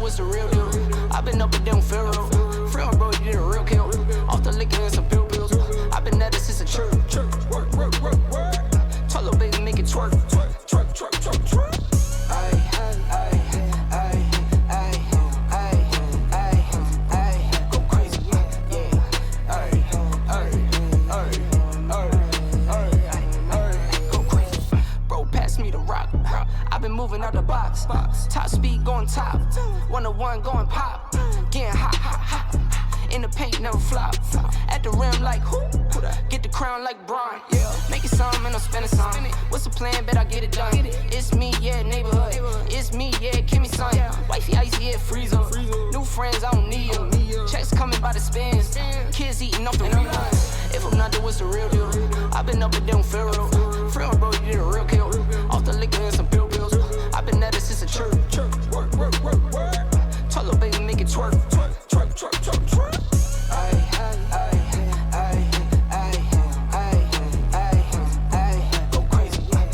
was the real deal. I've been up and down Pharaoh. Friend, bro, you did a real kill. Off the liquor and some pills. I've been at it since a church. Work. Told little baby, make it twerk. Twerk. Go crazy, yeah. Go crazy. Bro, pass me the rock. I've been moving out the box. Top speed going top. 101 going pop. Getting hot. In the paint, never flop. At the rim like who? Get the crown like Braun. Yeah. Make it some and I'm spending some. What's the plan? Bet I get it done. It's me, yeah, neighborhood. It's me, yeah, Kimmy son. Wifey icy, yeah, freeze up. New friends, I don't need them. Checks coming by the spins. Kids eating off the reruns. If I'm not the what's the real deal? I've been up and down Pharaoh. Friend, bro, you did a real kill. Off the liquor and some pills. I've been at it since a church. Work. Told little baby, make it twerk. Twerk. Go crazy, yeah.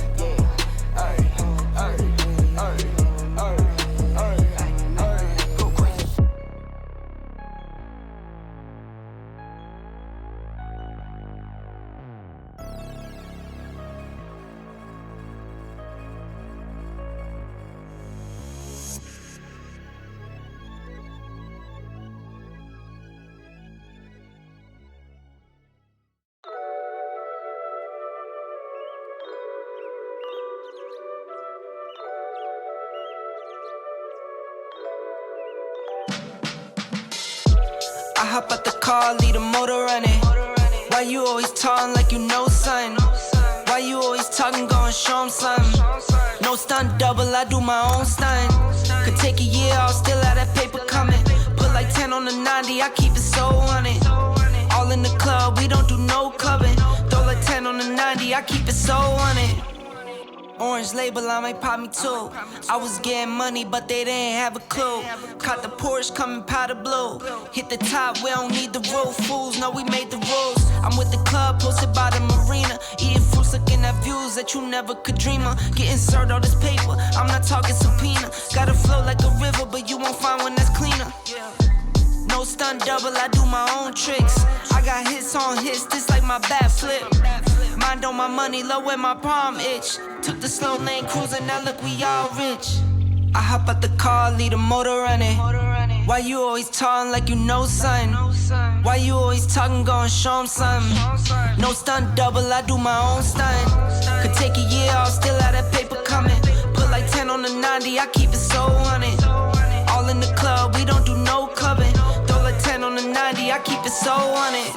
Go crazy. I hop out the car, leave the motor running. Why you always talking like you know something? Why you always talking, gon' show 'em something? No stunt double, I do my own stunt. Could take a year, I'll still have that paper coming. Put like 10 on the 90, I keep it so on it. All in the club, we don't do no clubbing. Throw like 10 on the 90, I keep it so on it. Orange label, I might pop me too. I was getting money, but they didn't have a clue. Caught the Porsche coming powder blue. Hit the top, we don't need the roof. Fools know we made the rules. I'm with the club, posted by the marina. Eating fruits, looking at views that you never could dream of. Getting served all this paper, I'm not talking subpoena. Gotta flow like a river, but you won't find one that's cleaner. No stunt double, I do my own tricks. I got hits on hits, this like my bat flip. Mind on my money, low where my palm itch. Took the slow lane cruising, now look, we all rich. I hop out the car, leave the motor running. Why you always talking like you know something? Why you always talking, gon' show 'em something? No stunt double, I do my own stunt. Could take a year, I'll still have that paper coming. Put like 10 on the 90, I keep it so on it. All in the club, we don't do no clubbing. Throw like 10 on the 90, I keep it so on it.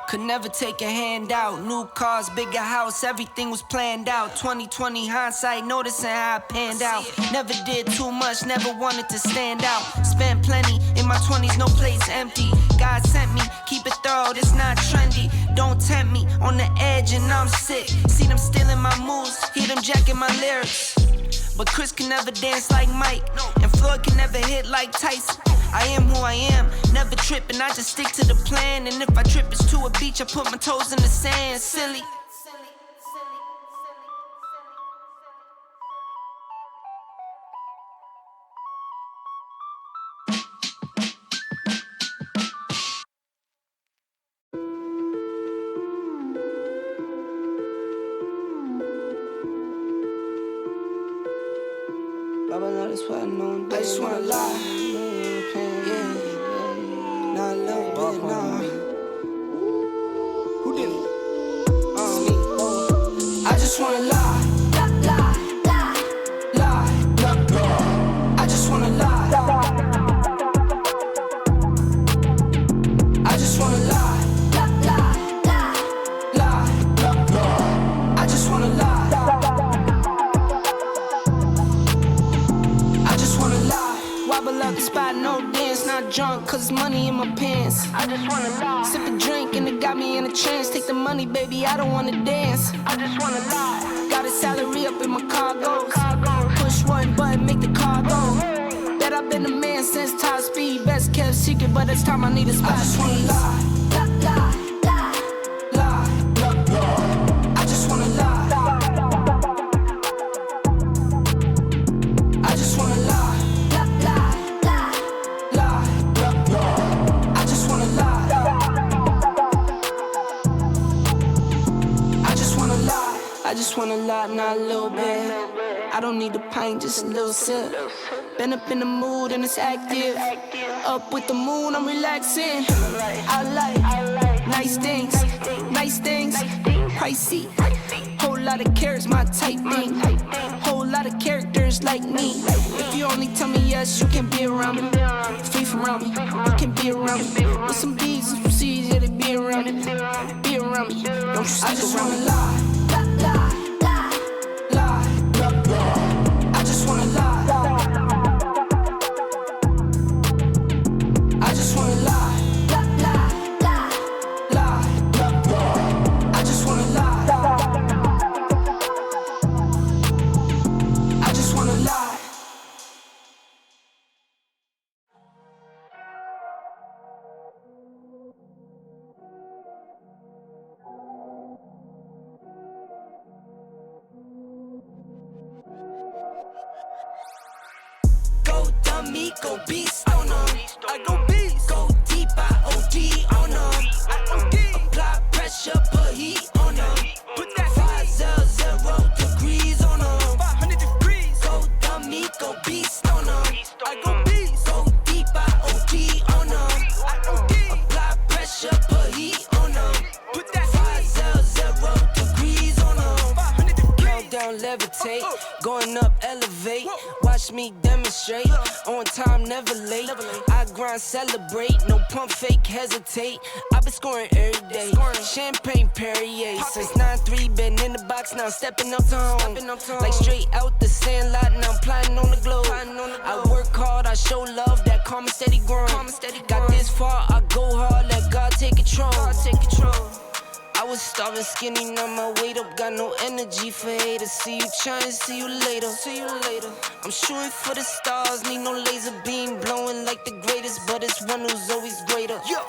Could never take a handout. New cars, bigger house, everything was planned out. 2020 hindsight, noticing how I panned out. Never did too much, never wanted to stand out. Spent plenty, in my 20s, no place empty. God sent me, keep it thorough, this not trendy. Don't tempt me, on the edge and I'm sick. See them stealing my moves, hear them jacking my lyrics. But Chris can never dance like Mike, and Floyd can never hit like Tyson. I am who I am, never tripping, I just stick to the plan. And if I trip, it's to a beach, I put my toes in the sand. Silly. I just wanna lie, yeah, not a little bit, nah. Who did it? I just wanna lie, lie. I just wanna lie. I just wanna lie, lie. I just wanna lie. Wobble out the spot, no dance, not drunk, cause money in my pants. I just wanna lie. Sip a drink and it got me in a trance. Take the money, baby, I don't wanna dance. I just wanna lie. Got a salary up in my cargo. Push one button, make the car go. Bet I've been a man since top speed. Best kept secret, but it's time I need a spot. I just wanna lie. I just wanna lie. I just wanna lie. just want a lot, not a little bit. I don't need a pint, just a little sip. Been up in the mood and it's active. Up with the moon, I'm relaxing. I like nice things, pricey. Whole lot of carrots, my type thing. Whole lot of characters like me. If you only tell me yes, you can be around me. Free from around me, you can be around me. With some B's and some C's, yeah, they be around me. Be around me, don't you stick around me. I just wanna lie. I just wanna lie. I just wanna lie. I just wanna lie. I just wanna lie. Go dummy, go beast on them. I go beast. Go deep, I OD on them. I OD. Apply pressure, put heat on them. Put that 500 degrees on them. 500 degrees. Go dummy, go beast on them. I go beast. Go deep, I OD on them. I OD. Apply pressure, put heat on them. Put that 500 degrees on them. 500 degrees. Countdown, levitate. Going up, elevate. Watch me demonstrate. On time, never late. I grind, celebrate. No pump, fake, hesitate. I've been scoring every day. Champagne, Perrier. Since 9-3, been in the box, now stepping up to home. Like straight out the sandlot, now I'm plotting on the globe. I work hard, I show love, that calm and steady grind. Got this far, I go hard, let God take control. I was starving skinny, now my weight up. Got no energy for haters. See you trying, see you later. I'm shooting for the stars, need no laser beam. Blowing like the greatest, but it's one who's always greater. Yo,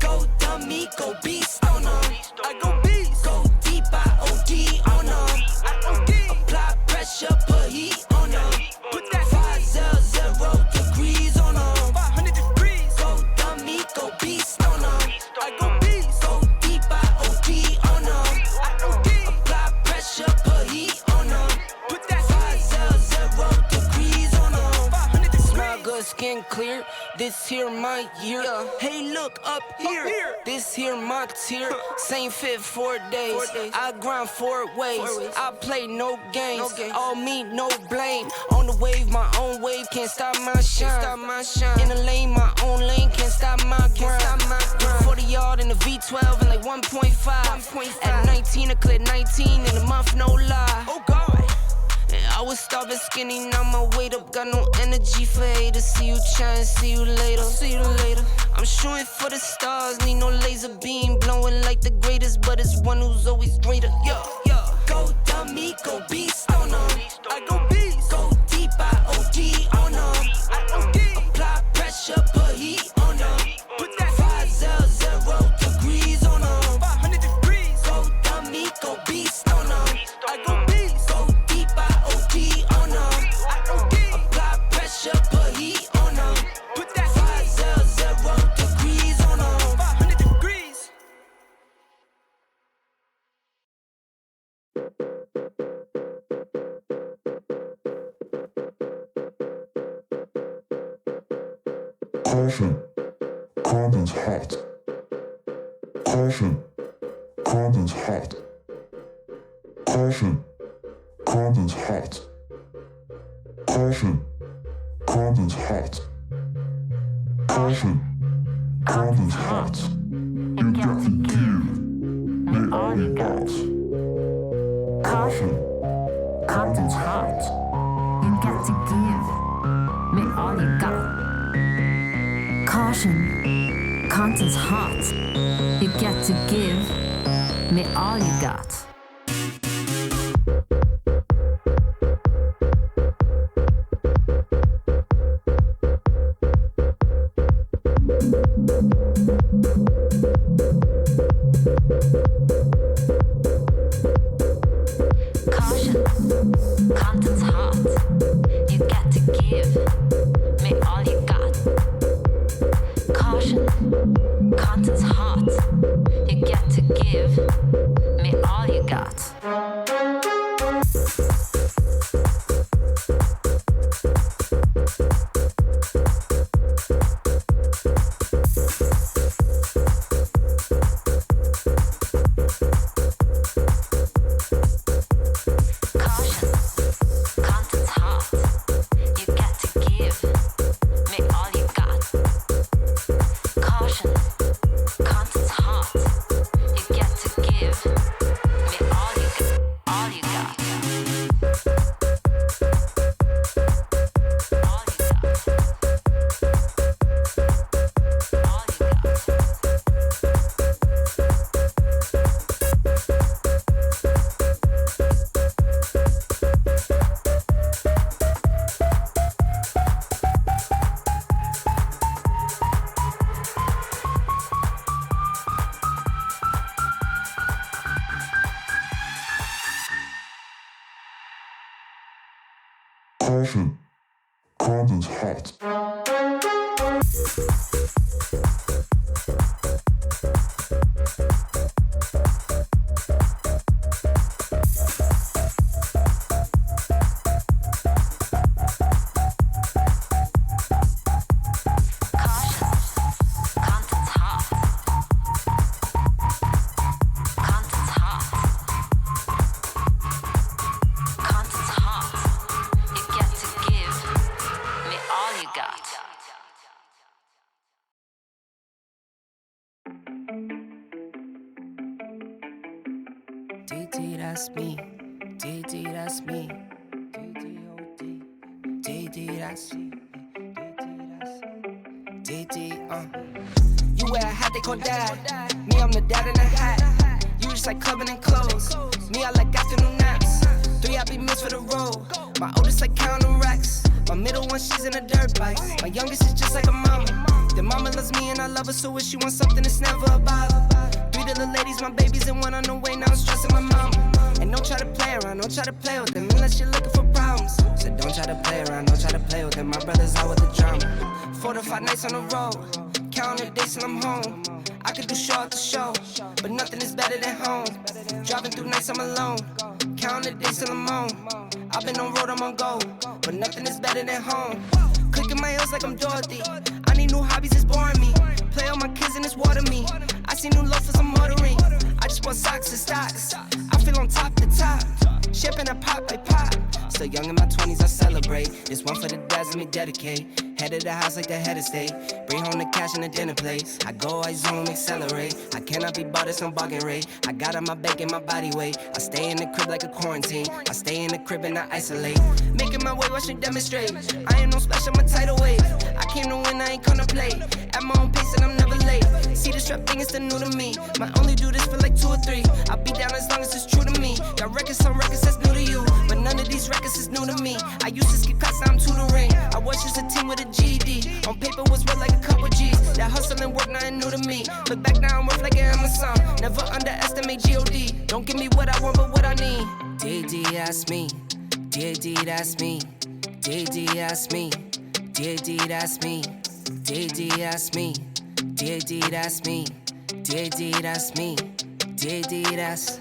go dummy, go beast on them. I go beast. Go deep, I OD on them. I OD. Apply pressure, put heat on them. Put that 500 degrees on them. 500 degrees. Go dummy, go beast on them. I go beast. Go deep, I OD on them. I OD. Apply pressure, put heat on them. Put that 500 degrees on them. 500 degrees. Smile good, skin clear. This here my year. Hey, look up here. This here my tier. Same fit 4 days. I grind 4 ways. I play no games. All me, no blame. On the wave, my own wave. Can't stop my shine. In the lane, my own lane. Can't stop my grind. 40 yard in the V12 and like 1.5. At 19, I cleared 19 in a month, no lie. Oh God. I was starving skinny, now my weight up. Got no energy for haters. See you trying, see you later. I'm shooting for the stars, need no laser beam. Blowing like the greatest, but it's one who's always greater. Yo, go dummy, go beast on them. I go beast. Go deep, I OD on them. I OD. Apply pressure, put heat on them. Put that 500 degrees on them. 500 degrees. Go dummy, go beast on them. I go beast. Go deep, I OD on them. I OD. Apply pressure, put heat on them. Put that 500 degrees on them. 500 degrees. Caution, content's hot. Caution, content's hot. Caution, content's hot. Caution, content's hot. Caution, content's hot. You got to give me all you got. Caution, content's hot. You got to give me all you got. Caution, content's hot. You got to give me all you got. Caution, content's hot. You got to give me all you got. Caution, content's hot. You got to give me all you got. Caution. Content's hot. DD, that's me. DD, that's me. DD, DD, that's DD, You wear a hat they call dad. Me, I'm the dad in a hat. You just like clubbing and clothes. Me, I like afternoon naps. 3 I be missed for the road. My oldest like counting racks. My middle one, she's in a dirt bike. My youngest is just like a mama. The mama loves me and I love her, so if she wants something, it's never a bother. 3 little ladies, my babies, and 1 on the way. Now I'm stressing my mama. And don't try to play around, don't try to play with them unless you're looking for problems. Said don't try to play around, don't try to play with them. My brother's out with the drama. 4 to 5 nights on the road, counting the days till I'm home. I could do show after show, but nothing is better than home. Driving through nights I'm alone, counting the days till I'm home. I've been on road, I'm on go, but nothing is better than home. Clicking my heels like I'm Dorothy. I need new hobbies, it's boring me. Play all my kids and it's water me. I see new loafers, I'm ordering. I just bought socks and stocks. I feel on top to top. Champagne I pop, I pop. Still young in my 20s, I celebrate. This one for the dads, let me dedicate. Head of the house like the head of state. Bring home the cash in the dinner place. I go, I zoom, accelerate. I cannot be bought at some bargain rate. I got on my bacon, my body weight. I stay in the crib like a quarantine. I stay in the crib and I isolate. Making my way, watch me demonstrate. I ain't no special, I'm a tidal wave. I came to win, I ain't gonna play. At my own pace and I'm never late. See this rap thing is still new to me. Might only do this for like 2 or 3. I'll be down as long as it's true to me. Got records, some records that's new to you, but none of these records is new to me. I used to skip class, now I'm tutoring. I was just a team with a GED. On paper was worth like a couple G's. That hustle and work, nothing new to me. Look back now, I'm worth like an Amazon. Never underestimate G.O.D. Don't give me what I want, but what I need. DD, that's me. DD, that's me. DD, that's me. DD, that's me. DD, that's me. DD, that's me. DD, that's me. DD, that's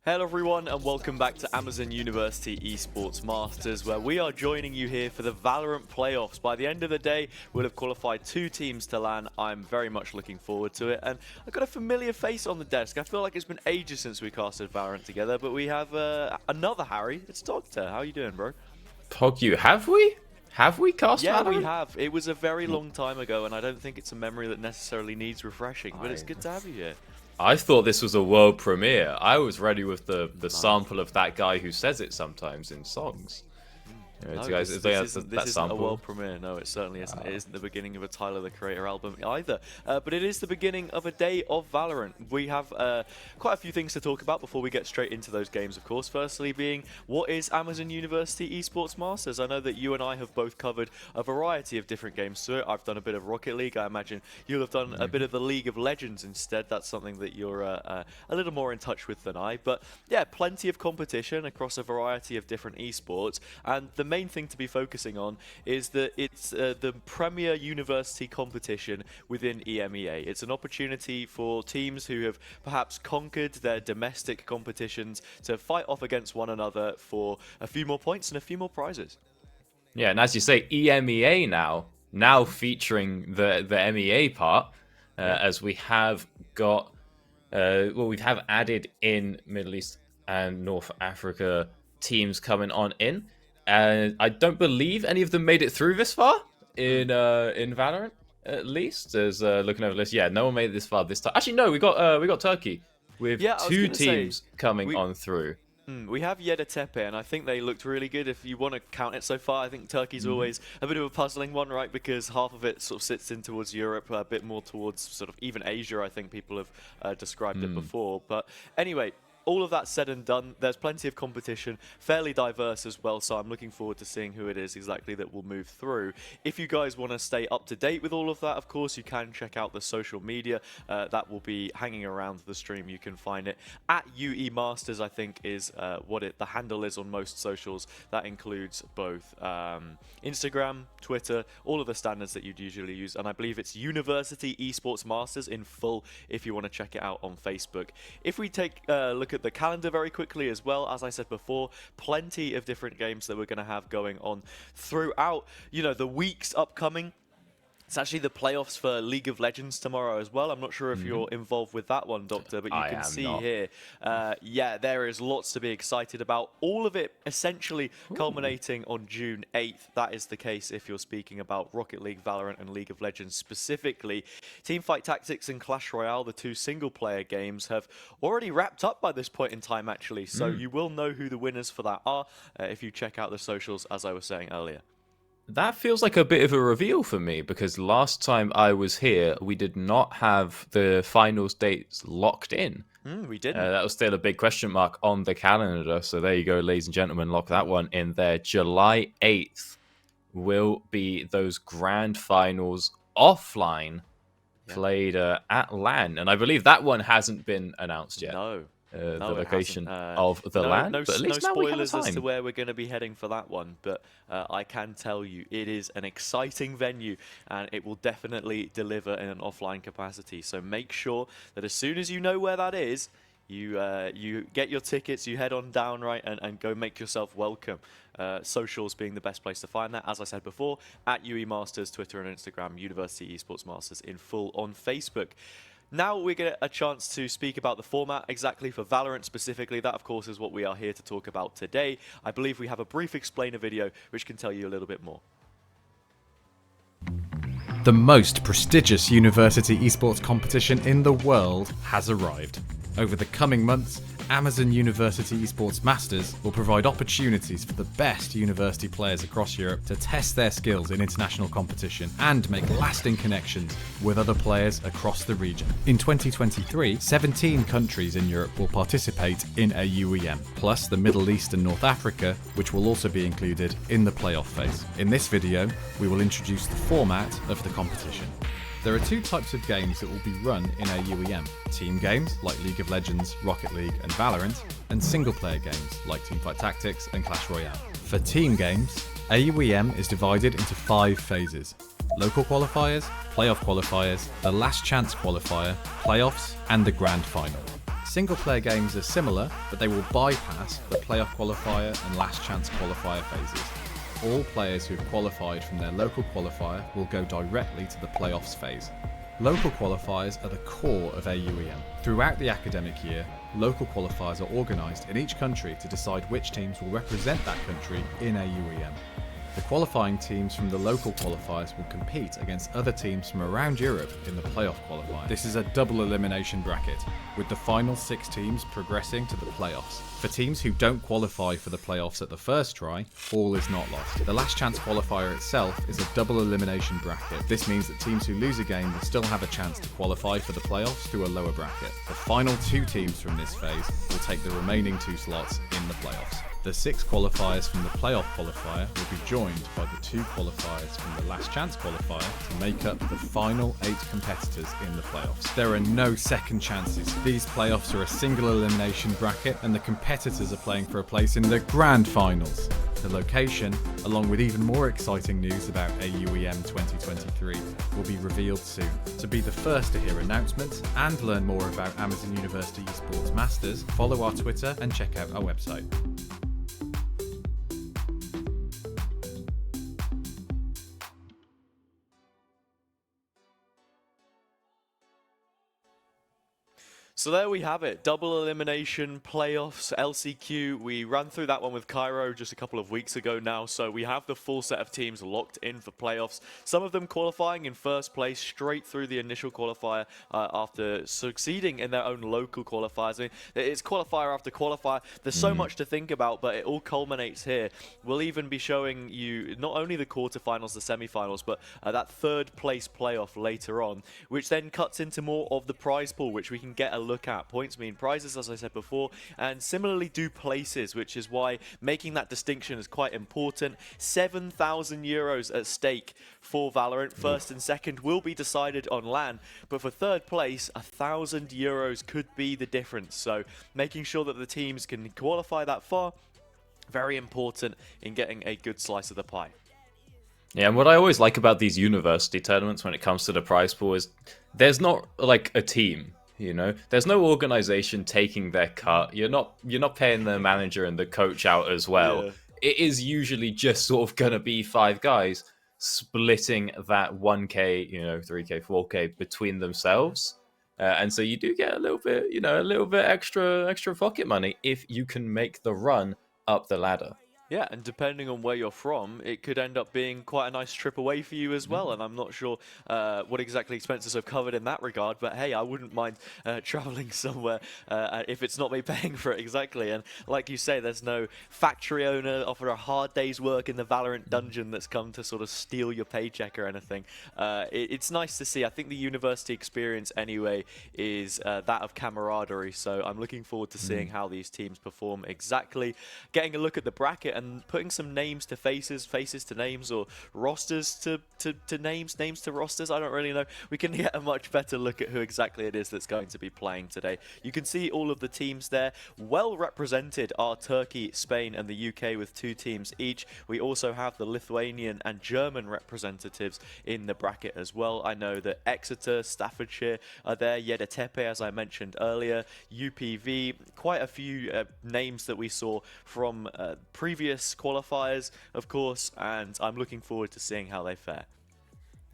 Hello everyone and welcome back to Amazon University Esports Masters, where we are joining you here for the Valorant playoffs. By the end of the day, we'll have qualified 2 teams to LAN. I'm very much looking forward to it, and I've got a familiar face on the desk. I feel like it's been ages since we casted Valorant together, but we have another Harry. It's Doctor. How are you doing, bro? Pogyu, have we? Have we cast Yeah, Valorant? we have. It was a very long time ago, and I don't think it's a memory that necessarily needs refreshing, but it's good to have you here. I thought this was a world premiere. I was ready with the sample of that guy who says it sometimes in songs. No, Guys, this isn't a world premiere. No, it certainly isn't. It isn't the beginning of a Tyler, the Creator album either. But it is the beginning of a day of Valorant. We have quite a few things to talk about before we get straight into those games, of course. Firstly being, what is Amazon University Esports Masters? I know that you and I have both covered a variety of different games to it. I've done a bit of Rocket League. I imagine you'll have done a bit of the League of Legends instead. That's something that you're a little more in touch with than I. But yeah, plenty of competition across a variety of different esports. And the main thing to be focusing on is that it's the premier university competition within EMEA. It's an opportunity for teams who have perhaps conquered their domestic competitions to fight off against one another for a few more points and a few more prizes. Yeah, and as you say, EMEA now featuring the MEA part, as we have got, we have added in Middle East and North Africa teams coming on in. And I don't believe any of them made it through this far in Valorant, at least. As looking over the list, yeah, no one made it this far this time. Actually, no, we got Turkey with 2 teams coming on through. We have Yeditepe, and I think they looked really good. If you want to count it so far, I think Turkey's always a bit of a puzzling one, right? Because half of it sort of sits in towards Europe, a bit more towards sort of even Asia. I think people have described it before. But anyway, all of that said and done, there's plenty of competition, fairly diverse as well, so I'm looking forward to seeing who it is exactly that will move through. If you guys want to stay up to date with all of that, of course, you can check out the social media. That will be hanging around the stream. You can find it at UE Masters, I think, is the handle is on most socials. That includes both Instagram, Twitter, all of the standards that you'd usually use, and I believe it's University Esports Masters in full if you want to check it out on Facebook. If we take a look at the calendar very quickly as well, as I said before, plenty of different games that we're going to have going on throughout, the weeks upcoming. It's actually the playoffs for League of Legends tomorrow as well. I'm not sure if you're involved with that one, Doctor, but you can see here, there is lots to be excited about. All of it essentially culminating on June 8th. That is the case if you're speaking about Rocket League, Valorant, and League of Legends specifically. Teamfight Tactics and Clash Royale, the 2 single-player games, have already wrapped up by this point in time, actually. So you will know who the winners for that are if you check out the socials, as I was saying earlier. That feels like a bit of a reveal for me, because last time I was here, we did not have the finals dates locked in. We didn't. That was still a big question mark on the calendar. So there you go, ladies and gentlemen, lock that one in there. July 8th will be those grand finals offline played at LAN. And I believe that one hasn't been announced yet. No. The location of the LAN, but at least no now we have spoilers time as to where we're going to be heading for that one, but I can tell you it is an exciting venue, and it will definitely deliver in an offline capacity. So make sure that as soon as you know where that is, you get your tickets, you head on down, right, and go make yourself welcome. Socials being the best place to find that, as I said before, at UE Masters, Twitter and Instagram, University Esports Masters in full on Facebook. Now we get a chance to speak about the format exactly for Valorant specifically. That, of course, is what we are here to talk about today. I believe we have a brief explainer video which can tell you a little bit more. The most prestigious university esports competition in the world has arrived. Over the coming months, Amazon University Esports Masters will provide opportunities for the best university players across Europe to test their skills in international competition and make lasting connections with other players across the region. In 2023, 17 countries in Europe will participate in a UEM, plus the Middle East and North Africa, which will also be included in the playoff phase. In this video, we will introduce the format of the competition. There are 2 types of games that will be run in a UEM. Team games, like League of Legends, Rocket League and Valorant, and single-player games, like Teamfight Tactics and Clash Royale. For team games, a UEM is divided into 5 phases: local qualifiers, playoff qualifiers, the last chance qualifier, playoffs, and the grand final. Single-player games are similar, but they will bypass the playoff qualifier and last chance qualifier phases. All players who have qualified from their local qualifier will go directly to the playoffs phase. Local qualifiers are the core of AUEM. Throughout the academic year, local qualifiers are organised in each country to decide which teams will represent that country in AUEM. The qualifying teams from the local qualifiers will compete against other teams from around Europe in the playoff qualifier. This is a double elimination bracket, with the final 6 teams progressing to the playoffs. For teams who don't qualify for the playoffs at the first try, all is not lost. The last chance qualifier itself is a double elimination bracket. This means that teams who lose a game will still have a chance to qualify for the playoffs through a lower bracket. The final 2 teams from this phase will take the remaining 2 slots in the playoffs. The 6 qualifiers from the playoff qualifier will be joined by the 2 qualifiers from the last chance qualifier to make up the final 8 competitors in the playoffs. There are no second chances. These playoffs are a single elimination bracket and the competitors are playing for a place in the grand finals. The location, along with even more exciting news about AUEM 2023, will be revealed soon. To be the first to hear announcements and learn more about Amazon University Esports Masters, follow our Twitter and check out our website. So there we have it, double elimination, playoffs, LCQ. We ran through that one with Cairo just a couple of weeks ago now, so we have the full set of teams locked in for playoffs. Some of them qualifying in first place straight through the initial qualifier after succeeding in their own local qualifiers. I mean, it's qualifier after qualifier. There's so much to think about, but it all culminates here. We'll even be showing you not only the quarterfinals, the semifinals, but that third place playoff later on, which then cuts into more of the prize pool, which we can get a look at. Points mean prizes, as I said before, and similarly do places, which is why making that distinction is quite important. 7,000 euros at stake for Valorant. First and second will be decided on LAN, but for third place, 1,000 euros could be the difference. So making sure that the teams can qualify that far, very important in getting a good slice of the pie. Yeah, and what I always like about these university tournaments when it comes to the prize pool is there's not like a team. You know, there's no organization taking their cut. You're not paying the manager and the coach out as well. Yeah. It is usually just sort of gonna be 5 guys splitting that 1K, 3K, 4K between themselves. And so you do get a little bit extra pocket money if you can make the run up the ladder. Yeah, and depending on where you're from, it could end up being quite a nice trip away for you as well. And I'm not sure what exactly expenses I've covered in that regard, but hey, I wouldn't mind traveling somewhere if it's not me paying for it exactly. And like you say, there's no factory owner offer a hard day's work in the Valorant dungeon that's come to sort of steal your paycheck or anything. It's nice to see. I think the university experience anyway is that of camaraderie. So I'm looking forward to seeing how these teams perform exactly. Getting a look at the bracket and putting some names to faces, faces to names, or rosters to names, names to rosters. I don't really know. We can get a much better look at who exactly it is that's going to be playing today. You can see all of the teams there. Well represented are Turkey, Spain, and the UK with 2 teams each. We also have the Lithuanian and German representatives in the bracket as well. I know that Exeter, Staffordshire are there. Yeditepe, as I mentioned earlier. UPV, quite a few names that we saw from previous qualifiers, of course, and I'm looking forward to seeing how they fare.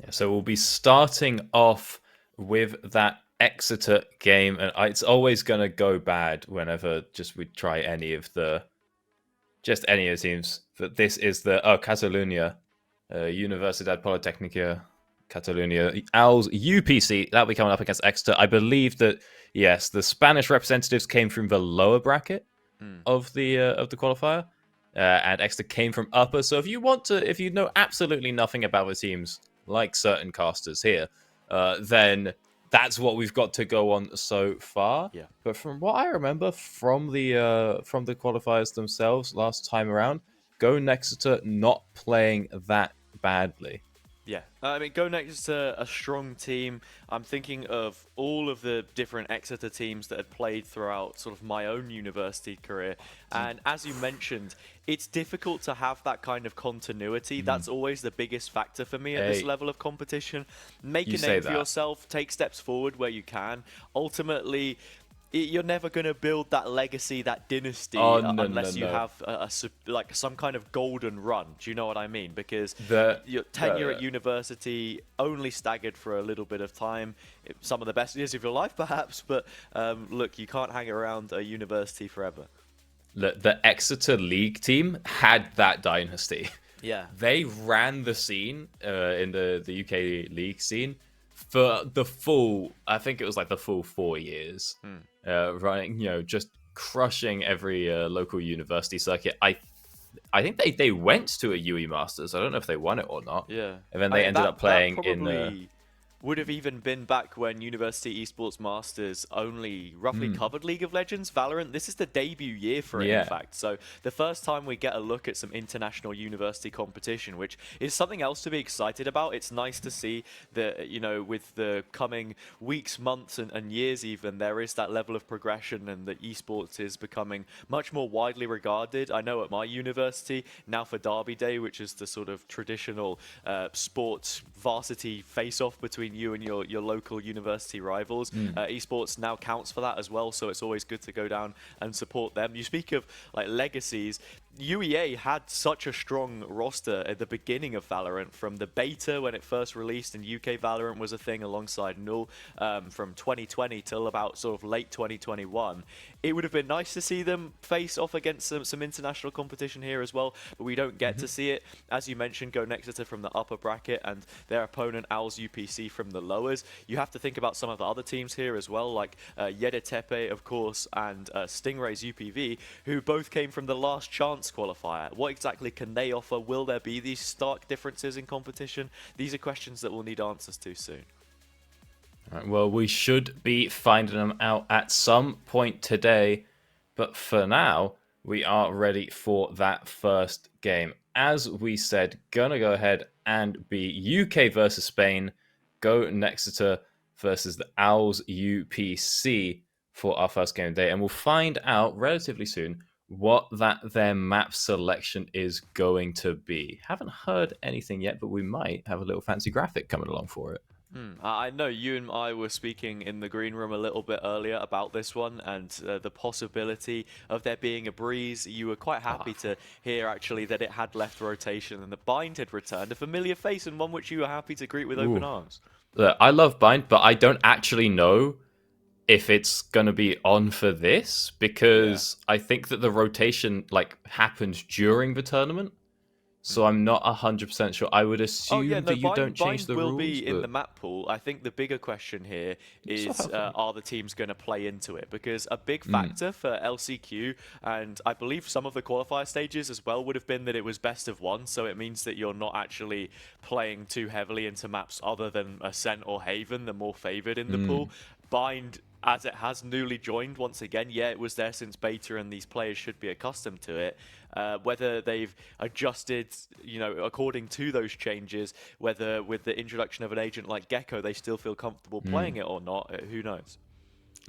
Yeah, so we'll be starting off with that Exeter game, and it's always going to go bad whenever we try any of the teams. But this is the Catalunya, Universidad Politécnica Catalunya, ALS UPC. That'll be coming up against Exeter. I believe that yes, the Spanish representatives came from the lower bracket of the qualifier. And Exeter came from upper. So if you know absolutely nothing about the teams, like certain casters here, then that's what we've got to go on so far. Yeah. But from what I remember from the qualifiers themselves last time around, Go Exeter not playing that badly. Yeah, I mean, Go Exeter, a strong team. I'm thinking of all of the different Exeter teams that had played throughout sort of my own university career. And as you mentioned, it's difficult to have that kind of continuity. That's always the biggest factor for me at this level of competition. Make a name for yourself, take steps forward where you can. Ultimately, you're never going to build that legacy, that dynasty, Oh, no, unless you no. have like some kind of golden run. Do you know what I mean? Because The- your tenure the- at university only staggered for a little bit of time. Some of the best years of your life, perhaps, but look, you can't hang around a university forever. The Exeter League team had that dynasty. Yeah. They ran the scene in the UK League scene for the full, I think it was like the full 4 years, running, just crushing every local university circuit. I think they went to a UE Masters. I don't know if they won it or not. Yeah. And then they ended up playing in. Probably would have even been back when University Esports Masters only roughly covered League of Legends. Valorant, this is the debut year for it, in fact. So the first time we get a look at some international university competition, which is something else to be excited about. It's nice to see that, with the coming weeks, months, and years even, there is that level of progression and that esports is becoming much more widely regarded. I know at my university, now for Derby Day, which is the sort of traditional sports varsity face-off between you and your local university rivals. Esports now counts for that as well, so it's always good to go down and support them. You speak of like legacies. UEA had such a strong roster at the beginning of Valorant, from the beta when it first released, and UK Valorant was a thing alongside Null from 2020 till about sort of late 2021. It would have been nice to see them face off against some international competition here as well, but we don't get to see it. As you mentioned, Go Nexeter from the upper bracket and their opponent Owls UPC from the lowers. You have to think about some of the other teams here as well, like Yedetepe, of course, and Stingrays UPV, who both came from the last chance qualifier. What exactly can they offer? Will there be these stark differences in competition? These are questions that we'll need answers to soon. Right, well, we should be finding them out at some point today, but for now, we are ready for that first game. As we said, gonna go ahead and be UK versus Spain, Go Nexeter versus the Owls UPC for our first game of the day, and we'll find out relatively soon what their map selection is going to be. Haven't heard anything yet, but we might have a little fancy graphic coming along for it. I know you and I were speaking in the green room a little bit earlier about this one and the possibility of there being a breeze. You were quite happy to hear actually that it had left rotation and the Bind had returned, a familiar face and one which you were happy to greet with open arms. Look, I love Bind, but I don't actually know if it's going to be on for this, because I think that the rotation happened during the tournament. So I'm not 100% sure. I would assume that you don't change the rules. Bind will be in the map pool. I think the bigger question here is, are the teams going to play into it? Because a big factor for LCQ, and I believe some of the qualifier stages as well, would have been that it was best of one. So it means that you're not actually playing too heavily into maps other than Ascent or Haven, the more favored in the pool. Bind, as it has newly joined once again, it was there since beta and these players should be accustomed to it. Whether they've adjusted, according to those changes, whether with the introduction of an agent like Gecko, they still feel comfortable playing it or not, who knows?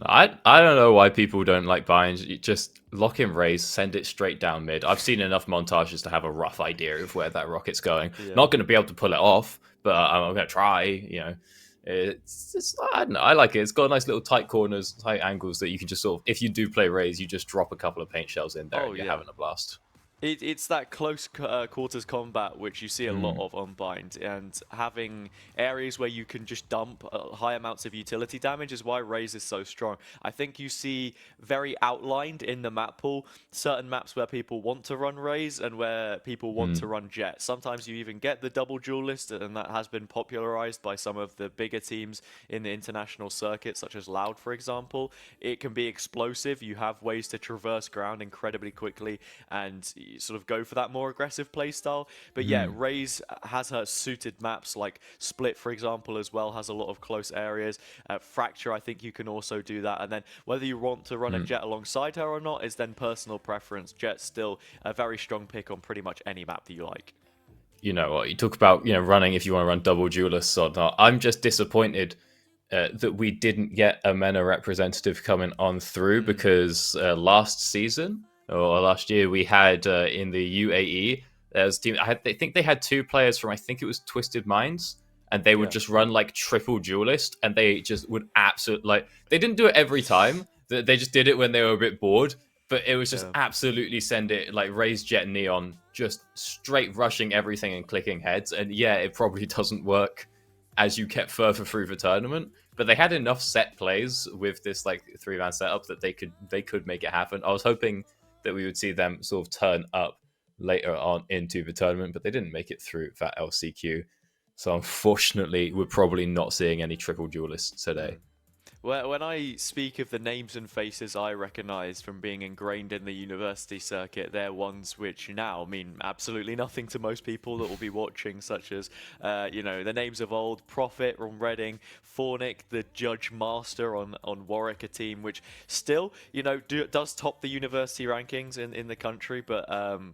I don't know why people don't like Bind. You just lock in Raze, send it straight down mid. I've seen enough montages to have a rough idea of where that rocket's going. Not going to be able to pull it off, but I'm going to try, It's I don't know. I like it. It's got nice little tight corners, tight angles that you can just sort of, if you do play Raze, you just drop a couple of paint shells in there and you're having a blast. It's that close quarters combat which you see a lot of on Bind, and having areas where you can just dump high amounts of utility damage is why Raze is so strong. I think you see very outlined in the map pool certain maps where people want to run Raze and where people want to run Jet. Sometimes you even get the double duelist, and that has been popularized by some of the bigger teams in the international circuit, such as Loud, for example. It can be explosive. You have ways to traverse ground incredibly quickly and sort of go for that more aggressive playstyle. But Raze has her suited maps, like Split, for example, as well, has a lot of close areas. Fracture, I think you can also do that. And then whether you want to run a Jet alongside her or not is then personal preference. Jet's still a very strong pick on pretty much any map that you like. You talk about, running if you want to run double duelists or not. I'm just disappointed that we didn't get a MENA representative coming on through, because last season or last year we had in the UAE, there's team. I think they had two players from, I think it was Twisted Minds, and they would just run like triple duelist, and they just would absolutely they didn't do it every time, They just did it when they were a bit bored, but it was just Yeah. absolutely send it like Raise Jet Neon, just straight rushing everything and clicking heads. And yeah, it probably doesn't work as you get further through the tournament, but they had enough set plays with this like 3-man setup that they could make it happen. I was hoping that we would see them sort of turn up later on into the tournament, but they didn't make it through that LCQ. So unfortunately, we're probably not seeing any triple duelists today. When I speak of the names and faces I recognise from being ingrained in the university circuit, they're ones which now mean absolutely nothing to most people that will be watching, such as, the names of old, Prophet on Reading, Fornic, the Judge Master on Warwick, a team which still, does top the university rankings in the country, but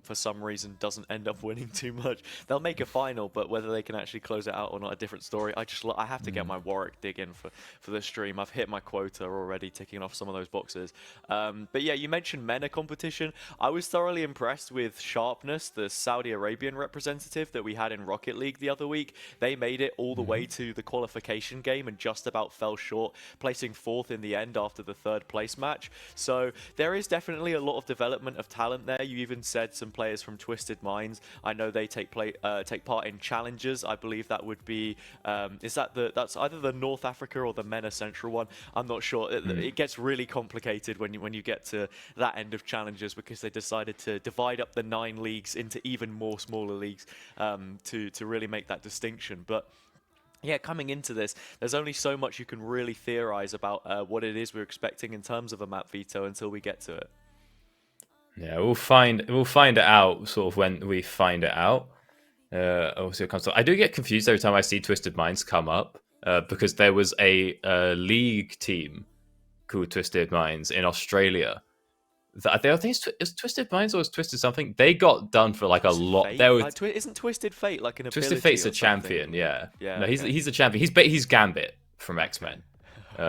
for some reason doesn't end up winning too much. They'll make a final, but whether they can actually close it out or not, a different story. I have to get my Warwick dig in for the stream. I've hit my quota already, ticking off some of those boxes. But yeah, you mentioned MENA competition. I was thoroughly impressed with Sharpness, the Saudi Arabian representative that we had in Rocket League the other week. They made it all the way to the qualification game and just about fell short, placing 4th in the end after the 3rd place match. So there is definitely a lot of development of talent there. You even said some players from Twisted Minds. I know they take part in challenges. I believe that would be that's either the North Africa or the MENA Central one. I'm not sure. It gets really complicated when you get to that end of challenges, because they decided to divide up the 9 leagues into even more smaller leagues to really make that distinction. But yeah, coming into this, there's only so much you can really theorize about what it is we're expecting in terms of a map veto until we get to it. Yeah, we'll find it out sort of when we find it out. Also, it comes to, I do get confused every time I see Twisted Minds come up. Because there was a league team called Twisted Minds in Australia. I think it's Twisted Minds or it's Twisted something. They got done for like a lot. There was, isn't Twisted Fate like an ability? Twisted Fate's or a champion, yeah. Yeah. No, okay. he's a champion. He's Gambit from X-Men.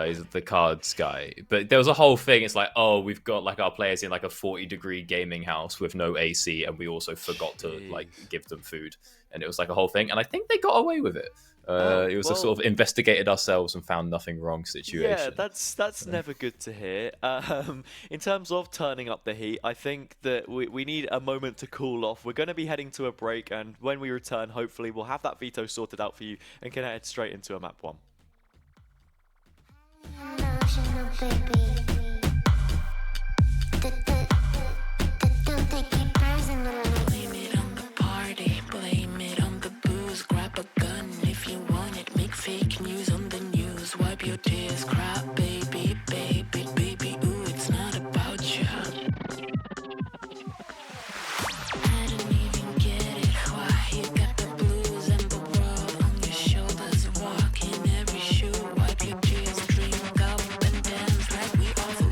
He's the cards guy. But there was a whole thing. It's like, oh, we've got like our players in like a 40-degree gaming house with no AC, and we also forgot to like give them food. And it was like a whole thing. And I think they got away with it. It was a sort of investigated ourselves and found nothing wrong situation. Yeah, that's never good to hear. In terms of turning up the heat, I think that we need a moment to cool off. We're going to be heading to a break, and when we return, hopefully we'll have that veto sorted out for you and can head straight into a map 1. Emotional baby. Don't take it personally. Blame it on the party, blame it on the booze. Grab a gun if you want it. Make fake news on the news. Wipe your tears, cry, baby, baby, baby. Ooh, it's not about you. I don't even get it. Why you got the blues and the world on your shoulders? Walk in every shoe. Wipe your tears, drink up and dance like we all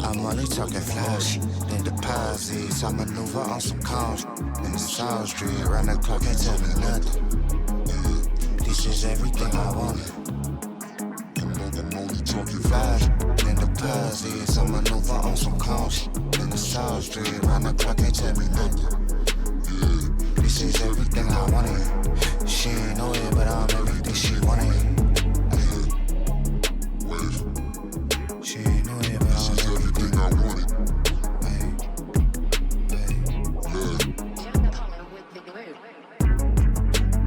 I'm only talking flash and deposits. I maneuver on some calls in the South Street. Round the clock, can't tell me nothing. This is everything I wanted. I'm only talking flash and deposits. I maneuver on some calls in the South Street. Round the clock, can't tell me nothing. This is everything I wanted. She ain't know it, but I'm everything she wanted. She ain't know it, but I'm everything I wanted.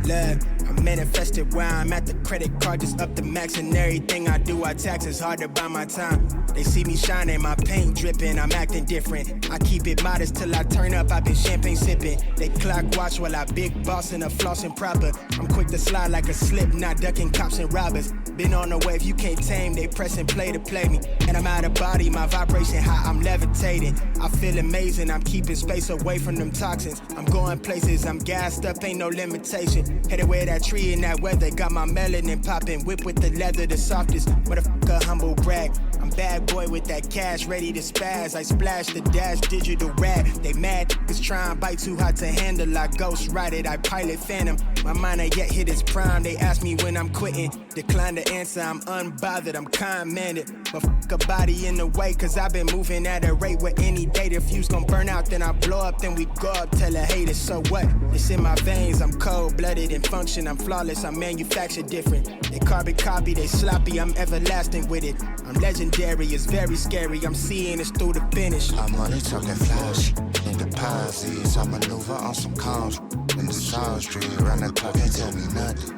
Look, I manifested where I'm at. The credit card just up the max, and everything I do, I tax. It's hard to buy my time. They see me shining, my paint dripping, I'm acting different. I keep it modest till I turn up, I've been champagne sipping. They clock watch while I big boss and a flossing proper. I'm quick to slide like a slip, not ducking cops and robbers. Been on the wave, you can't tame, they press and play to play me. And I'm out of body, my vibration high, I'm levitating. I feel amazing, I'm keeping space away from them toxins. I'm going places, I'm gassed up, ain't no limitation. Headed where that tree in that weather, got my melanin popping. Whip with the leather, the softest, motherfucker humble brag. I'm bad boy with that cash, ready to spaz. I splash the dash, digital rap. They mad niggas try and bite too hot to handle. I ghost ride it, I pilot phantom. My mind ain't yet hit its prime. They ask me when I'm quitting. Decline to answer, I'm unbothered, I'm kind-minded. But fuck a body in the way, cause I've been moving at a rate where any day the fuse gon' burn out, then I blow up, then we go up, tell a hater, so what? It's in my veins, I'm cold-blooded and function, I'm flawless, I'm manufactured different. They carbon copy, they sloppy, I'm everlasting with it. I'm legendary, it's very scary, I'm seeing it through the finish. I'm only talking flash and deposits. I maneuver on some calls in the South Street. Round the clock, can't tell me nothing.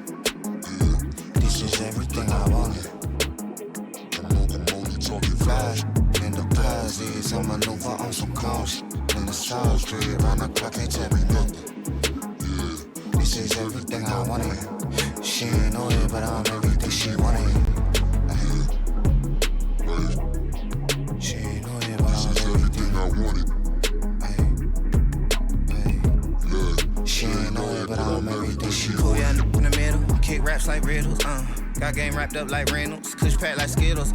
This is everything I wanted. I'm only talking flash and deposits. I maneuver on some calls in the South Street. Round the clock, can't tell me nothing. This is everything I wanted. She ain't know it, but I'm everything she wanted. She ain't know it, but I'm everything I wanted. She ain't know it, but I'm everything she Cool wanted. young in the middle, kick raps like riddles, Got game wrapped up like Reynolds, kush packed like Skittles,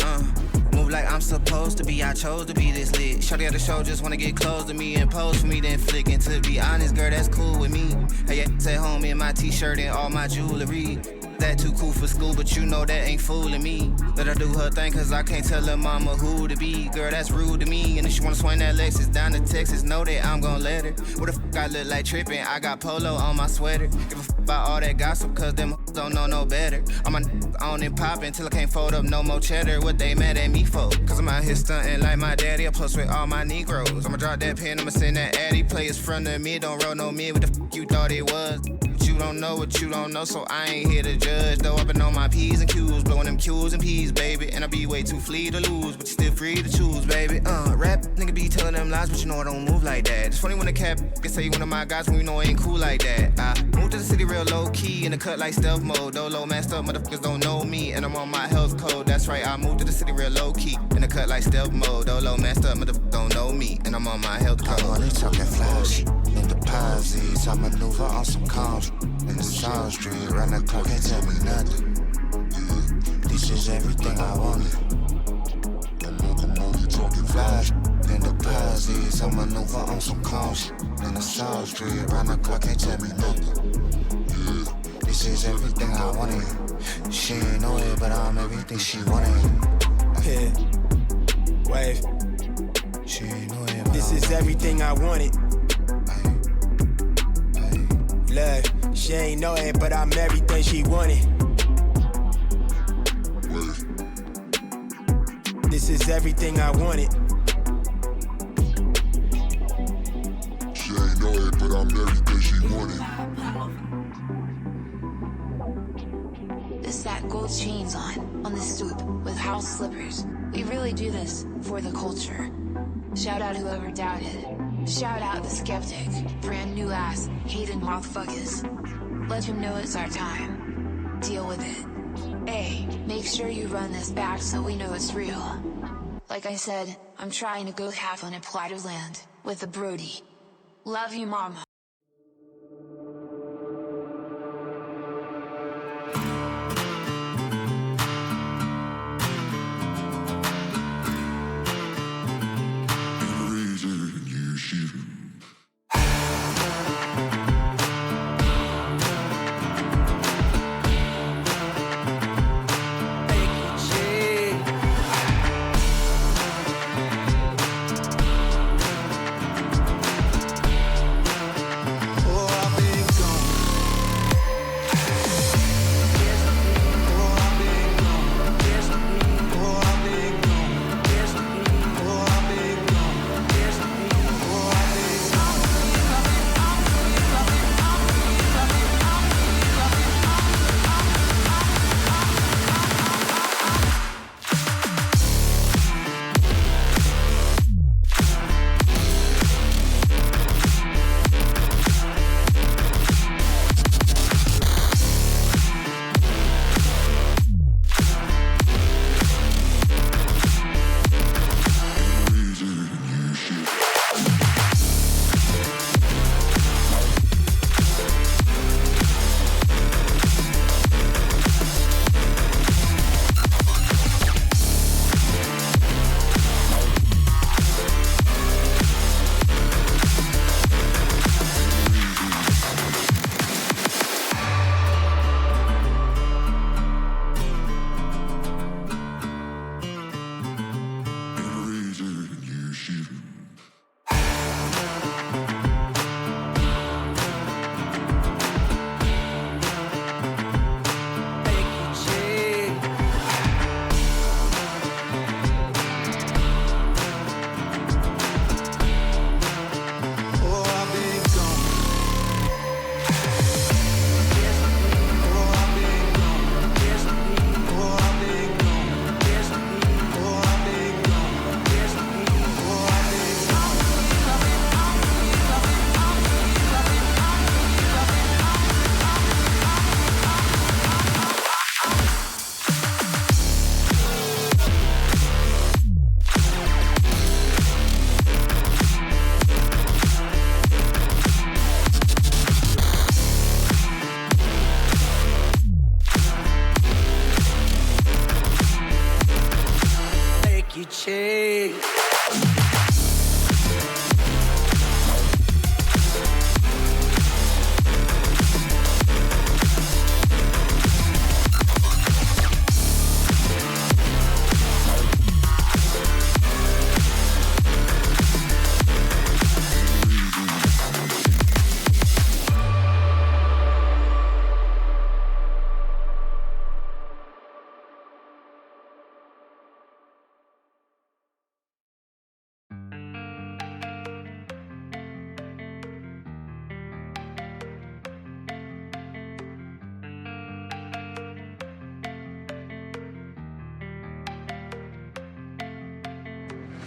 Move like I'm supposed to be, I chose to be this lit. Shorty at the show just wanna get close to me and pose for me, then flick. And to be honest, girl, that's cool with me. Hey, yeah, at home in my t-shirt and all my jewelry. That too cool for school, but you know that ain't fooling me. Let her do her thing, cause I can't tell her mama who to be. Girl, that's rude to me. And if she wanna swing that Lexus down to Texas, know that I'm gon' let her. What the fuck I look like trippin'? I got polo on my sweater. Give a fuck about all that gossip, cause them don't know no better. I'm on and poppin' till I can't fold up no more cheddar. What they mad at me for? Cause I'm out here stuntin' like my daddy. I post with all my Negroes. I'ma drop that pen, I'ma send that addy. Players front of me, don't roll no mid. What the fuck you thought it was? You don't know what you don't know, so I ain't here to judge. Though I've been on my P's and Q's, blowing them Q's and P's, baby. And I be way too free to lose, but you still free to choose, baby. Rap, nigga be telling them lies, but you know I don't move like that. It's funny when the cap can say you one of my guys when you know I ain't cool like that. I moved to the city real low key, in the cut like stealth mode. Dolo masked up, motherfuckers don't know me, and I'm on my health code. That's right, I moved to the city real low key, in the cut like stealth mode. Dolo masked up, motherfuckers don't know me, and I'm on my health code. I'm only talking flash and deposits. I maneuver on some calls in the South Street. Round the clock, can't tell me nothing. This is everything I wanted. I'm only talking flash and deposits. I maneuver on some calls in the South Street. Round the clock, can't tell me nothing. This is everything I wanted. She ain't know it, but I'm everything she wanted. Yeah. Wave. She ain't know it, but This is everything I wanted. Look, she ain't know it, but I'm everything she wanted. This is everything I wanted. She ain't know it, but I'm everything she wanted. This that gold chains on the stoop with house slippers. We really do this for the culture. Shout out whoever doubted. Shout out the skeptic. Brand new ass, hating motherfuckers. Let him know it's our time. Deal with it. Hey, make sure you run this back so we know it's real. Like I said, I'm trying to go half on a plot of land with a Brody. Love you, mama.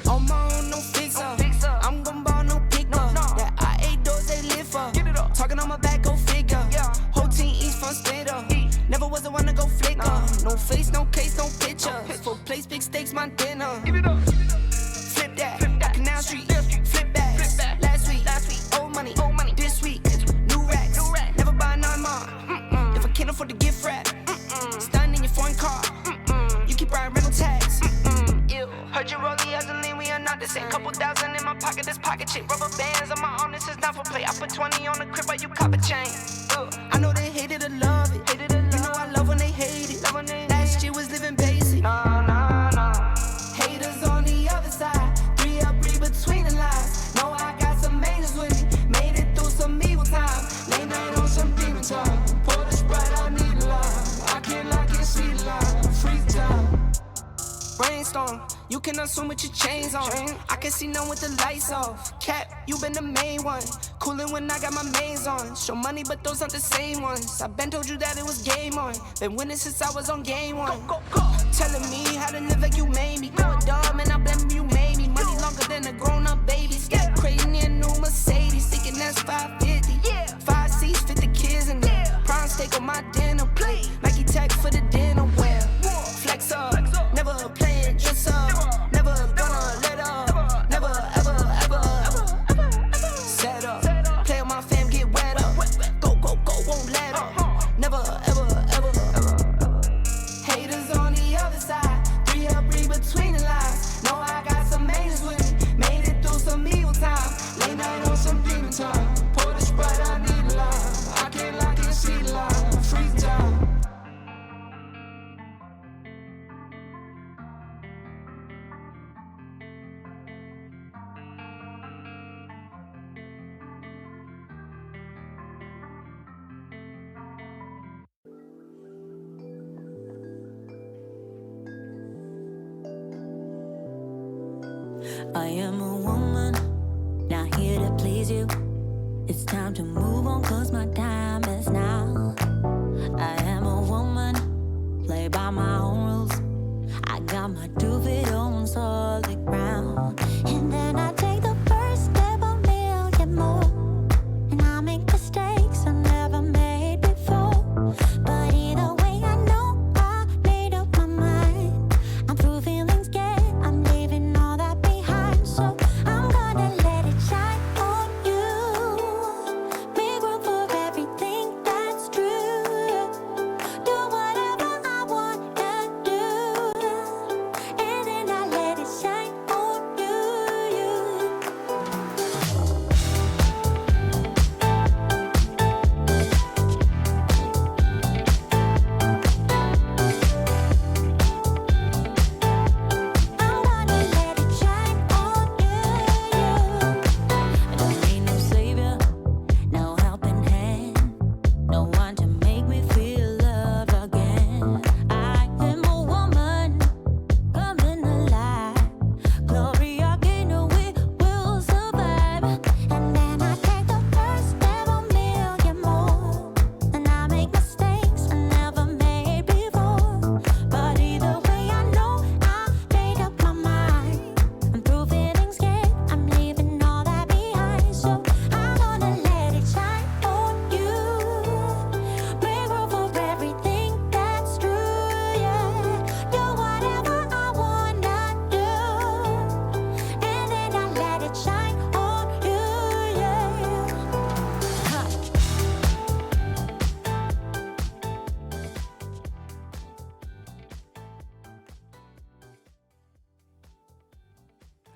On my own, no fixer. I'm gon' ball, no pick up. That I ate those, they live for. Talking on my back, go figure. Whole team eats from Spitter. Never was the one to go flicker. No face, no case, no picture. For place, big stakes, my dinner. Flip that, Canal Street. Flip back. Last week, old money. This week, new racks. Never buy none more. If I can't afford to gift wrap, stunning in your foreign car. You keep riding rental tax. Ew. Heard you roll the other lane, we are not the same. Couple thousand in my pocket, this pocket shit. Rubber bands on my arm, this is not for play. I put 20 on the crib while you cop a chain. I know they hated or love it. You know I love when they hate it. Last year was living basic. Haters on the other side. 3 up, read between the lines. Know I got some angels with me. Made it through some evil time. Late night on some demon time. Pour the Sprite, I need a line. I can't lock it, see the line. Freeze time. Brainstorm, you can assume with your chains on. I can see none with the lights off. Cap, you been the main one. Coolin' when I got my mains on. Show money, but those aren't the same ones. I been told you that it was game on. Been winning since I was on game one. Go. Telling me how to live like you made me. Go dumb and I blame you made me. Money longer than a grown-up baby. Got crazy in a new Mercedes. Thinking that's 550. 5 seats, 50 kids in there. Prawn steak on my dinner plate. Nike tag for the dinner wear. Flex up, never playing dress up. Never gonna let up. Never ever set up. Play on my fam, get wet up. Go, won't let up. Never ever. Haters on the other side. 3 up, read between the lines. Know I got some angels with me. Made it through some evil time. Late night on some demon time. Pour the Sprite, I need a line. I can't lock it, see the line. Freeze time. I am a woman, not here to please you. It's time to move on, cause my time is now. I am a woman, play by my own rules. I got my 2 feet on solid ground. And then I take the first step a million more. And I make mistakes I never made before. But either way, I know I made up my mind. I'm through feelings, I'm leaving all that behind. So I'm gonna let it shine on you. Make room for everything that's true. Do whatever I wanna do. And then I let it shine on you. I'm gonna let it shine on you. I don't need no savior, no helping hand, no one to make me feel loved again. I am a woman, coming alive. Gloria Gaynor, we will survive. And then I take the first step a million more. And I make mistakes I never made before. But either way, I know I made up my mind. I'm through feeling scared, I'm leaving all that behind. So I'm gonna let it shine on you. Make room for everything that's true, yeah. Do whatever I wanna do. And then I let it shine on you, yeah.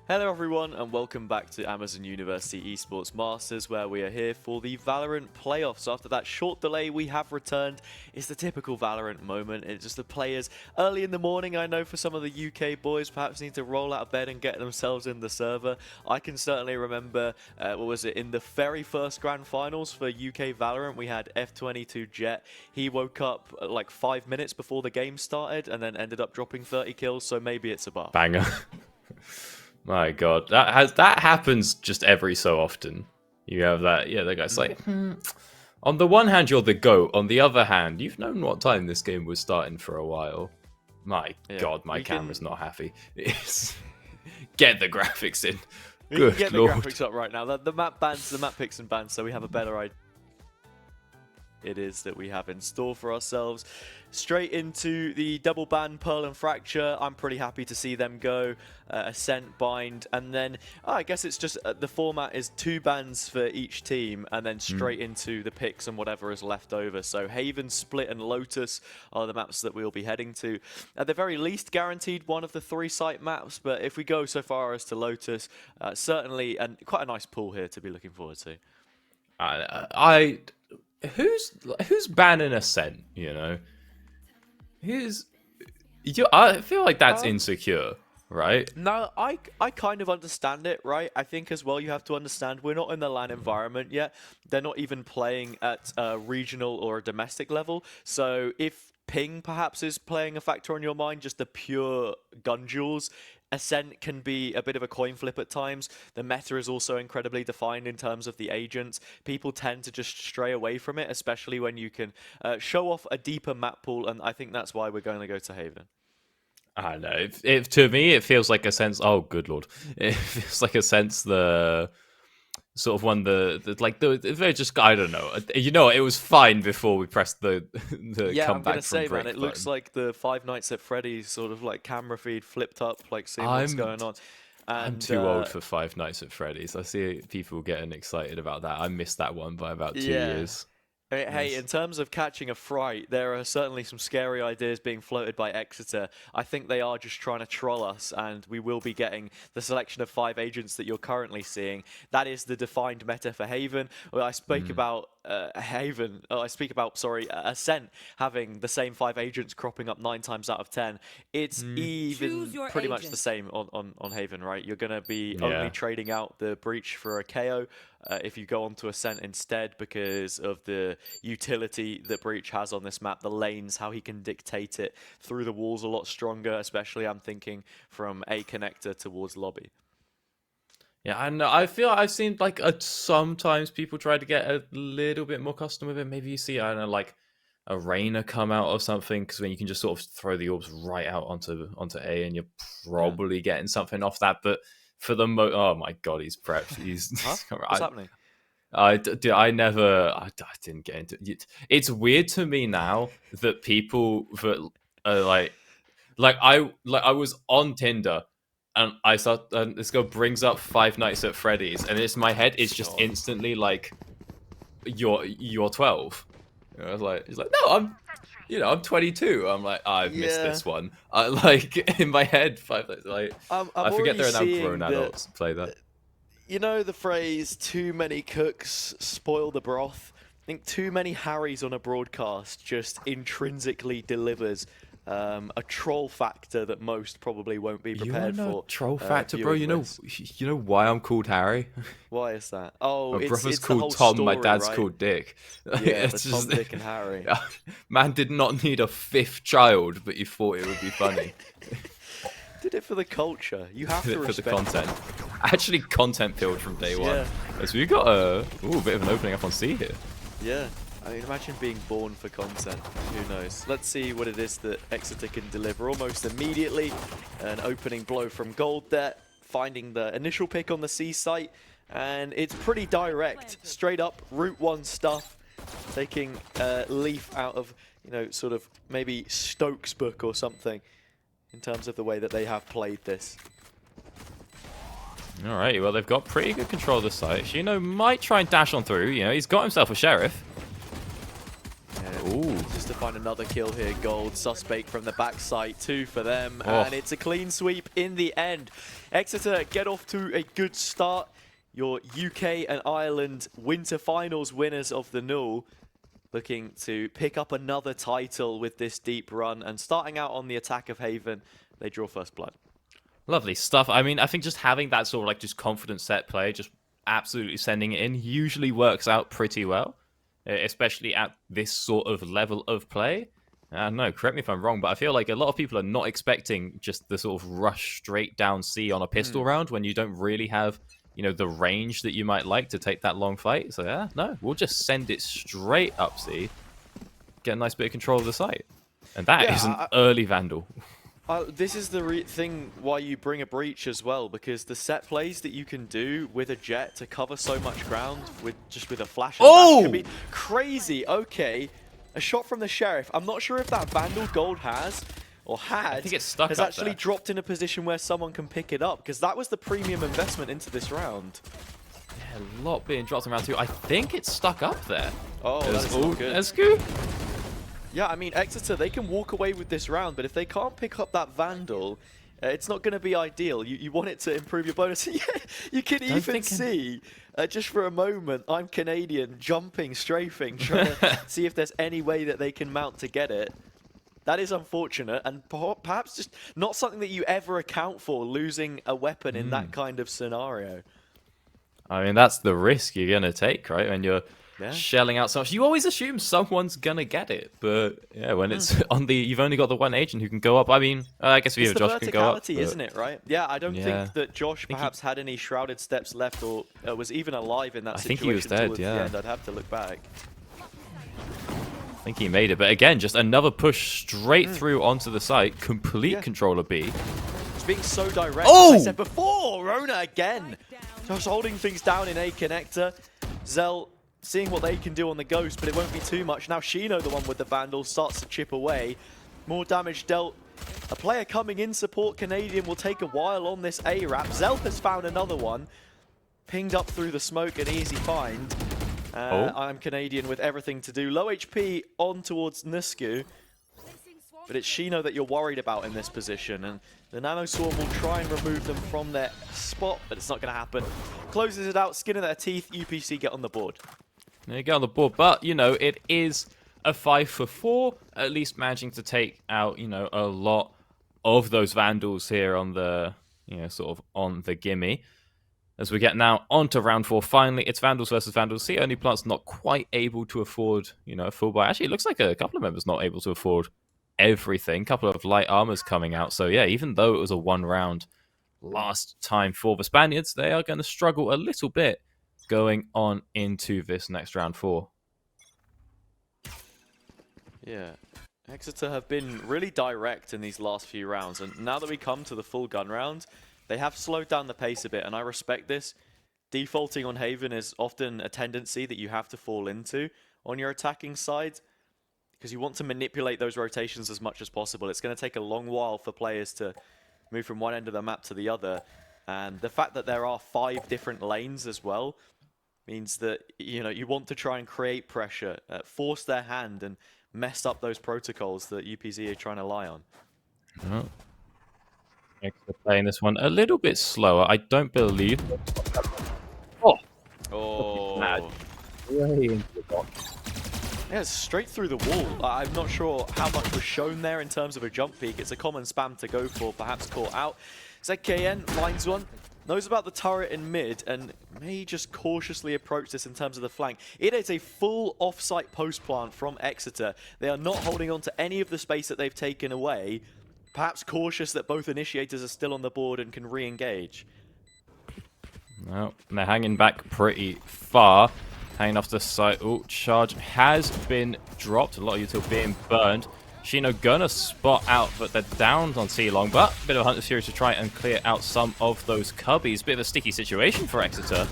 Hello everyone and welcome back to Amazon University Esports Masters, where we are here for the Valorant playoffs. After that short delay, we have returned. It's the typical Valorant moment. It's just the players early in the morning. I know for some of the UK boys perhaps need to roll out of bed and get themselves in the server. I can certainly remember, in the very first grand finals for UK Valorant, we had F22 Jet. He woke up like 5 minutes before the game started and then ended up dropping 30 kills, so maybe it's a buff. Banger. My God, that happens just every so often. You have that, the guy's like, on the one hand, you're the GOAT. On the other hand, you've known what time this game was starting for a while. My God, my camera's not happy. Get the graphics in. We can Good get lord. the graphics up right now. The map bans, the map picks and bans, so we have a better idea. It is that we have in store for ourselves. Straight into the double ban, Pearl and Fracture. I'm pretty happy to see them go. Ascent, Bind, and then I guess it's just the format is 2 bans for each team, and then straight into the picks and whatever is left over. So Haven, Split, and Lotus are the maps that we'll be heading to. At the very least, guaranteed one of the 3 site maps, but if we go so far as to Lotus, certainly and quite a nice pool here to be looking forward to. Who's banning Ascent? You know, I feel like that's insecure, right? No, I kind of understand it, right? I think as well you have to understand we're not in the LAN environment yet. They're not even playing at a regional or a domestic level. So if ping perhaps is playing a factor on your mind, just the pure gun duels, Ascent can be a bit of a coin flip at times. The meta is also incredibly defined in terms of the agents. People tend to just stray away from it, especially when you can show off a deeper map pool, and I think that's why we're going to go to Haven. I don't know. To me, it feels like a sense. Oh, good lord! It feels like a sense the sort of one they're just I don't know. You know, it was fine before we pressed the yeah, come I'm back gonna from say, break man, it button. looks like the Five Nights at Freddy's sort of like camera feed flipped up, like seeing what's going on. And, I'm too old for Five Nights at Freddy's. I see people getting excited about that. I missed that one by about 2 years. I mean, hey, in terms of catching a fright, there are certainly some scary ideas being floated by Exeter. I think they are just trying to troll us, and we will be getting the selection of 5 agents that you're currently seeing. That is the defined meta for Haven. Well, I speak about Ascent having the same 5 agents cropping up 9 times out of 10. It's even pretty much the same on Haven, right? You're going to be only trading out the Breach for a KO. If you go on to Ascent instead, because of the utility that Breach has on this map, the lanes, how he can dictate it through the walls a lot stronger, especially I'm thinking from A connector towards lobby. Yeah, and I feel I've seen like sometimes people try to get a little bit more custom with it. Maybe you see, I don't know, like a Reyna come out or something, because when you can just sort of throw the orbs right out onto A, and you're probably getting something off that. But for the oh my god, he's prepped. He's What's happening? I didn't get into it. It's weird to me now that people that I was on Tinder and I saw this girl brings up Five Nights at Freddy's, and it's my head is just instantly like, you're 12. And I was like, he's like, no, I'm 22. I'm like, I've missed this one. Like in my head, like I forget there are now grown adults play that. You know the phrase "too many cooks spoil the broth." I think too many Harrys on a broadcast just intrinsically delivers a troll factor that most probably won't be prepared for. Troll factor, bro. You know why I'm called Harry? Why is that? Oh, my brother's it's called the whole Tom. story, My dad's right? called Dick. Yeah, It's the Tom, Dick, and Harry. Man did not need a 5th child, but you thought it would be funny. Did it for the culture. You have Did to it for the respect content. Actually, content build from day one. So we got a bit of an opening up on C here. Yeah. I mean, imagine being born for content. Who knows? Let's see what it is that Exeter can deliver almost immediately. An opening blow from Gold there, finding the initial pick on the C site, and it's pretty direct, straight up Route 1 stuff, taking Leaf out of, sort of maybe Stokes' book or something in terms of the way that they have played this. Alright, well, they've got pretty good control of the site. Shino might try and dash on through. He's got himself a Sheriff. Ooh. Just to find another kill here. Gold suspect from the backside, 2 for them, and it's a clean sweep in the end. Exeter get off to a good start. Your UK and Ireland Winter Finals winners of the Null, looking to pick up another title with this deep run, and starting out on the attack of Haven, they draw first blood. Lovely stuff. I mean, I think just having that sort of like just confident set play, just absolutely sending it in, usually works out pretty well. Especially at this sort of level of play. I don't know, correct me if I'm wrong, but I feel like a lot of people are not expecting just the sort of rush straight down C on a pistol round when you don't really have, the range that you might like to take that long fight. So yeah, no, we'll just send it straight up C, get a nice bit of control of the site. And that is an early Vandal. This is the thing why you bring a breach as well, because the set plays that you can do with a jet to cover so much ground with a flash and dash can be crazy. Okay, a shot from the Sheriff. I'm not sure if that Vandal Gold has or had I think it's stuck has up actually there. dropped in a position where someone can pick it up, because that was the premium investment into this round. Yeah, a lot being dropped in round 2. I think it's stuck up there. Oh, that's not good. That's good. Yeah, I mean, Exeter, they can walk away with this round, but if they can't pick up that Vandal, it's not going to be ideal. You want it to improve your bonus. Yeah, you can even see, just for a moment, I'm Canadian, jumping, strafing, trying to see if there's any way that they can mount to get it. That is unfortunate, and perhaps just not something that you ever account for, losing a weapon in that kind of scenario. I mean, that's the risk you're going to take, right? When you're shelling out so much. You always assume someone's going to get it, but yeah, when it's on the... You've only got the one agent who can go up. I mean, I guess if you have Josh can go up. It's the verticality, isn't it, right? Yeah, I don't think that Josh perhaps had any shrouded steps left or was even alive in that situation. I think he was dead, towards the end. I'd have to look back. I think he made it, but again, just another push straight through onto the site. Complete control of B. It's being so direct, as I said before. Rona again. Just holding things down in A connector. Zell seeing what they can do on the Ghost, but it won't be too much. Now Shino, the one with the Vandal, starts to chip away. More damage dealt. A player coming in support. Canadian will take a while on this A-Rap. Zell has found another one. Pinged up through the smoke, an easy find. I'm Canadian with everything to do. Low HP on towards Nusku. But it's Shino that you're worried about in this position. And the Nano Swarm will try and remove them from their spot, but it's not going to happen. Closes it out, skin of their teeth. UPC get on the board. They get on the board, but, you know, it is a 5-for-4. At least managing to take out, you know, a lot of those Vandals here on the, you know, sort of on the gimme. As we get now onto round 4, finally, it's Vandals versus Vandals. See, only Plant's not quite able to afford, you know, a full buy. Actually, it looks like a couple of members not able to afford everything. A couple of light armors coming out. So, yeah, even though it was a one-round last time for the Spaniards, they are going to struggle a little bit going on into this next round 4. Yeah. Exeter have been really direct in these last few rounds, and now that we come to the full gun round, they have slowed down the pace a bit, and I respect this. Defaulting on Haven is often a tendency that you have to fall into on your attacking side, because you want to manipulate those rotations as much as possible. It's going to take a long while for players to move from one end of the map to the other, and the fact that there are 5 different lanes as well means that, you know, you want to try and create pressure, force their hand, and mess up those protocols that UPZ are trying to lie on. Oh. Exeter playing this one a little bit slower. I don't believe. Oh. Yeah, straight through the wall. I'm not sure how much was shown there in terms of a jump peak. It's a common spam to go for, perhaps caught out. ZKN finds one, knows about the turret in mid, and may just cautiously approach this in terms of the flank. It is a full off-site post plant from Exeter. They are not holding on to any of the space that they've taken away. Perhaps cautious that both initiators are still on the board and can re-engage. No, they're hanging back pretty far. Hanging off the site. Oh, charge has been dropped. A lot of util being burned. Shino gonna spot out, but they're down on C-Long. But a bit of a Hunter's Fury to try and clear out some of those cubbies. Bit of a sticky situation for Exeter.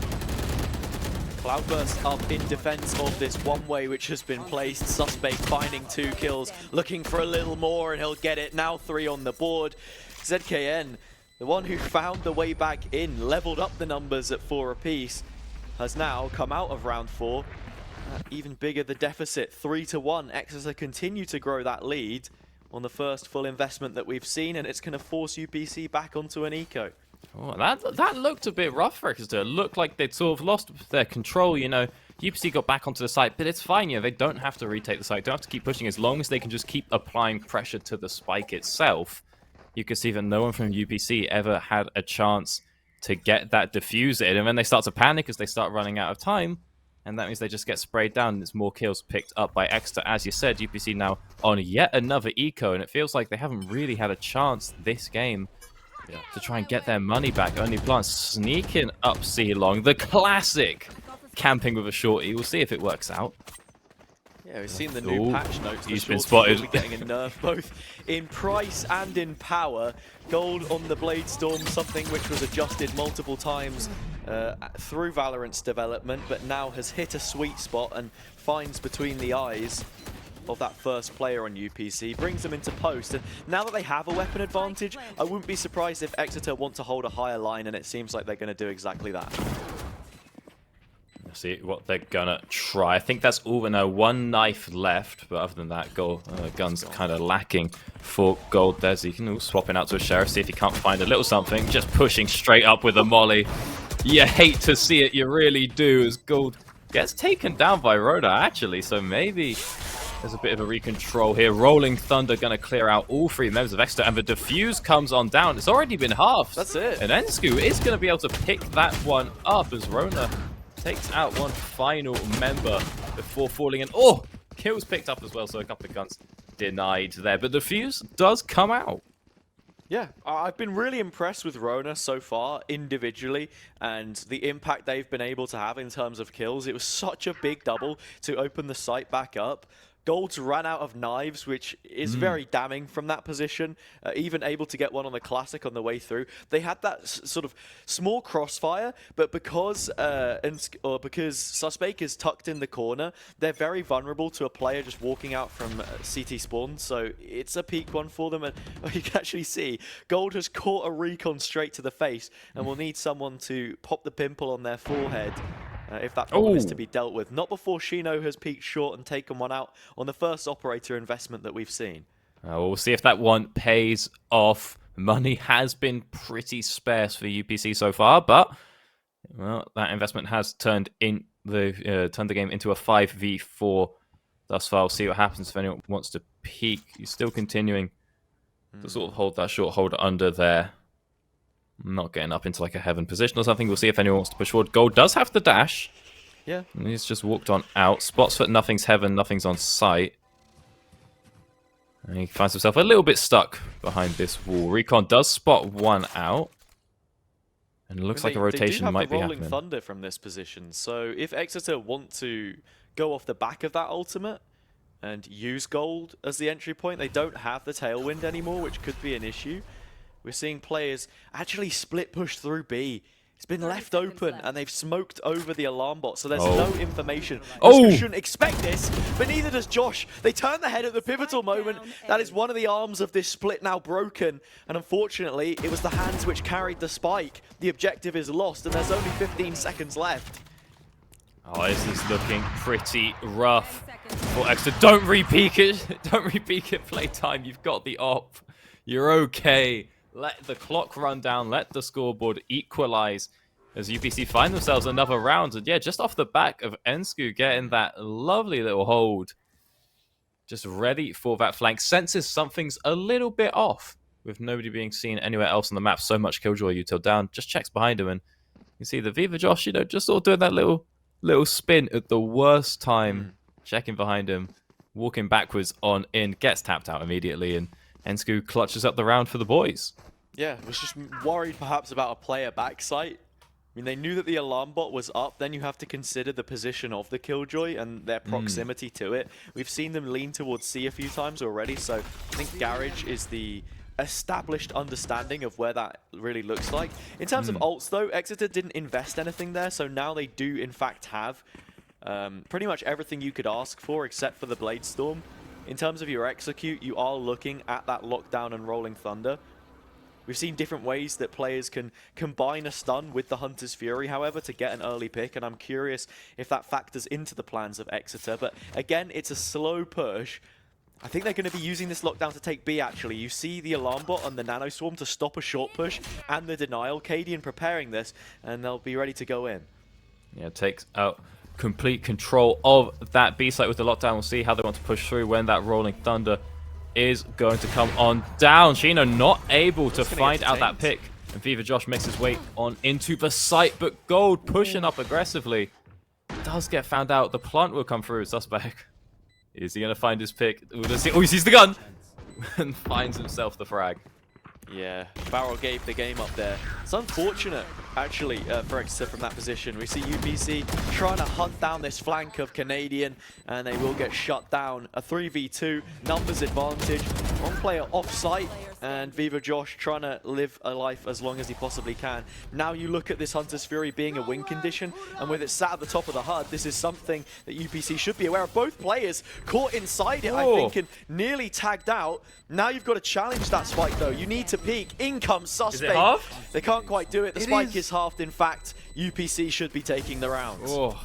Cloudburst up in defense of this one-way which has been placed. Suspect finding 2 kills, looking for a little more, and he'll get it. Now 3 on the board. ZKN, the one who found the way back in, leveled up the numbers at 4 apiece, has now come out of round 4. Even bigger the deficit, 3-1. Exeter continue to grow that lead on the first full investment that we've seen, and it's going to force UPC back onto an eco. Oh, that looked a bit rough for Exeter. It looked like they'd sort of lost their control, you know. UPC got back onto the site, but it's fine, you know. They don't have to retake the site. Don't have to keep pushing as long as they can just keep applying pressure to the spike itself. You can see that no one from UPC ever had a chance to get that diffuse in, and then they start to panic as they start running out of time, and that means they just get sprayed down, and it's more kills picked up by Exeter. As you said, UPC now on yet another eco, and it feels like they haven't really had a chance this game to try and get their money back. Only Plant sneaking up C-Long, the classic camping with a shorty. We'll see if it works out. Yeah, Yeah, we've seen the new Ooh, patch notes. he's The been Shorty spotted. will be getting a nerf both in price and in power. Gold on the Blade Storm, something which was adjusted multiple times through Valorant's development, but now has hit a sweet spot and finds between the eyes of that first player on UPC, brings them into post, and now that they have a weapon advantage, I wouldn't be surprised if Exeter want to hold a higher line, and it seems like they're going to do exactly that. See what they're gonna try. I think that's all. No, one knife left, but other than that, gun's kind of lacking for Gold there. So you can all swap it out to a Sheriff, see if you can't find a little something. Just pushing straight up with a molly. You hate to see it, you really do, as Gold gets taken down by Rhoda, actually. So maybe there's a bit of a recontrol here. Rolling Thunder gonna clear out all three members of Exeter, and the defuse comes on down. It's already been halved. That's it. And Ensku is gonna be able to pick that one up as Rona takes out one final member before falling in. Oh! Kills picked up as well, so a couple of guns denied there. But the fuse does come out. Yeah, I've been really impressed with Rona so far, individually, and the impact they've been able to have in terms of kills. It was such a big double to open the site back up. Golds ran out of knives, which is very damning from that position. Even able to get one on the Classic on the way through. They had that sort of small crossfire, but because Suspect is tucked in the corner, they're very vulnerable to a player just walking out from CT spawn. So it's a peak one for them, and you can actually see Gold has caught a recon straight to the face, and will need someone to pop the pimple on their forehead. If that problem is to be dealt with. Not before Shino has peaked short and taken one out on the first operator investment that we've seen. We'll see if that one pays off. Money has been pretty sparse for UPC so far, but well, that investment has turned the game into a 5v4 thus far. We'll see what happens if anyone wants to peek. He's still continuing to sort of hold that short hold under there. Not getting up into like a heaven position or something. We'll see if anyone wants to push forward. Gold does have the dash. Yeah. And he's just walked on out. Spots for nothing's heaven, nothing's on site. And he finds himself a little bit stuck behind this wall. Recon does spot one out. And it looks like a rotation might be happening. They do have the Rolling Thunder from this position. So if Exeter want to go off the back of that ultimate and use Gold as the entry point, they don't have the Tailwind anymore, which could be an issue. We're seeing players actually split push through B. It's been left open, and they've smoked over the alarm bot, so there's no information. You shouldn't expect this, but neither does Josh. They turn the head at the pivotal moment. That is one of the arms of this split now broken, and unfortunately, it was the hands which carried the spike. The objective is lost, and there's only 15 seconds left. Oh, this is looking pretty rough for Exeter. Don't re-peek it. Don't re-peek it, playtime. You've got the op. You're okay. Let the clock run down, let the scoreboard equalize as UPC find themselves another round. And yeah, just off the back of Ensku getting that lovely little hold. Just ready for that flank. Senses something's a little bit off with nobody being seen anywhere else on the map. So much Killjoy util down. Just checks behind him, and you see the Viva Josh, just sort of doing that little spin at the worst time. Checking behind him, walking backwards on in, gets tapped out immediately, and Ensku clutches up the round for the boys. Yeah, was just worried perhaps about a player backside. I mean, they knew that the alarm bot was up. Then you have to consider the position of the Killjoy and their proximity to it. We've seen them lean towards C a few times already, so I think Garage is the established understanding of where that really looks like. In terms of ults, though, Exeter didn't invest anything there, so now they do, in fact, have pretty much everything you could ask for except for the Blade Storm. In terms of your execute, you are looking at that lockdown and Rolling Thunder. We've seen different ways that players can combine a stun with the Hunter's Fury, however, to get an early pick, and I'm curious if that factors into the plans of Exeter. But again, it's a slow push. I think they're going to be using this lockdown to take B, actually. You see the alarm bot and the nano swarm to stop a short push and the denial. Cadian preparing this, and they'll be ready to go in. Yeah, takes out complete control of that B site with the lockdown. We'll see how they want to push through when that Rolling Thunder is going to come on down. Shino not able to find out that pick. And Viva Josh makes his way on into the site, but Gold pushing up aggressively. Does get found out. The plant will come through. Suspect. Is he going to find his pick? Oh, he sees the gun! And finds himself the frag. Yeah, Barrel gave the game up there. It's unfortunate actually, for Exeter from that position. We see UPC trying to hunt down this flank of Canadian, and they will get shut down. A 3v2, numbers advantage, one player off-site, and Viva Josh trying to live a life as long as he possibly can. Now you look at this Hunter's Fury being a win condition, and with it sat at the top of the HUD, this is something that UPC should be aware of. Both players caught inside it, I think, and nearly tagged out. Now you've got to challenge that spike, though. You need to peek. In comes Suspect. Is it half? They can't quite do it. The spike is halved. In fact, UPC should be taking the round. Oh,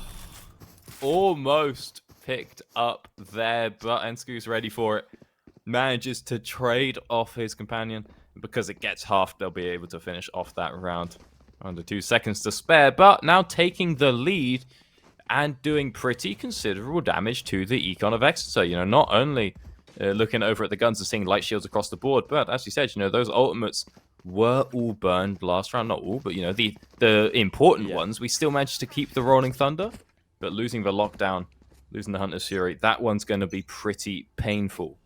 almost picked up there, but Ensku's ready for it. Manages to trade off his companion. Because it gets half, they'll be able to finish off that round. Under 2 seconds to spare, but now taking the lead and doing pretty considerable damage to the Econ of Exeter. You know, not only looking over at the guns and seeing light shields across the board, but as you said, you know, those ultimates were all burned last round. Not all, but, you know, the important ones. We still managed to keep the Rolling Thunder, but losing the lockdown, losing the Hunter's Fury, that one's going to be pretty painful.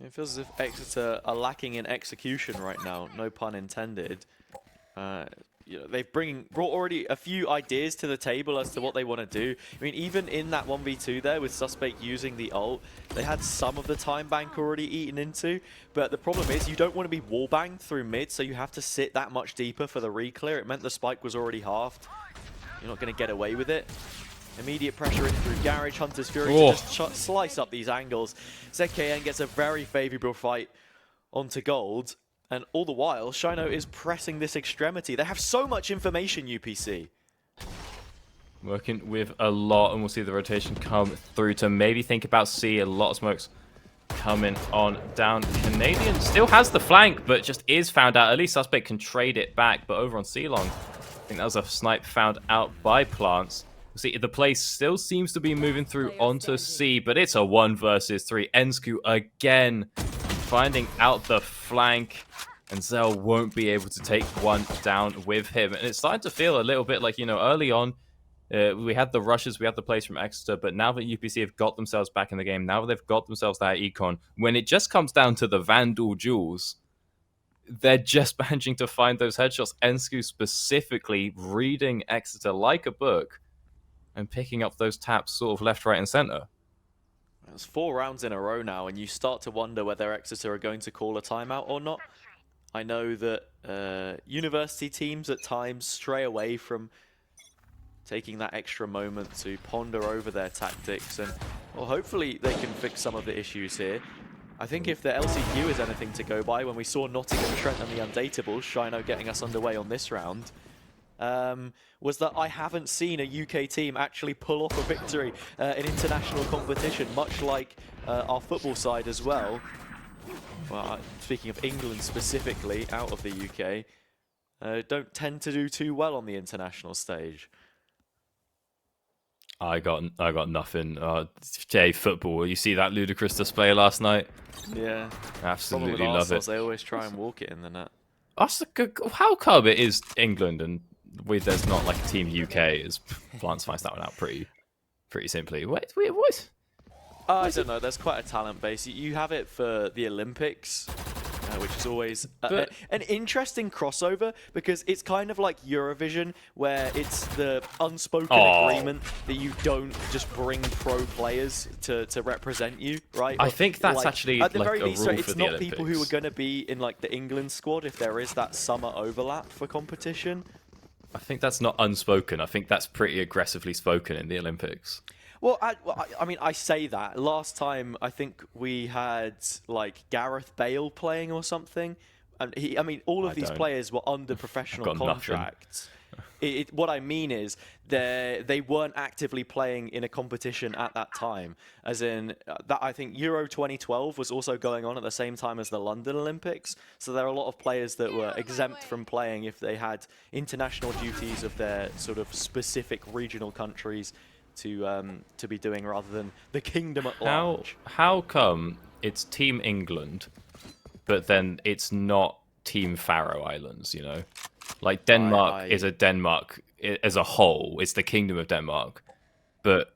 It feels as if Exeter are lacking in execution right now, no pun intended. You know, they've brought already a few ideas to the table as to what they want to do. I mean, even in that 1v2 there with Suspect using the ult, they had some of the time bank already eaten into. But the problem is you don't want to be wallbanged through mid, so you have to sit that much deeper for the re-clear. It meant the spike was already halved. You're not going to get away with it. Immediate pressure in through Garage, Hunter's Fury to just slice up these angles. ZKN gets a very favourable fight onto gold. And all the while, Shino is pressing this extremity. They have so much information, UPC. Working with a lot, and we'll see the rotation come through to maybe think about C. A lot of smokes coming on down. Canadian still has the flank, but just is found out. At least Suspect can trade it back, but over on C-Long, I think that was a snipe found out by Plants. See, the play still seems to be moving through onto C, but it's a 1 versus 3. Ensku again finding out the flank, and Zell won't be able to take one down with him. And it's starting to feel a little bit like, you know, early on, we had the rushes, we had the plays from Exeter, but now that UPC have got themselves back in the game, now that they've got themselves that econ, when it just comes down to the Vandal duels, they're just managing to find those headshots. Ensku specifically reading Exeter like a book, and picking up those taps sort of left, right, and center. It's 4 rounds in a row now, and you start to wonder whether Exeter are going to call a timeout or not. I know that university teams at times stray away from taking that extra moment to ponder over their tactics, and well, hopefully they can fix some of the issues here. I think if the LCQ is anything to go by, when we saw Nottingham, Trent, and the Undateables, Shino getting us underway on this round, was that I haven't seen a UK team actually pull off a victory in international competition, much like our football side as well. Well, speaking of England specifically, out of the UK, don't tend to do too well on the international stage. I got nothing. Jay, football. You see that ludicrous display last night? Yeah, absolutely love it. They always try and walk it in the net. How come it is England and there's not like a team UK? As Plants finds that one out pretty simply. What? I don't know. There's quite a talent base. You have it for the Olympics, which is always an interesting crossover, because it's kind of like Eurovision, where it's the unspoken agreement that you don't just bring pro players to represent you, right? I think that's actually at the like very a least, rule it's for the not Olympics. people who are going to be in like the England squad if there is that summer overlap for competition. I think that's not unspoken. I think that's pretty aggressively spoken in the Olympics. Well, I mean, I say that. Last time, I think we had, like, Gareth Bale playing or something. And I mean, all of these players were under professional contracts. What I mean is, they weren't actively playing in a competition at that time. As in, that I think Euro 2012 was also going on at the same time as the London Olympics. So there are a lot of players that were exempt from playing if they had international duties of their sort of specific regional countries to be doing, rather than the kingdom at large. How come it's Team England, but then it's not Team Faroe Islands, you know? Like, Denmark is a Denmark as a whole. It's the Kingdom of Denmark. But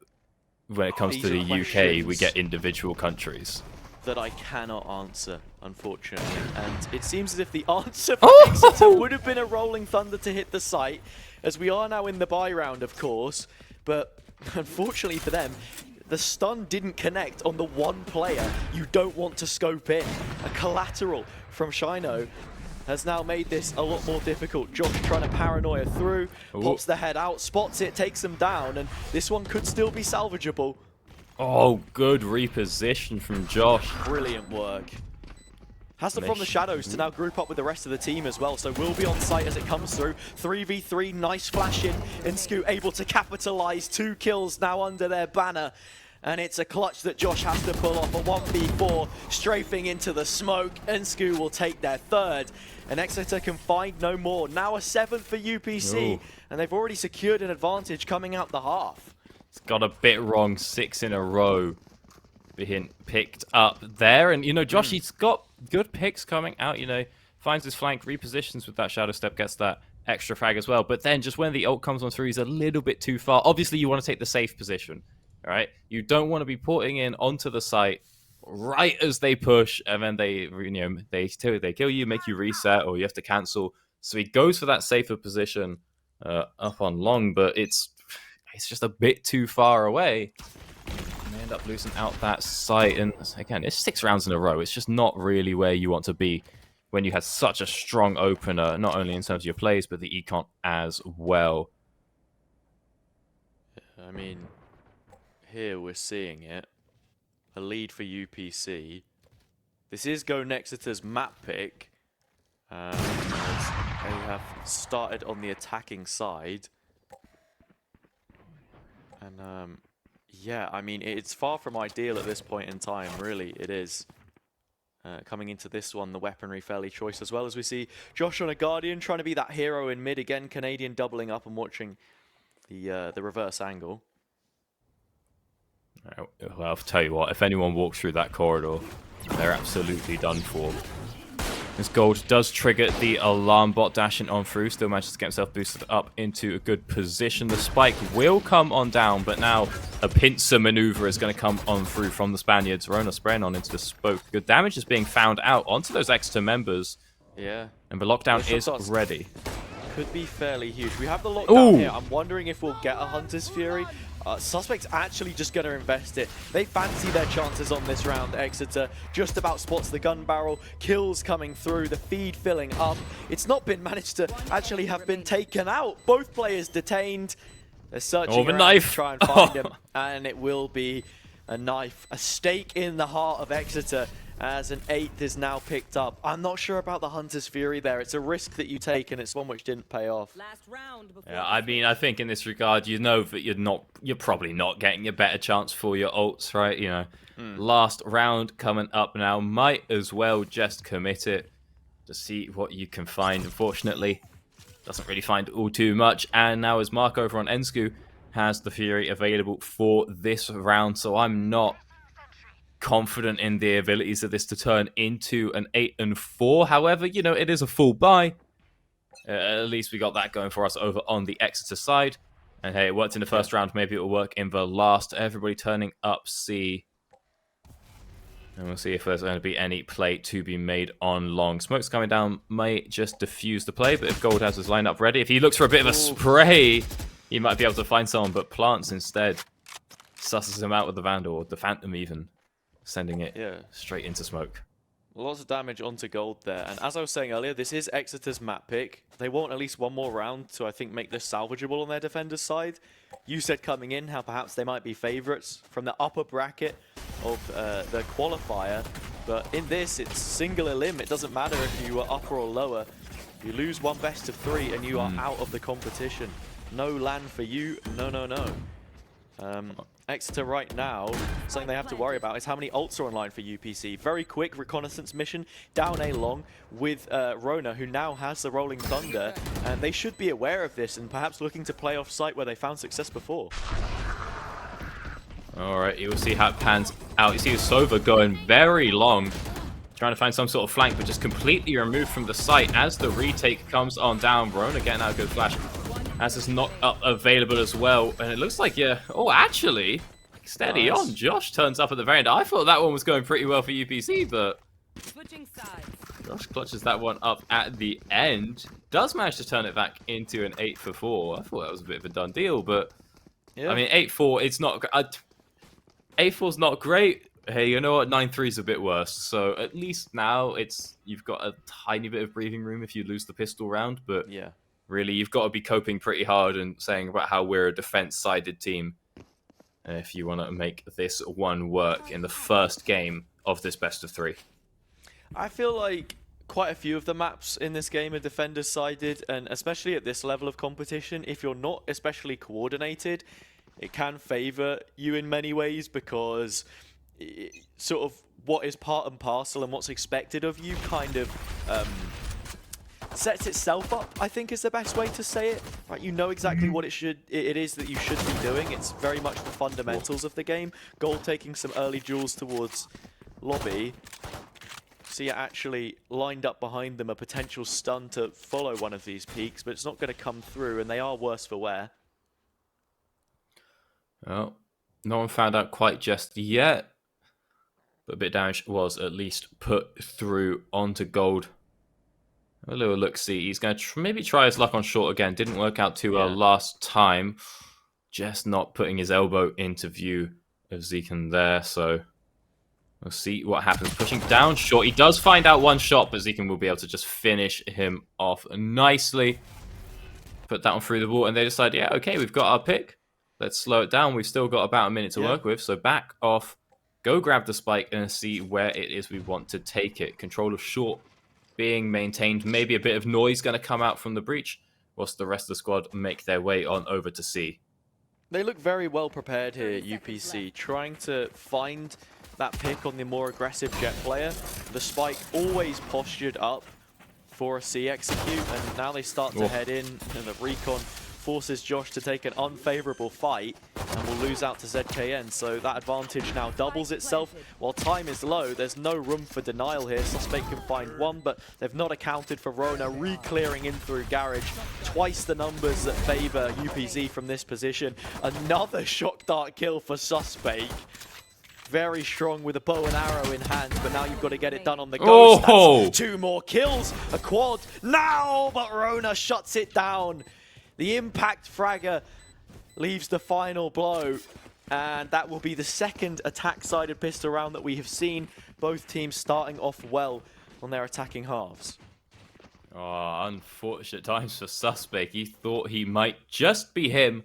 when it comes to the UK, we get individual countries. That I cannot answer. unfortunately. And it seems as if the answer for Exeter would have been a Rolling Thunder to hit the site, as we are now in the bye round, of course. But unfortunately for them, the stun didn't connect on the one player you don't want to scope in. A collateral from Shino has now made this a lot more difficult. Josh trying to paranoia through, pops the head out, spots it, takes him down, and this one could still be salvageable. Oh, good reposition from Josh. Brilliant work. Has them from the shadows to now group up with the rest of the team as well, so we'll be on site as it comes through. 3v3, nice flash in. Insku able to capitalize, 2 kills now under their banner. And it's a clutch that Josh has to pull off, a 1v4, strafing into the smoke. Insku will take their 3rd, and Exeter can find no more. Now a 7th for UPC, and they've already secured an advantage coming out the half. It's got a bit wrong, 6 in a row being picked up there. And, you know, Josh, he's got good picks coming out, you know, finds his flank, repositions with that shadow step, gets that extra frag as well. But then just when the ult comes on through, he's a little bit too far. Obviously, you want to take the safe position, right? You don't want to be porting in onto the site right as they push, and then they, you know, they kill you, make you reset, or you have to cancel. So he goes for that safer position up on long, but it's just a bit too far away. And they end up losing out that site, and again, it's 6 rounds in a row. It's just not really where you want to be when you had such a strong opener, not only in terms of your plays, but the econ as well. I mean, here we're seeing it. A lead for UPC. This is Go Nexeter's map pick. As they have started on the attacking side. And yeah, I mean, it's far from ideal at this point in time, really, it is. Coming into this one, the weaponry fairly choice as well, as we see Josh on a Guardian trying to be that hero in mid again. Canadian doubling up and watching the reverse angle. Well, I'll tell you what, if anyone walks through that corridor, they're absolutely done for. This gold does trigger the alarm bot dashing on through. Still manages to get himself boosted up into a good position. The spike will come on down, but now a pincer maneuver is going to come on through from the Spaniards. Rona spraying on into the spoke. Good damage is being found out onto those Exeter members. Yeah. And the lockdown is ready. Could be fairly huge. We have the lockdown here. I'm wondering if we'll get a Hunter's Fury. Suspect's actually just going to invest it. They fancy their chances on this round. Exeter just about spots the gun barrel. Kills coming through. The feed filling up. It's not been managed to actually have been taken out. Both players detained. They're searching the around knife. to try and find him. And it will be a knife. A stake in the heart of Exeter as an 8th is now picked up. I'm not sure about the Hunter's Fury there. It's a risk that you take, and it's one which didn't pay off. Yeah, I mean, I think in this regard, you know that you're probably not getting a better chance for your ults, right? You know, last round coming up now. Might as well just commit it to see what you can find. Unfortunately, doesn't really find all too much. And now as Mark over on Ensku has the Fury available for this round, so I'm not confident in the abilities of this to turn into an 8 and 4. However, you know, it is a full buy. At least we got that going for us over on the Exeter side. And hey, it worked in the first round. Maybe it will work in the last. Everybody turning up C. And we'll see if there's going to be any play to be made on long. Smoke's coming down. Might just diffuse the play. But if Gold has his lineup ready, if he looks for a bit of a spray, he might be able to find someone. But Plants instead susses him out with the Vandal, or the Phantom even. Sending it straight into smoke. Lots of damage onto Gold there. And as I was saying earlier, this is Exeter's map pick. They want at least one more round to, I think, make this salvageable on their defender's side. You said coming in how perhaps they might be favourites from the upper bracket of the qualifier. But in this, it's single elim. It doesn't matter if you are upper or lower. You lose one best of 3 and you are out of the competition. No land for you. No, no, no. Exeter right now, something they have to worry about is how many ults are online for UPC. Very quick reconnaissance mission down A long with Rona, who now has the Rolling Thunder, and they should be aware of this and perhaps looking to play off site where they found success before. Alright, you will see how it pans out. You see Sova going very long, trying to find some sort of flank, but just completely removed from the site as the retake comes on down. Rona getting out a good flash. As it's not up available as well. And it looks like, actually, steady on. Josh turns up at the very end. I thought that one was going pretty well for UPC, but Switching sides. Josh clutches that one up at the end. Does manage to turn it back into an 8-for-4. I thought that was a bit of a done deal, but Yeah. I mean, 8-4. It's not. 8-4's not great. Hey, you know what? 9-3 is a bit worse. So at least now you've got a tiny bit of breathing room if you lose the pistol round. But Yeah. really, you've got to be coping pretty hard and saying about how we're a defense-sided team if you want to make this one work in the first game of this best of 3. I feel like quite a few of the maps in this game are defenders-sided, and especially at this level of competition, if you're not especially coordinated, it can favor you in many ways because sort of what is part and parcel and what's expected of you kind of sets itself up, I think is the best way to say it. Right, you know exactly what it is that you should be doing. It's very much the fundamentals of the game. Gold taking some early duels towards lobby. So you're actually lined up behind them, a potential stun to follow one of these peaks, but it's not going to come through, and they are worse for wear. Well, no one found out quite just yet. But a bit of damage was at least put through onto Gold. A little look-see. He's going to maybe try his luck on short again. Didn't work out too well last time. Just not putting his elbow into view of Zekan there. So we'll see what happens. Pushing down short. He does find out one shot, but Zekan will be able to just finish him off nicely. Put that one through the wall, and they decide, yeah, okay, we've got our pick. Let's slow it down. We've still got about a minute to work with. So back off. Go grab the spike and see where it is we want to take it. Control of short being maintained. Maybe a bit of noise going to come out from the breach, whilst the rest of the squad make their way on over to C. They look very well prepared here, UPC, trying to find that pick on the more aggressive Jet player. The spike always postured up for a C execute, and now they start to head in, and the recon forces Josh to take an unfavorable fight and will lose out to ZKN. So that advantage now doubles itself. While time is low, there's no room for denial here. Suspect can find one, but they've not accounted for Rona re-clearing in through Garage. Twice the numbers that favor UPZ from this position. Another shock dart kill for Suspect. Very strong with a bow and arrow in hand, but now you've got to get it done on the ghost. That's 2 more kills, a quad now, but Rona shuts it down. The impact fragger leaves the final blow, and that will be the second attack-sided pistol round that we have seen. Both teams starting off well on their attacking halves. Oh, unfortunate times for Suspect. He thought he might just be him,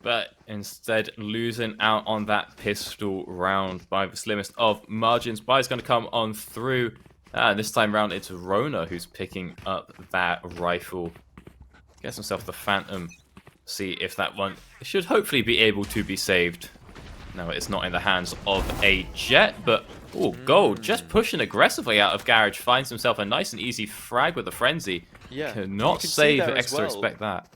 but instead losing out on that pistol round by the slimmest of margins. Bai's going to come on through. This time round, it's Rona who's picking up that rifle. Gets himself the Phantom. See if that one should hopefully be able to be saved. No, it's not in the hands of a Jet, but Gold just pushing aggressively out of Garage. Finds himself a nice and easy frag with a Frenzy. Yeah, Cannot save X to expect that.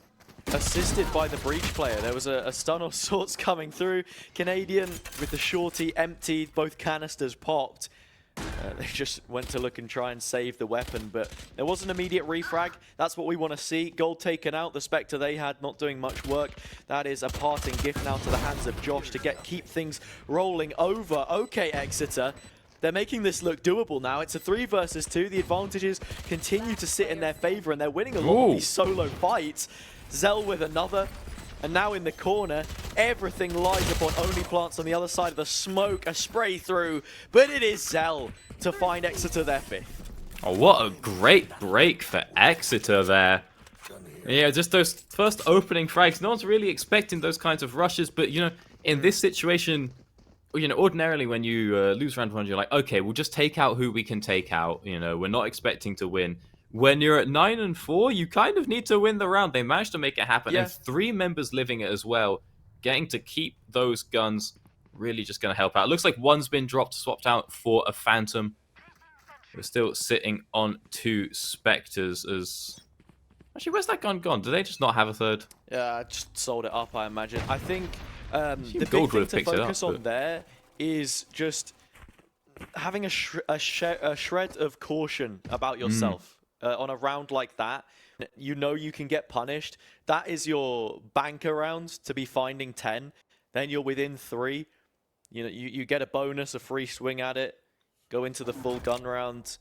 Assisted by the breach player. There was a stun of sorts coming through. Canadian with the shorty emptied, both canisters popped. They just went to look and try and save the weapon, but there was an immediate refrag. That's what we want to see. Gold taken out. The Spectre they had not doing much work. That is a parting gift now to the hands of Josh to keep things rolling over. Okay, Exeter. They're making this look doable now. It's a 3 versus 2. The advantages continue to sit in their favor, and they're winning a lot of these solo fights. Zell with another. And now in the corner, everything lies upon only plants on the other side of the smoke. A spray through, but it is Zell to find Exeter their 5th. Oh, what a great break for Exeter there. Yeah, just those first opening frags. No one's really expecting those kinds of rushes, but, you know, in this situation, you know, ordinarily when you lose round 1, you're like, okay, we'll just take out who we can take out. You know, we're not expecting to win. When you're at 9-4, you kind of need to win the round. They managed to make it happen, and 3 members living it as well. Getting to keep those guns really just going to help out. Looks like one's been dropped, swapped out for a Phantom. We're still sitting on 2 Spectres as... Actually, where's that gun gone? Do they just not have a third? Yeah, just sold it up, I imagine. I think the big Gold thing would to have picked it focus up, on but... there is just having a shred of caution about yourself. On a round like that, you know you can get punished. That is your banker round to be finding 10. Then you're within 3. You know, you get a bonus, a free swing at it. go into the full gun round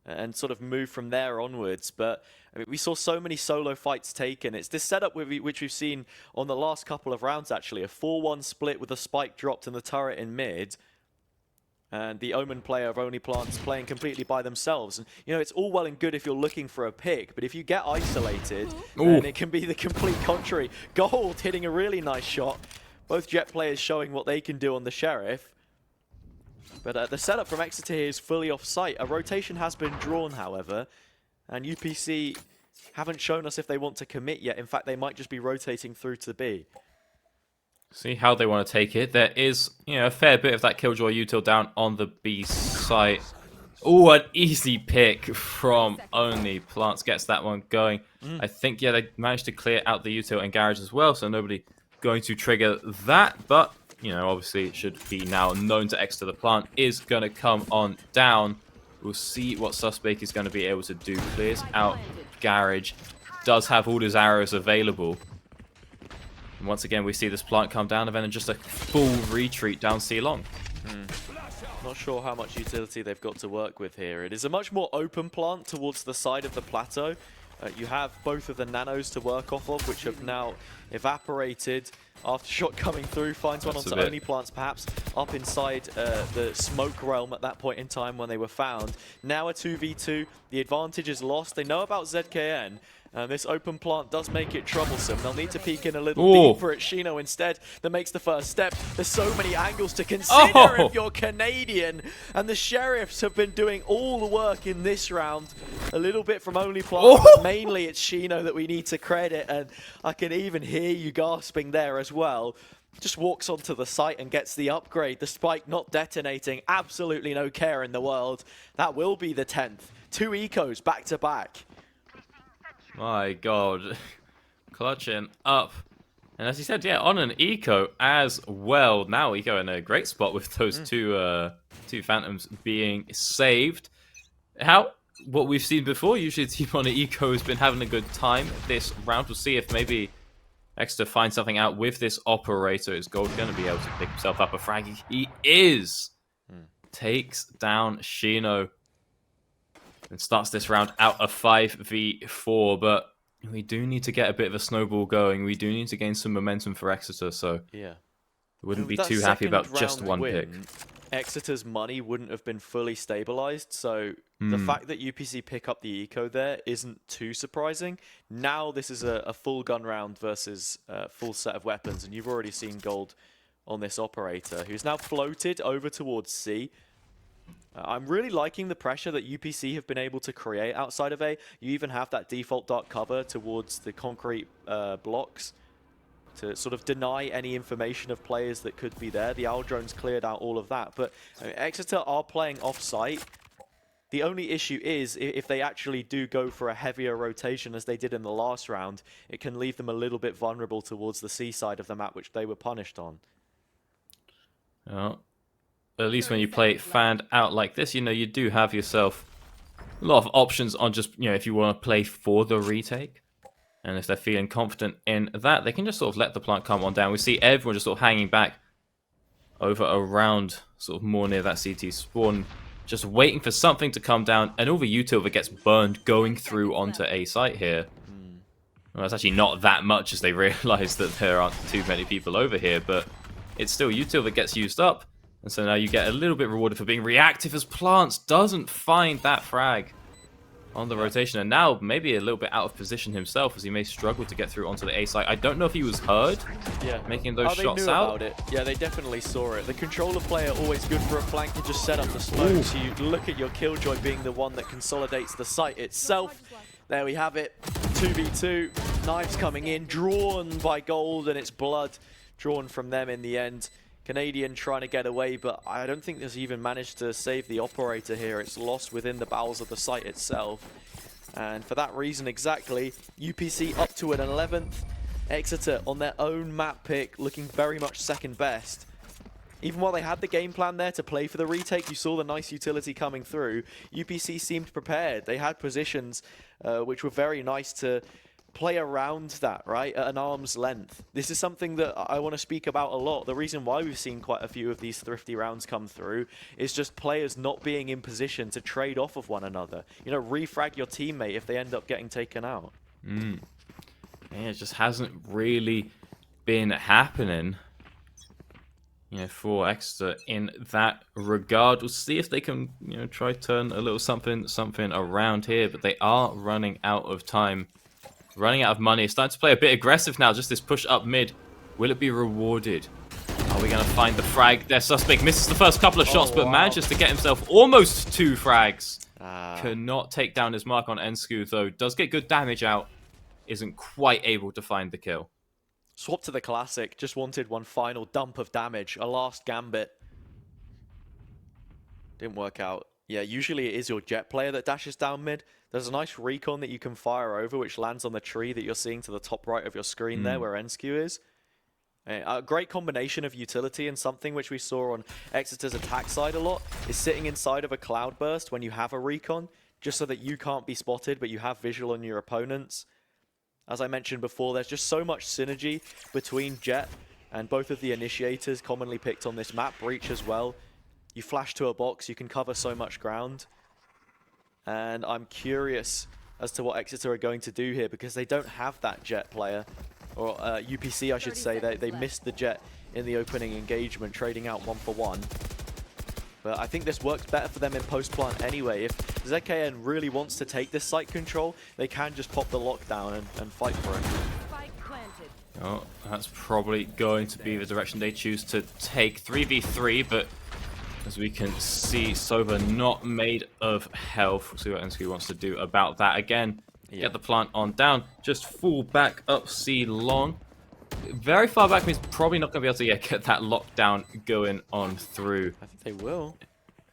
and sort of move from there onwards. But I mean, we saw so many solo fights taken. It's this setup which we've seen on the last couple of rounds, actually. A 4-1 split with a spike dropped and the turret in mid. And the Omen player of Only Plants playing completely by themselves. And, you know, it's all well and good if you're looking for a pick, but if you get isolated, then it can be the complete contrary. Gold hitting a really nice shot. Both Jet players showing what they can do on the Sheriff. But the setup from Exeter here is fully off-site. A rotation has been drawn, however, and UPC haven't shown us if they want to commit yet. In fact, they might just be rotating through to B. See how they want to take it. There is, a fair bit of that Killjoy util down on the B site. Oh, an easy pick from Only Plants gets that one going. I think, they managed to clear out the util and garage as well, so nobody going to trigger that. But, obviously it should be now known to Exeter. The plant is going to come on down. We'll see what Suspect is going to be able to do. Clears out garage. Does have all his arrows available. And once again, we see this plant come down and then just a full retreat down C long. Not sure how much utility they've got to work with here. It is a much more open plant towards the side of the plateau. You have both of the nanos to work off of, which have now evaporated. Aftershock coming through, finds one onto Only Plants, perhaps up inside the smoke realm at that point in time when they were found. Now a 2v2, the advantage is lost. They know about ZKN. This open plant does make it troublesome. They'll need to peek in a little deeper at Shino instead. That makes the first step. There's so many angles to consider if you're Canadian. And the Sheriffs have been doing all the work in this round. A little bit from Only Plant, but mainly it's Shino that we need to credit. And I can even hear you gasping there as well. Just walks onto the site and gets the upgrade. The spike not detonating. Absolutely no care in the world. That will be the 10th. 2 ecos back to back. My God, clutching up. And as you said, on an eco as well. Now eco in a great spot with those two Phantoms being saved. What we've seen before, usually the team on an eco has been having a good time this round. We'll see if maybe Exeter finds something out with this operator. Is Gold going to be able to pick himself up a frag? He is. Takes down Shino. And starts this round out of 5v4, but we do need to get a bit of a snowball going. We do need to gain some momentum for Exeter, so wouldn't be too happy about just one pick. Exeter's money wouldn't have been fully stabilized, so the fact that UPC pick up the eco there isn't too surprising. Now this is a full gun round versus a full set of weapons, and you've already seen Gold on this operator, who's now floated over towards C. I'm really liking the pressure that UPC have been able to create outside of A. You even have that default dark cover towards the concrete blocks to sort of deny any information of players that could be there. The Owl drones cleared out all of that. But Exeter are playing off-site. The only issue is if they actually do go for a heavier rotation as they did in the last round, it can leave them a little bit vulnerable towards the C side of the map, which they were punished on. Oh. At least when you play fanned out like this, you do have yourself a lot of options on just, if you want to play for the retake. And if they're feeling confident in that, they can just sort of let the plant come on down. We see everyone just sort of hanging back over around sort of more near that CT spawn, just waiting for something to come down. And all the util that gets burned going through onto A site here. Well, it's actually not that much as they realize that there aren't too many people over here, but it's still util that gets used up. And so now you get a little bit rewarded for being reactive as Plants doesn't find that frag on the rotation. And now maybe a little bit out of position himself as he may struggle to get through onto the A site. I don't know if he was heard making those shots they knew out. About it. Yeah, they definitely saw it. The controller player always good for a flank to just set up the smoke. So you look at your Killjoy being the one that consolidates the site itself. There we have it. 2v2. Knives coming in. Drawn by Gold, and it's blood drawn from them in the end. Canadian trying to get away, but I don't think there's even managed to save the operator here. It's lost within the bowels of the site itself. And for that reason exactly, UPC up to an 11th. Exeter on their own map pick, looking very much second best. Even while they had the game plan there to play for the retake, you saw the nice utility coming through. UPC seemed prepared. They had positions which were very nice to play around that, right, at an arm's length. This is something that I want to speak about a lot. The reason why we've seen quite a few of these thrifty rounds come through is just players not being in position to trade off of one another. You know, refrag your teammate if they end up getting taken out. Yeah, it just hasn't really been happening, you know, for Exeter in that regard. We'll see if they can, you know, try turn a little something around here, but they are running out of time, running out of money. It's starting to play a bit aggressive now, just this push up mid. Will it be rewarded? Are we going to find the frag? Their suspect misses the first couple of shots, but manages to get himself almost 2 frags. Cannot take down his mark on Ensku, though. Does get good damage out. Isn't quite able to find the kill. Swap to the classic. Just wanted one final dump of damage. A last gambit. Didn't work out. Yeah, usually it is your jet player that dashes down mid. There's a nice recon that you can fire over, which lands on the tree that you're seeing to the top right of your screen there, where Ensku is. A great combination of utility, and something which we saw on Exeter's attack side a lot is sitting inside of a cloudburst when you have a recon, just so that you can't be spotted, but you have visual on your opponents. As I mentioned before, there's just so much synergy between Jet and both of the initiators commonly picked on this map, Breach as well. You flash to a box, you can cover so much ground. And I'm curious as to what Exeter are going to do here, because they don't have that Jet player. Or UPC, I should say. They missed the Jet in the opening engagement, trading out 1-for-1. But I think this works better for them in post-plant anyway. If ZKN really wants to take this site control, they can just pop the lockdown and fight for it. Oh, that's probably going to be the direction they choose to take. 3v3, but as we can see, Sova not made of health. We'll see what Ensku wants to do about that. Again, get the plant on down. Just fall back up C long. Very far back means probably not going to be able to get that lockdown going on through. I think they will.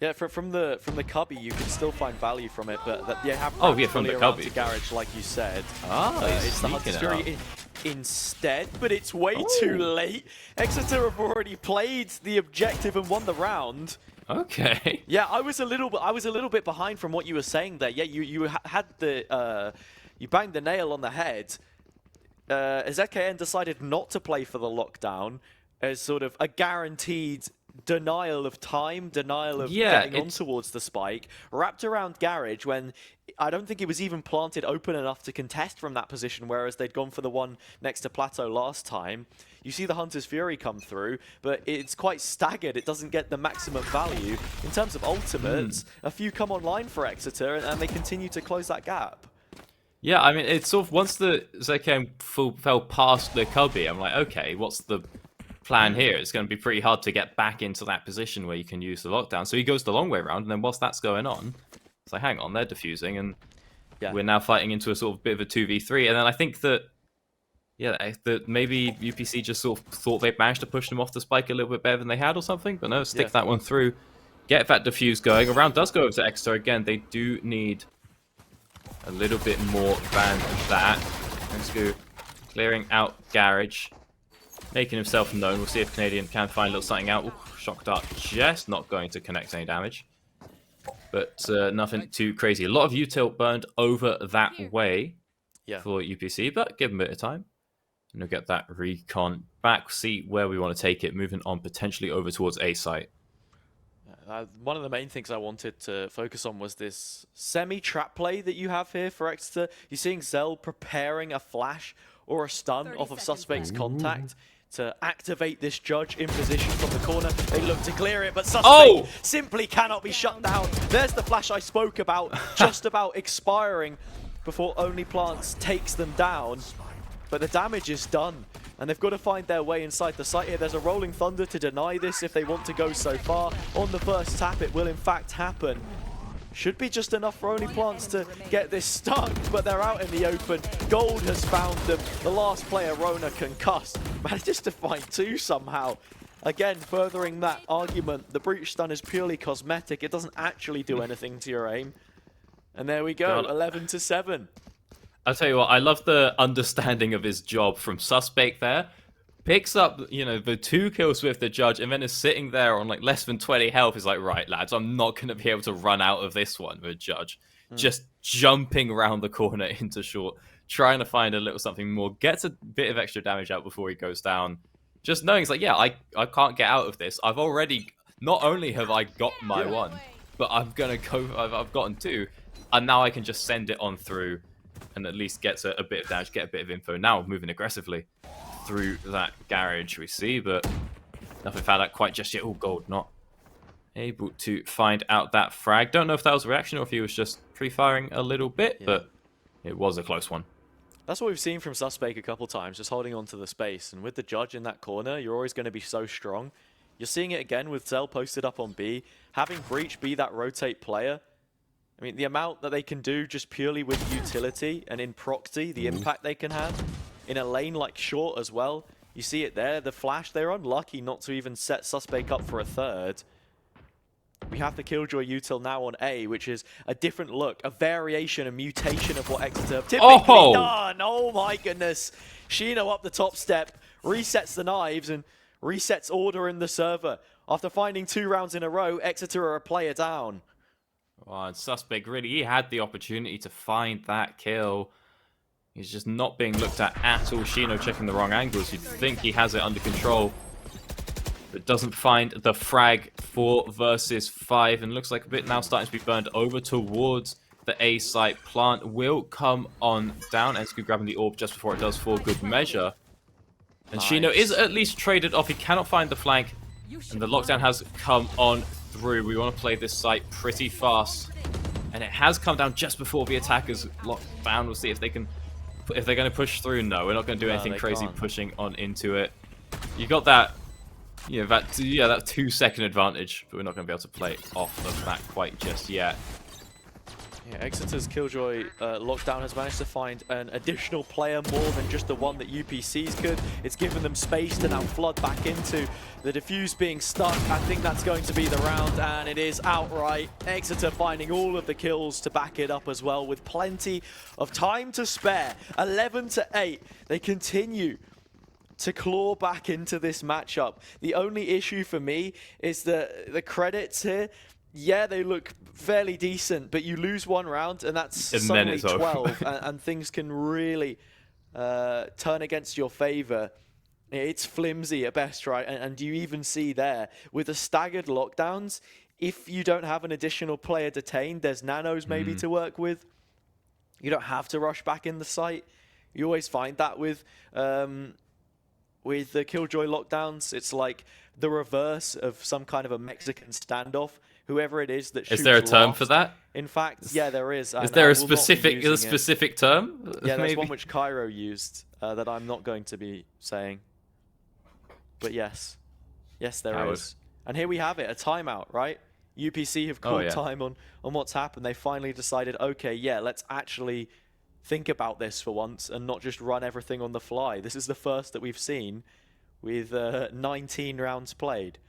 Yeah, from the cubby, you can still find value from it, but you have from the cubby to garage, like you said. It's the Hunter's Fury instead, but it's way too late. Exeter have already played the objective and won the round. Okay. Yeah, I was a little bit behind from what you were saying there. Yeah, you had the you banged the nail on the head. ZKN decided not to play for the lockdown as sort of a guaranteed denial of time, denial of getting on towards the spike, wrapped around garage when I don't think it was even planted open enough to contest from that position, whereas they'd gone for the one next to Plateau last time. You see the Hunter's Fury come through, but it's quite staggered. It doesn't get the maximum value. In terms of ultimates, a few come online for Exeter, and they continue to close that gap. Yeah, I mean, it's sort of, once the ZKM fell past the cubby, I'm like, okay, what's the plan here? It's going to be pretty hard to get back into that position where you can use the lockdown. So he goes the long way around, and then whilst that's going on, it's like, hang on, they're defusing, and we're now fighting into a sort of bit of a 2v3. And then I think that, that maybe UPC just sort of thought they'd managed to push them off the spike a little bit better than they had or something, but no, stick that one through, get that defuse going. A round does go over to Exeter again. They do need a little bit more than that. Let's go clearing out garage, making himself known. We'll see if Canadian can find a little something out. Ooh, shock dart just not going to connect any damage, but nothing too crazy. A lot of util burned over that way for UPC, but give them a bit of time and we'll get that recon back, see where we want to take it, moving on potentially over towards A site. One of the main things I wanted to focus on was this semi-trap play that you have here for Exeter. You're seeing Zell preparing a flash or a stun off of suspect's contact to activate this judge in position from the corner. They look to clear it, but suspect simply cannot be shut down. There's the flash I spoke about, just about expiring before Only Plants takes them down. But the damage is done, and they've got to find their way inside the site here. There's a Rolling Thunder to deny this if they want to go so far. On the first tap, it will in fact happen. Should be just enough for Only Plants to get this stuck, but they're out in the open. Gold has found them. The last player, Rona, concussed. Manages to find two somehow. Again, furthering that argument, the Breach Stun is purely cosmetic. It doesn't actually do anything to your aim. And there we go, 11-7. I'll tell you what, I love the understanding of his job from Suspect there. Picks up, the 2 kills with the judge, and then is sitting there on like less than 20 health. He's like, right, lads, I'm not going to be able to run out of this one with judge. Just jumping around the corner into short trying to find a little something more. Gets a bit of extra damage out before he goes down. Just knowing it's like, yeah, I can't get out of this. I've already, not only have I got my one, but I'm gonna go. I've gotten two, and now I can just send it on through, and at least gets a bit of damage, get a bit of info. Now moving aggressively through that garage we see, but nothing found out quite just yet. Oh, gold, not able to find out that frag. Don't know if that was a reaction or if he was just pre-firing a little bit, but it was a close one. That's what we've seen from Suspect a couple times, just holding on to the space. And with the judge in that corner, you're always going to be so strong. You're seeing it again with Zell posted up on B, having Breach be that rotate player. I mean, the amount that they can do just purely with utility and in proxy, the impact they can have in a lane like short as well. You see it there, the flash, they're unlucky not to even set Suspect up for a third. We have the Killjoy util now on A, which is a different look, a variation, a mutation of what Exeter have typically done. Oh my goodness. Shino up the top step, resets the knives and resets order in the server. After finding 2 rounds in a row, Exeter are a player down. Oh, and Suspect really, he had the opportunity to find that kill. He's just not being looked at all. Shino checking the wrong angles. You'd think he has it under control, but doesn't find the frag. 4 versus 5, and looks like a bit now starting to be burned over towards the A site. Plant will come on down. Ensu grabbing the orb just before it does for good measure. And Nice. Shino is at least traded off. He cannot find the flank, and the lockdown has come on through. We want to play this site pretty fast, and it has come down just before the attackers lock down. We'll see if they can, if they're going to push through. No, we're not going to do anything crazy pushing on into it. You got that. Yeah, that 2-second advantage, but we're not going to be able to play off of that quite just yet. Yeah, Exeter's Killjoy lockdown has managed to find an additional player more than just the one that UPCs could. It's given them space to now flood back into the defuse being stuck. I think that's going to be the round, and it is outright. Exeter finding all of the kills to back it up as well, with plenty of time to spare. 11-8. They continue to claw back into this matchup. The only issue for me is the credits here. Yeah, they look fairly decent, but you lose one round and that's suddenly 12, and things can really turn against your favor. It's flimsy at best, right? And you even see there, with the staggered lockdowns, if you don't have an additional player detained, there's nanos maybe to work with. You don't have to rush back in the site. You always find that with the Killjoy lockdowns. It's like the reverse of some kind of a Mexican standoff. Whoever it is that shoots Is there a term last, for that? In fact, yeah, there is. Is there a specific term? Yeah, there's maybe? one which Cairo used that I'm not going to be saying. But yes. Yes, there is. And here we have it, a timeout, right? UPC have called time on what's happened. They finally decided, okay, yeah, let's actually think about this for once and not just run everything on the fly. This is the first that we've seen with 19 rounds played.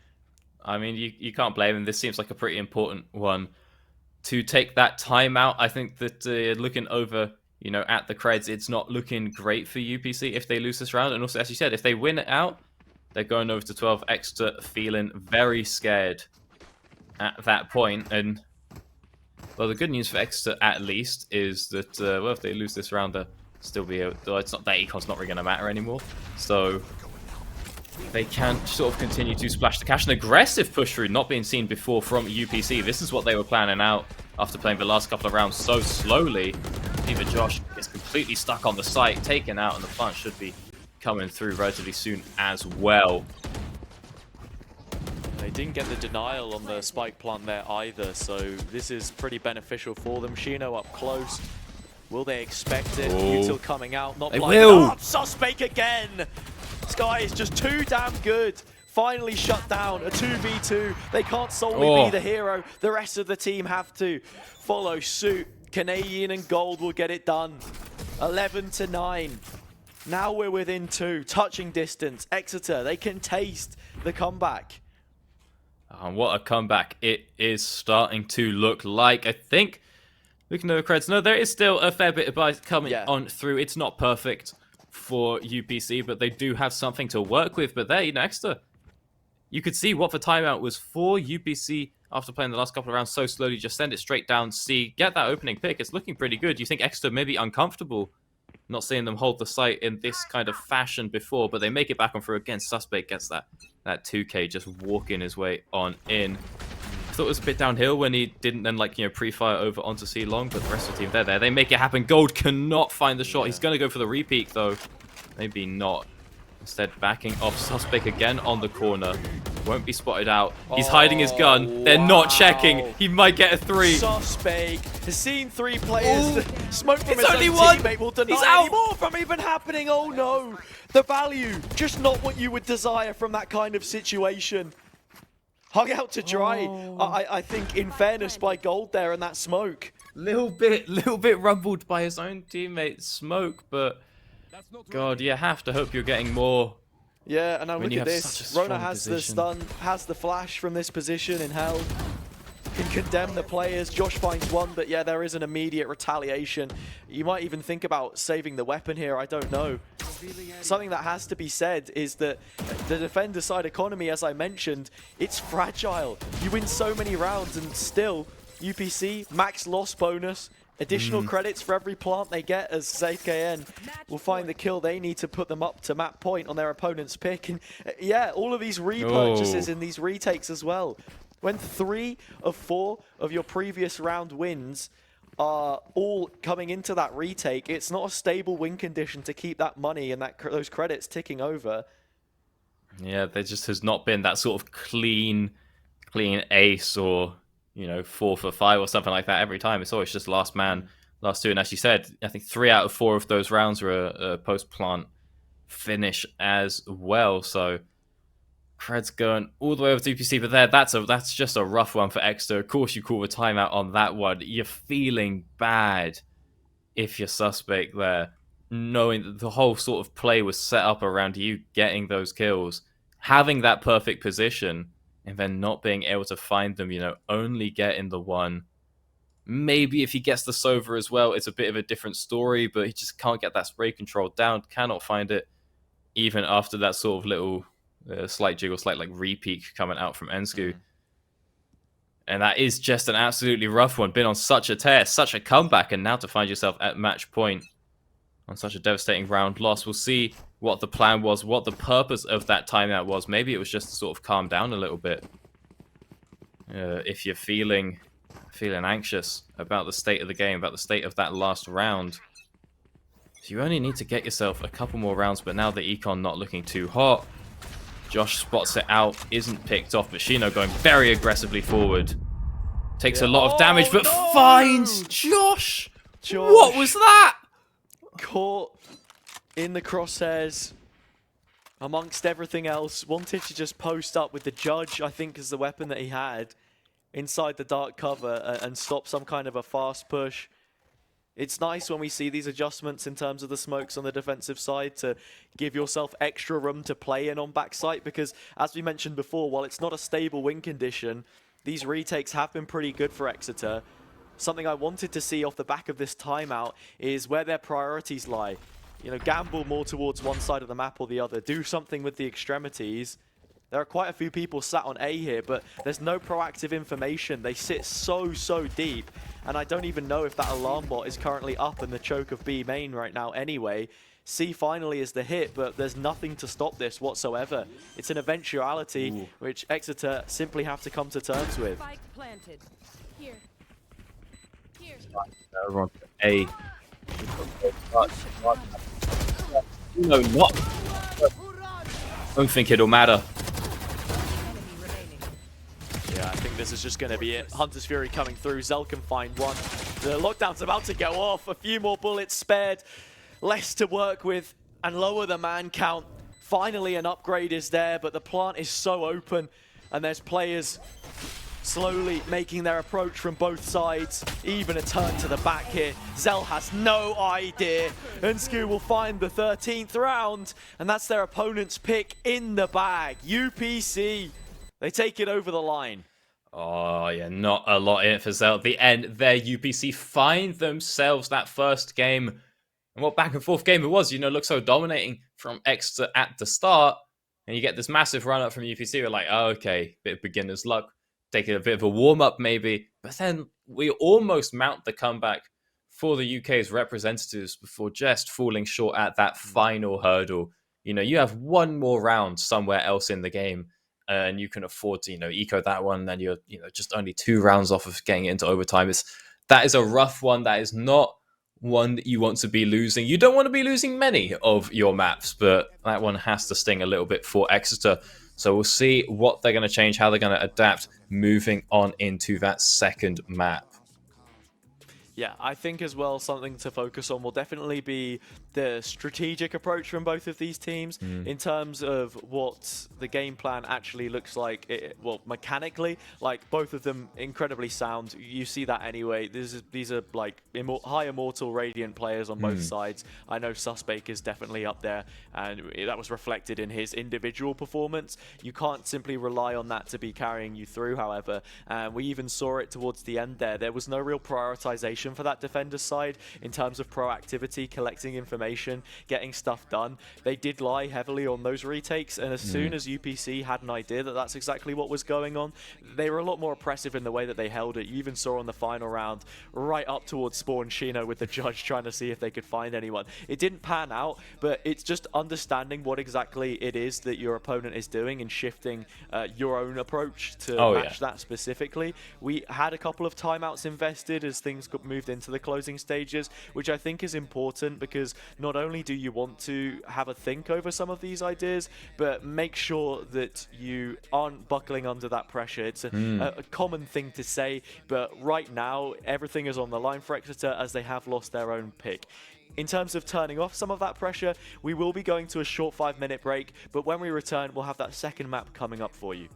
I mean, you can't blame him. This seems like a pretty important one to take that timeout. I think that looking over, at the creds, it's not looking great for UPC if they lose this round. And also, as you said, if they win it out, they're going over to 12 extra, feeling very scared at that point. And, well, the good news for Exeter, at least, is that, well, if they lose this round, they'll still be able to, it's not that econ's not really going to matter anymore. So they can sort of continue to splash the cash. An aggressive push through, not being seen before from UPC. This is what they were planning out after playing the last couple of rounds so slowly. Even Josh gets completely stuck on the site, taken out, and the plant should be coming through relatively soon as well. They didn't get the denial on the spike plant there either, so this is pretty beneficial for them. Shino up close. Will they expect it? Util coming out, not blinded up. Suspect again! This guy is just too damn good. Finally shut down, a 2v2. They can't solely be the hero. The rest of the team have to follow suit. Canadian and Gold will get it done. 11-9. Now we're within 2, touching distance. Exeter, they can taste the comeback. And what a comeback it is starting to look like. I think, looking at the creds, no, there is still a fair bit of bias coming on through. It's not perfect for UPC, but they do have something to work with. But there, Exeter, you could see what the timeout was for UPC after playing the last couple of rounds so slowly. Just send it straight down C, get that opening pick. It's looking pretty good. You think Exeter may be uncomfortable Not seeing them hold the site in this kind of fashion before, but they make it back on through again. Suspect gets that 2K just walking his way on in. I thought it was a bit downhill when he didn't then pre-fire over onto C long, but the rest of the team, they're there. They make it happen. Gold cannot find the shot. He's going to go for the repeat though. Maybe not. Instead, backing off Suspect again on the corner. Won't be spotted out. He's hiding his gun. They're not checking. He might get a 3. Suspect has seen 3 players. Smoke from It's his only own one. teammate will deny He's out. any more from even happening. Oh no. The value, just not what you would desire from that kind of situation. Hung out to dry, I think, in fairness, by Gold there in that smoke. Little bit rumbled by his own teammate Smoke, but God, you have to hope you're getting more. Yeah, and now when look you at have this. such a strong Rona has the position. stun, has the flash from this position in hell. Can condemn the players. Josh finds one, but yeah, there is an immediate retaliation. You might even think about saving the weapon here, I don't know. Something that has to be said is that the defender side economy, as I mentioned, it's fragile. You win so many rounds and still, UPC, max loss bonus, additional credits for every plant they get as ZKN will find the kill they need to put them up to map point on their opponent's pick. And yeah, all of these repurchases in these retakes as well. When 3 of 4 of your previous round wins are all coming into that retake, it's not a stable win condition to keep that money and those credits ticking over. Yeah, there just has not been that sort of clean ace or 4 for 5 or something like that every time. It's always just last man, last 2. And as you said, I think 3 out of 4 of those rounds were a post-plant finish as well. So Cred's going all the way over to UPC, but that's just a rough one for Exeter. Of course, you call the timeout on that one. You're feeling bad if you're Suspect there, knowing that the whole sort of play was set up around you getting those kills, having that perfect position, and then not being able to find them, only getting the one. Maybe if he gets the Sova as well, it's a bit of a different story, but he just can't get that spray control down, cannot find it, even after that sort of little slight jiggle, slight repeat coming out from Ensku. And that is just an absolutely rough one. Been on such a tear, such a comeback, and now to find yourself at match point on such a devastating round loss. We'll see what the plan was, what the purpose of that timeout was. Maybe it was just to sort of calm down a little bit. If you're feeling anxious about the state of the game, about the state of that last round. So you only need to get yourself a couple more rounds, but now the Econ not looking too hot. Josh spots it out, isn't picked off, but Shino going very aggressively forward. Takes a lot of damage, but finds Josh! What was that? Caught in the crosshairs amongst everything else. Wanted to just post up with the Judge, I think, as the weapon that he had inside the dark cover and stop some kind of a fast push. It's nice when we see these adjustments in terms of the smokes on the defensive side to give yourself extra room to play in on backside, because as we mentioned before, while it's not a stable win condition, these retakes have been pretty good for Exeter. Something I wanted to see off the back of this timeout is where their priorities lie. Gamble more towards one side of the map or the other. Do something with the extremities. There are quite a few people sat on A here, but there's no proactive information. They sit so deep, and I don't even know if that alarm bot is currently up in the choke of B main right now anyway. C finally is the hit, but there's nothing to stop this whatsoever. It's an eventuality which Exeter simply have to come to terms with. Spike planted. Here. Everyone, A. No, not. Don't think it'll matter. Yeah, I think this is just going to be it. Hunter's Fury coming through. Zell can find one. The lockdown's about to go off. A few more bullets spared. Less to work with and lower the man count. Finally, an upgrade is there, but the plant is so open and there's players slowly making their approach from both sides. Even a turn to the back here. Zell has no idea. Ensku will find the 13th round, and that's their opponent's pick in the bag. UPC. They take it over the line. Oh, yeah, not a lot in it for Zell. At the end, their UPC find themselves that first game. And what back and forth game it was, looked so dominating from Exeter at the start. And you get this massive run up from UPC. We're like, oh, okay, bit of beginner's luck. Taking a bit of a warm up maybe. But then we almost mount the comeback for the UK's representatives before just falling short at that final hurdle. You have one more round somewhere else in the game, and you can afford to, eco that one. Then you're, just only 2 rounds off of getting it into overtime. That is a rough one. That is not one that you want to be losing. You don't want to be losing many of your maps, but that one has to sting a little bit for Exeter. So we'll see what they're going to change, how they're going to adapt moving on into that second map. Yeah, I think as well something to focus on will definitely be the strategic approach from both of these teams in terms of what the game plan actually looks like. Mechanically, like both of them incredibly sound. You see that anyway. These are like high immortal Radiant players on both sides. I know Suspect is definitely up there, and that was reflected in his individual performance. You can't simply rely on that to be carrying you through, however. And we even saw it towards the end there. There was no real prioritization for that defender's side in terms of proactivity, collecting information, getting stuff done. They did lie heavily on those retakes, and as soon as UPC had an idea that that's exactly what was going on, they were a lot more oppressive in the way that they held it. You even saw on the final round, right up towards Spawn Shino with the judge trying to see if they could find anyone. It didn't pan out, but it's just understanding what exactly it is that your opponent is doing and shifting your own approach to match that specifically. We had a couple of timeouts invested as things moved into the closing stages, which I think is important, because not only do you want to have a think over some of these ideas, but make sure that you aren't buckling under that pressure. It's a common thing to say, but right now everything is on the line for Exeter as they have lost their own pick. In terms of turning off some of that pressure, we will be going to a short 5-minute break, but when we return, we'll have that second map coming up for you.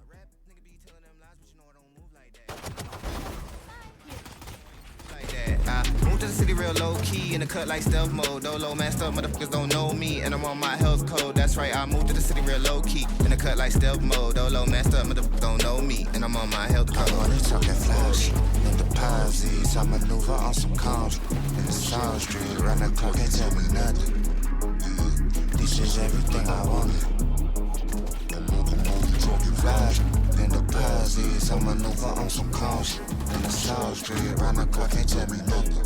I moved to the city real low key in the cut like stealth mode. Low masked up, motherfuckers don't know me, and I'm on my health code. That's right, I moved to the city real low key in the cut like stealth mode. Low masked up, motherfuckers don't know me, and I'm on my health code. I'm on it talking flash in deposits. I maneuver on some comms in the South Street. Around the clock, can't tell me nothing. This is everything I wanted. Flash in deposits. I maneuver on some comms in the South Street. Around the clock, can't tell me nothing.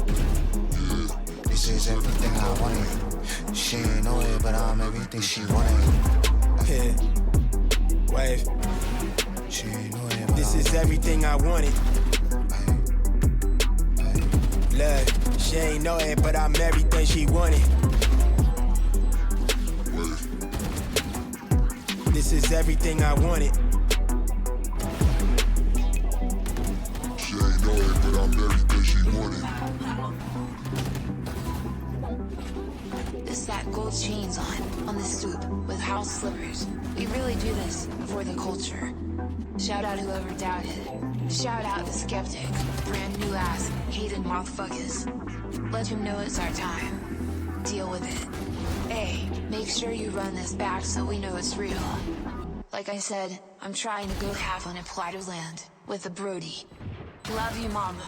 This is everything I wanted. She ain't know it, but I'm everything she wanted. Wave. She ain't know it, but This is everything I wanted. Look, she ain't know it, but I'm everything she wanted. This is everything I wanted. She ain't know it, but I'm everything she wanted. This that gold chains on the stoop with house slippers. We really do this for the culture. Shout out whoever doubted. Shout out the skeptic. Brand new ass, hated motherfuckers. Let him know it's our time. Deal with it. Hey, make sure you run this back so we know it's real. Like I said, I'm trying to go half on a plot of land with a Brody. Love you, mama.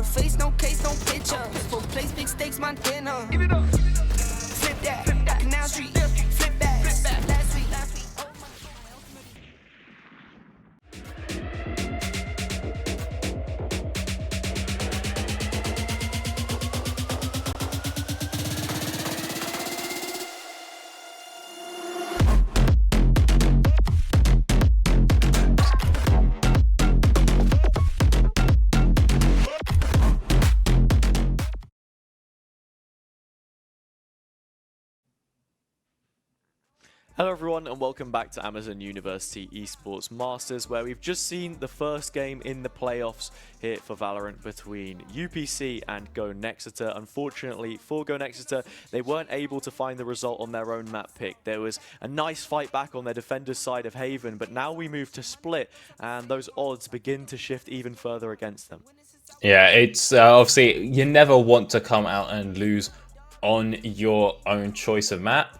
own face, no case, no picture. Full place, big stakes, my dinner. Give it up. Flip that, Canal Street, flip back. Last week. Hello everyone and welcome back to Amazon University Esports Masters, where we've just seen the first game in the playoffs here for Valorant between UPC and Go Nexeter. Unfortunately for Go Nexeter, they weren't able to find the result on their own map pick. There was a nice fight back on their defender's side of Haven, but now we move to Split and those odds begin to shift even further against them. Yeah, it's obviously you never want to come out and lose on your own choice of map.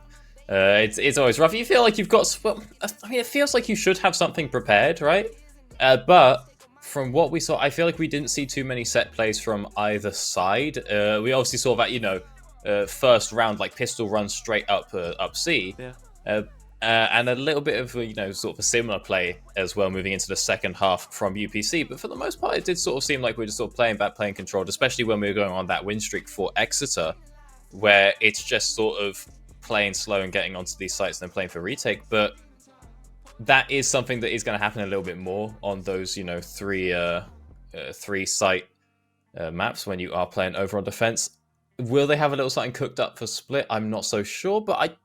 It's always rough. You feel like you've got... I mean, it feels like you should have something prepared, right? But from what we saw, I feel like we didn't see too many set plays from either side. We obviously saw that, you know, first round, like pistol run straight up C. Yeah. And a little bit of, you know, sort of a similar play as well moving into the second half from UPC. But for the most part, it did sort of seem like we were just sort of playing back, playing controlled, especially when we were going on that win streak for Exeter, where it's just sort of playing slow and getting onto these sites and then playing for retake. But that is something that is going to happen a little bit more on those, you know, three site maps when you are playing over on defense. Will they have a little something cooked up for Split? I'm not so sure, but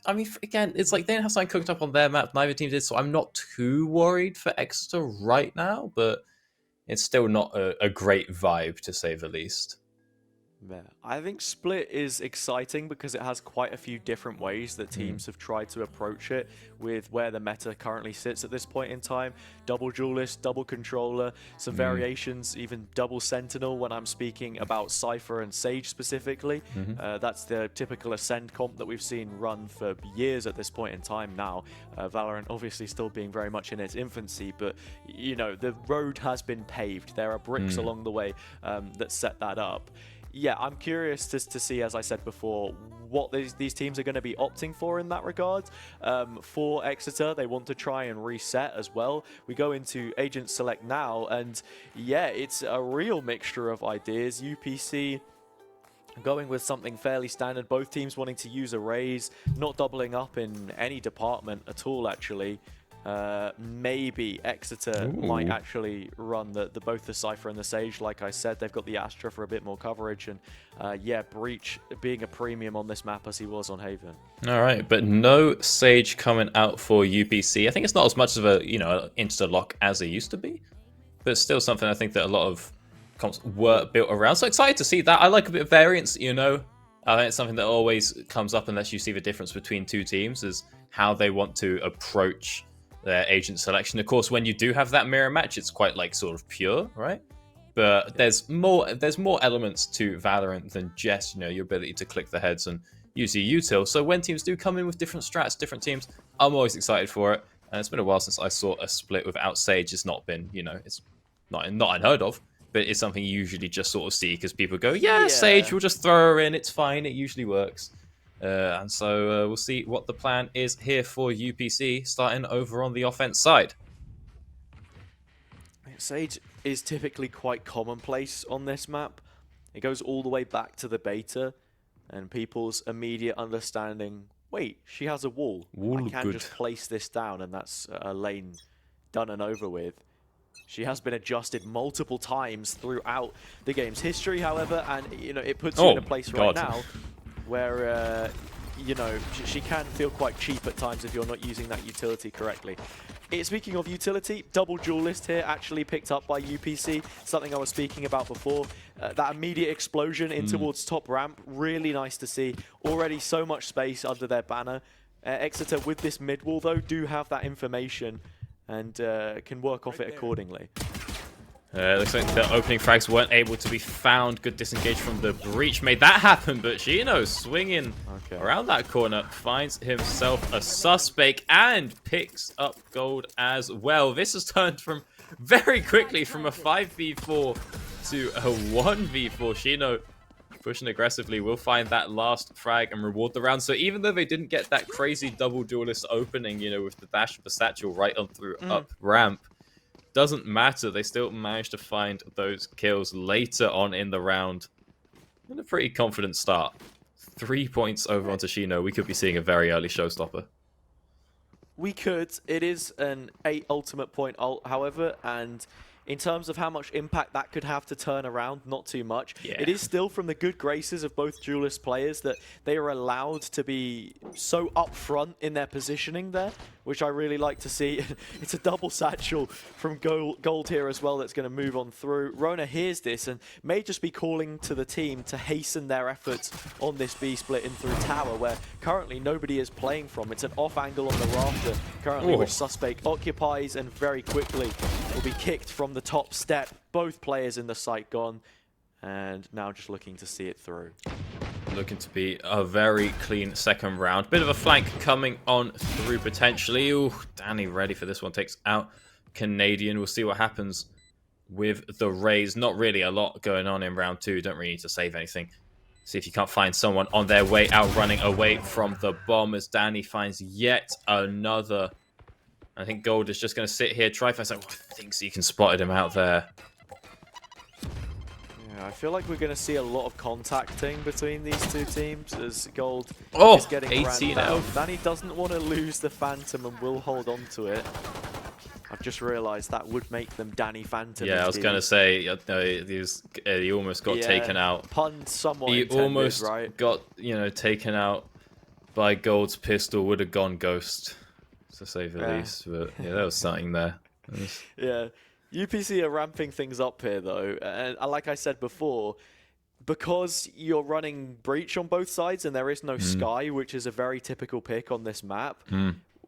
I mean, again, it's like they didn't have something cooked up on their map. Neither team did, so I'm not too worried for Exeter right now, but it's still not a great vibe, to say the least. Yeah. I think Split is exciting because it has quite a few different ways that teams have tried to approach it with where the meta currently sits at this point in time. Double duelist, double controller, some variations, even double sentinel when I'm speaking about Cypher and Sage specifically. That's the typical Ascend comp that we've seen run for years at this point in time now. Valorant obviously still being very much in its infancy, but you know, the road has been paved. There are bricks along the way that set that up. Yeah, I'm curious to see, as I said before, what these teams are going to be opting for in that regard. For Exeter, they want to try and reset as well. We go into Agent Select now, and yeah, it's a real mixture of ideas. UPC going with something fairly standard, both teams wanting to use arrays, not doubling up in any department at all, actually. Maybe Exeter might actually run both the Cypher and the Sage. Like I said, they've got the Astra for a bit more coverage, and yeah, Breach being a premium on this map as he was on Haven. All right, but no Sage coming out for UPC. I think it's not as much of a, you know, insta-lock as it used to be, but it's still something I think that a lot of comps were built around. So excited to see that. I like a bit of variance, you know. I think it's something that always comes up unless you see the difference between two teams, is how they want to approach their agent selection. Of course, when you do have that mirror match, it's quite like sort of pure, right? But there's more elements to Valorant than just, you know, your ability to click the heads and use your util. So when teams do come in with different strats, different teams, I'm always excited for it. And it's been a while since I saw a split without Sage. It's not been, you know, it's not unheard of, but it's something you usually just sort of see because people go, yeah, Sage, we'll just throw her in, it's fine, it usually works. And so we'll see what the plan is here for UPC, starting over on the offense side. Sage is typically quite commonplace on this map. It goes all the way back to the beta, and people's immediate understanding, wait, she has a wall. I can just place this down, and that's a lane done and over with. She has been adjusted multiple times throughout the game's history, however, and you know, it puts you in a place right now where, you know, she can feel quite cheap at times if you're not using that utility correctly. Speaking of utility, double duelist here actually picked up by UPC, something I was speaking about before. That immediate explosion in towards top ramp, really nice to see. Already so much space under their banner. Exeter with this mid wall though do have that information and can work off it accordingly. Looks like the opening frags weren't able to be found. Good disengage from the Breach made that happen, but Gino swinging around that corner finds himself a suspect and picks up gold as well. This has turned from very quickly from a 5v4 to a 1v4. Shino pushing aggressively will find that last frag and reward the round. So even though they didn't get that crazy double duelist opening, you know, with the dash of the satchel right on through up ramp, doesn't matter. They still managed to find those kills later on in the round. And a pretty confident start. 3 points over onto Shino. We could be seeing a very early showstopper. We could. It is an 8 ultimate point ult, however, and in terms of how much impact that could have to turn around, not too much. Yeah. It is still from the good graces of both duelist players that they are allowed to be so upfront in their positioning there, which I really like to see. It's a double satchel from Gold here as well that's going to move on through. Rona hears this and may just be calling to the team to hasten their efforts on this B split in through tower, where currently nobody is playing from. It's an off angle on the rafter currently, which Suspect occupies and very quickly will be kicked from the top step. Both players in the site gone, and now just looking to see it through. Looking to be a very clean second round. Bit of a flank coming on through potentially. Ooh, Danny ready for this one. Takes out Canadian. We'll see what happens with the Rays. Not really a lot going on in round 2. Don't really need to save anything. See if you can't find someone on their way out, running away from the bomb as Danny finds yet another. I think Gold is just going to sit here. Triface, I think he can spotted him out there. Yeah, I feel like we're going to see a lot of contacting between these two teams as Gold Oh, is getting 18 ran down. out. Danny doesn't want to lose the Phantom and will hold on to it. I've just realised that would make them Danny Phantom. Yeah, I was going to say, he almost got taken out. Pun somewhat He intended, almost right? got, taken out by Gold's pistol. Would have gone Ghost, to say the least. But yeah, there was something there. Yeah, UPC are ramping things up here though, and like I said before, because you're running Breach on both sides and there is no Sky, which is a very typical pick on this map.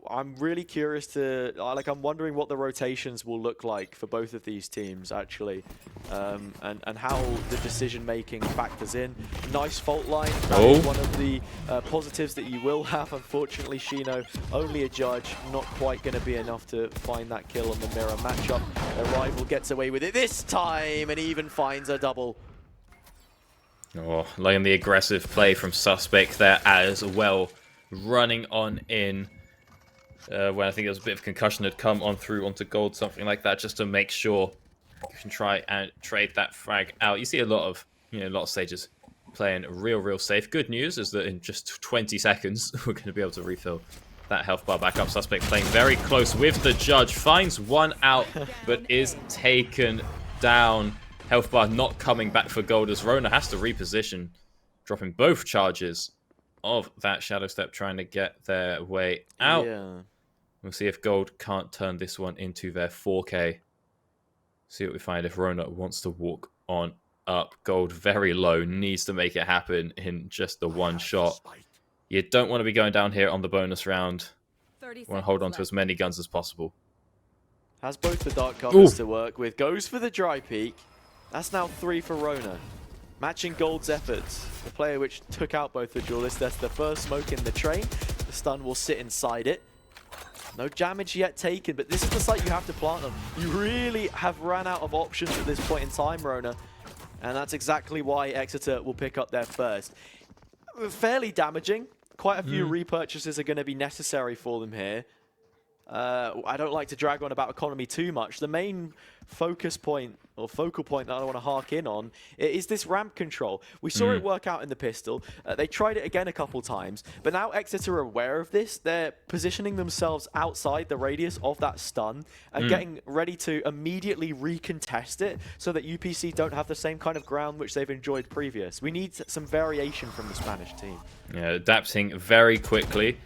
I'm really curious to, I'm wondering what the rotations will look like for both of these teams, actually, and how the decision-making factors in. Nice fault line. That is one of the positives that you will have. Unfortunately, Shino, only a judge, not quite going to be enough to find that kill on the mirror matchup. Their rival gets away with it this time and even finds a double. Oh, laying the aggressive play from Suspect there as well, running on in. When I think there was a bit of concussion had come on through onto Gold, something like that, just to make sure you can try and trade that frag out. You see a lot of stages playing real safe. Good news is that in just 20 seconds we're going to be able to refill that health bar back up. Suspect playing very close with the judge, finds one out, but is taken down. Health bar not coming back for Gold as Rona has to reposition, dropping both charges of that Shadow Step, trying to get their way out. Yeah. We'll see if Gold can't turn this one into their 4K. See what we find if Rona wants to walk on up. Gold very low, needs to make it happen in just the one shot. You don't want to be going down here on the bonus round. You want to hold on to as many guns as possible. Has both the dark covers to work with. Goes for the dry peek. That's now 3 for Rona. Matching Gold's efforts. The player which took out both the duelists. That's the first smoke in the train. The stun will sit inside it. No damage yet taken, but this is the site you have to plant on. You really have ran out of options at this point in time, Rona. And that's exactly why Exeter will pick up their first. Fairly damaging. Quite a few repurchases are going to be necessary for them here. I don't like to drag on about economy too much. The main focus point or focal point that I want to hark in on is this ramp control. We saw it work out in the pistol. They tried it again a couple times, but now Exeter are aware of this. They're positioning themselves outside the radius of that stun and getting ready to immediately recontest it so that UPC don't have the same kind of ground which they've enjoyed previous. We need some variation from the Spanish team. Yeah, adapting very quickly.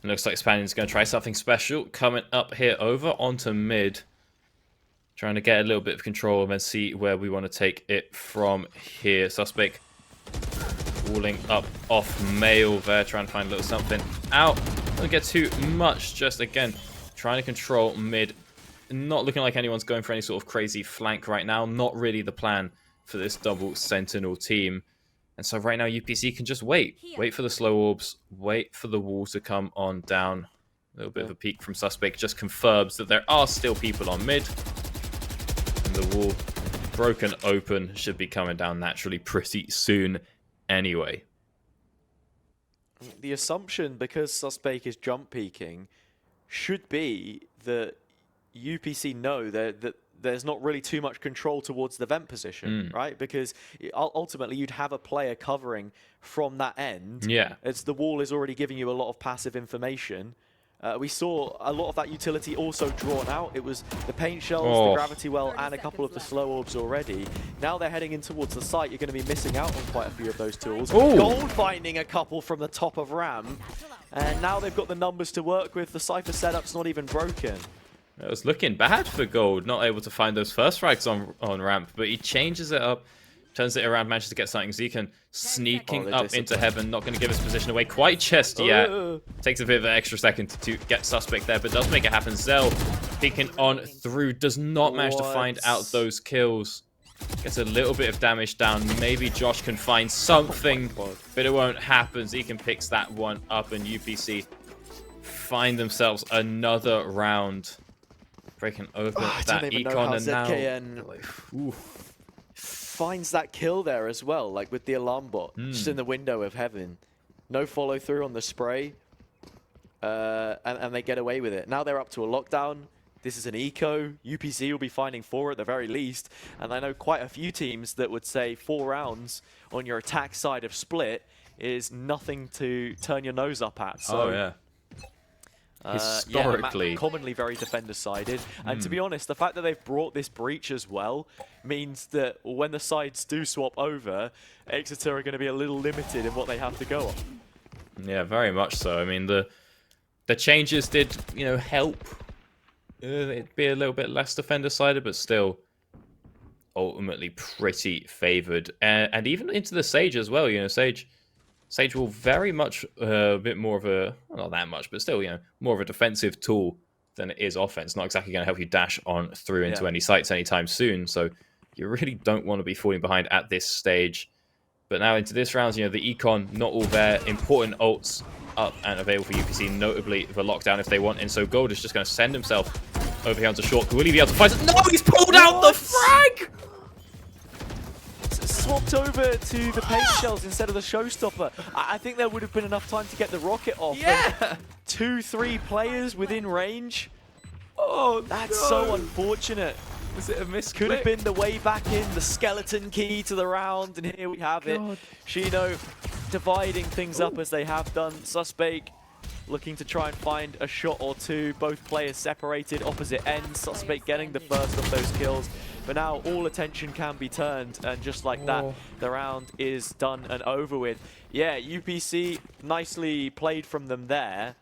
It looks like Spanion's going to try something special. Coming up here over onto mid. Trying to get a little bit of control and then see where we want to take it from here. Suspect walling up off Mail there. Trying to find a little something out. Don't get too much. Just, again, trying to control mid. Not looking like anyone's going for any sort of crazy flank right now. Not really the plan for this double Sentinel team. And so right now, UPC can just wait. Wait for the slow orbs. Wait for the wall to come on down. A little bit of a peek from Suspect just confirms that there are still people on mid. And the wall Broken Open should be coming down naturally pretty soon anyway. The assumption, because Suspect is jump peaking, should be that UPC know that there's not really too much control towards the vent position, right? Because ultimately you'd have a player covering from that end. Yeah. As the wall is already giving you a lot of passive information. We saw a lot of that utility also drawn out. It was the paint shells, the gravity well, and a couple of the slow orbs already. Now they're heading in towards the site. You're going to be missing out on quite a few of those tools. Ooh. Gold finding a couple from the top of ramp. And now they've got the numbers to work with. The Cypher setup's not even broken. It was looking bad for Gold, not able to find those first frags on ramp, but he changes it up, turns it around, manages to get something. Zekan sneaking up into heaven, not going to give his position away quite just yet. Takes a bit of an extra second to get Suspect there, but does make it happen. Zell peeking on through, does not manage to find out those kills. Gets a little bit of damage down. Maybe Josh can find something, but it won't happen. Zekan picks that one up, and UPC find themselves another round. Breaking open that econ, and now finds that kill there as well, like with the alarm bot, just in the window of heaven. No follow through on the spray, and they get away with it. Now they're up to a lockdown. This is an eco. UPC will be finding 4 at the very least, and I know quite a few teams that would say 4 rounds on your attack side of split is nothing to turn your nose up at. So, yeah. Historically, commonly very defender-sided, and to be honest, the fact that they've brought this breach as well means that when the sides do swap over, Exeter are going to be a little limited in what they have to go on. Yeah, very much so. I mean, the changes did, help it be a little bit less defender-sided, but still ultimately pretty favored, and even into the Sage as well. Sage will very much a bit more of a, well, not that much, but still, more of a defensive tool than it is offense. Not exactly going to help you dash on through into any sites anytime soon. So you really don't want to be falling behind at this stage. But now into this round, the econ, not all there. Important ults up and available for UPC, notably the lockdown if they want. And so Gold is just going to send himself over here onto short. Will he be able to fight it? No, he's pulled out the frag! Swapped over to the paint shells instead of the showstopper. I think there would have been enough time to get the rocket off. Yeah! 2-3 players within range. Oh, that's so unfortunate. Was it a miss? Could have been the way back in, the skeleton key to the round, and here we have it. Shino dividing things up as they have done. Suspect looking to try and find a shot or two. Both players separated, opposite ends. Suspect getting the first of those kills. But now all attention can be turned, and just like that, the round is done and over with. Yeah, UPC nicely played from them there.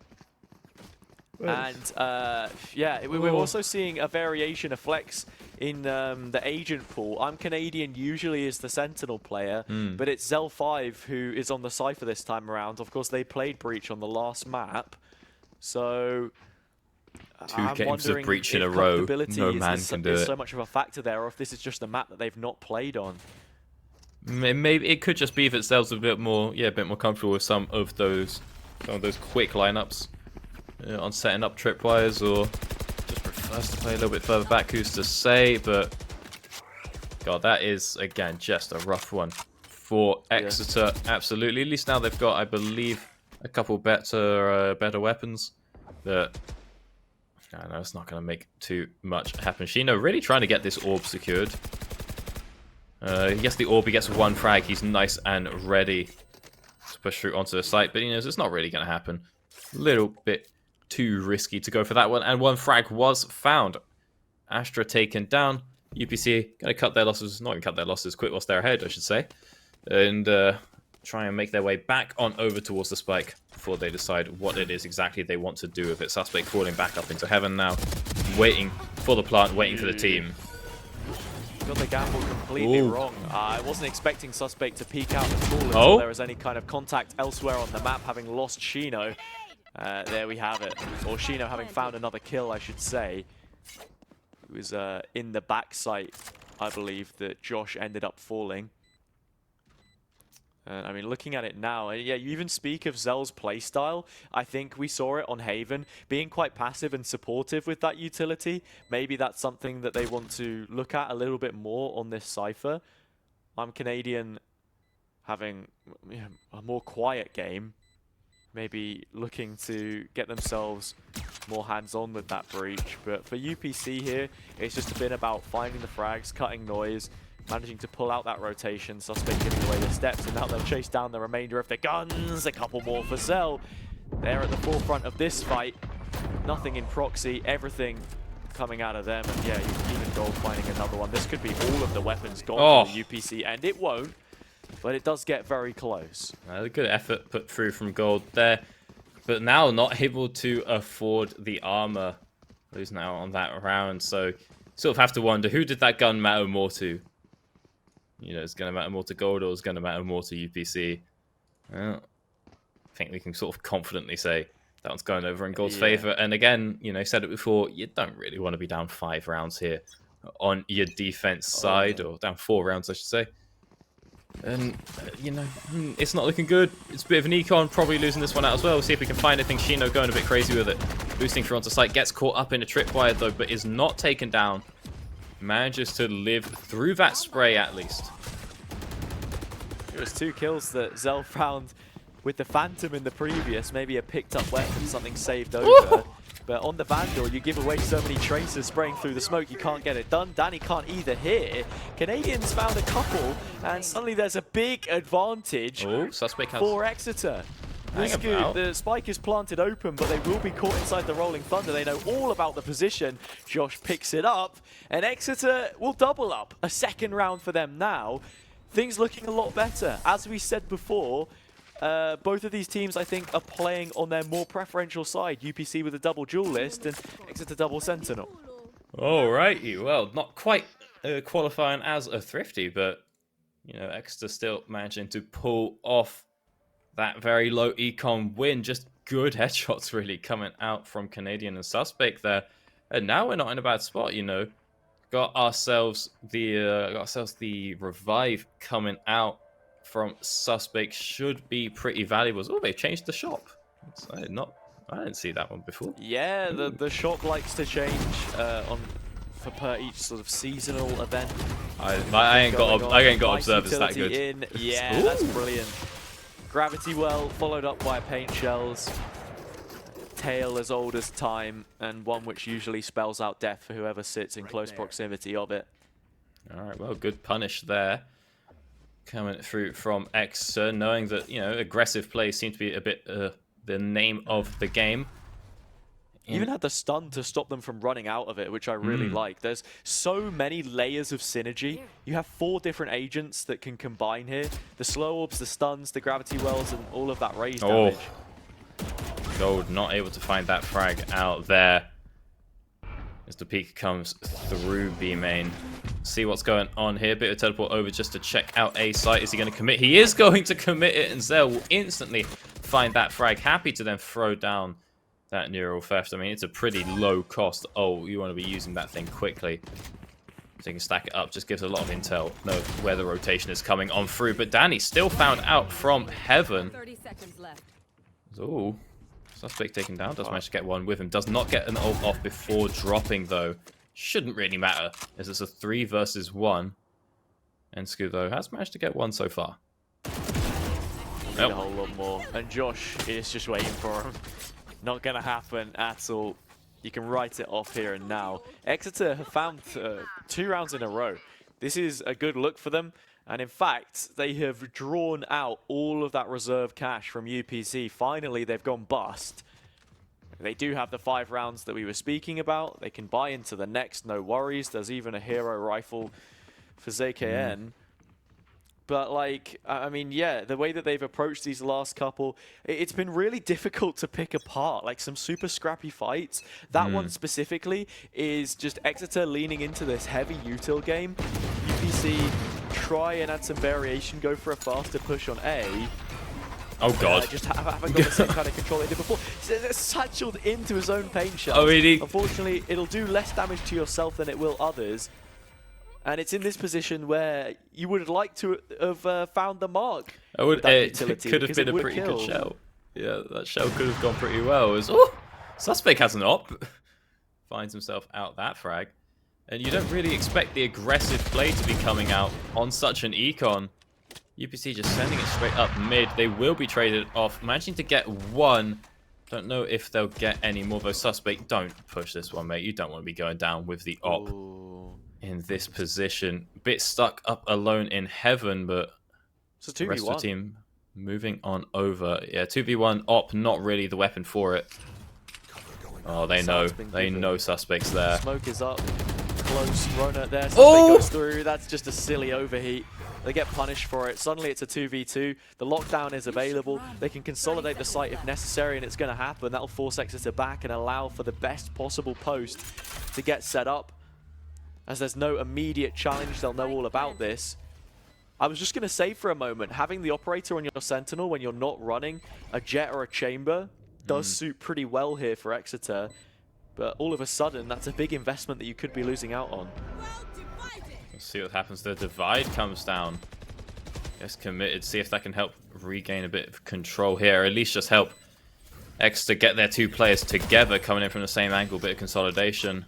And yeah, we're also seeing a variation of flex in the agent pool. I'm Canadian usually is the Sentinel player, but it's Zell5 who is on the Cypher this time around. Of course, they played Breach on the last map, so 2 games of Breach in a row, no man can do it. So much of a factor there, or if this is just a map that they've not played on. Maybe it could just be that Zell's a bit more comfortable with some of those quick lineups on setting up tripwires, or just prefers to play a little bit further back. Who's to say? But God, that is again just a rough one for Exeter. Absolutely. At least now they've got, I believe, a couple better weapons that. I know it's not going to make too much happen. Shino really trying to get this orb secured. He gets the orb, he gets 1 frag, he's nice and ready to push through onto the site, but he knows it's not really going to happen. A little bit too risky to go for that one, and 1 frag was found. Astra taken down. UPC going to cut their losses, not even cut their losses, quit whilst they're ahead, I should say, and try and make their way back on over towards the spike before they decide what it is exactly they want to do with it. Suspect falling back up into heaven now, waiting for the plant, waiting for the team. Got the gamble completely wrong. I wasn't expecting Suspect to peek out at all until there was any kind of contact elsewhere on the map, having lost Shino. There we have it. Or Shino having found another kill, I should say. It was in the back site, I believe, that Josh ended up falling. I mean, looking at it now, yeah, you even speak of Zell's playstyle. I think we saw it on Haven, being quite passive and supportive with that utility. Maybe that's something that they want to look at a little bit more on this Cypher. I'm Canadian having a more quiet game, maybe looking to get themselves more hands-on with that breach. But for UPC here, it's just been about finding the frags, cutting noise, managing to pull out that rotation, Suspect giving away the steps, and now they'll chase down the remainder of the guns. A couple more for Zell. They're at the forefront of this fight. Nothing in proxy, everything coming out of them. And yeah, even Gold finding another one. This could be all of the weapons gone for the UPC, and it won't, but it does get very close. A good effort put through from Gold there, but now not able to afford the armor. Losing out on that round, so sort of have to wonder, who did that gun matter more to? You know, it's going to matter more to Gold, or it's going to matter more to UPC? Well, I think we can sort of confidently say that one's going over in Gold's favor. And again, you know, said it before, you don't really want to be down 5 rounds here on your defense side, or down 4 rounds, I should say. And, you know, it's not looking good. It's a bit of an econ, probably losing this one out as well. We'll see if we can find anything. Shino going a bit crazy with it. Boosting through onto site, gets caught up in a tripwire though, but is not taken down. Manages to live through that spray at least. It was 2 kills that Zell found with the Phantom in the previous. Maybe a picked up weapon, something saved over. But on the Vandal, you give away so many tracers spraying through the smoke, you can't get it done. Danny can't either here. Canadians found a couple, and suddenly there's a big advantage for Exeter. The spike is planted open, but they will be caught inside the Rolling Thunder. They know all about the position. Josh picks it up, and Exeter will double up. A second round for them now. Things looking a lot better. As we said before, both of these teams, I think, are playing on their more preferential side. UPC with a double duelist and Exeter double sentinel. Alrighty, well, not quite qualifying as a Thrifty, but, you know, Exeter still managing to pull off that very low econ win. Just good headshots really coming out from Canadian and Suspect there. And now we're not in a bad spot, you know. Got ourselves the revive coming out from Suspect. Should be pretty valuable. Oh, they changed the shop. I didn't see that one before. Yeah, the shop likes to change for per each sort of seasonal event. I ain't got observers that good. Yeah, that's brilliant. Gravity Well, followed up by Paint Shells. Tail as old as time, and one which usually spells out death for whoever sits in close proximity of it. Alright, well, good punish there. Coming through from Exeter, knowing that, you know, aggressive play seemed to be a bit the name of the game. Even had the stun to stop them from running out of it, which I really like. There's so many layers of synergy. You have 4 different agents that can combine here. The slow orbs, the stuns, the gravity wells, and all of that raise damage. Gold not able to find that frag out there. As the peak comes through B main. See what's going on here. Bit of teleport over just to check out A site. Is he going to commit? He is going to commit it, and Zell will instantly find that frag. Happy to then throw down that neural theft. I mean, it's a pretty low cost. Oh, you want to be using that thing quickly. So you can stack it up. Just gives a lot of intel. Know where the rotation is coming on through. But Danny still found out from Heaven. 30 seconds left. Oh, Suspect taken down. Does manage to get one with him. Does not get an ult off before dropping, though. Shouldn't really matter, as it's a 3 versus 1. And Scoop, though, has managed to get one so far. A whole lot more. And Josh is just waiting for him. Not going to happen at all. You can write it off here and now. Exeter have found 2 rounds in a row. This is a good look for them. And in fact, they have drawn out all of that reserve cash from UPC. Finally, they've gone bust. They do have the 5 rounds that we were speaking about. They can buy into the next, no worries. There's even a hero rifle for ZKN. But, like, I mean, yeah, the way that they've approached these last couple, it's been really difficult to pick apart. Like, some super scrappy fights. That one specifically is just Exeter leaning into this heavy util game. UPC try and add some variation, go for a faster push on A. Oh, God. Just haven't got the same kind of control they did before. So they're satcheled into his own paint shell. Oh, really? Unfortunately, it'll do less damage to yourself than it will others. And it's in this position where you would like to have found the mark. I would, with that it utility, could have because been it a would pretty kill. good shell. Yeah, that shell could have gone pretty well. It was, oh, Suspect has an op. Finds himself out that frag. And you don't really expect the aggressive play to be coming out on such an econ. UPC just sending it straight up mid. They will be traded off, managing to get one. Don't know if they'll get any more though. Suspect, don't push this one, mate. You don't want to be going down with the op in this position. Bit stuck up alone in heaven, but it's the rest of the team moving on over. Yeah, 2v1 op, not really the weapon for it. Oh, they know. They know Suspect's there. Smoke is up. Close. Rona there. Suspect Oh! goes through. That's just a silly overheat. They get punished for it. Suddenly it's a 2v2. The lockdown is available. They can consolidate the site if necessary, and it's going to happen. That'll force Exeter back and allow for the best possible post to get set up. As there's no immediate challenge, they'll know all about this. I was just going to say for a moment, having the operator on your Sentinel when you're not running a jet or a chamber does suit pretty well here for Exeter. But all of a sudden, that's a big investment that you could be losing out on. Let's see what happens. The divide comes down. Gets committed. See if that can help regain a bit of control here. Or at least just help Exeter get their two players together, coming in from the same angle. Bit of consolidation.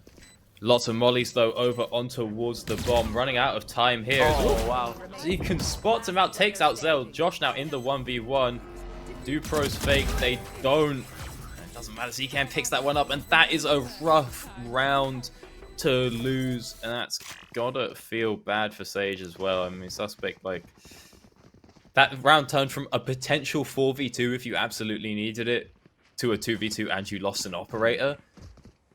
Lots of mollies, though, over on towards the bomb. Running out of time here. Oh, wow. He can spot him out. Takes out Zell. Josh now in the 1v1. Do pros fake? They don't. It doesn't matter. ZKM picks that one up, and that is a rough round to lose, and that's gotta feel bad for Sage as well. I mean, Suspect, like, that round turned from a potential 4v2 if you absolutely needed it to a 2v2 and you lost an operator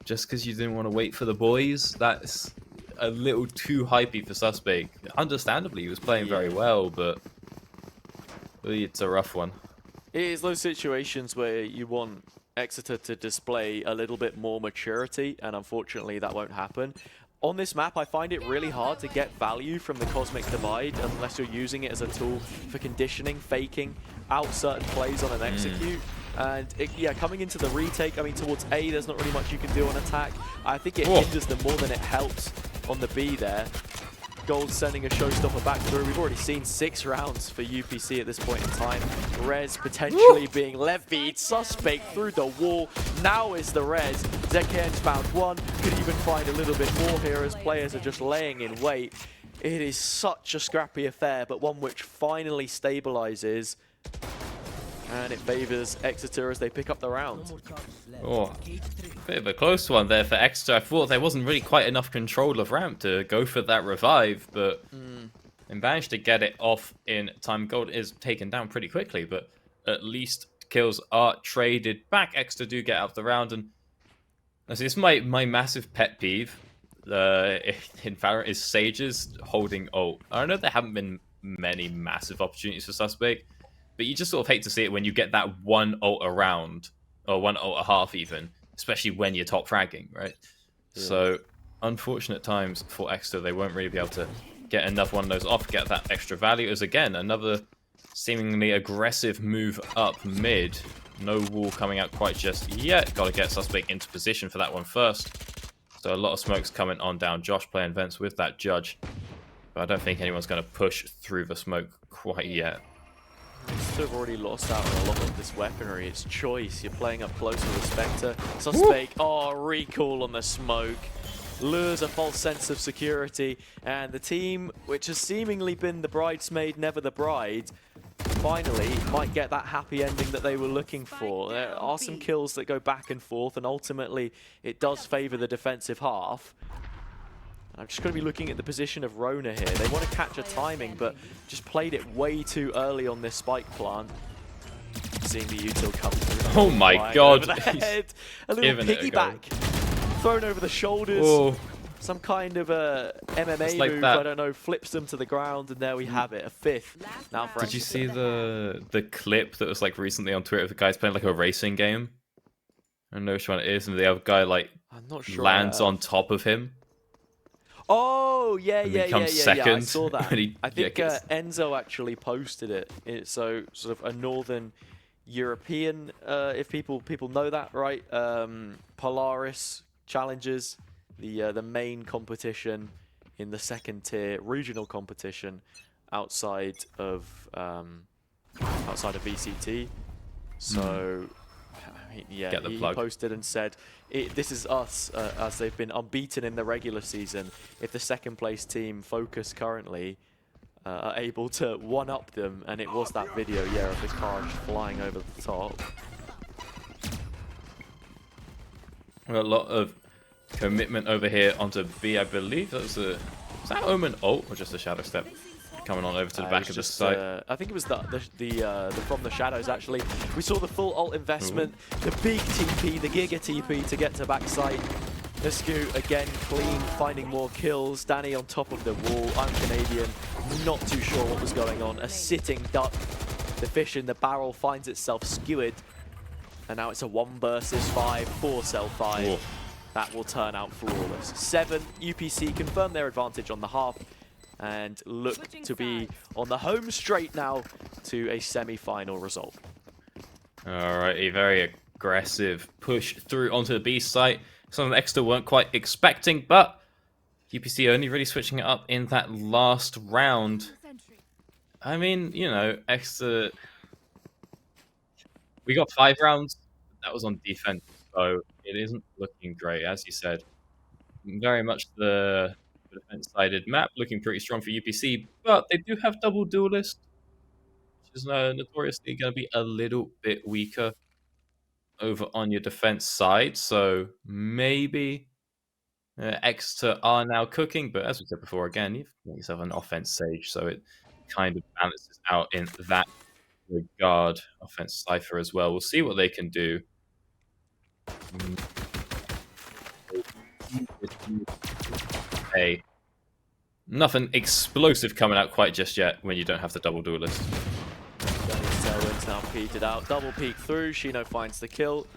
just because you didn't want to wait for the boys. That's a little too hypey for Suspect. Understandably, he was playing very well, but really, it's a rough one. It is those situations where you want Exeter to display a little bit more maturity, and unfortunately that won't happen. On this map, I find it really hard to get value from the Cosmic Divide unless you're using it as a tool for conditioning, faking out certain plays on an execute. And yeah, coming into the retake, I mean, towards A, there's not really much you can do on attack. I think it hinders them more than it helps on the B there. Gold sending a showstopper back through. We've already seen 6 rounds for UPC at this point in time. Rez potentially being levied. Suspect through the wall. Now is the Rez. ZKN's found one. Could even find a little bit more here as players are just laying in wait. It is such a scrappy affair, but one which finally stabilizes. And it favors Exeter as they pick up the round. Oh, bit of a close one there for Exeter. I thought there wasn't really quite enough control of ramp to go for that revive, but they managed to get it off in time. Gold is taken down pretty quickly, but at least kills are traded back. Exeter do get out of the round, and this is my massive pet peeve in Valorant is Sages holding ult. I know there haven't been many massive opportunities for Suspect, but you just sort of hate to see it when you get that one ult a round, or one ult a half even, especially when you're top fragging, right? Yeah. So, unfortunate times for Exeter. They won't really be able to get enough one of those off, get that extra value. As again, another seemingly aggressive move up mid. No wall coming out quite just yet. Got to get Suspect into position for that one first. So a lot of smokes coming on down. Josh playing vents with that judge. But I don't think anyone's going to push through the smoke quite yet. They've already lost out on a lot of this weaponry. It's choice. You're playing up close with the Spectre. Suspect, recall on the smoke. Lures a false sense of security. And the team, which has seemingly been the bridesmaid, never the bride, finally might get that happy ending that they were looking for. There are some kills that go back and forth, and ultimately it does favor the defensive half. I'm just going to be looking at the position of Rona here. They want to catch a timing, but just played it way too early on this spike plant. Seeing the util come through. Oh my god. A little piggyback. Thrown over the shoulders. Oh. Some kind of a MMA like move, that. I don't know, flips them to the ground, and there we have it, a 5th. Now for Did you see the clip that was like recently on Twitter of the guys playing like a racing game? I don't know which one it is, and the other guy like I'm not sure lands on top of him. Oh, yeah. I saw that. I think Enzo actually posted it. So sort of a northern European, if people know that, right? Polaris Challenges, the main competition in the second tier regional competition outside of VCT. So, I mean, yeah, he posted and said, this is us, as they've been unbeaten in the regular season. If the second place team, Focus currently, are able to one-up them, and it was that video, yeah, of the car just flying over the top. A lot of commitment over here onto B, I believe. Was that Omen ult or just a Shadow Step coming on over to the back of the site? I think it was the from the shadows, actually. We saw the full ult investment, the big TP, the Giga TP to get to backside. Nisku again clean, finding more kills. Danny on top of the wall. I'm Canadian, not too sure what was going on. A sitting duck. The fish in the barrel finds itself skewered. And now it's a 1 versus 5 for Cell 5. Ooh. That will turn out flawless. 7, UPC confirm their advantage on the half and look to be on the home straight now to a semi-final result. All right, a very aggressive push through onto the B site. Some of the Exeter weren't quite expecting, but UPC only really switching it up in that last round. I mean, you know, Exeter... We got 5 rounds. That was on defense, so it isn't looking great, as you said. Very much the defense-sided map, looking pretty strong for UPC, but they do have double duelist, which is notoriously going to be a little bit weaker over on your defense side. So maybe Exeter are now cooking, but as we said before, again, you've got yourself an offense Sage, so it kind of balances out in that regard. Offense Cypher as well. We'll see what they can do. Hey, nothing explosive coming out quite just yet when you don't have the double duelist. Tailwind's now peeked out. Double peek through. Shino finds the kill.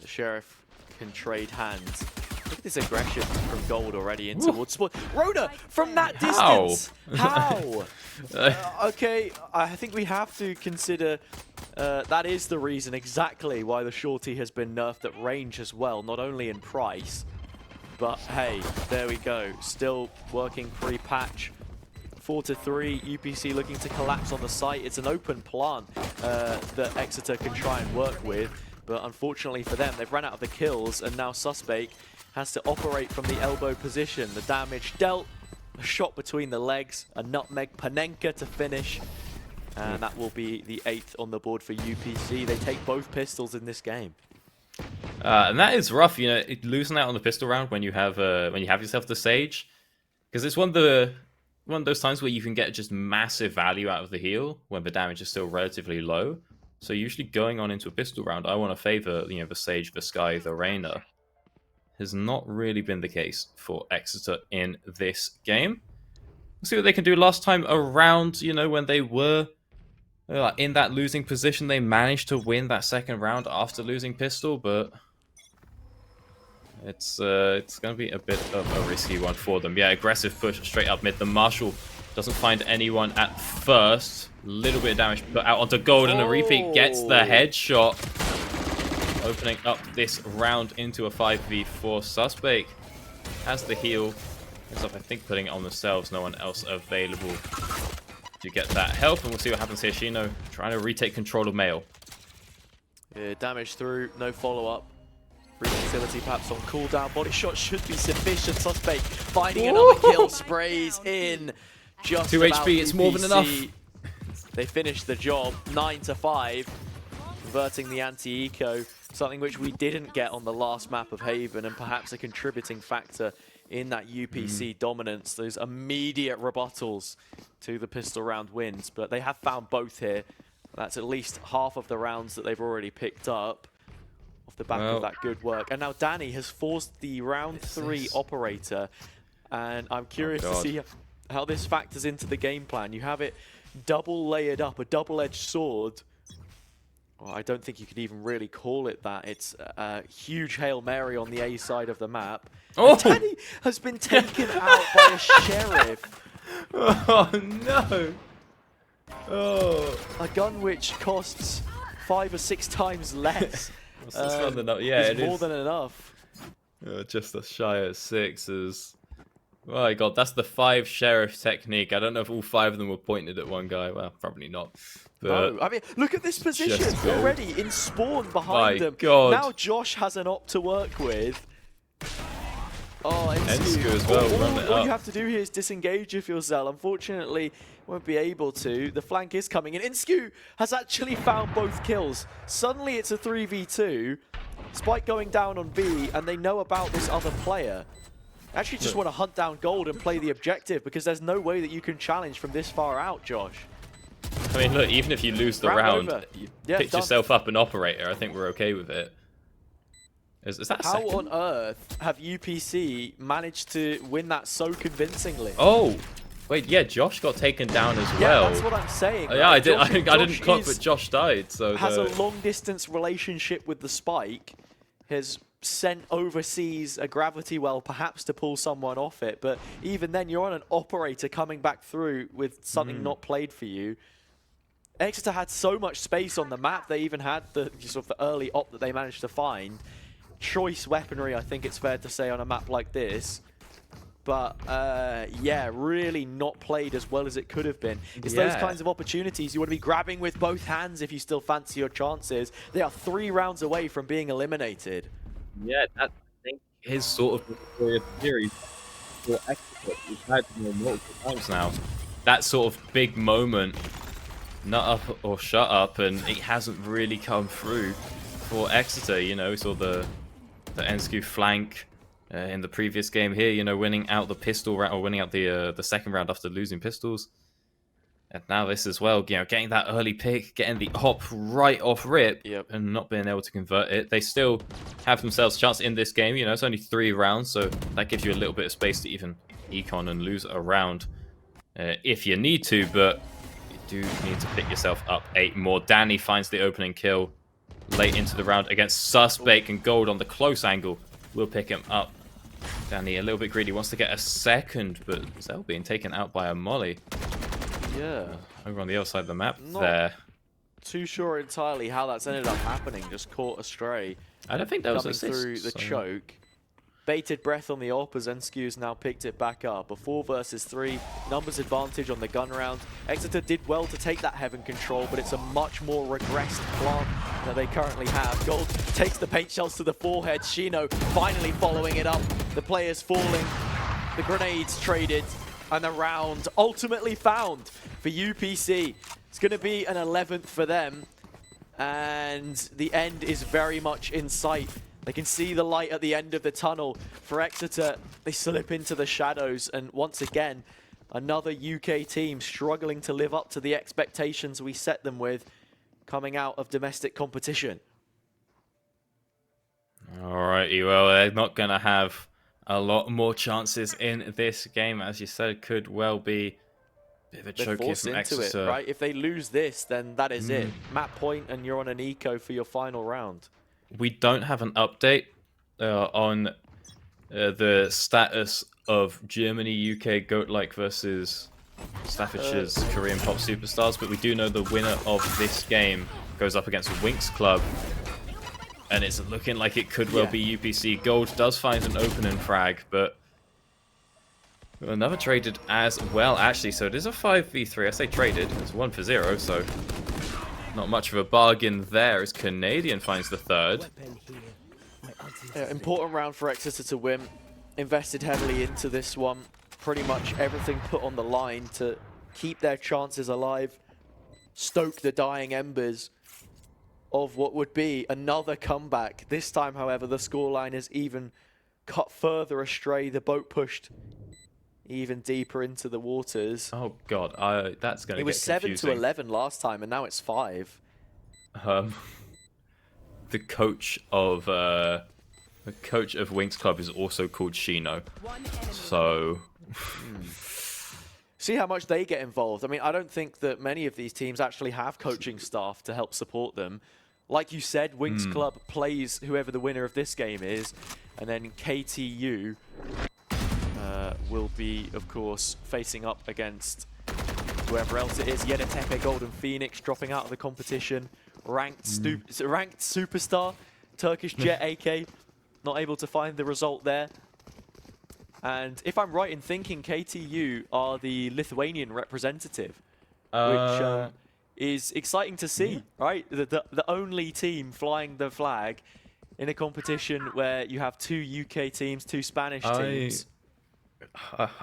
The Sheriff can trade hands. Look at this aggression from Gold already in towards Sport. Rhoda, from that distance! How? Okay, I think we have to consider that is the reason exactly why the Shorty has been nerfed at range as well, not only in price. But hey, there we go. Still working pre-patch. 4-3, UPC looking to collapse on the site. It's an open plant that Exeter can try and work with. But unfortunately for them, they've run out of the kills, and now Suspect has to operate from the elbow position. The damage dealt, a shot between the legs, a nutmeg Panenka to finish. And that will be the 8th on the board for UPC. They take both pistols in this game. And that is rough, you know, losing out on the pistol round when you have yourself the Sage, because it's one of those times where you can get just massive value out of the heal when the damage is still relatively low. So usually going on into a pistol round, I want to favor, you know, the Sage, the Skye, the Reyna. Has not really been the case for Exeter in this game. We'll see what they can do. Last time around, you know, when they were in that losing position, they managed to win that second round after losing pistol, but it's going to be a bit of a risky one for them. Yeah, aggressive push straight up mid. The Marshal doesn't find anyone at first. A little bit of damage put out onto Gold, and a repeat gets the headshot. Opening up this round into a 5v4. Suspect has the heal. Ends up, I think, putting it on themselves. No one else available to get that help. And we'll see what happens here. Shino trying to retake control of Mail. Yeah, damage through, no follow-up. Utility perhaps on cooldown. Body shot should be sufficient. Suspect finding another kill. Sprays in. Just 2 HP, it's more than enough. They finished the job. 9-5. Converting the anti-eco. Something which we didn't get on the last map of Haven, and perhaps a contributing factor in that UPC dominance. Those immediate rebuttals to the pistol round wins, but they have found both here. That's at least half of the rounds that they've already picked up off the back of that good work. And now Danny has forced the round 3 operator, and I'm curious to see how this factors into the game plan. You have it double layered up, a double-edged sword. Well, I don't think you could even really call it that. It's a huge Hail Mary on the A side of the map. Oh! Danny has been taken out by a Sheriff. Oh, no. Oh. A gun which costs 5 or 6 times less. Yeah, it's more than enough. Just a shy at 6 as My God, that's the 5 sheriff technique. I don't know if all 5 of them were pointed at one guy. Well, probably not. But No, I mean, look at this position just gold. already in spawn behind My them. God. Now Josh has an op to work with. Oh, Ensku as well, run it all up. you have to do here is disengage if you're Zell. Unfortunately, won't be able to. The flank is coming in. Ensku has actually found both kills. Suddenly it's a 3v2. Spike going down on B, and they know about this other player. Actually just want to hunt down gold and play the objective, because there's no way that you can challenge from this far out, Josh. I mean, look, even if you lose the Round round, over. you Yeah, pick done. yourself up an operator. I think we're okay with it. Is that a How second? on earth have UPC managed to win that so convincingly? Oh, wait, yeah, Josh got taken down as Yeah, well. that's what I'm saying. Yeah, I Josh- didn't Josh clock, is- but Josh died. So has a long-distance relationship with the Spike, has sent overseas a gravity well perhaps to pull someone off it, but even then you're on an operator coming back through with something not played for you. Exeter had so much space on the map, they even had the sort of the early op that they managed to find. Choice weaponry, I think it's fair to say, on a map like this. But yeah, really not played as well as it could have been. It's those Yeah. kinds of opportunities you want to be grabbing with both hands if you still fancy your chances. They are 3 rounds away from being eliminated. Yeah, that I think is sort of the story of the series for Exeter. We've had multiple times now. That sort of big moment, nut up or shut up, and it hasn't really come through for Exeter. You know, we saw the Ensku flank in the previous game here. You know, winning out the pistol round or winning out the second round after losing pistols. And now this as well, you know, getting that early pick, getting the op right off rip, and not being able to convert it. They still have themselves a chance in this game. You know, it's only 3 rounds, so that gives you a little bit of space to even econ and lose a round if you need to, but you do need to pick yourself up 8 more. Danny finds the opening kill late into the round against Suspect, and Gold on the close angle will pick him up. Danny a little bit greedy, wants to get a second, but Zell being taken out by a molly. Yeah. Over on the other side of the map Not there. Too sure entirely how that's ended up happening. Just caught astray. I don't think that was coming assist, through the so- choke. Bated breath on the op as Ensku's now picked it back up. A 4 versus 3, numbers advantage on the gun round. Exeter did well to take that heaven control, but it's a much more regressed plant that they currently have. Gold takes the paint shells to the forehead. Shino finally following it up. The players falling, the grenades traded, and the round ultimately found for UPC. It's going to be an 11th for them, and the end is very much in sight. They can see the light at the end of the tunnel. For Exeter, they slip into the shadows, and once again, another UK team struggling to live up to the expectations we set them with coming out of domestic competition. Alrighty, well, they're not going to have a lot more chances in this game. As you said, could well be a bit of a They're choke here forced from into Exeter. it, right? If they lose this, then that is it. Map point, and you're on an eco for your final round. We don't have an update on the status of Germany, UK, Goat-like versus Staffordshire's Korean Pop Superstars, but we do know the winner of this game goes up against Winx Club, and it's looking like it could well be UPC. Gold does find an opening frag, but another traded as well, actually, so it is a 5v3. I say traded, it's 1 for 0, so not much of a bargain there as Canadian finds the third. Important round for Exeter to win. Invested heavily into this one. Pretty much everything put on the line to keep their chances alive. Stoke the dying embers of what would be another comeback. This time, however, the scoreline is even cut further astray. The boat pushed even deeper into the waters. Oh god, that's going to get confusing. It was 7 to 11 last time, and now it's 5. The coach of Winx Club is also called Shino, so See how much they get involved. I mean, I don't think that many of these teams actually have coaching staff to help support them. Like you said, Winx Club plays whoever the winner of this game is, and then KTU will be, of course, facing up against whoever else it is. Yedetepe Golden Phoenix dropping out of the competition. Ranked superstar, Turkish Jet AK, not able to find the result there. And if I'm right in thinking, KTU are the Lithuanian representative, which is exciting to see, right? The only team flying the flag in a competition where you have 2 UK teams, 2 Spanish teams.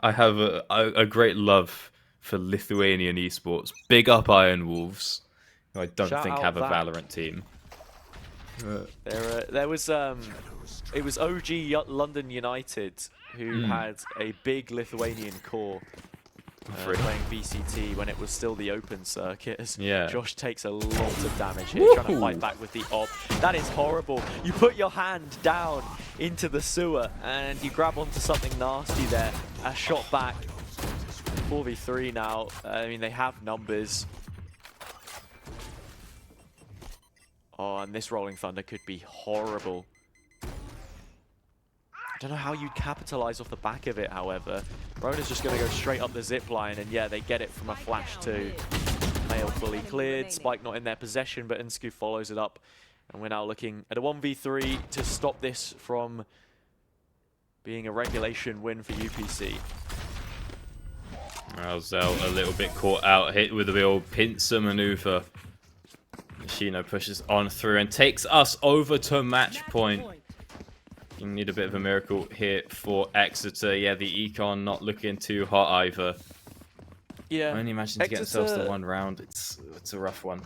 I have a great love for Lithuanian esports. Big up Iron Wolves, who I don't Shout think out have a that. Valorant team. There was it was OG London United who had a big Lithuanian core playing VCT when it was still the open circuit. As Josh takes a lot of damage here, trying to fight back with the op. That is horrible. You put your hand down into the sewer and you grab onto something nasty there. A shot back. 4v3 now. I mean, they have numbers. Oh, and this Rolling Thunder could be horrible. I don't know how you'd capitalize off the back of it, however. Rona's just going to go straight up the zip line, and yeah, they get it from a flash too. Mail fully cleared, Spike not in their possession, but Insku follows it up. And we're now looking at a 1v3 to stop this from being a regulation win for UPC. Zell a little bit caught out, hit with the old pincer maneuver. Shino pushes on through and takes us over to match point. You need a bit of a miracle here for Exeter. Yeah, the Econ not looking too hot either. Yeah, only managing to get themselves to 1 round. It's a rough one.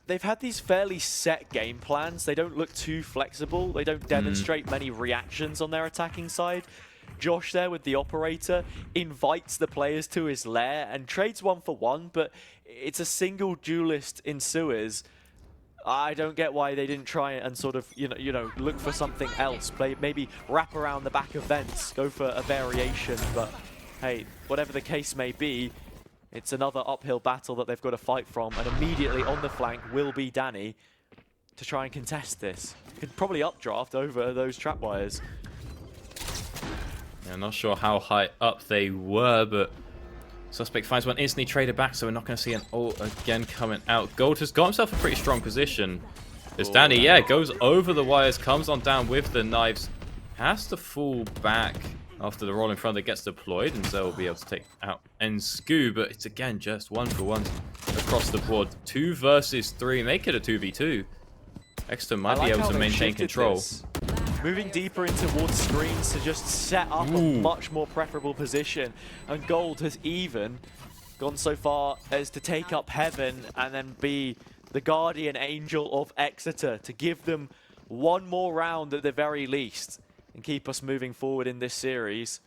They've had these fairly set game plans. They don't look too flexible. They don't demonstrate many reactions on their attacking side. Josh there with the operator invites the players to his lair and trades 1-for-1, but it's a single duelist in sewers. I don't get why they didn't try and sort of, you know, look for something else. Play, maybe wrap around the back of vents, go for a variation. But hey, whatever the case may be, it's another uphill battle that they've got to fight from. And immediately on the flank will be Danny to try and contest this. Could probably updraft over those trap wires. Yeah, not sure how high up they were, but Suspect finds one, instantly traded back, so we're not going to see an ult again coming out. Gold has got himself a pretty strong position. As Danny, yeah, goes over the wires, comes on down with the knives, has to fall back after the roll in front that gets deployed, and so will be able to take out Nsku, but it's again just 1-for-1 across the board. 2 versus 3, make it a 2v2. Exeter might be able to maintain control. This. Moving deeper in towards screens to just set up a much more preferable position. And Gold has even gone so far as to take up Heaven and then be the guardian angel of Exeter to give them 1 more round at the very least and keep us moving forward in this series.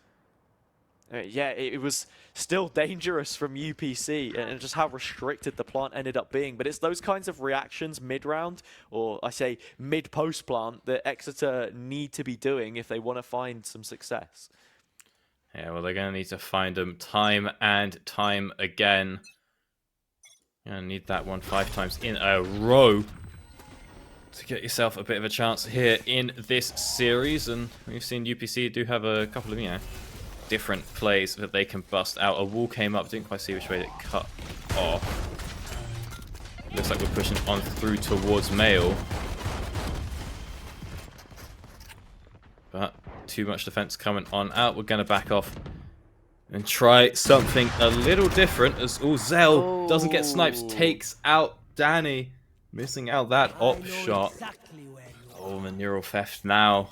Yeah, it was still dangerous from UPC and just how restricted the plant ended up being. But it's those kinds of reactions mid-round, or I say mid-post plant, that Exeter need to be doing if they want to find some success. Yeah, well, they're going to need to find them time and time again. You're going to need that one 5 times in a row to get yourself a bit of a chance here in this series. And we've seen UPC do have a couple of, different plays that they can bust out. A wall came up, didn't quite see which way it cut off. Looks like we're pushing on through towards Mail. But too much defense coming on out. We're going to back off and try something a little different as Zell doesn't get snipes, takes out Danny, missing out that op shot. Oh, the neural theft now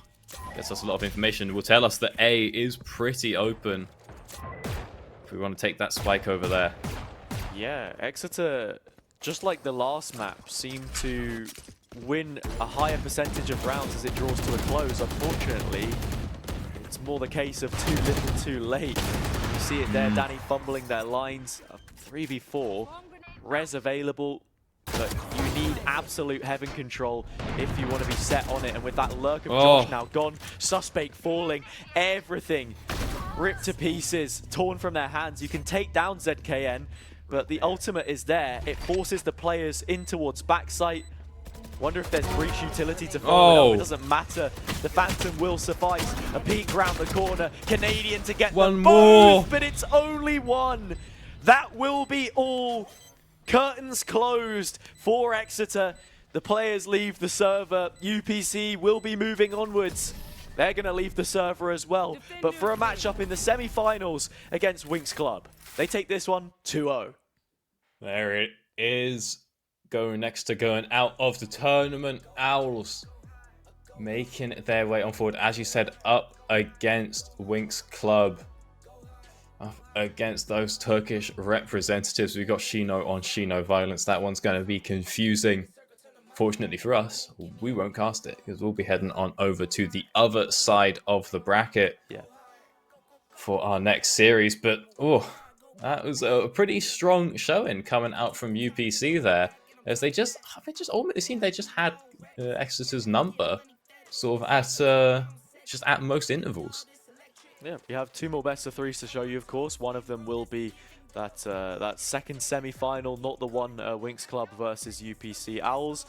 gets us a lot of information. Will tell us that A is pretty open if we want to take that spike over there. Yeah, Exeter, just like the last map, seem to win a higher percentage of rounds as it draws to a close. Unfortunately, it's more the case of too little too late. You see it there, Danny fumbling their lines. 3v4, res available, but you need absolute heaven control if you want to be set on it. And with that lurk of Josh now gone, Suspect falling, everything ripped to pieces, torn from their hands. You can take down ZKN, but the ultimate is there. It forces the players in towards backside. Wonder if there's breach utility to follow it up. It doesn't matter. The Phantom will suffice. A peek round the corner. Canadian to get them both, but it's only one. That will be all. Curtains closed for Exeter. The players leave the server. UPC will be moving onwards. They're going to leave the server as well. But for a matchup in the semi-finals against Winx Club, they take this one 2-0. There it is. Going next to going out of the tournament. Owls making their way on forward, as you said, up against Winx Club. Up against those Turkish representatives. We've got Shino on Shino Violence. That one's going to be confusing. Fortunately for us, we won't cast it because we'll be heading on over to the other side of the bracket for our next series. But, that was a pretty strong showing coming out from UPC there. As it seemed they just had Exeter's number sort of at most intervals. Yeah, we have 2 more best of 3s to show you, of course. One of them will be that second semi-final, not the one Winx Club versus UPC Owls.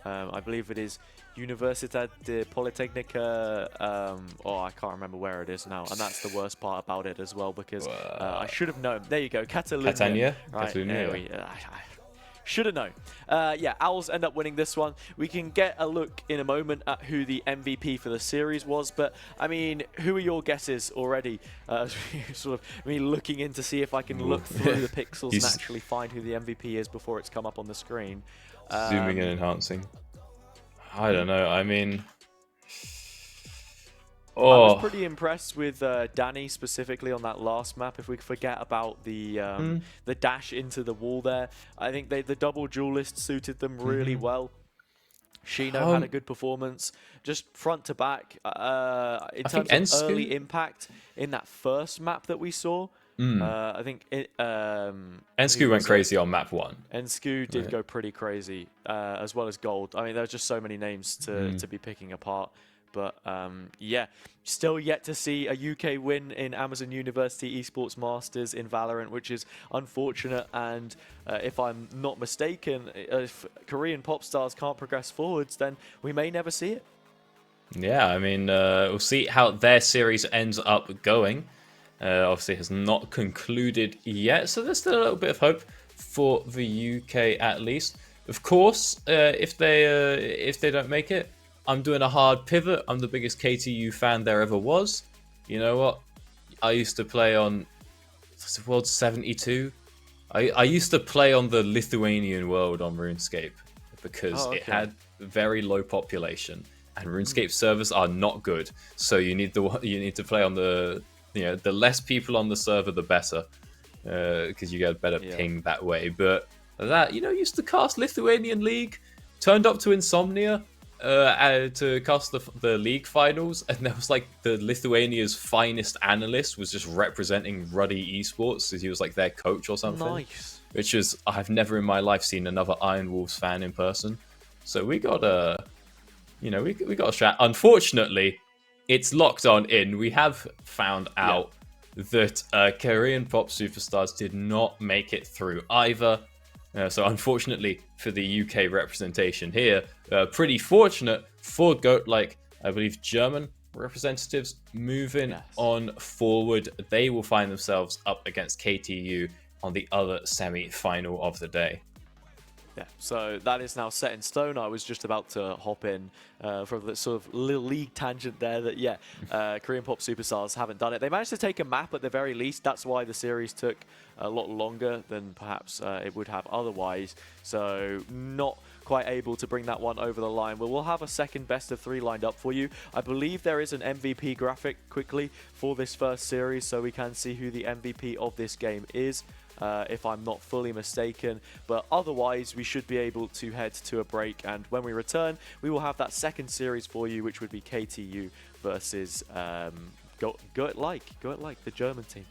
I believe it is Universidad de Politecnica. I can't remember where it is now, and that's the worst part about it as well, because I should have known. There you go, Catalunya. Right, should have known. Owls end up winning this one. We can get a look in a moment at who the MVP for the series was, but I mean, who are your guesses already? Sort of me looking in to see if I can look through the pixels and actually find who the MVP is before it's come up on the screen. Zooming and enhancing. I don't know. I mean, I was pretty impressed with Danny specifically on that last map. If we forget about the dash into the wall there, I think the double duelist suited them really well. Shino had a good performance, just front to back. In terms of early impact in that first map that we saw, I think Ensku went crazy on map 1. Ensku did go pretty crazy, as well as Gold. I mean, there's just so many names to be picking apart. But still yet to see a UK win in Amazon University Esports Masters in Valorant, which is unfortunate. And if I'm not mistaken, if Korean pop stars can't progress forwards, then we may never see it. Yeah, I mean, we'll see how their series ends up going. Obviously, has not concluded yet, so there's still a little bit of hope for the UK at least. Of course, if they don't make it, I'm doing a hard pivot. I'm the biggest KTU fan there ever was. You know what? I used to play on World 72. I used to play on the Lithuanian world on RuneScape because it had very low population, and RuneScape servers are not good. So you need to play on the less people on the server, the better, because you get a better ping that way. But that used to cast Lithuanian League, turned up to Insomnia. To cast the league finals, and there was like the Lithuania's finest analyst was just representing Ruddy Esports, because he was like their coach or something. Nice. Which is, I've never in my life seen another Iron Wolves fan in person. So we got we got a strat. Unfortunately, it's locked on in. We have found out that Korean pop superstars did not make it through either. So unfortunately for the UK representation here, pretty fortunate for GOAT-like, I believe, German representatives moving on forward. They will find themselves up against KTU on the other semi-final of the day. Yeah, so that is now set in stone. I was just about to hop in from the sort of little league tangent there that, Korean pop superstars haven't done it. They managed to take a map at the very least. That's why the series took a lot longer than perhaps it would have otherwise. So not quite able to bring that one over the line. We'll have a second best of 3 lined up for you. I believe there is an MVP graphic quickly for this first series, so we can see who the MVP of this game is. If I'm not fully mistaken, but otherwise we should be able to head to a break, and when we return we will have that second series for you, which would be KTU versus GOAT-like, the German team.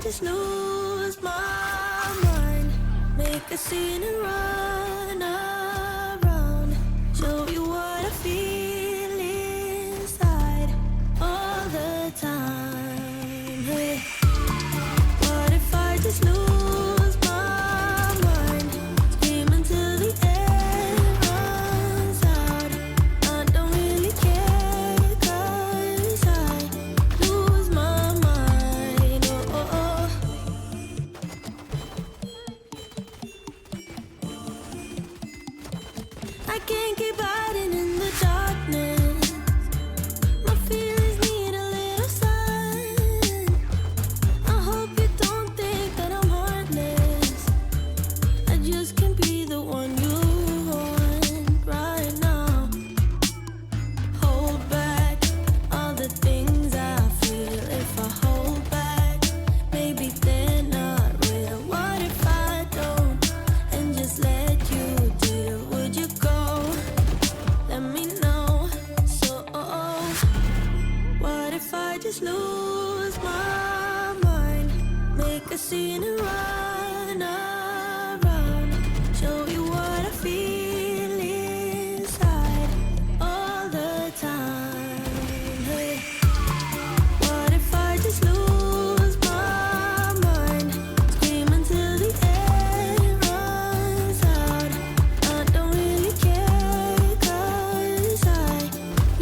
just lose my mind? Make a scene and run around. Show you what I feel inside all the time. Hey. What if I just lose my mind? Scream until the air runs out. I don't really care 'cause I lose my mind. Oh, oh, oh. I can't keep hiding in the darkness. My feelings need a little sun. I hope you don't think that I'm heartless. I just can't be the one you want right now. Hold back all the things I feel. If I hold back, maybe they're not real. What if I don't and just let you deal? Would you go? Let me know. So, what if I just lose my mind? Make a scene and run around. Show you what I feel inside all the time. Hey. What if I just lose my mind? Scream until the air runs out. I don't really care 'cause I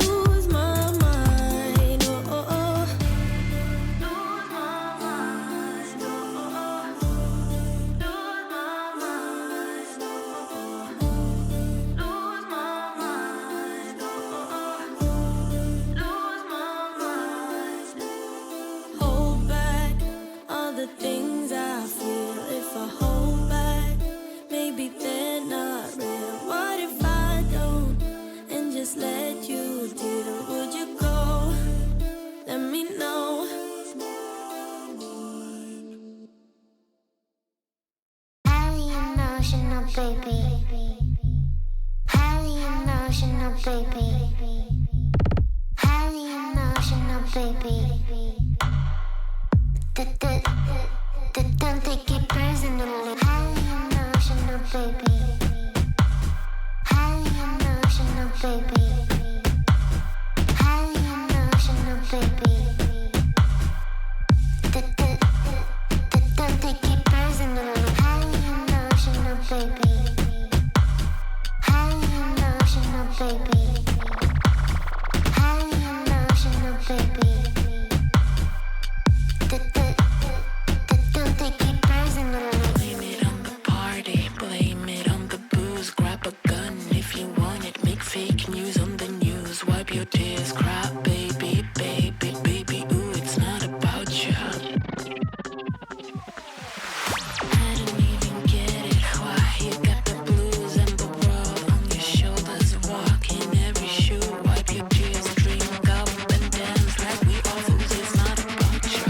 lose my mind. Oh, oh, oh. Lose my mind. Oh, oh, oh. Lose my mind. Oh, oh, oh. Lose my mind. Oh, oh, oh. Lose my mind. Hold back all the things I feel. If I hold back, maybe they're not real. What if I don't and just let you deal? Would you go? Let me know. Highly emotional, baby. Highly emotional, baby. Highly emotional, baby. Don't take it personally. Highly emotional, baby. Highly emotional, baby. Highly emotional, baby. Don't take it personally. Highly emotional, baby. Highly emotional, baby. Highly emotional, baby. Don't take it personally. Blame it on the party, blame it on the booze. Grab a gun if you want it. Make fake news on the news. Wipe your tears, cry, baby, baby, baby. Ooh, it's not about you. I don't even get it. Why you got the blues and the world on your shoulders? Walk in every shoe. Wipe your tears, drink up and dance like we all lose. It's not about you.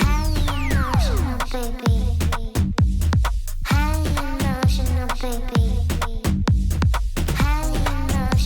Highly emotional, baby. Highly emotional, baby. Highly emotional,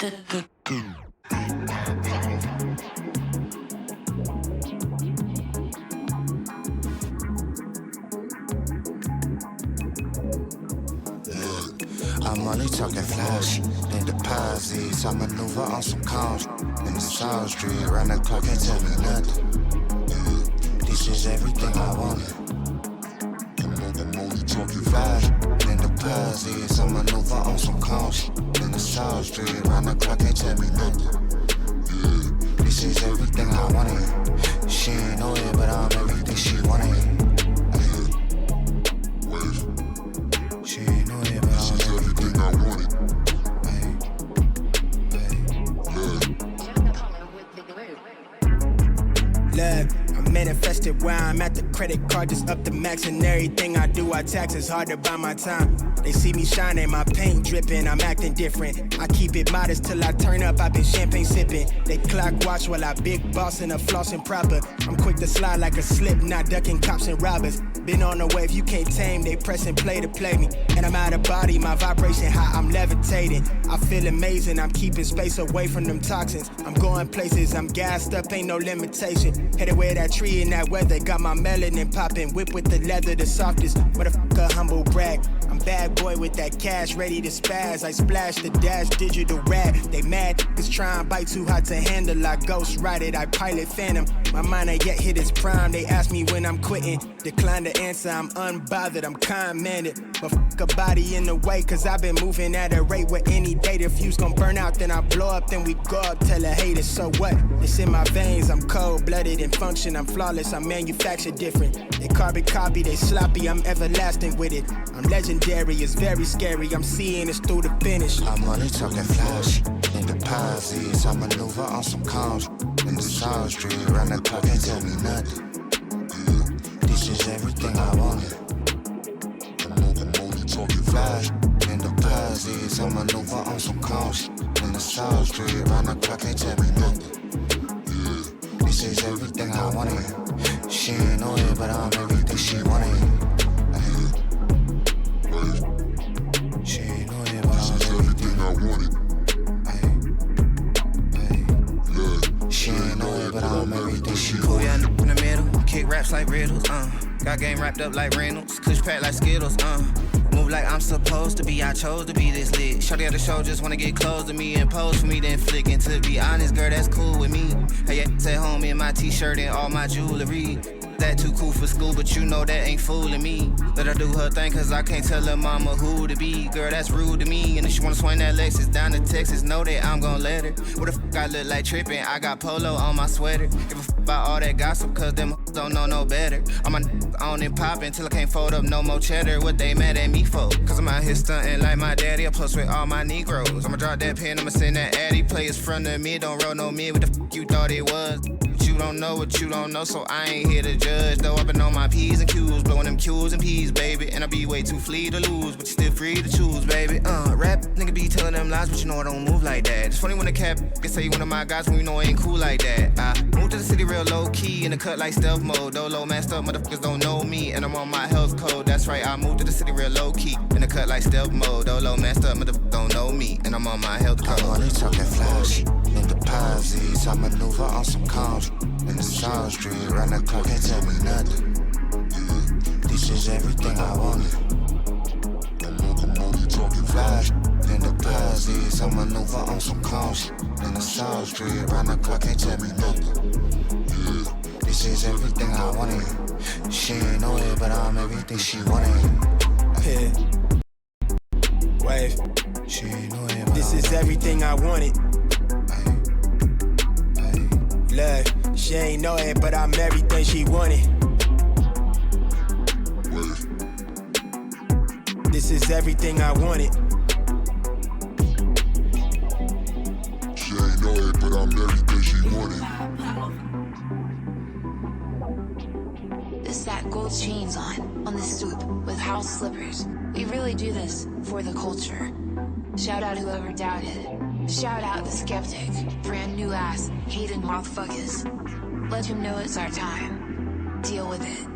I'm only talking flash and deposits. I maneuver on some calms in the South Street. Round the clock, can't tell me nothing. This is everything I wanted. I'm only talking flash and deposits. I maneuver on some calms in the South Street. Round the clock, can't tell me nothing. This is everything I wanted. She ain't know it, but I'm everything she wanted. She ain't know it, but I'm everything I wanted. Look, I'm manifested where I'm at. The credit card just up the max, and everything I do, I tax. It's hard to buy my time. They see me shining, my paint dripping, I'm acting different. I keep it modest till I turn up, I've been champagne sipping. They clock watch while I big boss and a flossing proper. I'm quick to slide like a slip, not ducking cops and robbers. Been on the wave, you can't tame, they press and play to play me. And I'm out of body, my vibration high, I'm levitating. I feel amazing, I'm keeping space away from them toxins. I'm going places, I'm gassed up, ain't no limitation. Headed where that tree in that weather, got my melanin popping. Whip with the leather, the softest, motherfucker humble brag. I'm bad boy with that cash, ready to spaz. I splash the dash, digital rap. They mad, niggas try and bite too hot to handle. I ghost ride it, I pilot phantom. My mind ain't yet hit its prime. They ask me when I'm quitting, decline to answer. I'm unbothered, I'm kind-minded. But fuck a body in the way, cause I've been moving at a rate where any day the fuse gon' burn out. Then I blow up, then we go up, tell a hater, so what? It's in my veins, I'm cold-blooded and function. I'm flawless, I'm manufactured different. They carbon copy, they sloppy, I'm everlasting with it. I'm legendary, it's very scary, I'm seeing it through the finish. I'm only talking flash and deposits. I maneuver on some calms in the South Street. Round the clock, can't tell me nothing. This is everything I wanted. I'm only talking flash and deposits. I maneuver on some calms in the South Street. Round the clock, can't tell me nothing. This is everything I wanted. She ain't know it, but I'm everything she wanted. She ain't know it, but I'm everything I wanted. She ain't know it, but I'm everything she wanted. Cool young in the middle, kick raps like riddles, Got game wrapped up like Reynolds, kush packed like Skittles, Move like I'm supposed to be, I chose to be this lit. Shorty at the show just wanna get close to me and pose for me, then flick. And to be honest, girl, that's cool with me. Hey, at home in my t-shirt and all my jewelry. That too cool for school, but you know that ain't fooling me. Let her do her thing, cause I can't tell her mama who to be. Girl, that's rude to me. And if she wanna swing that Lexus down to Texas, know that I'm gon' let her. What the fuck I look like trippin'? I got polo on my sweater. Give a fuck about all that gossip, cause them don't know no better. I'm on and poppin' till I can't fold up no more cheddar. What they mad at me for? Cause I'm out here stuntin' like my daddy, I plus with all my Negroes. I'ma drop that pen, I'ma send that addy. Players front of me, don't roll no mid. What the fuck you thought it was? You don't know what you don't know, so I ain't here to judge. Though I've been on my P's and Q's, blowing them Q's and P's, baby. And I be way too free to lose, but you still free to choose, baby. Rap nigga be telling them lies, but you know I don't move like that. It's funny when the cap can say you one of my guys when you know I ain't cool like that. I moved to the city real low key in the cut like stealth mode. Though low masked up, motherfuckers don't know me, and I'm on my health code. That's right, I moved to the city real low key in the cut like stealth mode. Though low masked up, motherfuckers don't know me, and I'm on my health code. I'm only talking flash and deposits. I maneuver on some calms in the South Street. Round the clock, can't tell me nothing. This is everything I wanted. I'm only talking flash and deposits. I maneuver on some calms in the South Street. Round the clock, can't tell me nothing. This is everything I wanted. She ain't know it, but I'm everything she wanted. Yeah. Wave. She ain't know it, but this is everything I wanted. Look, she ain't know it, but I'm everything she wanted. This is everything I wanted. She ain't know it, but I'm everything she wanted. The sack gold chains on the stoop with house slippers. We really do this for the culture. Shout out whoever doubted. Shout out the skeptic. Brand new ass, hating motherfuckers. Let him know it's our time. Deal with it.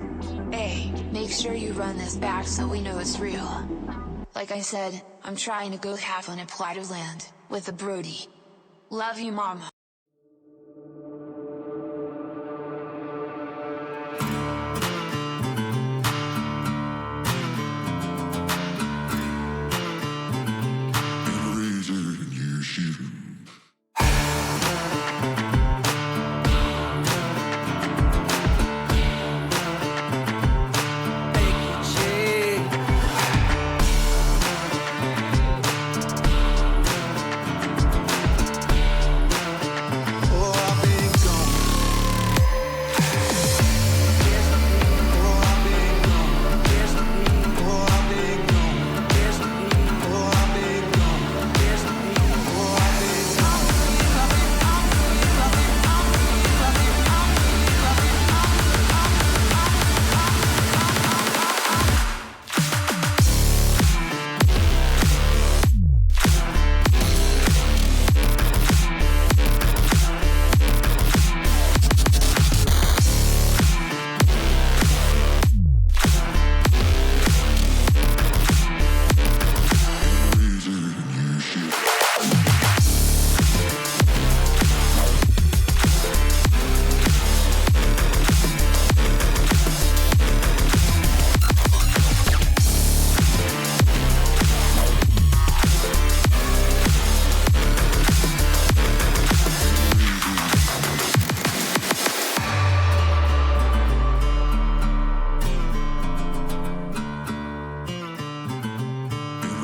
Hey, make sure you run this back so we know it's real. Like I said, I'm trying to go half on a plot of land with a Brody. Love you, Mama.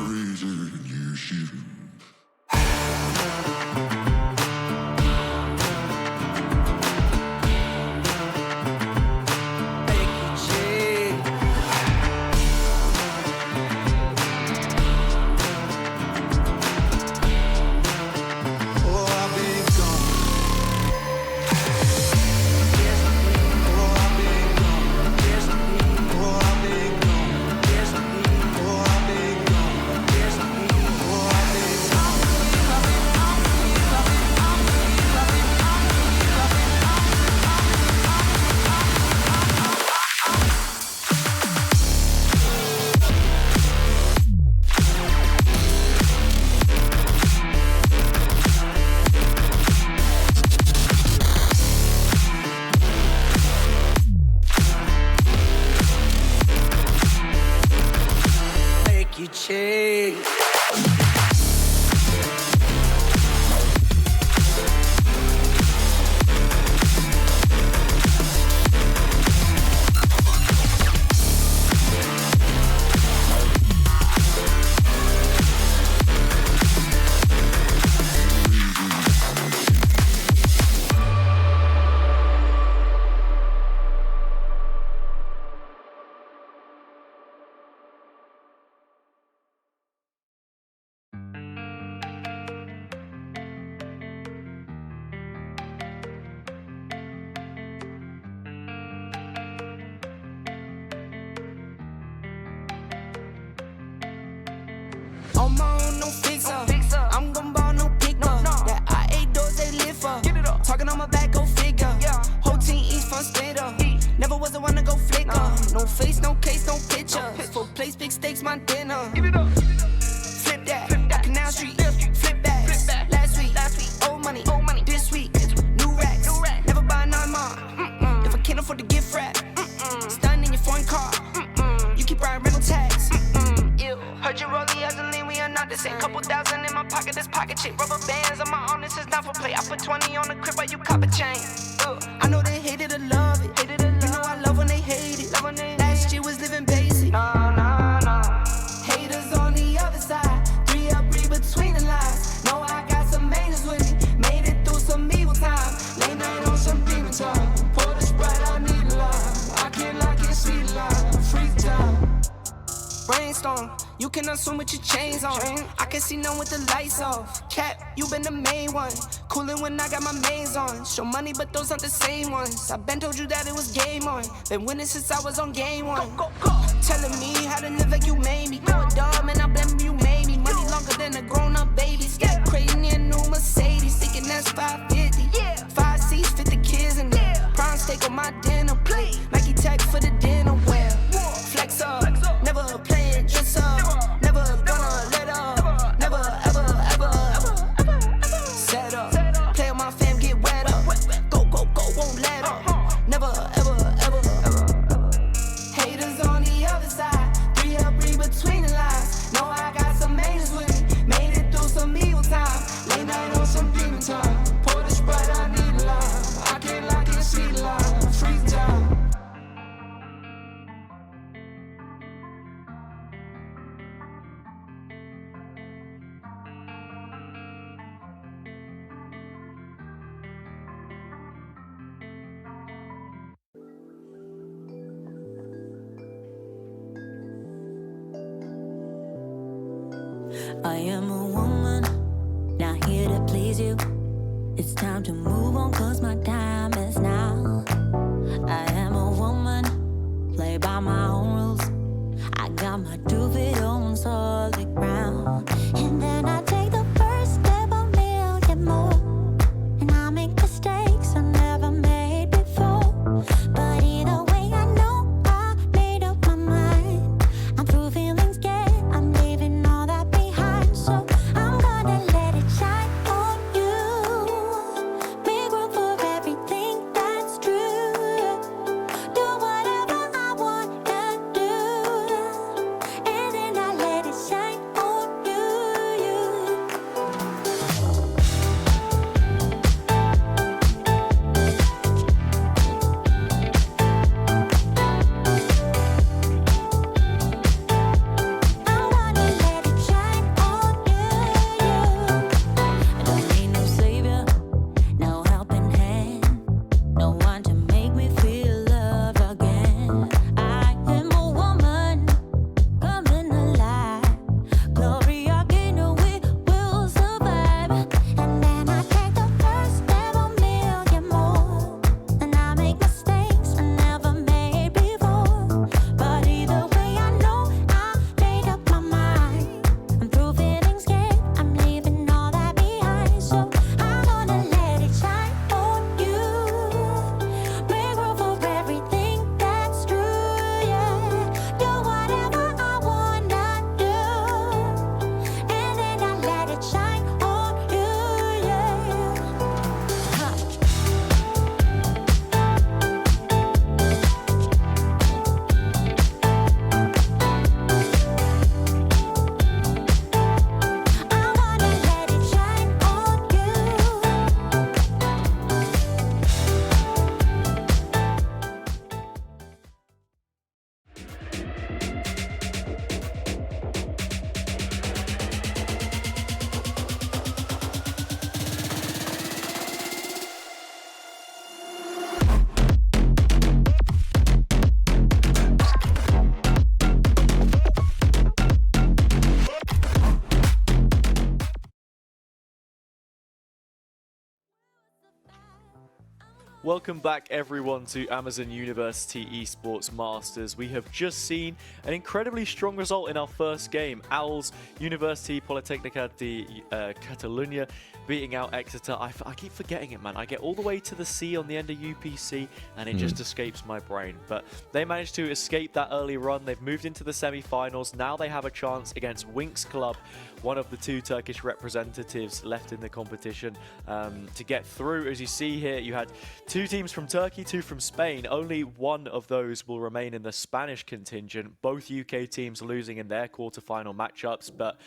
Reason you shoot. On my own, no fixer. I'm gon' ball, no picker. That I ate those, they live for. Talking on my back, go figure. Whole team eats fun splitter. Never was the one to go flicker. No face, no case, no picture. Full place, big stakes, my dinner. Flip that, Canal Street. Flip back. Last week, old money. This week, new racks. Never buy none more. If I can't afford to gift wrap, stunning in your foreign car. You keep riding rental tax. Heard you roll the other lean, we are not the same. Couple thousand in my pocket, this pocket shit. Rubber bands on my arm, this is not for play. I put 20 on the crib while you cop a chain. I know they hated or love it. You know I love when they hate it. Last year was living basic. Haters on the other side. 3 up, read between the lines. Know I got some angels with me. Made it through some evil time. Late night on some demon time. Pour the Sprite, I need a lot. I can't lock it, sweet line. Free time. Brainstorm. You can assume with your chains on. I can see none with the lights off. Cap, you been the main one. Coolin' when I got my mains on. Show money, but those aren't the same ones. I been told you that it was game on. Been winning since I was on game one. Telling me how to live like you made me. Go a dog, man, I blame you made me. Money longer than a grown-up baby. Step crazy in a new Mercedes. Thinking that's 550. 5 seats, 50 kids in there. Prawn steak on my dinner plate. Nike tag for the dinner wear. Flex up, never playing dress up. Never gonna let up. Never, ever, ever, ever set up. I am a woman, not here to please you. It's time to move on, cause my time is now. I am a woman, play by my own rules. I got my 2 feet on solid ground. And then I take the first step a million more. And I make mistakes I never made before. But either way, I know I made up my mind. I'm through feeling scared, I'm leaving all that behind. So I'm gonna let it shine on you. Make room for everything that's true. Do whatever I wanna do. And then I let it shine on you. I wanna let it shine on you. I don't need no savior, no helping hand, no one to make me feel love again. I am a woman, coming alive. Gloria Gaynor, we will survive. And then I take the first step a million more. And I make mistakes I never made before. But either way, I know I made up my mind. I'm through feeling scared, I'm leaving all that behind. So I'm gonna let it shine on you. Make room for everything that's true, yeah. Do whatever I wanna do. And then I let it shine on you, yeah. I wanna let it shine on you. Welcome back everyone to Amazon University Esports Masters. We have just seen an incredibly strong result in our first game. Owls, University Politecnica de Catalunya beating out Exeter. I keep forgetting it, man. I get all the way to the C on the end of UPC and it just escapes my brain. But they managed to escape that early run. They've moved into the semi-finals. Now they have a chance against Winx Club, one of the 2 Turkish representatives left in the competition, to get through. As you see here, you had 2 teams from Turkey, 2 from Spain. Only one of those will remain in the Spanish contingent. Both UK teams losing in their quarterfinal matchups, but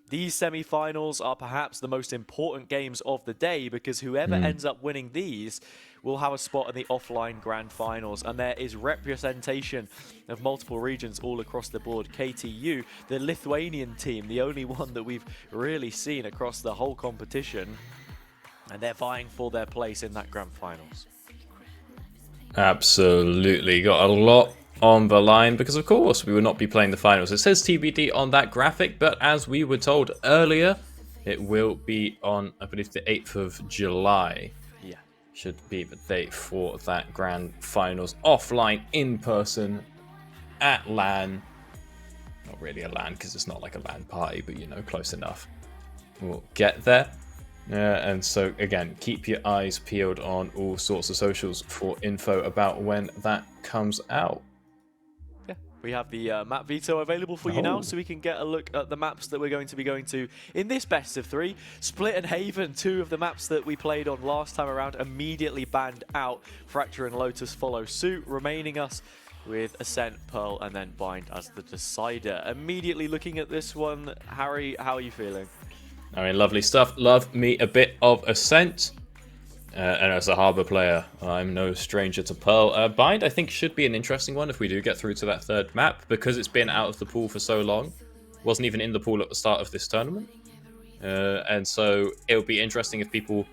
these semi-finals are perhaps the most important games of the day, because whoever ends up winning these will have a spot in the offline grand finals, and there is representation of multiple regions all across the board. KTU, the Lithuanian team, the only one that we've really seen across the whole competition, and they're vying for their place in that grand finals. Absolutely. Got a lot on the line because, of course, we will not be playing the finals. It says TBD on that graphic, but as we were told earlier, it will be on, I believe, the 8th of July. Yeah. Should be the date for that grand finals. Offline, in person, at LAN. Not really a LAN because it's not like a LAN party, but, you know, close enough. We'll get there. And so, again, keep your eyes peeled on all sorts of socials for info about when that comes out. Yeah, we have the map veto available for you now, so we can get a look at the maps that we're going to be going to in this best of 3. Split and Haven, 2 of the maps that we played on last time around, immediately banned out. Fracture and Lotus follow suit, remaining us with Ascent, Pearl, and then Bind as the decider. Immediately looking at this one, Harry, how are you feeling? I mean, lovely stuff. Love me a bit of Ascent. And as a Harbour player, I'm no stranger to Pearl. Bind, I think, should be an interesting one if we do get through to that 3rd map, because it's been out of the pool for so long. Wasn't even in the pool at the start of this tournament. And so it'll be interesting if people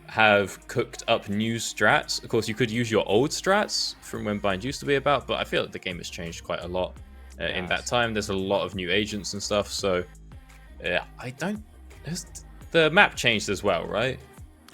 have cooked up new strats. Of course, you could use your old strats from when Bind used to be about, but I feel like the game has changed quite a lot in that time. There's a lot of new agents and stuff, so Yeah, I don't. The map changed as well, right?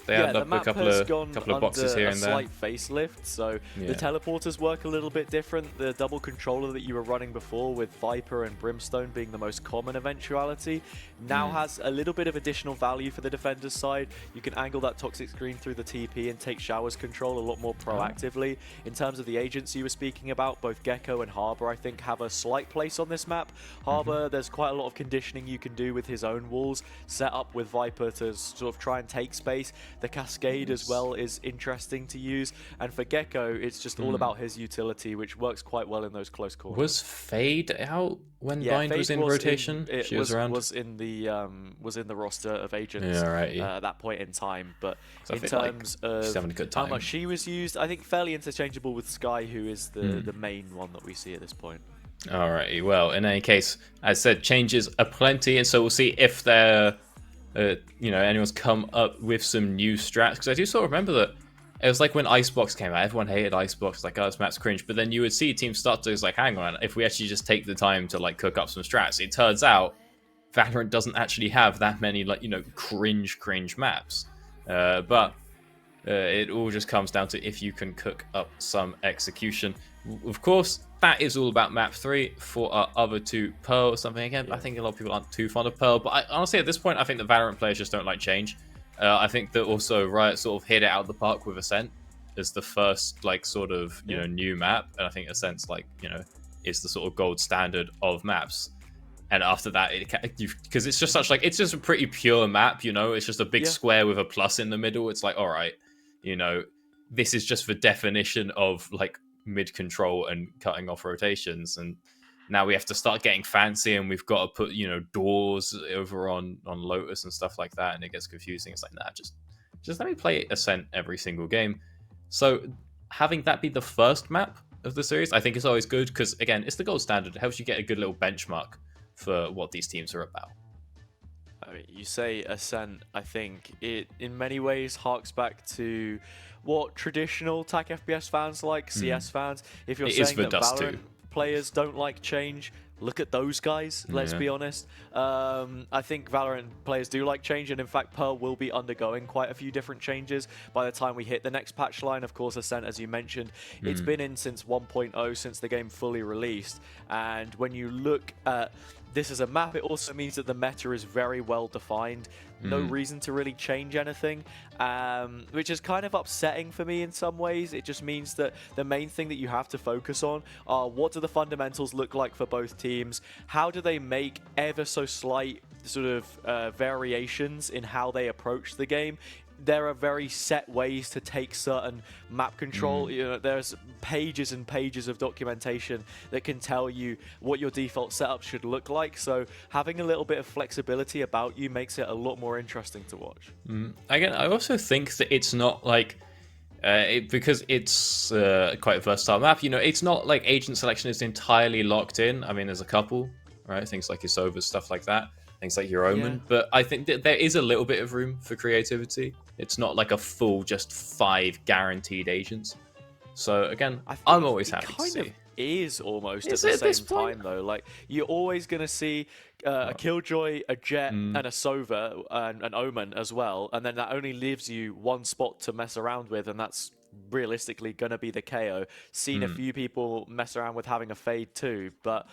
They Yeah, added the up a map couple has of gone boxes under here a and there. slight facelift, so the teleporters work a little bit different. The double controller that you were running before with Viper and Brimstone being the most common eventuality now has a little bit of additional value for the defender's side. You can angle that toxic screen through the TP and take Shower's control a lot more proactively. In terms of the agents you were speaking about, both Gecko and Harbor, I think, have a slight place on this map. Harbor, there's quite a lot of conditioning you can do with his own walls, set up with Viper to sort of try and take space. The Cascade as well is interesting to use, and for Gecko, it's just all about his utility, which works quite well in those close corners. Was Fade out when Yeah, Bind Fade was in rotation? She was around. Was in the roster of agents at that point in time. But in terms of she's having a good how time. much she was used, I think fairly interchangeable with Sky, who is the main one that we see at this point. Alrighty, well, in any case, as I said, changes are plenty, and so we'll see if they're, anyone's come up with some new strats. Because I do sort of remember that it was like when Icebox came out, everyone hated Icebox, like, oh, this map's cringe. But then you would see teams start to, like, hang on, if we actually just take the time to, like, cook up some strats, it turns out Valorant doesn't actually have that many, like, cringe maps. But it all just comes down to if you can cook up some execution. Of course, that is all about map 3. For our other two, Pearl or something again. I think a lot of people aren't too fond of Pearl, but honestly, at this point, I think the Valorant players just don't like change. I think that also Riot sort of hit it out of the park with Ascent as the first, like, sort of, new map, and I think Ascent's, like, is the sort of gold standard of maps. And after that, because it's just such, like, it's just a pretty pure map, it's just a big square with a plus in the middle. It's like, all right, this is just the definition of, like, mid control and cutting off rotations, and now we have to start getting fancy, and we've got to put doors over on Lotus and stuff like that, and it gets confusing. It's like, nah, just let me play Ascent every single game. So having that be the first map of the series, I think is always good, because again, it's the gold standard. It helps you get a good little benchmark for what these teams are about. I mean, you say Ascent, I think it in many ways harks back to what traditional TAC FPS fans like, CS fans. If you're saying that Valorant players don't like change, look at those guys, let's be honest. I think Valorant players do like change, and in fact Pearl will be undergoing quite a few different changes by the time we hit the next patch line. Of course, Ascent, as you mentioned, it's been in since 1.0, since the game fully released, and when you look at this as a map, it also means that the meta is very well defined. No reason to really change anything, which is kind of upsetting for me in some ways. It just means that the main thing that you have to focus on are what do the fundamentals look like for both teams, how do they make ever so slight sort of variations in how they approach the game. There are very set ways to take certain map control. There's pages and pages of documentation that can tell you what your default setup should look like. So having a little bit of flexibility about you makes it a lot more interesting to watch. Again, I also think that it's not like because it's quite a versatile map. It's not like agent selection is entirely locked in. I mean, there's a couple, right? Things like Isova's, stuff like that. Things like your Omen, but I think that there is a little bit of room for creativity. It's not like a full just 5 guaranteed agents. So again, I'm always happy to see. Is almost at the same time though. Like, you're always gonna see a Killjoy, a Jet, and a Sova, and an Omen as well, and then that only leaves you one spot to mess around with, and that's realistically gonna be the KO. Seen a few people mess around with having a Fade too, but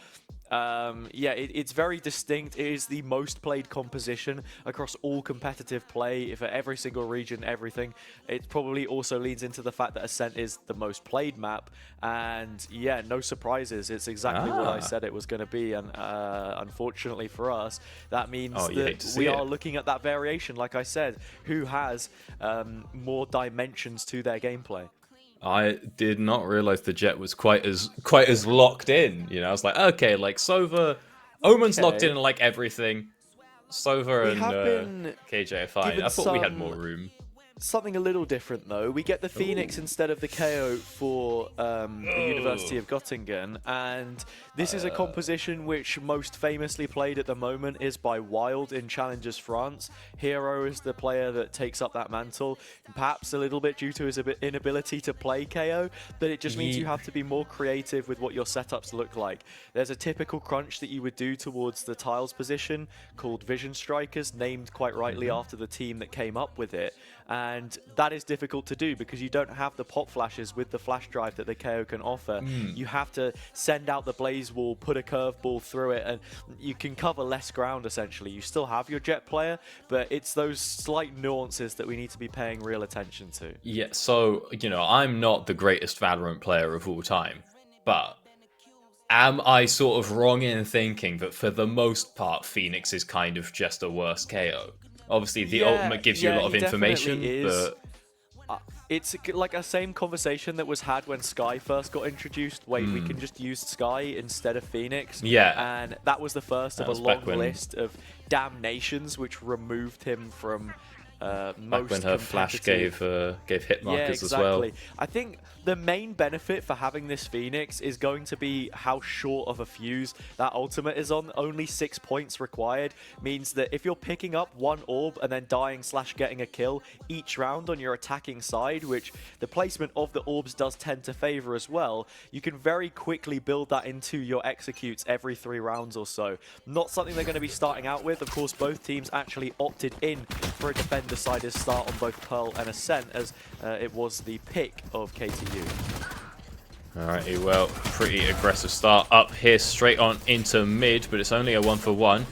it's very distinct. It is the most played composition across all competitive play for every single region, everything. It probably also leads into the fact that Ascent is the most played map, and no surprises. It's exactly what I said it was going to be, and unfortunately for us, that means that we are looking at that variation, like I said, who has more dimensions to their gameplay. I did not realize the Jet was quite as locked in. I was like, okay, like Sova, Omen's locked in like everything. Sova and KJ are fine. I thought we had more room. Something a little different though. We get the Phoenix instead of the KO for the University of Göttingen, and this is a composition which most famously played at the moment is by Wild in Challengers France. Hero is the player that takes up that mantle, perhaps a little bit due to his inability to play KO, but it just means you have to be more creative with what your setups look like. There's a typical crunch that you would do towards the tiles position called Vision Strikers, named quite rightly after the team that came up with it. And that is difficult to do because you don't have the pop flashes with the flash drive that the KO can offer. You have to send out the blaze wall, put a curveball through it, and you can cover less ground essentially. You still have your jet player, but it's those slight nuances that we need to be paying real attention to. Yeah, so, you know, I'm not the greatest Valorant player of all time, but am I sort of wrong in thinking that for the most part, Phoenix is kind of just a worse KO? Obviously, the ultimate gives you a lot of information, but it's like a same conversation that was had when Sky first got introduced. Wait, we can just use Sky instead of Phoenix. Yeah. And that was the first of a long list of damnations which removed him from back when her flash gave hit markers as well. I think the main benefit for having this Phoenix is going to be how short of a fuse that ultimate is on. Only 6 points required means that if you're picking up one orb and then dying / getting a kill each round on your attacking side, which the placement of the orbs does tend to favor as well, you can very quickly build that into your executes every 3 rounds or so. Not something they're going to be starting out with. Of course, both teams actually opted in for a defender-sided start on both Pearl and Ascent, as it was the pick of KTU. Alrighty, well, pretty aggressive start up here, straight on into mid, but it's only a 1-for-1.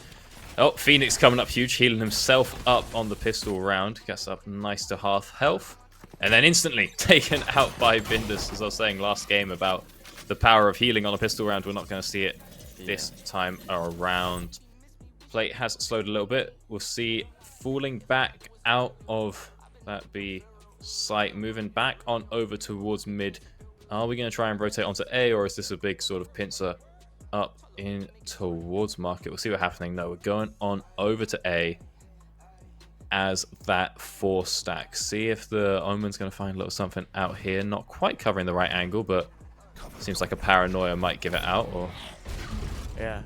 Oh, Phoenix coming up huge, healing himself up on the pistol round. Gets up nice to half health. And then instantly taken out by Bindus, as I was saying last game about the power of healing on a pistol round. We're not going to see it this time around. Plate has slowed a little bit. We'll see falling back out of that B site, moving back on over towards mid. Are we going to try and rotate onto A, or is this a big sort of pincer up in towards market? We'll see what's happening. No, we're going on over to A as that 4 stack. See if the Omen's going to find a little something out here. Not quite covering the right angle, but seems like a paranoia might give it out. Or yeah.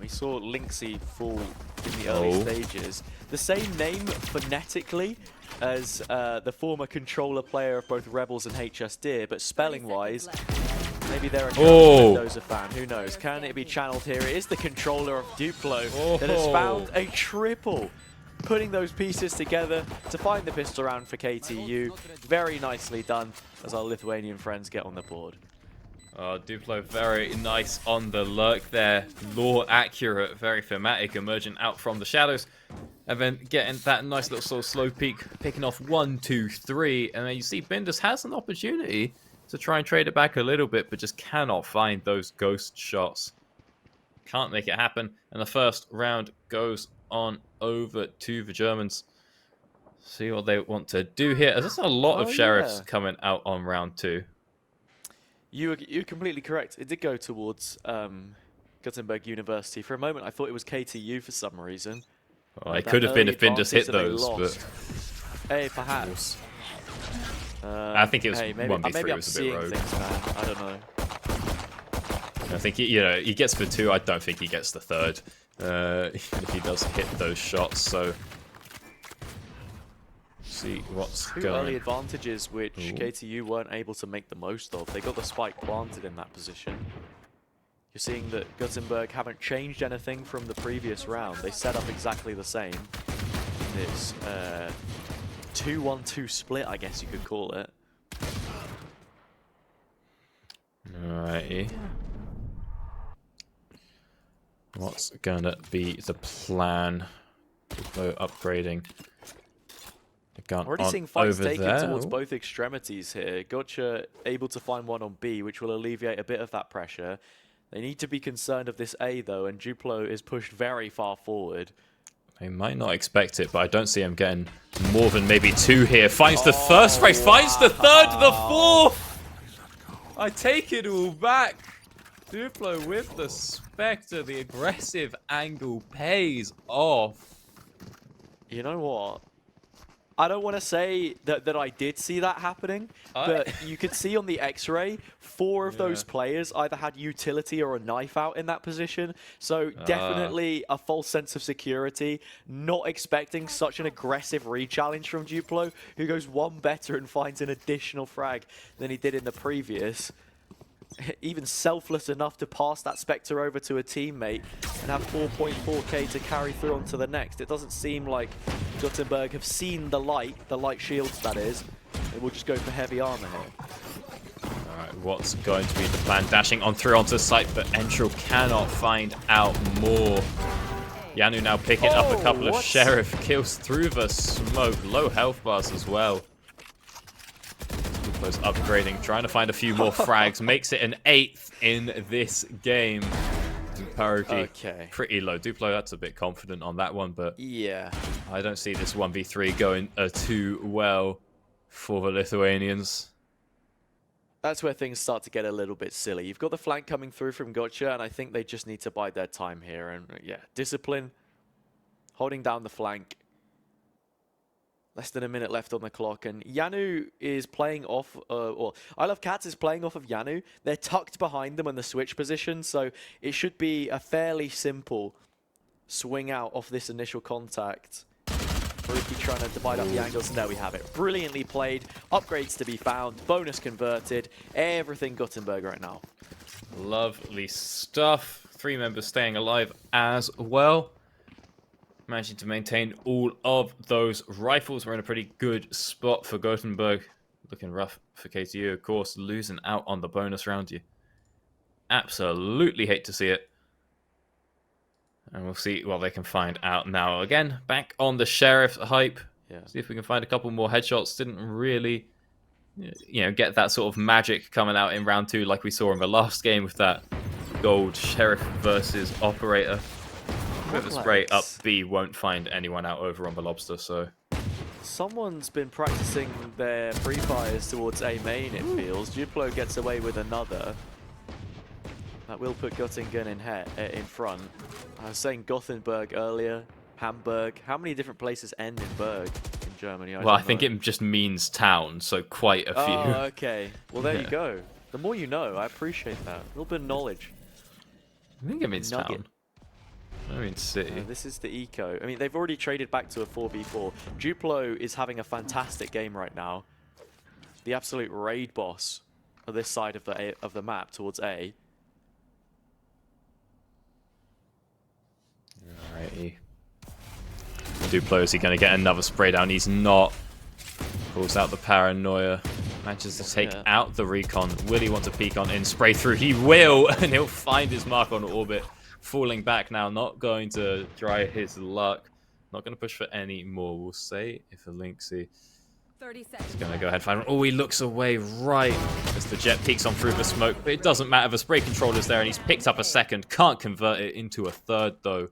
We saw Lynxy fall in the early stages. The same name phonetically as the former controller player of both Rebels and HS Deer, but spelling-wise, maybe they're a Mendoza fan. Who knows? Can it be channeled here? It is the controller of Duplo that has found a triple, putting those pieces together to find the pistol round for KTU. Very nicely done as our Lithuanian friends get on the board. Duplo very nice on the lurk there. Lore accurate, very thematic, emerging out from the shadows. And then getting that nice little sort of slow peek, picking off 1, 2, 3. And then you see Bindus has an opportunity to try and trade it back a little bit, but just cannot find those ghost shots. Can't make it happen. And the first round goes on over to the Germans. See what they want to do here. There's a lot of sheriffs coming out on round 2. You're completely correct. It did go towards Gothenburg University. For a moment, I thought it was KTU for some reason. Well, it could have been if Bindus hit those, but... Hey, perhaps. I think it was 1v3, maybe I'm was a bit rogue. Things, man. I don't know. I think, he gets the 2. I don't think he gets the 3rd. If he does hit those shots, so... See what's Two going. early advantages which KTU weren't able to make the most of. They got the spike planted in that position. You're seeing that Gothenburg haven't changed anything from the previous round. They set up exactly the same. It's 2-1-2 split, I guess you could call it. Alrighty. What's gonna be the plan? Upgrading. Already seeing fights taken towards both extremities here. Gotcha able to find one on B, which will alleviate a bit of that pressure. They need to be concerned of this A, though, and Duplo is pushed very far forward. They might not expect it, but I don't see him getting more than maybe 2 here. Finds the first race, finds the 3rd, the 4th! I take it all back. Duplo with the Spectre, the aggressive angle pays off. You know what? I don't want to say that I did see that happening, but you could see on the X-ray, 4 of those players either had utility or a knife out in that position. So definitely a false sense of security, not expecting such an aggressive re-challenge from Duplo, who goes one better and finds an additional frag than he did in the previous. Even selfless enough to pass that Spectre over to a teammate and have 4.4k to carry through onto the next. It doesn't seem like Gothenburg have seen the light shields that is. They will just go for heavy armor here. Alright, what's going to be the plan? Dashing on through onto site, but Entral cannot find out more. Yanu now picking up a couple of Sheriff kills through the smoke. Low health bars as well. Duplo's upgrading, trying to find a few more frags. Makes it an 8th in this game. Paroki pretty low. Duplo, that's a bit confident on that one, but yeah, I don't see this 1v3 going too well for the Lithuanians. That's where things start to get a little bit silly. You've got the flank coming through from Gotcha, and I think they just need to bide their time here. And yeah, discipline, holding down the flank. Less than a minute left on the clock, and Yanu is playing off, or I Love Cats is playing off of Yanu. They're tucked behind them in the switch position, so it should be a fairly simple swing out off this initial contact. Faruqi trying to divide up the angles, and there we have it. Brilliantly played, upgrades to be found, bonus converted, everything Gothenburg right now. Lovely stuff. 3 members staying alive as well. Managing to maintain all of those rifles. We're in a pretty good spot for Gothenburg. Looking rough for KTU, of course. Losing out on the bonus round. You absolutely hate to see it. And we'll see what they can find out now. Again, back on the Sheriff hype. Yeah. See if we can find a couple more headshots. Didn't really, get that sort of magic coming out in round 2 like we saw in the last game with that gold Sheriff versus Operator. With a spray up B won't find anyone out over on the Lobster, so... Someone's been practicing their free fires towards A main, it feels. Duplo gets away with another. That will put Göttingen in front. I was saying Gothenburg earlier, Hamburg. How many different places end in Berg in Germany? I think it just means town, so quite a few. Oh, okay. Well, there you go. The more you know, I appreciate that. A little bit of knowledge. I think it means town. I mean city. This is the eco. I mean, they've already traded back to a 4v4. Duplo is having a fantastic game right now. The absolute raid boss of this side of the map towards A. Alrighty. Duplo, is he going to get another spray down? He's not. Pulls out the paranoia. Manages to take out the recon. Will he want to peek on in? Spray through. He will, and he'll find his mark on orbit. Falling back now, not going to try his luck. Not going to push for any more, we'll say. If a Lynxie 30 seconds. He's going to go ahead and find one. Oh, he looks away right as the jet peeks on through the smoke. But it doesn't matter. The spray controller's there, and he's picked up a second. Can't convert it into a third, though.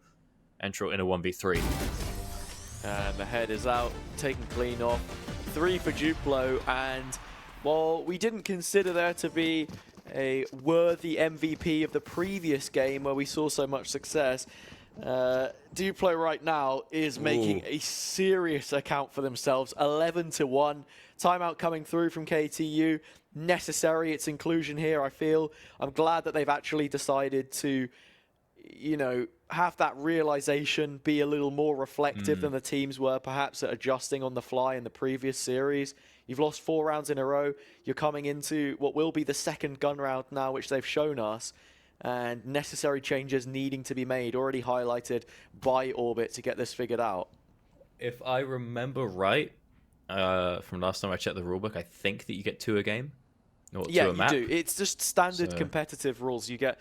Entral in a 1v3. And the head is out, taken clean off. 3 for Duplo, and while we didn't consider there to be a worthy MVP of the previous game where we saw so much success, Duplo right now is making a serious account for themselves. 11-1. Timeout coming through from KTU. Necessary, its inclusion here, I feel. I'm glad that they've actually decided to, have that realization, be a little more reflective than the teams were perhaps at adjusting on the fly in the previous series. You've lost 4 rounds in a row. You're coming into what will be the second gun round now, which they've shown us. And necessary changes needing to be made, already highlighted by Orbit to get this figured out. If I remember right, from last time I checked the rulebook, I think that you get 2 a game. Or 2 a map. You do. It's just standard competitive rules. You get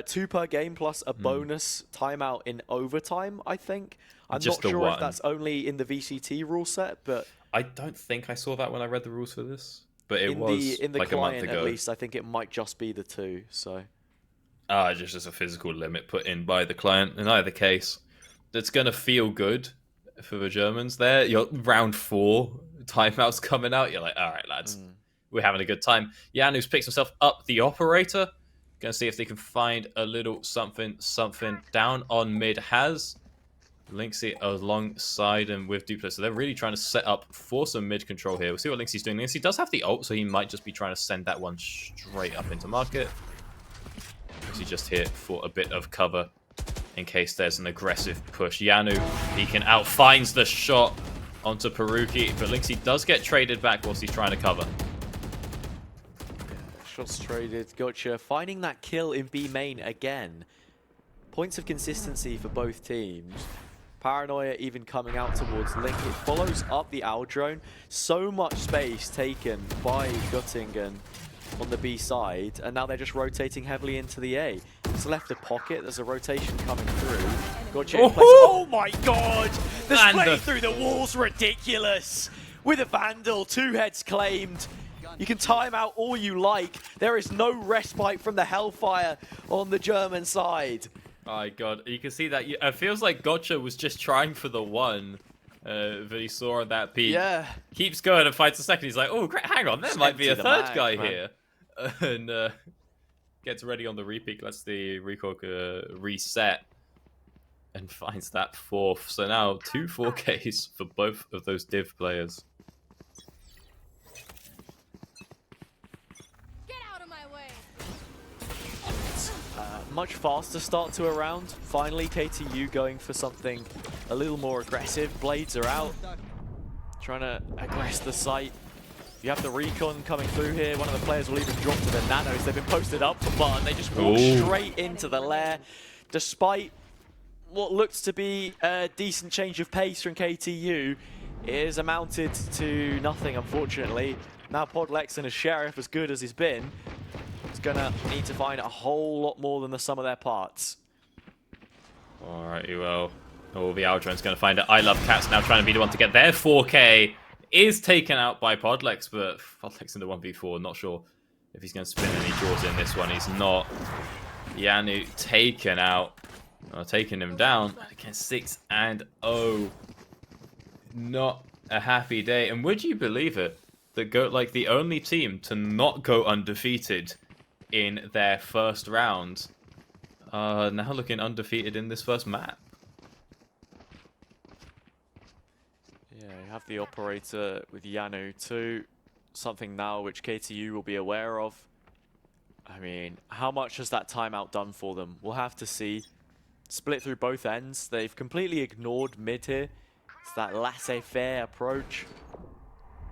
2 per game plus a bonus timeout in overtime, I think. I'm just not sure if that's only in the VCT rule set, but... I don't think I saw that when I read the rules for this, but it was in the like client, a month ago. at least, I think it might just be the 2, so... Just as a physical limit put in by the client. In either case, it's going to feel good for the Germans there. You're round 4, timeouts coming out. You're like, all right, lads, we're having a good time. Janus picks himself up the operator. Going to see if they can find a little something down on mid. Has Lynxy alongside him with Duplo. So they're really trying to set up for some mid control here. We'll see what Lynxy's doing. Lynxy does have the ult, so he might just be trying to send that one straight up into market. Lynxy just here for a bit of cover in case there's an aggressive push. Yanu peeking out, finds the shot onto Peruki, but Lynxy does get traded back whilst he's trying to cover. Shots traded. Gotcha. Finding that kill in B main again. Points of consistency for both teams. Paranoia even coming out towards Link. It follows up the owl drone. So much space taken by Göttingen on the B side, and now they're just rotating heavily into the A. It's left a pocket. There's a rotation coming through. Gotcha in place. Oh my god! The spray through the wall's ridiculous. With a Vandal, 2 heads claimed. You can time out all you like. There is no respite from the Hellfire on the German side. My god, you can see that. It feels like Gotcha was just trying for the one that he saw on that peak. Yeah. Keeps going and fights a second. He's like, oh, hang on, there might be a third guy here. And gets ready on the repeak, lets the recoil reset, and finds that 4th. So now 2 4Ks for both of those div players. Much faster start to a round. Finally, KTU going for something a little more aggressive. Blades are out. Trying to aggress the site. You have the recon coming through here. One of the players will even drop to the nanos. They've been posted up for Barn. They just walk straight into the lair. Despite what looks to be a decent change of pace from KTU, it is amounted to nothing, unfortunately. Now Podlex and a Sheriff, as good as he's been, is going to need to find a whole lot more than the sum of their parts. Alrighty, well. Oh, the Aldron's going to find it. I Love Cats now trying to be the one to get their 4K. Is taken out by Podlex, but Podlex in the 1v4. Not sure if he's going to spin any draws in this one. He's not. Yanu taken out. Taking him down. Again, 6-0. Not a happy day. And would you believe it? That the only team to not go undefeated in their first round, now looking undefeated in this first map. Yeah, you have the operator with Yanu too. Something now which KTU will be aware of. I mean, how much has that timeout done for them? We'll have to see. Split through both ends. They've completely ignored mid here. It's that laissez-faire approach.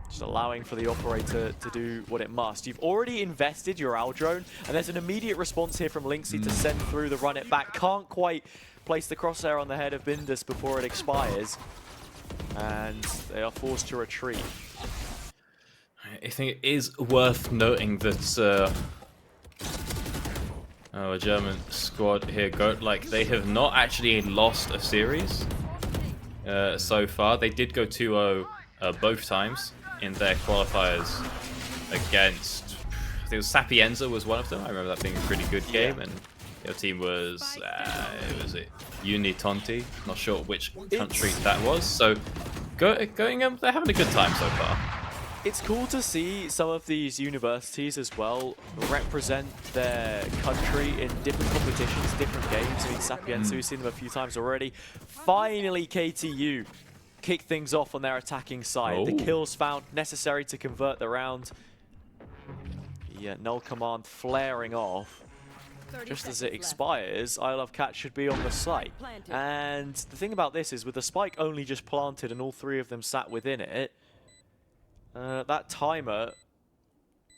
Just allowing for the operator to do what it must. You've already invested your owl drone, and there's an immediate response here from Lynxy to send through the run it back. Can't quite place the crosshair on the head of Bindus before it expires. And they are forced to retreat. I think it is worth noting that a German squad here they have not actually lost a series so far. They did go 2-0 both times in their qualifiers against, I think it was Sapienza was one of them. I remember that being a pretty good game, and your team was Unitonti. Not sure which country that was. So they're having a good time so far. It's cool to see some of these universities as well represent their country in different competitions, different games. I mean, Sapienza, we've seen them a few times already. Finally, KTU kick things off on their attacking side. The kills found necessary to convert the round. Yeah, null command flaring off. Just as it expires, I Love Cat should be on the site. And the thing about this is, with the spike only just planted and all 3 of them sat within it, that timer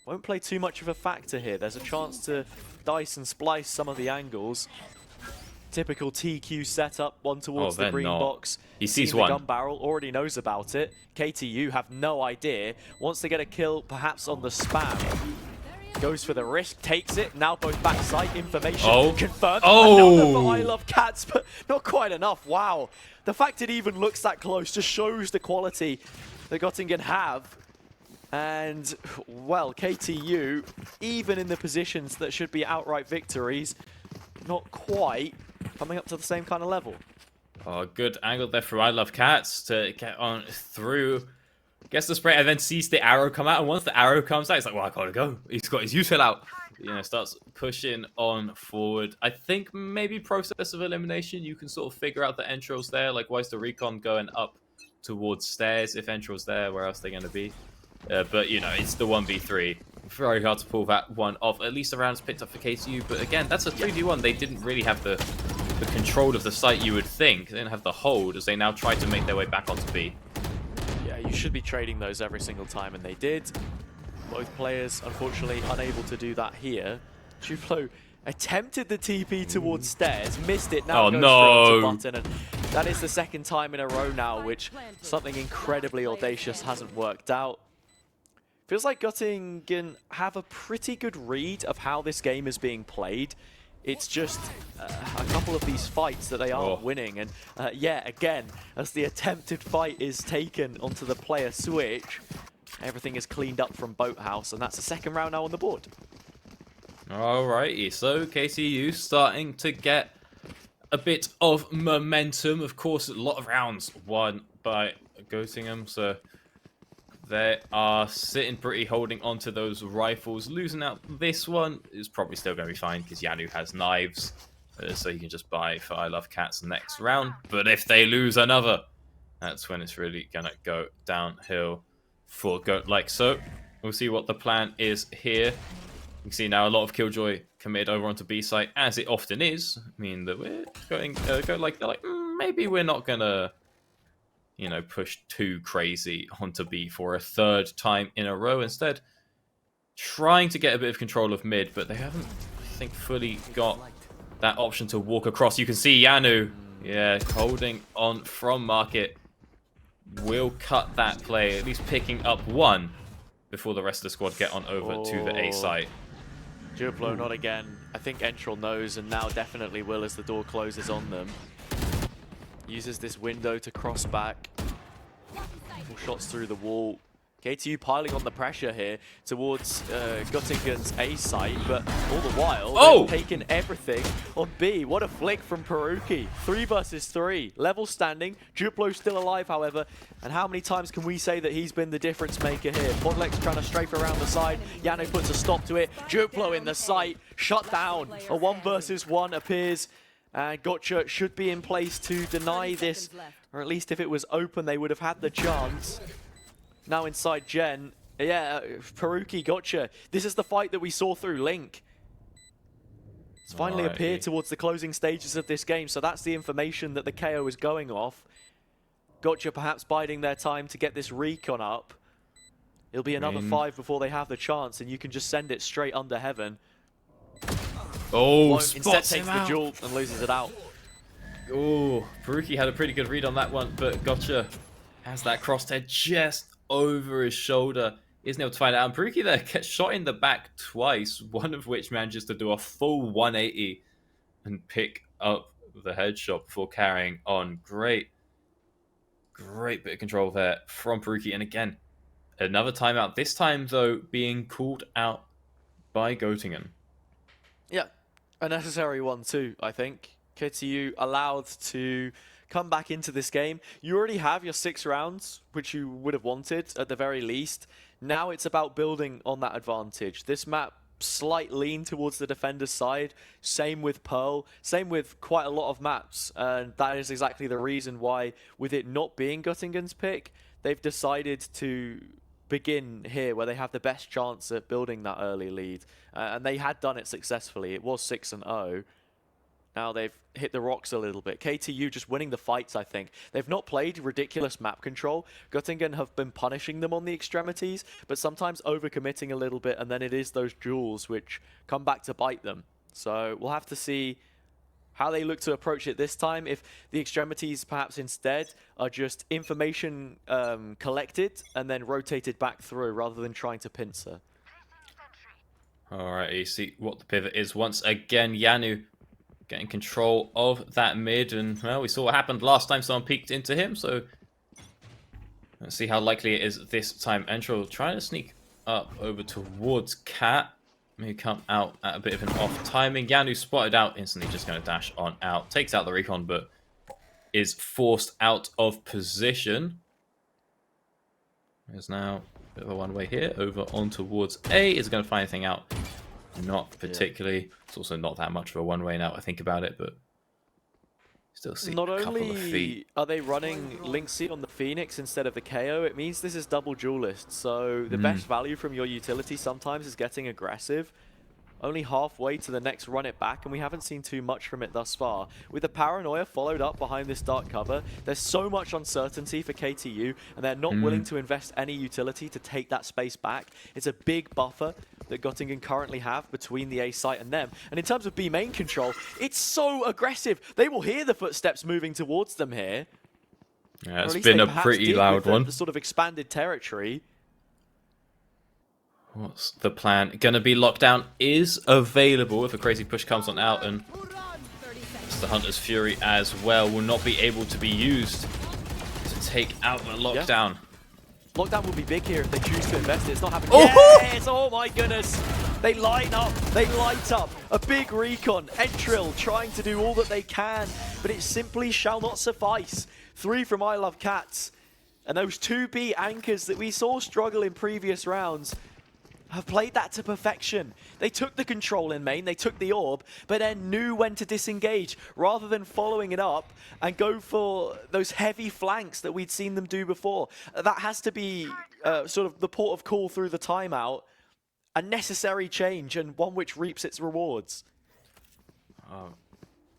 won't play too much of a factor here. There's a chance to dice and splice some of the angles. Typical TQ setup, one towards the green box. He sees the one. Gun barrel, already knows about it. KTU have no idea. Wants to get a kill, perhaps on the spam. Goes for the risk, takes it. Now both backside information confirmed. Another for I Love Cats, but not quite enough. Wow. The fact it even looks that close just shows the quality that Göttingen have. And, well, KTU, even in the positions that should be outright victories, not quite coming up to the same kind of level. Oh, good angle there from I Love Cats to get on through. Gets the spray and then sees the arrow come out. And once the arrow comes out, he's like, well, I gotta go. He's got his util out. starts pushing on forward. I think maybe process of elimination, you can sort of figure out the Entro's there. Like, why is the recon going up towards stairs? If Entro's there, where else are they going to be? But, it's the 1v3. Very hard to pull that one off. At least the round's picked up for KTU. But again, that's a 3v1. They didn't really have the control of the site you would think. They didn't have the hold as they now try to make their way back onto B. Yeah, you should be trading those every single time, and they did. Both players, unfortunately, unable to do that here. Duplo attempted the TP towards stairs, missed it, now goes straight to button, and that is the second time in a row now, which something incredibly audacious hasn't worked out. Feels like Göttingen have a pretty good read of how this game is being played. It's just a couple of these fights that they aren't winning. And yeah, again, as the attempted fight is taken onto the player switch, everything is cleaned up from Boathouse, and that's the second round now on the board. Alrighty, so KTU starting to get a bit of momentum. Of course, a lot of rounds won by Göttingen, so they are sitting pretty, holding onto those rifles. Losing out this one is probably still going to be fine because Yanu has knives, so you can just buy for I Love Cats next round. But if they lose another, that's when it's really going to go downhill for Goat. Like so, we'll see what the plan is here. You can see now a lot of Killjoy committed over onto B site, as it often is. I mean, that we're going they're like maybe we're not gonna push too crazy onto B for a third time in a row. Instead, trying to get a bit of control of mid, but they haven't, I think, fully got that option to walk across. You can see Yanu, holding on from Market. Will cut that play, at least picking up one before the rest of the squad get on over to the A site. Duplo not again. I think Entral knows, and now definitely will as the door closes on them. Uses this window to cross back. Couple shots through the wall. KTU piling on the pressure here towards Göttingen's A site, but all the while, they've taken everything on B. What a flick from Peruki. 3 versus 3. Level standing. Duplo's still alive, however. And how many times can we say that he's been the difference maker here? Podlek's trying to strafe around the side. Yano puts a stop to it. Duplo in the site. Shut down. A 1 versus 1 appears. And Gotcha should be in place to deny this. Or at least if it was open, they would have had the chance. Now inside Gen. Yeah, Peruki, Gotcha. This is the fight that we saw through Link. It's finally appeared towards the closing stages of this game, so that's the information that the KO is going off. Gotcha perhaps biding their time to get this recon up. It'll be another 5 before they have the chance, and you can just send it straight under heaven. Instead takes the jewel and loses it out. Oh, Peruki had a pretty good read on that one, but Gotcha has that crosshair just over his shoulder. Isn't able to find out. And Peruki there gets shot in the back twice, one of which manages to do a full 180 and pick up the headshot before carrying on. Great bit of control there from Peruki. And again, another timeout. This time, though, being called out by Göttingen. Yeah, a necessary one too, I think. KTU allowed to come back into this game. You already have your 6 rounds, which you would have wanted at the very least. Now it's about building on that advantage. This map, slight lean towards the defender's side. Same with Pearl. Same with quite a lot of maps. And that is exactly the reason why, with it not being Göttingen's pick, they've decided to begin here where they have the best chance at building that early lead. And they had done it successfully. It was 6-0. Now they've hit the rocks a little bit. KTU just winning the fights, I think. They've not played ridiculous map control. Göttingen have been punishing them on the extremities, but sometimes overcommitting a little bit, and then it is those duels which come back to bite them. So we'll have to see how they look to approach it this time. If the extremities perhaps instead are just information collected and then rotated back through rather than trying to pincer. Alright, you see what the pivot is once again. Yanu getting control of that mid, and well, we saw what happened last time someone peeked into him, so let's see how likely it is this time. Entral trying to sneak up over towards Cat. May come out at a bit of an off timing. Yanu spotted out, instantly just going to dash on out. Takes out the recon, but is forced out of position. There's now a bit of a one-way here, over on towards A. Is going to find anything out not particularly. It's also not that much of a one-way now. I think about it, but still see Not a couple of only feet. are they running Link Seed on the Phoenix instead of the KO, it means this is double duelist. So the best value from your utility sometimes is getting aggressive. Only halfway to the next run it back, and we haven't seen too much from it thus far. With the Paranoia followed up behind this dark cover, there's so much uncertainty for KTU, and they're not willing to invest any utility to take that space back. It's a big buffer that Göttingen currently have between the A site and them. And in terms of B main control, it's so aggressive. They will hear the footsteps moving towards them here. Yeah, it's been a pretty loud one. The sort of expanded territory. What's the plan? Gonna be lockdown is available if a crazy push comes on out, and the Hunter's Fury as well will not be able to be used to take out the lockdown. Yeah. Lockdown will be big here if they choose to invest it. It's not happening. Oh! Yes! Oh my goodness! They line up. They light up. A big recon. Entril trying to do all that they can, but it simply shall not suffice. 3 from I Love Cats. And those 2B anchors that we saw struggle in previous rounds have played that to perfection. They took the control in main, they took the orb, but then knew when to disengage rather than following it up and go for those heavy flanks that we'd seen them do before. That has to be sort of the port of call through the timeout, a necessary change and one which reaps its rewards. Oh,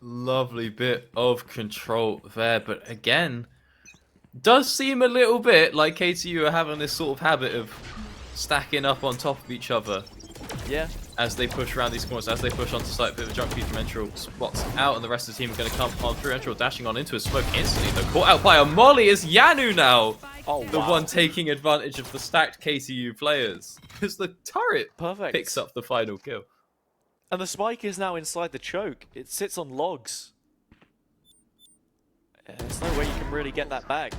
lovely bit of control there, but again, does seem a little bit like KTU are having this sort of habit of stacking up on top of each other. Yeah. As they push around these corners, as they push onto site, bit of a jump feed from Entril, spots out, and the rest of the team are going to come on through. Entril dashing on into a smoke instantly, though caught out by a molly. Is Yanu now the one taking advantage of the stacked KTU players? Because the turret picks up the final kill. And the spike is now inside the choke. It sits on logs. There's no way you can really get that back.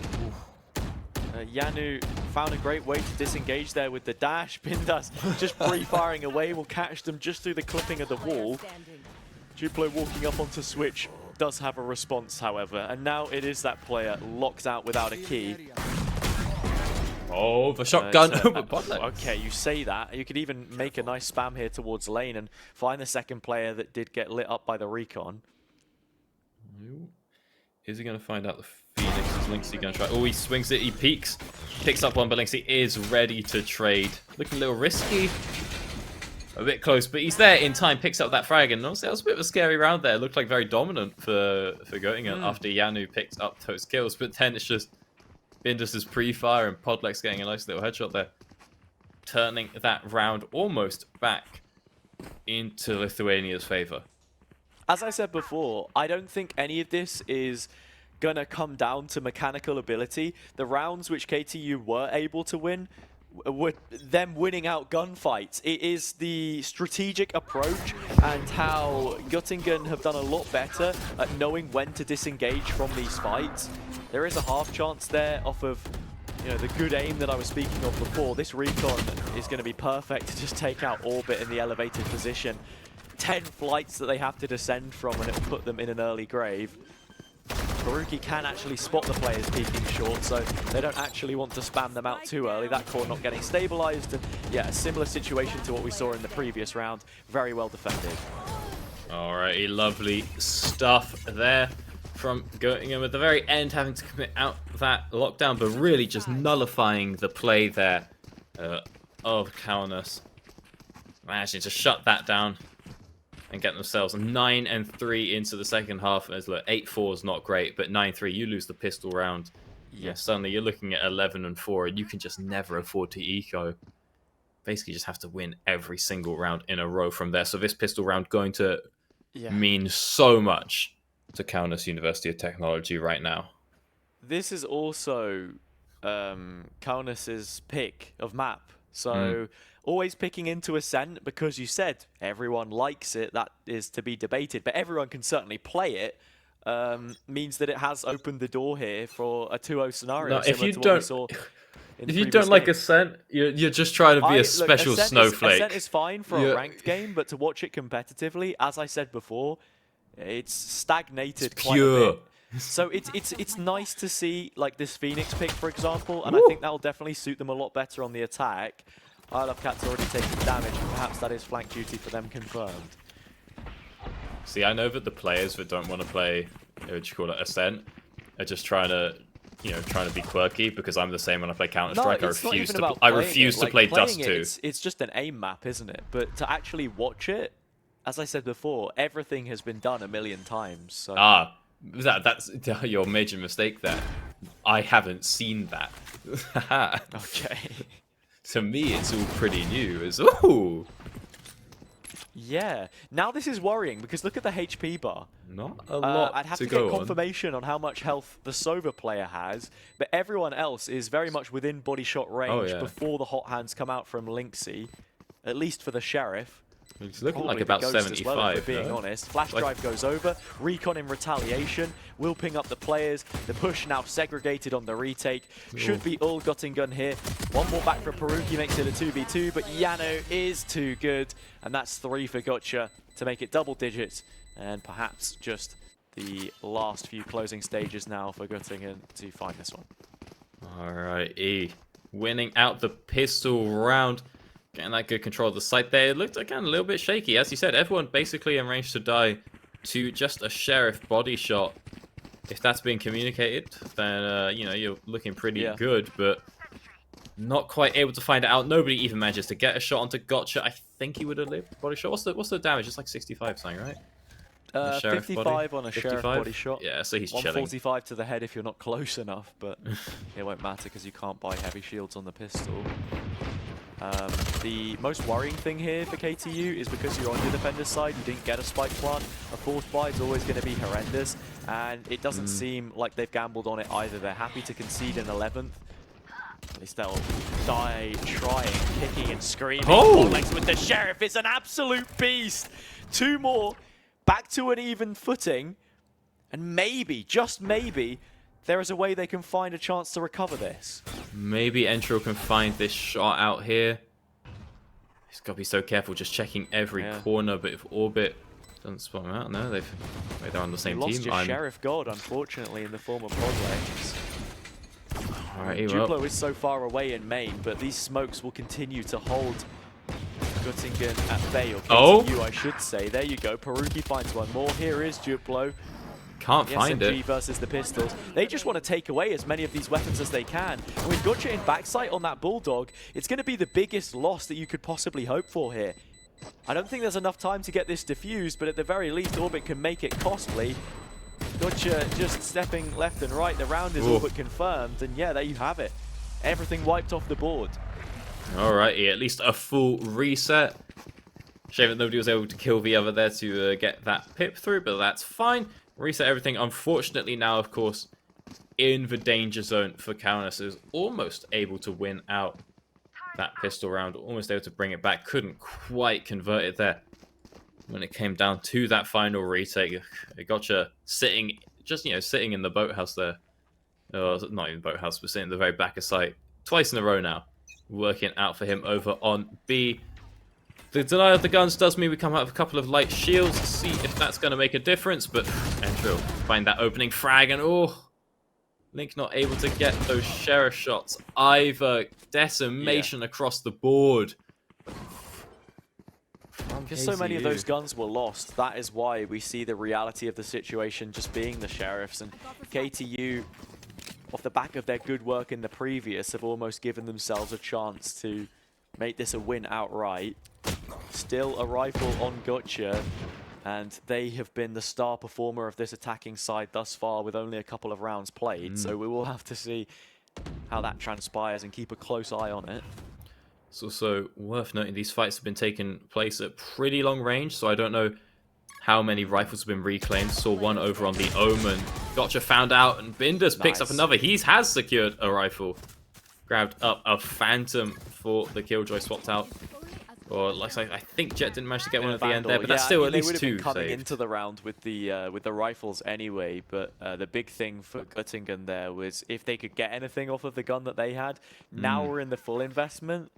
Yanu found a great way to disengage there with the dash. Bindas just pre-firing away will catch them just through the clipping of the wall. Duplo walking up onto Switch does have a response, however, and now it is that player locked out without a key. Oh, the shotgun over Okay, you say that. You could even make a nice spam here towards lane and find the second player that did get lit up by the recon. Is he going to find out the Phoenix? Is Lynxie going to try? Oh, he swings it. He peeks. Picks up one, but Lynxie is ready to trade. Looking a little risky. A bit close, but he's there in time. Picks up that frag. And honestly, that was a bit of a scary round there. It looked like very dominant for Göttingen after Yanu picked up those kills. But then it's just Bindus's pre-fire and Podlex getting a nice little headshot there. Turning that round almost back into Lithuania's favor. As I said before, I don't think any of this is going to come down to mechanical ability. The rounds which KTU were able to win were them winning out gunfights. It is the strategic approach and how Göttingen have done a lot better at knowing when to disengage from these fights. There is a half chance there off of the good aim that I was speaking of before. This recon is going to be perfect to just take out Orbit in the elevated position. 10 flights that they have to descend from, and it will put them in an early grave. Baruki can actually spot the players peeking short, so they don't actually want to spam them out too early. That core not getting stabilized, and yeah, a similar situation to what we saw in the previous round. Very well defended. Alrighty, lovely stuff there from Göttingen at the very end, having to commit out that lockdown, but really just nullifying the play there of Kaunas. Managing to shut that down and get themselves 9-3 into the second half. As look, 8-4 is not great, but 9-3, you lose the pistol round. Yeah, suddenly you're looking at 11-4, and you can just never afford to eco. Basically, just have to win every single round in a row from there. So this pistol round going to mean so much to Kaunas University of Technology right now. This is also Kaunas's pick of map. So always picking into Ascent, because you said everyone likes it. That is to be debated, but everyone can certainly play it. Means that it has opened the door here for a 2-0 scenario. No, if you don't like Ascent, you're just trying to be a special snowflake. Ascent is fine for a ranked game, but to watch it competitively, as I said before, it's stagnated quite a bit. So it's nice to see like this Phoenix pick, for example, and I think that will definitely suit them a lot better on the attack. Isle of Cat's already taken damage, and perhaps that is flank duty for them confirmed. See, I know that the players that don't want to play, what do you call it, Ascent, are just trying to, trying to be quirky, because I'm the same when I play Counter-Strike. No, I refuse to play Dust 2. It's just an aim map, isn't it? But to actually watch it, as I said before, everything has been done a million times. So. That's your major mistake there. I haven't seen that. Okay. To me, it's all pretty new. Ooh. Yeah. Now this is worrying because look at the HP bar. Not a lot I'd have to to go get on. confirmation on how much health the Sova player has, but everyone else is very much within body shot range before the hot hands come out from Lynxy, at least for the Sheriff. It's looking Probably like about the Ghost as 75. well, if we're being honest. Flash drive goes over. Recon in retaliation. Will ping up the players. The push now segregated on the retake. Should be all Göttingen here. One more back for Peruki, makes it a 2v2, but Yano is too good. And that's 3 for Gotcha to make it double digits. And perhaps just the last few closing stages now for Göttingen to find this one. Alright, E. Winning out the pistol round. Getting that good control of the site there. It looked, again, a little bit shaky. As you said, everyone basically in range to die to just a Sheriff body shot. If that's being communicated, then, you're looking pretty good, but not quite able to find it out. Nobody even manages to get a shot onto Gotcha. I think he would have lived body shot. What's the damage? It's like 65 something, right? 55 on a 55? Sheriff body shot. Yeah, so he's chilling. 145 to the head if you're not close enough, but it won't matter because you can't buy heavy shields on the pistol. The most worrying thing here for KTU is because you're on your defender's side, you didn't get a spike plant. A forced buy is always going to be horrendous, and it doesn't seem like they've gambled on it either. They're happy to concede in 11th. At least they'll die trying, kicking and screaming. Oh! Legs with the Sheriff is an absolute beast. 2 more, back to an even footing, and maybe, just maybe, there is a way they can find a chance to recover this. Maybe Entro can find this shot out here. He's got to be so careful, just checking every corner. But if Orbit doesn't spot him out, no, they're on the same you team. Lost your Sheriff God, unfortunately, in the form of Podlegs. Alright, Duplo is so far away in main, but these smokes will continue to hold Göttingen at bay, or KTU, I should say. There you go. Peruki finds one more. Here is Duplo. Can't find SMG it. versus the pistols. They just want to take away as many of these weapons as they can. And with Gotcha in backside on that Bulldog, it's going to be the biggest loss that you could possibly hope for here. I don't think there's enough time to get this diffused, but at the very least, Orbit can make it costly. Gotcha just stepping left and right. The round is all but confirmed, and yeah, there you have it. Everything wiped off the board. Alrighty, at least a full reset. Shame that nobody was able to kill the other there to get that pip through, but that's fine. Reset everything. Unfortunately now, of course, in the danger zone for Kaunas, is almost able to win out that pistol round. Almost able to bring it back. Couldn't quite convert it there. When it came down to that final retake, Gotcha sitting, just, sitting in the boathouse there. Not even boathouse, but sitting in the very back of site. Twice in a row now. Working out for him over on B. The denial of the guns does mean we come out with a couple of light shields to see if that's going to make a difference, but Entro find that opening frag, and Link not able to get those Sheriff shots either. Decimation across the board. Because so many of those guns were lost, that is why we see the reality of the situation just being the Sheriffs, and KTU, off the back of their good work in the previous, have almost given themselves a chance to make this a win outright. Still a rifle on Gotcha, and they have been the star performer of this attacking side thus far with only a couple of rounds played, so we will have to see how that transpires and keep a close eye on it. It's also worth noting these fights have been taking place at pretty long range, so I don't know how many rifles have been reclaimed. Saw one over on the Omen. Gotcha found out, and Binders picks up another. He has secured a rifle. Grabbed up a Phantom for the Killjoy, swapped out. Or like I think Jet didn't manage to get one at the end there, but that's still at least 2 they would have been coming saved. into the round with the rifles anyway. But the big thing for Göttingen there was if they could get anything off of the gun that they had. Now we're in the full investment.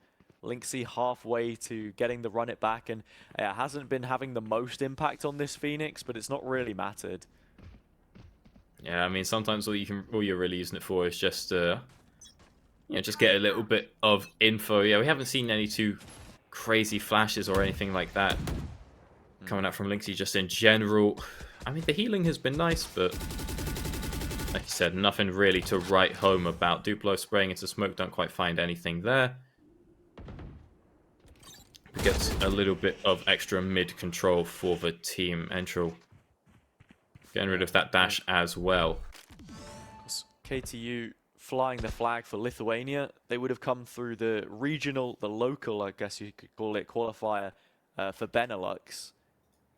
Lynxy halfway to getting the run it back, and it hasn't been having the most impact on this Phoenix, but it's not really mattered. Yeah, I mean sometimes all you're really using it for is just just get a little bit of info. Yeah, we haven't seen any too crazy flashes or anything like that coming out from Lynxy just in general. I mean, the healing has been nice, but like you said, nothing really to write home about. Duplo spraying into smoke, don't quite find anything there. Gets a little bit of extra mid control for the team. Entril getting rid of that dash as well. KTU flying the flag for Lithuania. They would have come through the regional, the local, I guess you could call it, qualifier for Benelux.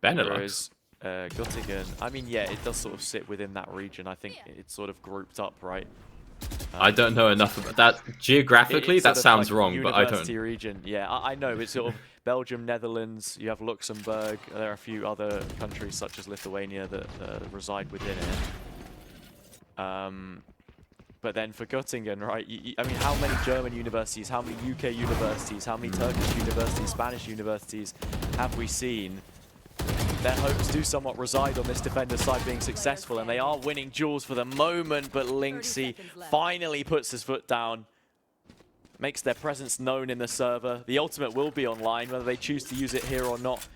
Benelux? Whereas Göttingen, I mean, yeah, it does sort of sit within that region. I think it's sort of grouped up, right? I don't know enough about that. Geographically, that sounds wrong, but I don't. University region, yeah, I know. It's sort of Belgium, Netherlands, you have Luxembourg. There are a few other countries such as Lithuania that reside within it. But then for Göttingen, right, I mean, how many German universities, how many UK universities, how many Turkish universities, Spanish universities have we seen? Their hopes do somewhat reside on this defender's side being successful, and they are winning duels for the moment, but Lynxy finally puts his foot down, makes their presence known in the server. The ultimate will be online. Whether they choose to use it here or not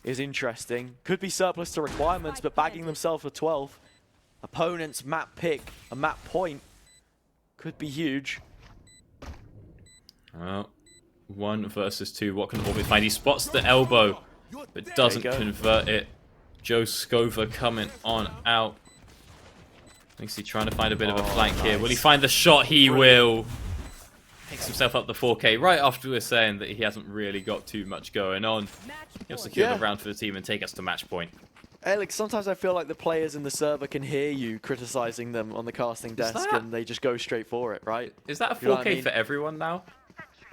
is interesting. Could be surplus to requirements, but bagging themselves for 12. Opponent's map pick, a map point, could be huge. Well, 1 versus 2. What can Orbit find? He spots the elbow, but doesn't convert it. Joe Scova coming on out. Lynxy trying to find a bit of a flank here. Will he find the shot? He will. Picks himself up the 4K right after we're saying that he hasn't really got too much going on. He'll secure the round for the team and take us to match point. Alex, sometimes I feel like the players in the server can hear you criticizing them on the casting desk and they just go straight for it, right? Is that a 4K for everyone now?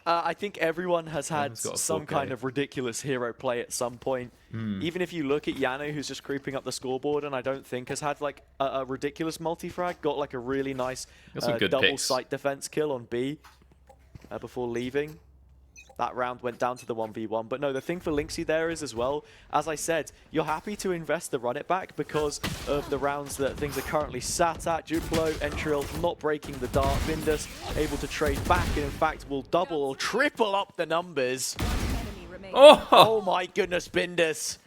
I think everyone has had some kind of ridiculous hero play at some point. Even if you look at Yano, who's just creeping up the scoreboard, and I don't think has had like a ridiculous multi-frag, got like a really nice double sight defense kill on B before leaving. That round went down to the 1v1. But no, the thing for Lynxy there is as well, as I said, you're happy to invest the run it back because of the rounds that things are currently sat at. Duplo, Entril not breaking the dart. Bindus able to trade back and in fact will double or triple up the numbers. Oh my goodness, Bindus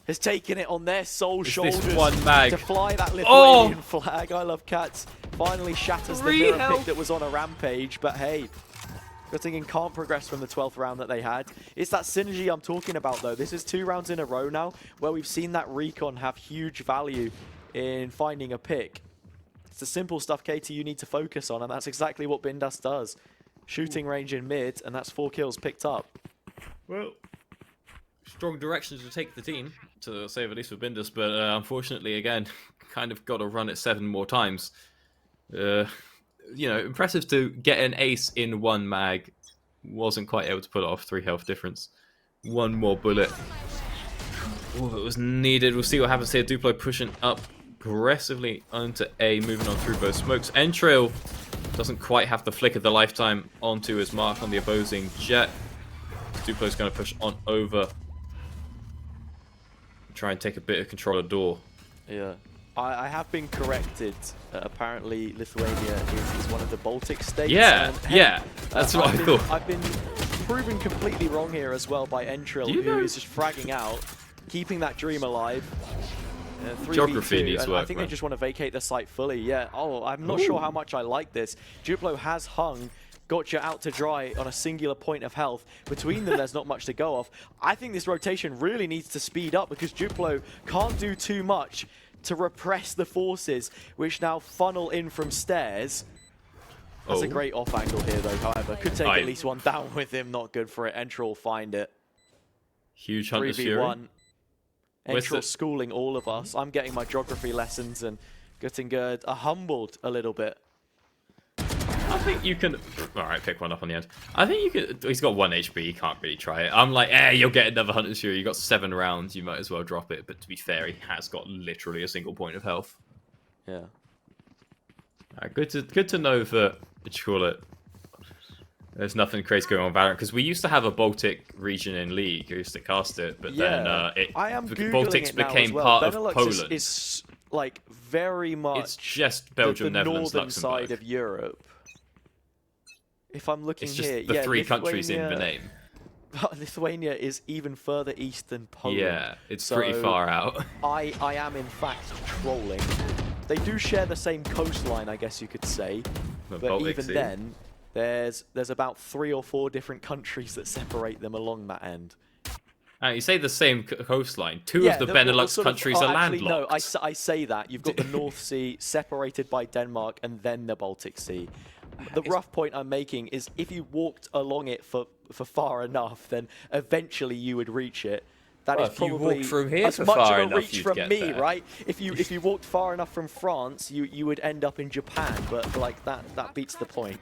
has taken it on their sole shoulders to fly that Lithuanian flag. I love cats. Finally shatters the mirror pick that was on a rampage, but hey, Göttingen can't progress from the 12th round that they had. It's that synergy I'm talking about, though. This is 2 rounds in a row now where we've seen that recon have huge value in finding a pick. It's the simple stuff KTU need to focus on, and that's exactly what Bindas does. Shooting range in mid, and that's 4 kills picked up. Well, strong directions to take the team, to say the least for Bindas, but unfortunately, again, kind of got to run it 7 more times. You know, impressive to get an ace in 1 mag. Wasn't quite able to pull it off. 3 health difference. 1 more bullet. Oh, it was needed. We'll see what happens here. Duplo pushing up aggressively onto A, moving on through both smokes. Entrail doesn't quite have the flick of the lifetime onto his mark on the opposing jet. Duplo's going to push on over. Try and take a bit of control of door. Yeah. I have been corrected. Apparently, Lithuania is one of the Baltic states. Yeah, yeah, that's what I thought. I've been proven completely wrong here as well by Entril, who is just fragging out, keeping that dream alive. Geography needs work, I think they just want to vacate the site fully. Yeah. Oh, I'm not sure how much I like this. Duplo has hung. Gotcha out to dry on a singular point of health. Between them, there's not much to go off. I think this rotation really needs to speed up because Duplo can't do too much to repress the forces, which now funnel in from stairs. That's a great off angle here, though, however. Could take at least 1 down with him. Not good for it. Entril will find it. Huge Hunter's Fury. Entril schooling all of us. I'm getting my geography lessons, and Göttingen are humbled a little bit. I think you can... Alright, pick 1 up on the end. I think you can... He's got 1 HP, he can't really try it. I'm like, you'll get another Hunter's Fury. You got 7 rounds, you might as well drop it. But to be fair, he has got literally a single point of health. Yeah. Good to know that, what you call it, there's nothing crazy going on in Valorant. Because we used to have a Baltic region in League. We used to cast it, but then the Baltics became part of Poland. Is like very much... It's just Belgium, the Netherlands, northern Luxembourg. side of Europe. if I'm looking It's just here, the three countries in the name. Lithuania is even further east than Poland. Yeah, it's pretty far out. I am in fact trolling. They do share the same coastline, I guess you could say. But Baltic even Sea. then, there's about 3 or 4 different countries that separate them along that end. You say the same coastline. Two of the Benelux countries are actually, landlocked. No, I say that. You've got the North Sea separated by Denmark and then the Baltic Sea. The rough point I'm making is if you walked along it for far enough, then eventually you would reach it. That is if you probably walked from here as for much far of a enough, reach you'd from get me, there. right? If you walked far enough from France, you would end up in Japan. But like that beats the point.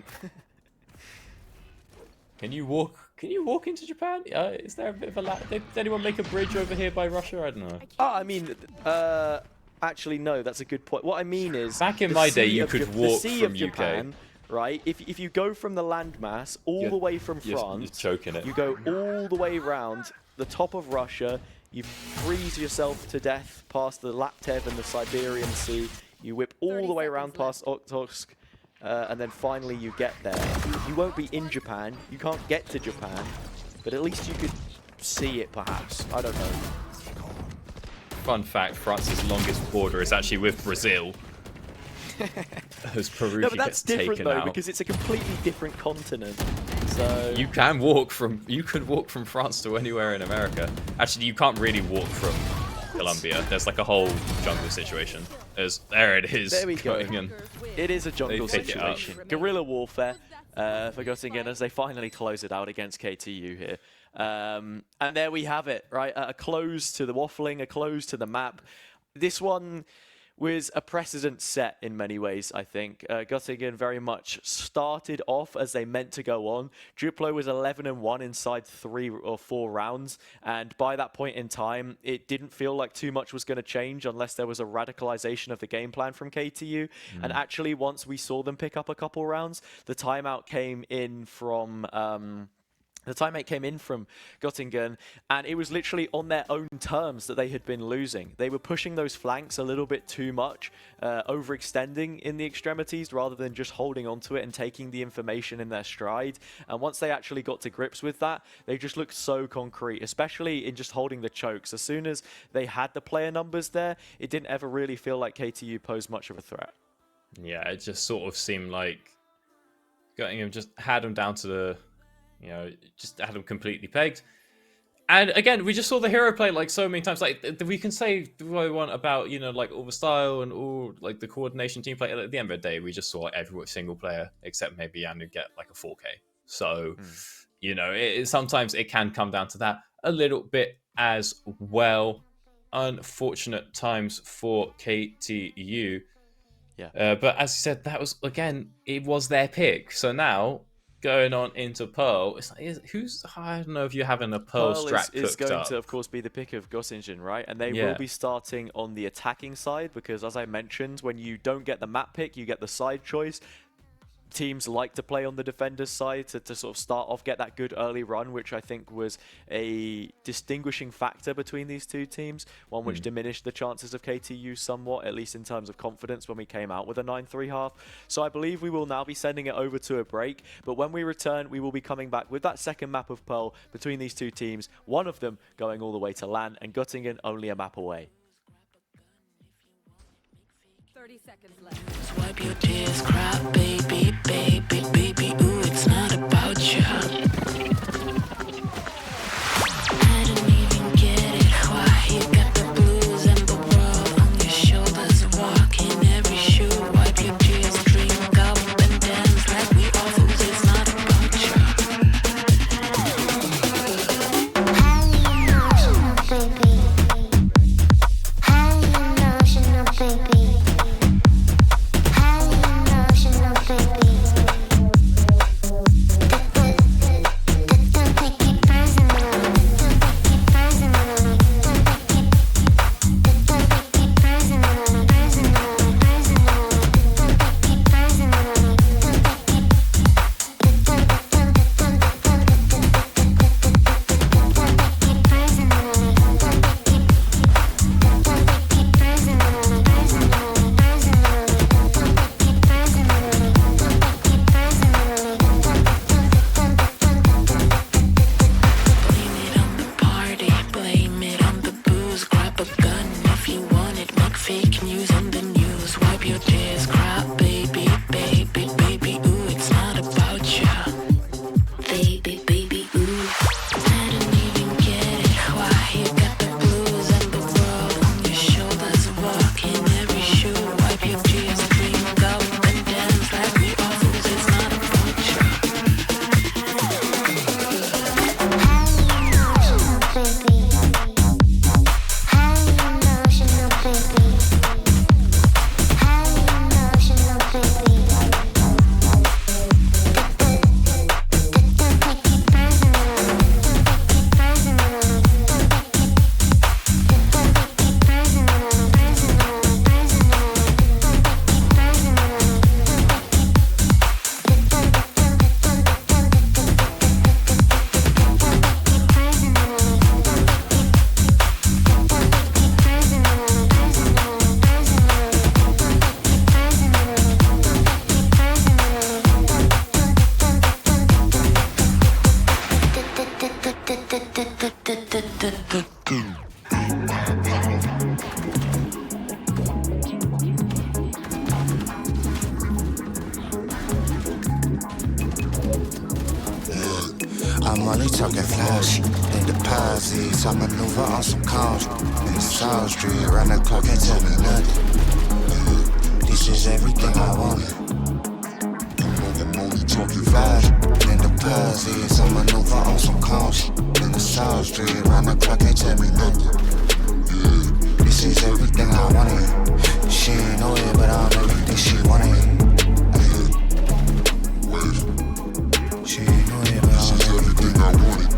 Can you walk into Japan? Is there a bit of a lag? Did anyone make a bridge over here by Russia? I don't know. I mean, actually no, that's a good point. What I mean is, back in the my day, sea you of could the walk sea from of Japan, right? If you go from the landmass all the way from France, you're choking it. you go all the way around the top of Russia, you freeze yourself to death past the Laptev and the Siberian Sea, you whip all the way around past Okhotsk, and then finally you get there. You won't be in Japan, you can't get to Japan, but at least you could see it perhaps. I don't know. Fun fact, France's longest border is actually with Brazil. As Peru No, but that's gets different taken though, out. because it's a completely different continent. So You can walk from France to anywhere in America. Actually, you can't really walk from Colombia. There's like a whole jungle situation. There it is. There we go. going in. It is a jungle They pick it up. situation. Guerrilla warfare for Göttingen as they finally close it out against KTU here. And there we have it, right? A close to the waffling, a close to the map. This one was a precedent set in many ways, I think. Göttingen very much started off as they meant to go on. Duplo was 11-1 inside 3 or 4 rounds, and by that point in time, it didn't feel like too much was going to change unless there was a radicalization of the game plan from KTU. And actually, once we saw them pick up a couple rounds, the timeout came in from Göttingen, and it was literally on their own terms that they had been losing. They were pushing those flanks a little bit too much, overextending in the extremities rather than just holding onto it and taking the information in their stride. And once they actually got to grips with that, they just looked so concrete, especially in just holding the chokes. As soon as they had the player numbers there, it didn't ever really feel like KTU posed much of a threat. Yeah, it just sort of seemed like Göttingen just had them down to the... just had them completely pegged. And again, we just saw the hero play like so many times. Like we can say what we want about, like all the style and all like the coordination, team play. At the end of the day, we just saw like, every single player except maybe Yanu get like a 4K. So, sometimes it can come down to that a little bit as well. Unfortunate times for KTU. Yeah. But as you said, that was it was their pick. So now, going on into Pearl, it's like, I don't know if you're having a Pearl strat is cooked going up. to, of course, be the pick of Göttingen, right? And they Yeah. will be starting on the attacking side because, as I mentioned, when you don't get the map pick, you get the side choice. Teams like to play on the defender's side to sort of start off, get that good early run, which I think was a distinguishing factor between these two teams, one which diminished the chances of KTU somewhat, at least in terms of confidence when we came out with a 9-3 half. So I believe we will now be sending it over to a break, but when we return, we will be coming back with that second map of Pearl between these two teams, one of them going all the way to LAN and Göttingen only a map away. 30 seconds left. Wipe your tears, cry, baby, baby, baby. Ooh, it's not about you. I don't even get it. Why you got the blues and the world on your shoulders? Walk in every shoe. Wipe your tears, drink up and dance like we all fools. It's not about you. Highly emotional, baby. Highly emotional, baby. Highly emotional, baby. I'm only talking flash and deposits. I maneuver on some calls in the South Street. Round the clock, can't tell me nothing. This is everything I wanted. I'm only talking flash and deposits. I maneuver on some calls in the South Street. Round the clock, can't tell me nothing. This is everything I wanted. She ain't know it, but I'm everything she wanted. She ain't know it, but I'm everything I wanted.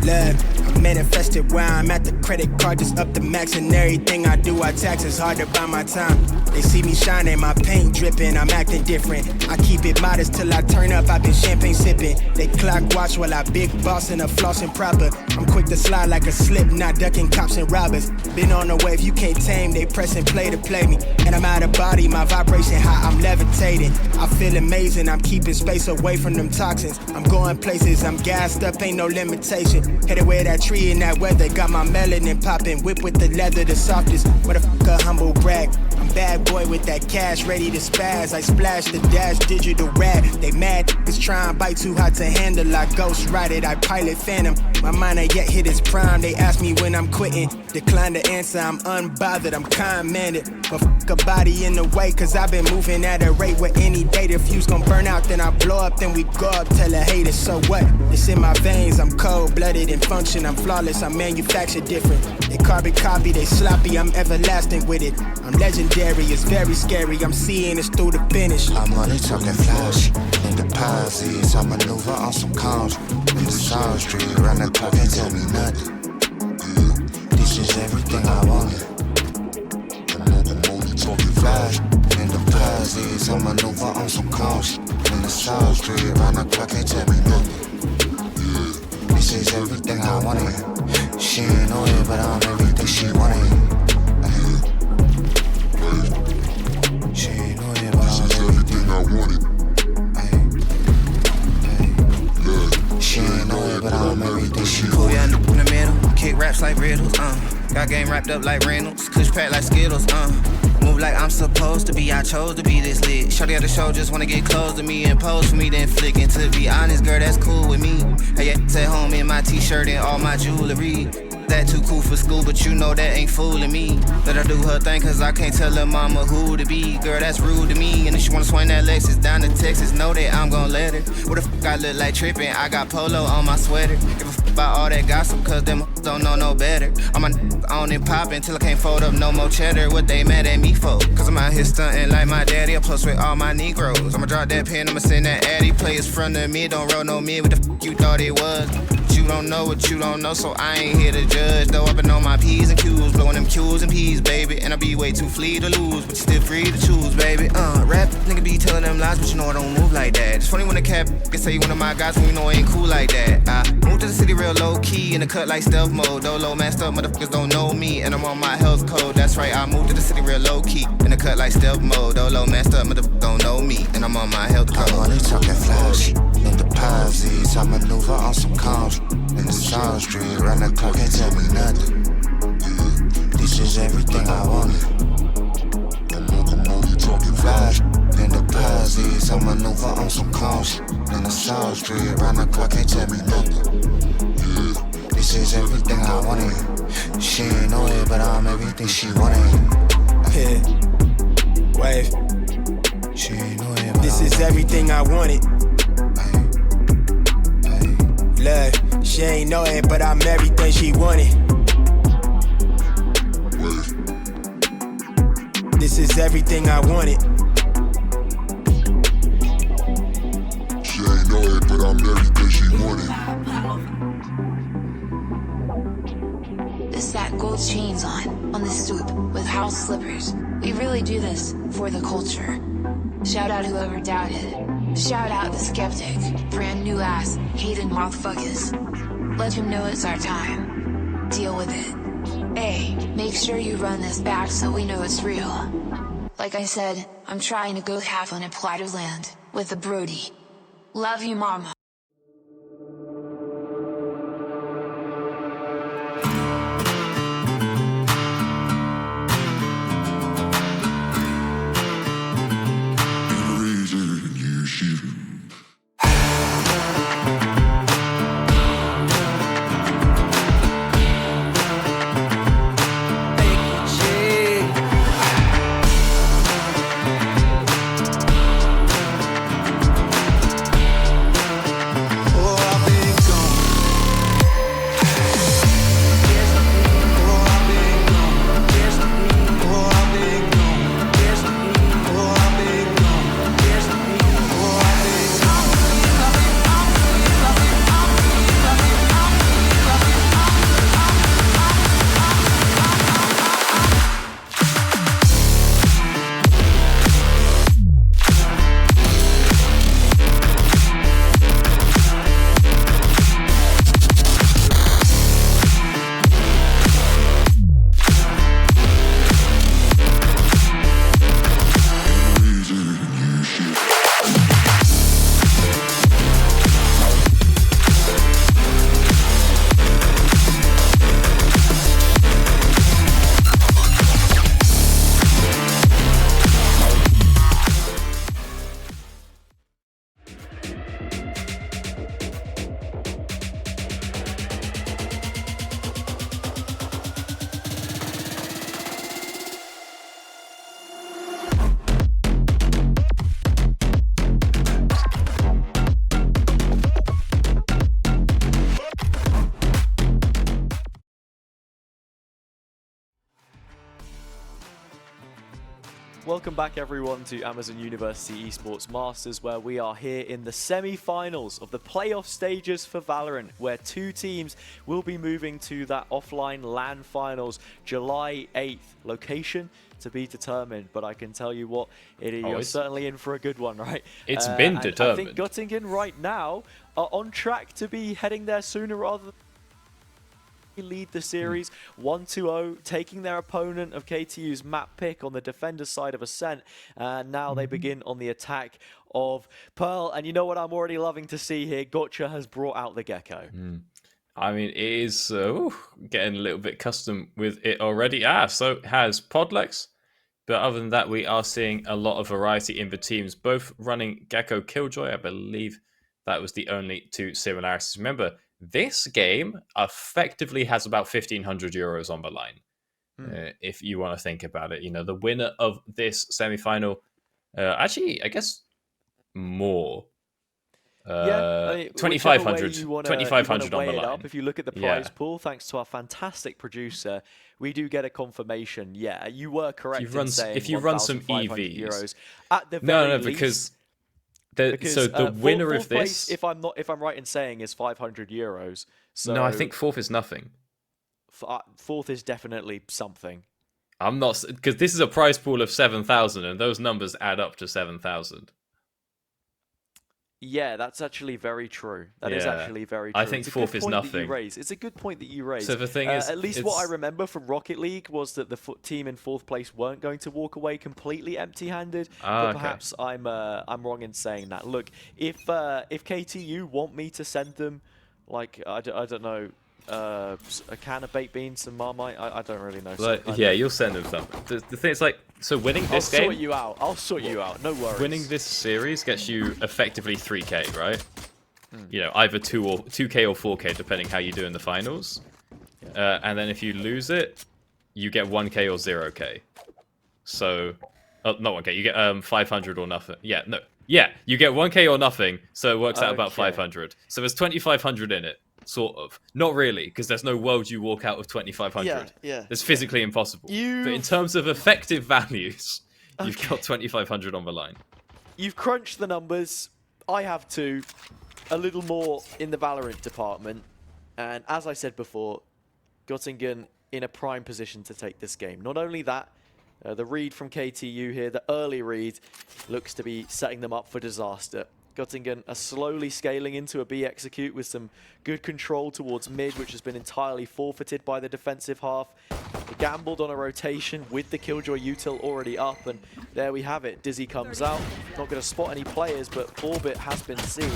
Look, I manifested where I'm at. The credit card just up the max, and everything I do, I tax. It's hard to buy my time. They see me shining, my paint dripping, I'm acting different. I keep it modest till I turn up, I've been champagne sipping. They clock watch while I big boss and a flossing proper. I'm quick to slide like a slip, not ducking cops and robbers. Been on the wave, you can't tame, they press and play to play me. And I'm out of body, my vibration high, I'm levitating. I feel amazing, I'm keeping space away from them toxins. I'm going places, I'm gassed up, ain't no limitation. Headed where that tree in that weather, got my melanin popping. Whip with the leather, the softest, what a fuck a humble brag. I'm bad boy with that cash, ready to spaz. I splash the dash, digital rat. They mad, it's trying bite too hot to handle. I ghost ride it, I pilot phantom. My mind ain't yet hit its prime. They ask me when I'm quitting, decline to answer. I'm unbothered, I'm kind-mannered. But fuck a body in the way, cause I've been moving at a rate where any day the fuse gon' burn out. Then I blow up, then we go up, tell a hater, so what? It's in my veins, I'm cold-blooded and function. I'm flawless, I'm manufactured different. They carbon copy, they sloppy, I'm everlasting with it. I'm legendary, it's very scary, I'm seeing this through the finish. I'm only talking flash and deposits. I maneuver on some calls in the South Street. Round the clock, can't tell me nothing. This is everything I wanted. I'm only talking flash and deposits. I maneuver on some calls in the South Street. Round the clock, can't tell me nothing. This is everything I wanted. She ain't know it, but I'm everything she wanted. She ain't know it, but I'm everything I wanted. She ain't know it, but I'm everything she Cool, yeah, wanted. in the middle. Kick raps like riddles, Got game wrapped up like Reynolds. Kush packed like Skittles, Move like I'm supposed to be, I chose to be this lit. Shorty at the show just wanna get close to me and pose for me, then flick. And to be honest, girl, that's cool with me. Hey, yeah, at home in my t-shirt and all my jewelry. That too cool for school, but you know that ain't fooling me. Let her do her thing, cause I can't tell her mama who to be. Girl, that's rude to me. And if she wanna swing that Lexus down to Texas, know that I'm gon' let her. What the fuck I look like trippin'? I got polo on my sweater. Give a fuck about all that gossip, cause them don't know no better. All my on and poppin' till I can't fold up no more cheddar. What they mad at me for? Cause I'm out here stuntin' like my daddy. I plus with all my Negroes. I'ma drop that pen, I'ma send that addy. Players front of me, don't roll no mid. What the fuck you thought it was? You don't know what you don't know, so I ain't here to judge. Though I've been on my P's and Q's, blowing them Q's and P's, baby. And I be way too flea to lose, but you still free to choose, baby. Rap nigga be telling them lies, but you know I don't move like that. It's funny when the cap can say you one of my guys when you know I ain't cool like that. I moved to the city real low key in the cut like stealth mode. Though low masked up, motherfuckers don't know me, and I'm on my health code. That's right, I moved to the city real low key in the cut like stealth mode. Though low masked up, motherfuckers don't know me, and I'm on my health code. I'm only talking flash and deposits. I maneuver on some calls in the South Street. Round the clock, can't tell me nothing. This is everything I wanted. I'm only talking flash and deposits. I maneuver on some calls in the South Street. Round the clock, can't tell me nothing. This is everything I wanted. She ain't know it, but I'm everything she wanted. Yeah. Wave. She ain't know it, but This is everything I wanted. Look, she ain't know it, but I'm everything she wanted. This is everything I wanted. She ain't know it, but I'm everything she wanted. The sack gold chains on the stoop with house slippers. We really do this for the culture. Shout out whoever doubted. Shout out the skeptic. Brand new ass, hating motherfuckers. Let him know it's our time. Deal with it. Hey, make sure you run this back so we know it's real. Like I said, I'm trying to go half on a plot of land with the Brody. Love you, Mom. Welcome back everyone to Amazon University Esports Masters, where we are here in the semi-finals of the playoff stages for Valorant, where two teams will be moving to that offline LAN finals July 8th. Location to be determined, but I can tell you what, you're certainly in for a good one, right? It's been determined. I think Göttingen right now are on track to be heading there sooner rather than lead the series 1-0, taking their opponent of KTU's map pick on the defender's side of Ascent. Now they begin on the attack of Pearl, and you know what I'm already loving to see here? Gotcha has brought out the Gecko. I mean, it is getting a little bit custom with it already. So it has Podlex, but other than that, we are seeing a lot of variety in the teams, both running Gecko Killjoy. I believe that was the only two similarities. Remember, this game effectively has about 1,500 euros on the line. If you want to think about it, you know, the winner of this semi-final, actually, I guess more. 2,500 on the line. If you look at the prize pool, thanks to our fantastic producer, we do get a confirmation. Yeah, you were correct in saying if you run some EVs. Euros at the very least. Because so the winner of this, place, if I'm right in saying, is 500 euros. So no, I think fourth is nothing. Fourth is definitely something. I'm not, because this is a prize pool of 7,000, and those numbers add up to 7,000. Yeah, that's actually very true. That is actually very true. I think fourth is nothing. It's a good point that you raised. So the thing is, at least what I remember from Rocket League was that the team in fourth place weren't going to walk away completely empty-handed. But perhaps I'm wrong in saying that. Look, if KTU want me to send them, like I don't know, a can of baked beans, some Marmite, I don't really know. Yeah, you'll send them something. The thing is, like, so winning this game, I'll sort you out. No worries. Winning this series gets you effectively 3K, right? You know, either 2K or 4K, depending how you do in the finals. And then if you lose it, you get 1K or 0K. So, not 1K. You get 500 or nothing. Yeah, you get 1K or nothing. So it works out about 500. So there's 2,500 in it. Sort of. Not really, because there's no world you walk out of 2,500. Yeah. It's physically impossible. But in terms of effective values, you've got 2,500 on the line. You've crunched the numbers. I have too. A little more in the Valorant department. And as I said before, Göttingen in a prime position to take this game. Not only that, the read from KTU here, the early read, looks to be setting them up for disaster. Göttingen are slowly scaling into a B execute with some good control towards mid, which has been entirely forfeited by the defensive half. They gambled on a rotation with the Killjoy util already up, and there we have it. Dizzy comes out, not going to spot any players, but Orbit has been seen.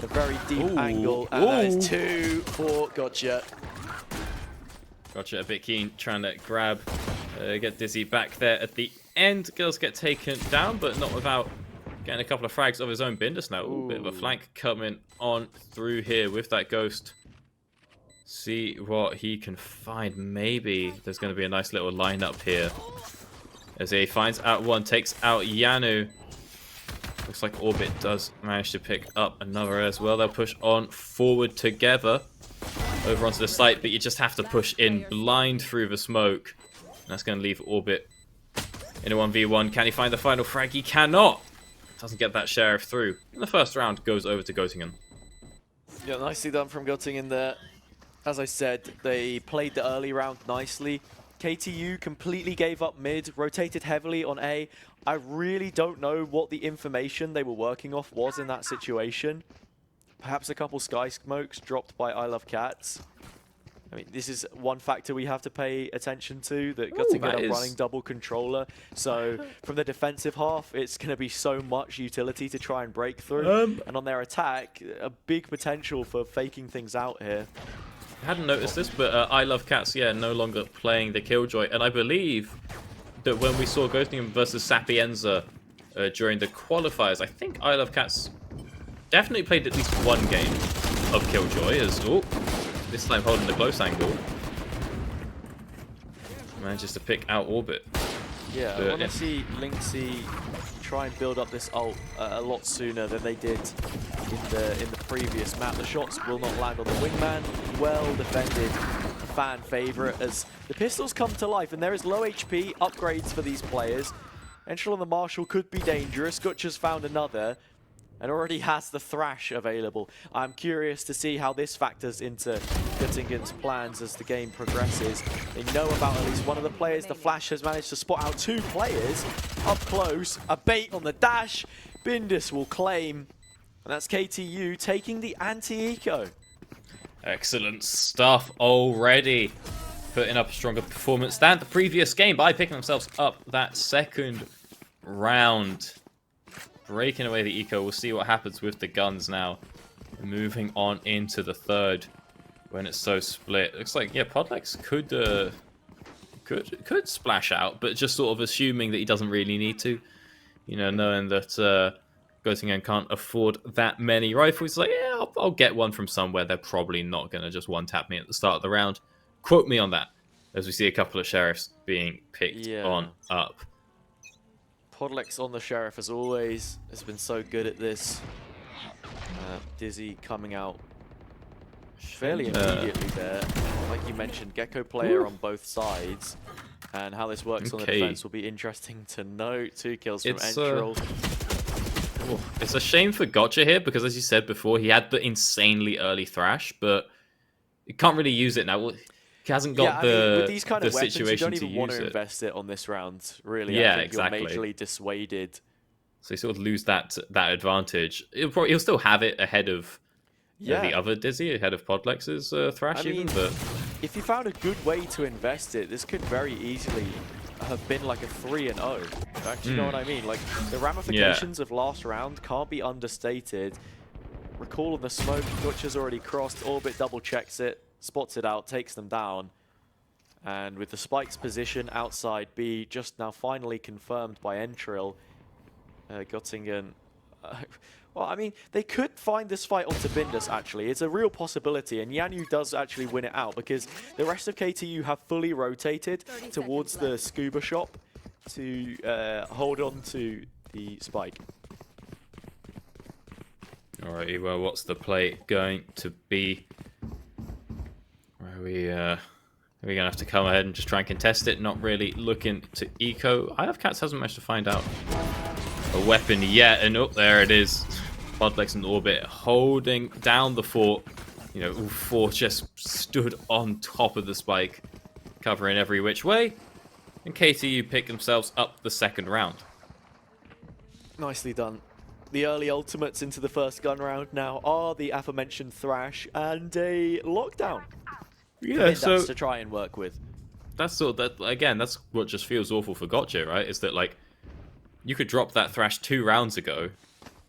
A very deep angle, and that is 2 for Gotcha. Gotcha a bit keen, trying to grab, get Dizzy back there at the end. Girls get taken down, but not without getting a couple of frags of his own. Bindus now, bit of a flank coming on through here with that Ghost. See what he can find. Maybe there's going to be a nice little lineup here. As he finds out one, takes out Yanu. Looks like Orbit does manage to pick up another as well. They'll push on forward together over onto the site, but you just have to push in blind through the smoke. And that's going to leave Orbit in a 1v1. Can he find the final frag? He cannot. Doesn't get that Sheriff through. In the first round, goes over to Göttingen. Yeah, nicely done from Göttingen there. As I said, they played the early round nicely. KTU completely gave up mid, rotated heavily on A. I really don't know what the information they were working off was in that situation. Perhaps a couple sky smokes dropped by I Love Cats. I mean, this is one factor we have to pay attention to, that Göttingen are running double controller. So from the defensive half, it's going to be so much utility to try and break through. And on their attack, a big potential for faking things out here. I hadn't noticed this, but I Love Cats, yeah, no longer playing the Killjoy. And I believe that when we saw Göttingen versus Sapienza during the qualifiers, I think I Love Cats definitely played at least one game of Killjoy, as this time holding the close angle. Manages to pick out Orbit. Yeah, I want to see Lynxy try and build up this ult a lot sooner than they did in the previous map. The shots will not land on the wingman. Well defended, fan favorite, as the pistols come to life, and there is low HP upgrades for these players. Entril on the Marshall could be dangerous. Gutcher's found another and already has the Thrash available. I'm curious to see how this factors into Göttingen's plans as the game progresses. They know about at least one of the players. The Flash has managed to spot out 2 players up close. A bait on the dash. Bindus will claim. And that's KTU taking the anti-eco. Excellent stuff already. Putting up a stronger performance than the previous game by picking themselves up that second round. Breaking away the eco. We'll see what happens with the guns now. Moving on into the third when it's so split. Looks like, yeah, Podlex could splash out, but just sort of assuming that he doesn't really need to. You know, knowing that Göttingen can't afford that many rifles. Like, yeah, I'll get one from somewhere. They're probably not going to just one-tap me at the start of the round. Quote me on that, as we see a couple of Sheriffs being picked on up. Podlex on the Sheriff, as always, has been so good at this. Dizzy coming out fairly immediately there. Like you mentioned, Gecko player on both sides. And how this works on the defense will be interesting to note. 2 kills from Entril. It's a shame for Gotcha here, because as you said before, he had the insanely early Thrash, but you can't really use it now. He hasn't got with these kind of weapons, situation you don't even want to invest it on this round, really. Yeah, I think exactly. You're majorly dissuaded. So you sort of lose that advantage. He'll still have it ahead of the other Dizzy, ahead of Podlex's Thrash but if you found a good way to invest it, this could very easily have been like a 3-0. Actually, you know what I mean? Like, the ramifications of last round can't be understated. Recall on the smoke, Butcher's already crossed, Orbit double checks it, spots it out, takes them down. And with the Spike's position outside B just now finally confirmed by Entril, Göttingen... well, I mean, they could find this fight onto Bindus, actually. It's a real possibility, and Yanu does actually win it out, because the rest of KTU have fully rotated towards the scuba shop to hold on to the Spike. Alrighty, well, what's the play going to be? Are we going to have to come ahead and just try and contest it? Not really looking to eco. I Have Cats hasn't managed to find out a weapon yet, and there it is. Podlex and Orbit holding down the fort. You know, all 4 just stood on top of the Spike, covering every which way. And KTU pick themselves up the second round. Nicely done. The early ultimates into the first gun round now are the aforementioned Thrash and a Lockdown. Yeah, so to try and work with. that's sort of that again. That's what just feels awful for Gotcha, right? Is that like you could drop that Thrash 2 rounds ago.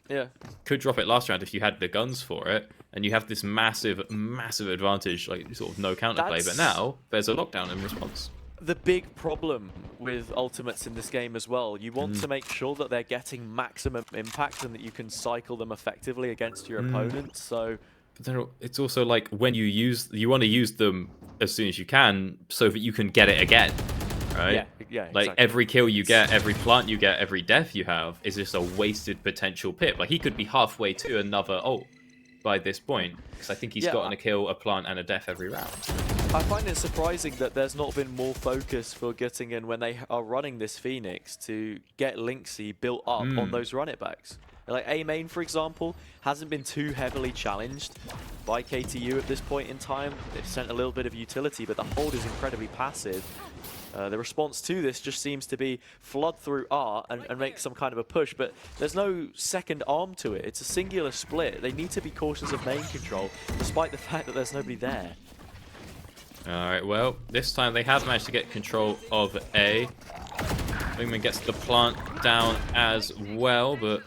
Yeah. Could drop it last round if you had the guns for it, and you have this massive advantage, like sort of no counterplay. But now there's a lockdown in response. The big problem with ultimates in this game as well, you want to make sure that they're getting maximum impact and that you can cycle them effectively against your opponent. So, but then it's also like when you want to use them as soon as you can so that you can get it again, right? Yeah, like exactly. every kill you get, every plant you get, every death you have is just a wasted potential pip. Like he could be halfway to another ult by this point, because I think he's gotten a kill, a plant, and a death every round. I find it surprising that there's not been more focus for Göttingen when they are running this Phoenix to get Lynxy built up on those run it backs. Like A main, for example, hasn't been too heavily challenged by KTU at this point in time. They've sent a little bit of utility, but the hold is incredibly passive. The response to this just seems to be flood through R and make some kind of a push, but there's no second arm to it. It's a singular split. They need to be cautious of main control, despite the fact that there's nobody there. Alright, well, this time they have managed to get control of A. Wingman gets the plant down as well, but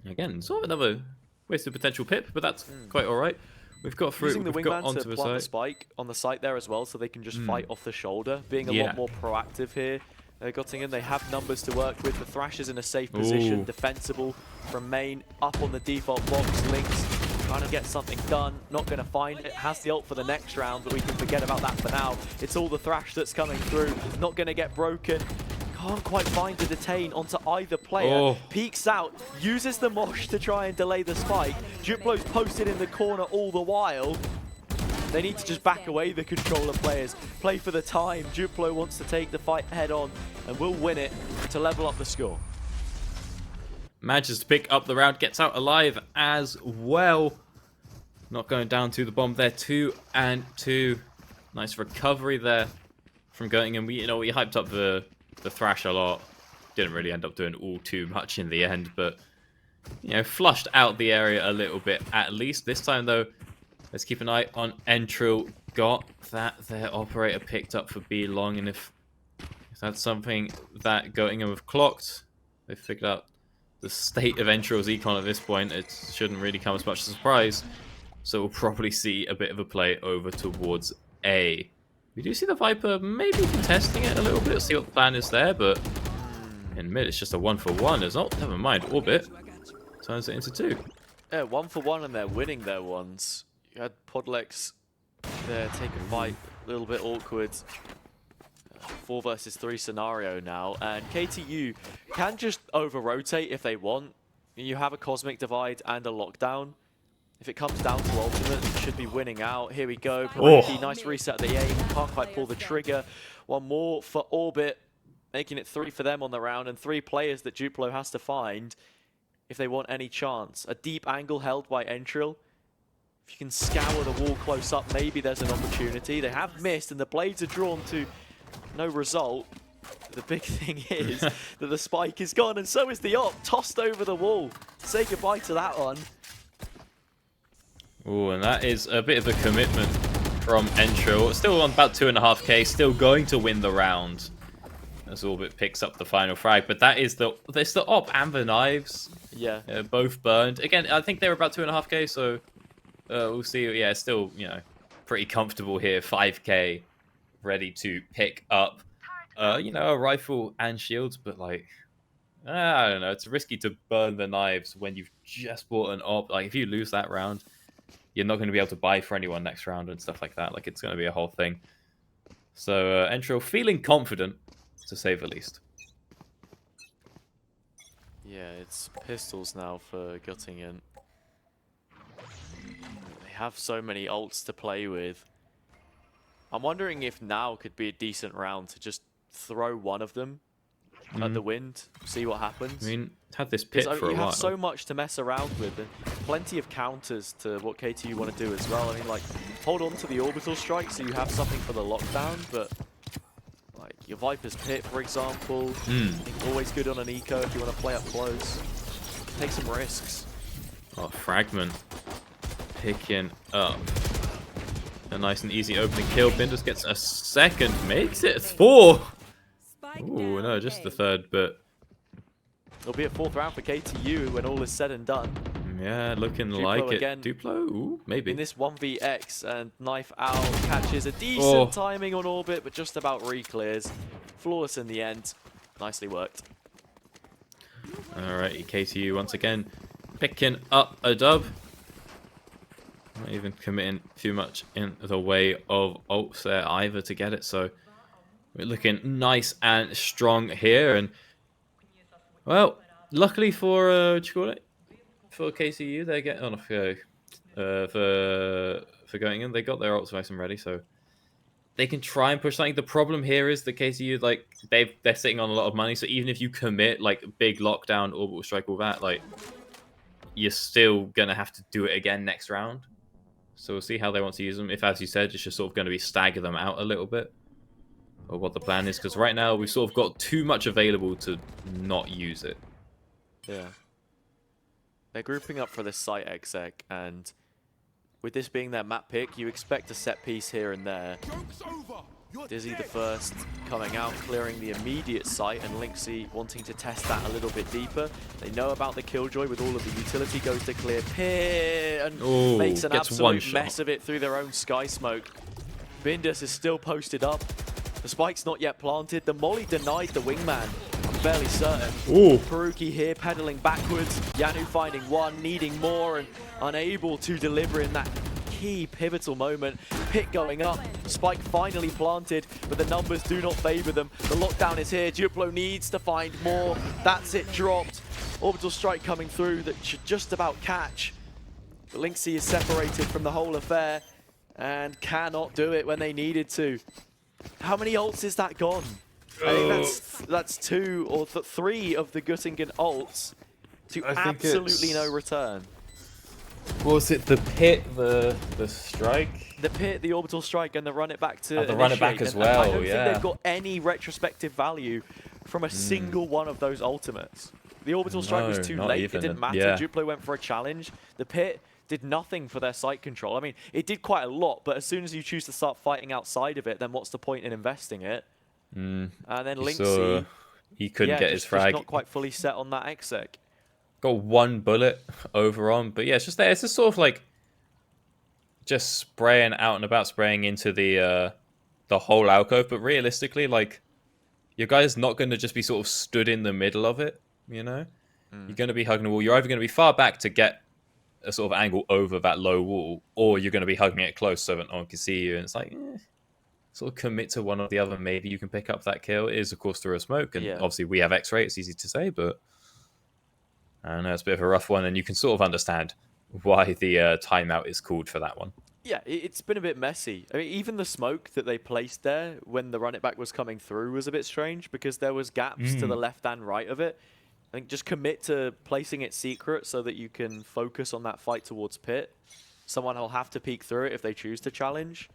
again, sort of another wasted potential pip, but that's quite alright. We've got through. Using the We've got wingman onto to the plant the site. spike on the site there as well, so they can just fight off the shoulder, being a lot more proactive here. Göttingen, they have numbers to work with. The Thrash is in a safe position, defensible from main, up on the default box. Lynx trying to get something done, not going to find it. Has the ult for the next round, but we can forget about that for now. It's all the Thrash that's coming through, not going to get broken. Can't quite find a detain onto either player. Peeks out, uses the mosh to try and delay the spike. Duplo's posted in the corner all the while. They need to just back away the controller players. Play for the time. Duplo wants to take the fight head on and will win it to level up the score. Manages to pick up the round, gets out alive as well. Not going down to the bomb there. 2 and 2. Nice recovery there from Göttingen. We hyped up the Thrash a lot. Didn't really end up doing all too much in the end, but flushed out the area a little bit at least. This time though, let's keep an eye on Entril. Got that their operator picked up for B long, and if that's something that Göttingen have clocked, they've figured out the state of Entril's econ at this point. It shouldn't really come as much as a surprise. So we'll probably see a bit of a play over towards A. We do see the Viper maybe contesting it a little bit, see what the plan is there, but in mid it's just a 1-for-1. It's not, never mind, Orbit turns it into 2. Yeah, 1-for-1 and they're winning their ones. You had Podlex there take a fight, a little bit awkward. 4 versus 3 scenario now, and KTU can just over-rotate if they want. You have a Cosmic Divide and a Lockdown. If it comes down to ultimate, you should be winning out. Here we go. Pariki, nice reset of the aim. Can't quite pull the trigger. One more for Orbit, making it 3 for them on the round, and 3 players that Duplo has to find if they want any chance. A deep angle held by Entril. If you can scour the wall close up, maybe there's an opportunity. They have missed, and the blades are drawn to no result. The big thing is that the spike is gone, and so is the op. Tossed over the wall. Say goodbye to that one. Oh, and that is a bit of a commitment from Entril. Still on about 2.5k, still going to win the round as Orbit picks up the final frag. But that is the op and the knives. Yeah. Both burned. Again, I think they were about 2.5k, so we'll see. Yeah, still, pretty comfortable here. 5k ready to pick up, a rifle and shields, but like, I don't know. It's risky to burn the knives when you've just bought an op. Like, if you lose that round, you're not going to be able to buy for anyone next round and stuff like that. Like, it's going to be a whole thing. So, Entril feeling confident, to say the least. Yeah, it's pistols now for Göttingen. They have so many ults to play with. I'm wondering if now could be a decent round to just throw one of them at the wind, see what happens. I mean, had this pit for a while. You have so much to mess around with, and plenty of counters to what KTU want to do as well. I mean, like, hold on to the orbital strike so you have something for the lockdown, but like your Viper's Pit, for example, I think always good on an eco if you want to play up close. Take some risks. Oh, Fragment picking up A nice and easy opening kill. Bindus gets a second, makes it 4. Ooh, no, just the third, but It'll be a 4th round for KTU when all is said and done. yeah, looking Duplo like it. again. Duplo? Ooh, maybe. In this 1vx, and Knife Owl catches a decent timing on Orbit, but just about re-clears. Flawless in the end. Nicely worked. Alright, KTU once again picking up a dub. Not even committing too much in the way of ults there either to get it, so we're looking nice and strong here. And well, luckily for what you call it, for KCU, they get on for going in. They got their ults nice and ready, so they can try and push something. The problem here is that KCU, like they're sitting on a lot of money, so even if you commit like big lockdown, orbital strike, all that, like you're still gonna have to do it again next round. So we'll see how they want to use them. If, as you said, it's just sort of going to be stagger them out a little bit, or what the plan is, because right now we've sort of got too much available to not use it. Yeah. They're grouping up for this site exec, and with this being their map pick, you expect a set piece here and there. Dizzy the first coming out, clearing the immediate site, and Lynxy wanting to test that a little bit deeper. They know about the Killjoy with all of the utility, goes to clear Pit and makes an absolute mess of it through their own sky smoke. Bindus is still posted up. The spike's not yet planted. The molly denied the wingman. I'm fairly certain. Peruki here pedaling backwards. Yanu finding one, needing more, and unable to deliver in that key pivotal moment. Pit going up, spike finally planted, but the numbers do not favor them. The lockdown is here. Duplo needs to find more. That's it, dropped. Orbital strike coming through that should just about catch. But Lynxy is separated from the whole affair and cannot do it when they needed to. How many ults is that gone? I think that's 2 or 3 of the Göttingen ults to absolutely no return. Was it the Pit, the strike? The Pit, the orbital strike, and the run it back to the run it back as well, I don't think they've got any retrospective value from a single one of those ultimates. The orbital strike was too late. It didn't matter. Yeah. Duplo went for a challenge. The Pit did nothing for their site control. I mean, it did quite a lot, but as soon as you choose to start fighting outside of it, then what's the point in investing it? And then Lynxy, he couldn't get his frag. Just not quite fully set on that exec. Got 1 bullet over on, but yeah, it's just there. It's just sort of like just spraying out and about, spraying into the whole alcove. But realistically, like your guy's not going to just be sort of stood in the middle of it. You know, you're going to be hugging the wall. You're either going to be far back to get a sort of angle over that low wall, or you're going to be hugging it close so that no one can see you. And it's like, sort of commit to one or the other. Maybe you can pick up that kill. It is, of course, through a smoke, and obviously we have X-ray. It's easy to say, but I know it's a bit of a rough one, and you can sort of understand why the timeout is called for that one. Yeah, it's been a bit messy. I mean, even the smoke that they placed there when the run it back was coming through was a bit strange, because there was gaps to the left and right of it. I think just commit to placing it secret so that you can focus on that fight towards Pit. Someone will have to peek through it if they choose to challenge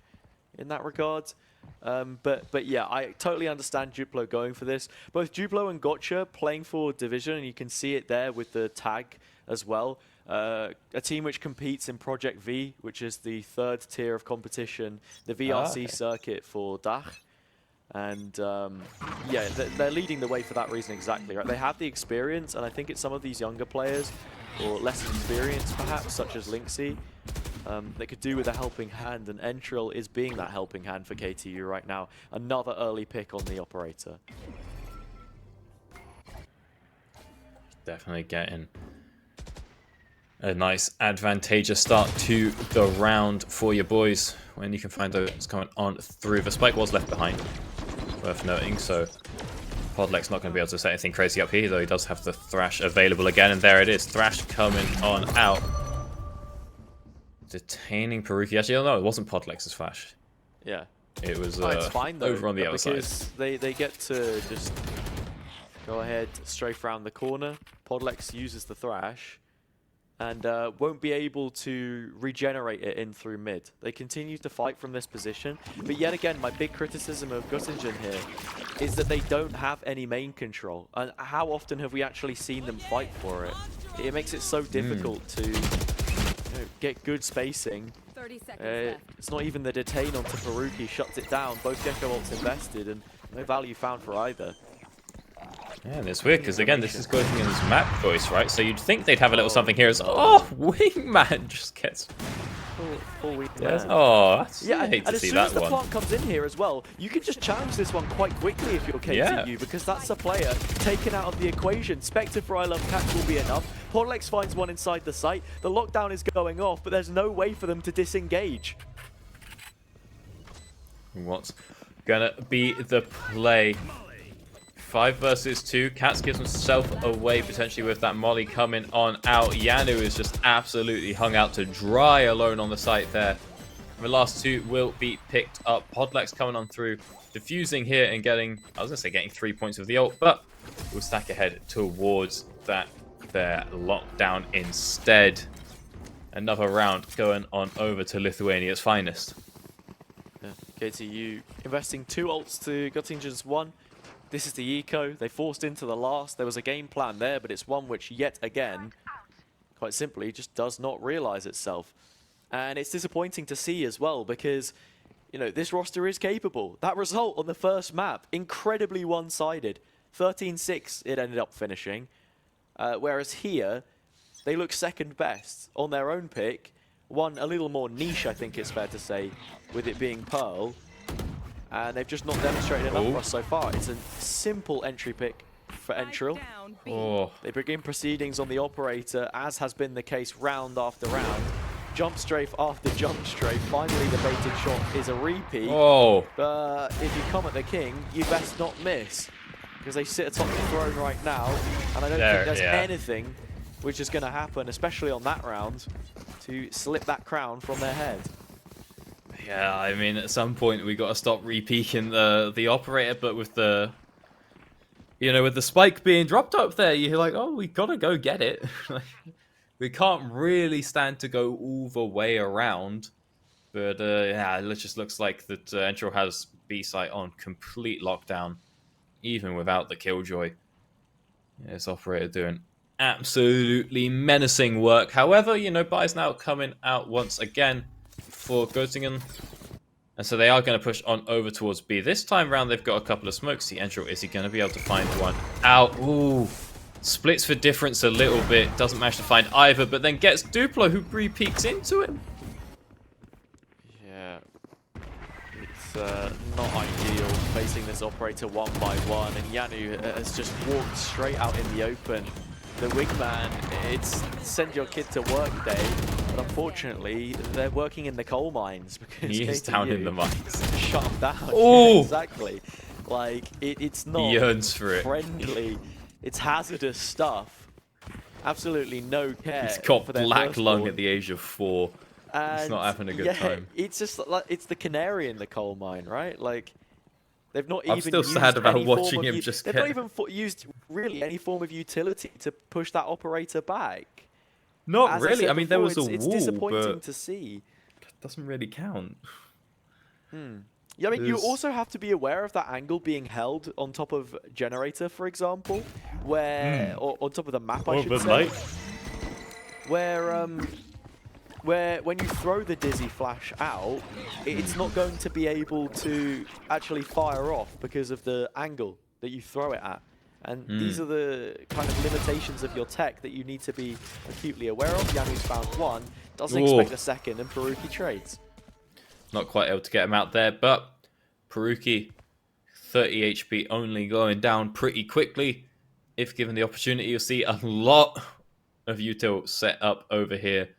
in that regard. But yeah, I totally understand Duplo going for this. Both Duplo and Gotcha playing for Division, and you can see it there with the tag as well. A team which competes in Project V, which is the 3rd tier of competition, the VRC circuit for DACH. And yeah, they're leading the way for that reason exactly. Right? They have the experience, and I think it's some of these younger players, or less experienced perhaps, such as Lynxy, they could do with a helping hand, and Entril is being that helping hand for KTU right now. Another early pick on the operator. Definitely getting a nice advantageous start to the round for your boys when you can find those coming on through. The spike was left behind, worth noting, so Podlek's not going to be able to set anything crazy up here, though he does have the Thrash available again, and there it is. Thrash coming on out. Detaining Peruki. Actually, no, it wasn't Podlex's flash. Yeah. It was it's fine, though, over on the other side. Because they get to just go ahead, strafe around the corner. Podlex uses the Thrash and won't be able to regenerate it in through mid. They continue to fight from this position. But yet again, my big criticism of Göttingen here is that they don't have any main control. And how often have we actually seen them fight for it? It makes it so difficult to get good spacing 30 seconds left. It's not even the detain onto Peruki shuts it down. Both Gecko ults invested and no value found for either. Yeah, and it's weird because again, this is going in his map choice, right? So you'd think they'd have a little something here. As Wingman just gets. Full weak Yes. man. Oh, I Yeah, hate and to as see soon as that the one. plant comes in here as well, you can just challenge this one quite quickly if you're KTU, Yeah. because that's a player taken out of the equation. Spectre for I Love Cats will be enough. Podlex finds one inside the site. The lockdown is going off, but there's no way for them to disengage. What's gonna be the play? 5 versus 2. Cats gives himself away potentially with that molly coming on out. Yanu is just absolutely hung out to dry alone on the site there. The last 2 will be picked up. Podlex coming on through, defusing here and getting, I was going to say getting 3 points of the ult, but we'll stack ahead towards that there lockdown instead. Another round going on over to Lithuania's finest. Yeah, KTU investing 2 ults to Göttingen's 1. This is the eco. They forced into the last. There was a game plan there, but it's one which, yet again, quite simply, just does not realize itself. And it's disappointing to see as well because, you know, this roster is capable. That result on the first map, incredibly one-sided. 13-6 it ended up finishing. Whereas here, they look second best on their own pick. One a little more niche, I think it's fair to say, with it being Pearl. And they've just not demonstrated enough for us so far. It's a simple entry pick for Entril. They begin proceedings on the operator, as has been the case round after round. Jump strafe after jump strafe. Finally, the baited shot is a repeat. But if you come at the king, you best not miss. Because they sit atop the throne right now. And I don't think there's anything which is going to happen, especially on that round, to slip that crown from their head. Yeah, I mean, at some point we got to stop re-peeking the operator, but with the, you know, with the spike being dropped up there, you're like, oh, we got to go get it. We can't really stand to go all the way around, but yeah, it just looks like that Entril has B-site on complete lockdown, even without the Killjoy. Yeah, this operator doing absolutely menacing work. However, you know, Bai's now coming out once again for Göttingen. And so they are going to push on over towards B. This time round, they've got a couple of smokes. The Entril, is he going to be able to find one out? Ooh. Splits for difference a little bit. Doesn't manage to find either, but then gets Duplo, who re-peeks into him. Yeah. It's not ideal facing this operator one by one. And Yanu has just walked straight out in the open. The wingman, it's send your kid to work day, but unfortunately they're working in the coal mines because he is down in the mines. Shut them down. Oh, yeah, exactly. Like it's not he yearns for it. Friendly. It's hazardous stuff. Absolutely no care. He's got for their black lung at the age of 4. He's not having a good time. It's just like it's the canary in the coal mine, right? Like. They've not I'm even still used sad about any watching form of him just They've get... not even used really any form of utility to push that operator back. Not As really. I mean, there before, was a it's wall, disappointing but to see. Doesn't really count. Yeah, I mean, you also have to be aware of that angle being held on top of generator, for example, where or on top of the map, I should say, where when you throw the Dizzy Flash out, it's not going to be able to actually fire off because of the angle that you throw it at. And these are the kind of limitations of your tech that you need to be acutely aware of. Yanu's found one, doesn't expect a second, and Peruki trades. Not quite able to get him out there, but Peruki, 30 HP only, going down pretty quickly. If given the opportunity, you'll see a lot of util set up over here.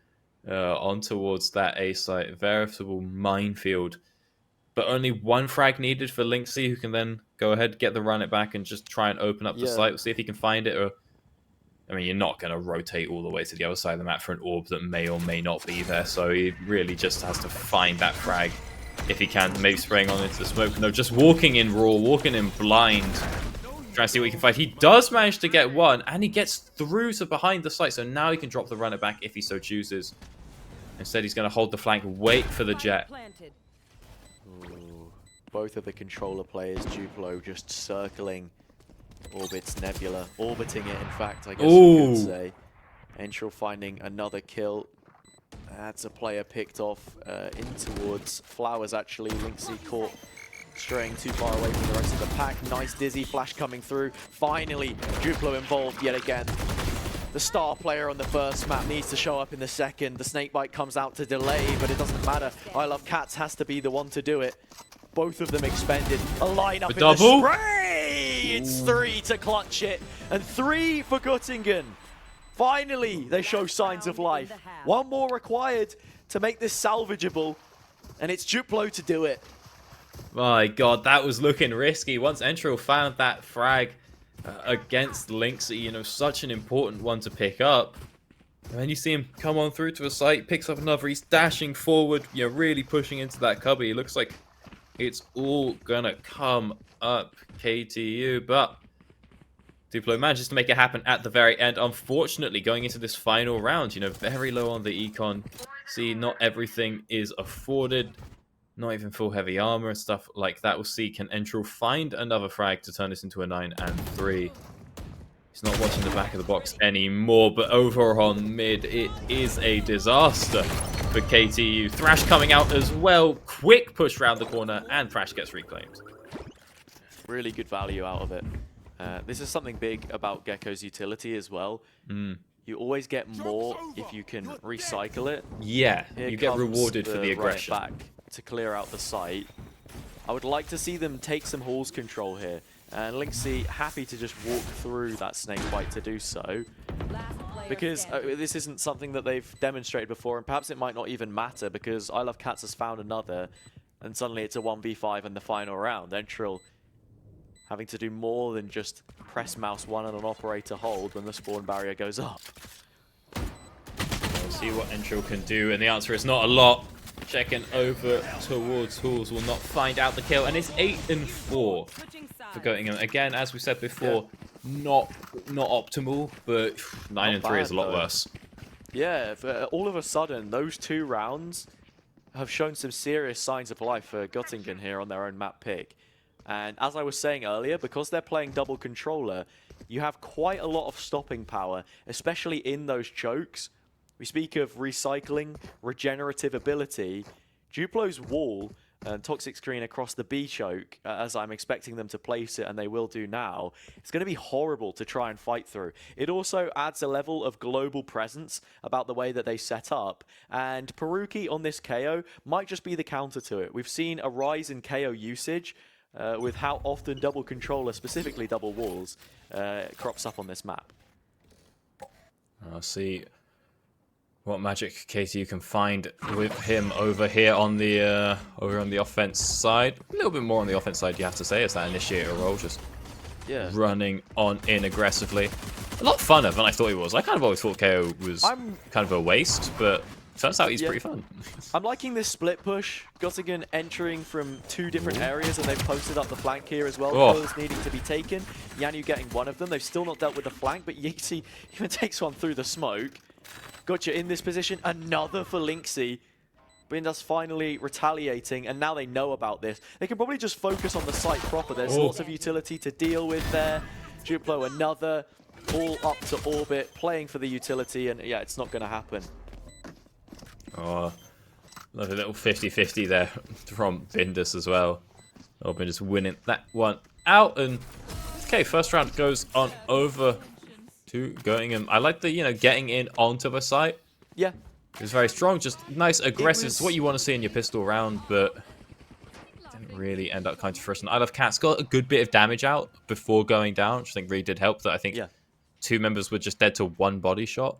On towards that A site, veritable minefield, but only one frag needed for Lynxy, who can then go ahead, get the run it back, and just try and open up the site. We'll see if he can find it. Or, I mean, you're not going to rotate all the way to the other side of the map for an orb that may or may not be there. So he really just has to find that frag if he can. Maybe spraying on into the smoke. No, just walking in raw, walking in blind. Trying to see what he can find. He does manage to get one, and he gets through to behind the site, so now he can drop the runner back if he so chooses. Instead, he's going to hold the flank, wait for the jet. Ooh, both of the controller players, Duplo, just circling Orbit's Nebula. Orbiting it, in fact, I guess you could say. Entril finding another kill. That's a player picked off in towards Flowers, actually. Linksy caught straying too far away from the rest of the pack. Nice Dizzy flash coming through. Finally, Duplo involved yet again. The star player on the first map needs to show up in the second. The snakebite comes out to delay, but it doesn't matter. I Love Cats has to be the one to do it. Both of them expended. A lineup in the spray! It's 3 to clutch it, and 3 for Göttingen. Finally, they show signs of life. One more required to make this salvageable, and it's Duplo to do it. My god, that was looking risky. Once Entril found that frag against Linksy, you know, such an important one to pick up. And then you see him come on through to a site, picks up another, he's dashing forward, you know, really pushing into that cubby. It looks like it's all gonna come up KTU, but Duplo manages to make it happen at the very end. Unfortunately, going into this final round, you know, very low on the econ. See, not everything is afforded. Not even full heavy armor and stuff like that. We'll see, can Entril find another frag to turn this into a 9-3? He's not watching the back of the box anymore, but over on mid, it is a disaster for KTU. Thrash coming out as well. Quick push around the corner, and Thrash gets reclaimed. Really good value out of it. This is something big about Gecko's utility as well. You always get more if you can recycle it. Yeah, Here you get comes rewarded for the aggression. Back to clear out the site. I would like to see them take some halls control here. And Linksy happy to just walk through that snakebite to do so. Because this isn't something that they've demonstrated before, and perhaps it might not even matter because I Love Cats has found another, and suddenly it's a 1v5 in the final round. Entril having to do more than just press mouse 1 and an operator hold when the spawn barrier goes up. We'll see what Entril can do, and the answer is not a lot. Checking over towards Halls will not find out the kill, and it's 8-4 for Göttingen. Again, as we said before, not optimal, but 9-3 is a lot worse. Yeah, all of a sudden, those 2 rounds have shown some serious signs of life for Göttingen here on their own map pick. And as I was saying earlier, because they're playing double controller, you have quite a lot of stopping power, especially in those chokes. We speak of recycling, regenerative ability. Duplo's wall and toxic screen across the B choke, as I'm expecting them to place it, and they will do now, it's going to be horrible to try and fight through. It also adds a level of global presence about the way that they set up, and Peruki on this KO might just be the counter to it. We've seen a rise in KO usage with how often double controller, specifically double walls, crops up on this map. I'll see what magic KTU can find with him over here on the offense side. A little bit more on the offense side, you have to say, as that initiator role just running on in aggressively. A lot funner than I thought he was. I kind of always thought KO was kind of a waste, but turns out he's pretty fun. I'm liking this split push. Göttingen entering from 2 different areas, and they've posted up the flank here as well. Kills needing to be taken. Yanu getting one of them. They've still not dealt with the flank, but Yeezy even takes one through the smoke. Gotcha in this position. Another for Linksy. Bindas finally retaliating, and now they know about this. They can probably just focus on the site proper. There's lots of utility to deal with there. Duplo another. All up to orbit, playing for the utility, and yeah, it's not going to happen. Oh, lovely little 50-50 there from Bindas as well. Oh, Bindas winning that one out, and okay, first round goes on over to Göttingen. I like the, you know, getting in onto the site. Yeah. It's very strong, just nice, aggressive. It's what you want to see in your pistol round, but didn't really end up kind of frustrating. I Love Cats got a good bit of damage out before going down, which I think really did help. That I think 2 members were just dead to 1 body shot,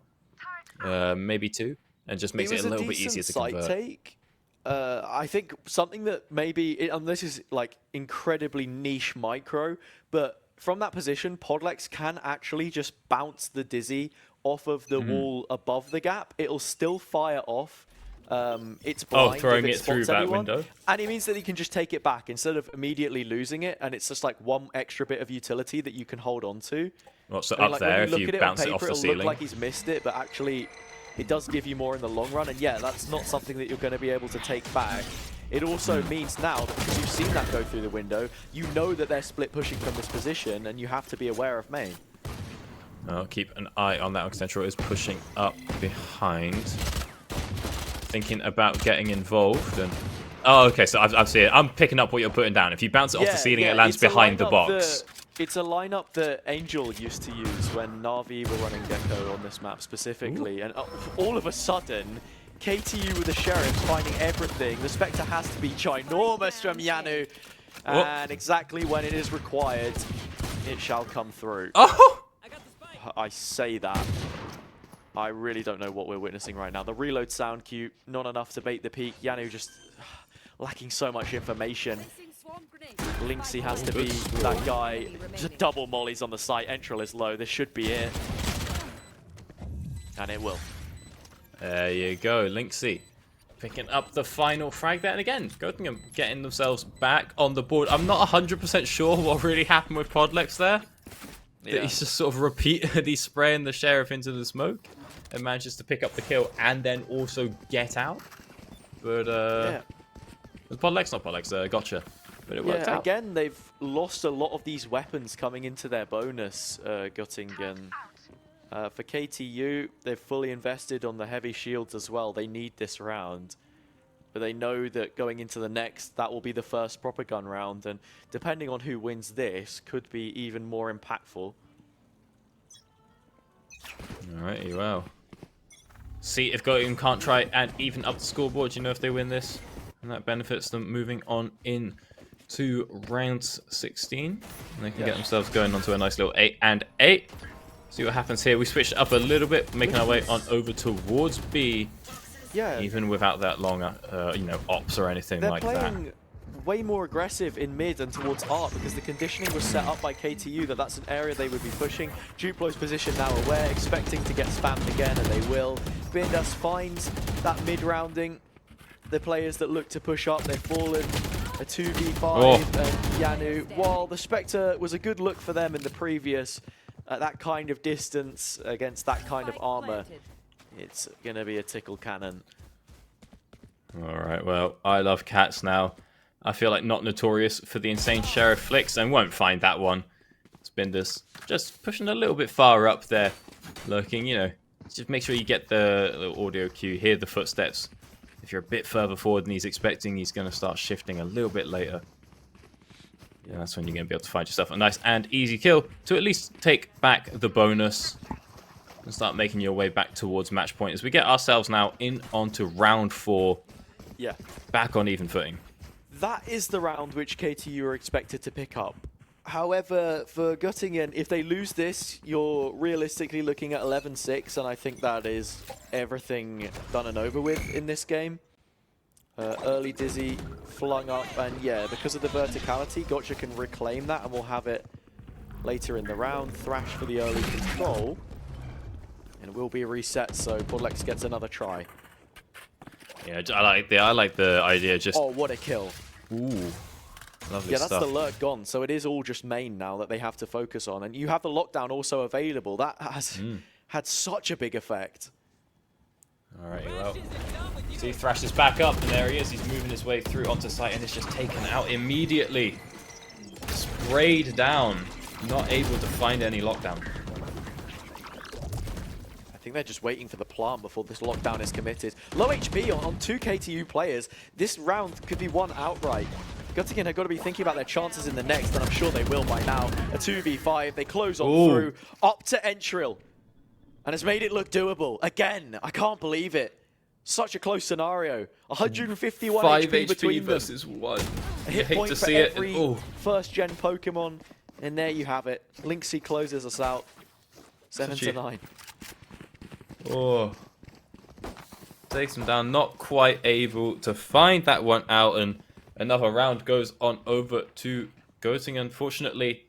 maybe 2, and just makes it a little bit easier to convert. Take. I think something that maybe, and this is like incredibly niche micro, but from that position, Podlex can actually just bounce the Dizzy off of the wall above the gap. It'll still fire off. It's blind throwing if it through that window. And it means that he can just take it back instead of immediately losing it, and it's just like 1 extra bit of utility that you can hold on to. Well, so up there, if you bounce it off the ceiling. It'll look like he's missed it, but actually it does give you more in the long run, and yeah, that's not something that you're going to be able to take back. It also means now that because you've seen that go through the window, you know that they're split pushing from this position, and you have to be aware of main. I'll keep an eye on that. Central is pushing up behind. thinking about getting involved. And oh, okay, so I've seen it. I'm picking up what you're putting down. If you bounce it off the ceiling, it lands behind the box. It's a lineup that Angel used to use when Na'Vi were running Gecko on this map specifically. Ooh. And all of a sudden, KTU with the Sheriff finding everything. The Spectre has to be ginormous from Yanu. And exactly when it is required, it shall come through. Oh! I say that. I really don't know what we're witnessing right now. The reload sound cue, not enough to bait the peak. Yanu just lacking so much information. Lynxy has to be that guy. Just double mollies on the site. Entral is low. This should be it. And it will. There you go. Lynxy picking up the final frag there. And again, Göttingen getting themselves back on the board. I'm not 100% sure what really happened with Podlex there. Yeah. He's just sort of repeatedly spraying the Sheriff into the smoke and manages to pick up the kill and then also get out. But, Podlex, not Podlex, gotcha. But it worked out. Again, they've lost a lot of these weapons coming into their bonus, Göttingen. For KTU, they've fully invested on the heavy shields as well. They need this round. But they know that going into the next, that will be the first proper gun round. And depending on who wins this, could be even more impactful. Alrighty, well. See if Göttingen can't try and even up the scoreboard. You know if they win this. And that benefits them moving on in to round 16. And they can get themselves going onto a nice little 8-8. See what happens here. We switched up a little bit, making our way on over towards B. Yeah. Even without that long, you know, ops or anything like that. They're playing way more aggressive in mid and towards art because the conditioning was set up by KTU that that's an area they would be pushing. Duplo's position now aware, expecting to get spammed again, and they will. Bindas finds that mid-rounding. The players that look to push up, they've fallen. A 2v5 and Yanu. While the Spectre was a good look for them in the previous, at that kind of distance against that kind of armor, it's going to be a tickle cannon. Alright, well, I love cats now. I feel like not notorious for the insane Sheriff flicks and won't find that one. Spinders just pushing a little bit far up there. Looking, you know, just make sure you get the little audio cue, hear the footsteps. If you're a bit further forward than he's expecting, he's going to start shifting a little bit later. Yeah, that's when you're going to be able to find yourself a nice and easy kill to at least take back the bonus. And start making your way back towards match point as we get ourselves now in onto round 4. Yeah. Back on even footing. That is the round which KTU are expected to pick up. However, for Göttingen, if they lose this, you're realistically looking at 11-6, and I think that is everything done and over with in this game. Early Dizzy flung up, and yeah, because of the verticality, Gotcha can reclaim that, and we'll have it later in the round. Thrash for the early control. And it will be a reset, so Podlex gets another try. Yeah, I like the idea. Just oh, what a kill! Ooh, lovely yeah, that's stuff. the lurk gone. So it is all just main now that they have to focus on, and you have the lockdown also available. That has had such a big effect. All right, well, see Thrash is back up, and there he is. He's moving his way through onto site, and it's just taken out immediately. Sprayed down, not able to find any lockdown. I think they're just waiting for the plant before this lockdown is committed. Low HP on 2 KTU players. This round could be won outright. Göttingen have got to be thinking about their chances in the next, and I'm sure they will by now. A 2v5, they close on through, up to Entril. And has made it look doable. Again, I can't believe it. Such a close scenario. 151 5 HP between them. versus 1. A hit hate point to for see it. every first-gen Pokemon. And there you have it. Lynxy closes us out. 7-9. Oh. Takes him down. Not quite able to find that one out. And another round goes on over to Göttingen. Unfortunately,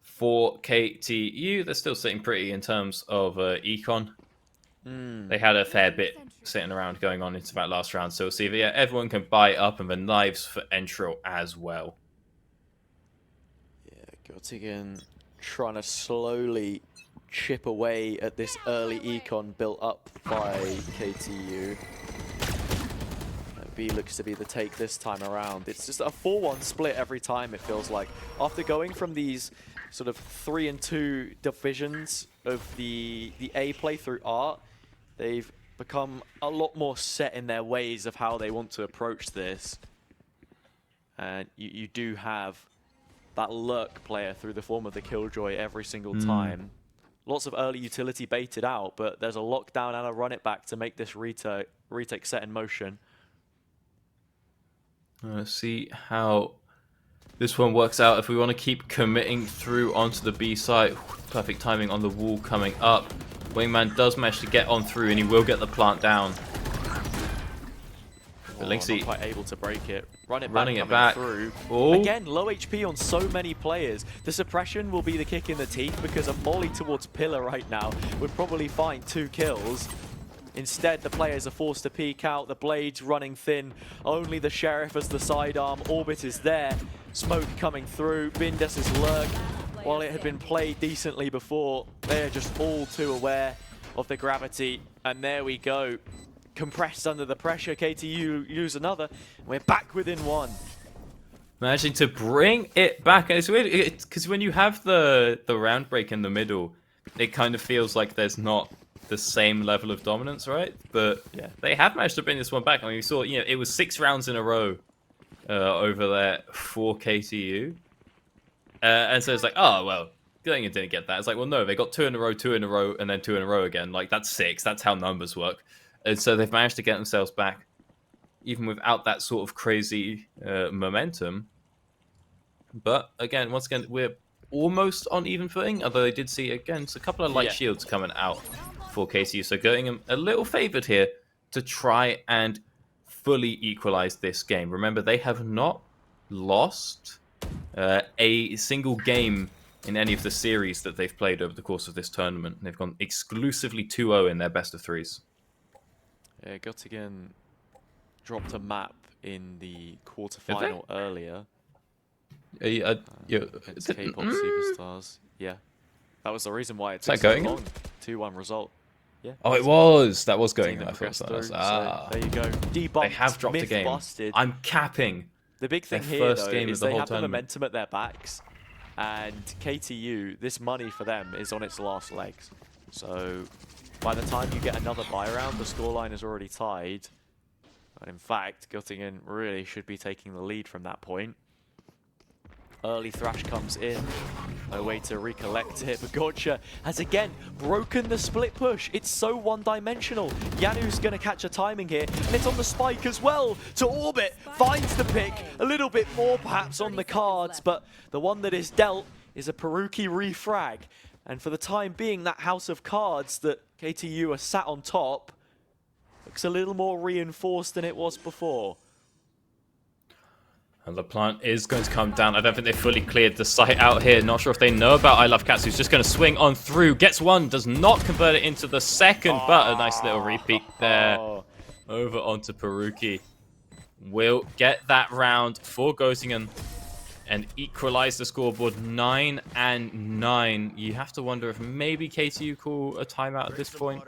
for KTU, they're still sitting pretty in terms of econ. They had a fair bit sitting around going on into that last round. So we'll see if everyone can buy up, and the knives for Entro as well. Yeah, Göttingen trying to slowly chip away at this early econ built up by KTU. B looks to be the take this time around. It's just a 4-1 split every time, it feels like. After going from these sort of 3-2 divisions of the A play through art, they've become a lot more set in their ways of how they want to approach this. And you do have that lurk player through the form of the Killjoy every single time. Lots of early utility baited out, but there's a lockdown and a run it back to make this retake set in motion. Let's see how this one works out. If we want to keep committing through onto the B site, perfect timing on the wall coming up. Wingman does manage to get on through, and he will get the plant down. But Lynxy not quite able to break it. Running it back. Through. Oh. Again, low HP on so many players. The suppression will be the kick in the teeth because a molly towards Pillar right now would probably find 2 kills. Instead, the players are forced to peek out. The Blades running thin. Only the Sheriff as the sidearm. Orbit is there. Smoke coming through. Bindes' lurk. While it had been played decently before, they're just all too aware of the gravity. And there we go. Compressed under the pressure. KTU use another. We're back within 1. Managing to bring it back. And it's weird because when you have the round break in the middle, it kind of feels like there's not the same level of dominance, right? But yeah, they have managed to bring this one back. I mean, we saw, it was 6 rounds in a row over there for KTU. And so it's like, oh, well, Göttingen didn't get that. It's like, well, no, they got 2 in a row, 2 in a row, and then 2 in a row again. Like, that's 6. That's how numbers work. And so they've managed to get themselves back, even without that sort of crazy momentum. But again, once again, we're almost on even footing, although they did see, again, a couple of light shields coming out for KTU. So Göttingen a little favored here to try and fully equalize this game. Remember, they have not lost a single game in any of the series that they've played over the course of this tournament. They've gone exclusively 2-0 in their best of 3s. Yeah, Göttingen dropped a map in the quarterfinal earlier. It's K-pop superstars. Yeah, that was the reason why it took so long. 2-1 result. Yeah. Oh, it was. That was going. I thought so. There you go. Debunked. They have dropped a game. Busted. I'm capping. The big thing here, though, is they have the momentum at their backs, and KTU, this money for them is on its last legs. So by the time you get another buy round, the scoreline is already tied. But in fact, Göttingen really should be taking the lead from that point. Early Thrash comes in. No way to recollect it, but Gotcha has again broken the split push. It's so one-dimensional. Yanu's going to catch a timing here, and it's on the spike as well to Orbit. Finds the pick. A little bit more perhaps on the cards, but the one that is dealt is a Peruki refrag. And for the time being, that house of cards that KTU are sat on top looks a little more reinforced than it was before. And the plant is going to come down. I don't think they fully cleared the site out here. Not sure if they know about I Love Cats, who's just going to swing on through. Gets one, does not convert it into the second, but a nice little repeat there. Over onto Peruki. Will get that round for Göttingen and equalize the scoreboard 9-9. You have to wonder if maybe KTU call a timeout at this point.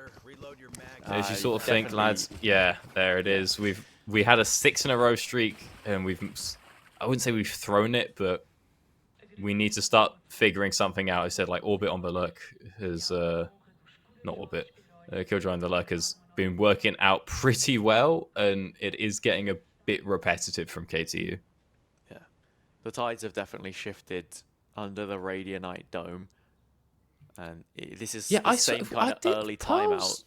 As you sort of think, lads, yeah, there it is. We had a 6-in-a-row streak, and I wouldn't say we've thrown it, but we need to start figuring something out. I said, like, Orbit on the Lurk has, not Orbit, Killjoy on the Lurk has been working out pretty well, and it is getting a bit repetitive from KTU. Yeah, the tides have definitely shifted under the Radianite Dome, and this is the same kind of early timeout.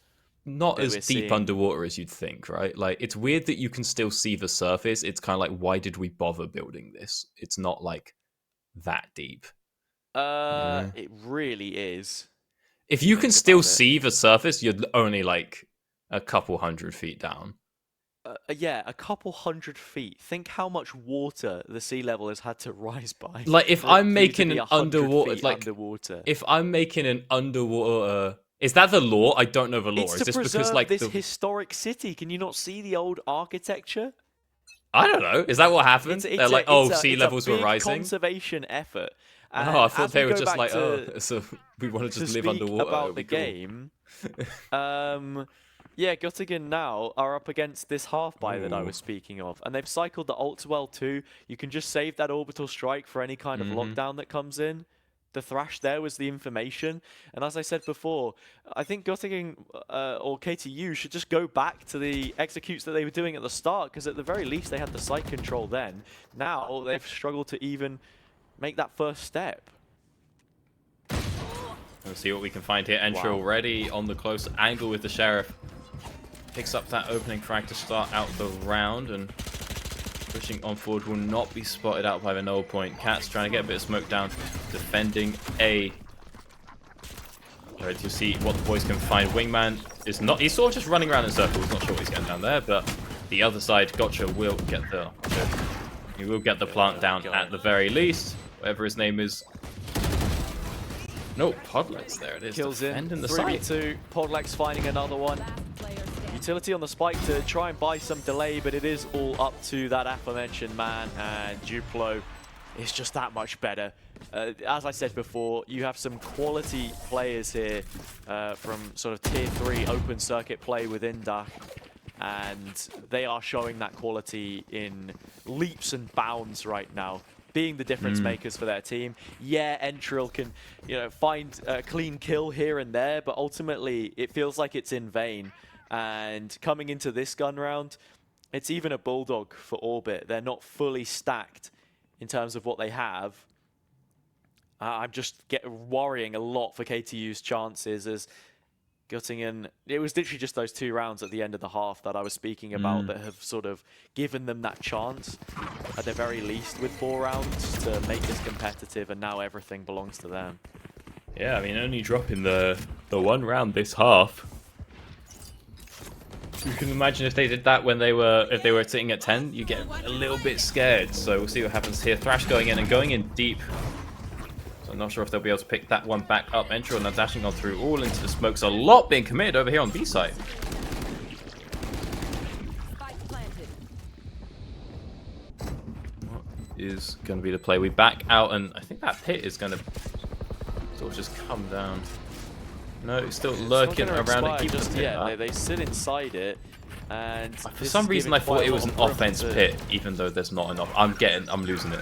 Not as deep underwater as you'd think, right? Like, it's weird that you can still see the surface. It's kind of like, why did we bother building this? It's not like that deep. It really is. If you can still see the surface, you're only like a couple 100 feet down. Yeah, a couple 100 feet. Think how much water the sea level has had to rise by. Like, if I'm making an underwater, if I'm making an underwater. Is that the law? I don't know the law. It's is to this preserve because like this historic city? Can you not see the old architecture? I don't know. Is that what happened? They're like, sea levels were rising. Conservation effort. Oh, I thought they were just like, so we want to just live underwater. About the game. Yeah, Göttingen now are up against this half buy that I was speaking of, and they've cycled the ult well too. You can just save that orbital strike for any kind of lockdown that comes in. the Thrash there was the information. And as I said before, I think Göttingen or KTU should just go back to the executes that they were doing at the start, because at the very least they had the site control then. Now they've struggled to even make that first step. We'll see what we can find here. Entry already on the close angle with the Sheriff. Picks up that opening frag to start out the round, and pushing on forward will not be spotted out by the null point. Cat's trying to get a bit of smoke down, defending A. Ready to see what the boys can find. Wingman is not, he's sort of just running around in circles, not sure what he's getting down there, but the other side, Gotcha will get the, he will get the plant down at the very least, whatever his name is. No, Podlex there it is. Kills in, the site. 3v2, Podlex finding another one. Utility on the spike to try and buy some delay, but it is all up to that aforementioned man, and Duplo is just that much better. As I said before, you have some quality players here from sort of tier 3 open circuit play within DACH, and they are showing that quality in leaps and bounds right now, being the difference makers for their team. Yeah, Entril can, you know, find a clean kill here and there, but ultimately it feels like it's in vain. And coming into this gun round, it's even a Bulldog for Orbit. They're not fully stacked in terms of what they have. I'm just worrying a lot for KTU's chances, as Göttingen, it was literally just those 2 rounds at the end of the half that I was speaking about that have sort of given them that chance, at the very least, with 4 rounds to make this competitive, and now everything belongs to them. Yeah, I mean, only dropping the 1 round this half. You can imagine if they did that when they were, if they were sitting at 10, you get a little bit scared. So we'll see what happens here. Thrash going in and going in deep. So I'm not sure if they'll be able to pick that one back up. Entry now dashing on through all into the smokes. A lot being committed over here on B side. What is going to be the play? We back out, and I think that pit is going to sort of just come down. No, it's still lurking around it. Yeah, they sit inside it, and for some reason I thought it was an offense pit, even though there's not enough. I'm losing it.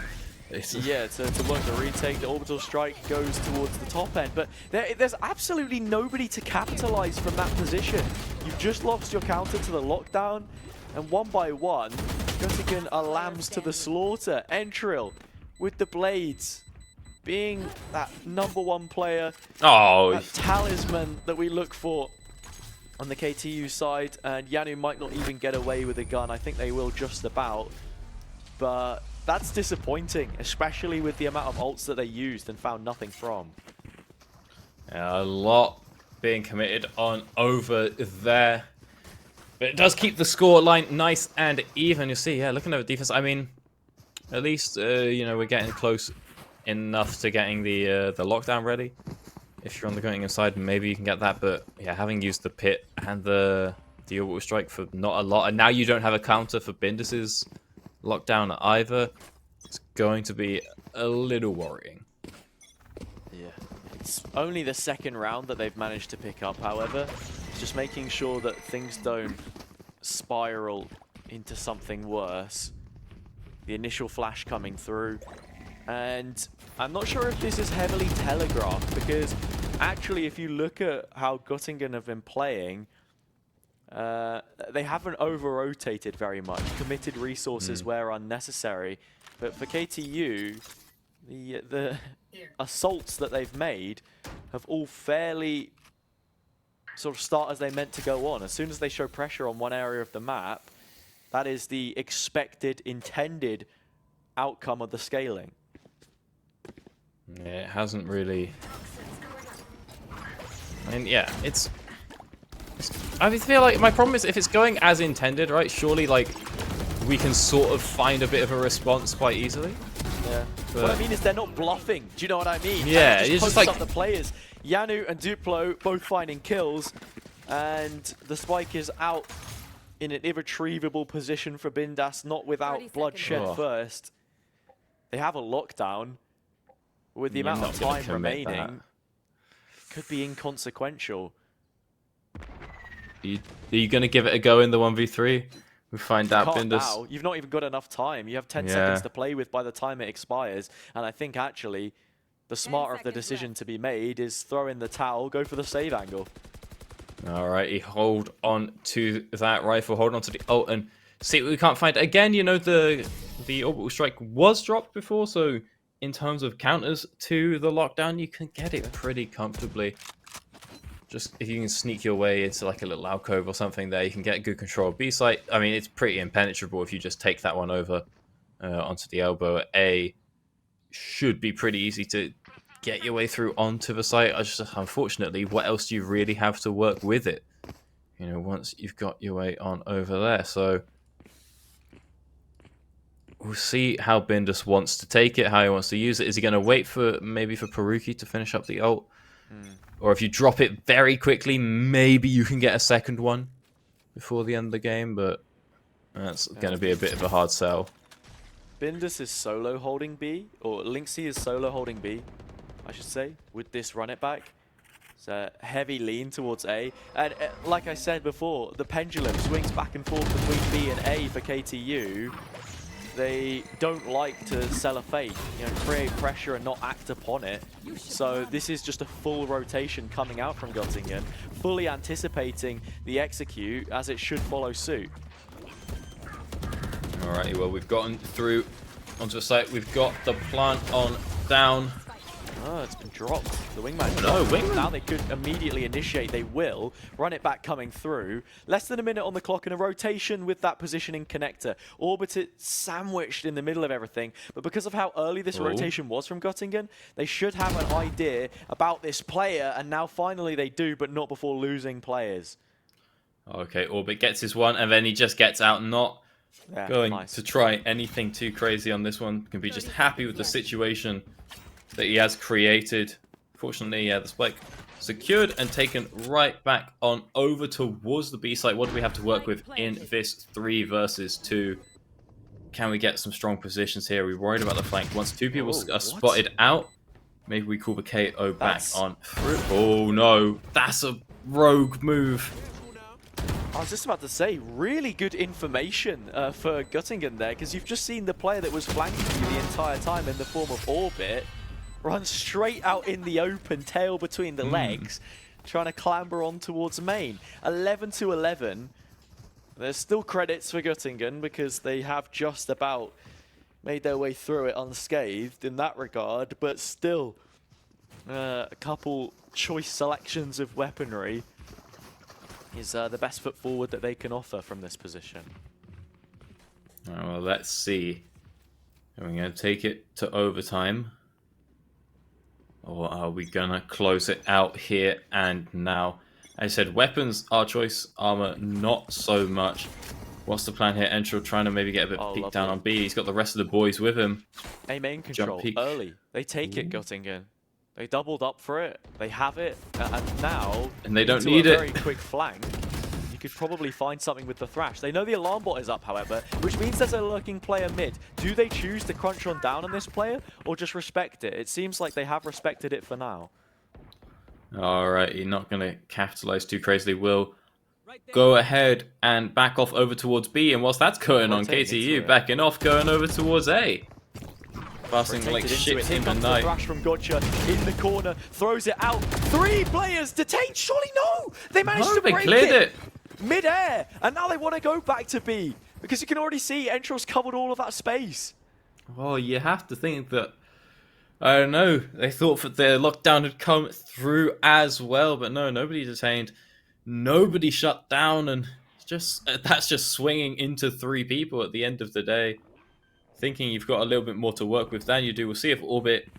Yeah, to work the retake, the orbital strike goes towards the top end, but there's absolutely nobody to capitalize from that position. You've just lost your counter to the lockdown, and one by one, Göttingen are lambs to the slaughter. Entril with the blades, being that #1 player, that talisman that we look for on the KTU side, and Yanu might not even get away with a gun. I think they will just about, but that's disappointing, especially with the amount of ults that they used and found nothing from. Yeah, a lot being committed on over there, but it does keep the score line nice and even. You see, yeah, looking at the defense, I mean, at least you know, we're getting close enough to getting the lockdown ready. If you're on the going inside, maybe you can get that, but yeah, having used the pit and the orbital strike for not a lot, and now you don't have a counter for Bindus's lockdown either, it's going to be a little worrying. Yeah, it's only the 2nd round that they've managed to pick up, however. It's just making sure that things don't spiral into something worse. The initial flash coming through, and I'm not sure if this is heavily telegraphed, because actually if you look at how Göttingen have been playing, they haven't over-rotated very much, committed resources where unnecessary. But for KTU, the assaults that they've made have all fairly sort of start as they meant to go on. As soon as they show pressure on one area of the map, that is the expected, intended outcome of the scaling. Yeah, it hasn't really. I mean, yeah, I feel like my problem is if it's going as intended, right? Surely, like, we can sort of find a bit of a response quite easily. Yeah. What I mean is they're not bluffing. Do you know what I mean? Yeah, it's just like up the players. Yanu and Duplo both finding kills, and the spike is out in an irretrievable position for Bindas, not without bloodshed first. They have a lockdown. With the amount of time remaining, could be inconsequential. Are you going to give it a go in the 1v3? We find out Bindus. Now. You've not even got enough time. You have 10 seconds to play with by the time it expires. And I think actually the smarter of the decision to be made is throw in the towel, go for the save angle. Alrighty, hold on to that rifle, hold on to the ult, and see what we can't find. Again, you know, the orbital strike was dropped before, so in terms of counters to the lockdown, you can get it pretty comfortably. Just if you can sneak your way into like a little alcove or something there, you can get good control of B site. I mean, it's pretty impenetrable if you just take that one over onto the elbow. A should be pretty easy to get your way through onto the site. Unfortunately, what else do you really have to work with it? You know, once you've got your way on over there. So we'll see how Bindus wants to take it, how he wants to use it. Is he going to wait for maybe for Peruki to finish up the ult? Or if you drop it very quickly, maybe you can get a second one before the end of the game, but that's going to be a bit of a hard sell. Bindus is solo holding B, or Lynxy is solo holding B, I should say, with this run it back. It's a heavy lean towards A. And like I said before, the pendulum swings back and forth between B and A for KTU. They don't like to sell a fake, you know, create pressure and not act upon it. So this is just a full rotation coming out from Göttingen, fully anticipating the execute as it should follow suit. Alrighty, well, we've gotten through onto the site. We've got the plant on down. Oh, it's been dropped. The wingman. No, wingman. Now they could immediately initiate. They will run it back coming through. Less than a minute on the clock and a rotation with that positioning connector. Orbited sandwiched in the middle of everything. But because of how early this rotation was from Göttingen, they should have an idea about this player. And now finally they do, but not before losing players. Okay, Orbit gets his one, and then he just gets out, not going to try anything too crazy on this one. Can be just happy with the situation that he has created. Fortunately, the spike secured and taken right back on over towards the B site. What do we have to work with in this 3 versus 2? Can we get some strong positions here? We're worried about the flank. Once 2 people are spotted out, maybe we call the KO back on through. Oh no, that's a rogue move. I was just about to say, really good information for Göttingen there, because you've just seen the player that was flanking you the entire time in the form of Orbit run straight out in the open, tail between the legs, trying to clamber on towards main. 11 to 11. There's still credits for Göttingen because they have just about made their way through it unscathed in that regard, but still a couple choice selections of weaponry is the best foot forward that they can offer from this position. Well, let's see. Are we going to take it to overtime? Or are we going to close it out here and now? As I said, weapons, our choice. Armor, not so much. What's the plan here? Entral trying to maybe get a bit of peek down on B. He's got the rest of the boys with him. A main control early. They take it, Göttingen. They doubled up for it. They have it. And now, and they don't need it. Very quick flank. You could probably find something with the Thrash. They know the alarm bot is up, however, which means there's a lurking player mid. Do they choose to crunch on down on this player or just respect it? It seems like they have respected it for now. Alright, you're not going to capitalize too crazily. We'll go ahead and back off over towards B. And whilst that's going on, KTU backing off, going over towards A. Passing like shit in the night. Thrash from Gotcha in the corner, throws it out. 3 players detained. Surely no! They managed to break it mid-air, and now they want to go back to B because you can already see Entral's covered all of that space. Well, you have to think that, I don't know, they thought that their lockdown had come through as well, but no, nobody detained, nobody shut down, and just that's just swinging into 3 people at the end of the day. Thinking you've got a little bit more to work with than you do. We'll see if Orbit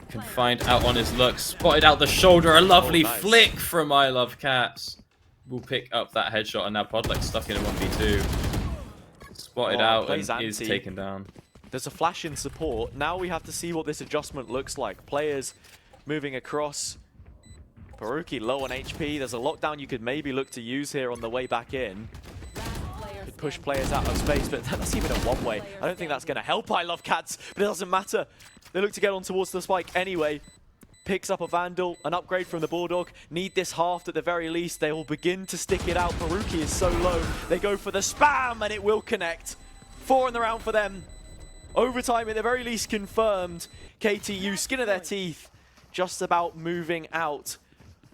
can find out on his luck. Spotted out the shoulder, a lovely flick from I Love Cats. We'll pick up that headshot, and now Podlex stuck in a 1v2. Spotted out and is taken down. There's a flash in support. Now we have to see what this adjustment looks like. Players moving across. Peruki low on HP. There's a lockdown you could maybe look to use here on the way back in. Could push players out of space, but that's even a one-way. I don't think that's going to help I Love Cats, but it doesn't matter. They look to get on towards the spike anyway. Picks up a Vandal, an upgrade from the Bulldog. Need this halved at the very least. They will begin to stick it out. Peruki is so low. They go for the spam, and it will connect. 4 in the round for them. Overtime at the very least confirmed. KTU, skin of their teeth, just about moving out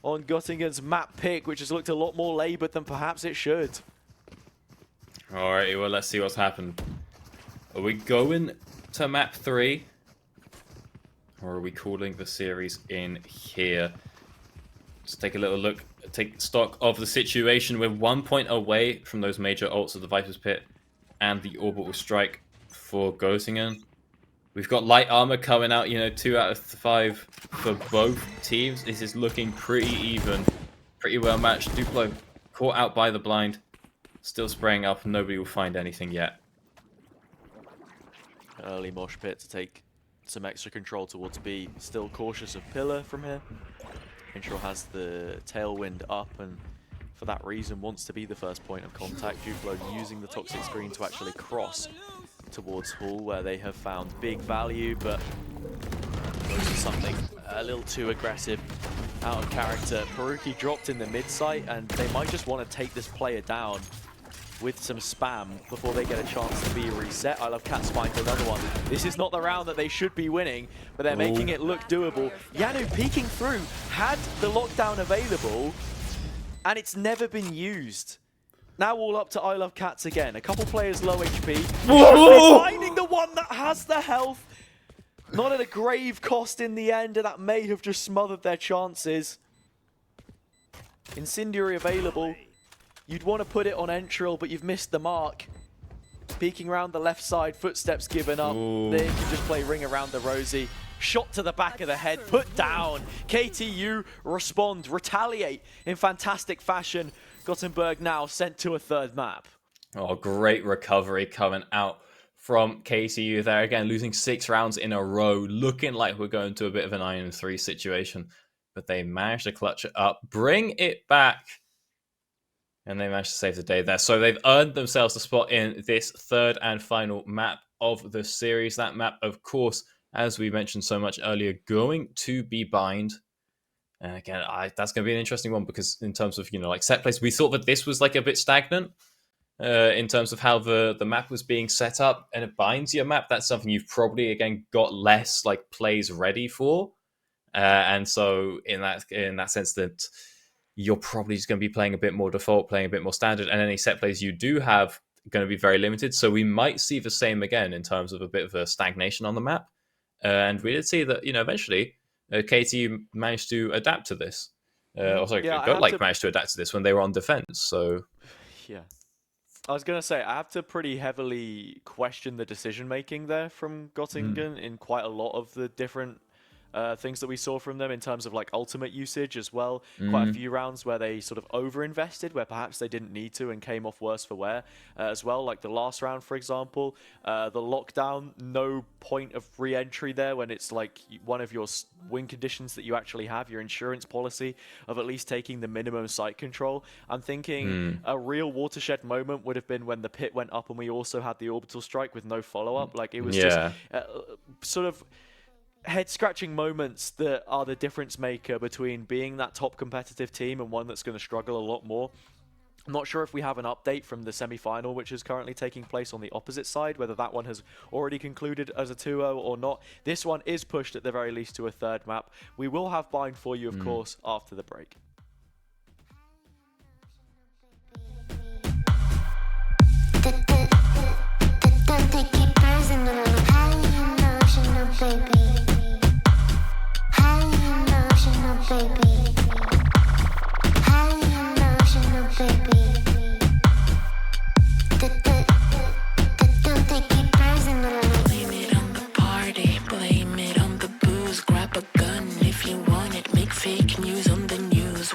on Göttingen's map pick, which has looked a lot more laboured than perhaps it should. Alrighty, well, let's see what's happened. Are we going to map 3? Or are we calling the series in here? Let's take a little look, take stock of the situation. We're 1 point away from those major ults of the Viper's Pit and the Orbital Strike for Göttingen. We've got light armor coming out, 2 out of 5 for both teams. This is looking pretty even, pretty well matched. Duplo caught out by the blind, still spraying up. Nobody will find anything yet. Early mosh pit to take some extra control towards B. Still cautious of Pillar from here. Intro has the tailwind up and for that reason wants to be the first point of contact. Duplo using the toxic screen to actually cross towards Hull where they have found big value, but this is something a little too aggressive, out of character. Peruki dropped in the mid site and they might just want to take this player down with some spam before they get a chance to be reset. I love Cat Spine for another one. This is not the round that they should be winning, but they're making it look doable. Yanu peeking through, had the lockdown available, and it's never been used. Now all up to I Love Cats again. A couple players low HP. Finding the one that has the health. Not at a grave cost in the end, and that may have just smothered their chances. Incendiary available. You'd want to put it on Entril, but you've missed the mark. Peeking around the left side, footsteps given up. They can just play ring around the Rosie. Shot to the back of the head, put down. KTU respond, retaliate in fantastic fashion. Gothenburg now sent to a third map. Oh, great recovery coming out from KTU there. Again, losing 6 rounds in a row. Looking like we're going to a bit of an 9-3 situation. But they managed to clutch it up, bring it back. And they managed to save the day there. So they've earned themselves a spot in this third and final map of the series. That map, of course, as we mentioned so much earlier, going to be Bind. And again, that's going to be an interesting one because in terms of, like set plays, we thought that this was like a bit stagnant in terms of how the map was being set up. And it binds your map. That's something you've probably, again, got less like plays ready for. And so in that sense that you're probably just going to be playing a bit more default, playing a bit more standard, and any set plays you do have going to be very limited. So we might see the same again in terms of a bit of a stagnation on the map. And we did see that, eventually KTU managed to adapt to this. Managed to adapt to this when they were on defense. So, yeah. I was going to say, I have to pretty heavily question the decision-making there from Göttingen in quite a lot of the different things that we saw from them in terms of like ultimate usage as well. Quite a few rounds where they sort of over-invested, where perhaps they didn't need to and came off worse for wear as well. Like the last round, for example, the lockdown, no point of re-entry there when it's like one of your win conditions that you actually have, your insurance policy of at least taking the minimum site control. I'm thinking a real watershed moment would have been when the pit went up and we also had the orbital strike with no follow-up. Like it was just sort of head-scratching moments that are the difference maker between being that top competitive team and one that's going to struggle a lot more. I'm not sure if we have an update from the semi-final, which is currently taking place on the opposite side, whether that one has already concluded as a 2-0 or not. This one is pushed at the very least to a third map. We will have Bind for you, of course, after the break. Don't take it personal, highly emotional, baby. Baby, highly emotional, baby. Don't take it personal. Blame it on the party, blame it on the booze. Grab a gun if you want it, make fake news on the news.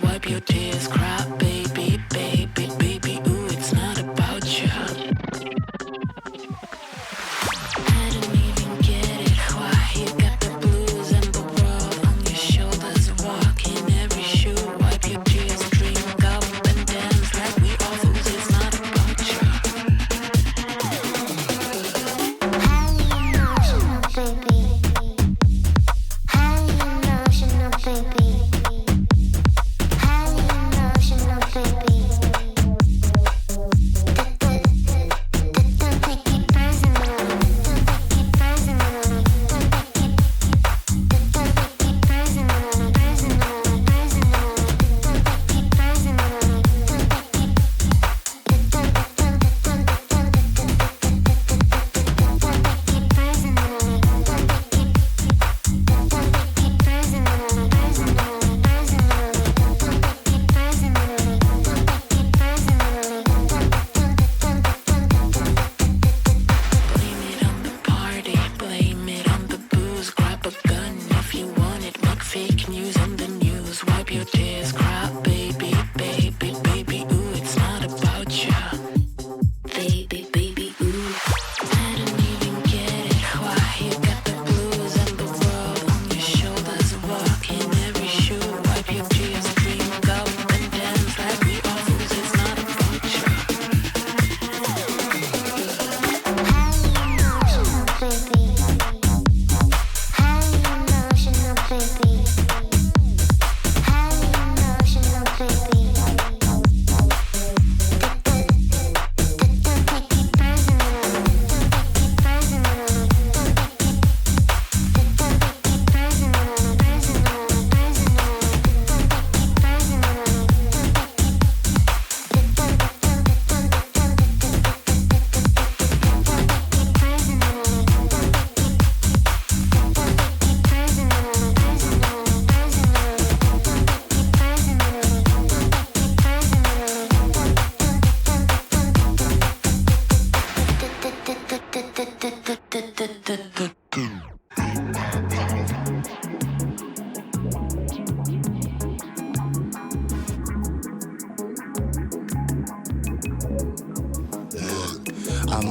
I'm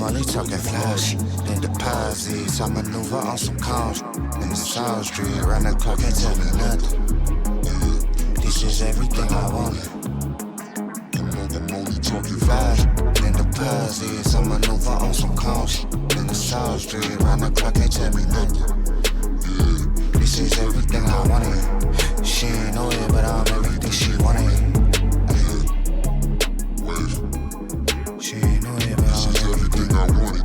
only talking flash and deposits. I maneuver on some calls in the South Street. Around the clock, can't tell me nothing. This is everything I wanted. I'm only talking flash and deposits. I maneuver on some calls in the South Street. Around the clock, can't tell me nothing. This is everything I wanted. She ain't know it, but I'm everything she wanted. She ain't know it, but I'm everything I wanted.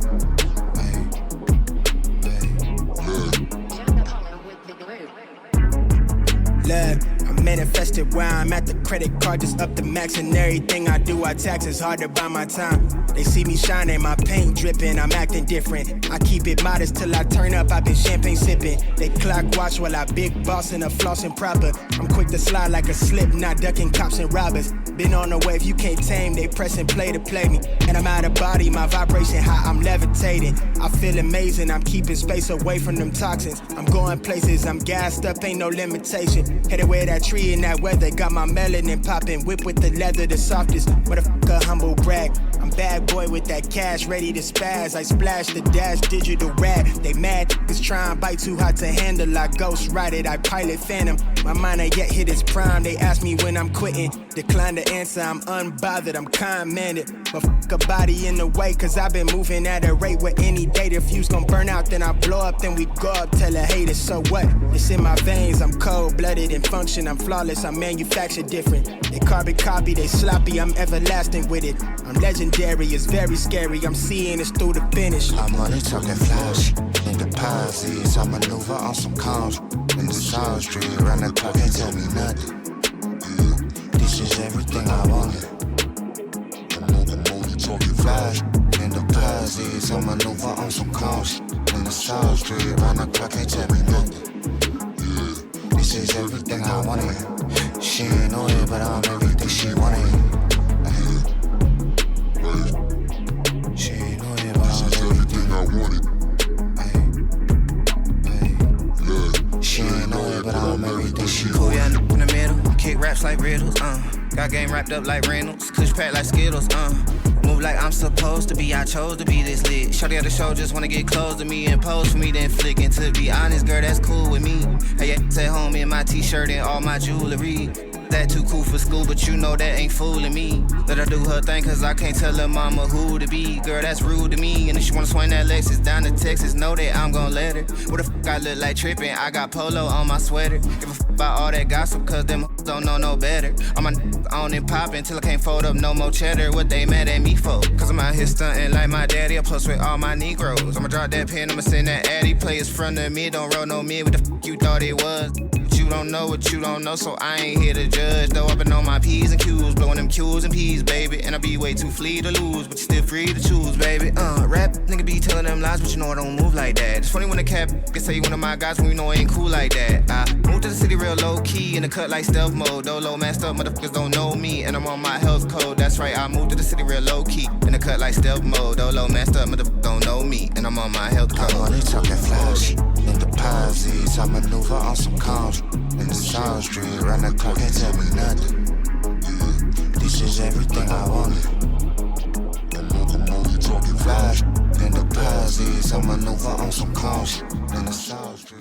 Look, I manifested where I'm at. The credit card just up the max, and everything I do, I tax. It's hard to buy my time. They see me shining, my paint dripping. I'm acting different. I keep it modest till I turn up. I've been champagne sipping. They clock watch while I big boss and a flossing proper. I'm quick to slide like a slip, not ducking cops and robbers. Been on the wave, you can't tame. They pressing play to play me, and I'm out of body. My vibration high, I'm levitating. I feel amazing. I'm keeping space away from them toxins. I'm going places. I'm gassed up, ain't no limitation. Headed where that tree in that weather. Got my melanin popping. Whip with the leather, the softest. What a humble brag. I'm bad boy with that cash, ready to spaz. I splash the dash, digital rap. They mad, niggas try and bite too hot to handle. I ghost ride it, I pilot phantom. My mind ain't yet hit its prime. They ask me when I'm quitting. Decline to answer, I'm unbothered, I'm kind-mannered. But fuck a body in the way, cause I've been moving at a rate where any day the fuse gon' burn out, then I blow up, then we go up, tell a hater, so what? It's in my veins, I'm cold-blooded and function, I'm flawless, I'm manufactured different. They carbon copy, they sloppy, I'm everlasting with it. I'm legendary, it's very scary, I'm seeing this through the finish. I'm only talking flash and deposits. I maneuver on some calls in the South Street. Around the clock, can't tell me nothing. This is everything I wanted. I'm only talking flash and deposits. I maneuver on some calls in the South Street. Around the clock, can't tell me nothing. This is everything I wanted. She ain't know it, but I'm everything she wanted. She ain't know it, but I'm everything I wanted. She ain't know it, but I'm everything she Cool wanted. young in the middle, kick raps like riddles, Got game wrapped up like Reynolds, kush packed like Skittles, Move like I'm supposed to be, I chose to be this lit. Shorty at the show just wanna get close to me and pose for me, then flick. And to be honest, girl, that's cool with me. Hey, yeah, at home in my t-shirt and all my jewelry. That too cool for school, but you know that ain't fooling me. Let her do her thing, cause I can't tell her mama who to be. Girl, that's rude to me. And if she wanna swing that Lexus down to Texas, know that I'm gon' let her. What the fuck I look like trippin'? I got polo on my sweater. Give a fuck about all that gossip, cause them don't know no better. All my on and poppin' till I can't fold up no more cheddar. What they mad at me for? Cause I'm out here stuntin' like my daddy. I plus with all my Negroes. I'ma drop that pen, I'ma send that addy. Players front of me, don't roll no mid. What the fuck you thought it was? You don't know what you don't know, so I ain't here to judge. Though I've been on my P's and Q's, blowing them Q's and P's, baby. And I be way too free to lose, but you still free to choose, baby. Rap, nigga be telling them lies, but you know I don't move like that. It's funny when the cap can say you one of my guys when you know I ain't cool like that. I moved to the city real low key, in the cut like stealth mode. Dolo masked up, motherfuckers don't know me, and I'm on my health code. That's right, I moved to the city real low key, in the cut like stealth mode. Dolo masked up, motherfuckers don't know me, and I'm on my health code. I'm only talking flash and deposits. I maneuver on some calls in the South Street. Around the clock, can't tell me nothing. This is everything I wanted. I'm only talking flash and deposits. I maneuver on some calls in the South Street.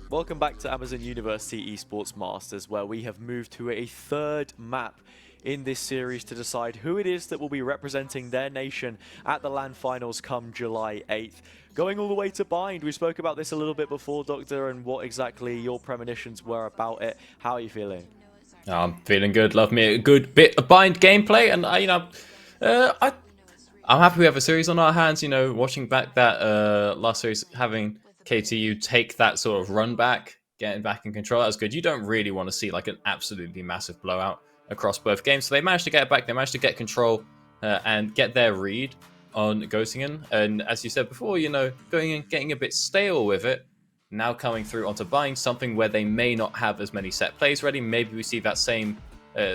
Welcome back to Amazon University Esports Masters, where we have moved to a third map in this series to decide who it is that will be representing their nation at the LAN finals come July 8th. Going all the way to Bind, we spoke about this a little bit before, Doctor, and what exactly your premonitions were about it. How are you feeling? I'm feeling good. Love me a good bit of Bind gameplay, and I'm happy we have a series on our hands. You know, watching back that last series, having KTU take that sort of run back, getting back in control, that was good. You don't really want to see like an absolutely massive blowout across both games. So they managed to get it back. They managed to get control and get their read on Göttingen. And as you said before, you know, going and getting a bit stale with it. Now coming through onto buying something where they may not have as many set plays ready. Maybe we see that same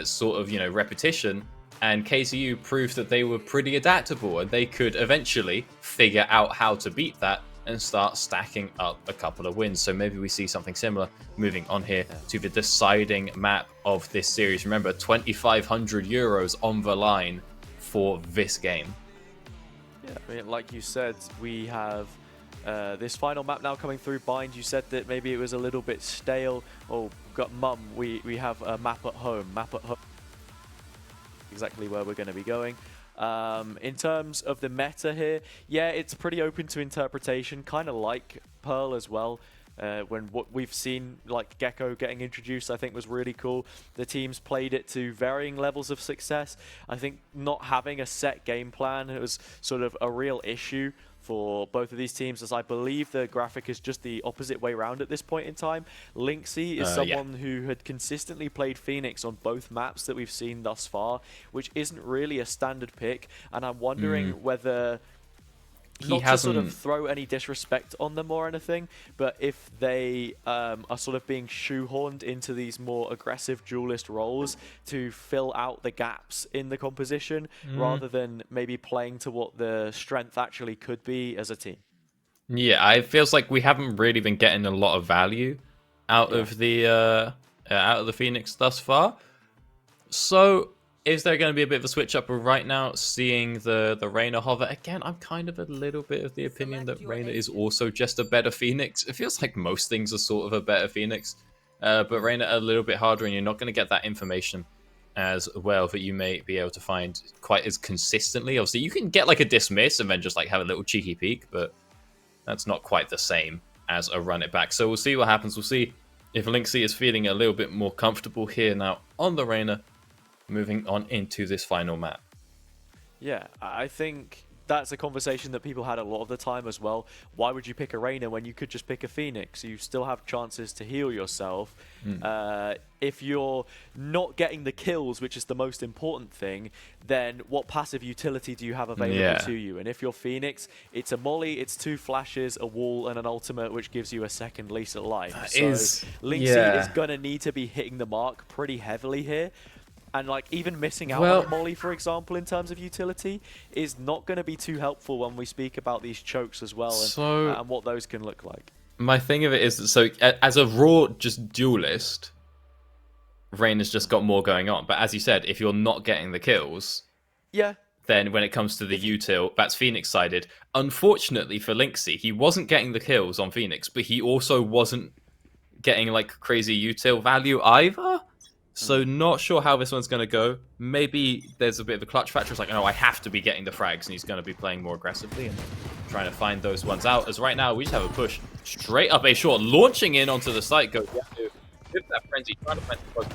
sort of, you know, repetition. And KTU proved that they were pretty adaptable and they could eventually figure out how to beat that and start stacking up a couple of wins. So maybe we see something similar moving on here to the deciding map of this series. Remember, 2,500 euros on the line for this game. Yeah, I mean, like you said, we have this final map now coming through. Bind, you said that maybe it was a little bit stale. Oh, we've got Mum. We have a map at home. Exactly where we're going to be going. In terms of the meta here, yeah, it's pretty open to interpretation, kind of like Pearl as well. When what we've seen, like Gecko getting introduced, I think was really cool. The teams played it to varying levels of success. I think not having a set game plan was sort of a real issue for both of these teams, as I believe the graphic is just the opposite way around at this point in time. Lynxy is someone who had consistently played Phoenix on both maps that we've seen thus far, which isn't really a standard pick, and I'm wondering whether... Not to sort of throw any disrespect on them or anything, but if they are sort of being shoehorned into these more aggressive duelist roles to fill out the gaps in the composition, rather than maybe playing to what the strength actually could be as a team. Yeah, it feels like we haven't really been getting a lot of value out of the Phoenix thus far. So is there going to be a bit of a switch up right now, seeing the Reyna hover? Again, I'm kind of a little bit of the opinion that Reyna is also just a better Phoenix. It feels like most things are sort of a better Phoenix, but Reyna a little bit harder, and you're not going to get that information as well that you may be able to find quite as consistently. Obviously, you can get like a dismiss and then just like have a little cheeky peek, but that's not quite the same as a run it back. So we'll see what happens. We'll see if Lynxy is feeling a little bit more comfortable here now on the Reyna, moving on into this final map. Yeah, I think that's a conversation that people had a lot of the time as well. Why would you pick a Reyna when you could just pick a Phoenix? You still have chances to heal yourself. If you're not getting the kills, which is the most important thing, then what passive utility do you have available to you? And if you're Phoenix, it's a molly, it's 2 flashes, a wall, and an ultimate, which gives you a second lease at life. Lynxy is going to need to be hitting the mark pretty heavily here. And like even missing out on molly, for example, in terms of utility, is not going to be too helpful when we speak about these chokes as well, and what those can look like. My thing of it is, so as a raw just duelist, Reyna's just got more going on. But as you said, if you're not getting the kills, then when it comes to the util, that's Phoenix-sided. Unfortunately for Lynxy, he wasn't getting the kills on Phoenix, but he also wasn't getting like crazy util value either. So not sure how this one's going to go. Maybe there's a bit of a clutch factor. It's like, no, I have to be getting the frags, and he's going to be playing more aggressively and trying to find those ones out. As right now, we just have a push straight up A short, launching in onto the site. Go with that frenzy, trying to find the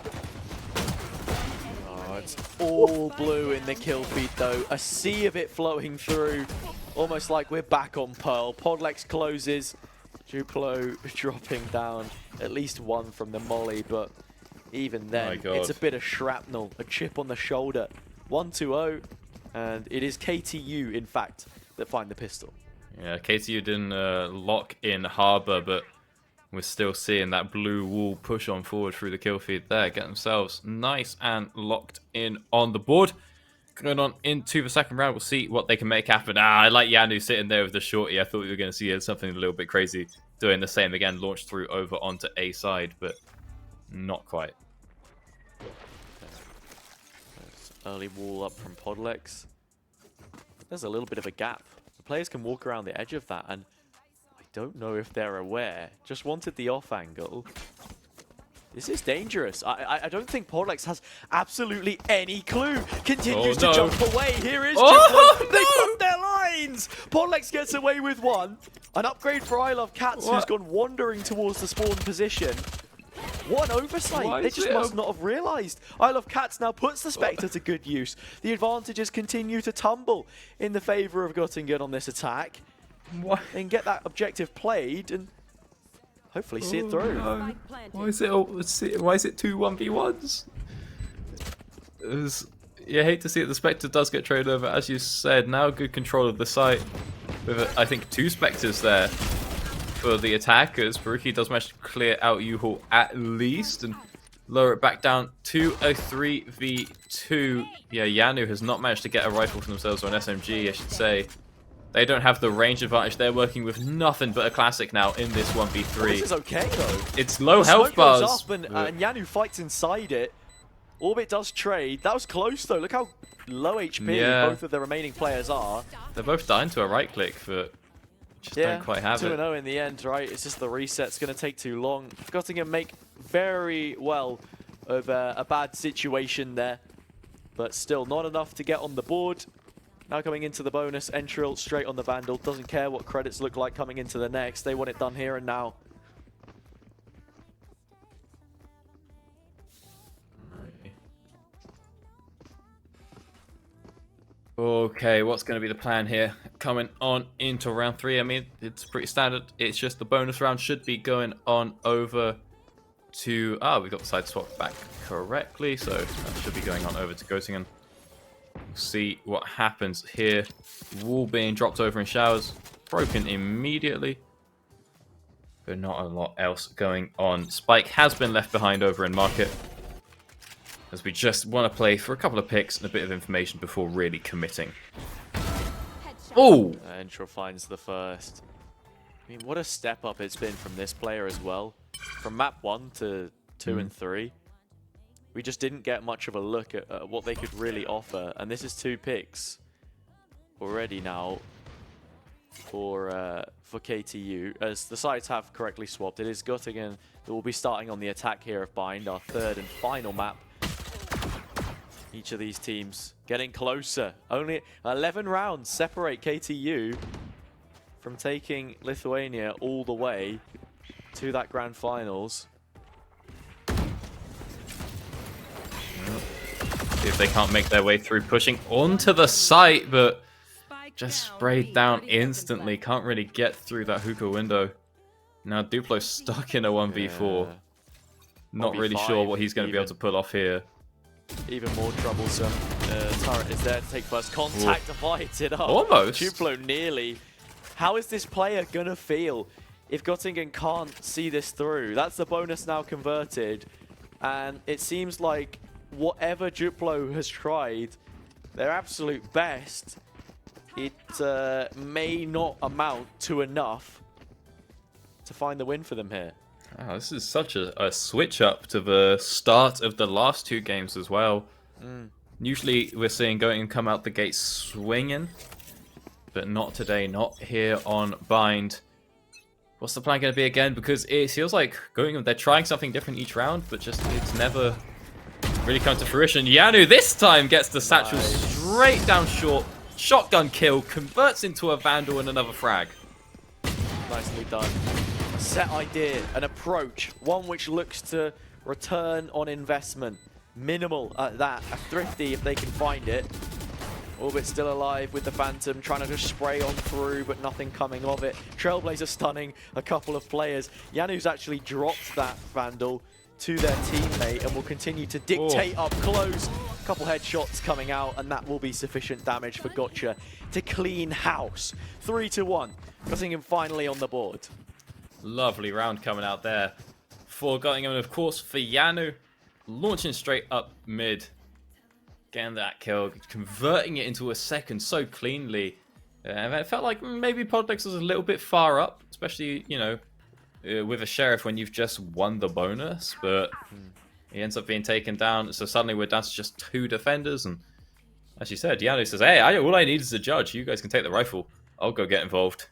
it's all blue in the kill feed, though. A sea of it flowing through, almost like we're back on Pearl. Podlex closes, Duplo dropping down at least one from the molly, but even then, it's a bit of shrapnel, a chip on the shoulder. 1-2-0, and it is KTU, in fact, that find the pistol. Yeah, KTU didn't lock in Harbor, but we're still seeing that blue wall push on forward through the kill feed there. Get themselves nice and locked in on the board. Going on into the second round, we'll see what they can make happen. I like Yanu sitting there with the shorty. I thought we were going to see something a little bit crazy. Doing the same again, launched through over onto A side, but not quite. Early wall up from Podlex. There's a little bit of a gap. The players can walk around the edge of that, and I don't know if they're aware. Just wanted the off angle. This is dangerous. I don't think Podlex has absolutely any clue. Continues to jump away. Here is Duplo. They cut their lines. Podlex gets away with one. An upgrade for I Love Cats, who's gone wandering towards the spawn position. What an oversight. They just must not have realised. I Love Cats now puts the Spectre to good use. The advantages continue to tumble in the favour of Göttingen on this attack. What? And get that objective played and hopefully see it through. No. Why is it 2 1v1s? You hate to see it. The Spectre does get traded over, as you said. Now good control of the site. With, I think, 2 Spectres there for the attackers. Baruki does manage to clear out U-Haul at least and lower it back down to a 3v2. Yeah, Yanu has not managed to get a rifle for themselves, or an SMG, I should say. They don't have the range advantage. They're working with nothing but a classic now in this 1v3. This is okay, though. It's low the health smoke goes bars. up and Yanu fights inside it. Orbit does trade. That was close, though. Look how low HP both of the remaining players are. They're both dying to a right click, but just don't quite have it. 2-0 in the end, right? It's just the reset's going to take too long. Göttingen make very well of a bad situation there, but still not enough to get on the board. Now coming into the bonus, Entril straight on the Vandal. Doesn't care what credits look like coming into the next. They want it done here and now. Okay, what's going to be the plan here? Coming on into round 3. I mean, it's pretty standard. It's just the bonus round should be going on over to... we got the side swap back correctly, so that should be going on over to Göttingen. We'll see what happens here. Wall being dropped over in showers. Broken immediately. But not a lot else going on. Spike has been left behind over in Market, as we just want to play for a couple of picks and a bit of information before really committing. Oh! Entril finds the first. I mean, what a step up it's been from this player as well. From map 1 to 2 and 3. We just didn't get much of a look at what they could really offer. And this is 2 picks already now for KTU. As the sides have correctly swapped, it is Göttingen that will be starting on the attack here of Bind, our 3rd and final map. Each of these teams getting closer. Only 11 rounds separate KTU from taking Lithuania all the way to that grand finals. See if they can't make their way through, pushing onto the site, but just sprayed down instantly. Can't really get through that hookah window. Now Duplo stuck in a 1v4. Not really sure what he's going to be able to pull off here. Even more troublesome. Turret is there to take first contact to fight it up. Almost. Duplo nearly. How is this player going to feel if Göttingen can't see this through? That's the bonus now converted. And it seems like whatever Duplo has tried, their absolute best, it may not amount to enough to find the win for them here. Oh, this is such a switch up to the start of the last 2 games as well. Usually we're seeing Göttingen come out the gate swinging, but not today, not here on Bind. What's the plan going to be again? Because it feels like Göttingen, they're trying something different each round, but just it's never really come to fruition. Yanu this time gets the satchel straight down short. Shotgun kill, converts into a Vandal and another frag. Nicely done. A set idea, an approach, one which looks to return on investment. Minimal at that, a thrifty if they can find it. Orbit still alive with the Phantom, trying to just spray on through, but nothing coming of it. Trailblazer stunning a couple of players. Yanu's actually dropped that Vandal to their teammate and will continue to dictate up close. A couple headshots coming out, and that will be sufficient damage for Gotcha to clean house. 3-1, Göttingen finally on the board. Lovely round coming out there for Göttingen, and of course for Yanu, launching straight up mid, getting that kill, converting it into a second so cleanly. And it felt like maybe Podlex was a little bit far up, especially, you know, with a Sheriff when you've just won the bonus, but he ends up being taken down. So suddenly we're down to just 2 defenders, and as you said, Yanu says, hey, all I need is a judge. You guys can take the rifle. I'll go get involved.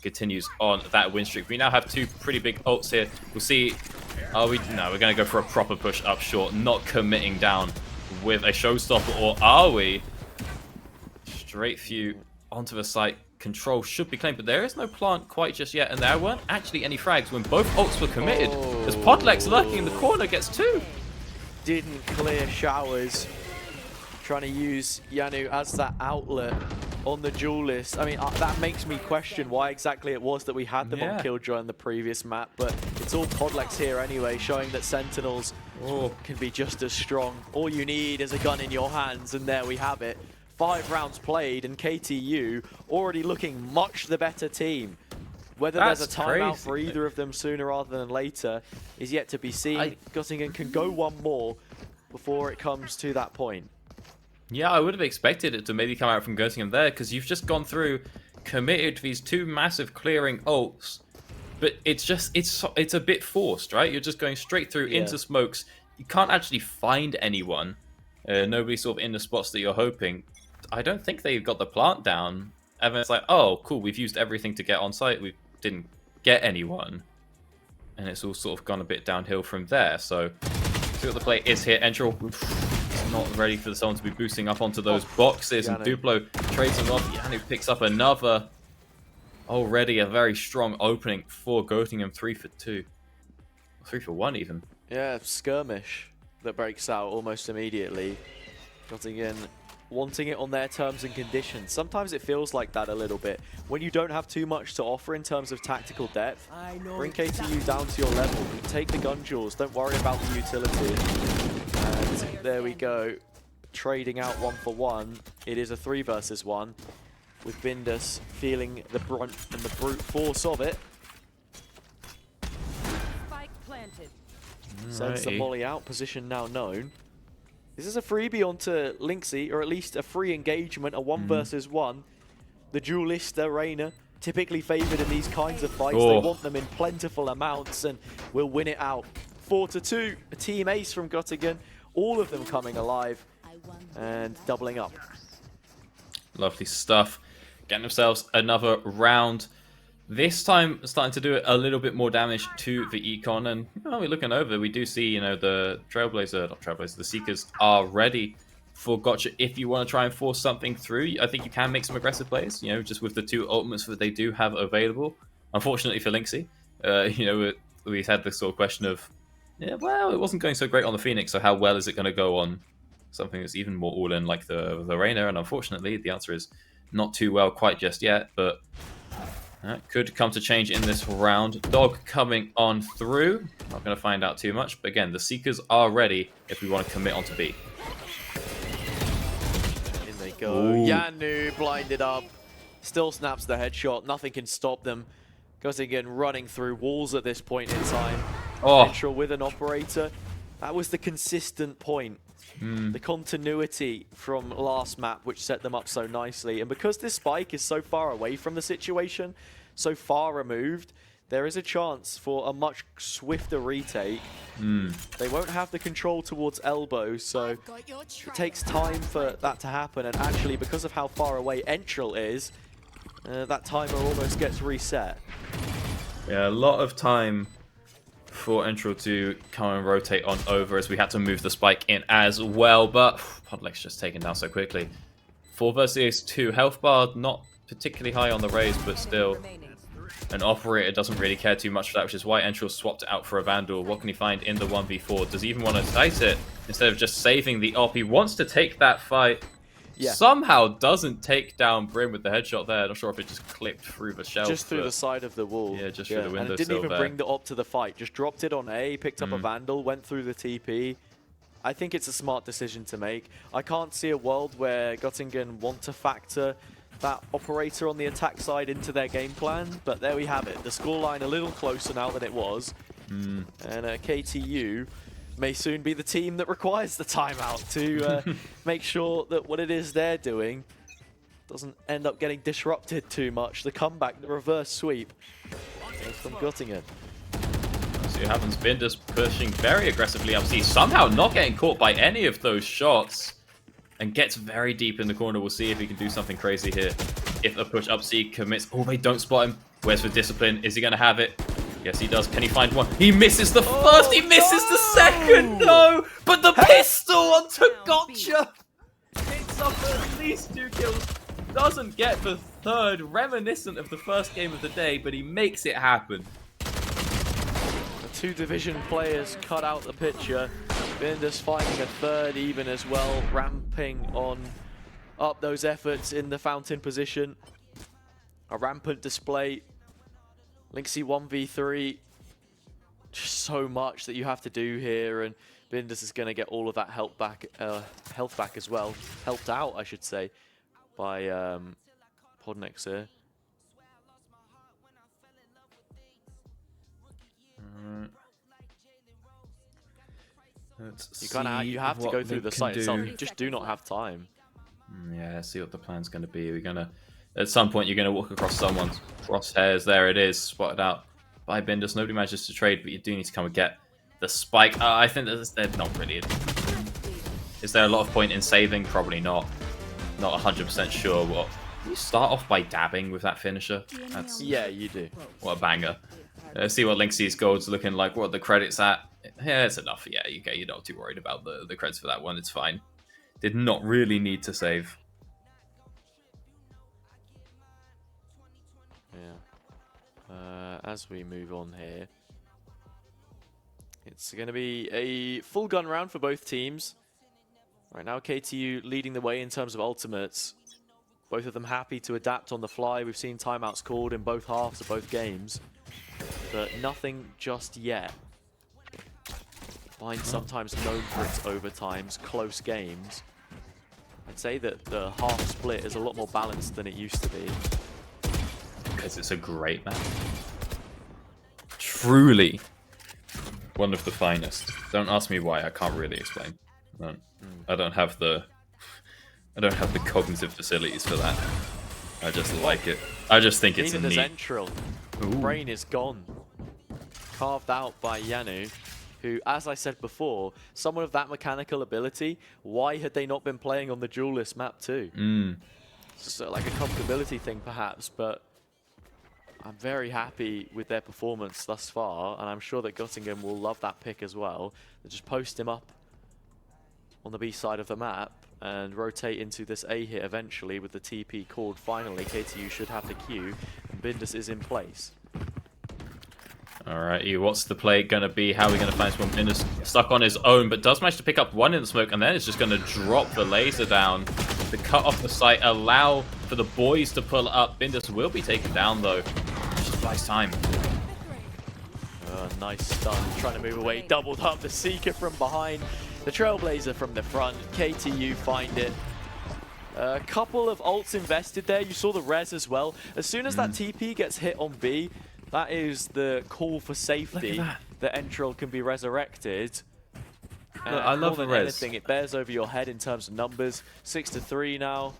Continues on that win streak. We now have 2 pretty big ults here. We'll see. No, we're going to go for a proper push up short, not committing down with a showstopper, or are we? Straight few onto the site. control should be claimed, but there is no plant quite just yet, and there weren't actually any frags when both ults were committed. As Podlex lurking in the corner gets 2. Didn't clear showers. Trying to use Yanu as that outlet on the duelist. I mean, that makes me question why exactly it was that we had them on Killjoy in the previous map, but it's all Podlex here anyway, showing that Sentinels can be just as strong. All you need is a gun in your hands, and there we have it. 5 rounds played, and KTU already looking much the better team. Whether there's a timeout for either of them sooner rather than later is yet to be seen. Göttingen can go one more before it comes to that point. Yeah, I would have expected it to maybe come out from Göttingen there, because you've just gone through, committed these 2 massive clearing ults, but it's a bit forced, right? You're just going straight through into smokes. You can't actually find anyone. Nobody's sort of in the spots that you're hoping. I don't think they've got the plant down. And then it's like, oh, cool, we've used everything to get on site. We didn't get anyone. And it's all sort of gone a bit downhill from there. So, see what the play is here. Entral not ready for someone to be boosting up onto those boxes. And Duplo trades him off. Yanu picks up another. Already a very strong opening for Göttingen. 3 for 2. 3 for 1 even. Yeah, skirmish that breaks out almost immediately. Göttingen wanting it on their terms and conditions. Sometimes it feels like that a little bit. When you don't have too much to offer in terms of tactical depth, bring KTU down to your level. Take the gun jewels. Don't worry about the utility. And there we go. Trading out 1 for 1. It is a 3 versus 1. With Bindus feeling the brunt and the brute force of it. Spike planted. Sends the molly out. Position now known. This is a freebie onto Lynxy, or at least a free engagement, a 1 versus 1. The duelista, Reyna, typically favoured in these kinds of fights. They want them in plentiful amounts and will win it out. 4 to 2, a team ace from Göttingen. All of them coming alive and doubling up. Lovely stuff. Getting themselves another round. This time, starting to do a little bit more damage to the Econ, and we're looking over. We do see, the the Seekers are ready for Gotcha. If you want to try and force something through, I think you can make some aggressive plays. Just with the 2 ultimates that they do have available. Unfortunately for Lynxy, we had this sort of question of, well, it wasn't going so great on the Phoenix, so how well is it going to go on something that's even more all-in like the Reyna? And unfortunately, the answer is not too well quite just yet, but. That could come to change in this round. Dog coming on through. Not going to find out too much. But again, the Seekers are ready if we want to commit onto B. In they go. Yanu blinded up. Still snaps the headshot. Nothing can stop them. Göttingen running through walls at this point in time. Central with an operator. That was the consistent point. The continuity from last map, which set them up so nicely. And because this spike is so far away from the situation, so far removed, there is a chance for a much swifter retake. They won't have the control towards elbow, so it takes time for that to happen. And actually, because of how far away Entral is, that timer almost gets reset. Yeah, a lot of time for Entral to come and rotate on over, as we had to move the spike in as well, but Podlex just taken down so quickly. 4 versus 2. Health bar not particularly high on the raise, but still an operator doesn't really care too much for that, which is why Entral swapped it out for a Vandal. What can he find in the 1v4? Does he even want to dice it instead of just saving the op? He wants to take that fight. Somehow doesn't take down Brim with the headshot there. Not sure if it just clipped through the shelf. Just through the side of the wall. Yeah, just through the window. And it didn't even bring the op to the fight. Just dropped it on A, picked up a Vandal, went through the TP. I think it's a smart decision to make. I can't see a world where Göttingen want to factor that operator on the attack side into their game plan, but there we have it. The scoreline a little closer now than it was. And KTU may soon be the team that requires the timeout to make sure that what it is they're doing doesn't end up getting disrupted too much. The comeback, the reverse sweep from Göttingen. See what happens. Bindus pushing very aggressively up C, somehow not getting caught by any of those shots, and gets very deep in the corner. We'll see if he can do something crazy here. If a push up C commits. Oh, they don't spot him. Where's the discipline? Is he going to have it? Yes, he does. Can he find one? He misses the first. He misses the second. No, but the pistol onto Gotcha. Picks up at least 2 kills. Doesn't get the third, reminiscent of the first game of the day, but he makes it happen. The two division players cut out the picture. Bindus finding a third even as well, ramping on up those efforts in the fountain position. A rampant display. Lynxy 1v3. Just so much that you have to do here, and Bindus is going to get all of that health back as well. Helped out, I should say, by Podnex here. You have to go through the site itself. You just do not have time. Yeah, see what the plan's going to be. We're going to, at some point, you're going to walk across someone's crosshairs. There it is, spotted out by Bindus. Nobody manages to trade, but you do need to come and get the spike. I think that they're not really. Is there a lot of point in saving? Probably not. Not 100% sure. What? You start off by dabbing with that finisher. Yeah, you do. What a banger. See what Lynxy's gold's looking like. What the credits at? Yeah, it's enough. Yeah, you're not too worried about the credits for that one. It's fine. Did not really need to save. Yeah. As we move on here, it's going to be a full gun round for both teams. Right now, KTU leading the way in terms of ultimates. Both of them happy to adapt on the fly. We've seen timeouts called in both halves of both games, but nothing just yet. Fine, sometimes known for its overtimes, close games. I'd say that the half split is a lot more balanced than it used to be. Because it's a great map. Truly one of the finest. Don't ask me why, I can't really explain. I don't have the cognitive facilities for that. I just like it. I just think it's neither neat. does Entril. Brain is gone. Carved out by Yanu, who, as I said before, someone of that mechanical ability, why had they not been playing on the duelist map too? It's just like a comfortability thing perhaps, but I'm very happy with their performance thus far, and I'm sure that Göttingen will love that pick as well. They just post him up on the B side of the map and rotate into this A hit eventually with the TP called finally. KTU should have the Q, and Bindus is in place. Alright, what's the play going to be? How are we going to find someone? Bindus stuck on his own, but does manage to pick up one in the smoke, and then it's just going to drop the laser down to cut off the site, allow for the boys to pull up. Bindus will be taken down though. Just buys time. Nice stun, trying to move away, doubled up the Seeker from behind, the Trailblazer from the front. KTU find it. A couple of ults invested there. You saw the res as well. As soon as that TP gets hit on B, that is the call for safety that Entril can be resurrected. I love more the than res. anything, it bears over your head in terms of numbers. 6-3 now.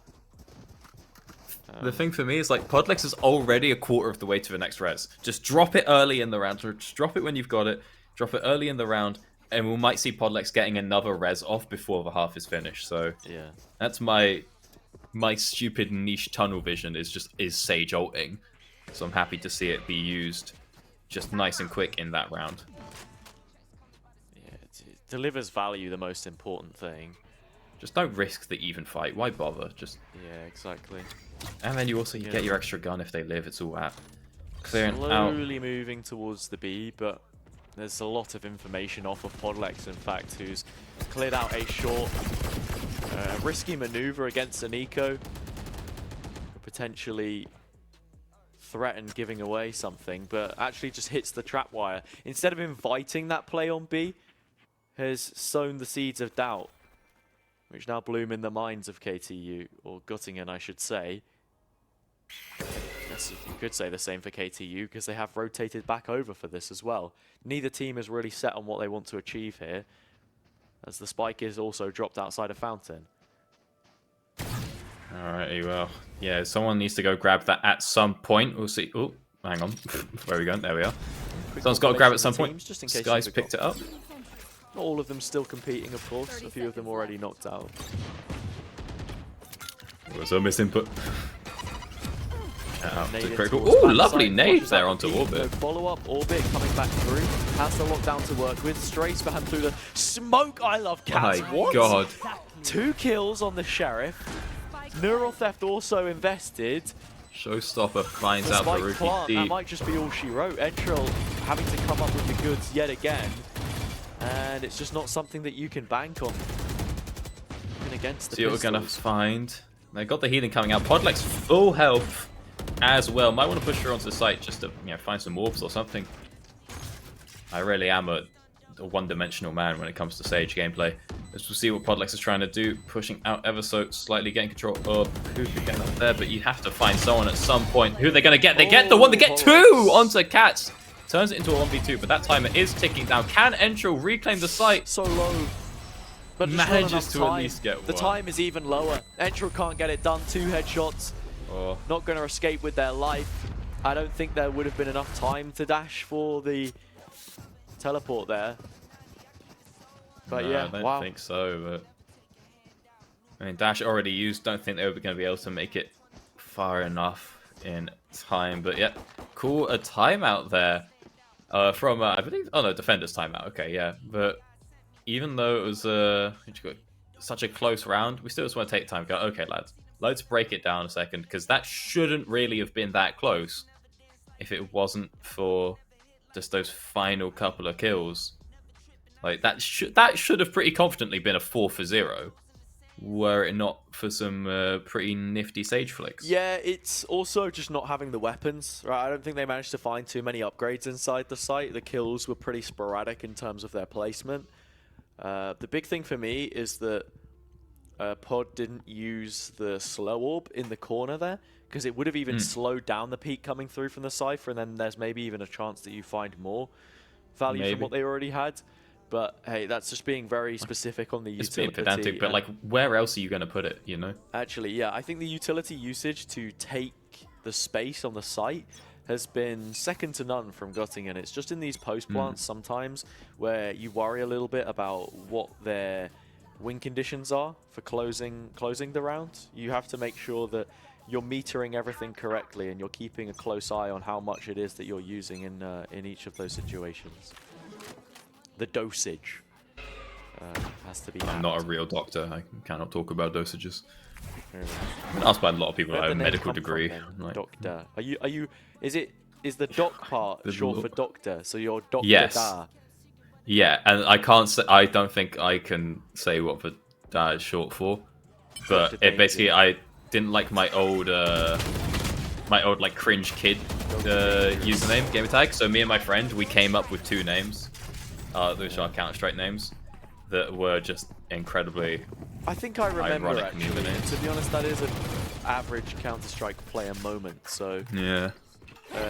The thing for me is like Podlex is already a quarter of the way to the next res. Just drop it early in the round, or just drop it when you've got it. Drop it early in the round, and we might see Podlex getting another res off before the half is finished. So yeah, that's my stupid niche tunnel vision is Sage ulting. So I'm happy to see it be used just nice and quick in that round. Yeah, it delivers value, the most important thing. Just don't risk the even fight. Why bother? Just yeah, exactly. And then you get your extra gun if they live. It's all that. Clearing Slowly moving towards the B, but there's a lot of information off of Podlex, in fact, who's cleared out a short, risky maneuver against an eco. Potentially threaten giving away something, but actually just hits the trap wire. Instead of inviting that play on B, has sown the seeds of doubt, which now bloom in the minds of KTU, or Göttingen, I should say. Yes, you could say the same for KTU, because they have rotated back over for this as well. Neither team is really set on what they want to achieve here, as the spike is also dropped outside of Fountain. Alrighty, well, yeah, someone needs to go grab that at some point. We'll see. Oh, hang on. Where are we going? There we are. Someone's got to grab it at some point. Just in case Sky's picked it up. Not all of them still competing, of course. A few of them already knocked out. Was a misinput. Oh, lovely nade there onto Orbit. Follow-up, Orbit coming back through. Has the lockdown to work with. Strays for him through the smoke. I love Cats. Oh my god. 2 kills on the Sheriff. Neural Theft also invested. Showstopper finds The out the spike rookie plant, that deep. might just be all she wrote. Entril having to come up with the goods yet again. And it's just not something that you can bank on. Even against the See what we're gonna pistols. find. They got the healing coming out. Podlex full health as well. Might want to push her onto the site just to find some warps or something. I really am a one-dimensional man when it comes to Sage gameplay. Let's see what Podlex is trying to do. Pushing out ever so slightly, getting control of who could get up there, but you have to find someone at some point. Who are they gonna get? They get the one. They get two onto Cats. Turns it into a 1v2, but that timer is ticking down. Can Entril reclaim the site? So low. But just Manages not enough to time. at least get The one. time is even lower. Entril can't get it done. 2 headshots. Oh. Not going to escape with their life. I don't think there would have been enough time to dash for the teleport there. But No, yeah, I don't wow. think so. But I mean, dash already used. Don't think they were going to be able to make it far enough in time. But yeah, cool. A timeout there from I believe. Oh no, defender's timeout. Okay, yeah. But even though it was such a close round, we still just want to take time. Go, okay, lads, let's break it down a second, because that shouldn't really have been that close if it wasn't for just those final couple of kills. Like that should have pretty confidently been a 4-0, were it not for some pretty nifty Sage flicks. Yeah, it's also just not having the weapons, right? I don't think they managed to find too many upgrades inside the site. The kills were pretty sporadic in terms of their placement. The big thing for me is that Pod didn't use the slow orb in the corner there, because it would have even slowed down the peak coming through from the Cypher, and then there's maybe even a chance that you find more value from what they already had. But hey, that's just being very specific on the It's utility. being pedantic, but like, where else are you going to put it, you know? Actually, yeah, I think the utility usage to take the space on the site has been second to none from Göttingen. It's just in these post plants sometimes where you worry a little bit about what their win conditions are for closing the round. You have to make sure that you're metering everything correctly and you're keeping a close eye on how much it is that you're using in each of those situations. The dosage has to be. I'm not a real doctor. I cannot talk about dosages. Very well. I've been asked by a lot of people who Where'd have the a name medical come from degree. then? Like, Doctor. Are you? Is the doc part short for doctor? So you're Doctor Yes. Da. yeah, and I can't say. I don't think I can say what the that is short for. But Dr. it basically, I didn't like my old like cringe kid username gamer tag. So me and my friend, we came up with 2 names, which are Counter-Strike names, that were just incredibly. I think I remember Ironic actually. meme names. To be honest, that is an average Counter-Strike player moment. So Yeah.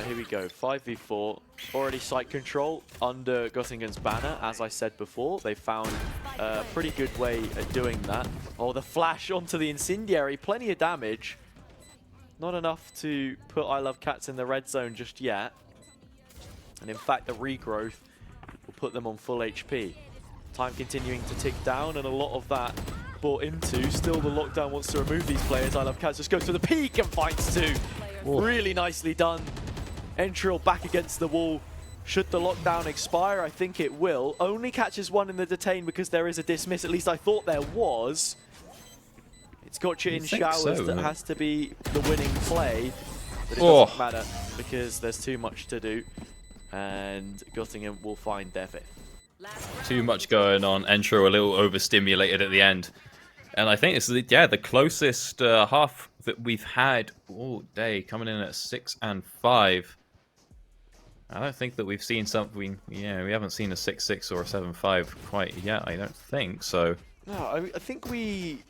here we go. 5v4. Already site control under Göttingen's banner. As I said before, they found a pretty good way at doing that. Oh, the flash onto the incendiary. Plenty of damage. Not enough to put I Love Cats in the red zone just yet. And in fact, the regrowth will put them on full HP. Time continuing to tick down, and a lot of that bought into. Still, the lockdown wants to remove these players. I Love Cats just goes for the peak and finds 2. Really nicely done. Entril back against the wall. Should the lockdown expire? I think it will. Only catches 1 in the detain because there is a dismiss. At least I thought there was. It's Gotcha in showers that has to be the winning play. But it doesn't matter because there's too much to do. And Göttingen will find their 5th. Too much going on. Entro a little overstimulated at the end. And I think it's the closest half that we've had all day, coming in at 6 and 5. I don't think that we've seen something. Yeah, we haven't seen a 6-6 or a 7-5 quite yet. I don't think so. No, I think we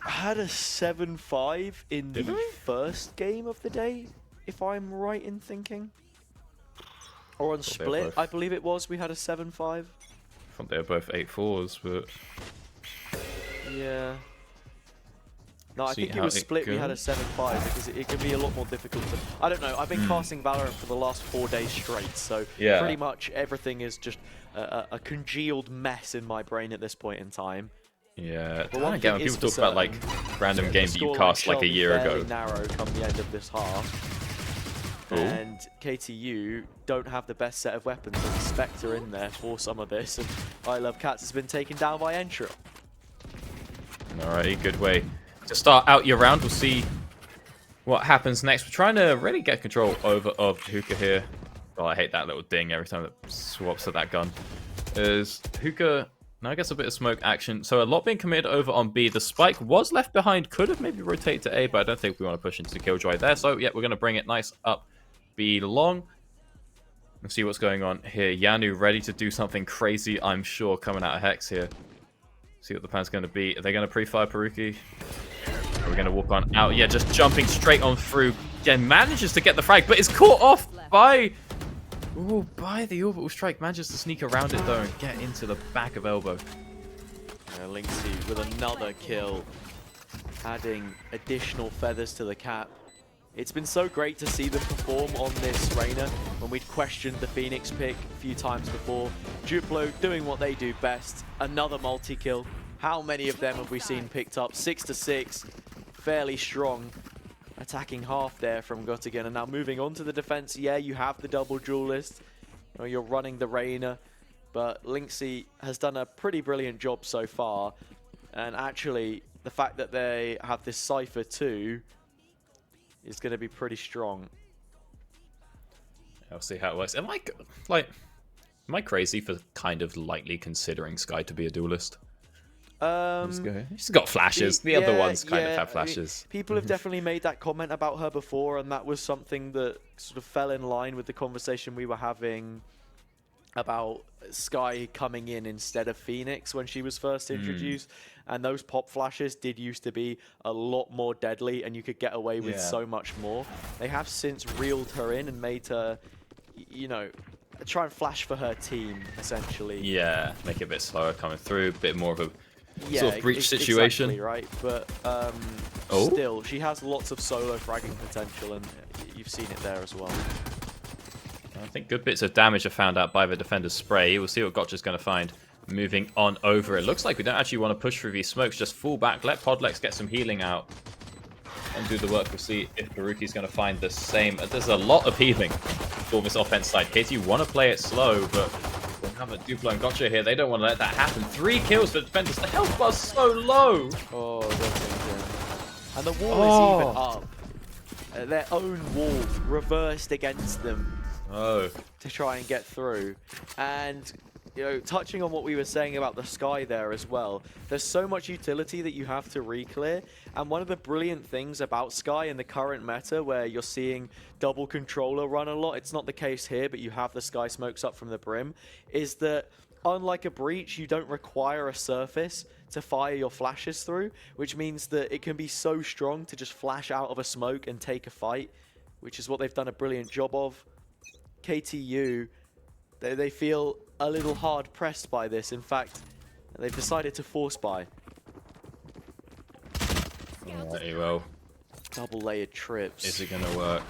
had a 7-5 in the first game of the day, if I'm right in thinking. Or on Split, I believe it was. We had a 7-5. I thought they were both 8-4s, but yeah. No, I think it was Split. We had a 7-5 because it can be a lot more difficult to. I don't know. I've been casting Valorant for the last 4 days straight, so pretty much everything is just a congealed mess in my brain at this point in time. Yeah, I don't get when people talk about like random games that you cast like a year ago. Narrow come the end of this half. And KTU don't have the best set of weapons. There's a Spectre in there for some of this, and I Love Cats has been taken down by Entril. Alrighty, good way to start out your round. We'll see what happens next. We're trying to really get control of Hookah here. Oh, I hate that little ding every time it swaps to that gun. Is Hookah now gets a bit of smoke action. So a lot being committed over on B. The spike was left behind. Could have maybe rotated to A, but I don't think we want to push into the Killjoy there. So yeah, we're going to bring it nice up B long. Let's see what's going on here. Yanu ready to do something crazy, I'm sure, coming out of Hex here. See what the plan's going to be. Are they going to pre-fire Peruki? We're going to walk on out. Yeah, just jumping straight on through. Yeah, manages to get the frag, but is caught off by... Ooh, by the orbital strike. Manages to sneak around it, though, and get into the back of elbow. Linksy with another kill, adding additional feathers to the cap. It's been so great to see them perform on this Reyna when we'd questioned the Phoenix pick a few times before. Duplo doing what they do best. Another multi-kill. How many of them have we seen picked up? 6 to 6. Fairly strong. Attacking half there from Göttingen. And now moving on to the defense. Yeah, you have the double duelist. You're running the Reyna. But Linksy has done a pretty brilliant job so far. And actually, the fact that they have this Cypher too is going to be pretty strong. I'll see how it works. Am I crazy for kind of lightly considering Skye to be a duelist? She's got flashes. The other ones kind of have flashes. I mean, people have definitely made that comment about her before, and that was something that sort of fell in line with the conversation we were having about Skye coming in instead of Phoenix when she was first introduced. And those pop flashes did used to be a lot more deadly, and you could get away with so much more. They have since reeled her in and made her, you know, try and flash for her team, essentially. Yeah, make it a bit slower coming through, a bit more of a sort of breach situation. Exactly, right? But still, she has lots of solo fragging potential, and you've seen it there as well. I think good bits of damage are found out by the defender's spray. We'll see what Gotcha's going to find. Moving on over. It looks like we don't actually want to push through these smokes. Just fall back. Let Podlex get some healing out and do the work. We'll see if Peruki's going to find the same. There's a lot of healing for this offense side. KT want to play it slow, but we have a Duplo and Gotcha here. They don't want to let that happen. 3 kills for the defenders. The health bar's so low. Oh, and the wall is even up. Their own wall reversed against them. To try and get through. And you know, touching on what we were saying about the Skye there as well, there's so much utility that you have to re-clear, and one of the brilliant things about Skye in the current meta, where you're seeing double controller run a lot, it's not the case here, but you have the Skye smokes up from the brim, is that unlike a breach, you don't require a surface to fire your flashes through, which means that it can be so strong to just flash out of a smoke and take a fight, which is what they've done a brilliant job of. KTU, they feel a little hard pressed by this. In fact, they've decided to force buy. Alrighty, well. Double layered trips. Is it going to work?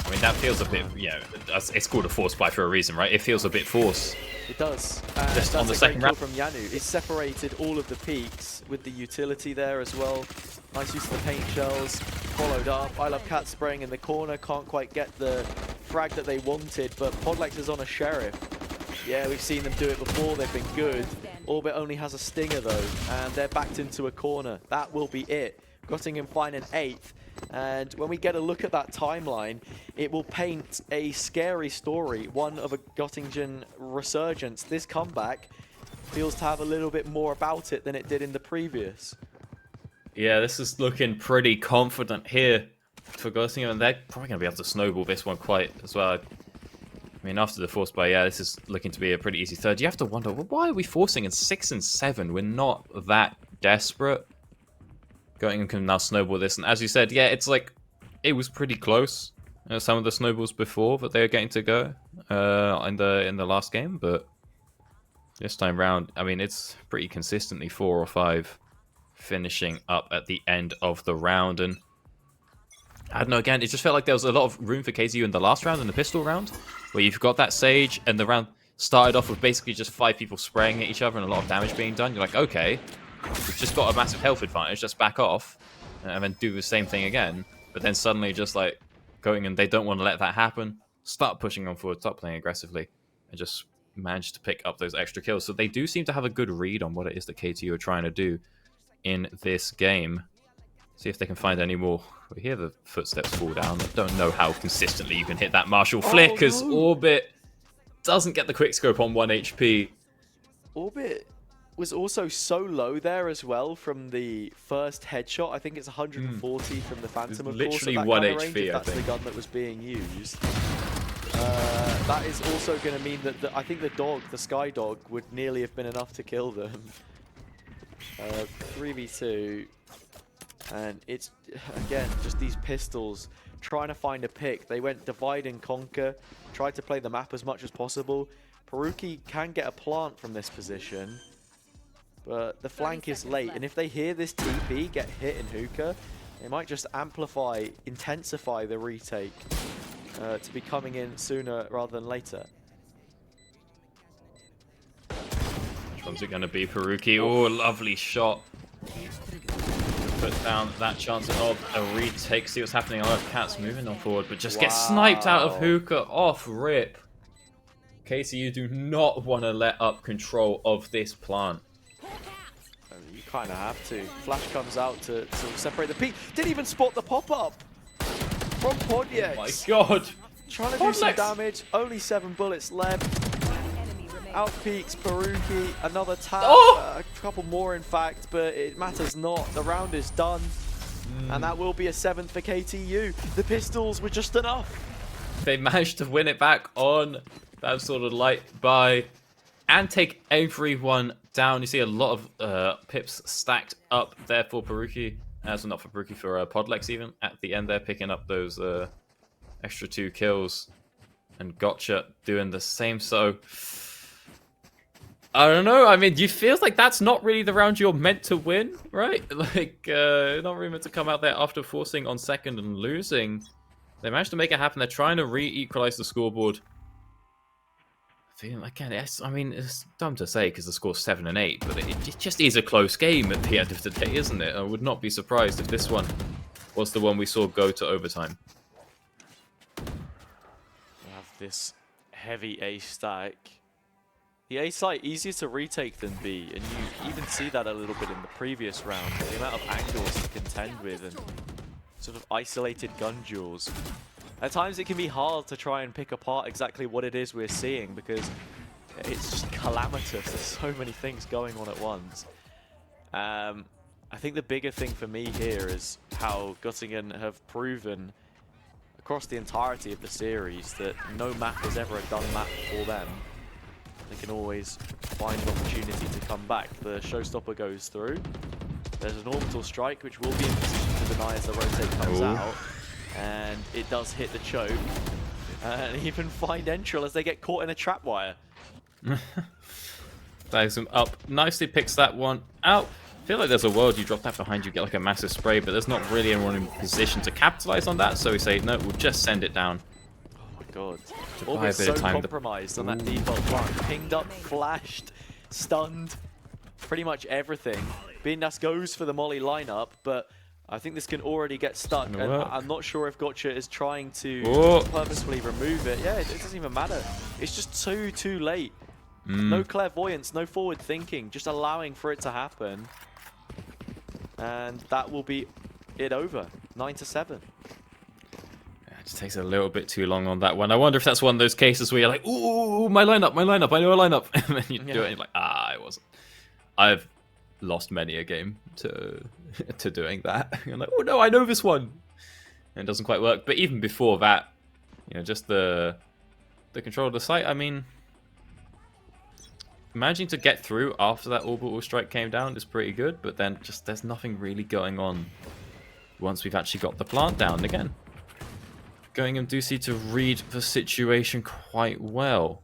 I mean, that feels a bit, it's called a force buy for a reason, right? It feels a bit forced. It does. Just on the second round round from Yanu. It separated all of the peaks with the utility there as well. Nice use of the paint shells. Followed up. I love cat spraying in the corner. Can't quite get the frag that they wanted, but Podlex is on a sheriff. Yeah, we've seen them do it before. They've been good. Orbit only has a stinger though, and they're backed into a corner. That will be it. Göttingen find an 8th. And when we get a look at that timeline, it will paint a scary story, one of a Göttingen resurgence. This comeback feels to have a little bit more about it than it did in the previous. Yeah, this is looking pretty confident here for Göttingen, and they're probably going to be able to snowball this one quite as well. I mean, after the force buy, yeah, this is looking to be a pretty easy third. You have to wonder, well, why are we forcing in 6 and 7? We're not that desperate. Göttingen can now snowball this, and as you said, yeah, it's like, it was pretty close. Some of the snowballs before that they were getting to go in the last game, but this time round, I mean, it's pretty consistently 4 or 5 finishing up at the end of the round. And I don't know, again, it just felt like there was a lot of room for KZU in the last round, in the pistol round, where you've got that Sage, and the round started off with basically just 5 people spraying at each other and a lot of damage being done. You're like, okay, we've just got a massive health advantage, just back off, and then do the same thing again. But then suddenly just like going, and they don't want to let that happen, start pushing on forward, start playing aggressively, and just manage to pick up those extra kills. So they do seem to have a good read on what it is that KTU are trying to do in this game. See if they can find any more. We hear the footsteps fall down. I don't know how consistently you can hit that Marshall flick as Orbit doesn't get the quick scope on 1 HP. Orbit was also so low there as well from the first headshot. I think it's 140 from the Phantom, of course. Literally at that 1 kind of HP, range, if I that's think. the gun that was being used. That is also going to mean that I think the Sky Dog, would nearly have been enough to kill them. 3v2. And it's, again, just these pistols trying to find a pick. They went divide and conquer, tried to play the map as much as possible. Peruki can get a plant from this position, but the flank is late. And if they hear this TP get hit in hookah, they might just amplify, intensify the retake to be coming in sooner rather than later. Which one's it going to be, Peruki? Oh, lovely shot. Put down that chance of a retake. See what's happening. Cat's moving on forward, but just gets sniped out of hookah off rip. KCU do not want to let up control of this plant. You kind of have to. Flash comes out to sort of separate the peak. Didn't even spot the pop-up from Podiex. Oh my god. Trying to do some damage. Only 7 bullets left. Out peaks Peruki. Another tap. A couple more, in fact, but it matters not. The round is done. And that will be a 7th for KTU. The pistols were just enough. They managed to win it back on that sort of light buy and take everyone down. You see a lot of pips stacked up there for Peruki. Well, not for Peruki, for Podlex even. At the end there, picking up those extra 2 kills. And Gotcha doing the same. So, I don't know. I mean, you feel like that's not really the round you're meant to win, right? Like, not really meant to come out there after forcing on second and losing. They managed to make it happen. They're trying to re-equalize the scoreboard. Again, I mean, it's dumb to say because the score's 7 and 8, but it just is a close game at the end of the day, isn't it? I would not be surprised if this one was the one we saw go to overtime. We have this heavy A stack. The A site easier to retake than B, and you even see that a little bit in the previous round. The amount of angles to contend with and sort of isolated gun duels. At times it can be hard to try and pick apart exactly what it is we're seeing because it's just calamitous. There's so many things going on at once. I think the bigger thing for me here is how Göttingen have proven across the entirety of the series that no map is ever a done map for them. They can always find an opportunity to come back. The showstopper goes through. There's an orbital strike which will be in position to deny as the rotate comes out. And it does hit the choke. And even find Entral as they get caught in a trap wire. Dives him up. Nicely picks that one out. I feel like there's a world you drop that behind you, get like a massive spray, but there's not really anyone in position to capitalize on that. So we say, no, we'll just send it down. Oh my god. Almost so compromised on that default plant. Pinged up, flashed, stunned, pretty much everything. Bindas goes for the Molly lineup, but I think this can already get stuck, and I'm not sure if Gotcha is trying to purposefully remove it. Yeah, it doesn't even matter. It's just too late. No clairvoyance, no forward thinking, just allowing for it to happen. And that will be it over. 9-7. It just takes a little bit too long on that one. I wonder if that's one of those cases where you're like, ooh, my lineup, I know a lineup. And then you do it and you're like, it wasn't. I've lost many a game to doing that. You're like, oh no, I know this one. And it doesn't quite work. But even before that, you know, just the control of the site, I mean, managing to get through after that orbital strike came down is pretty good, but then just there's nothing really going on once we've actually got the plant down again. Going and Ducey to read the situation quite well.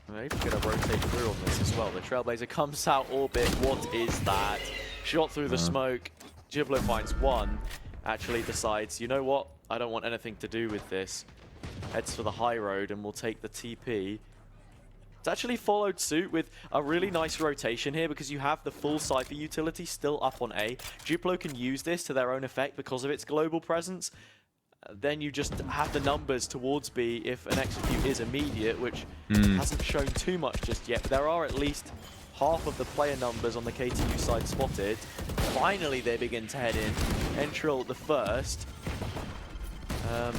They're even going to rotate through on this as well. The Trailblazer comes out orbit. What is that? Shot through the smoke. Giblo finds one. Actually decides, you know what? I don't want anything to do with this. Heads for the high road and will take the TP. It's actually followed suit with a really nice rotation here because you have the full Cypher utility still up on A. Duplo can use this to their own effect because of its global presence. Then you just have the numbers towards B if an execute is immediate, which hasn't shown too much just yet. But there are at least half of the player numbers on the KTU side spotted. Finally, they begin to head in. Entril the first.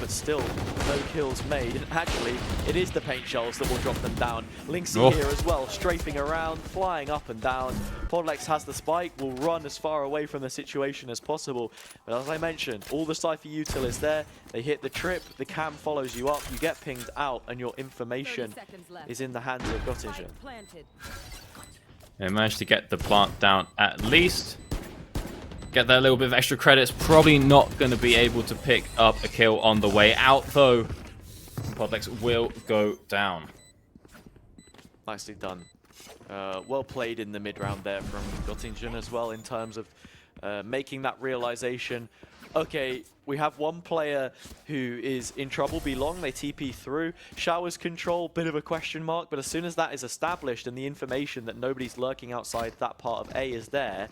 But still, no kills made. And actually, it is the paint shells that will drop them down. Linksy here as well, strafing around, flying up and down. Podlex has the spike, will run as far away from the situation as possible. But as I mentioned, all the Cypher util is there. They hit the trip, the cam follows you up, you get pinged out, and your information is in the hands of Göttingen. They managed to get the plant down at least. Get that little bit of extra credits. Probably not going to be able to pick up a kill on the way out, though. Podlex will go down. Nicely done. Well played in the mid-round there from Göttingen as well in terms of making that realization. Okay, we have one player who is in trouble belong. They TP through. Showers control, bit of a question mark, but as soon as that is established and the information that nobody's lurking outside that part of A is there,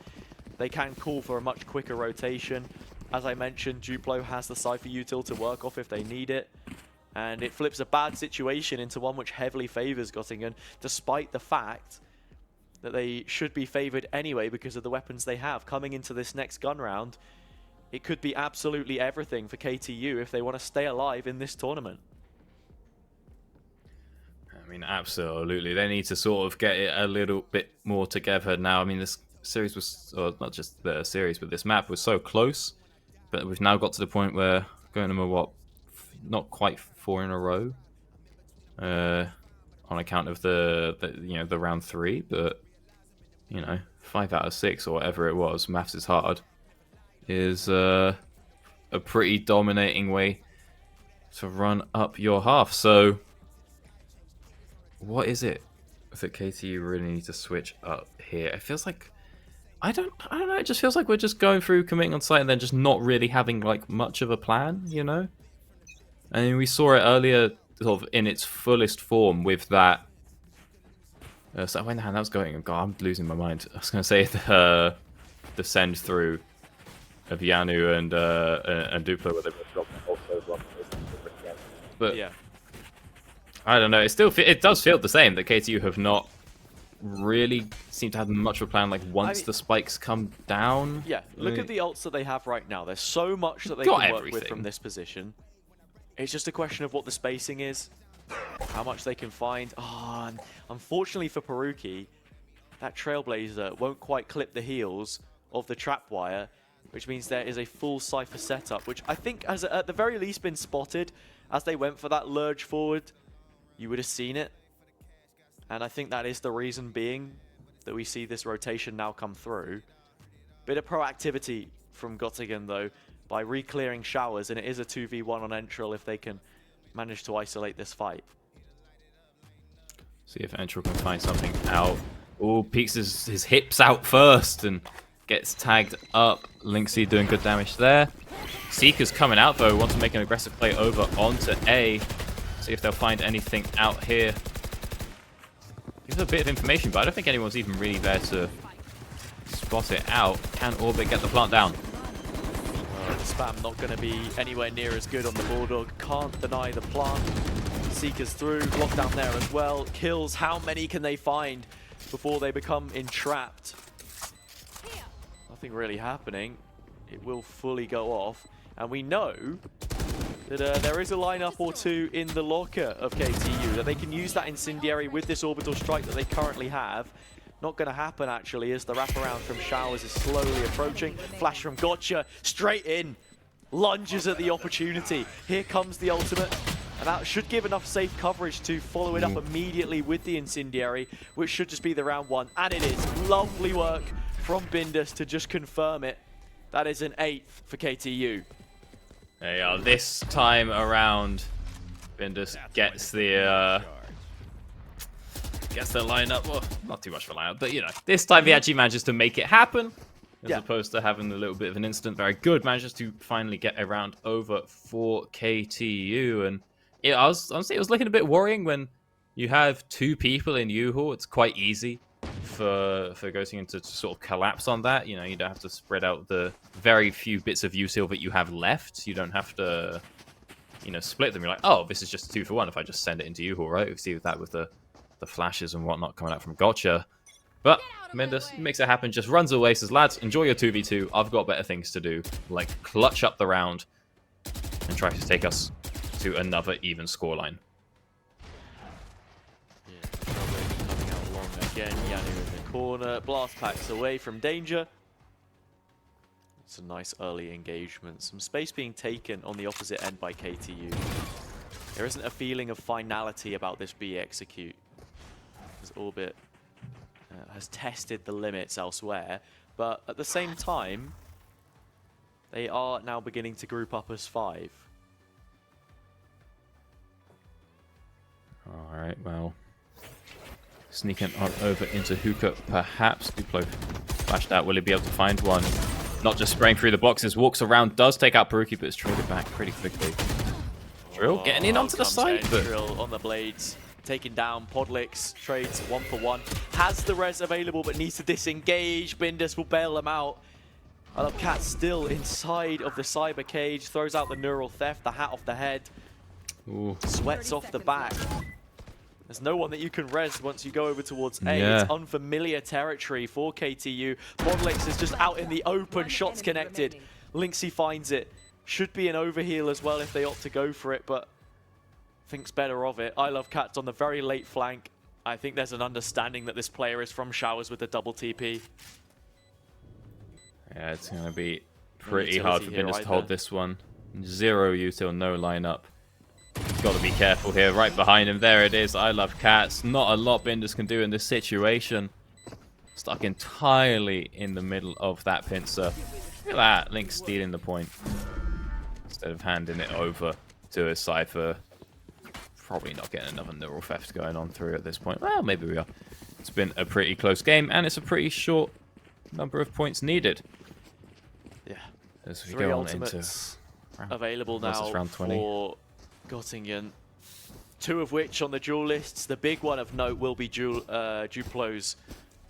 they can call for a much quicker rotation. As I mentioned, Duplo has the Cypher util to work off if they need it. And it flips a bad situation into one which heavily favors Göttingen, despite the fact that they should be favored anyway because of the weapons they have. Coming into this next gun round, it could be absolutely everything for KTU if they want to stay alive in this tournament. I mean, absolutely. They need to sort of get it a little bit more together now. I mean, this series was, or not just the series, but this map was so close. But we've now got to the point where going to what, not quite 4 in a row, on account of the round 3. But 5 out of 6 or whatever it was, maths is hard, is a pretty dominating way to run up your half. So what is it that KTU really need to switch up here? It feels like I don't know, it just feels like we're just going through, committing on site, and then just not really having like much of a plan, I mean, we saw it earlier sort of in its fullest form with that so when the hand that was going, God, I'm losing my mind. I was gonna say the send through of Yanu and Duplo where they both dropped the but yeah, I don't know. It does feel the same that KTU have not really seemed to have much of a plan. Like once the spikes come down. Yeah, look at the ults that they have right now. There's so much that they can work with from this position. It's just a question of what the spacing is, how much they can find. And unfortunately for Peruki, that Trailblazer won't quite clip the heels of the trap wire, which means there is a full Cypher setup, which I think has at the very least been spotted as they went for that lurch forward. You would have seen it. And I think that is the reason being that we see this rotation now come through. Bit of proactivity from Göttingen though, by re-clearing showers, and it is a 2v1 on Entril if they can manage to isolate this fight. See if Entril can find something out. Oh, peeks his hips out first and gets tagged up. Linksy doing good damage there. Seeker's coming out though, wants to make an aggressive play over onto A. See if they'll find anything out here. Gives a bit of information, but I don't think anyone's even really there to spot it out. Can Orbit get the plant down? The spam not going to be anywhere near as good on the Bulldog. Can't deny the plant. Seekers through, lockdown there as well. Kills, how many can they find before they become entrapped? Nothing really happening. It will fully go off. And we know that there is a lineup or two in the locker of KTU, that they can use that incendiary with this orbital strike that they currently have. Not going to happen, actually, as the wraparound from Showers is slowly approaching. Flash from Gotcha, straight in. Lunges at the opportunity. Here comes the ultimate. And that should give enough safe coverage to follow it up immediately with the incendiary, which should just be the round 1. And it is. Lovely work from Bindus to just confirm it. That is an 8th for KTU. There you are. This time around, Bindus gets the lineup. Well, not too much of a lineup, but this time he actually manages to make it happen, as opposed to having a little bit of an instant. Very good. Manages to finally get a round over for KTU, and honestly, it was looking a bit worrying when you have 2 people in U-Haul. It's quite easy for Göttingen to sort of collapse on that. You don't have to spread out the very few bits of USIL that you have left. You don't have to, split them. You're like, oh, this is just a 2-for-1 if I just send it into U-Haul, right? We see that with the flashes and whatnot coming out from Gotcha. But Mendes makes it happen, just runs away, says, lads, enjoy your 2v2. I've got better things to do, like clutch up the round and try to take us to another even scoreline. Yeah, coming out long again. Yanu in the corner. Blast packs away from danger. It's a nice early engagement. Some space being taken on the opposite end by KTU. There isn't a feeling of finality about this B execute. As Orbit has tested the limits elsewhere, but at the same time, they are now beginning to group up as 5. Alright, well, sneaking on over into Hookah, perhaps. Duplo flashed out. Will he be able to find one? Not just spraying through the boxes, walks around, does take out Peruki, but is traded back pretty quickly. Drill getting in onto the side, but Drill on the blades, taking down Podlix, trades 1-for-1. Has the res available, but needs to disengage. Bindus will bail them out. I love Cat still inside of the cyber cage, throws out the neural theft, the hat off the head. ooh. Sweats off the back. There's no one that you can res once you go over towards A. Yeah. It's unfamiliar territory for KTU. Podlix is just out in the open, shots connected. Lynxy finds it. Should be an overheal as well if they opt to go for it, but thinks better of it. I love Cats on the very late flank. I think there's an understanding that this player is from Showers with the double TP. Yeah, it's going to be pretty No hard for utility Bindus here to hold either. this one. 0 util, no lineup. Got to be careful here. Right behind him, there it is. I love Cats. Not a lot Bindus can do in this situation. Stuck entirely in the middle of that pincer. Look at that. Link stealing the point. Instead of handing it over to his Cypher. Probably not getting another neural theft going on through at this point. Well, maybe we are. It's been a pretty close game, and it's a pretty short number of points needed. Yeah. As we 3 go on into ultimates available now round 20. for Göttingen. 2 of which on the duel lists. The big one of note will be Duplo's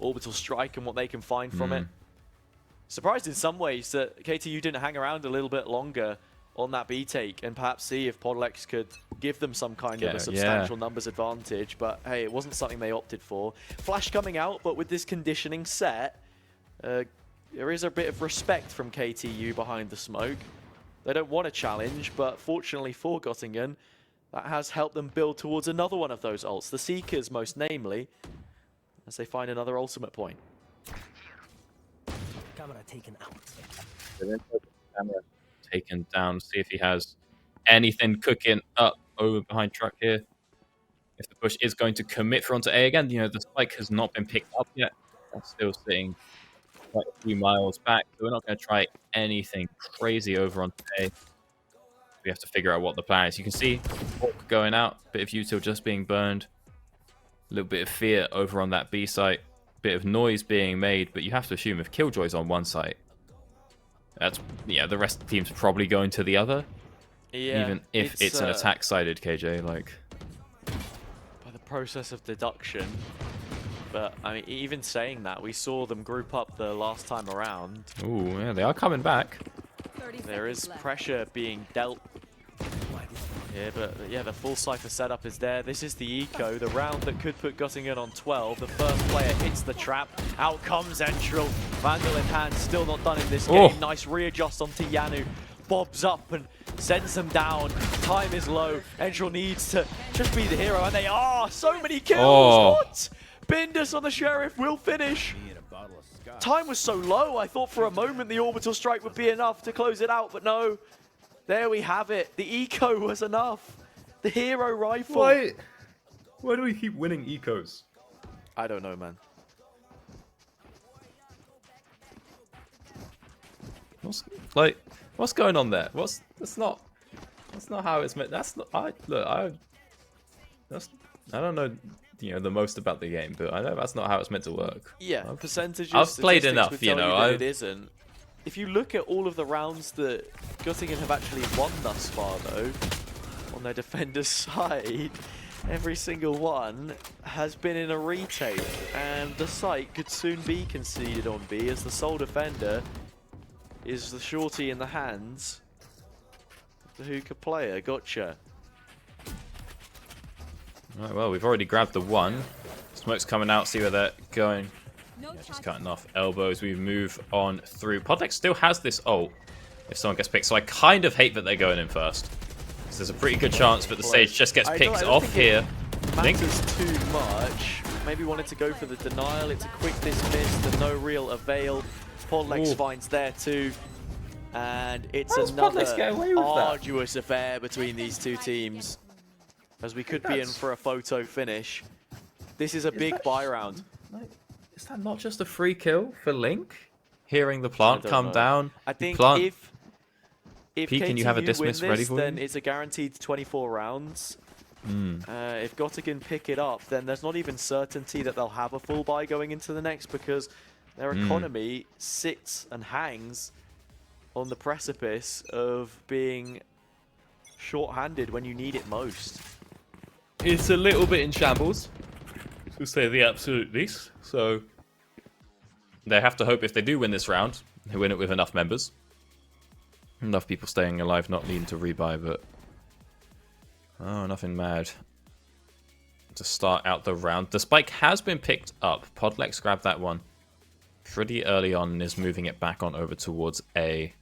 orbital strike and what they can find from it. Surprised in some ways that KTU didn't hang around a little bit longer on that B take and perhaps see if Podlex could give them some kind of a substantial numbers advantage, but hey, it wasn't something they opted for. Flash coming out, but with this conditioning set, there is a bit of respect from KTU behind the smoke. They don't want a challenge, but fortunately for Göttingen, that has helped them build towards another one of those ults, the Seekers most namely, as they find another ultimate point. Camera taken out. Camera taken down. See if he has anything cooking up over behind truck here. If the push is going to commit for onto A again, you know, the spike has not been picked up yet. That's still sitting quite a few miles back, so we're not going to try anything crazy over onto A. We have to figure out what the plan is. You can see Hawk going out, bit of util just being burned, a little bit of fear over on that B site, bit of noise being made, but you have to assume if Killjoy's on one site, that's, yeah, the rest of the team's probably going to the other. Yeah, even if it's an attack-sided KJ, like, by the process of deduction. But I mean, even saying that, we saw them group up the last time around. ooh, yeah, they are coming back. There is pressure being dealt. Yeah, but yeah, the full Cypher setup is there. This is the eco, the round that could put Göttingen on 12. The first player hits the trap. Out comes Entral. Vandal in hand, still not done in this game. Nice readjust onto Yanu. Bobs up and sends them down. Time is low. Entral needs to just be the hero, and they are. So many kills. What? Bindus on the Sheriff will finish. Time was so low, I thought for a moment the orbital strike would be enough to close it out, but no. There we have it. The eco was enough. The hero rifle. Why do we keep winning ecos? I don't know, man. What's going on there? That's not how it's meant. That's not. I don't know, you know, the most about the game, but I know that's not how it's meant to work. Yeah, percentages. I've played statistics enough, would you tell know. that it isn't. If you look at all of the rounds that Göttingen have actually won thus far, though, on their defender's side, every single one has been in a retake, and the site could soon be conceded on B, as the sole defender is the shorty in the hands of the Hookah player. Gotcha. Right, well, we've already grabbed the one. Smoke's coming out, see where they're going No Yeah, just touch. cutting off elbows. We move on through. Podlex still has this ult if someone gets picked, so I kind of hate that they're going in first. So there's a pretty good chance that the stage just gets I picked don't off think here. it matters too much. Maybe wanted to go for the denial. It's a quick dismiss to no real avail. Podlex Ooh. finds there too. And it's How does Podlex another get away with that? arduous affair between these two teams. As we could be in for a photo finish. This is a big buy round. Like, is that not just a free kill for Link? Hearing the plant don't come know. down. I think plant. if P, can you have a KTU dismiss win ready this, for then you? it's a guaranteed 24 rounds. If Göttingen pick it up, then there's not even certainty that they'll have a full buy going into the next because their economy sits and hangs on the precipice of being short-handed when you need it most. It's a little bit in shambles, to say the absolute least. So they have to hope if they do win this round, they win it with enough members. Enough people staying alive, not needing to rebuy, but... Oh, nothing mad. To start out the round. The spike has been picked up. Podlex grabbed that one pretty early on and is moving it back on over towards A.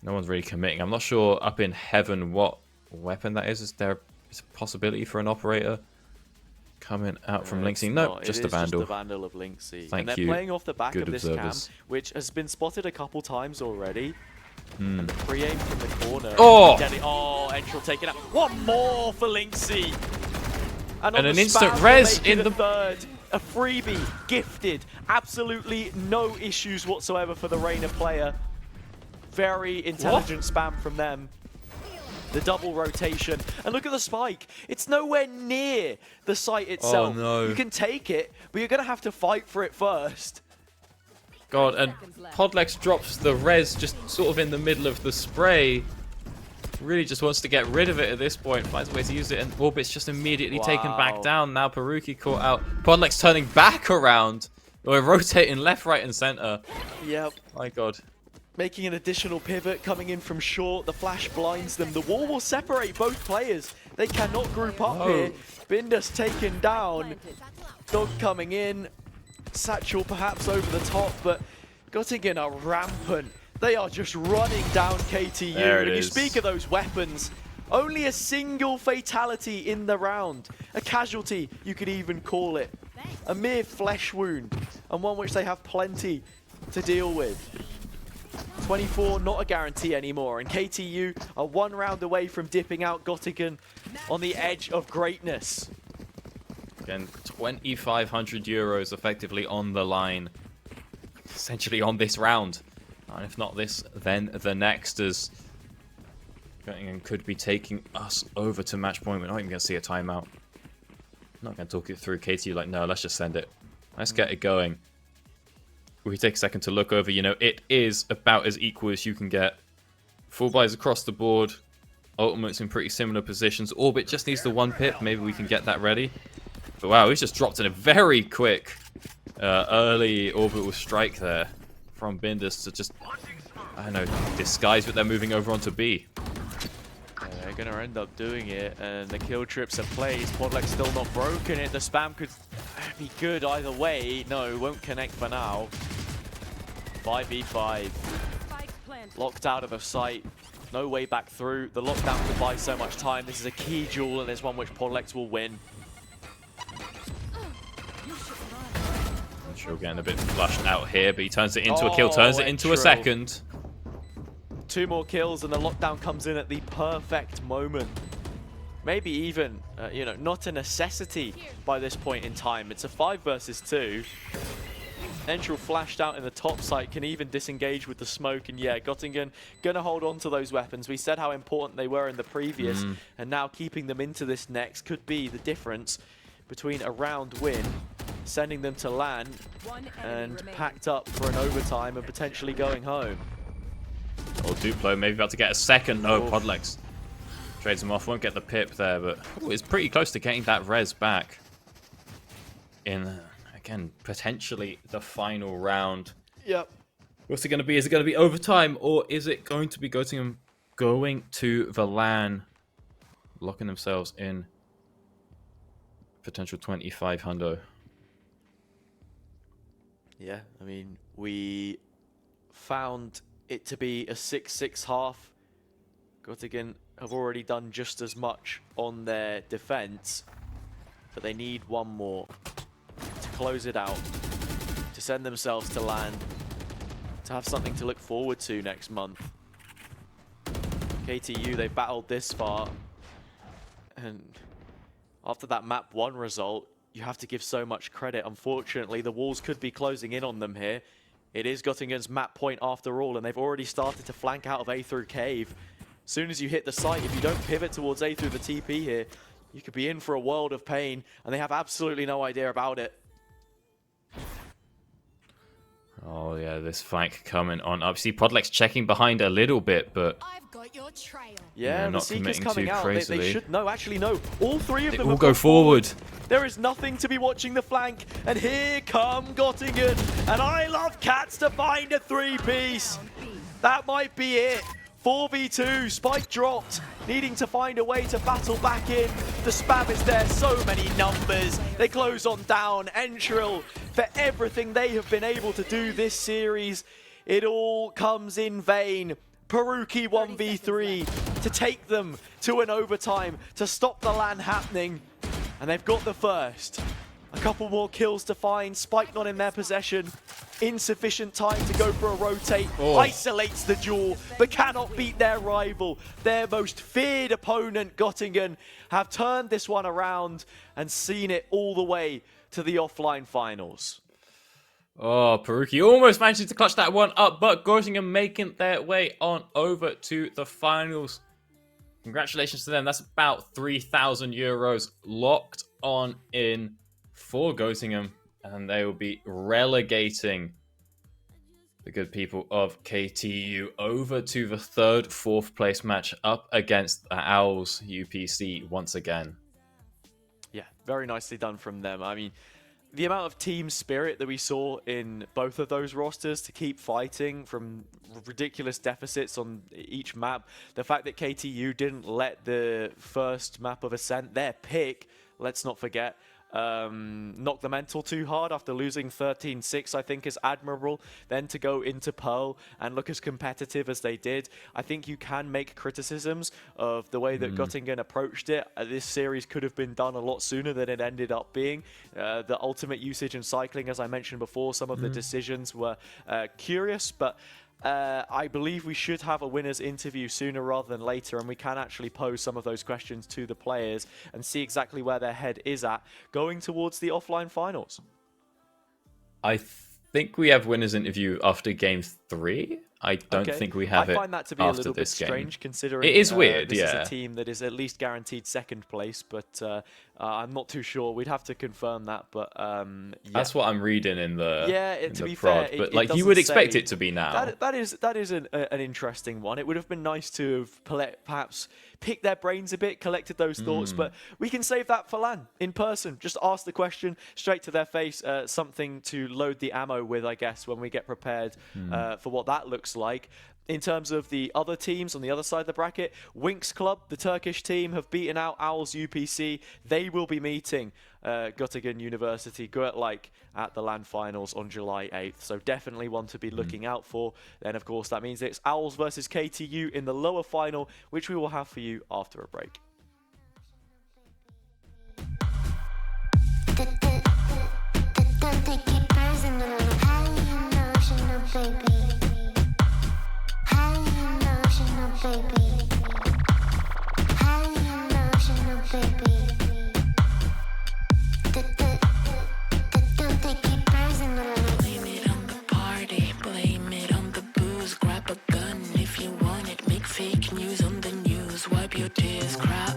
No one's really committing. I'm not sure up in heaven what weapon that is. Is there a possibility for an operator coming out from Linksy? No, just a Vandal. Just the Vandal of Linksy. Thank and they're you, playing off the back good of this observers. cam, which has been spotted a couple times already. And the pre-aim from the corner. Oh! Entral taken out. One more for Linksy. And an on the instant spam, res they make in it the... a third. A freebie, gifted. Absolutely no issues whatsoever for the Reina player. Very intelligent spam from them. The double rotation. And look at the spike. It's nowhere near the site itself. Oh, no. You can take it, but you're going to have to fight for it first. God, and Podlex drops the res just sort of in the middle of the spray. Really just wants to get rid of it at this point. Finds a way to use it, and Orbit's just immediately taken back down. Now Peruki caught out. Podlex turning back around. We're rotating left, right, and center. Yep. My God. Making an additional pivot, coming in from short. The flash blinds them. The wall will separate both players. They cannot group up here. Bindus taken down. Dog coming in. Satchel perhaps over the top, but Göttingen are rampant. They are just running down KTU. There it And you is. speak of those weapons. Only a single fatality in the round. A casualty, you could even call it. A mere flesh wound, and one which they have plenty to deal with. 24, not a guarantee anymore, and KTU are one round away from dipping out Göttingen on the edge of greatness. Again, 2,500 euros effectively on the line. Essentially on this round. And if not this, then the next, as Göttingen could be taking us over to match point. We're not even going to see a timeout. Not going to talk it through. KTU like, no, let's just send it. Let's get it going. We take a second to look over. You know, it is about as equal as you can get. Full buys across the board. Ultimates in pretty similar positions. Orbit just needs the one pip. Maybe we can get that ready. But wow, he's just dropped in a very quick early orbital strike there from Bindus to just, I don't know, disguise what they're moving over onto B. They're going to end up doing it, and the kill trips are placed. Podlex still not broken it. The spam could be good either way. No, won't connect for now. 5v5. Locked out of the site. No way back through. The lockdown could buy so much time. This is a key duel, and it's one which Podlex will win. Sure, getting a bit flushed out here, but he turns it into a kill, turns it into a Entral. second. 2 more kills, and the lockdown comes in at the perfect moment. Maybe even, you know, not a necessity by this point in time. It's a 5 versus 2. Entral flashed out in the top site, can even disengage with the smoke, and yeah, Göttingen gonna hold on to those weapons. We said how important they were in the previous, and now keeping them into this next could be the difference between a round win, sending them to LAN, and packed up for an overtime and potentially going home. Or Duplo maybe about to get a second. No, Podlex trades him off. Won't get the pip there, but it's pretty close to getting that res back. In, again, potentially the final round. Yep. What's it going to be? Is it going to be overtime, or is it going to be Göttingen going to the LAN, locking themselves in? Potential 25 hundo. Yeah, I mean, we found it to be a 6-6 half. Göttingen have already done just as much on their defense, but they need one more to close it out, to send themselves to land, to have something to look forward to next month. KTU, they battled this far, and after that map 1 result, you have to give so much credit. Unfortunately, the walls could be closing in on them here. It is Göttingen's map point after all, and they've already started to flank out of A through cave. As soon as you hit the site, if you don't pivot towards A through the TP here, you could be in for a world of pain, and they have absolutely no idea about it. Oh yeah, this flank coming on up. See, Podlex checking behind a little bit, but I've got your trail. Yeah, the not Seekers committing coming too out. They crazily. should no, actually no. All three of They them all have go gone forward. There is nothing to be watching the flank, and here come Göttingen. And I love Cats to find a 3-piece. That might be it. 4v2, Spike dropped, needing to find a way to battle back in. The spam is there, so many numbers. They close on down. Entril, for everything they have been able to do this series, it all comes in vain. Peruki 1v3 to take them to an overtime, to stop the LAN happening. And they've got the first. A couple more kills to find. Spike not in their possession. Insufficient time to go for a rotate. Isolates the duel, but cannot beat their rival. Their most feared opponent, Göttingen, have turned this one around and seen it all the way to the offline finals. oh, Peruki almost managed to clutch that one up, but Göttingen making their way on over to the finals. Congratulations to them. That's about 3,000 euros locked on in for Göttingen, and they will be relegating the good people of KTU over to the third, 4th place match up against the Owls UPC once again. Yeah, very nicely done from them. I mean, the amount of team spirit that we saw in both of those rosters to keep fighting from ridiculous deficits on each map. The fact that KTU didn't let the first map of Ascent, their pick, let's not forget, knock the mental too hard after losing 13-6, I think is admirable. Then to go into Pearl and look as competitive as they did, I think you can make criticisms of the way that Göttingen approached it. This series could have been done a lot sooner than it ended up being. The ultimate usage and cycling, as I mentioned before, some of the decisions were curious, but I believe we should have a winner's interview sooner rather than later, and we can actually pose some of those questions to the players and see exactly where their head is at going towards the offline finals. I think we have winner's interview after game 3. I don't think we have it. I find that to be a little bit strange, considering it is weird. This is a team that is at least guaranteed 2nd place, but I'm not too sure. We'd have to confirm that, but yeah. That's what I'm reading in the to be prod, fair, but it like you would doesn't expect say- it to be now. That is an interesting one. It would have been nice to have perhaps picked their brains a bit, collected those thoughts, but we can save that for LAN in person. Just ask the question straight to their face, something to load the ammo with, I guess, when we get prepared for what that looks like. In terms of the other teams on the other side of the bracket, Winx Club, the Turkish team, have beaten out Owls UPC. They will be meeting Göttingen University Göttingen at the LAN finals on July 8th. So definitely one to be looking out for. Then, of course, that means it's Owls versus KTU in the lower final, which we will have for you after a break. Don't take it personal. How emotional, baby. How emotional, baby. How emotional, baby. Don't take it personal. Blame it on the party, blame it on the booze. Grab a gun if you want it, make fake news on the news. Wipe your tears, cry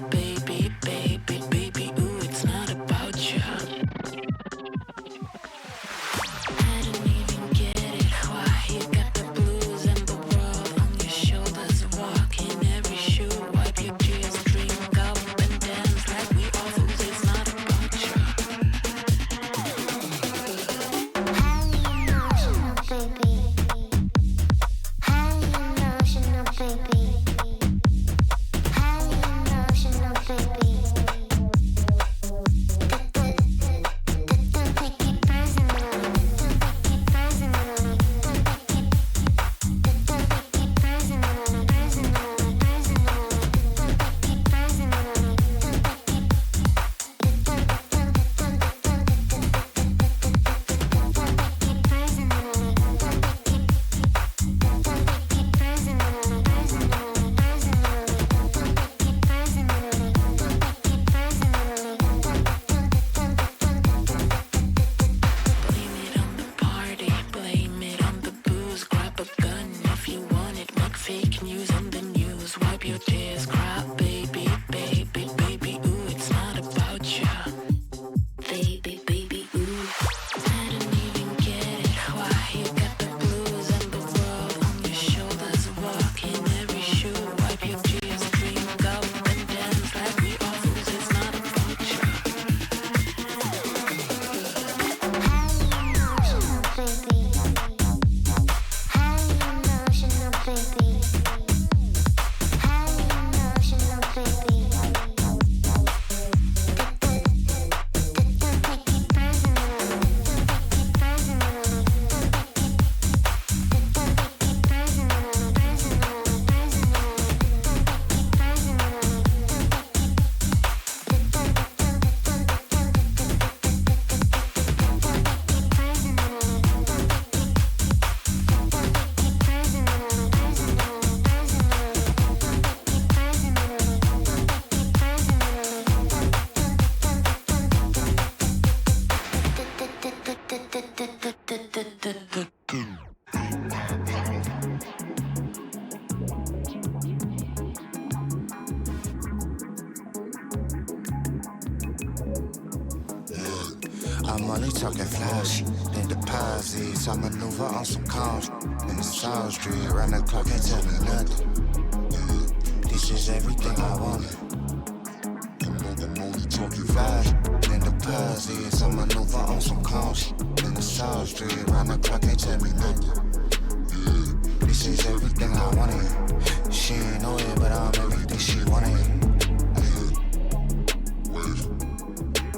I'm only talking flash and deposits. I maneuver on some comms in the South Street. Round the clock, can't tell me nothing. This is everything I wanted. I'm only talking Flash and deposits. I maneuver on some comms in the South Street. Round the clock, can't tell me nothing. This is everything I wanted. She ain't know it, but I'm everything she wanted.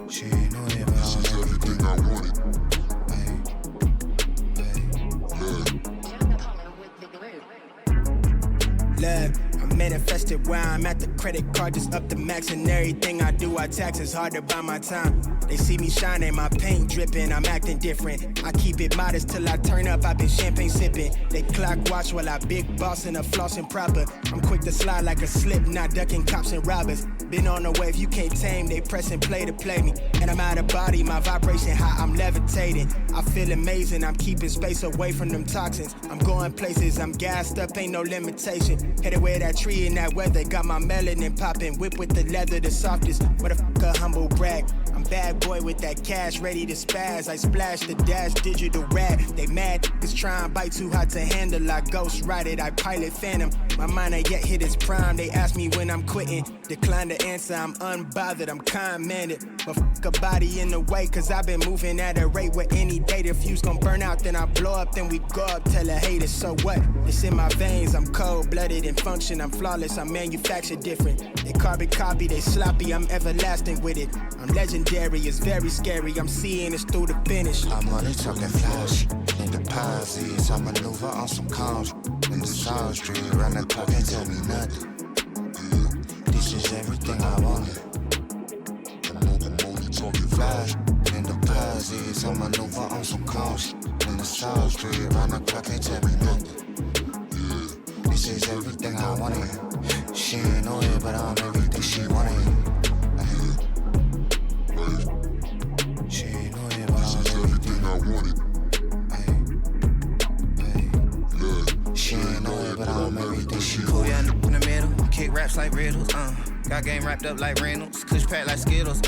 She ain't know it, but This is everything I wanted. Love, I'm manifested where I'm at. The credit card just up the max, and everything I do, I tax. It's hard to buy my time. They see me shining, my paint dripping, I'm acting different. I keep it modest till I turn up, I've been champagne sipping. They clock watch while I big boss and a flossing proper. I'm quick to slide like a slip, not ducking cops and robbers. Been on the wave, you can't tame, they press and play to play me. And I'm out of body, my vibration high, I'm levitating. I feel amazing, I'm keeping space away from them toxins. I'm going places, I'm gassed up, ain't no limitation. Headed where that tree in that weather, got my melanin popping. Whip with the leather, the softest, what a humble brag. I'm bad boy with that cash, ready to spaz. I splash the dash, digital rap. They mad, niggas trying bite too hot to handle. I ghost ride it, I pilot phantom. My mind ain't yet hit its prime. They ask me when I'm quitting, decline to answer. I'm unbothered, I'm kind-mannered. But fuck a body in the way, cause I've been moving at a rate where any day the fuse gon' burn out. Then I blow up, then we go up, tell a hater, so what? It's in my veins, I'm cold-blooded and function. I'm flawless, I'm manufactured different. They carbon copy, they sloppy, I'm everlasting with it. I'm legendary, it's very scary. I'm seeing this through the finish. I'm only talking flash and deposits. I maneuver on some comms in the South Street. Round the clock, can't tell me nothing. This is everything I wanted. I'm only talking Flash and deposits. I maneuver on some comms in the South Street. Round the clock, can't tell me nothing. This is everything I wanted. She ain't know it, but I'm everything she wanted. She ain't know it, but This is I'm everything I wanted. She ain't know it, but I'm everything she Pull wanted. young in the middle, kick raps like riddles, Got game wrapped up like Reynolds, kush packed like Skittles,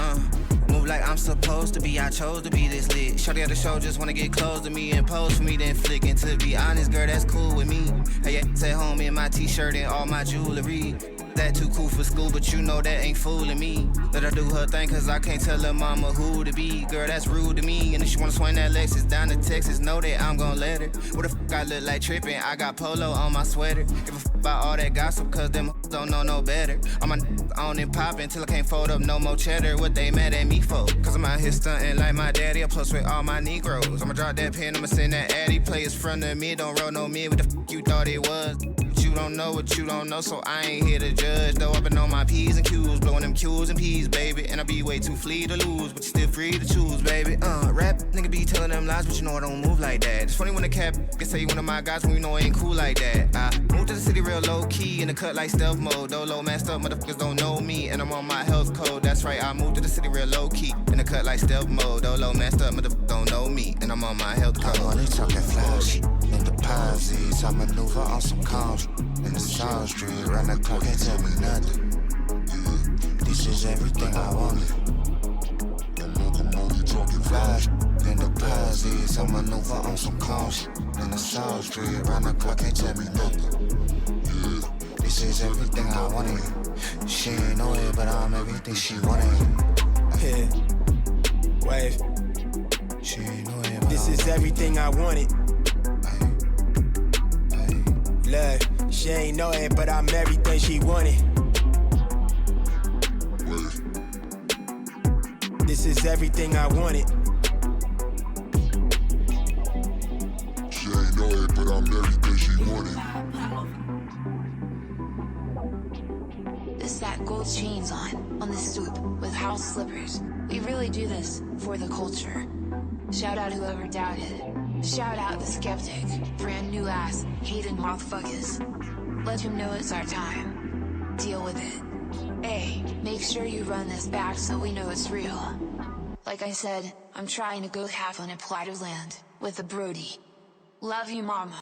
Move like I'm supposed to be, I chose to be this lit. Shorty at the show just wanna get close to me and pose for me, then flick. And to be honest, girl, that's cool with me. Hey, yeah, at home in my t-shirt and all my jewelry. That too cool for school, but you know that ain't fooling me. Let her do her thing, cause I can't tell her mama who to be. Girl, that's rude to me. And if she wanna swing that Lexus down to Texas, know that I'm gon' let her. What the fuck I look like trippin'? I got polo on my sweater. Give a fuck about all that gossip, cause them don't know no better. I'm on and poppin' till I can't fold up no more cheddar. What they mad at me for? Cause I'm out here stuntin' like my daddy. I'm close with all my Negroes. I'ma drop that pen, I'ma send that addy. Players front of me, don't roll no mid. What the fuck you thought it was? You don't know what you don't know, so I ain't here to judge. Though I've been on my P's and Q's, blowing them Q's and P's, baby. And I be way too free to lose, but you still free to choose, baby. Rap, nigga be telling them lies, but you know I don't move like that. It's funny when the cap can say you one of my guys when you know I ain't cool like that. I moved to the city real low key, in the cut like stealth mode. Though low masked up, motherfuckers don't know me, and I'm on my health code. That's right, I moved to the city real low key, in the cut like stealth mode. Though low masked up, motherfuckers don't know me, and I'm on my health code. I'm only talking flash and deposits. I maneuver on some comms in the South Street. Round the clock, can't tell me nothing. This is everything I wanted. I'm only talking Flash and deposits. I maneuver on some comms in the South Street. Round the clock, can't tell me nothing. This is everything I wanted. She ain't know it, but I'm everything she wanted. Yeah. Wave. She ain't know it, but This I'm is everything I wanted. Look, she ain't know it, but I'm everything she wanted. This is everything I wanted. She ain't know it, but I'm everything she wanted. This that gold chains on the stoop with house slippers. We really do this for the culture. Shout out whoever doubted. Shout out the skeptic. Brand new ass, hating motherfuckers. Let him know it's our time. Deal with it. Hey, make sure you run this back so we know it's real. Like I said, I'm trying to go half on a plot of land with a Brody. Love you, mama.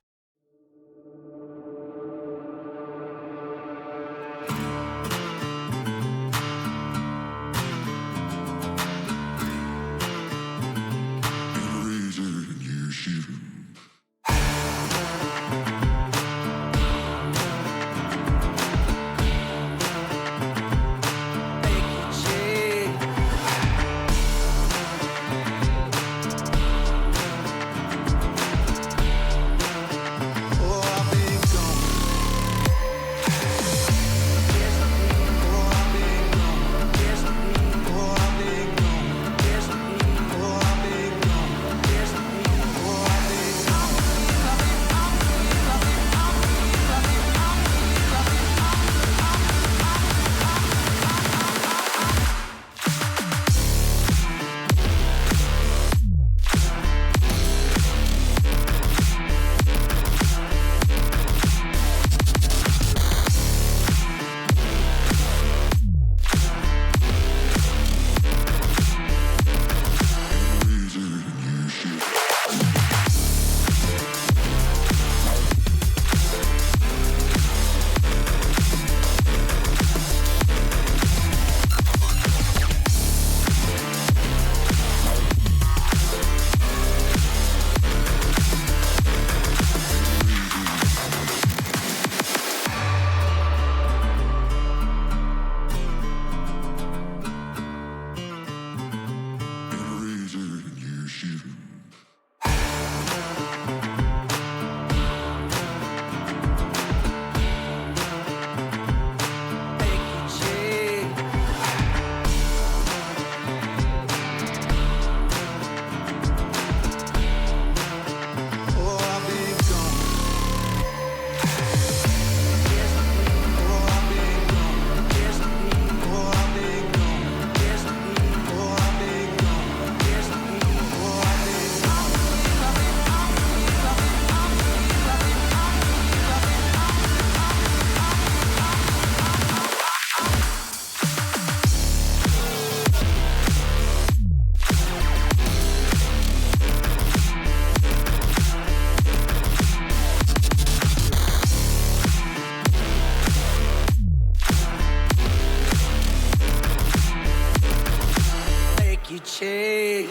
shade.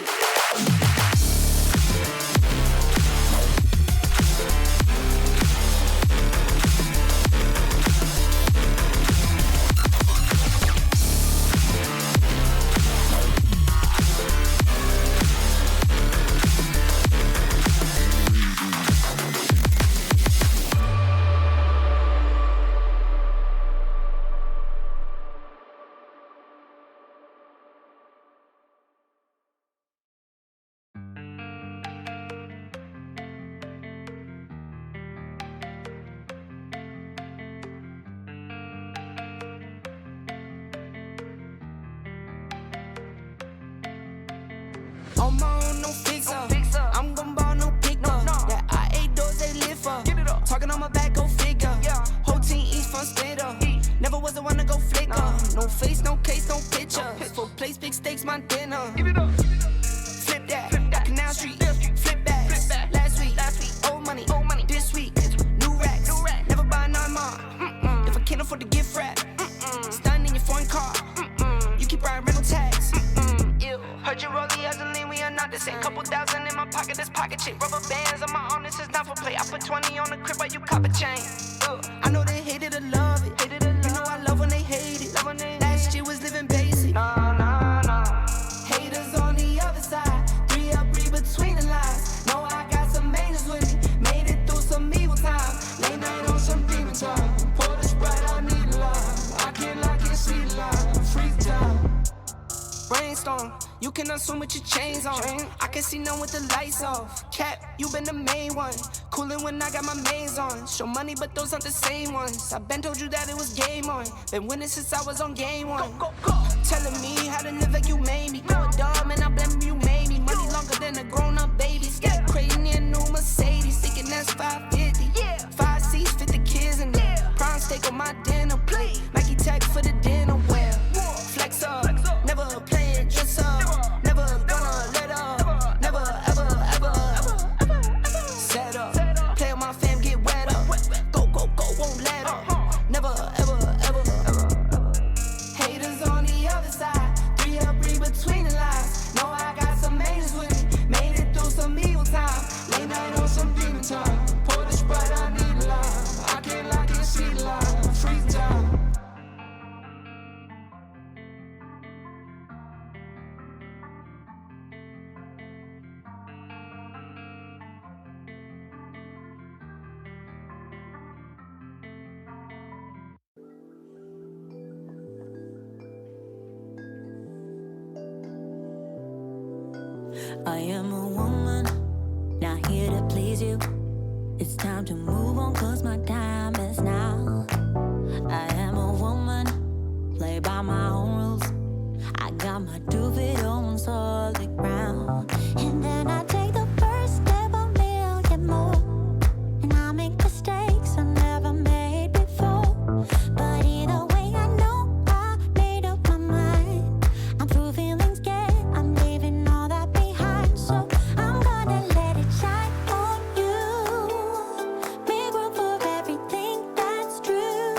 On my own, no fixer. I'm gon' ball, no picker. That I8 doors, they live for. Talking on my back, go figure. Whole team eats fun stater. Never was the one to go flicker. No face, no case, no picture. Full place, big stakes, my dinner. Flip that, Canal Street. Flip back. Last week, old money. This week, new racks. Never buy none more. If I can't afford to gift wrap, stunning in your foreign car. You keep riding rental tax. Ew. Heard you roll the other lean, we are not the same. Couple thousand in my pocket, this pocket chick. Rubber bands on my arm, this is not for play. I put 20 on the crib, while you cop a chain. I know they hated or love it. You know I love when they hate it. Last year was living basic. Haters on the other side. 3 up, read between the lines. Know I got some angels with me. Made it through some evil times. Late night on some demon time. Pour the Sprite, I need a line. I can't lock it, see the line. Freeze time. Brainstorm, you can assume with your chains on. I can see none with the lights off. Cap, you been the main one. Coolin' when I got my mains on. Show money, but those aren't the same ones. I been told you that it was game on. Been winning since I was on game one. Go. Telling me how to live like you made me. Going dumb and I blame you made me. Money longer than a grown-up baby. Got crazy in a new Mercedes. Thinking that's 550. 5 seats, fit the kids in there. Prime steak on my dinner plate. Nike tech for the dinner wear. Flex up, never playing dress up. Never gonna let up. Never ever set up. Play on my fam, get wet up. Go, won't let up. Never ever. Haters on the other side. 3 up, read between the lines. Know I got some angels with me. Made it through some evil time. Late night on some demon time. Pour the Sprite, I need a line. I can't lock it, see the line. Freeze time. I am a woman, not here to please you. It's time to move on, cause my time is now. I am a woman, play by my own rules. I got my 2 feet on solid ground. And then I take the first step, a million more. And I make mistakes I never made before. But either way, I know I made up my mind. I'm through feeling scared, I'm leaving all that behind. So I'm gonna let it shine on you. Make room for everything that's true.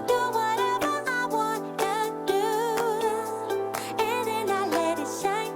Do whatever I want to do. And then I let it shine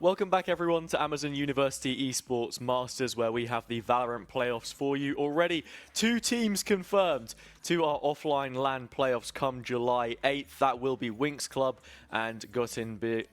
Welcome back, everyone, to Amazon University Esports Masters, where we have the Valorant playoffs for you already. 2 teams confirmed to our offline LAN playoffs come July 8th. That will be Winx Club and Göttingen.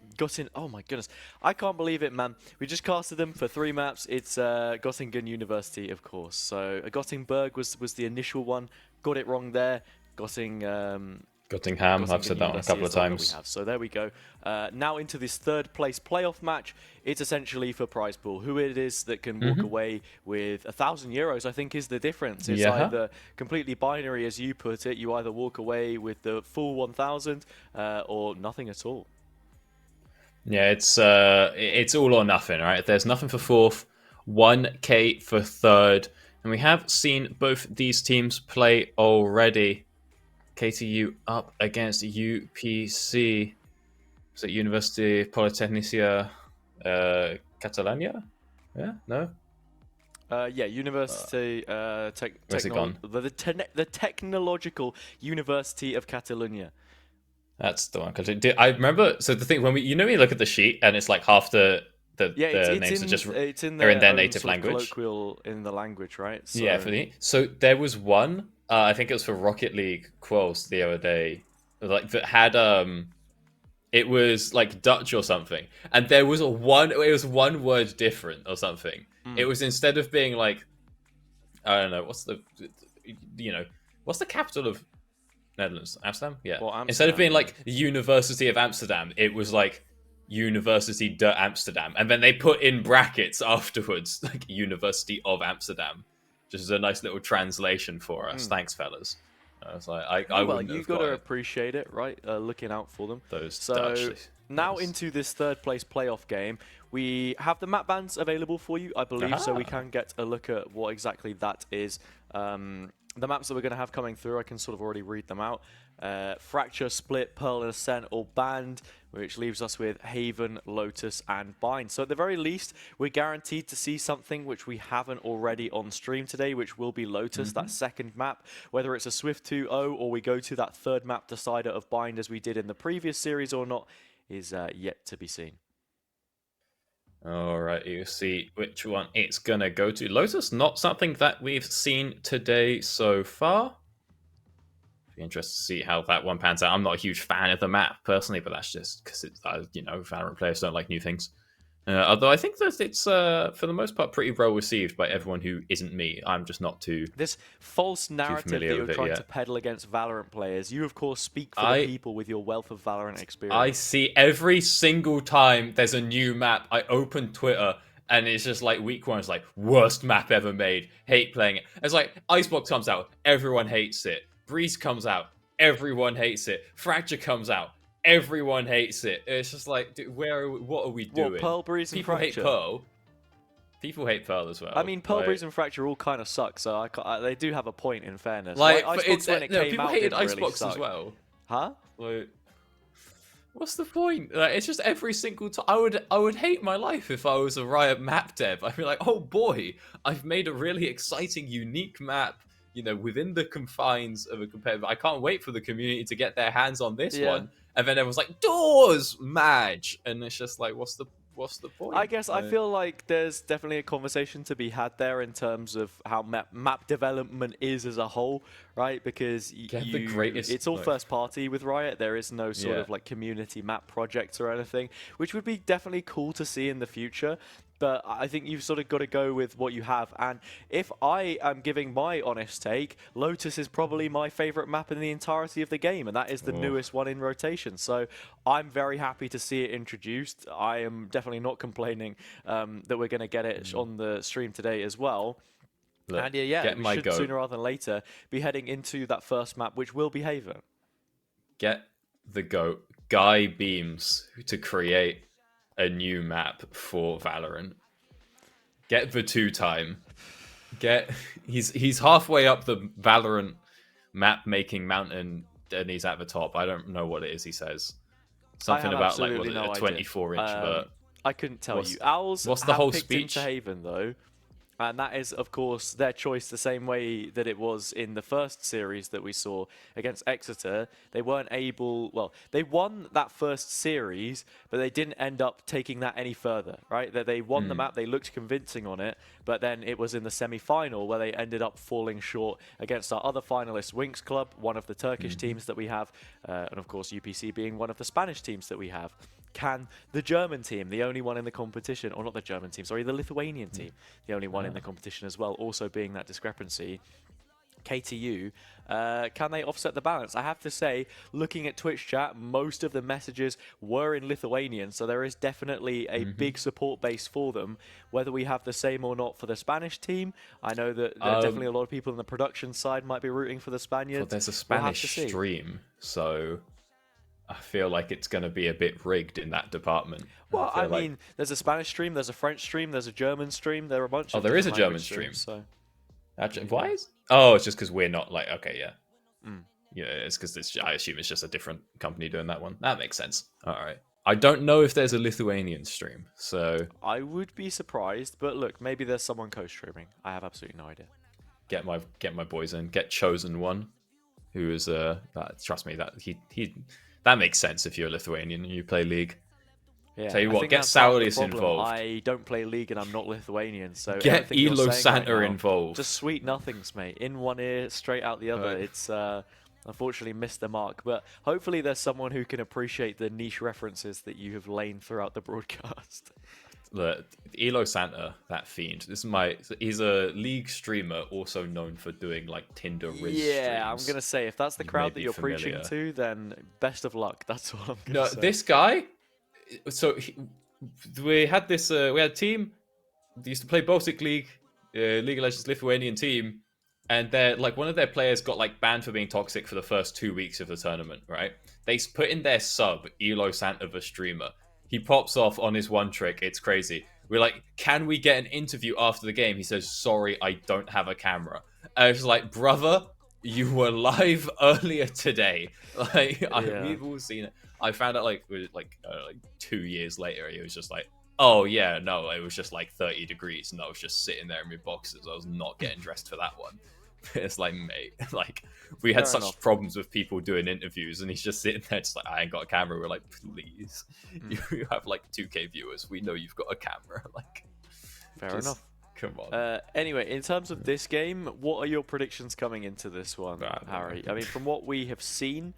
Oh my goodness, I can't believe it, man. We just casted them for 3 maps. It's Göttingen University, of course. So Gothenburg was the initial one. Got it wrong there. Gottingham, I've said that one a couple of times. So there we go. Now into this 3rd place playoff match. It's essentially for prize pool. Who it is that can walk away with €1,000, I think, is the difference. It's either completely binary, as you put it. You either walk away with the full 1,000 or nothing at all. Yeah, it's all or nothing, right? There's nothing for 4th, 1K for 3rd, and we have seen both these teams play already. KTU up against UPC. Is it University Politecnica Catalunya? Yeah, no? Yeah, University Where's it gone? The Technological University of Catalunya. That's the one. I remember. So the thing when we look at the sheet and it's like half the names are just in they're in their native language. Colloquial in the language, right? So... Yeah, so there was one. I think it was for Rocket League quals the other day, like that had it was like Dutch or something, and there was it was one word different or something. It was instead of being like, I don't know, what's the capital of Netherlands? Amsterdam? Yeah. Well, Amsterdam, instead of being like University of Amsterdam, it was like University de Amsterdam, and then they put in brackets afterwards like University of Amsterdam. Just as a nice little translation for us. Thanks, fellas. I was like, you've got to appreciate it, right? Looking out for them. Now into this 3rd place playoff game, we have the map bans available for you, I believe, so we can get a look at what exactly that is. The maps that we're going to have coming through, I can sort of already read them out. Fracture, Split, Pearl, and Ascent all banned, which leaves us with Haven, Lotus, and Bind. So at the very least, we're guaranteed to see something which we haven't already on stream today, which will be Lotus, that 2nd map. Whether it's a Swift 2-0 or we go to that 3rd map decider of Bind as we did in the previous series or not is yet to be seen. All right, you see which one it's going to go to. Lotus, not something that we've seen today so far. Be interested to see how that one pans out. I'm not a huge fan of the map personally, but that's just because it's Valorant players don't like new things. Although I think that it's for the most part pretty well received by everyone who isn't me. I'm just not too this false narrative that you're trying to peddle against Valorant players. You of course speak for the people with your wealth of Valorant experience. I see every single time there's a new map, I open Twitter and it's just like week 1 is like worst map ever made. Hate playing it. It's like Icebox comes out, everyone hates it. Breeze comes out, everyone hates it. Fracture comes out, everyone hates it. It's just like, dude, what are we doing? What, Pearl, Breeze, and Fracture? People hate Pearl. People hate Pearl as well. I mean, Pearl, Breeze, and Fracture all kind of suck, so they do have a point in fairness. Like, Icebox, when it came people out, hated didn't Icebox really as well. Huh? Like, what's the point? Like, it's just every single time. I would hate my life if I was a Riot map dev. I'd be like, oh boy, I've made a really exciting, unique map. Within the confines of a competitive, I can't wait for the community to get their hands on this one. And then everyone's like, doors, Madge. And it's just like, what's the point? I guess I feel like there's definitely a conversation to be had there in terms of how map development is as a whole, right? Because it's all first party with Riot. There is no sort of like community map projects or anything, which would be definitely cool to see in the future. But I think you've sort of got to go with what you have. And if I am giving my honest take, Lotus is probably my favorite map in the entirety of the game. And that is the newest one in rotation. So I'm very happy to see it introduced. I am definitely not complaining that we're going to get it on the stream today as well. Look, and we should sooner rather than later be heading into that first map, which will be Haven. Get the GOAT, Guy Beams, to create a new map for Valorant. Get the 2-time. He's halfway up the Valorant map making mountain and he's at the top. I don't know what it is he says. Something about like a 24-inch vert. I couldn't tell you. Owls what's the whole picked speech? Into Haven though. And that is, of course, their choice the same way that it was in the first series that we saw against Exeter. They weren't able, well, they won that first series, but they didn't end up taking that any further, right? They won the map, they looked convincing on it, but then it was in the semi-final where they ended up falling short against our other finalist, Winx Club, one of the Turkish teams that we have, and of course UPC being one of the Spanish teams that we have. Can the German team, the only one in the competition, or not the German team, sorry, the Lithuanian team, the only one in the competition as well, also being that discrepancy, KTU, can they offset the balance? I have to say, looking at Twitch chat, most of the messages were in Lithuanian, so there is definitely a big support base for them. Whether we have the same or not for the Spanish team, I know that definitely a lot of people on the production side might be rooting for the Spaniards. Well, there's a Spanish stream, so I feel like it's going to be a bit rigged in that department. Well, I mean, there's a Spanish stream, there's a French stream, there's a German stream, there are a bunch of there is a German stream. stream. So. Actually, why is... Oh, it's just because we're not like... Okay, yeah. Yeah, it's because I assume it's just a different company doing that one. That makes sense. All right. I don't know if there's a Lithuanian stream, so... I would be surprised, but look, maybe there's someone co-streaming. I have absolutely no idea. Get my boys in. Get Chosen One, who is... trust me, that he that makes sense if you're a Lithuanian and you play League. Yeah, Tell you what, get Saulius involved. I don't play League and I'm not Lithuanian, so get Elo Santa involved. Just sweet nothings, mate. In one ear, straight out the other. It's unfortunately missed the mark, but hopefully there's someone who can appreciate the niche references that you have lain throughout the broadcast. Look, Elo Santa, that fiend. He's a League streamer, also known for doing like Tinder Riz streams. I'm gonna say if that's the crowd that you're preaching to, then best of luck. That's all I'm gonna say. This guy. So we had this. We had a team. They used to play Baltic League, League of Legends Lithuanian team, and they're like one of their players got like banned for being toxic for the first 2 weeks of the tournament. Right? They put in their sub Elo Santa, the streamer. He pops off on his one trick. It's crazy. We're like, can we get an interview after the game? He says, sorry, I don't have a camera. I was like, brother, you were live earlier today. Like, we've all seen it. I found out like 2 years later, he was just like, oh yeah, no, it was just like 30 degrees and I was just sitting there in my boxes. I was not getting dressed for that one. It's like, mate, like we had such problems with people doing interviews and he's just sitting there just like, I ain't got a camera. We're like, please, you have like 2K viewers. We know you've got a camera. Like, fair enough. Come on. Anyway, in terms of this game, what are your predictions coming into this one, Harry? I mean, from what we have seen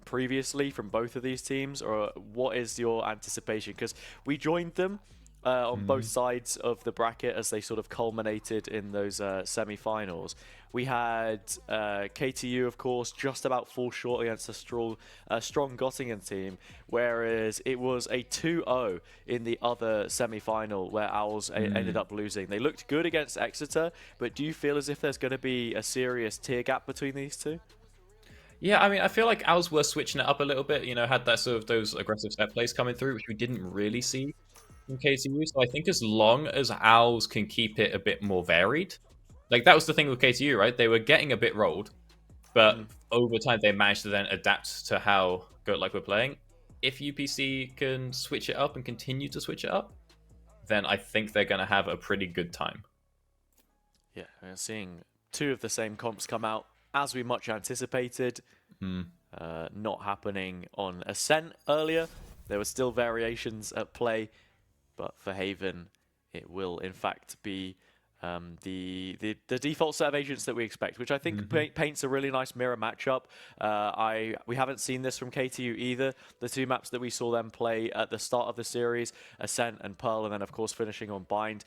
previously from both of these teams, or what is your anticipation? Because we joined them on both sides of the bracket as they sort of culminated in those semi-finals. We had KTU, of course, just about fall short against a strong Göttingen team, whereas it was a 2-0 in the other semi-final where Owls ended up losing. They looked good against Exeter, but do you feel as if there's going to be a serious tier gap between these two? Yeah, I mean, I feel like Owls were switching it up a little bit, you know, had that sort of those aggressive set plays coming through, which we didn't really see in KTU. So I think as long as Owls can keep it a bit more varied, like that was the thing with KTU, right? They were getting a bit rolled, but over time they managed to then adapt to how good like we're playing. If UPC can switch it up and continue to switch it up, then I think they're going to have a pretty good time. Yeah, we're seeing two of the same comps come out as we much anticipated. Not happening on Ascent earlier. There were still variations at play, but for Haven, it will in fact be the default set of agents that we expect, which I think paints a really nice mirror matchup. We haven't seen this from KTU either. The two maps that we saw them play at the start of the series, Ascent and Pearl, and then of course finishing on Bind.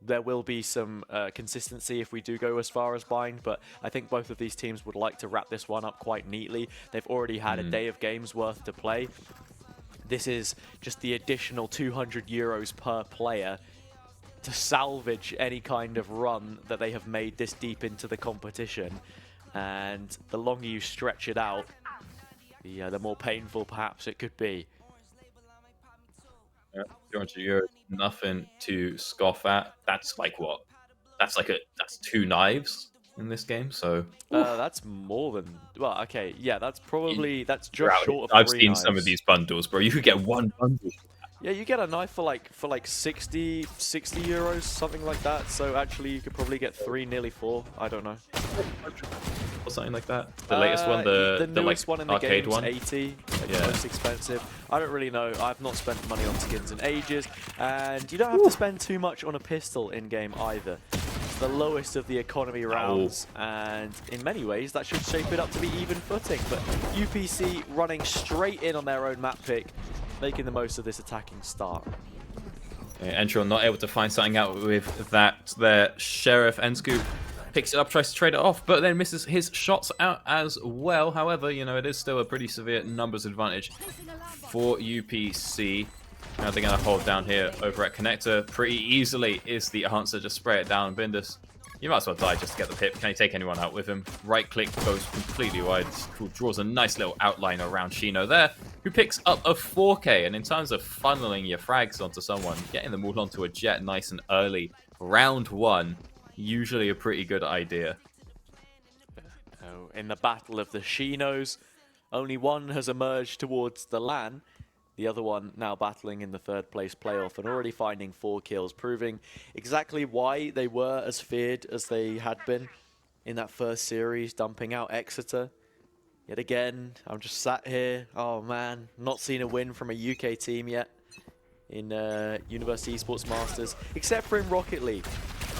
There will be some consistency if we do go as far as Bind, but I think both of these teams would like to wrap this one up quite neatly. They've already had a day of games worth to play. This is just the additional 200 euros per player to salvage any kind of run that they have made this deep into the competition. And the longer you stretch it out, the more painful perhaps it could be. 200 euros, nothing to scoff at. That's like what? That's 2 knives in this game. So that's more than that's probably just short of I've 3 seen knives. some of these bundles, bro. You could get one bundle. Yeah, you get a knife for like 60 euros, something like that. So actually, you could probably get 3, nearly 4. I don't know. Or something like that. The latest one, the newest like, one in the arcade game is one. 80. Like Yeah. the most expensive. I don't really know. I've not spent money on skins in ages, and you don't have to spend too much on a pistol in game either. It's the lowest of the economy rounds, and in many ways that should shape it up to be even footing. But UPC running straight in on their own map pick, making the most of this attacking start. Yeah, Entron not able to find something out with that. Their Sheriff Enscoop picks it up, tries to trade it off, but then misses his shots out as well. However, you know, it is still a pretty severe numbers advantage for UPC. Now they're going to hold down here over at Connector pretty easily is the answer. Just spray it down. Bindus, you might as well die just to get the pip. Can he take anyone out with him? Right click goes completely wide. Draws a nice little outline around Shino there, who picks up a 4K. And in terms of funneling your frags onto someone, getting them all onto a jet nice and early, round 1, usually a pretty good idea. In the battle of the Shinos, only one has emerged towards the LAN. The other one now battling in the 3rd place playoff and already finding 4 kills, proving exactly why they were as feared as they had been in that first series, dumping out Exeter. Yet again, I'm just sat here. Oh man, not seen a win from a UK team yet in University Esports Masters, except for in Rocket League.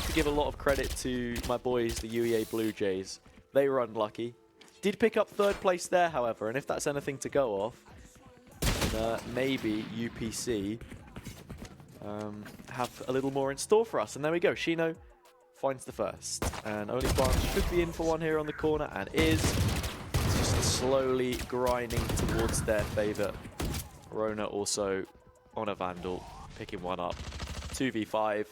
To give a lot of credit to my boys, the UEA Blue Jays. They were unlucky. Did pick up 3rd place there, however, and if that's anything to go off, maybe UPC have a little more in store for us. And there we go. Shino finds the first. And Only Plants should be in for one here on the corner, and is. It's just slowly grinding towards their favor. Rona also on a Vandal, picking one up. 2v5.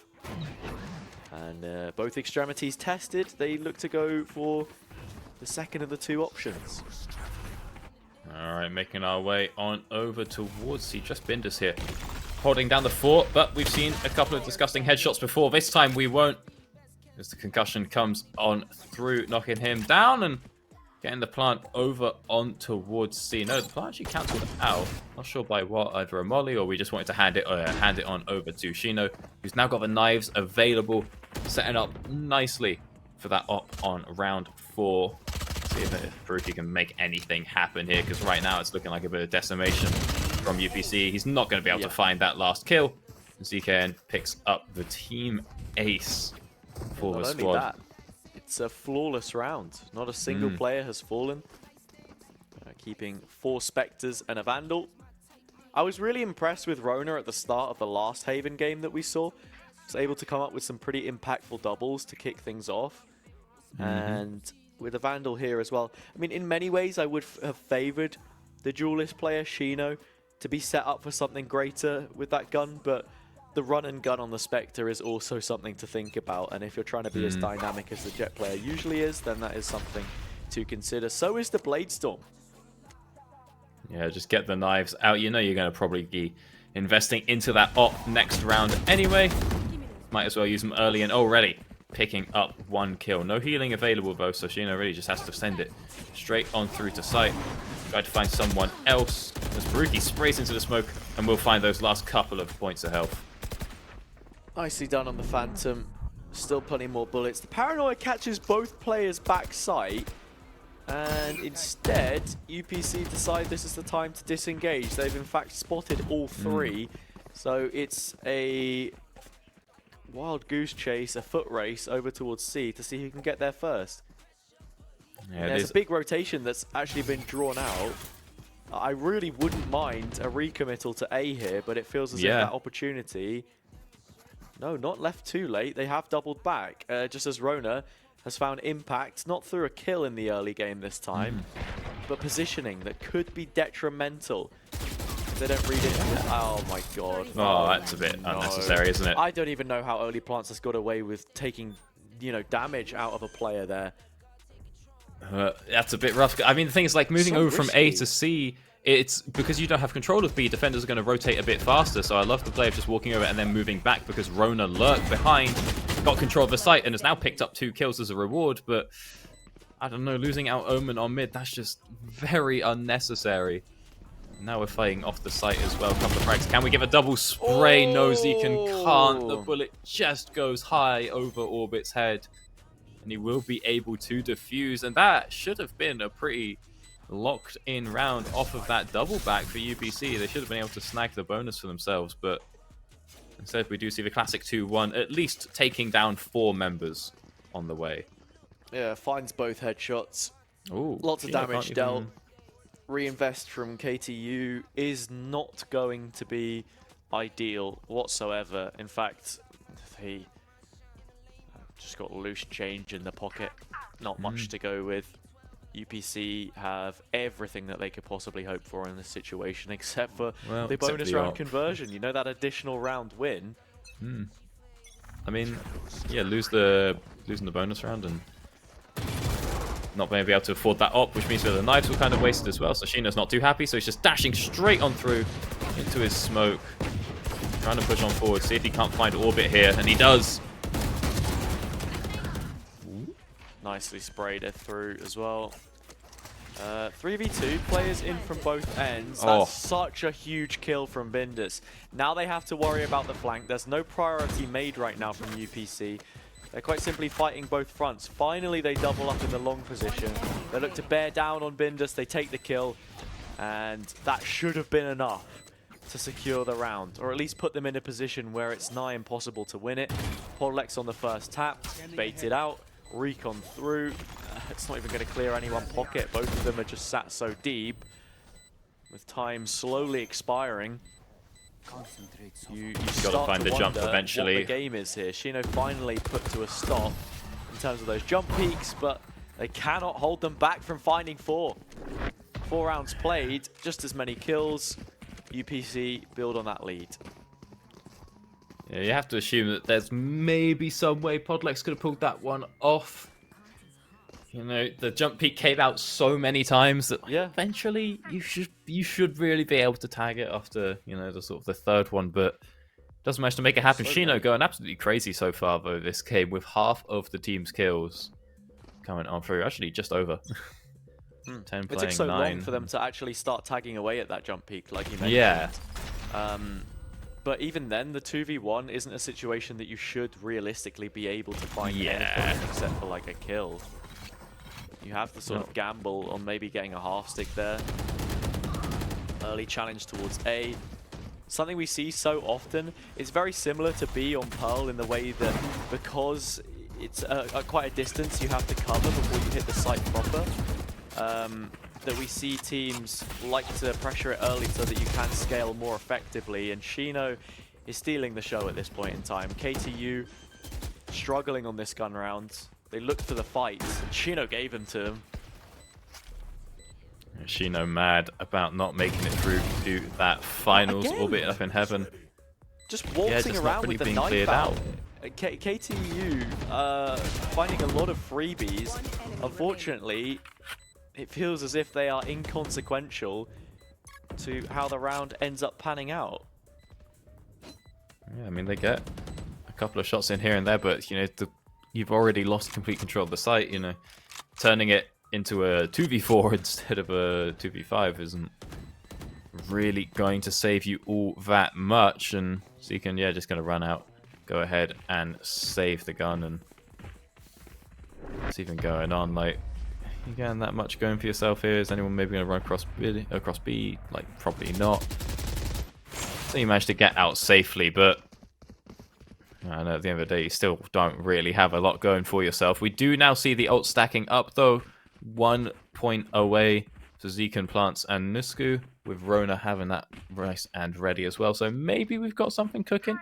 And both extremities tested. They look to go for the second of the 2 options. Alright, making our way on over towards C. Just Bindus here, holding down the fort, but we've seen a couple of disgusting headshots before. This time we won't, as the concussion comes on through, knocking him down and getting the plant over on towards C. No, the plant actually cancelled out. Not sure by what, either a molly or we just wanted to hand it on over to Shino, who's now got the knives available, setting up nicely for that op on round 4. See if Faruqi can make anything happen here, because right now it's looking like a bit of decimation from UPC. He's not going to be able to find that last kill. ZKN picks up the team ace for the squad. That, it's a flawless round. Not a single player has fallen. Keeping 4 Spectres and a Vandal. I was really impressed with Rona at the start of the last Haven game that we saw. He was able to come up with some pretty impactful doubles to kick things off. And with a Vandal here as well. I mean, in many ways, I would have favored the duelist player, Shino, to be set up for something greater with that gun, but the run and gun on the Spectre is also something to think about, and if you're trying to be as dynamic as the Jet player usually is, then that is something to consider. So is the Bladestorm. Yeah, just get the knives out. You know you're going to probably be investing into that op next round anyway. Might as well use them early, and already picking up 1 kill. No healing available though, so Shino really just has to send it straight on through to site. Try to find someone else as Faruqi sprays into the smoke, and we'll find those last couple of points of health. Nicely done on the Phantom. Still plenty more bullets. The Paranoia catches both players back sight, and instead UPC decide this is the time to disengage. They've in fact spotted all 3, so it's a wild goose chase, a foot race over towards C to see who can get there first. Yeah, there's a big rotation that's actually been drawn out. I really wouldn't mind a recommittal to A here, but it feels as if that opportunity... No, not left too late. They have doubled back, just as Rona has found impact, not through a kill in the early game this time, but positioning that could be detrimental. They don't read it. Oh my god. Oh, that's a bit unnecessary, isn't it? I don't even know how Early Plants has got away with taking, you know, damage out of a player there. That's a bit rough. I mean, the thing is, like, moving over from A to C, it's because you don't have control of B, defenders are going to rotate a bit faster, so I love the play of just walking over and then moving back, because Rona lurked behind, got control of the site, and has now picked up 2 kills as a reward, but I don't know, losing out Omen on mid, that's just very unnecessary. Now we're fighting off the site as well. A couple of frags. Can we give a double spray? No, Zekan can't. The bullet just goes high over Orbit's head. And he will be able to defuse. And that should have been a pretty locked in round off of that double back for UPC. They should have been able to snag the bonus for themselves. But instead, we do see the classic 2-1, at least taking down 4 members on the way. Yeah, finds both headshots. Ooh, lots of damage dealt. Reinvest from KTU is not going to be ideal whatsoever. In fact, he just got loose change in the pocket. Not much to go with. UPC have everything that they could possibly hope for in this situation, except for the bonus round conversion. You know, that additional round win. I mean, yeah, losing the bonus round and not being able to afford that up, which means that the knives were kind of wasted as well. So Shino's not too happy, so he's just dashing straight on through into his smoke, trying to push on forward, see if he can't find Orbit here, and he does. Nicely sprayed it through as well. 3v2, players in from both ends. That's such a huge kill from Bindus. Now they have to worry about the flank. There's no priority made right now from UPC. They're quite simply fighting both fronts. Finally, they double up in the long position. They look to bear down on Bindus. They take the kill. And that should have been enough to secure the round, or at least put them in a position where it's nigh impossible to win it. Podlex on the first tap, baited out. Recon through. It's not even going to clear any one pocket. Both of them are just sat so deep. With time slowly expiring. You got to find the jump eventually. What the game is here. Shino finally put to a stop in terms of those jump peaks, but they cannot hold them back from finding 4. 4 rounds played, just as many kills. UPC build on that lead. Yeah, you have to assume that there's maybe some way Podlex could have pulled that one off. You know, the jump peak came out so many times that eventually you should really be able to tag it after, you know, the sort of the third one, but doesn't manage to make it happen. Shino going absolutely crazy so far though this game, with half of the team's kills coming on through. Actually, just over. 10 playing, it took so 9. long for them to actually start tagging away at that jump peak, like you mentioned. Yeah. But even then, the 2v1 isn't a situation that you should realistically be able to find anything except for like a kill. You have to sort of gamble on maybe getting a half stick there. Early challenge towards A. Something we see so often, it's very similar to B on Pearl in the way that because it's quite a distance you have to cover before you hit the site proper, that we see teams like to pressure it early so that you can scale more effectively, and Shino is stealing the show at this point in time. KTU struggling on this gun round. They looked for the fights, and Shino gave them to him. Shino mad about not making it through to that finals, albeit up in heaven. Just waltzing around really with the knife out. KTU finding a lot of freebies. Unfortunately, it feels as if they are inconsequential to how the round ends up panning out. Yeah, I mean, they get a couple of shots in here and there, but, you know, you've already lost complete control of the site, you know. Turning it into a 2v4 instead of a 2v5 isn't really going to save you all that much. And Zekan, yeah, just going to run out, go ahead and save the gun. And what's even going on? Like, you getting that much going for yourself here? Is anyone maybe going to run across B? Like, probably not. So you managed to get out safely, but I know at the end of the day, you still don't really have a lot going for yourself. We do now see the ult stacking up, though. 1 point away to Zekan, Plants, and Nusku, with Rona having that nice and ready as well. So maybe we've got something cooking.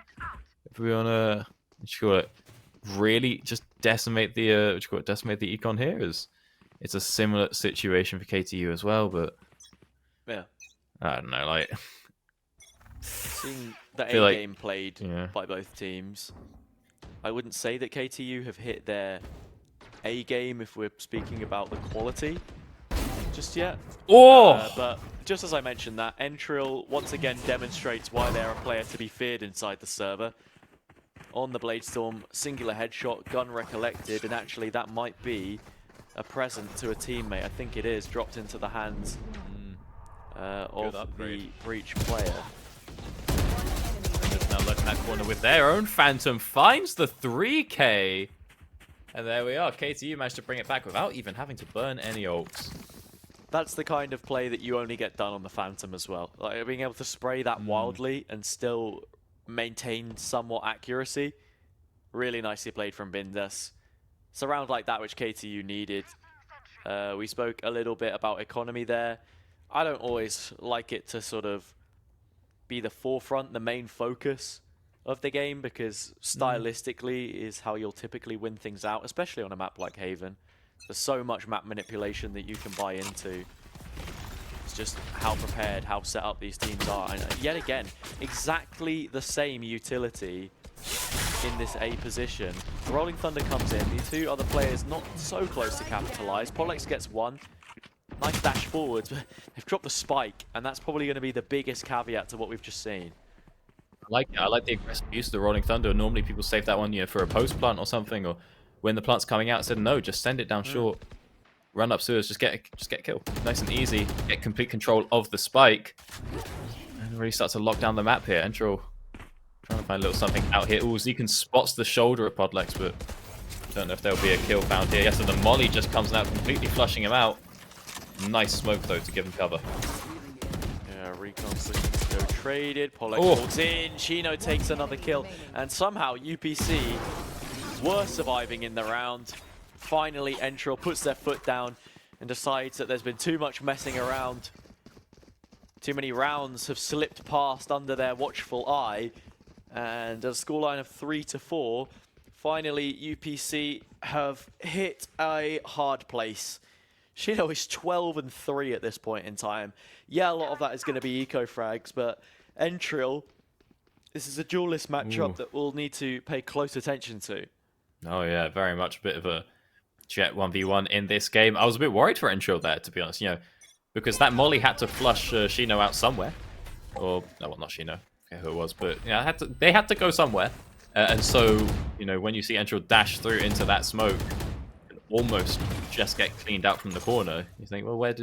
If we want to, really just decimate the, econ here. It's a similar situation for KTU as well, but yeah, I don't know, like seeing the A game played by both teams, I wouldn't say that KTU have hit their A game if we're speaking about the quality just yet. But just as I mentioned, that Entrill once again demonstrates why they're a player to be feared inside the server. On the Bladestorm, singular headshot, gun recollected, and actually that might be a present to a teammate. I think it is, dropped into the hands of the Breach player. Just now looking that corner with their own Phantom, finds the 3K. And there we are. KTU managed to bring it back without even having to burn any ults. That's the kind of play that you only get done on the Phantom as well. Like being able to spray that wildly and still maintain somewhat accuracy. Really nicely played from Bindus. It's a round like that which KTU needed. We spoke a little bit about economy there. I don't always like it to sort of be the forefront, the main focus of the game, because stylistically is how you'll typically win things out, especially on a map like Haven. There's so much map manipulation that you can buy into. It's just how prepared, how set up these teams are. And yet again, exactly the same utility in this A position. The Rolling Thunder comes in, the two other players not so close to capitalize. Polex gets one. Nice dash forwards, but they've dropped the spike, and that's probably going to be the biggest caveat to what we've just seen. I like the aggressive use of the Rolling Thunder. Normally people save that one, for a post plant or something, or when the plant's coming out. Said no, just send it down short, run up sewers, just get a kill, nice and easy. Get complete control of the spike, and really start to lock down the map here. Entral trying to find a little something out here. Ooh, Zekan spots the shoulder of Podlex, but don't know if there'll be a kill found here. Yes, so the molly just comes out, completely flushing him out. Nice smoke though to give him cover. Yeah, Recon's looking to go traded. Polex walks in. Chino takes another kill, and somehow UPC were surviving in the round. Finally, Entral puts their foot down and decides that there's been too much messing around. Too many rounds have slipped past under their watchful eye, and a scoreline of 3-4. Finally, UPC have hit a hard place. Chino is 12-3 at this point in time. Yeah, a lot of that is going to be eco frags, but Entral, this is a duelist matchup that we'll need to pay close attention to. Oh yeah, very much a bit of a Jet 1v1 in this game. I was a bit worried for Entral there, to be honest, because that molly had to flush Chino out somewhere. Or, no, well, not Chino, I forget who it was, but they had to go somewhere. And so, when you see Entral dash through into that smoke, almost just get cleaned out from the corner, you think, well, where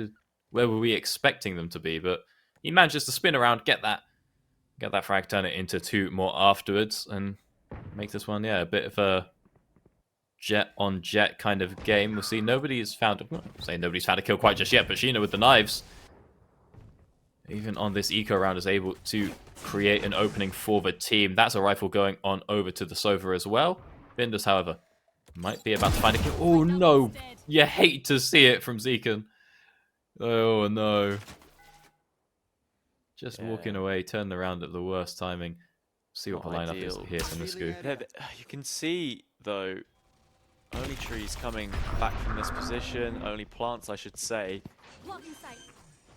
were we expecting them to be? But he manages to spin around, get that frag, turn it into two more afterwards, and make this one, a bit of a jet on jet kind of game. We'll see. Nobody's found a kill quite just yet, but Chino with the knives, even on this eco round, is able to create an opening for the team. That's a rifle going on over to the Sova as well. Bindus, however, might be about to find a kill. Oh no! You hate to see it from Zekan. Oh no. Just walking away, turned around at the worst timing. See what the lineup is here from the scoop. You can see, though, only trees coming back from this position, only plants, I should say.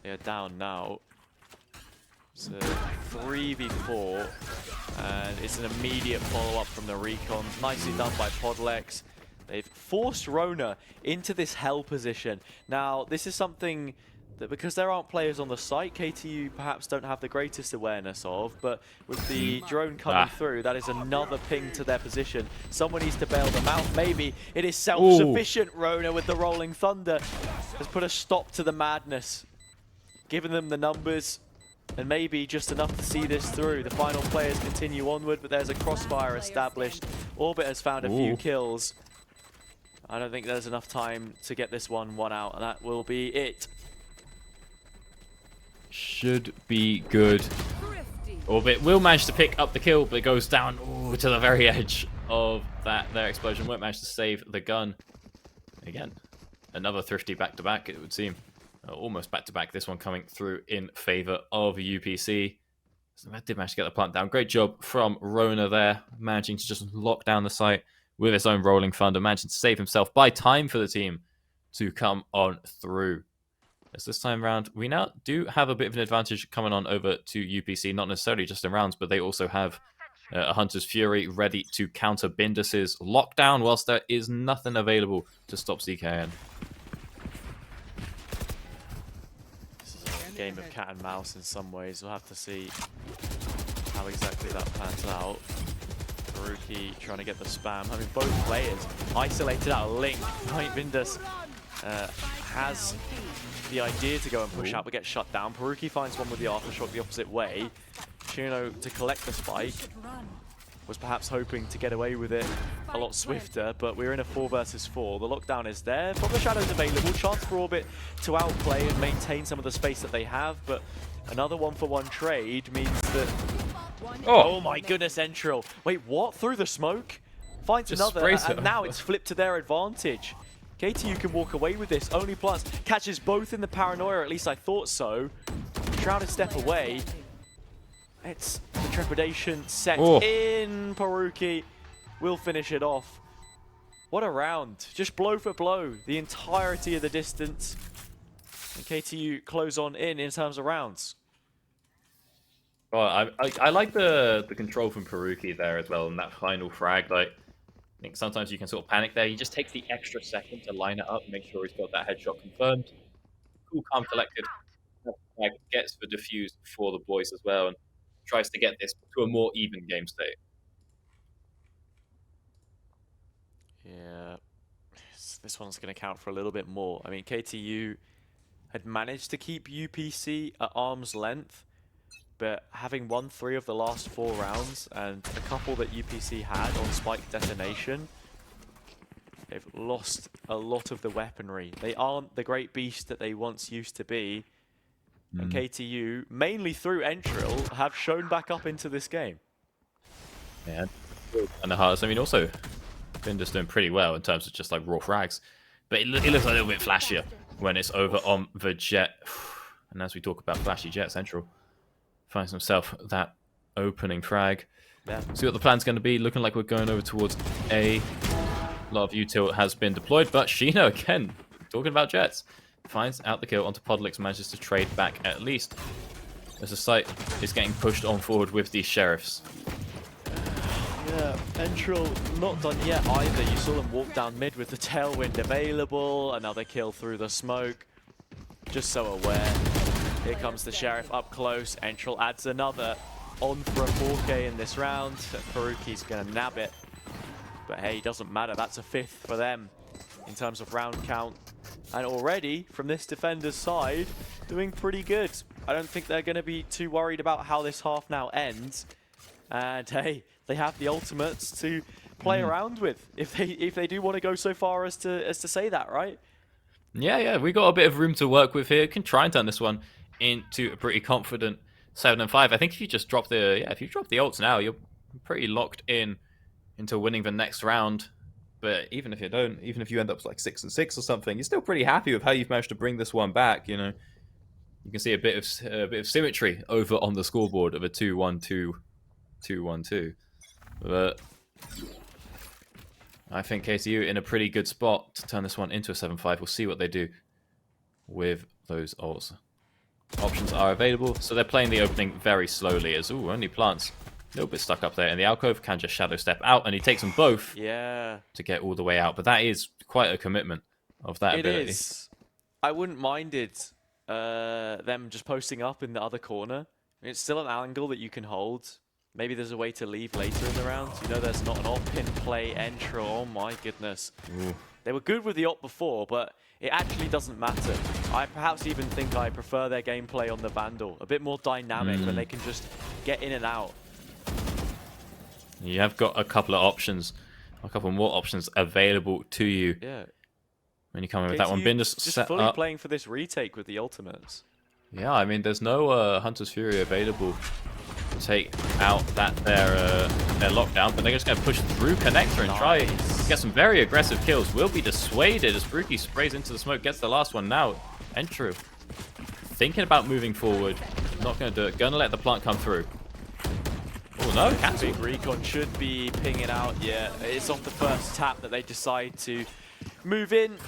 They are down now. It's a 3v4, and it's an immediate follow-up from the recon. Nicely done by Podlex. They've forced Rona into this hell position. Now, this is something that, because there aren't players on the site, KTU perhaps don't have the greatest awareness of, but with the drone coming through, that is another ping to their position. Someone needs to bail them out. Maybe it is self-sufficient. Rona with the Rolling Thunder has put a stop to the madness, given them the numbers, and maybe just enough to see this through. The final players continue onward, but there's a crossfire established. Orbit has found a few kills. I don't think there's enough time to get this one out, and that will be it. Should be good. Orbit will manage to pick up the kill, but it goes down to the very edge of their explosion. Won't manage to save the gun. Again, another thrifty back-to-back, it would seem. Almost back-to-back, this one coming through in favor of UPC. So that did manage to get the plant down. Great job from Rona there, managing to just lock down the site with his own Rolling Thunder, managing to save himself, buy time for the team to come on through. As this time round, we now do have a bit of an advantage coming on over to UPC, not necessarily just in rounds, but they also have a Hunter's Fury ready to counter Bindus's lockdown, whilst there is nothing available to stop ZKN. This is a game of cat and mouse in some ways. We'll have to see how exactly that pans out. Rookie trying to get the spam. I mean, both players isolated out a link. Right, Bindus has the idea to go and push out, but gets shut down. Peruki finds one with the aftershock the opposite way. Shino to collect the spike. Was perhaps hoping to get away with it a lot swifter, but we're in a 4 versus 4. The lockdown is there. From the shadows available, chance for Orbit to outplay and maintain some of the space that they have, but another 1-for-1 trade means that... Oh my goodness, Entril. Wait, what? Through the smoke? Finds Just another, sprays and her. now it's flipped to their advantage. KTU can walk away with this. Only Plants catches both in the paranoia, at least I thought so. Shrouded step away. It's the trepidation set in. Peruki will finish it off. What a round. Just blow for blow. The entirety of the distance. And KTU close on in terms of rounds. Well, I like the control from Peruki there as well in that final frag. Like, I think sometimes you can sort of panic there. He just takes the extra second to line it up, make sure he's got that headshot confirmed. Cool, calm, collected. Gets the defuse for the boys as well and tries to get this to a more even game state. Yeah, this one's going to count for a little bit more. I mean, KTU had managed to keep UPC at arm's length, but having won 3 of the last 4 rounds and a couple that UPC had on spike detonation, they've lost a lot of the weaponry. They aren't the great beast that they once used to be. And KTU, mainly through Entril, have shown back up into this game. Yeah, and the hardest. I mean, also, Binder's doing pretty well in terms of just like raw frags, but it looks a little bit flashier when it's over on the jet. And as we talk about flashy jets, Entril finds himself that opening frag. Yeah. See what the plan's going to be. Looking like we're going over towards A. A lot of util has been deployed, but Shino again, talking about jets, finds out the kill onto Podlix, manages to trade back at least as the site is getting pushed on forward with these sheriffs. Yeah, Entril not done yet either. You saw them walk down mid with the tailwind available. Another kill through the smoke. Just so aware. Here comes the sheriff up close. Entril adds another on for a 4K in this round. Peruki's going to nab it. But hey, doesn't matter. That's a 5th for them in terms of round count. And already, from this defender's side, doing pretty good. I don't think they're going to be too worried about how this half now ends. And hey, they have the ultimates to play around with if they do want to go so far as to say that, right? Yeah, we got a bit of room to work with here. Can try and turn this one into a pretty confident 7-5. I think if you just drop the ults now, you're pretty locked in into winning the next round. But even if you don't, even if you end up like 6-6 or something, you're still pretty happy with how you've managed to bring this one back. You know, you can see a bit of symmetry over on the scoreboard of a 2-1-2, 2-1-2. But I think KTU in a pretty good spot to turn this one into a 7-5. We'll see what they do with those ults. Options are available, so they're playing the opening very slowly as, only Plants. A little bit stuck up there in the alcove, can just shadow step out, and he takes them both to get all the way out. But that is quite a commitment of that ability. It is. I wouldn't mind it, them just posting up in the other corner. It's still an angle that you can hold. Maybe there's a way to leave later in the round. You know, there's not an op in play Entril. Oh my goodness. Ooh. They were good with the op before, but it actually doesn't matter. I perhaps even think I prefer their gameplay on the Vandal. A bit more dynamic when they can just get in and out. You have got a couple of options, a couple more options available to you. Yeah. When you come in with that one, Binder's just set fully up. playing for this retake with the ultimates. Yeah, I mean, there's no Hunter's Fury available to take out their lockdown, but they're just going to push through Connector and try to get some very aggressive kills. Will be dissuaded as Peruki sprays into the smoke, gets the last one now. Entru thinking about moving forward, not going to do it. Going to let the plant come through. Oh no, cancel. Big Recon should be pinging out. Yeah, it's off the first tap that they decide to move in.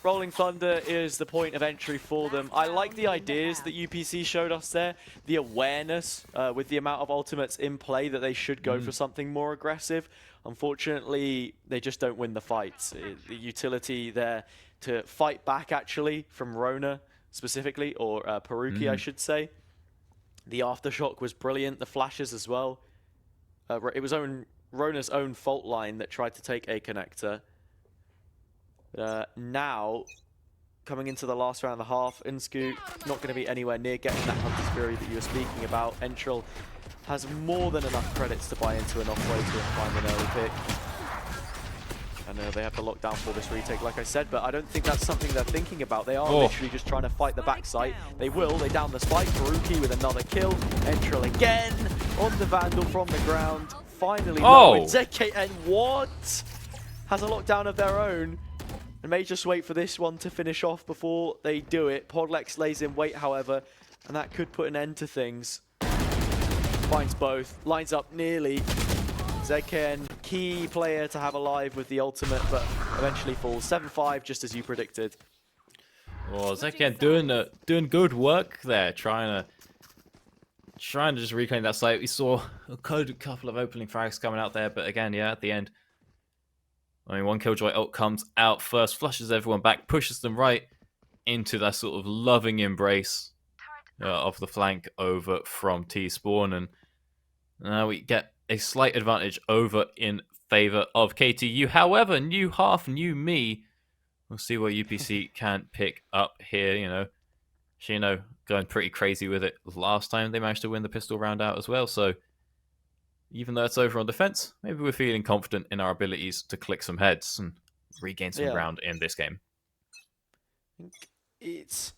Rolling Thunder is the point of entry for them. I like the ideas that UPC showed us there. The awareness with the amount of ultimates in play that they should go for something more aggressive. Unfortunately, they just don't win the fights. The utility there to fight back actually from Rona specifically, or Peruki I should say. The aftershock was brilliant. The flashes as well. It was Rona's own fault line that tried to take a connector. Now, coming into the last round of the half. Insku not going to be anywhere near getting that Hunter's Fury that you were speaking about. Entril has more than enough credits to buy into an operator and find an early pick. And they have the lockdown for this retake, like I said, but I don't think that's something they're thinking about. They are literally just trying to fight the backside. They will. They down the spike. Faruqi with another kill. Entril again on the Vandal from the ground. Finally, ZK, and what? Has a lockdown of their own. And may just wait for this one to finish off before they do it. Podlex lays in wait, however, and that could put an end to things. Finds both. Lines up nearly. ZKN, key player to have alive with the ultimate, but eventually falls. 7-5, just as you predicted. Well, ZKN doing good work there, trying to just reclaim that site. We saw a couple of opening frags coming out there, but again, yeah, at the end, I mean, one Killjoy ult comes out first, flushes everyone back, pushes them right into that sort of loving embrace of the flank over from T-Spawn, and now we get a slight advantage over in favor of KTU. However, new half, new me. We'll see what UPC can pick up here. You know, Shino going pretty crazy with it last time. They managed to win the pistol round out as well. So even though it's over on defense, maybe we're feeling confident in our abilities to click some heads and regain some ground in this game. It's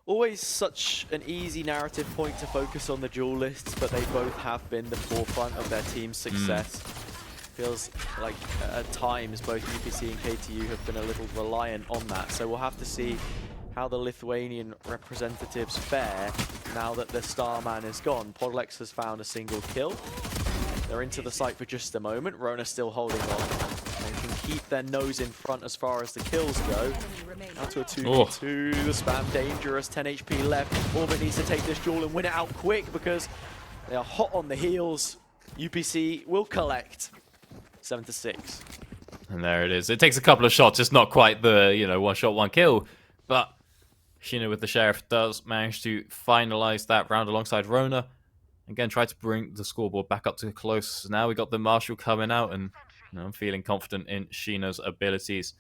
always such an easy narrative point to focus on the duelists, but they both have been the forefront of their team's success. Feels like at times both UPC and KTU have been a little reliant on that, so we'll have to see how the Lithuanian representatives fare now that the Starman is gone. Podlex has found a single kill. They're into the site for just a moment. Rona still holding on and can keep their nose in front as far as the kills go. Now to a 2v2, the spam dangerous, 10 HP left. Orbit needs to take this duel and win it out quick because they are hot on the heels. UPC will collect 7-6. And there it is. It takes a couple of shots, just not quite the, you know, one shot, one kill. But Shino with the Sheriff does manage to finalize that round alongside Rona. Again, try to bring the scoreboard back up to close. Now we got the Marshal coming out, and you know, I'm feeling confident in Shino's abilities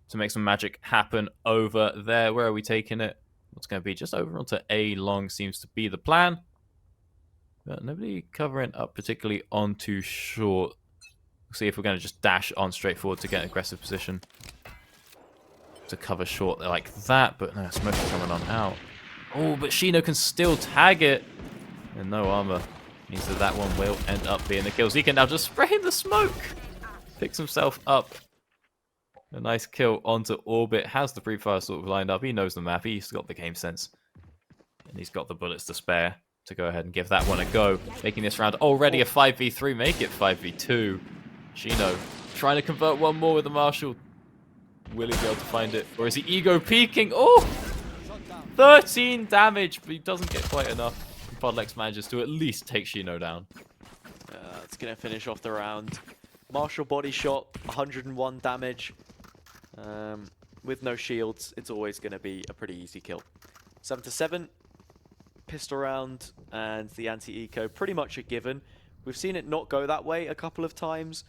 to make some magic happen over there. Where are we taking it? What's going to be just over onto A long seems to be the plan. But nobody covering up particularly onto short. We'll see if we're going to just dash on straight forward to get an aggressive position to cover short like that. But no, smoke coming on out. Oh, but Shino can still tag it. And no armor means that that one will end up being the kill. So he can now just spray in the smoke. Picks himself up. A nice kill onto Orbit. Has the pre-fire sort of lined up. He knows the map. He's got the game sense. And he's got the bullets to spare to go ahead and give that one a go. Making this round already a 5v3. Make it 5v2. Shino trying to convert one more with the Marshal. Will he be able to find it? Or is he ego peeking? Oh! 13 damage, but he doesn't get quite enough. Podlex manages to at least take Shino down. It's going to finish off the round. Marshal body shot, 101 damage. With no shields, it's always going to be a pretty easy kill. 7-7. Pistol round and the anti-eco pretty much a given. We've seen it not go that way a couple of times.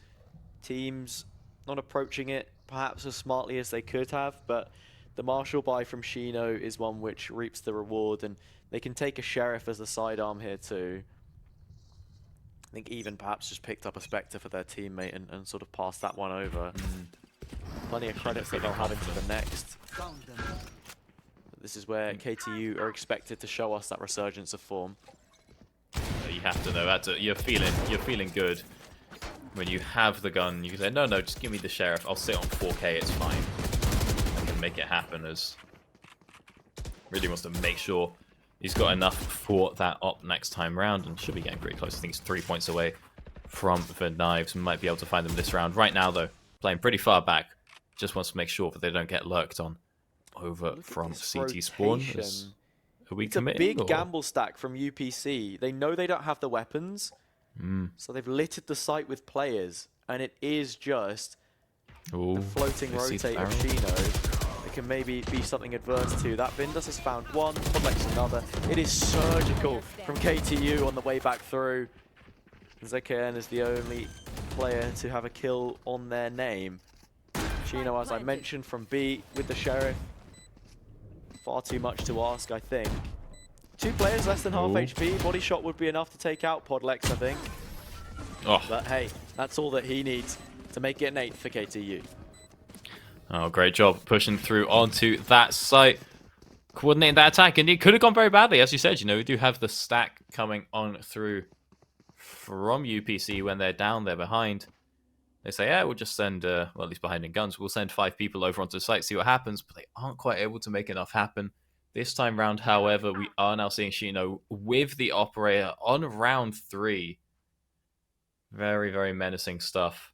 Teams not approaching it perhaps as smartly as they could have, but the Marshal buy from Shino is one which reaps the reward, and they can take a Sheriff as a sidearm here too. I think even perhaps just picked up a Spectre for their teammate and sort of passed that one over. Plenty of credits that they'll have into the next. This is where KTU are expected to show us that resurgence of form. You have to know that you're feeling good when you have the gun. You can say, no, just give me the Sheriff. I'll sit on 4K. It's fine. I can make it happen. As really wants to make sure he's got enough for that op next time round, and should be getting pretty close. I think he's 3 points away from the knives. Might be able to find them this round. Right now, though, playing pretty far back. Just wants to make sure that they don't get lurked on over from CT Spawn. Are we committing? It's a big gamble stack from UPC. They know they don't have the weapons, so they've littered the site with players, and it is just the floating rotate of Shino. It can maybe be something adverse to. That Vindas has found one, Podlex another. It is surgical from KTU on the way back through. ZKN is the only player to have a kill on their name. Shino, as I mentioned, from B with the Sheriff. far too much to ask, I think. 2 players less than half Ooh. HP. Body shot would be enough to take out Podlex, I think. Oh. But hey, that's all that he needs to make it an 8 for KTU. Oh, great job pushing through onto that site, coordinating that attack, and it could have gone very badly, as you said. You know, we do have the stack coming on through from UPC when they're down, they're behind. They say, yeah, we'll just send, well, at least behind in guns, we'll send 5 people over onto the site, see what happens, but they aren't quite able to make enough happen. This time round, however, we are now seeing Shino with the operator on round 3. Very, very menacing stuff.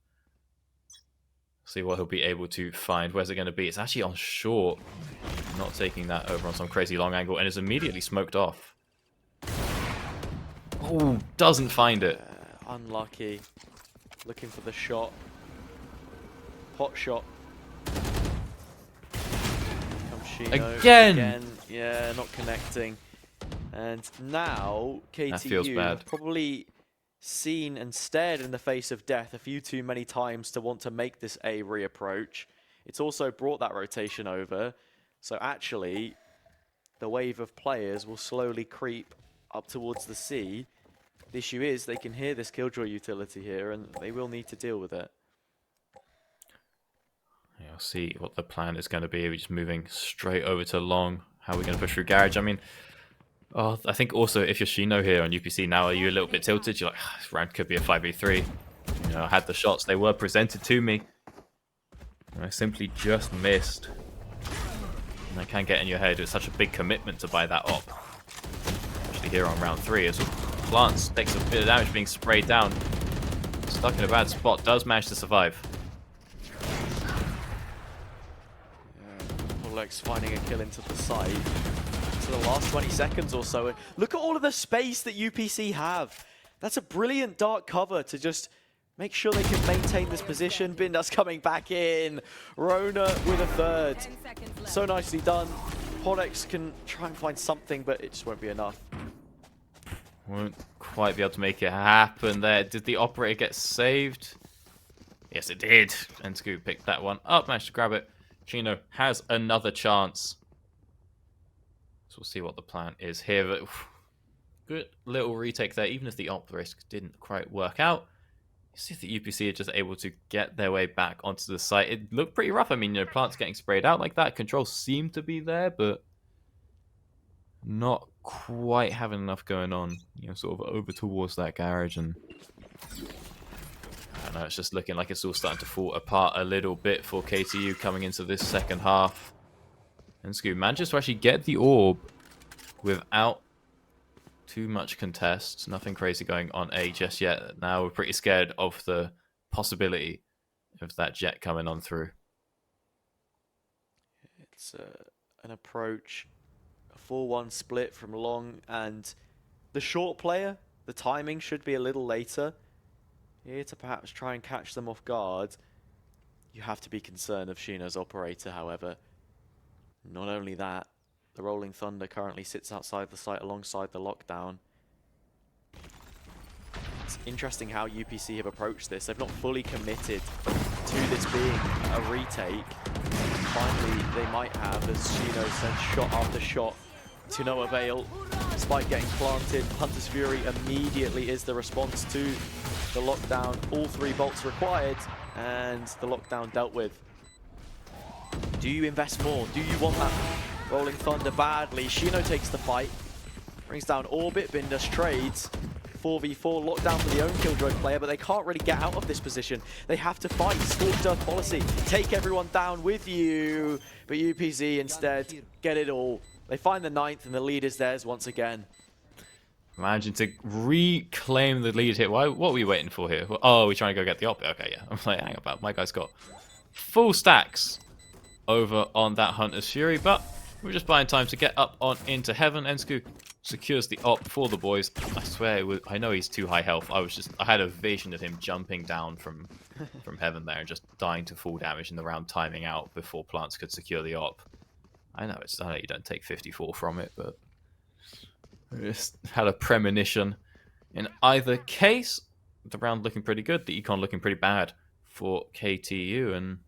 See what he'll be able to find. Where's it going to be? It's actually on short. Not taking that over on some crazy long angle, and is immediately smoked off. Oh, doesn't find it. Unlucky. Looking for the shot. Pot shot. Comes Shino. Again! Yeah, not connecting. And now That feels KTU bad. have probably seen and stared in the face of death a few too many times to want to make this A reapproach. It's also brought that rotation over. So actually, the wave of players will slowly creep up towards the C. The issue is they can hear this Killjoy utility here, and they will need to deal with it. Yeah, I'll see what the plan is going to be. We're just moving straight over to long. How are we going to push through Garage? I mean, I think also if you're Shino here on UPC now, are you a little bit tilted? You're like, this round could be a 5v3. You know, I had the shots. They were presented to me. And I simply just missed. And I can get in your head. It's such a big commitment to buy that op. Actually here on round 3 as Plants takes a bit of damage being sprayed down. Stuck in a bad spot. Does manage to survive. Lex finding a kill into the site. To the last 20 seconds or so. Look at all of the space that UPC have. That's a brilliant dark cover to just make sure they can maintain this position. Bindas coming back in. Rona with a third. So nicely done. Podex can try and find something, but it just won't be enough. Won't quite be able to make it happen there. Did the operator get saved? Yes, it did. And Scoop picked that one up, managed to grab it. Chino has another chance. So we'll see what the plan is here. But good little retake there, even if the op risk didn't quite work out. You see if the UPC are just able to get their way back onto the site. It looked pretty rough. I mean, you know, Plants getting sprayed out like that. Control seemed to be there, but not quite having enough going on. You know, sort of over towards that garage, and I know it's just looking like it's all starting to fall apart a little bit for KTU coming into this second half. And Scoop manages to actually get the orb without too much contest. Nothing crazy going on A just yet. Now we're pretty scared of the possibility of that jet coming on through. It's an approach, a 4-1 split from long, and the short player, the timing should be a little later. Here to perhaps try and catch them off guard. You have to be concerned of Shino's operator, however. Not only that, the Rolling Thunder currently sits outside the site alongside the lockdown. It's interesting how UPC have approached this. They've not fully committed to this being a retake. Finally, they might have, as Shino sends shot after shot to no avail. Spike getting planted. Hunter's Fury immediately is the response to the lockdown. All 3 bolts required, and the lockdown dealt with. Do you invest more? Do you want that Rolling Thunder badly? Shino takes the fight. Brings down Orbit. Bindas trades. 4v4 lockdown for the own Killjoy player, but they can't really get out of this position. They have to fight. Scorched Earth policy. Take everyone down with you. But UPC instead get it all. They find the 9th, and the lead is theirs once again. Managing to reclaim the lead here. What were we waiting for here? Oh, we're trying to go get the op. Okay, yeah. I'm like, hang about. My guy's got full stacks over on that Hunter's Fury, but we're just buying time to get up on into heaven. Ensku secures the op for the boys. I swear, I know he's too high health. I had a vision of him jumping down from heaven there and just dying to full damage in the round, timing out before Plants could secure the op. I know you don't take 54 from it, but I just had a premonition. In either case, the round looking pretty good, the econ looking pretty bad for KTU, and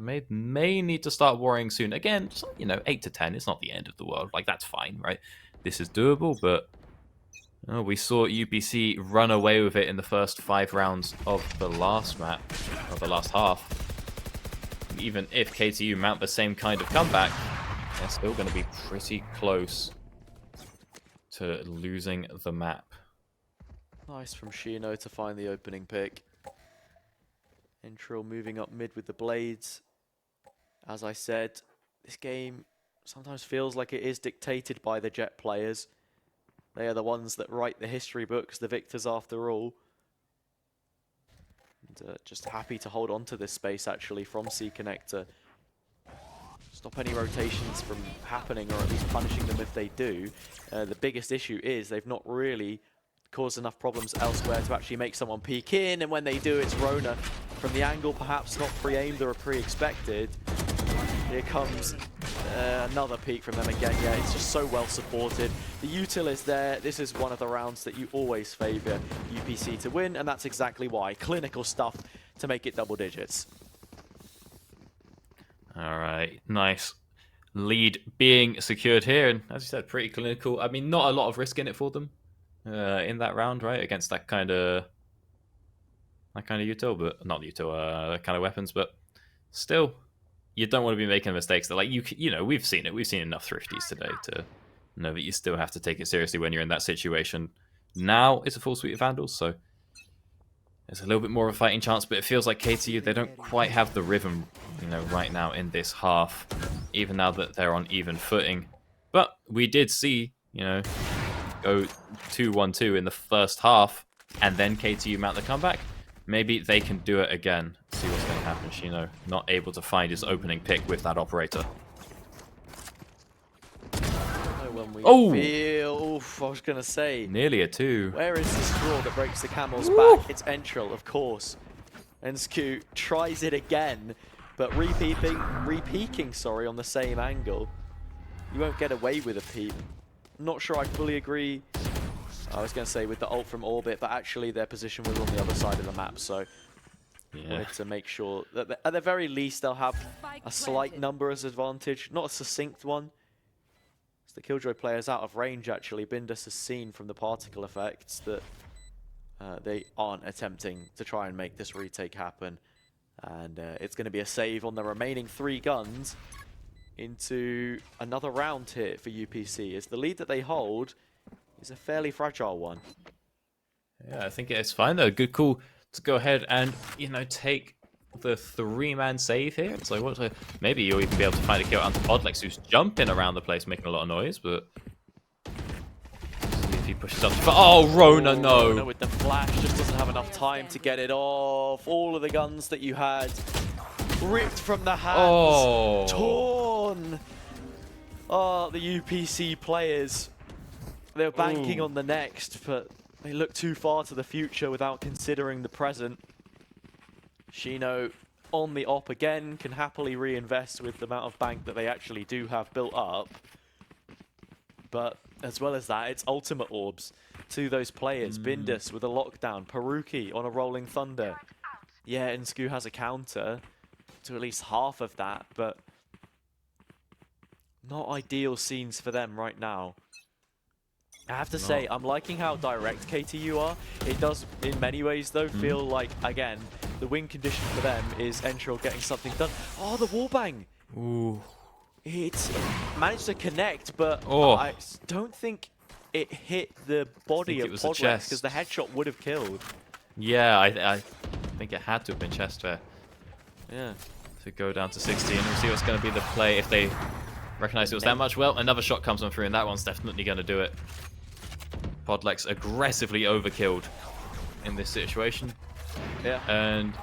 They may need to start worrying soon. Again, just, 8 to 10. It's not the end of the world. Like, that's fine, right? This is doable, but we saw UPC run away with it in the first 5 rounds of the last map, of the last half. Even if KTU mount the same kind of comeback, they're still going to be pretty close to losing the map. Nice from Shino to find the opening pick. Entril moving up mid with the blades. As I said, this game sometimes feels like it is dictated by the Jet players. They are the ones that write the history books, the victors after all. And just happy to hold on to this space actually from C Connector. Stop any rotations from happening, or at least punishing them if they do. The biggest issue is they've not really caused enough problems elsewhere to actually make someone peek in, and when they do, it's Rona from the angle perhaps not pre-aimed or pre-expected. Here comes another peek from them again. Yeah, it's just so well supported. The util is there. This is one of the rounds that you always favour UPC to win, and that's exactly why. Clinical stuff to make it double digits. All right, nice lead being secured here, and as you said, pretty clinical. I mean, not a lot of risk in it for them in that round, right? Against that kind of util, but not util, that kind of weapons, but still. You don't want to be making mistakes that, like, we've seen it. We've seen enough thrifties today to know that you still have to take it seriously when you're in that situation. Now it's a full suite of Vandals, so there's a little bit more of a fighting chance, but it feels like KTU, they don't quite have the rhythm, right now in this half, even now that they're on even footing. But we did see, go 2-1-2 in the first half, and then KTU mount the comeback. Maybe they can do it again. See what's going to happen. Shino not able to find his opening pick with that operator. Oh! Oof, I was going to say. Nearly a 2. Where is the straw that breaks the camel's back? It's Entril, of course. And Sku tries it again, but re-peeking, on the same angle. You won't get away with a peep. I'm not sure I fully agree. I was going to say with the ult from orbit, but actually their position was on the other side of the map, so wanted to make sure that at the very least they'll have a slight numbers advantage, not a succinct one. As the Killjoy player's out of range, actually. Bindus has seen from the particle effects that they aren't attempting to try and make this retake happen. And it's going to be a save on the remaining 3 guns into another round here for UPC, as the lead that they hold is a fairly fragile one. Yeah, I think it's fine though. Good call to go ahead and, take the 3-man save here. It's like, maybe you'll even be able to find a kill onto Podlex, who's jumping around the place, making a lot of noise, but see if he pushes up. Oh, Rona, no. Rona with the flash just doesn't have enough time to get it off. All of the guns that you had ripped from the hands, torn. Oh, the UPC players. They were banking on the next, but they look too far to the future without considering the present. Shino on the op again, can happily reinvest with the amount of bank that they actually do have built up. But as well as that, it's ultimate orbs to those players. Bindus with a lockdown, Peruki on a rolling thunder. Yeah, and Sku has a counter to at least half of that, but not ideal scenes for them right now. I have to say, I'm liking how direct KTU are. It does, in many ways, though, feel like, again, the win condition for them is Entril getting something done. Oh, the wallbang! Ooh. It managed to connect, but I don't think it hit the body of Podlex, because the headshot would have killed. Yeah, I think it had to have been chest there. Yeah. To go down to 16. We'll see what's going to be the play if they recognize it was that much. Well, another shot comes on through, and that one's definitely going to do it. Podlex aggressively overkilled in this situation. Yeah. And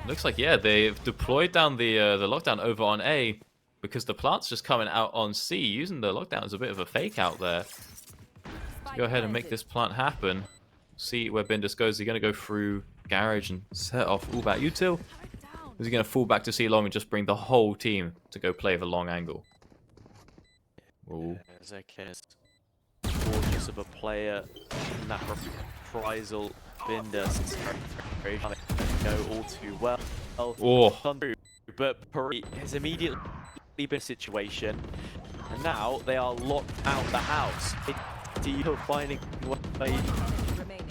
looks like, yeah, they've deployed down the lockdown over on A, because the plant's just coming out on C, using the lockdown as a bit of a fake out there. Let's go ahead and make this plant happen. See where Bindus goes. Is he going to go through garage and set off Ubat util? Is he going to fall back to C long and just bring the whole team to go play the long angle? Ooh. Zekes, gorgeous of a player in that reprisal. Bindus go all too well. but Paris has immediately been a situation, and now they are locked out the house. You're finding a way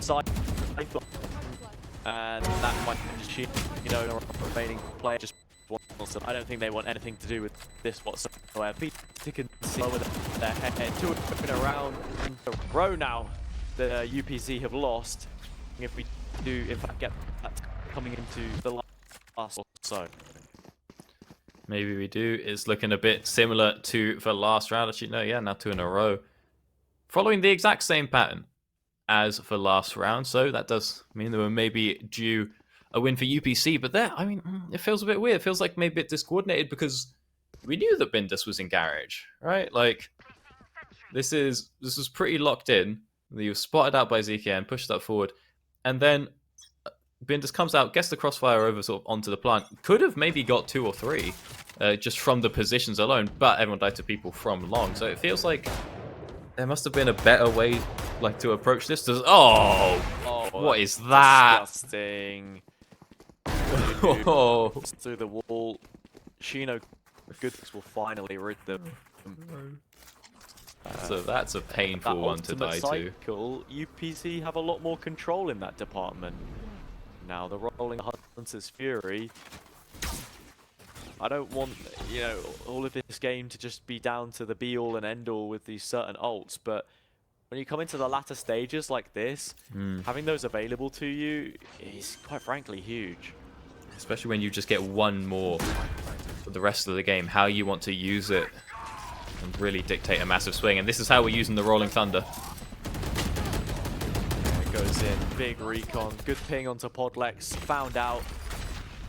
side, and that might just, you know, the remaining player just wants to. I don't think they want anything to do with this whatsoever. Peter can see over their head, 2 in a round in a row now. The UPC have lost. If we do, in fact, get that coming into the last or so. Maybe we do. It's looking a bit similar to the last round. Actually, no, yeah, now 2 in a row. Following the exact same pattern as the last round. So that does mean they were maybe due a win for UPC. But there, I mean, it feels a bit weird. It feels like maybe a bit discoordinated because we knew that Bindus was in Garage, right? Like, this was pretty locked in. He was spotted out by ZKN, pushed that forward. And then Bindus comes out, gets the crossfire over sort of onto the plant. Could have maybe got 2 or 3 just from the positions alone, but everyone died to people from long. So it feels like there must have been a better way like to approach this. Oh, what is that? Disgusting. Oh. Through the wall. Shino Goodness will finally rid them. So that's a painful one to die cycle, to. UPC have a lot more control in that department. Now the rolling Hunter's Fury. I don't want, you know, all of this game to just be down to the be-all and end-all with these certain ults, but when you come into the latter stages like this, having those available to you is quite frankly huge. Especially when you just get one more for the rest of the game, how you want to use it and really dictate a massive swing. And this is how we're using the Rolling Thunder. It goes in, big recon, good ping onto Podlex, found out,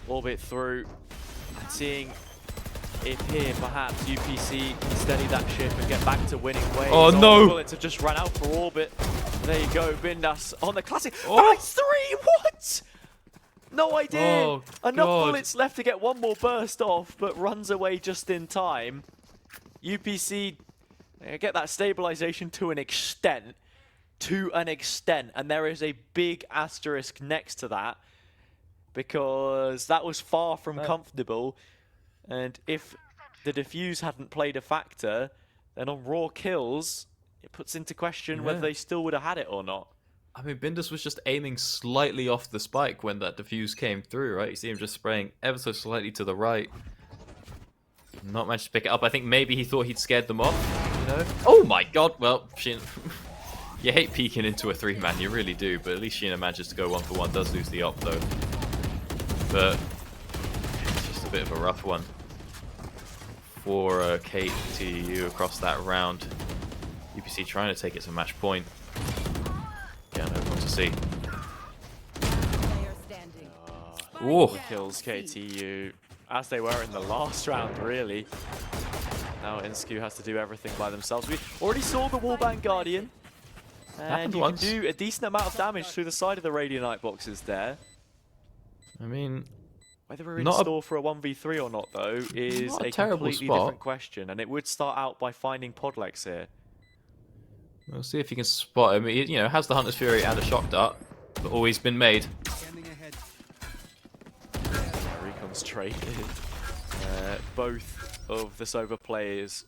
orbit through, and seeing if here perhaps UPC can steady that ship and get back to winning ways. Oh no! Bullets have just run out for orbit. There you go, Bindas on the classic. Oh, it's 3! What? No idea. Oh, Enough God. bullets left to get one more burst off, but runs away just in time. UPC get that stabilization to an extent. And there is a big asterisk next to that, because that was far from comfortable. And if the defuse hadn't played a factor, then on raw kills, it puts into question whether they still would have had it or not. I mean, Bindus was just aiming slightly off the spike when that defuse came through, right? You see him just spraying ever so slightly to the right. Not managed to pick it up. I think maybe he thought he'd scared them off, you know? Oh my god, well, Shin... you hate peeking into a 3-man, you really do, but at least Sheena manages to go 1-for-1, does lose the op though. But it's just a bit of a rough one for KTU across that round. UPC trying to take it to match point. Yeah, no one to see. Kills KTU, as they were in the last round, really. Now Inskew has to do everything by themselves. We already saw the Wallbang Guardian. And you can do a decent amount of damage through the side of the Radionite boxes there. I mean, whether we're in store for a 1v3 or not, though, is a completely different question. And it would start out by finding Podlex here. We'll see if you can spot him. He, you know, has the Hunter's Fury and a Shock Dart, but always been made. Recon's traded. Both of the Sova players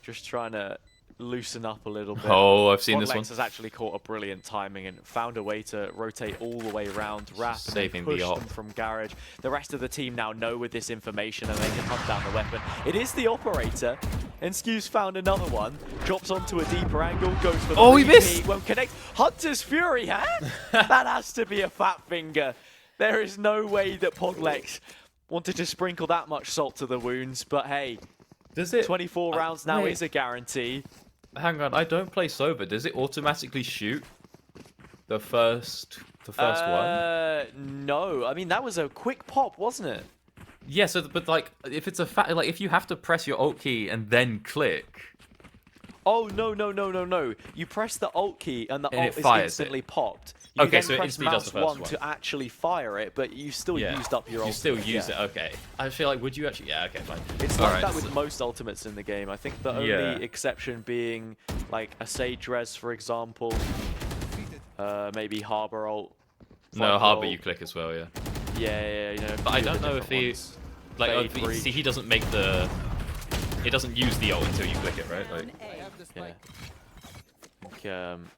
just trying to loosen up a little bit. Oh, I've seen this one. Has actually caught a brilliant timing and found a way to rotate all the way around Wrath, saving push the op them from Garage. The rest of the team now know with this information and they can hunt down the weapon. It is the operator. And Skew's found another one, drops onto a deeper angle, goes for the he missed! Won't connect. Hunter's Fury, huh? That has to be a fat finger. There is no way that Podlex wanted to sprinkle that much salt to the wounds, but hey, does it? 24 rounds now is a guarantee. Hang on, I don't play Sober. Does it automatically shoot the first one? No. I mean, that was a quick pop, wasn't it? Yeah, so, but like, if it's a like, if you have to press your Alt key and then click. Oh, no. You press the Alt key and the Alt is instantly popped. You Okay, then so it press instantly does the first one. to actually fire it, but you still used up your ultimate. You still use it, okay. I feel like, would you actually? Yeah, okay, fine. It's like that with most ultimates in the game. I think the only exception being like a Sage Res, for example. Maybe Harbor ult. No, Harbor you click as well, yeah. Yeah, you know. But I don't know if Like, Fade breach. see, he doesn't make the... It doesn't use the ult until you click it, right? Like, Yeah. I think,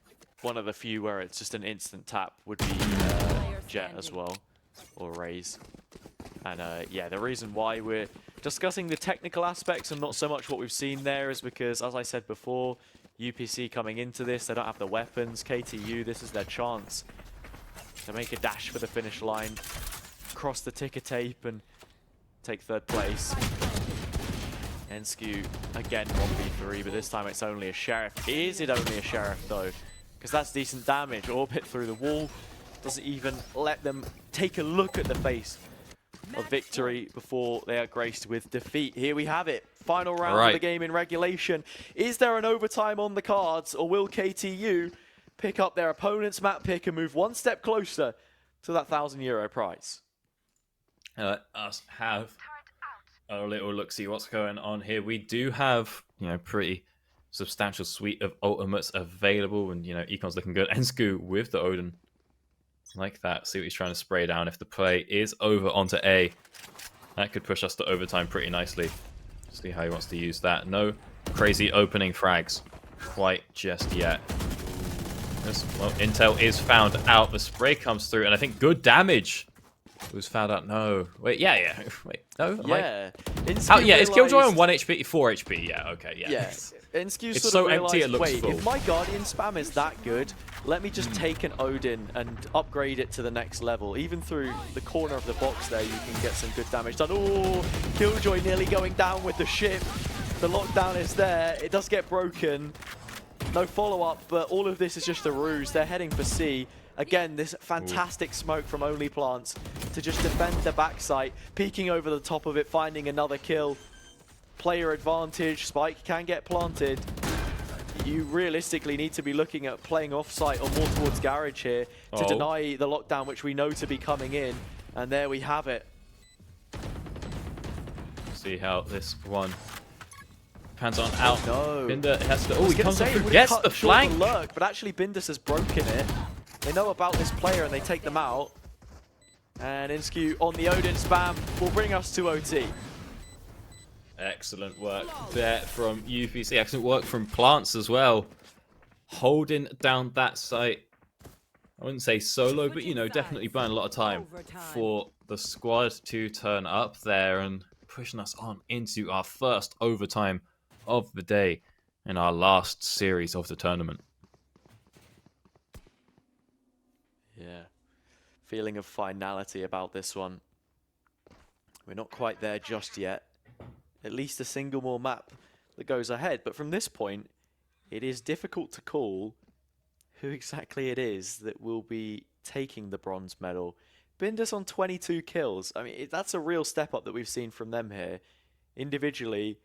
one of the few where it's just an instant tap would be Jet as well, or Raze. And yeah, the reason why we're discussing the technical aspects and not so much what we've seen there is because, as I said before, UPC coming into this, they don't have the weapons. KTU, this is their chance to make a dash for the finish line, cross the ticker tape and take third place. Enskew again 1v3, but this time it's only a Sheriff. Is it only a Sheriff though? Because that's decent damage. Orbit through the wall. Doesn't even let them take a look at the face of victory before they are graced with defeat. Here we have it. Final round of the game in regulation. Is there an overtime on the cards, or will KTU pick up their opponent's map pick and move one step closer to that €1,000 prize? Us have a little look, see what's going on here. We do have, you know, pretty substantial suite of ultimates available, and you know, Econ's looking good. Enskew with the Odin, like that. See what he's trying to spray down. If the play is over onto A, that could push us to overtime pretty nicely. See how he wants to use that. No crazy opening frags quite just yet. Well, intel is found out. The spray comes through, and I think good damage was found out. No, wait, yeah. Wait, no, yeah. Yeah, is Killjoy on 1 HP, 4 HP? Yeah, okay, yeah. Yeah. Enskew It's sort of so empty it realised, looks wait, full. if my Guardian spam is that good, let me just take an Odin and upgrade it to the next level. Even through the corner of the box there, you can get some good damage done. Oh, Killjoy nearly going down with the ship. The lockdown is there. It does get broken. No follow-up, but all of this is just a ruse. They're heading for C. Again, this fantastic smoke from Only Plants to just defend the backside, peeking over the top of it, finding another kill. Player advantage, Spike can get planted. You realistically need to be looking at playing off-site or more towards Garage here to deny the lockdown, which we know to be coming in. And there we have it. See how this one pans on out. No. Binder has to... Oh, he comes through, gets the flank. The lurk, but actually Bindus has broken it. They know about this player and they take them out. And Enskew on the Odin spam will bring us to OT. Excellent work there from UPC. Excellent work from Plants as well. Holding down that site. I wouldn't say solo, but, you know, definitely buying a lot of time for the squad to turn up there and pushing us on into our first overtime of the day in our last series of the tournament. Yeah. Feeling of finality about this one. We're not quite there just yet. At least a single more map that goes ahead. But from this point, it is difficult to call who exactly it is that will be taking the bronze medal. Bindus on 22 kills. I mean, that's a real step up that we've seen from them here. Individually,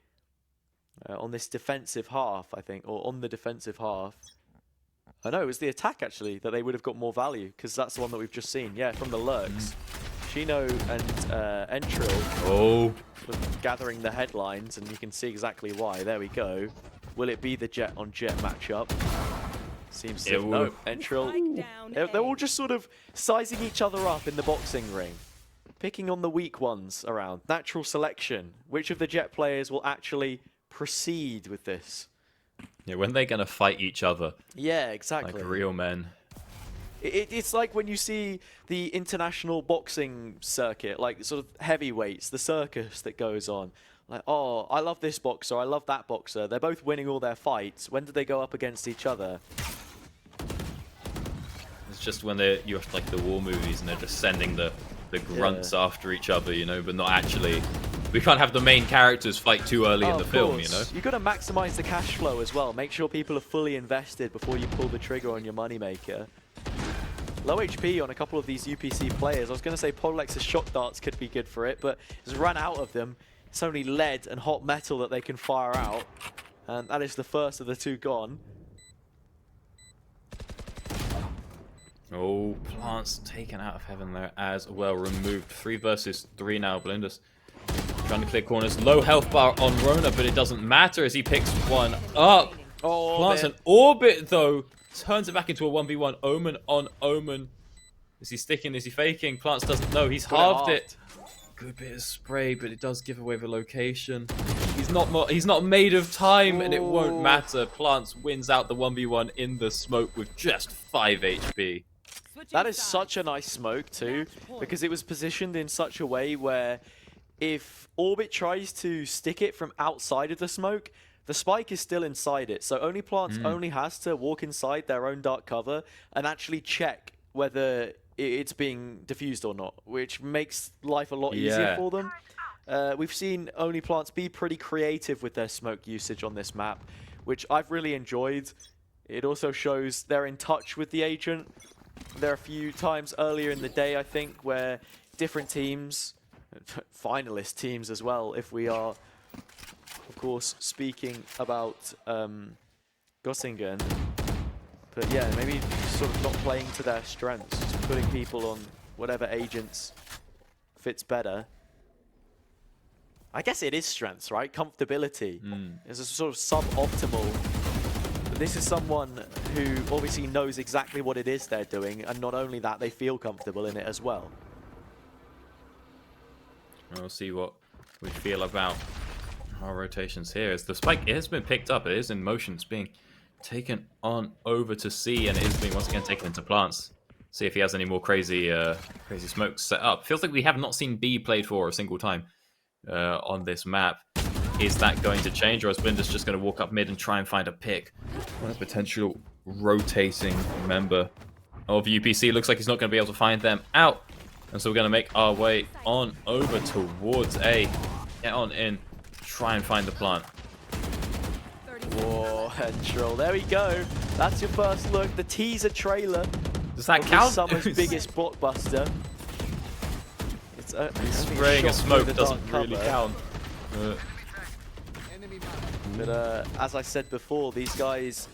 on this defensive half, I think, or on the defensive half. I know, it was the attack, actually, that they would have got more value, because that's the one that we've just seen. Yeah, from the lurks. Chino and Entril gathering the headlines, and you can see exactly why. There we go. Will it be the Jet on Jet matchup? Seems to no. Entril. They're all just sort of sizing each other up in the boxing ring. Picking on the weak ones around. Natural selection. Which of the Jet players will actually proceed with this? Yeah, when they're going to fight each other. Yeah, exactly. Like real men. It's like when you see the international boxing circuit, like sort of heavyweights, the circus that goes on. Like, oh, I love this boxer, I love that boxer. They're both winning all their fights. When did they go up against each other? It's just when you watch like the war movies and they're just sending the grunts after each other, you know, but not actually. We can't have the main characters fight too early in the film, you know? You've got to maximize the cash flow as well. Make sure people are fully invested before you pull the trigger on your moneymaker. Low HP on a couple of these UPC players. I was going to say Polex's shock darts could be good for it, but it's run out of them. It's only lead and hot metal that they can fire out. And that is the first of the two gone. Oh, Plants taken out of heaven there as well. Removed 3 versus 3 now. Blinders trying to clear corners. Low health bar on Rona, but it doesn't matter as he picks one up. Oh, Plants an orbit though. Turns it back into a 1v1. Omen on Omen. Is he sticking? Is he faking? Plants doesn't know. He's halved it. good bit of spray, but it does give away the location. He's not made of time, and it won't matter. Plants wins out the 1v1 in the smoke with just 5 HP. That is such a nice smoke too, because it was positioned in such a way where if Orbit tries to stick it from outside of the smoke, the spike is still inside it. So only Plants only has to walk inside their own dark cover and actually check whether it's being diffused or not, which makes life a lot easier for them. We've seen Only Plants be pretty creative with their smoke usage on this map, which I've really enjoyed. It also shows they're in touch with the agent. There are a few times earlier in the day, I think, where different teams, finalist teams as well, if we are, of course, speaking about Göttingen. But yeah, maybe sort of not playing to their strengths, just putting people on whatever agents fits better. I guess it is strengths, right? Comfortability is a sort of suboptimal. But this is someone who obviously knows exactly what it is they're doing, and not only that, they feel comfortable in it as well. We'll see what we feel about our rotations here. As the spike has been picked up, it is in motion. It's being taken on over to C, and it is being once again taken into Plants. See if he has any more crazy smokes set up. Feels like we have not seen B played for a single time on this map. Is that going to change, or is Blinder's just going to walk up mid and try and find a pick on a potential rotating member of UPC? Looks like he's not going to be able to find them out. And so we're going to make our way on over towards A. Get on in. Try and find the plant. Whoa, head troll. There we go. That's your first look. The teaser trailer. Does that count? Summer's biggest blockbuster. It's spraying a smoke doesn't really count. But as I said before, these guys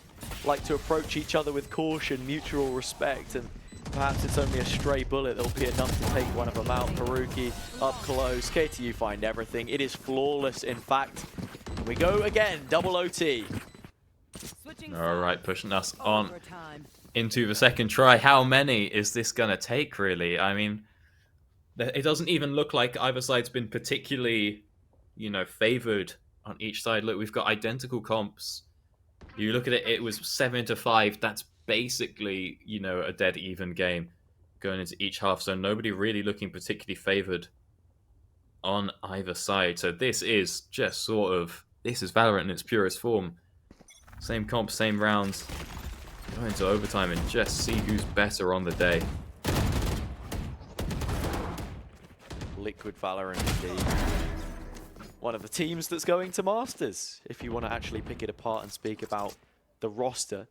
like to approach each other with caution, mutual respect, and perhaps it's only a stray bullet that'll be enough to take one of them out. Haruki up close. KTU find everything. It is flawless, in fact. We go again, double OT. All right, pushing us on into the second try. How many is this gonna take, really? I mean, it doesn't even look like either side's been particularly, favored on each side. Look, we've got identical comps. You look at it, it was 7-5. That's basically, a dead even game going into each half. So nobody really looking particularly favored on either side. So this is just this is Valorant in its purest form. Same comp, same rounds. Go into overtime and just see who's better on the day. Liquid Valorant indeed. One of the teams that's going to Masters, if you want to actually pick it apart and speak about the roster.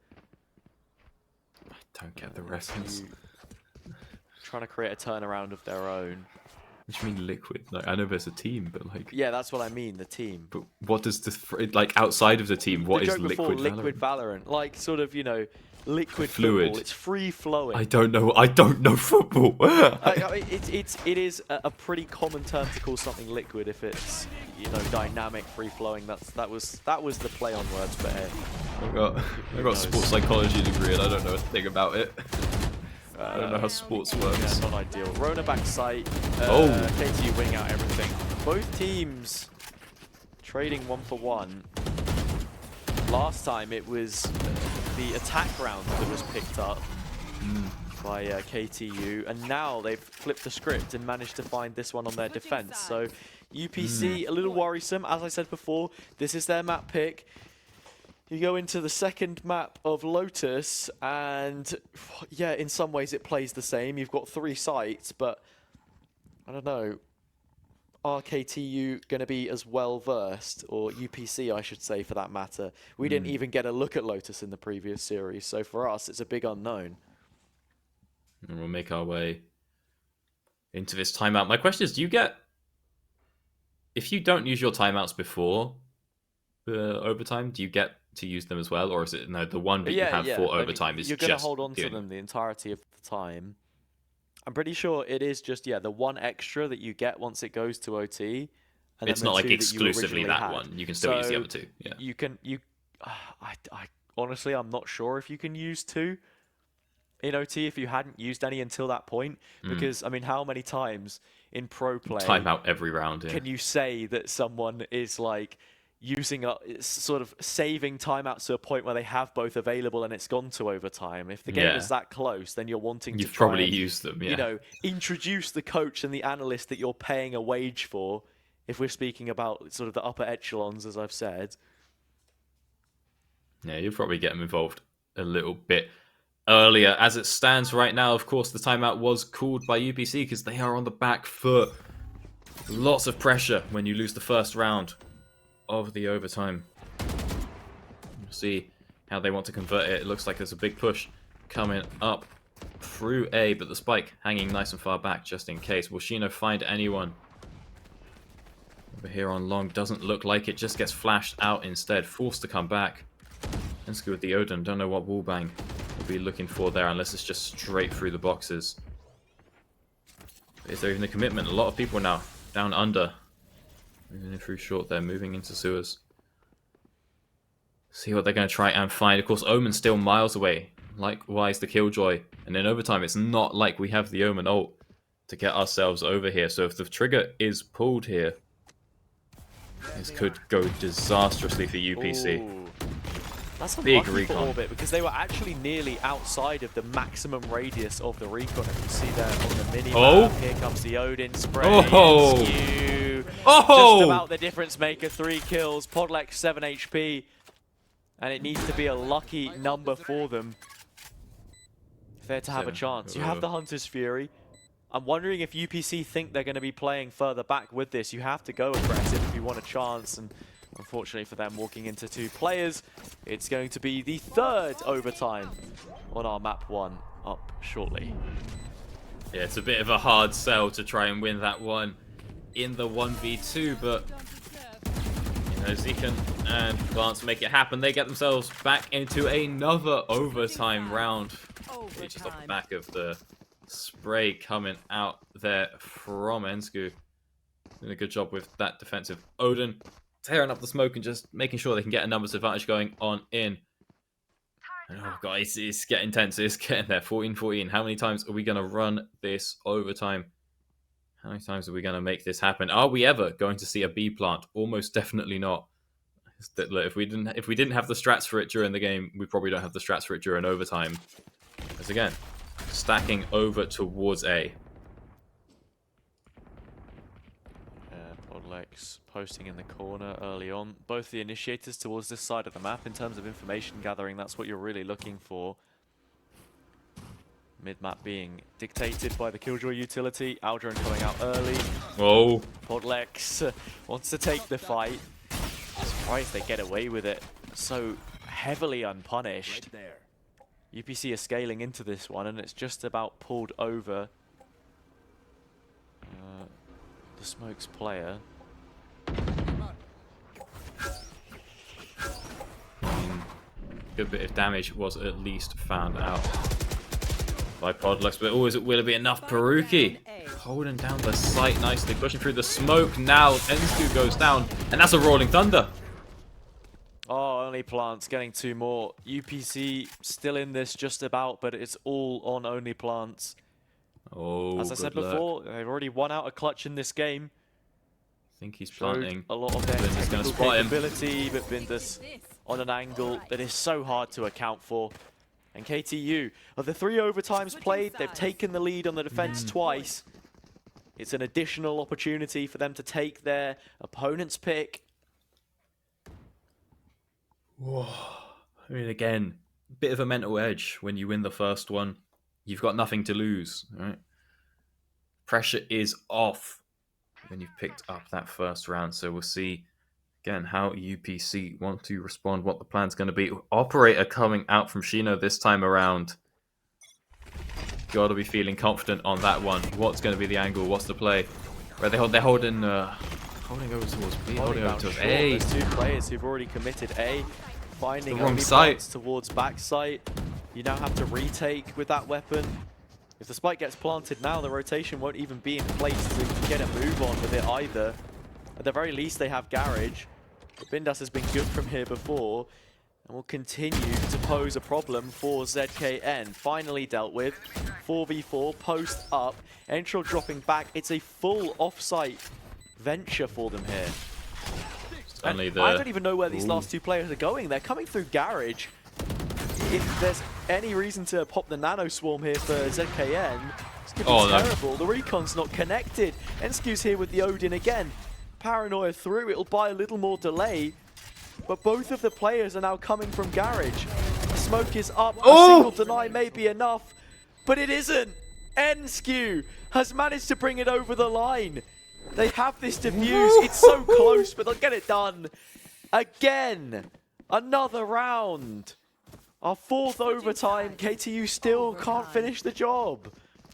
I don't get the reference. Trying to create a turnaround of their own. What do you mean Liquid? Like, I know there's a team, but like... Yeah, that's what I mean, the team. But what does outside of the team, what is Liquid Valorant? Liquid Valorant. Like, sort of, liquid fluid football. It's free flowing. I don't know football. It is a pretty common term to call something liquid if it's dynamic, free flowing. That was the play on words, but hey. I got a sports psychology degree and I don't know a thing about it. I don't know how sports works. Yeah, not ideal. Rona back site. KTU winning out everything. Both teams trading 1-for-1. Last time it was the attack round that was picked up by KTU, and now they've flipped the script and managed to find this one on their defense. So UPC a little worrisome. As I said before, this is their map pick. You go into the second map of Lotus, and yeah, in some ways it plays the same. You've got 3 sites, but I don't know. Are KTU going to be as well versed, or UPC I should say for that matter? We didn't even get a look at Lotus in the previous series, so for us it's a big unknown. And we'll make our way into this timeout. My question is, if you don't use your timeouts before overtime, do you get to use them as well, or is it the one that you have for overtime is you're just... You're going to hold on to them the entirety of the time. I'm pretty sure it is just, the one extra that you get once it goes to OT. And it's not like exclusively that one. You can still use the other 2. Yeah. I honestly, I'm not sure if you can use 2. in OT if you hadn't used any until that point. Because, I mean, how many times in pro play Timeout every round. Yeah. can you say that someone is like using sort of saving timeouts to a point where they have both available and it's gone to overtime? If the game is that close, then you're wanting You've to try probably and, used them, yeah. you know, introduce the coach and the analyst that you're paying a wage for, if we're speaking about sort of the upper echelons, as I've said. Yeah, you'll probably get them involved a little bit earlier. As it stands right now, of course, the timeout was called by UPC because they are on the back foot. Lots of pressure when you lose the first round of the overtime. We'll see how they want to convert it. It looks like there's a big push coming up through A, but the spike hanging nice and far back just in case. Will Shino find anyone? Over here on long, doesn't look like it. Just gets flashed out instead. Forced to come back. Let's go with the Odin. Don't know what wallbang we'll be looking for there unless it's just straight through the boxes. Is there even a commitment? A lot of people now down under. Moving in through short there, moving into sewers. See what they're going to try and find. Of course, Omen's still miles away. Likewise, the Killjoy. And in overtime, it's not like we have the Omen ult to get ourselves over here. So if the trigger is pulled here, this could go disastrously for UPC. Ooh. That's Big unlucky for recon. Orbit because they were actually nearly outside of the maximum radius of the recon. If you see there on the mini map, here comes the Odin spray. Oh. Skew. Oh. Just about the difference maker. 3 kills. Podlex 7 HP. And it needs to be a lucky number for them if they're to have a chance. You have the Hunter's Fury. I'm wondering if UPC think they're going to be playing further back with this. You have to go aggressive if you want a chance. And unfortunately for them, walking into 2 players, it's going to be the 3rd overtime on our map 1 up shortly. Yeah, it's a bit of a hard sell to try and win that one in the 1v2, but you know, Zekan and Glance make it happen. They get themselves back into another overtime round. Just off the back of the spray coming out there from Ensku. Doing a good job with that defensive Odin. Tearing up the smoke and just making sure they can get a numbers advantage going on in. And oh god, it's getting tense. It's getting there. 14-14. How many times are we going to run this overtime? How many times are we going to make this happen? Are we ever going to see a B plant? Almost definitely not. Look, if we didn't have the strats for it during the game, we probably don't have the strats for it during overtime. Because again, stacking over towards A. Podlex posting in the corner early on. Both the initiators towards this side of the map in terms of information gathering. That's what you're really looking for. Mid-map being dictated by the Killjoy utility. Aldrin coming out early. Whoa. Podlex wants to take the fight. Surprised they get away with it so heavily unpunished. UPC are scaling into this one and it's just about pulled over. The Smokes player. Good bit of damage was at least found out by Podlex, but always will it be enough? Peruki holding down the site nicely, pushing through the smoke now. Ensku goes down, and that's a Rolling Thunder. Oh, only plants getting 2 more. UPC still in this just about, but it's all on only plants. Oh, as I said before, they've already won out a clutch in this game. I think he's planting. Showed a lot of their Binda's gonna technical spot him. capability, but Binda's on an angle that is so hard to account for. And KTU, of the 3 overtimes played, they've taken the lead on the defense twice. It's an additional opportunity for them to take their opponent's pick. Whoa. I mean, again, bit of a mental edge when you win the first one. You've got nothing to lose, right? Pressure is off when you've picked up that first round. So we'll see, again, how UPC want to respond, what the plan's going to be. Operator coming out from Shino this time around. Got to be feeling confident on that one. What's going to be the angle? What's the play? Where they're holding over towards B, holding over towards A. There's 2 players who've already committed A. Finding The wrong only site. plants towards back site. You now have to retake with that weapon. If the spike gets planted now, the rotation won't even be in place to get a move on with it either. At the very least, they have Garage. Bindas has been good from here before. and will continue to pose a problem for ZKN. Finally dealt with. 4v4, post up. Entril dropping back. It's a full off-site venture for them here. And I don't even know where these last two players are going. They're coming through Garage. If there's any reason to pop the Nano Swarm here for ZKN, it's going to be terrible. The Recon's not connected. Ensku's here with the Odin again. Paranoia through. It'll buy a little more delay. But both of the players are now coming from Garage. The smoke is up. A single deny may be enough. But it isn't. Ensku has managed to bring it over the line. They have this defuse. It's so close, but they'll get it done. Again. Another round. Our fourth overtime. KTU still can't finish the job.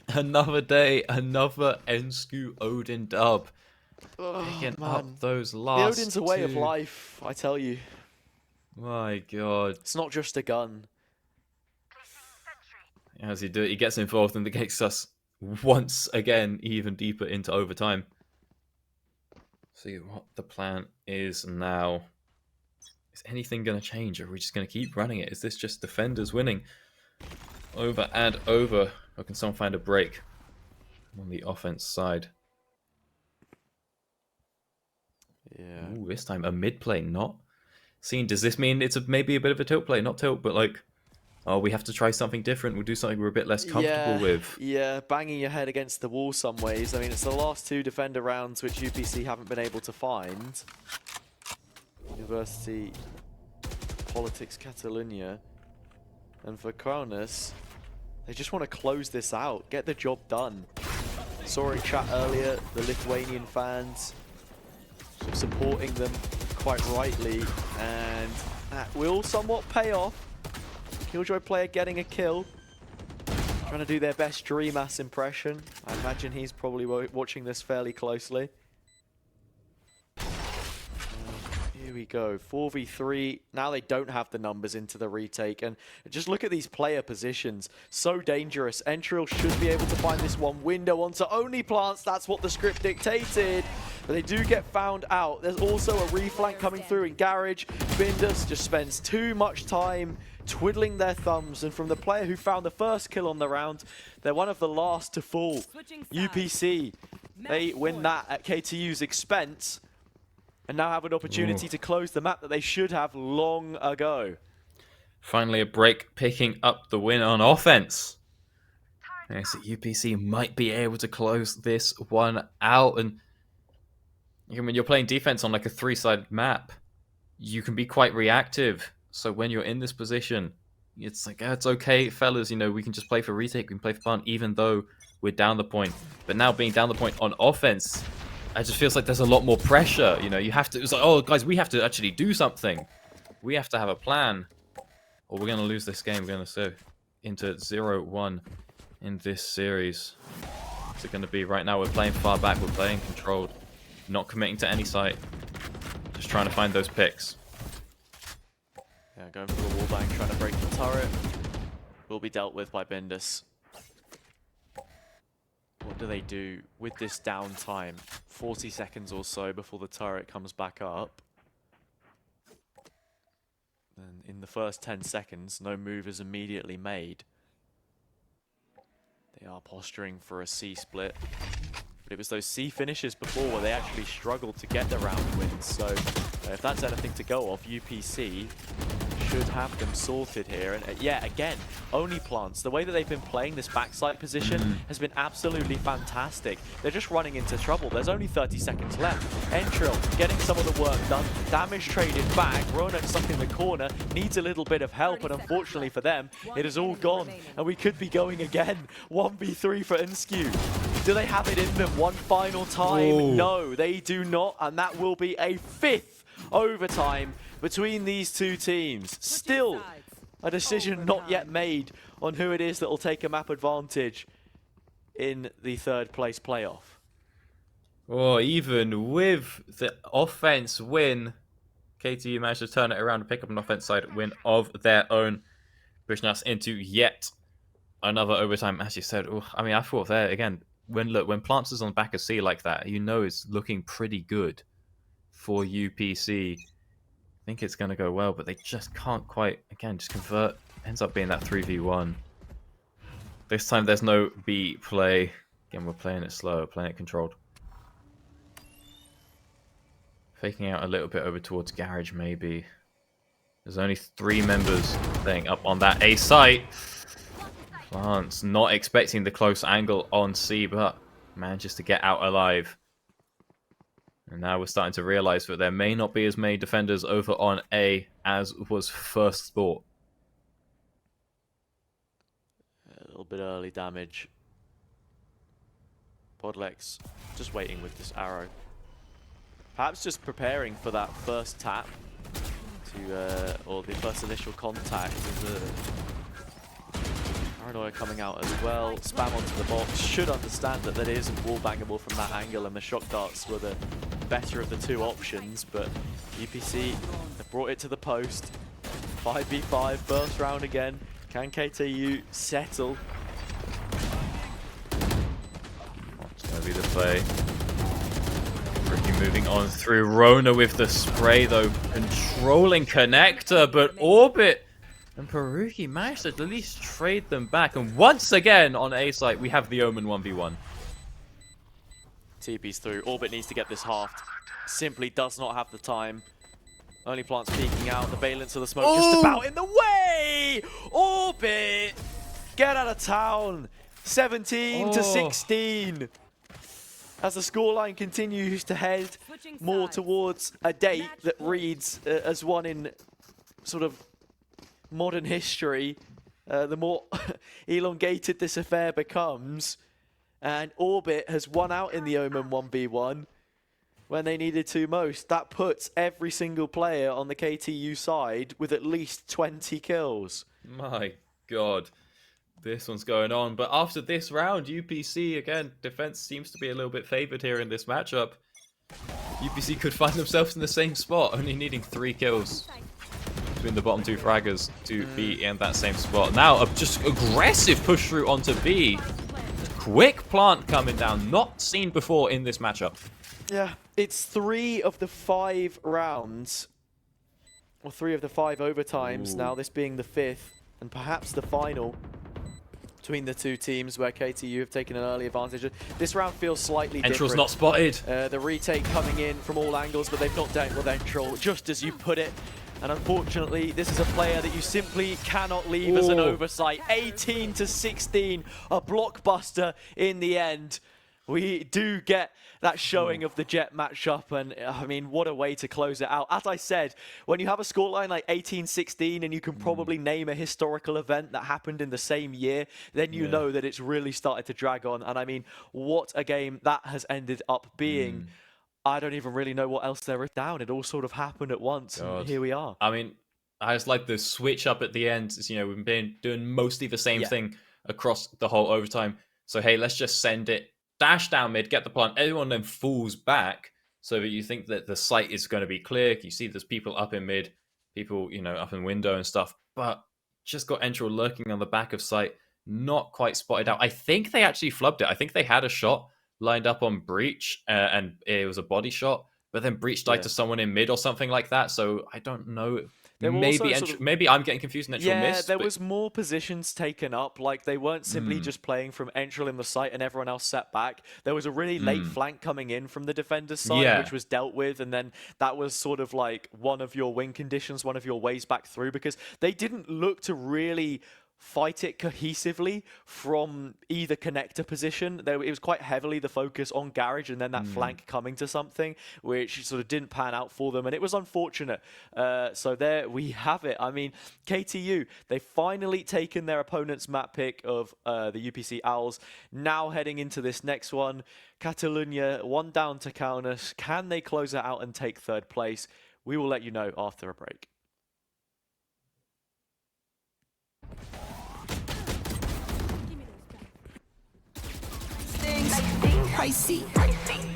Another day, another Ensku Odin dub. Picking up those last The Odin's a way of life, I tell you. My God. It's not just a gun. As he gets involved and gets us once again even deeper into overtime. See what the plan is now. Is anything going to change, or are we just going to keep running it? Is this just defenders winning over and over? Or can someone find a break on the offense side? Yeah. Ooh, this time a mid play, not seen. Does this mean it's maybe a bit of a tilt play? Not tilt, but like, oh, we have to try something different. We'll do something we're a bit less comfortable with. Yeah, banging your head against the wall some ways. I mean, it's the last two defender rounds which UPC haven't been able to find. University Politics Catalunya. And for Kronos, they just want to close this out, get the job done. Saw in chat earlier, the Lithuanian fans sort of supporting them quite rightly, and that will somewhat pay off. Killjoy player getting a kill. Trying to do their best Dreamass impression. I imagine he's probably watching this fairly closely. Here we go, 4v3. Now they don't have the numbers into the retake, and just look at these player positions. So dangerous. Entril should be able to find this one window onto only plants. That's what the script dictated. But they do get found out. There's also a reflank coming through in Garage. Bindus just spends too much time twiddling their thumbs, and from the player who found the first kill on the round, they're one of the last to fall. UPC, they win that at KTU's expense, and now have an opportunity to close the map that they should have long ago. Finally a break, picking up the win on offense. Yes, UPC might be able to close this one out, and when you're playing defense on like a three-sided map, you can be quite reactive. So when you're in this position, it's like, it's okay, fellas, you know, we can just play for retake, we can play for fun, even though we're down the point. But now being down the point on offense, it just feels like there's a lot more pressure. You know, you have to, it's like, oh, guys, we have to actually do something. We have to have a plan, or we're going to lose this game. We're going to go into 0-1 in this series. What's it going to be? Right now, we're playing far back, we're playing controlled, not committing to any site, just trying to find those picks. Yeah, going for the wallbang, trying to break the turret. Will be dealt with by Bindus. What do they do with this downtime? 40 seconds or so before the turret comes back up. And in the first 10 seconds, no move is immediately made. They are posturing for a C split. But it was those C finishes before where they actually struggled to get the round wins. So if that's anything to go off, UPC should have them sorted here. And yeah, again, only plants. The way that they've been playing this backside position has been absolutely fantastic. They're just running into trouble. There's only 30 seconds left. Entril getting some of the work done. Damage traded back. Ronak stuck in the corner. Needs a little bit of help, and unfortunately for them, it is all gone. And we could be going again. 1v3 for Ensku. Do they have it in them one final time? Ooh. No, they do not. And that will be a 5th overtime between these two teams. Still a decision not yet made on who it is that will take a map advantage in the third place playoff. Or even with the offense win, KTU managed to turn it around and pick up an offense side win of their own, pushing us into yet another overtime. As you said, I mean, I thought there again, when Plants is on the back of C like that, you know it's looking pretty good for UPC. think it's going to go well, but they just can't quite, again, just convert. Ends up being that 3v1. This time there's no B play. Again, we're playing it slow, playing it controlled. Faking out a little bit over towards Garage, maybe. There's only 3 members staying up on that A site. Plants not expecting the close angle on C, but manages to get out alive. And now we're starting to realize that there may not be as many defenders over on A as was first thought. A little bit early damage. Podlex just waiting with this arrow. Perhaps just preparing for that first tap to, or the first initial contact. There's a Paranoia coming out as well. Spam onto the box. Should understand that isn't wallbangable from that angle, and the shock darts were the better of the 2 options. But UPC have brought it to the post. 5v5, first round again. Can KTU settle? What's going to be the play? Ricky moving on through. Rona with the spray, though, controlling Connector, but Orbit and Peruki managed to at least trade them back. And once again, on A site, we have the Omen 1v1. TP's through. Orbit needs to get this halved. Simply does not have the time. Only Plants peeking out. The valence of the smoke just about in the way! Orbit! Get out of town! 17 to 16. As the scoreline continues to head more towards a date that reads as one in sort of modern history, the more elongated this affair becomes. And Orbit has won out in the Omen 1v1 when they needed to most. That puts every single player on the KTU side with at least 20 kills. My God. This one's going on, but after this round, UPC, again, defense seems to be a little bit favored here in this matchup. UPC could find themselves in the same spot, only needing 3 kills between the bottom 2 fraggers to be in that same spot. Now, a just aggressive push through onto B. Quick plant coming down, not seen before in this matchup. Yeah, it's 3 of the 5 rounds, or 3 of the 5 overtimes now, this being the 5th, and perhaps the final between the 2 teams where KTU have taken an early advantage. This round feels slightly different. Entral's not spotted. The retake coming in from all angles, but they've not dealt with Entral, just as you put it. And unfortunately, this is a player that you simply cannot leave as an oversight. 18 to 16, a blockbuster in the end. We do get that showing of the Jet matchup, and I mean, what a way to close it out. As I said, when you have a scoreline like 18-16 and you can probably name a historical event that happened in the same year, then you know that it's really started to drag on. And I mean, what a game that has ended up being. I don't even really know what else there is down. It all sort of happened at once, and here we are. I mean, I just like the switch up at the end. You know, we've been doing mostly the same thing across the whole overtime. So, hey, let's just send it. Dash down mid, get the plant. Everyone then falls back so that you think that the site is going to be clear. You see there's people up in mid, people, you know, up in window and stuff. But just got Entral lurking on the back of site, not quite spotted out. I think they actually flubbed it. I think they had a shot lined up on Breach, and it was a body shot. But then Breach died to someone in mid or something like that. So I don't know. Maybe I'm getting confused and Entral missed. Yeah, there was more positions taken up. Like, they weren't simply just playing from Entral in the site and everyone else set back. There was a really late flank coming in from the defender's side, which was dealt with. And then that was sort of like one of your win conditions, one of your ways back through, because they didn't look to really fight it cohesively from either connector position. It was quite heavily the focus on Garage and then that flank coming to something, which sort of didn't pan out for them, and it was unfortunate. So there we have it. I mean, KTU, they've finally taken their opponent's map pick of the UPC Owls. Now heading into this next one, Catalunya, 1 down to Kaunas. Can they close it out and take 3rd place? We will let you know after a break. Pricey,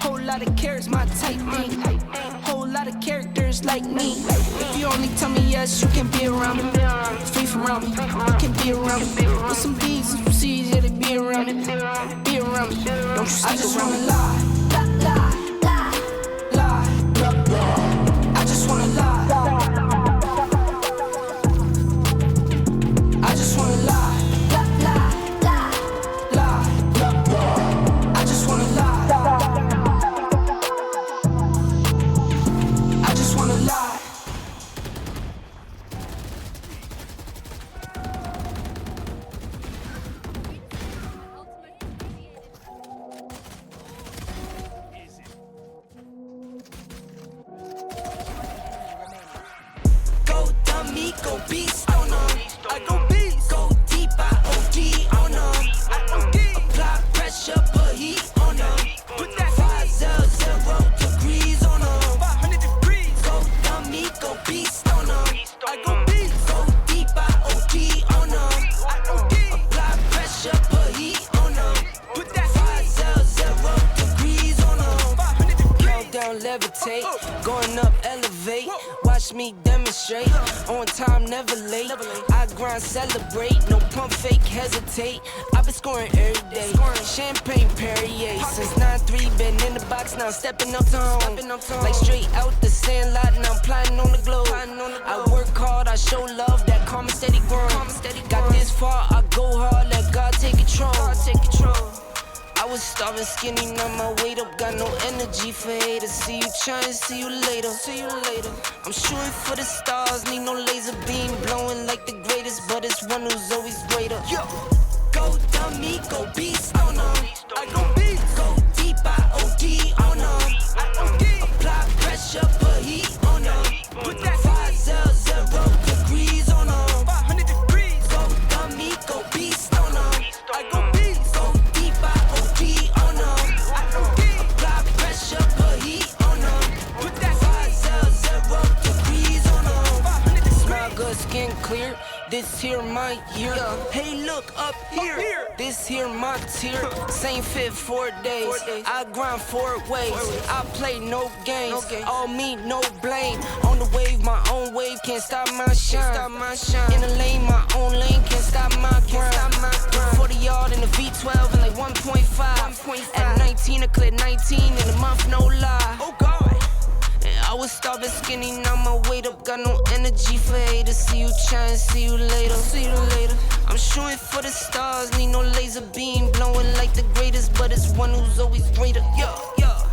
whole lot of carrots, my type thing. Whole lot of characters like me. If you only tell me yes, you can be around me. Free from around me, you can be around me. With some B's and some C's, yeah, they be around me. Be around me, don't you stick I just wanna lie, lie, lie, lie, lie. I just wanna lie. go beast on them. I go beast. Go deep, I OD on them. I OD. Apply pressure, put heat on them. Put that 500 degrees on them. 500 degrees. Go dummy, go beast on them. I go beast. Go deep, I OD on them. I OD. Apply pressure, put heat on them. Put that 500 degrees on them. 500 degrees. Countdown, levitate. Going up, elevate. Watch me demonstrate. On time, never late. I grind, celebrate. No pump fake, hesitate. I've been scoring every day. Champagne Perrier. Since 9-3, been in the box, now I'm stepping up to home. Like straight out the sandlot, now I'm plotting on the globe. I work hard, I show love, that karma steady growing. Got this far, I go hard, let God take control. I was starving skinny, now my weight up, got no energy for haters. See you trying, see you later. I'm shooting for the stars, need no laser beam, blowing like the greatest, but it's one who's always greater. Yo, go dummy, go beast on them. I go beast, go deep, I OD on them. I OD, apply pressure, put heat on them. Put that 500 degrees on them. 500 degrees, go dummy, go beast on them. I go beast, go deep, I OD on them. I OD, apply pressure, put heat on them. Put that 500 degrees on them. Smell good, skin clear. This here my year. Hey, look up here. This here my tier. Same fit 4 days. I grind 4 ways. I play no games. All me, no blame. On the wave, my own wave. Can't stop my shine. In the lane, my own lane. Can't stop my grind. 40 yard in the V12 and like 1.5. At 19, I cleared 19 in a month, no lie. Oh God. I was starving skinny, now my weight up, got no energy for haters. See you trying, see you later. I'm shooting for the stars, need no laser beam, blowing like the greatest, but it's one who's always greater. Yo,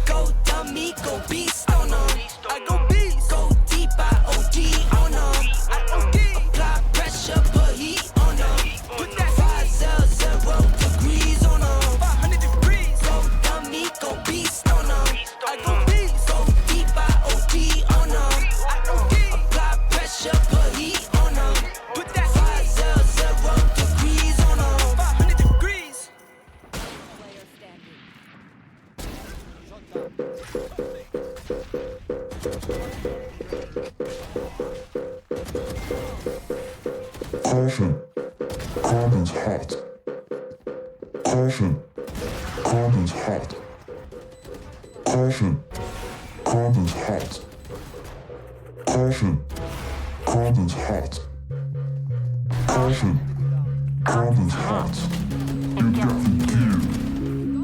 go dummy, go beast on them. I go beast, go deep, I OD on them. I OD, apply pressure, put heat on them. Put that 500 degrees on them. 500 degrees, go dummy, go beast on them. I go beast, go deep, I OD on them. I OD, apply pressure, put heat on them. Put that 500 degrees on them. 500 degrees. Caution. Carbon's hot. Caution. Carbon's hot. Caution. Carbon's hot. Caution. Carbon's hot. Caution. Carbon's hot. You got to give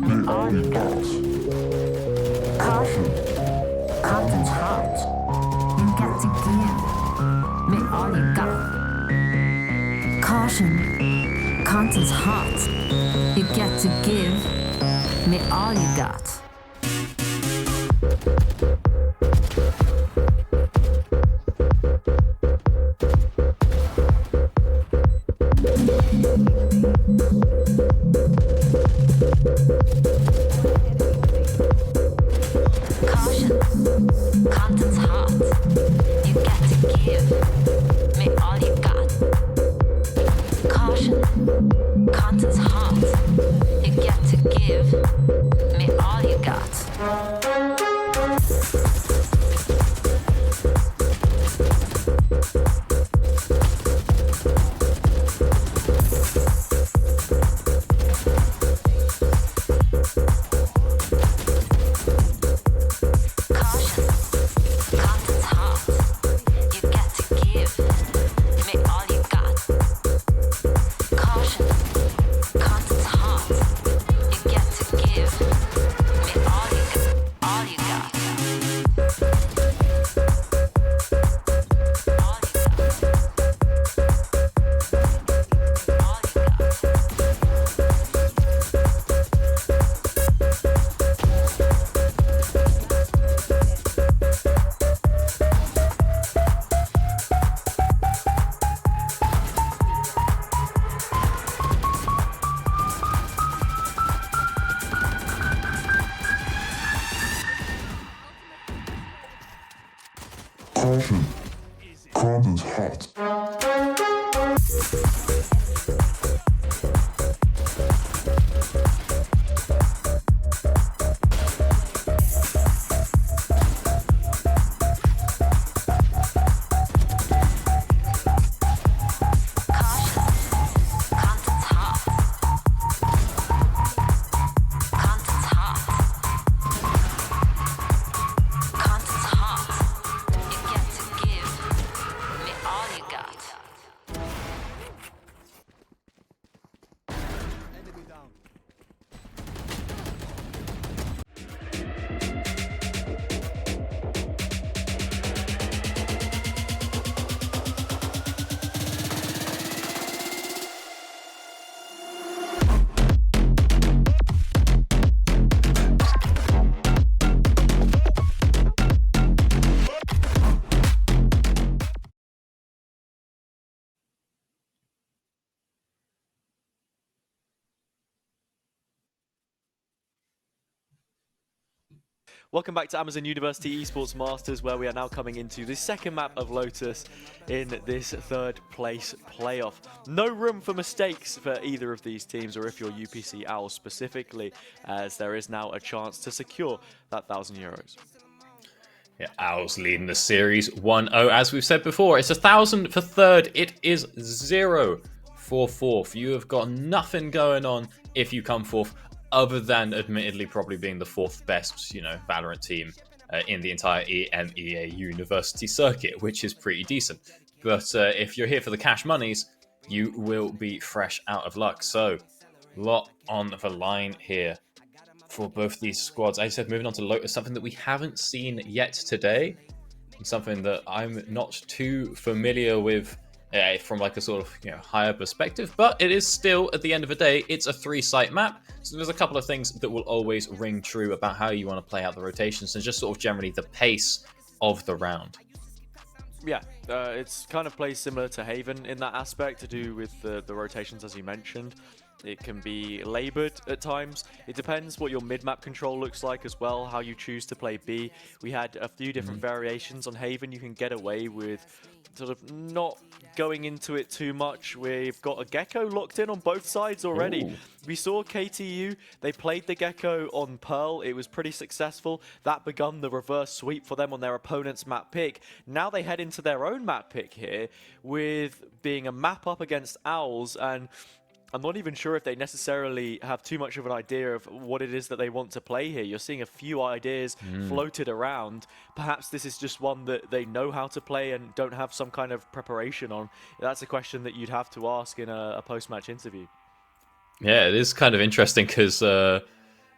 me all you got. Caution. Carbon's hot. You got to give me all you got. Caution. Content's hot. You got to give me all you got. Caution, content's hot. You got to give me all you got. Caution, content's hot. You got to give me all you got. Caution. Carbon's hot. Welcome back to Amazon University Esports Masters, where we are now coming into the second map of Lotus in this third place playoff. No room for mistakes for either of these teams, or if you're UPC Owls specifically, as there is now a chance to secure that €1,000. Yeah, Owls leading the series 1-0. As we've said before, it's 1,000 for third. It is 0 for fourth. You have got nothing going on if you come fourth, other than admittedly probably being the fourth best, Valorant team in the entire EMEA University circuit, which is pretty decent. But if you're here for the cash monies, you will be fresh out of luck. So, lot on the line here for both these squads. As I said, moving on to Lotus, something that we haven't seen yet today, something that I'm not too familiar with from like a sort of higher perspective, but it is still, at the end of the day, it's a 3-site map, so there's a couple of things that will always ring true about how you want to play out the rotations and just sort of generally the pace of the round. Yeah, it's kind of plays similar to Haven in that aspect, to do with the rotations, as you mentioned. It can be laboured at times. It depends what your mid-map control looks like as well, how you choose to play B. We had a few different variations on Haven. You can get away with sort of not going into it too much. We've got a Gecko locked in on both sides already. Ooh. We saw KTU, they played the Gecko on Pearl. It was pretty successful. That begun the reverse sweep for them on their opponent's map pick. Now they head into their own map pick here, with being a map up against Owls, and I'm not even sure if they necessarily have too much of an idea of what it is that they want to play here. You're seeing a few ideas floated around. Perhaps this is just one that they know how to play and don't have some kind of preparation on. That's a question that you'd have to ask in a post-match interview. Yeah, it is kind of interesting because, so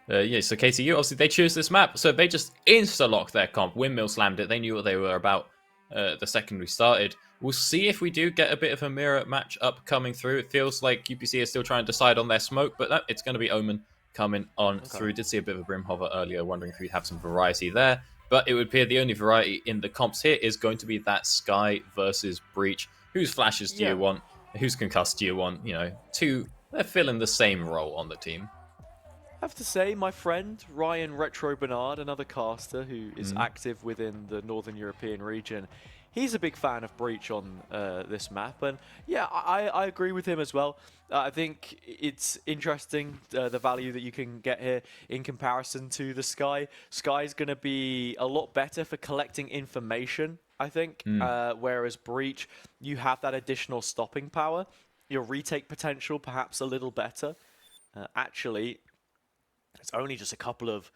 KTU, obviously, they choose this map, so they just insta-locked their comp. Windmill slammed it. They knew what they were about the second we started. We'll see if we do get a bit of a mirror match up coming through. It feels like UPC is still trying to decide on their smoke, but no, it's going to be Omen coming on through. Did see a bit of a Brim hover earlier, wondering if we'd have some variety there. But it would appear the only variety in the comps here is going to be that Sky versus Breach. Whose flashes do you want? Whose concussed do you want? They're filling the same role on the team. I have to say, my friend Ryan Retro Bernard, another caster who is active within the Northern European region, he's a big fan of Breach on this map, and yeah, I agree with him as well. I think it's interesting, the value that you can get here in comparison to the Sky. Sky's going to be a lot better for collecting information, I think, whereas Breach, you have that additional stopping power. Your retake potential perhaps a little better. Actually, it's only just a couple of,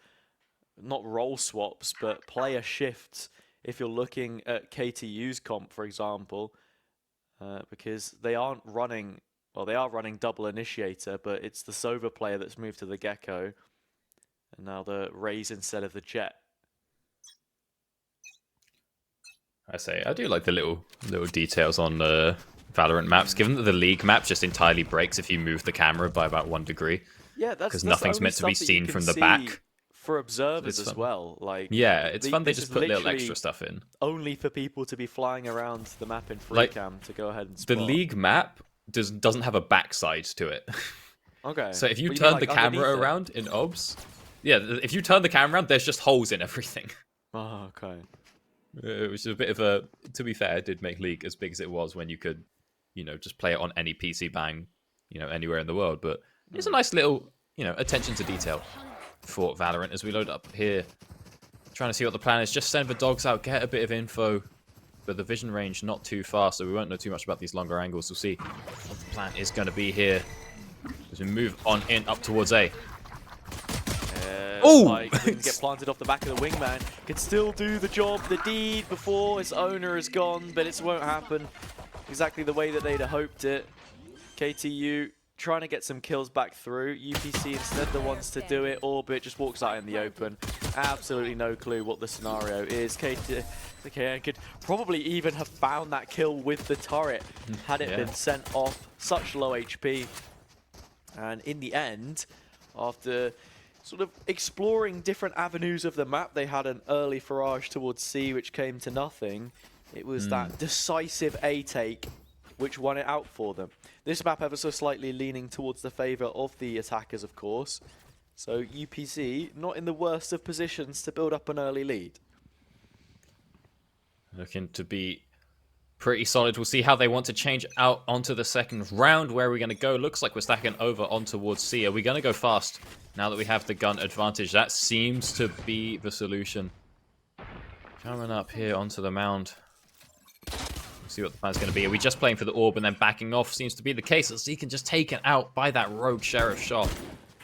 not role swaps, but player shifts if you're looking at KTU's comp, for example, because they aren't running, well, they are running double initiator, but it's the Sova player that's moved to the Gecko, and now the Raze instead of the Jet. I do like the little details on the Valorant maps, given that the League map just entirely breaks if you move the camera by about 1 degree. Yeah, that's because nothing's meant to be seen from the back. For observers as well, it's fun. They just put little extra stuff in, only for people to be flying around the map in free cam to go ahead and spot. The League map doesn't have a backside to it. Okay. So if you turn the camera around in OBS, if you turn the camera around, there's just holes in everything. Oh, okay. Which is a bit of a, to be fair, it did make League as big as it was when you could just play it on any PC bang, anywhere in the world. But it's a nice little, attention to detail for Valorant as we load up here. Trying to see what the plan is. Just send the dogs out, get a bit of info. But the vision range not too far, so we won't know too much about these longer angles. We'll see what the plan is going to be here as we move on in up towards A. Oh! Get planted off the back of the wingman. Can still do the job, the deed before his owner is gone, but it won't happen exactly the way that they'd have hoped it. KTU trying to get some kills back through. UPC instead the ones to do it. Orbit just walks out in the open. Absolutely no clue what the scenario is. KTU could probably even have found that kill with the turret had it been sent off. Such low HP. And in the end, after sort of exploring different avenues of the map, they had an early barrage towards C, which came to nothing. It was that decisive A take which won it out for them. This map ever so slightly leaning towards the favour of the attackers, of course. So UPC not in the worst of positions to build up an early lead. Looking to be pretty solid. We'll see how they want to change out onto the second round. Where are we going to go? Looks like we're stacking over on towards C. Are we going to go fast now that we have the gun advantage? That seems to be the solution. Coming up here onto the mound. We'll see what the plan's going to be. Are we just playing for the orb and then backing off? Seems to be the case. As Zeke can just taken out by that rogue sheriff shot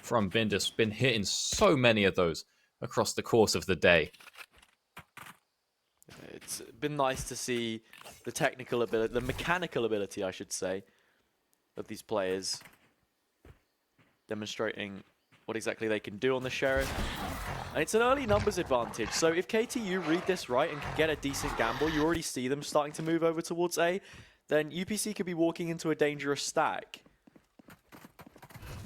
from Bindus. Been hitting so many of those across the course of the day. It's been nice to see the technical ability, the mechanical ability, I should say, of these players demonstrating what exactly they can do on the Sheriff. And it's an early numbers advantage, so if KTU read this right and can get a decent gamble, you already see them starting to move over towards A, then UPC could be walking into a dangerous stack.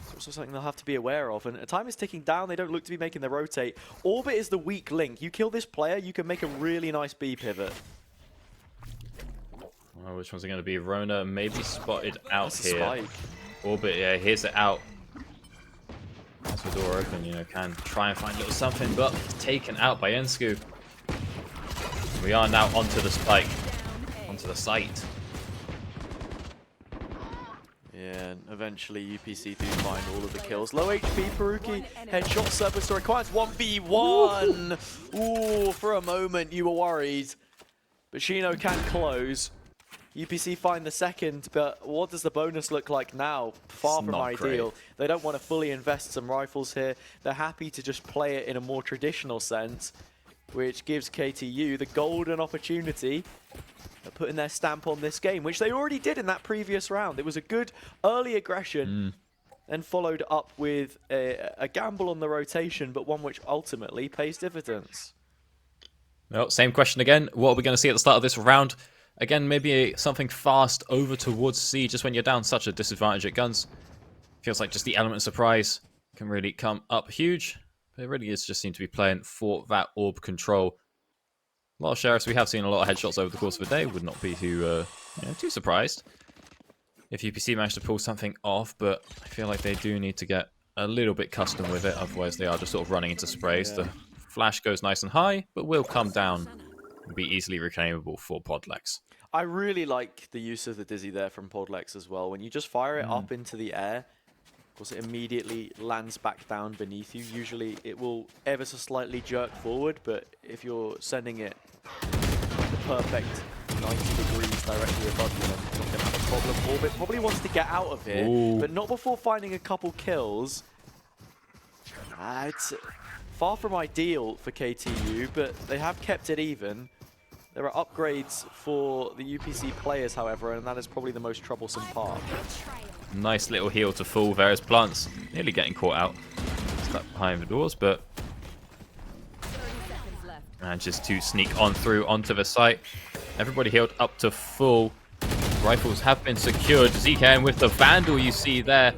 It's also something they'll have to be aware of, and time is ticking down. They don't look to be making the rotate. Orbit is the weak link. You kill this player, you can make a really nice B pivot. Oh, which one's it going to be? Rona maybe spotted out That's here. Spike. Orbit, yeah, here's it out. That's the door open, can try and find a little something, but it's taken out by Ensku. We are now onto the spike, onto the site. Yeah, and eventually UPC do find all of the kills. Low HP, Peruki, headshot service requires 1v1. Ooh, for a moment you were worried. But Shino can close. UPC find the second, but what does the bonus look like now? Far from ideal. They don't want to fully invest some rifles here. They're happy to just play it in a more traditional sense, which gives KTU the golden opportunity of putting their stamp on this game, which they already did in that previous round. It was a good early aggression and followed up with a gamble on the rotation, but one which ultimately pays dividends. Well, same question again. What are we going to see at the start of this round? Again, maybe something fast over towards C, just when you're down such a disadvantage at guns. Feels like just the element of surprise can really come up huge. But it really is just seem to be playing for that orb control. A lot of sheriffs, we have seen a lot of headshots over the course of a day. Would not be too surprised if UPC managed to pull something off, but I feel like they do need to get a little bit custom with it, otherwise they are just sort of running into sprays. The flash goes nice and high, but will come down and be easily reclaimable for Podlex. I really like the use of the Dizzy there from Podlex as well. When you just fire it up into the air, of course it immediately lands back down beneath you. Usually it will ever so slightly jerk forward, but if you're sending it the perfect 90 degrees directly above you, then you're not going to have a problem. Orbit probably wants to get out of here, but not before finding a couple kills. It's far from ideal for KTU, but they have kept it even. There are upgrades for the UPC players, however, and that is probably the most troublesome part. Nice little heal to full. Various plants nearly getting caught out. Stuck behind the doors, but manages to sneak on through onto the site. Everybody healed up to full. Rifles have been secured. ZKM with the Vandal you see there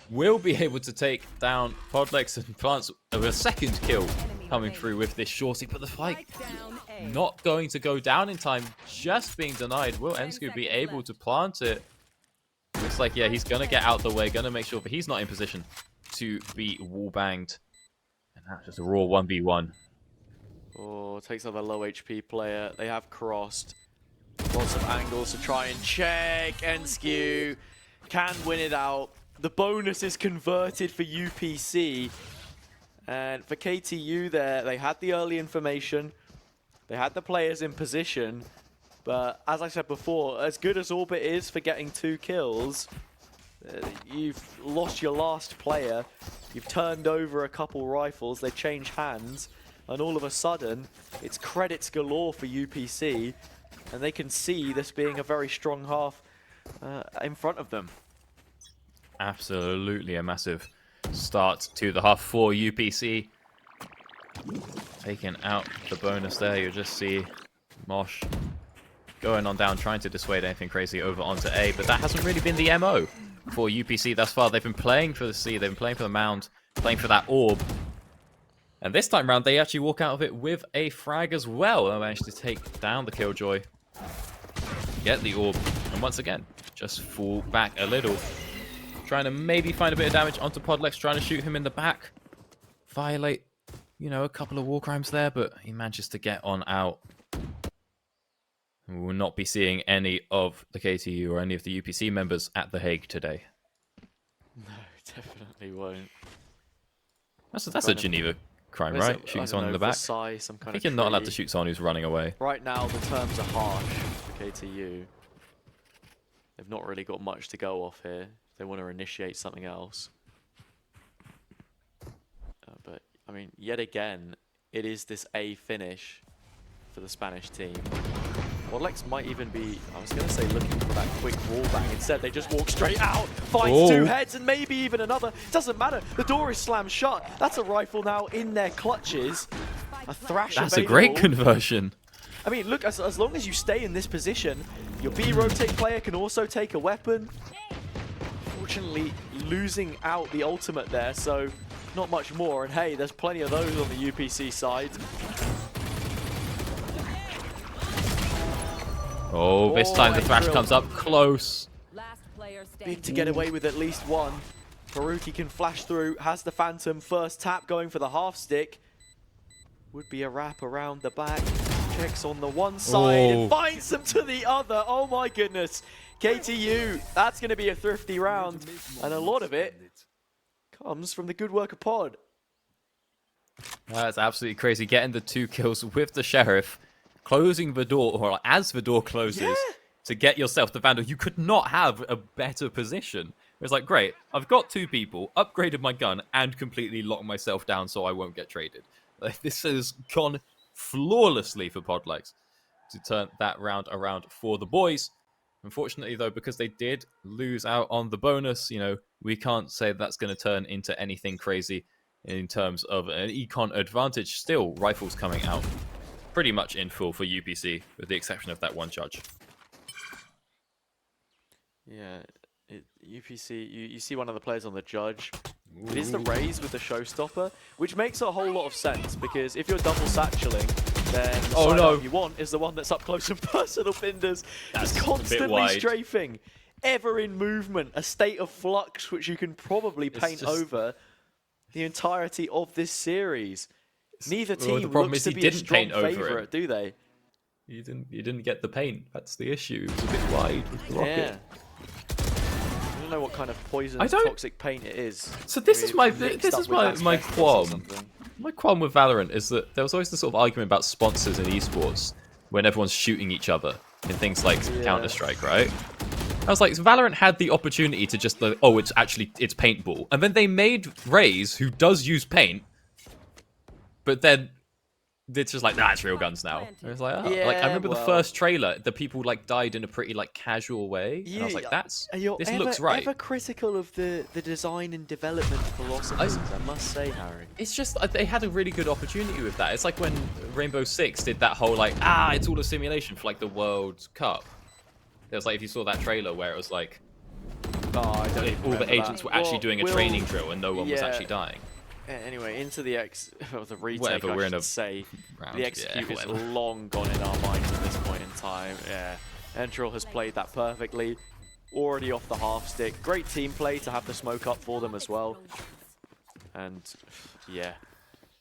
will be able to take down Podlex and Plants with a second kill coming through with this shorty, but the fight not going to go down in time, just being denied. Will Ensku be able to plant it? Looks like, yeah, he's going to get out the way, going to make sure that he's not in position to be wall-banged. And that's just a raw 1v1. Oh, takes out the low HP player. They have crossed. Lots of angles to try and check. NSkew can win it out. The bonus is converted for UPC. And for KTU there, they had the early information. They had the players in position. But as I said before, as good as Orbit is for getting 2 kills, you've lost your last player. You've turned over a couple rifles. They change hands. And all of a sudden, it's credits galore for UPC. And they can see this being a very strong half in front of them. Absolutely a massive start to the half for UPC. Taking out the bonus there. You'll just see Mosh going on down, trying to dissuade anything crazy over onto A. But that hasn't really been the MO for UPC thus far. They've been playing for the C. They've been playing for the Mound, playing for that orb. And this time round, they actually walk out of it with a frag as well. They managed to take down the Killjoy, get the orb, and once again, just fall back a little. Trying to maybe find a bit of damage onto Podlex, trying to shoot him in the back. Violate, you know, a couple of war crimes there, but he manages to get on out. We will not be seeing any of the KTU or any of the UPC members at The Hague today. No, definitely won't. That's a Geneva crime, right? Shooting someone in the back. Versailles, some kind I think of you're not allowed to treaty. shoot someone who's running away. Right now, the terms are harsh for KTU. They've not really got much to go off here. They want to initiate something else. But, I mean, yet again, it is this A finish for the Spanish team. Podlex might even be, I was going to say, looking for that quick wall bang. Instead, they just walk straight out, finds 2 heads, and maybe even another. Doesn't matter. The door is slammed shut. That's a rifle now in their clutches. A thrash That's available. a great conversion. I mean, look, as long as you stay in this position, your B-rotate player can also take a weapon. Fortunately, losing out the ultimate there, so not much more. And hey, there's plenty of those on the UPC side. Oh, this time the thrash Drill. comes up close. Big to get away with at least one. Faruqi can flash through, has the Phantom. First tap going for the half stick. Would be a wrap around the back. Checks on the one side and finds them to the other. Oh my goodness. KTU, that's going to be a thrifty round. And a lot of it comes from the good work of Pod. That's absolutely crazy. Getting the 2 kills with the Sheriff. Closing the door, or as the door closes, to get yourself the Vandal. You could not have a better position. It's like, great, I've got 2 people, upgraded my gun, and completely locked myself down so I won't get traded. Like, this has gone flawlessly for Podlex to turn that round around for the boys. Unfortunately, though, because they did lose out on the bonus, you know, we can't say that's going to turn into anything crazy in terms of an econ advantage. Still, rifles coming out pretty much in full for UPC, with the exception of that one judge. Yeah, UPC, you see one of the players on the judge. It is the Raze with the showstopper, which makes a whole lot of sense, because if you're double satcheling, then the sidearm you want is the one that's up close and personal. Binders is constantly strafing, ever in movement, a state of flux which you can probably paint over the entirety of this series. Neither team looks to be a strong favourite, do they? You didn't get the paint. That's the issue. It was a bit wide with the rocket. Yeah. I don't know what kind of poisonous toxic paint it is. So this is my qualm. My qualm with Valorant is that there was always this sort of argument about sponsors in esports when everyone's shooting each other in things like Counter-Strike, right? I was like, Valorant had the opportunity to just like, oh, it's paintball, and then they made Raze, who does use paint, but then it's just like, nah, it's real guns now. And it's like, oh. Like, I remember the first trailer, the people like died in a pretty like casual way, and I was like, this looks right. Ever critical of the design and development philosophies, I must say, Harry. It's just they had a really good opportunity with that. It's like when Rainbow Six did that whole like, it's all a simulation for like the World Cup. It was like if you saw that trailer where it was like, all the agents were actually doing a training drill and no one was actually dying. Anyway, into the the retake, whatever, we're in a say. round. The execute is long gone in our minds at this point in time. Yeah, Entril has played that perfectly. Already off the half stick. Great team play to have the smoke up for them as well. And yeah,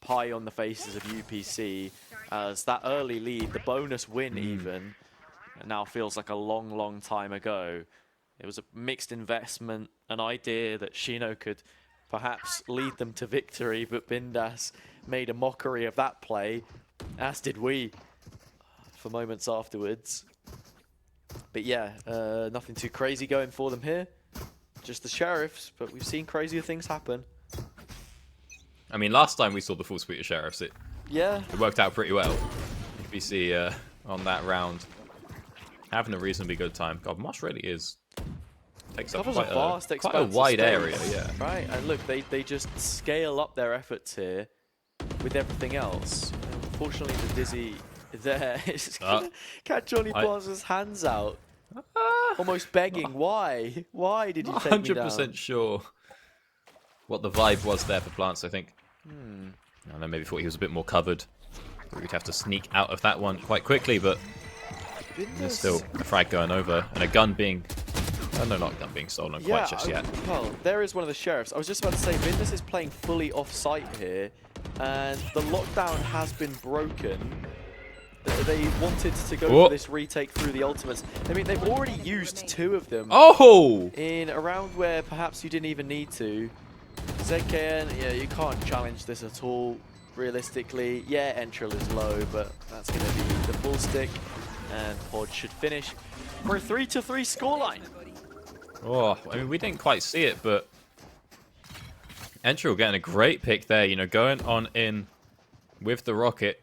pie on the faces of UPC as that early lead, the bonus win even, It now feels like a long, long time ago. It was a mixed investment, an idea that Shino could perhaps lead them to victory, but Bindas made a mockery of that play, as did we for moments afterwards. But yeah, nothing too crazy going for them here. Just the Sheriffs, but we've seen crazier things happen. I mean, last time we saw the full suite of Sheriffs, it worked out pretty well. UPC on that round, having a reasonably good time. God, Moss really is takes up quite a wide area, yeah. Right, and look, they just scale up their efforts here with everything else. Unfortunately, the Dizzy there is gonna catch Johnny Plaza's hands out, almost begging. Why? Why did you take me down? 100% sure what the vibe was there for Plants, I think. I don't know, maybe thought he was a bit more covered. We'd have to sneak out of that one quite quickly, but there's still a frag going over and a gun being... Oh, no, not a gun being stolen quite just yet. Well, there is one of the Sheriffs. I was just about to say, Vindas is playing fully off-site here, and the lockdown has been broken. They wanted to go for this retake through the ultimates. I mean, they've already used 2 of them. In a round where perhaps you didn't even need to. ZKN, yeah, you can't challenge this at all, realistically. Yeah, Entral is low, but that's going to be the full stick, and Pod should finish for a 3-3 scoreline. Oh, I mean, we didn't quite see it, but Entral getting a great pick there, you know, going on in with the rocket,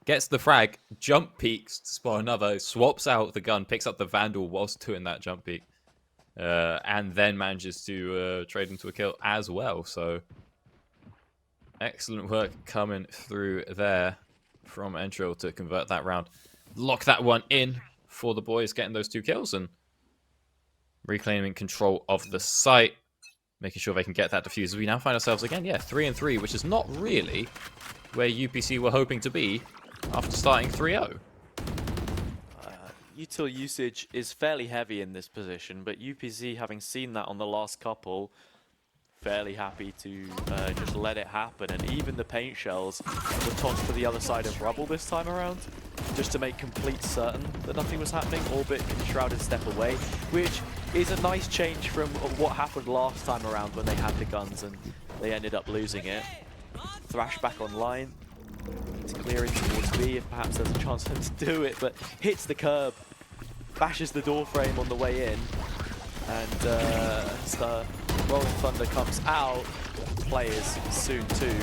gets the frag, jump peeks to spot another, swaps out the gun, picks up the Vandal whilst doing that jump peek, and then manages to trade into a kill as well. So excellent work coming through there from Entral to convert that round. Lock that one in for the boys, getting those 2 kills and reclaiming control of the site, making sure they can get that defused. We now find ourselves again, 3-3, which is not really where UPC were hoping to be after starting 3-0. Util usage is fairly heavy in this position, but UPC, having seen that on the last couple, fairly happy to just let it happen. And even the paint shells were tossed to the other side of rubble this time around, just to make complete certain that nothing was happening, albeit Shrouded step away, which is a nice change from what happened last time around when they had the guns and they ended up losing it. Thrash back online. It's clearing towards B if perhaps there's a chance for him to do it, but hits the curb, bashes the door frame on the way in, and as the Rolling Thunder comes out, players soon too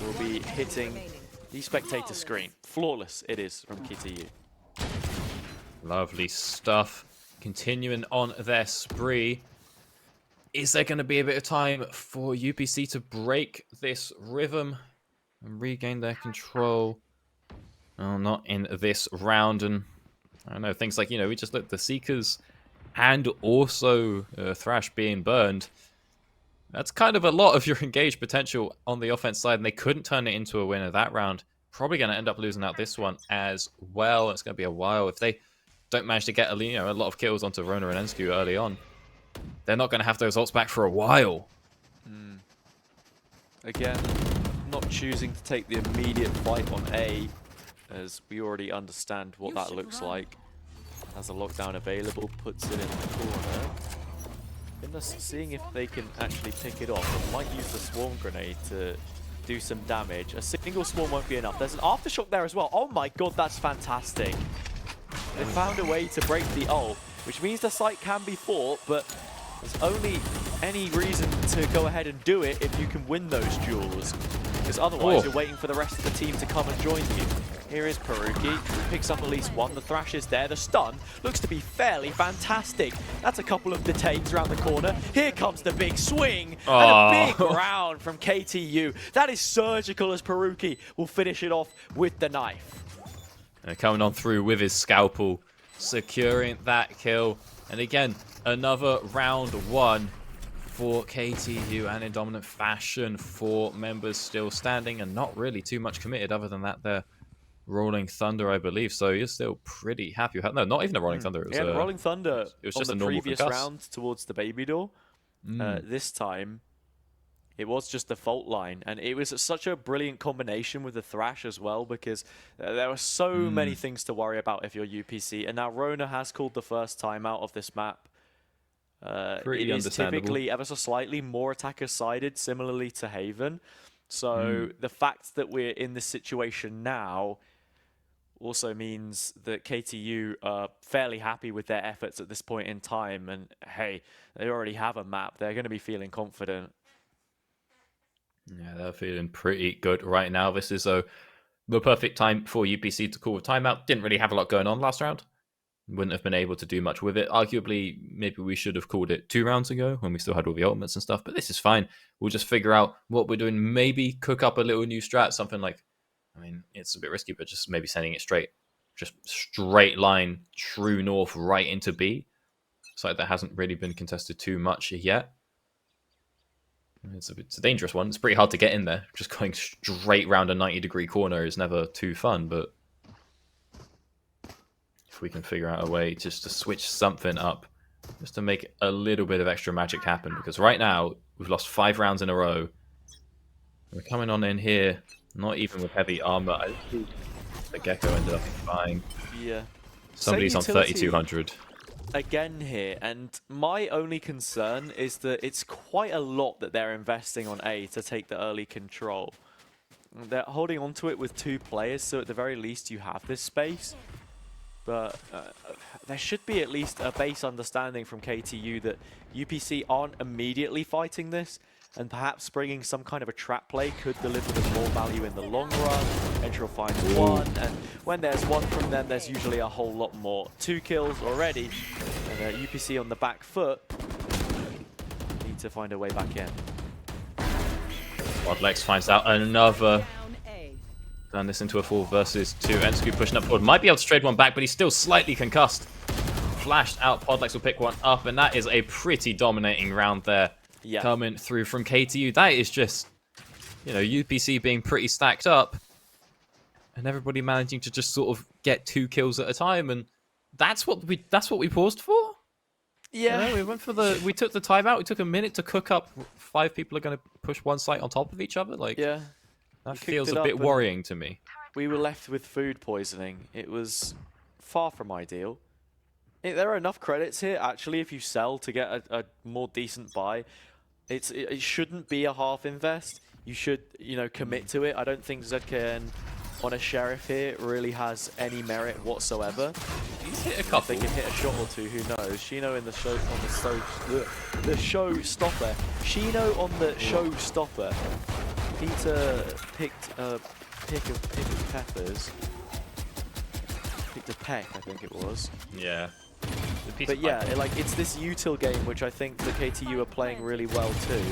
will be hitting the spectator screen. Flawless it is from KTU. Lovely stuff. Continuing on their spree. Is there going to be a bit of time for UPC to break this rhythm and regain their control? Oh, not in this round. And I don't know, things like, you know, we just looked at the Seekers and also Thrash being burned. That's kind of a lot of your engaged potential on the offense side, and they couldn't turn it into a winner that round. Probably going to end up losing out this one as well. It's going to be a while. If they don't manage to get a lot of kills onto Rona and Ensku early on, they're not going to have those ults back for a while. Again, not choosing to take the immediate fight on A, as we already understand what that looks like. Has a lockdown available, puts it in the corner. And just seeing if they can actually pick it off. They might use the swarm grenade to do some damage. A single swarm won't be enough. There's an aftershock there as well. Oh my god, that's fantastic. They found a way to break the ult, which means the site can be fought, but there's only any reason to go ahead and do it if you can win those duels. Because otherwise you're waiting for the rest of the team to come and join you. Here is Peruki, picks up at least one. The Thrash is there. The stun looks to be fairly fantastic. That's a couple of detains around the corner. Here comes the big swing and a big round from KTU. That is surgical as Peruki will finish it off with the knife. And coming on through with his scalpel, securing that kill. And again, another round 1 for KTU, and in dominant fashion for members still standing and not really too much committed other than that they're Rolling Thunder, I believe. So you're still pretty happy with that. No, not even a Rolling Thunder. It was, the Rolling Thunder it was on just the a normal previous round towards the baby door. This time, It was just the fault line, and it was such a brilliant combination with the Thrash as well, because there were so many things to worry about if you're UPC, and now Rona has called the first timeout of this map. Pretty it is understandable. typically ever so slightly more attacker-sided, similarly to Haven. So the fact that we're in this situation now also means that KTU are fairly happy with their efforts at this point in time, and hey, they already have a map. They're going to be feeling confident. Yeah, they're feeling pretty good right now. This is the perfect time for UPC to call a timeout. Didn't really have a lot going on last round. Wouldn't have been able to do much with it. Arguably, maybe we should have called it 2 rounds ago when we still had all the ultimates and stuff, but this is fine. We'll just figure out what we're doing. Maybe cook up a little new strat, something like, I mean, it's a bit risky, but just maybe sending it straight line, true north, right into B. So that hasn't really been contested too much yet. It's a dangerous one. It's pretty hard to get in there. Just going straight round a 90-degree corner is never too fun, but if we can figure out a way just to switch something up, just to make a little bit of extra magic happen, because right now we've lost 5 rounds in a row. We're coming on in here, not even with heavy armor. I think the Gecko ended up buying. Yeah. Somebody's on 3,200. Again here, and my only concern is that it's quite a lot that they're investing on A to take the early control. They're holding on to it with 2 players, so at the very least you have this space. But there should be at least a base understanding from KTU that UPC aren't immediately fighting this, and perhaps bringing some kind of a trap play could deliver them more value in the long run. Entral finds 1, and when there's 1 from them, there's usually a whole lot more. 2 kills already, and UPC on the back foot need to find a way back in. Wadlex finds out another. Turn this into a 4 versus 2. Ensku pushing up forward. Might be able to trade one back, but he's still slightly concussed. Flashed out. Podlex will pick one up, and that is a pretty dominating round there. Yeah. Coming through from KTU. That is just, UPC being pretty stacked up, and everybody managing to just sort of get 2 kills at a time, and that's what we paused for. Yeah, we took the timeout. We took a minute to cook up. 5 people are going to push one site on top of each other. Yeah, that feels a bit worrying to me. We were left with food poisoning. It was far from ideal. There are enough credits here, actually, if you sell to get a more decent buy. It shouldn't be a half invest. You should, commit to it. I don't think ZKN on a Sheriff here really has any merit whatsoever. He's hit a couple. They can hit a shot or 2, who knows? Shino in the show on the showstopper. Shino on the showstopper. Peter picked a pick of peppers. Picked a peck, I think it was. Yeah. But yeah, it's this util game which I think the KTU are playing really well too.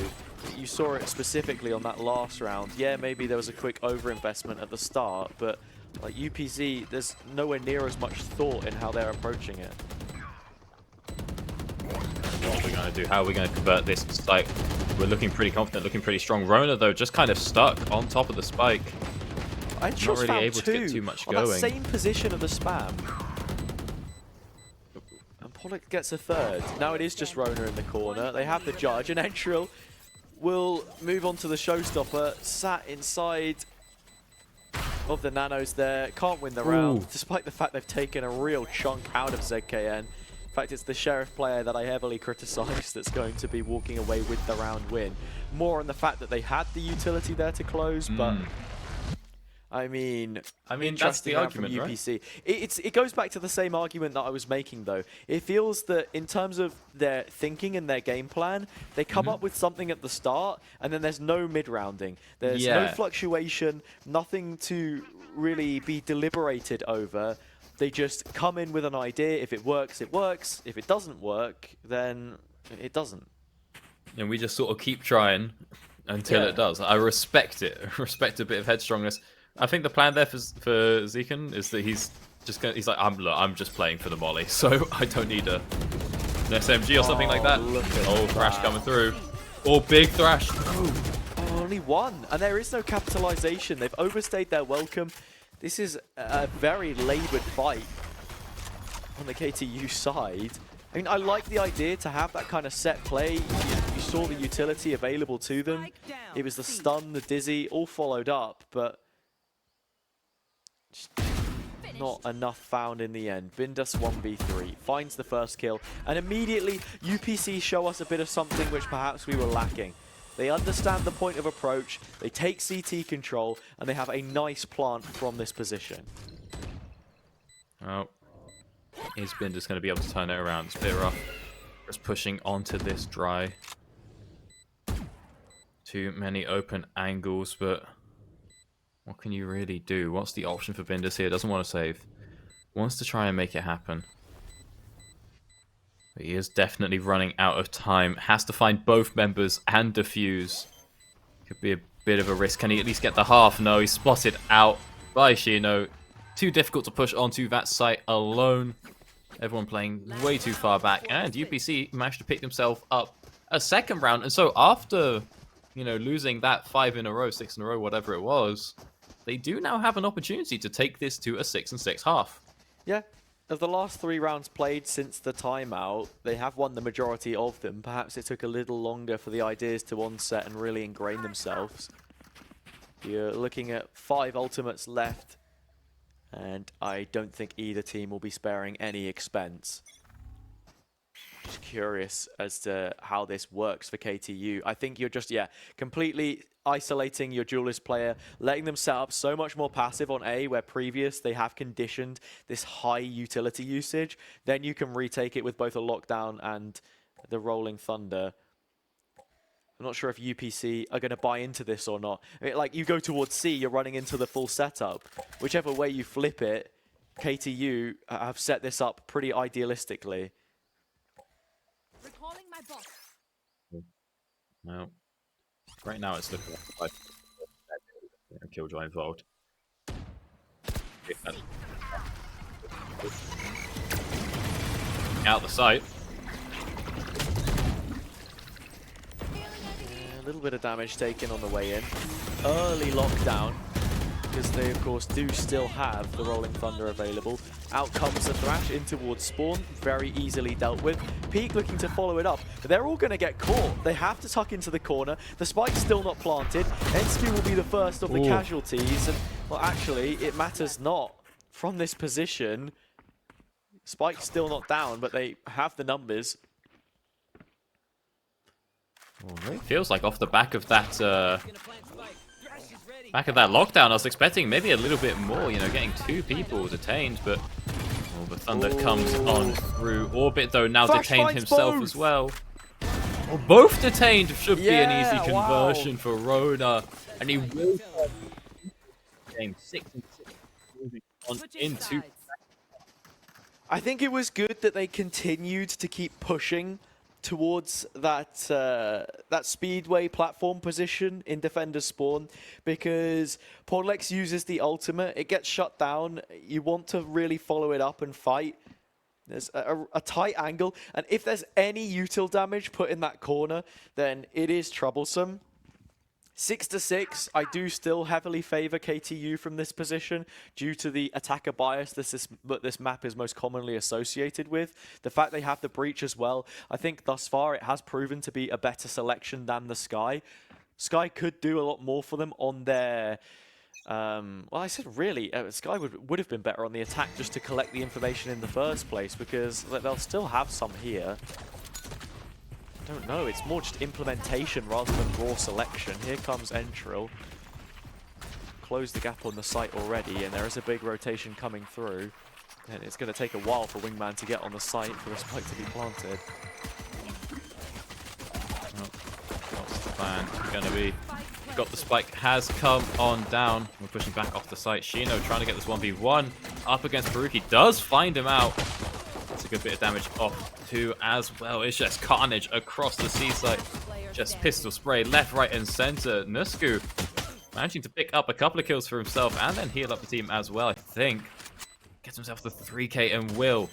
You saw it specifically on that last round. Yeah, maybe there was a quick overinvestment at the start, but like UPC, there's nowhere near as much thought in how they're approaching it. What are we going to do? How are we going to convert this site? We're looking pretty confident, looking pretty strong. Rona, though, just kind of stuck on top of the spike. Not really able to get too much on going. That same position of the spam. And Pollock gets a 3rd. Now it is just Rona in the corner. They have the judge, and Entril will move on to the showstopper. Sat inside of the nanos there. Can't win the round, despite the fact they've taken a real chunk out of ZKN. In fact, it's the Sheriff player that I heavily criticized that's going to be walking away with the round win. More on the fact that they had the utility there to close, but I mean that's the argument, from UPC. Right? It goes back to the same argument that I was making, though. It feels that in terms of their thinking and their game plan, they come up with something at the start, and then there's no mid-rounding. There's no fluctuation, nothing to really be deliberated over. They just come in with an idea. If it works, it works. If it doesn't work, then it doesn't. And we just sort of keep trying until it does. I respect it. I respect a bit of headstrongness. I think the plan there for Zekan is that he's like, I'm just playing for the molly, so I don't need an SMG or something like that. Oh, Thrash coming through. Oh, big Thrash. Only 1, and there is no capitalization. They've overstayed their welcome. This is a very laboured fight on the KTU side. I mean, I like the idea to have that kind of set play. You saw the utility available to them. It was the stun, the dizzy, all followed up, but just not enough found in the end. Bindus 1v3, finds the first kill, and immediately UPC show us a bit of something which perhaps we were lacking. They understand the point of approach, they take CT control, and they have a nice plant from this position. Oh, is Bindus going to be able to turn it around? It's a bit rough. Just pushing onto this dry. Too many open angles, but what can you really do? What's the option for Bindus here? Doesn't want to save. Wants to try and make it happen. But he is definitely running out of time. Has to find both members and defuse. Could be a bit of a risk. Can he at least get the half? No, he's spotted out by Shino. Too difficult to push onto that site alone. Everyone playing way too far back. And UPC managed to pick themselves up a second round. And so after, you know, losing that 5 in a row, 6 in a row, whatever it was, they do now have an opportunity to take this to a 6-6 half. Yeah. Of the last 3 rounds played since the timeout, they have won the majority of them. Perhaps it took a little longer for the ideas to onset and really ingrain themselves. You're looking at 5 ultimates left, and I don't think either team will be sparing any expense. Just curious as to how this works for KTU. I think you're just, completely isolating your duelist player, letting them set up so much more passive on A, where previous they have conditioned this high utility usage. Then you can retake it with both a lockdown and the rolling thunder. I'm not sure if UPC are going to buy into this or not. Like, you go towards C, you're running into the full setup. Whichever way you flip it, KTU have set this up pretty idealistically. Recalling my boss. Well, right now it's looking like a killjoy involved. Out the site. A little bit of damage taken on the way in. Early lockdown, because they of course do still have the Rolling Thunder available. Out comes the Thrash in towards Spawn, very easily dealt with. Peak looking to follow it up, but they're all going to get caught. They have to tuck into the corner. The spike's still not planted. Ensku will be the first of the casualties, and well, actually, it matters not. From this position, Spike's still not down, but they have the numbers. It feels like off the back of that lockdown, I was expecting maybe a little bit more, you know, getting 2 people detained, but the Thunder comes on through. Orbit, though, now detained himself as well. Well, both detained should be an easy conversion for Rona, and he will game 6 and 6 moving on into. I think it was good that they continued to keep pushing towards that that speedway platform position in Defender's Spawn, because Podlex uses the ultimate, it gets shut down, you want to really follow it up and fight. There's a tight angle, and if there's any util damage put in that corner, then it is troublesome. 6-6, I do still heavily favor KTU from this position due to the attacker bias that this map is most commonly associated with. The fact they have the breach as well, I think thus far it has proven to be a better selection than the Sky. Sky could do a lot more for them on their... well, I said really, Sky would have been better on the attack just to collect the information in the first place, because they'll still have some here. I don't know, it's more just implementation rather than raw selection. Here comes Entril. Close the gap on the site already, and there is a big rotation coming through. And it's going to take a while for Wingman to get on the site for the spike to be planted. What's the plan going to be? Got the spike, has come on down. We're pushing back off the site. Shino trying to get this 1v1 up against Baruki. Does find him out. That's a good bit of damage off too as well. It's just carnage across the seaside. Just pistol spray left, right, and center. Nusku managing to pick up a couple of kills for himself and then heal up the team as well, I think. Gets himself the 3k and will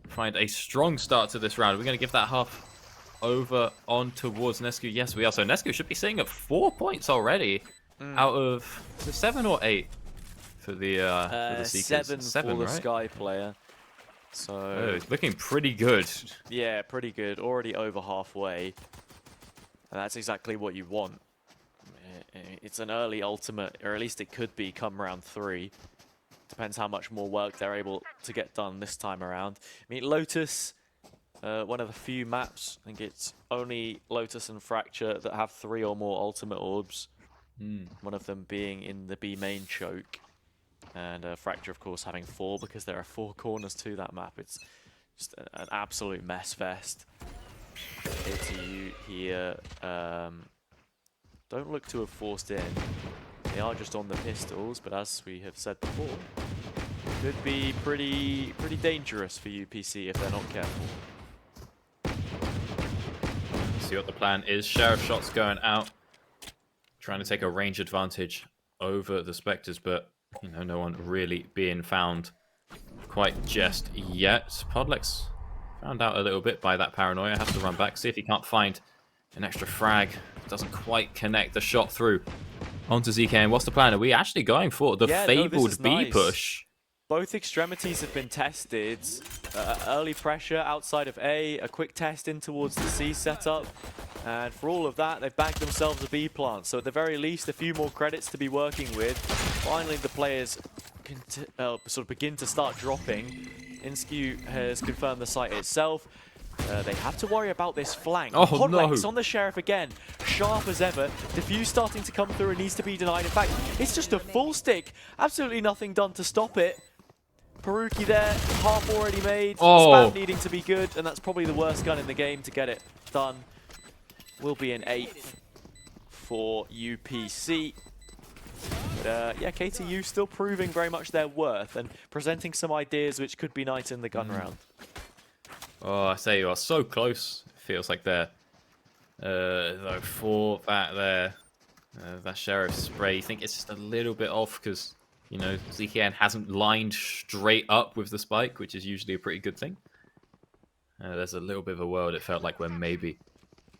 find a strong start to this round. We're going to give that half over on towards Nescu. Yes, we are. So Nescu should be sitting at 4 points already out of the 7 or 8 for the Seekers. 7 for the right? Sky player. So it's looking pretty good. Yeah, pretty good. Already over halfway. And that's exactly what you want. It's an early ultimate, or at least it could be come round 3. Depends how much more work they're able to get done this time around. I mean, Lotus, one of the few maps, I think it's only Lotus and Fracture that have 3 or more ultimate orbs. One of them being in the B main choke. And Fracture, of course, having 4 because there are 4 corners to that map. It's just an absolute mess fest. KTU here don't look to have forced in. They are just on the pistols, but as we have said before, could be pretty dangerous for UPC if they're not careful. See what the plan is. Sheriff shots going out, trying to take a range advantage over the Spectres, but you know, no one really being found quite just yet. Podlex found out a little bit by that paranoia. Has to run back, see if he can't find an extra frag. Doesn't quite connect the shot through onto ZKN. What's the plan? Are we actually going for the fabled B push? Both extremities have been tested. Early pressure outside of A, a quick test in towards the C setup. And for all of that, they've bagged themselves a B plant. So at the very least, a few more credits to be working with. Finally, the players can sort of begin to start dropping. Inskew has confirmed the site itself. They have to worry about this flank. Oh, Podlex no. on the Sheriff again. Sharp as ever. Diffuse starting to come through and needs to be denied. In fact, it's just a full stick. Absolutely nothing done to stop it. Peruki there, half already made. Spam needing to be good, and that's probably the worst gun in the game to get it done. Will be an 8th for UPC. But yeah, KTU still proving very much their worth and presenting some ideas which could be nice in the gun round. Oh, I say you are so close. It feels like they're though for that there. That Sheriff spray, you think it's just a little bit off because, you know, ZKN hasn't lined straight up with the spike, which is usually a pretty good thing. There's a little bit of a world, it felt like, where maybe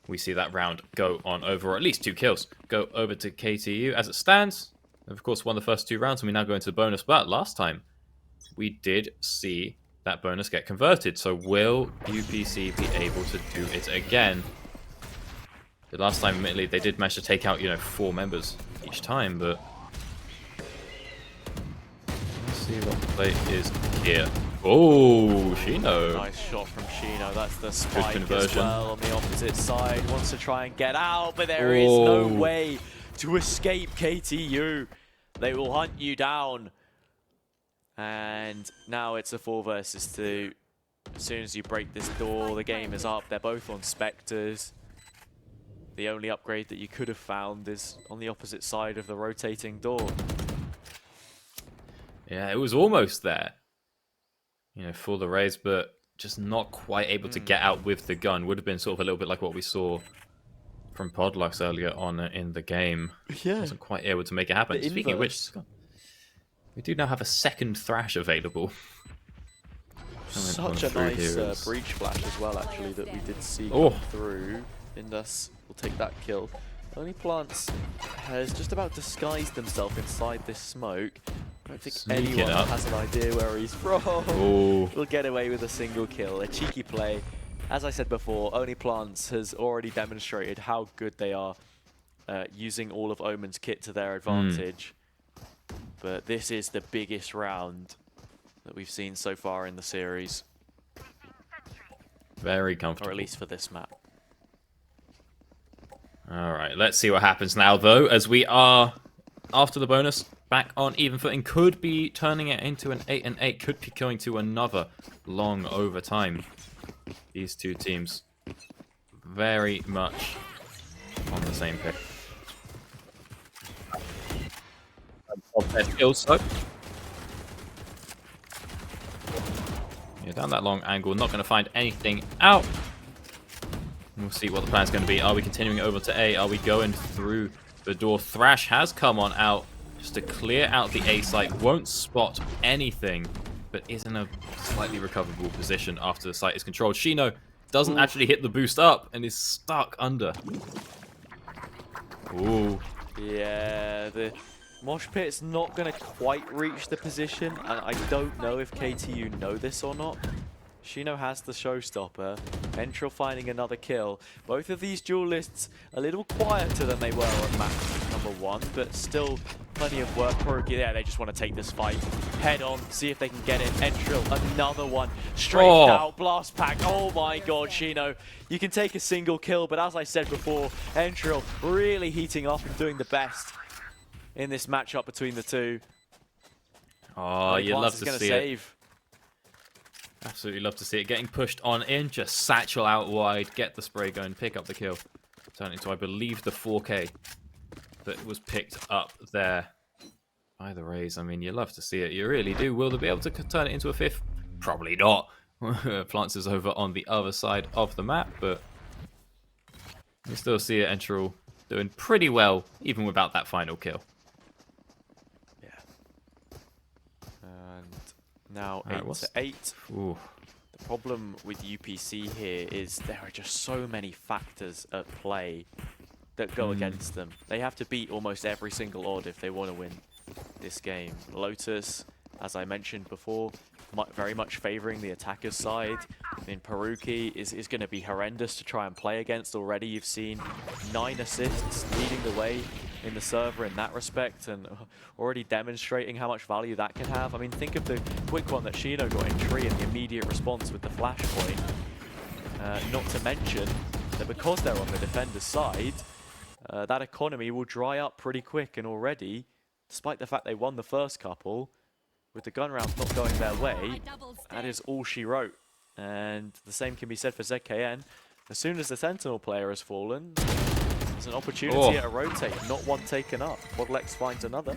we see that round go on over, or at least 2 kills, go over to KTU. As it stands, of course, won the first 2 rounds, and we now go into the bonus. But last time, we did see that bonus get converted. So will UPC be able to do it again? The last time, admittedly, they did manage to take out, you know, 4 members each time, but let's see what the play is here. Oh, Shino. Nice shot from Shino. That's the spike conversion as well on the opposite side. Wants to try and get out, but there is no way to escape KTU. They will hunt you down. And now it's a 4 versus 2. As soon as you break this door, the game is up. They're both on Spectres. The only upgrade that you could have found is on the opposite side of the rotating door. Yeah, it was almost there, you know, for the raise, but just not quite able to get out with the gun. Would have been sort of a little bit like what we saw from Podlux earlier on in the game. Yeah. Wasn't quite able to make it happen. Speaking of which, we do now have a second Thrash available. Such a nice breach flash as well, actually, that we did see come through. Indus will take that kill. Only Plants has just about disguised himself inside this smoke. I don't think anyone has an idea where he's from. We'll get away with a single kill. A cheeky play. As I said before, Only Plants has already demonstrated how good they are using all of Omen's kit to their advantage. But this is the biggest round that we've seen so far in the series. Very comfortable. Or at least for this map. Alright, let's see what happens now, though, as we are, after the bonus, back on even footing. Could be turning it into an 8-8. Could be going to another long overtime. These 2 teams very much on the same pick. Of their skills, so. Yeah, down that long angle, not going to find anything out. We'll see what the plan's going to be. Are we continuing over to A? Are we going through the door? Thrash has come on out just to clear out the A site. Won't spot anything, but is in a slightly recoverable position after the site is controlled. Shino doesn't actually hit the boost up and is stuck under. Ooh. Yeah, the mosh pit's not going to quite reach the position, and I don't know if KTU know this or not. Shino has the showstopper. Entril finding another kill. Both of these duelists a little quieter than they were on match number 1, but still plenty of work. Puruki there, they just want to take this fight head on, see if they can get it. Entril, another one. Straight out, blast pack. Oh my god, Shino. You can take a single kill, but as I said before, Entril really heating up and doing the best in this matchup between the two. Oh, you love to see it. Save. Absolutely love to see it. Getting pushed on in, just satchel out wide, get the spray going, pick up the kill. Turn into, I believe, the 4K that was picked up there by the Rays. I mean, you love to see it. You really do. Will they be able to turn it into a 5th? Probably not. Plants is over on the other side of the map, but you still see it. Entril doing pretty well, even without that final kill. Now 8-8. Ooh. The problem with UPC here is there are just so many factors at play that go against them. They have to beat almost every single odd if they want to win this game. Lotus, as I mentioned before, very much favoring the attacker's side. I mean, Puruki is going to be horrendous to try and play against already. You've seen 9 assists leading the way in the server in that respect, and already demonstrating how much value that can have. I mean, think of the quick one that Shino got in Tree and the immediate response with the flashpoint. Not to mention that because they're on the defender's side, that economy will dry up pretty quick, and already, despite the fact they won the first couple, with the gun rounds not going their way, that is all she wrote. And the same can be said for ZKN. As soon as the Sentinel player has fallen, there's an opportunity at a rotate, not one taken up. Modlex finds another.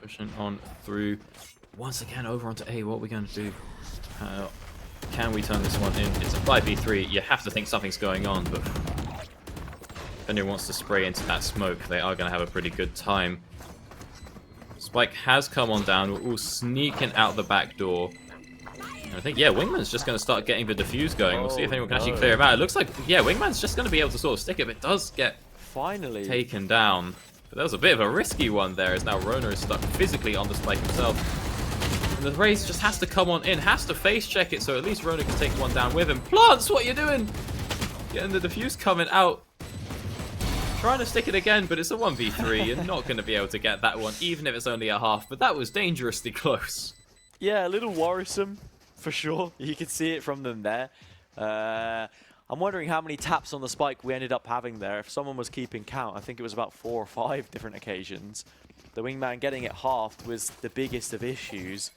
Pushing on through. Once again, over onto A. What are we going to do? Can we turn this one in? It's a 5v3. You have to think something's going on, but if anyone wants to spray into that smoke, they are going to have a pretty good time. Spike has come on down. We're all sneaking out the back door. And I think, yeah, Wingman's just going to start getting the defuse going. We'll see if anyone can actually clear him out. It looks like, yeah, Wingman's just going to be able to sort of stick it, but it does get finally taken down. But that was a bit of a risky one there, as now Rona is stuck physically on the Spike himself. And the Raze just has to come on in, has to face check it, so at least Rona can take one down with him. Plants, what are you doing? Getting the defuse coming out. Trying to stick it again, but it's a 1v3. You're not going to be able to get that one, even if it's only a half. But that was dangerously close. Yeah, a little worrisome, for sure. You can see it from them there. I'm wondering how many taps on the Spike we ended up having there. If someone was keeping count, I think it was about 4 or 5 different occasions. The Wingman getting it halved was the biggest of issues.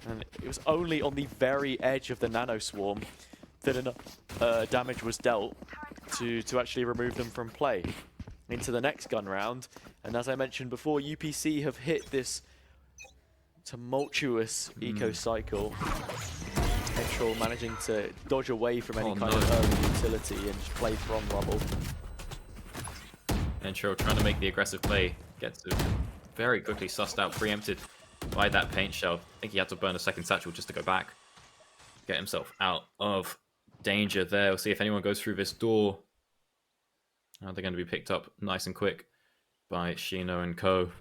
And it was only on the very edge of the Nano Swarm that enough damage was dealt to actually remove them from play. Into the next gun round, and as I mentioned before, UPC have hit this tumultuous eco cycle. Entril managing to dodge away from any kind of early utility and just play from rubble. Entril trying to make the aggressive play, gets very quickly sussed out, preempted by that paint shell. I think he had to burn a second satchel just to go back, get himself out of danger there. We'll see if anyone goes through this door. They're going to be picked up nice and quick by Shino and co.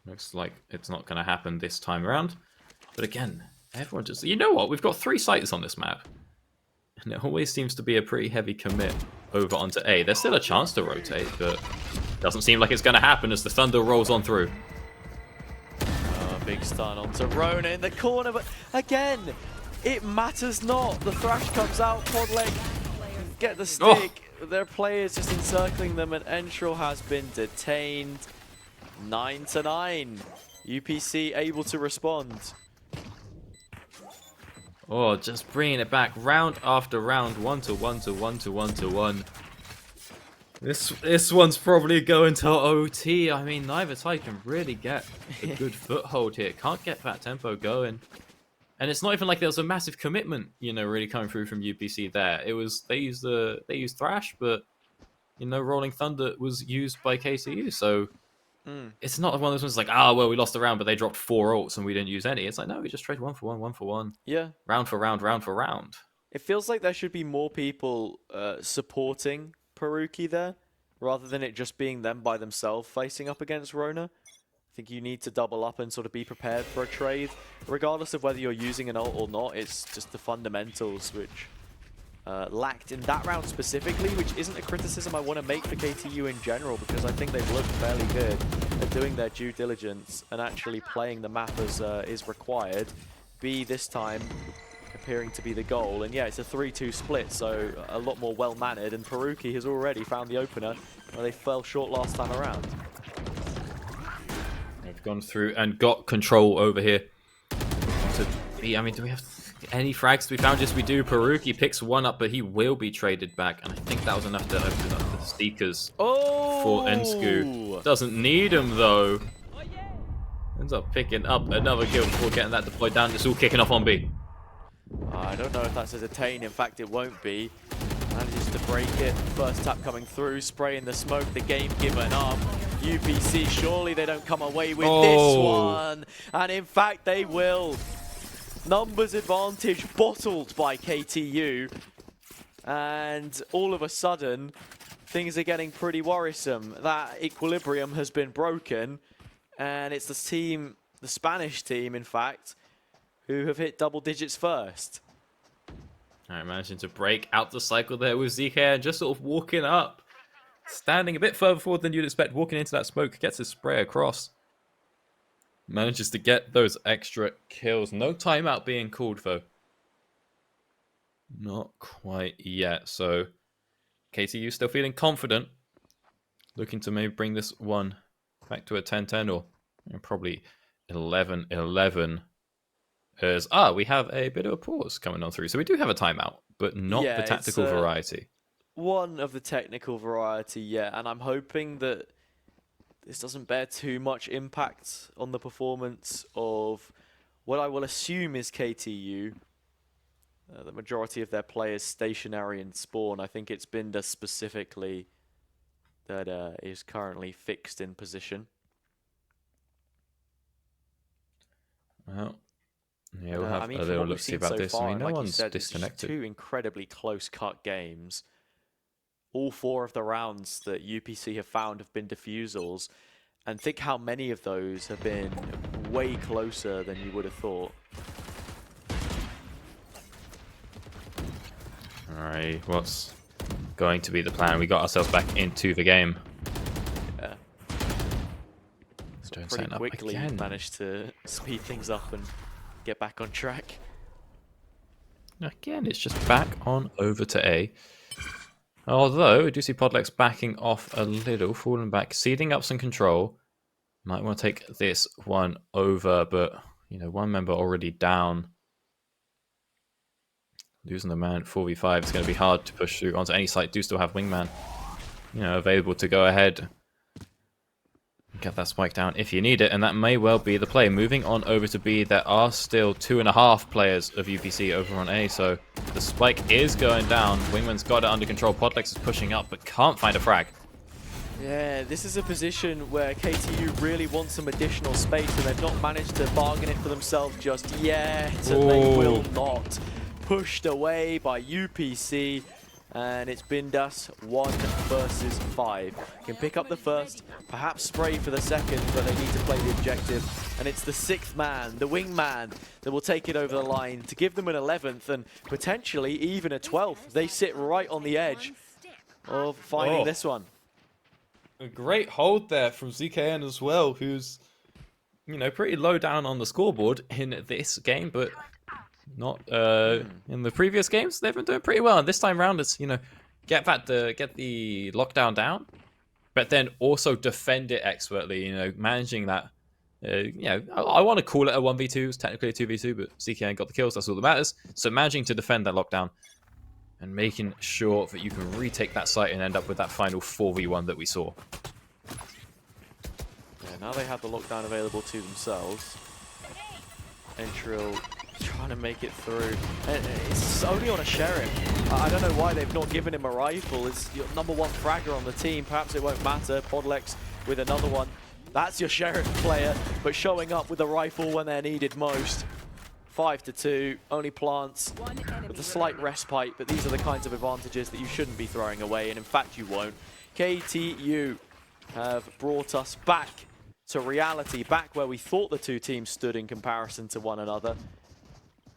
Looks like it's not going to happen this time around. But again, everyone just... You know what? We've got 3 sites on this map. And it always seems to be a pretty heavy commit over onto A. There's still a chance to rotate, but it doesn't seem like it's going to happen as the Thunder rolls on through. Big stun onto Rona in the corner, but again, it matters not. The Thrash comes out, Podleg get the stick. Their players just encircling them, and Entril has been detained. 9-9. UPC able to respond. Oh, just bringing it back round after round, 1-1 to 1-1 to 1. This one's probably going to OT. I mean, neither side can really get a good foothold here. Can't get that tempo going. And it's not even like there was a massive commitment, you know, really coming through from UPC there. It was they used Thrash, but you know, Rolling Thunder was used by KCU, so it's not one of those ones like, well, we lost the round, but they dropped 4 ults and we didn't use any. It's like, no, we just trade 1 for 1, 1 for 1. Yeah. Round for round, round for round. It feels like there should be more people supporting Puruki there, rather than it just being them by themselves facing up against Rona. I think you need to double up and sort of be prepared for a trade. Regardless of whether you're using an ult or not, it's just the fundamentals which lacked in that round specifically, which isn't a criticism I want to make for KTU in general, because I think they've looked fairly good at doing their due diligence and actually playing the map as is required. B this time appearing to be the goal, and yeah, it's a 3-2 split, so a lot more well-mannered, and Peruki has already found the opener where they fell short last time around. They've gone through and got control over here. I mean, do we have any frags to be found? Yes, we do. Peruki picks one up, but he will be traded back, and I think that was enough to open up the Seekers for Ensku. Doesn't need him, though. Ends up picking up another kill before getting that deployed down. It's all kicking off on B. I don't know if that's a detain. In fact, it won't be. Manages to break it. First tap coming through, spraying the smoke. The game given up. UPC, surely they don't come away with this one. And in fact, they will. Numbers advantage bottled by KTU. And all of a sudden, things are getting pretty worrisome. That equilibrium has been broken. And it's the team, the Spanish team, in fact, who have hit double digits first. All right, managing to break out the cycle there with ZK and just sort of walking up. Standing a bit further forward than you'd expect, walking into that smoke, gets his spray across. Manages to get those extra kills. No timeout being called, though. Not quite yet. So, KTU still feeling confident. Looking to maybe bring this one back to a 10-10 or probably 11-11. As we have a bit of a pause coming on through. So we do have a timeout, but not the tactical variety. One of the technical variety, yeah, and I'm hoping that this doesn't bear too much impact on the performance of what I will assume is KTU. The majority of their players stationary in spawn. I think it's Binder specifically that is currently fixed in position. Well, yeah, we'll have a little look see about this. I mean, no one's disconnected. Two incredibly close-cut games. All 4 of the rounds that UPC have found have been defusals, and think how many of those have been way closer than you would have thought. Alright, what's going to be the plan? We got ourselves back into the game. Yeah. So pretty quickly managed to speed things up and get back on track. Again, it's just back on over to A. Although, we do see Podlex backing off a little, falling back, ceding up some control. Might want to take this one over, but, you know, one member already down. Losing the man 4v5, it's going to be hard to push through onto any site. Do still have Wingman, you know, available to go ahead. Get that spike down if you need it, and that may well be the play. Moving on over to B, there are still 2.5 players of UPC over on A, so the spike is going down. Wingman's got it under control. Podlex is pushing up, but can't find a frag. Yeah, this is a position where KTU really wants some additional space, and they've not managed to bargain it for themselves just yet, and they will not. Pushed away by UPC. And it's Bindas 1 versus 5. Can pick up the first, perhaps spray for the second, but they need to play the objective. And it's the 6th man, the wingman, that will take it over the line to give them an 11th and potentially even a 12th. They sit right on the edge of finding this one. A great hold there from ZKN as well, who's, you know, pretty low down on the scoreboard in this game, but not in the previous games. They've been doing pretty well, and this time round it's, you know, get the lockdown down, but then also defend it expertly, you know, managing that. You know, I want to call it a 1v2, it's technically a 2v2, but ZKN got the kills, that's all that matters. So managing to defend that lockdown and making sure that you can retake that site and end up with that final 4v1 that we saw. Yeah, now they have the lockdown available to themselves. Entrill trying to make it through. And it's only on a sheriff. I don't know why they've not given him a rifle. It's your #1 fragger on the team. Perhaps it won't matter. Podlex with another one. That's your sheriff player, but showing up with a rifle when they're needed most. 5-2, only plants with a slight respite, but these are the kinds of advantages that you shouldn't be throwing away, and in fact you won't. KTU have brought us back to reality, back where we thought the two teams stood in comparison to one another,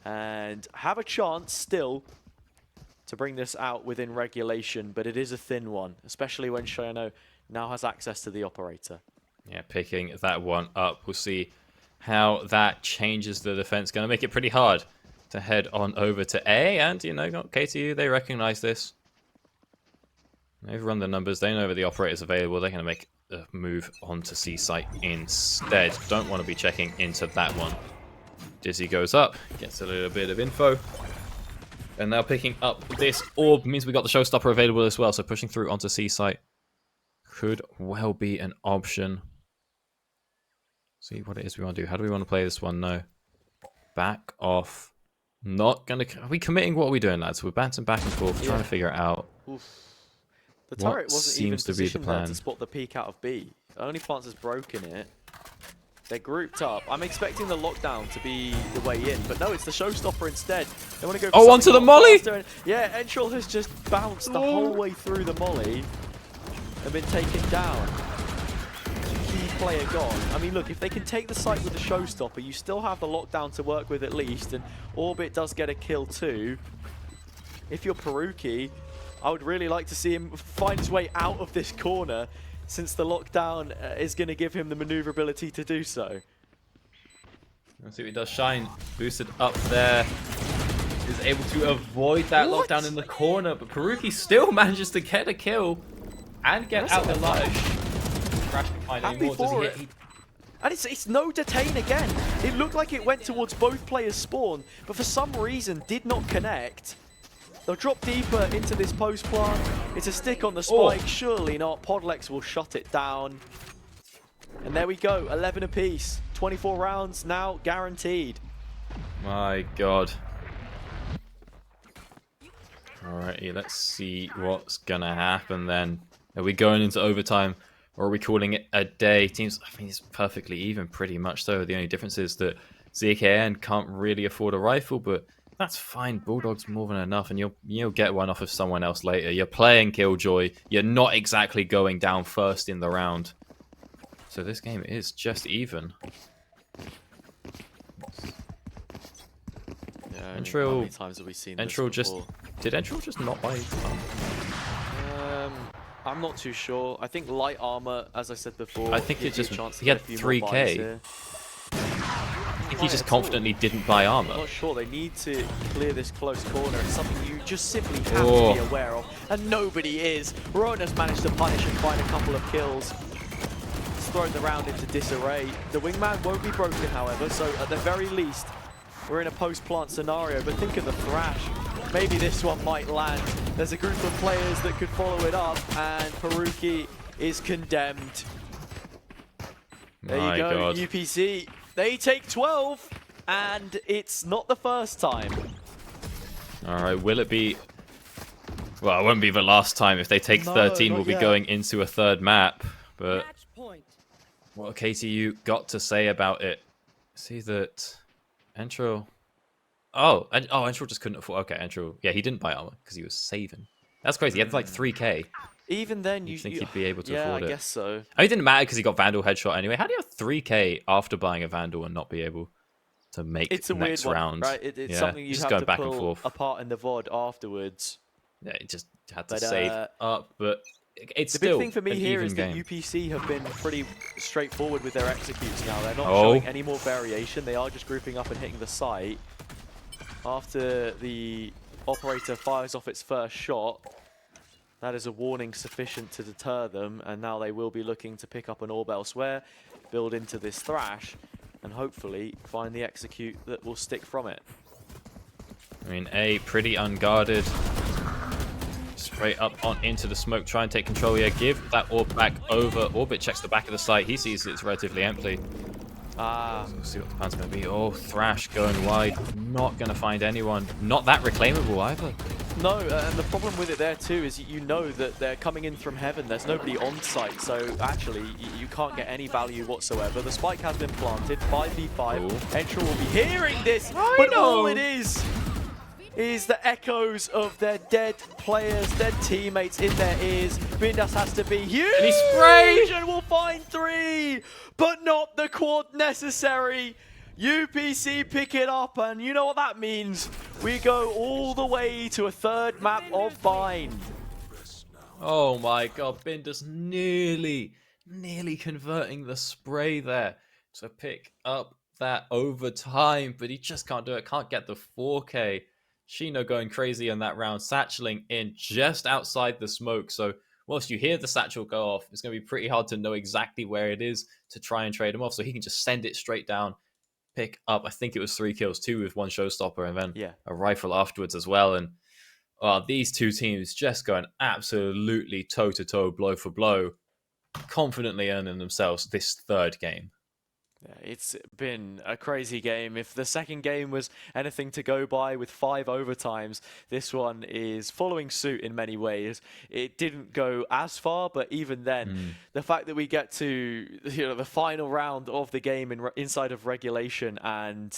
and have a chance still to bring this out within regulation, but it is a thin one, especially when Shono now has access to the operator. Yeah, picking that one up. We'll see how that changes the defense. Going to make it pretty hard to head on over to A, and, you know, KTU, they recognize this. They've run the numbers. They know that the operator's available. They're going to make a move onto C site instead. Don't want to be checking into that one. Dizzy goes up, gets a little bit of info. And now picking up this orb means we got the showstopper available as well. So pushing through onto C site could well be an option. See what it is we want to do. How do we want to play this one? No. Back off. Not going to... Are we committing? What are we doing, lads? We're bouncing back and forth, trying to figure it out. Oof. The turret wasn't even seems to be the positioned there plan? to spot the peek out of B. Only Plants has broken it. They're grouped up. I'm expecting the lockdown to be the way in, but no, it's the showstopper instead. They want to go for onto the molly! and, yeah, Entril has just bounced the whole way through the molly and been taken down. Key player gone. I mean, look, if they can take the site with the showstopper, you still have the lockdown to work with at least, and Orbit does get a kill too. If you're Peruki, I would really like to see him find his way out of this corner, since the lockdown is going to give him the maneuverability to do so. Let's see what he does. Shine boosted up there. Is able to avoid that lockdown in the corner, but Peruki still manages to get a kill and get out alive. Crash can find any more. Does he hit? And it's no detain again. It looked like it went towards both players' spawn, but for some reason did not connect. They'll drop deeper into this post plant. It's a stick on the spike. Surely not. Podlex will shut it down. And there we go. 11 apiece. 24 rounds now guaranteed. My God. Alrighty, let's see what's gonna happen then. Are we going into overtime, or are we calling it a day? Teams, I think it's perfectly even, pretty much so. The only difference is that ZKN can't really afford a rifle, but that's fine. Bulldog's more than enough, and you'll get one off of someone else later. You're playing Killjoy. You're not exactly going down first in the round. So this game is just even. Yeah, Entril, how many times have we seen this Entril just before? did Entril just not buy? I'm not too sure. I think light armor, as I said before. I think it just he had 3K. I think he just confidently didn't buy armor. I'm not sure. They need to clear this close corner. It's something you just simply have to be aware of, and nobody is. Rona's managed to punish and find a couple of kills. It's thrown the round into disarray. The wingman won't be broken, however, so at the very least, we're in a post-plant scenario. But think of the thrash. Maybe this one might land. There's a group of players that could follow it up, and Peruki is condemned. There you go, God. UPC. They take 12, and it's not the first time. All right, will it be... Well, it won't be the last time. If they take 13, we'll be going into a third map. But what KTU got to say about it? See that Entril... Entril just couldn't afford... Okay, Entril... Yeah, he didn't buy armor because he was saving. That's crazy. He had like 3K. Even then, you think he'd be able to afford it. Yeah, I guess so. I mean, it didn't matter because he got Vandal headshot anyway. How do you have 3K after buying a Vandal and not be able to make it's a next weird round? One, right? It's something you have to back pull and forth apart in the VOD afterwards. Yeah, it just had to save up, but it's the still big thing for me here is that UPC have been pretty straightforward with their executes now. They're not showing any more variation. They are just grouping up and hitting the site. After the operator fires off its first shot, that is a warning sufficient to deter them, and now they will be looking to pick up an orb elsewhere, build into this thrash, and hopefully find the execute that will stick from it. I mean, A, pretty unguarded. Straight up on into the smoke, try and take control here. Give that orb back over. Orbit checks the back of the site. He sees it's relatively empty. So we'll see what the plan's going to be. Oh, Thrash going wide. Not going to find anyone. Not that reclaimable either. No, and the problem with it there too is you know that they're coming in from heaven. There's nobody on site, so actually you can't get any value whatsoever. The spike has been planted, 5v5. Entril will be hearing this, but all it is is the echoes of their dead players, dead teammates in their ears. Bindas has to be huge And he sprayed! and will find 3, but not the quad necessary. UPC pick it up, and you know what that means. We go all the way to a 3rd map of Bind. Oh my god, Bindas nearly converting the spray there to pick up that overtime, but he just can't do it, can't get the 4K. Shino going crazy on that round, satcheling in just outside the smoke, so whilst you hear the satchel go off, it's going to be pretty hard to know exactly where it is to try and trade him off, so he can just send it straight down, pick up, I think it was 3 kills, 2 with 1 showstopper, and then a rifle afterwards as well, and these two teams just going absolutely toe-to-toe, blow for blow, confidently earning themselves this 3rd game. Yeah, it's been a crazy game. If the second game was anything to go by with 5 overtimes, this one is following suit in many ways. It didn't go as far, but even then, the fact that we get to the final round of the game inside of regulation and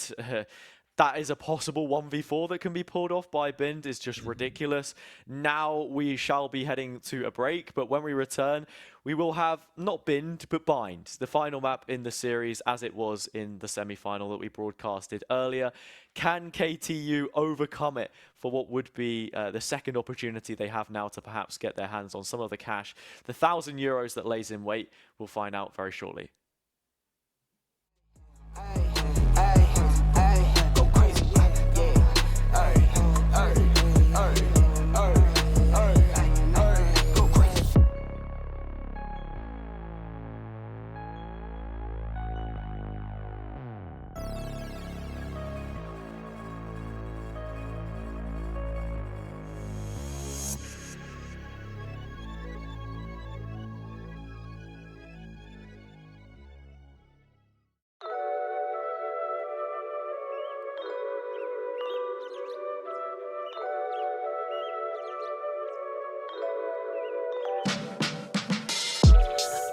that is a possible 1v4 that can be pulled off by Bind is just ridiculous. Now we shall be heading to a break, but when we return, we will have not Bind, but Bind, the final map in the series as it was in the semi-final that we broadcasted earlier. Can KTU overcome it for what would be the second opportunity they have now to perhaps get their hands on some of the cash? The €1,000 that lays in wait, we'll find out very shortly.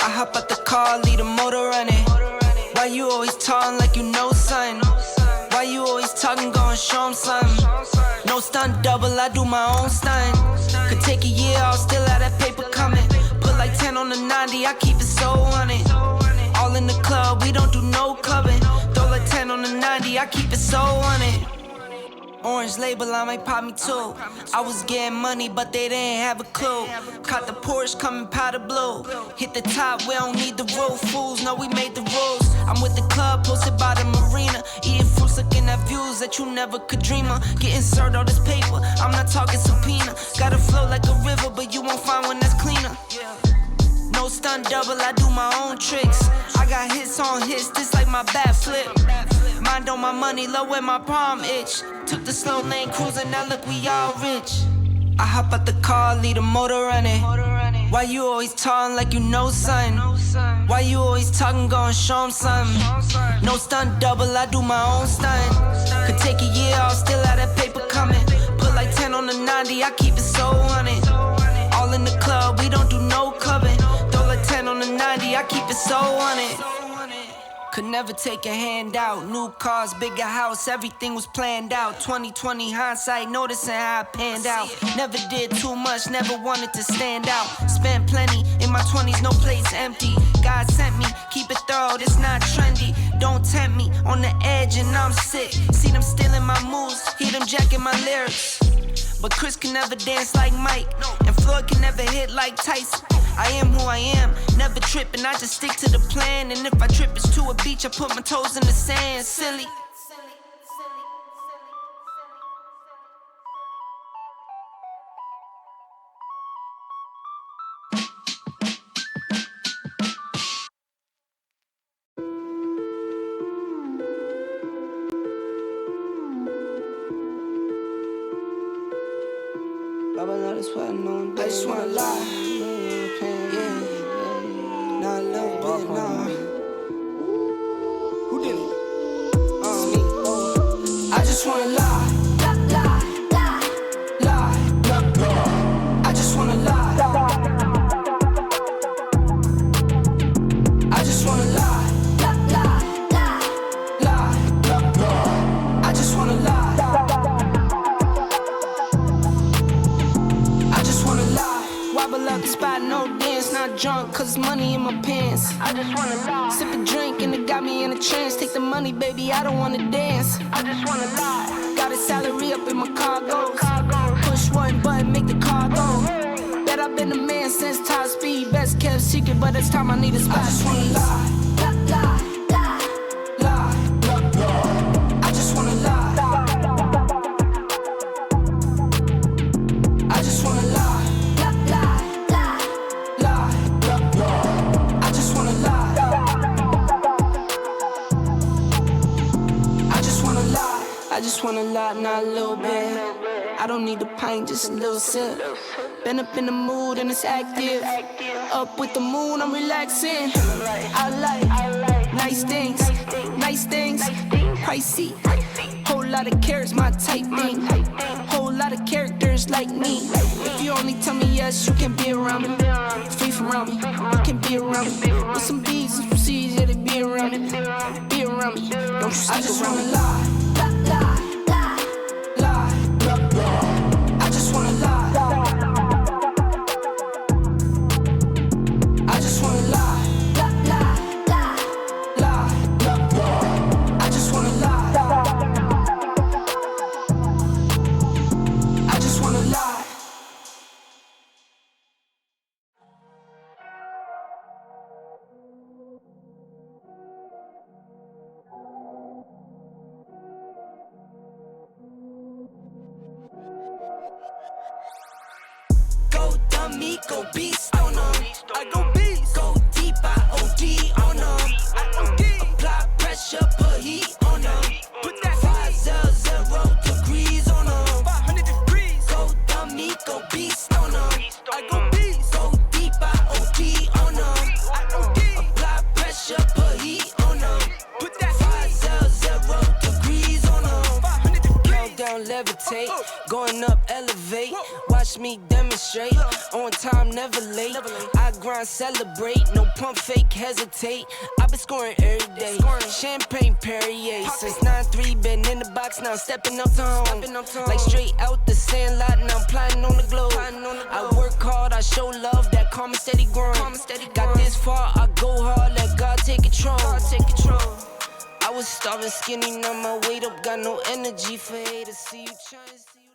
I hop out the car, leave the motor running. Why you always talking like you know something? Why you always talking, gon' show 'em something? No stunt double, I do my own stunt. Could take a year, I'll still have that paper coming. Put like 10 on the 90, I keep it so on it. All in the club, we don't do no clubbing. Throw like 10 on the 90, I keep it so on it. Orange label, I might pop me too. I was getting money, but they didn't have a clue. Caught the Porsche coming powder blue. Hit the top, we don't need the roof. Fools know we made the rules. I'm with the club, posted by the marina. Eating fruits, looking at views that you never could dream of. Getting served all this paper, I'm not talking subpoena. Gotta flow like a river, but you won't find one that's cleaner. No stunt double, I do my own tricks. I got hits on hits, this like my bat flip. Mind on my money, low where my palm itch. Took the slow lane cruising, now look we all rich. I hop out the car, leave the motor running. Why you always talking like you know something? Why you always talking, gon' show 'em something? No stunt double, I do my own stunt. Could take a year, I'll still have that paper coming. Put like 10 on the 90, I keep it so on it. All in the club, we don't do no clubbing. Throw like 10 on the 90, I keep it so on it. Could never take a handout. New cars, bigger house, everything was planned out. 2020 hindsight, noticing how I panned out. Never did too much, never wanted to stand out. Spent plenty, in my 20s, no place empty. God sent me, keep it thorough, this not trendy. Don't tempt me, on the edge and I'm sick. See them stealing my moves, hear them jacking my lyrics. But Chris can never dance like Mike, and Floyd can never hit like Tyson. I am who I am, never tripping, I just stick to the plan. And if I trip, it's to a beach, I put my toes in the sand, silly. I just wanna lie, yeah, not a little bit, nah. Who did it? I just wanna lie, lie. I just wanna lie. I just wanna lie, lie. I just wanna lie. I just wanna lie. Sip a drink and it got me in a trance. Take the money, baby, I don't wanna dance. I just wanna lie. Got a salary up in my cargo. Push one button, make the car go. Bet I've been a man since top speed. Best kept secret, but it's time I need a spot. I just wanna lie. I just wanna lie, not a little bit. I don't need a pint, just a little sip. Been up in the mood and it's active. Up with the moon, I'm relaxing. I like nice things, pricey. Whole lot of carrots, my type thing. Whole lot of characters like me. If you only tell me yes, you can be around me. Free from around me, you can be around me. With some B's and some C's, yeah, they be around me. Be around me, don't you stick around me. I just wanna lie. Go beast on them. I go beast. Go deep, I OD on them. I OD. Apply pressure, put heat on them. Put that 500 degrees on them. 500 degrees. Go dummy, go beast on them. I go beast. Go deep, I OD on them. I OD. Apply pressure, put heat on them. Put that 500 degrees on them. 500 degrees. Countdown, levitate. Going up, elevate. Watch me demonstrate. On time, never late. I grind, celebrate. No pump fake, hesitate. I've been scoring every day. Champagne Perrier. Since 9-3, been in the box, now I'm stepping up to home. Like straight out the sandlot, now I'm plotting on the globe. I work hard, I show love, that calm and steady grind. Got this far, I go hard, let God take control. I was starving skinny, now my weight up, got no energy for haters. See you trying, see you.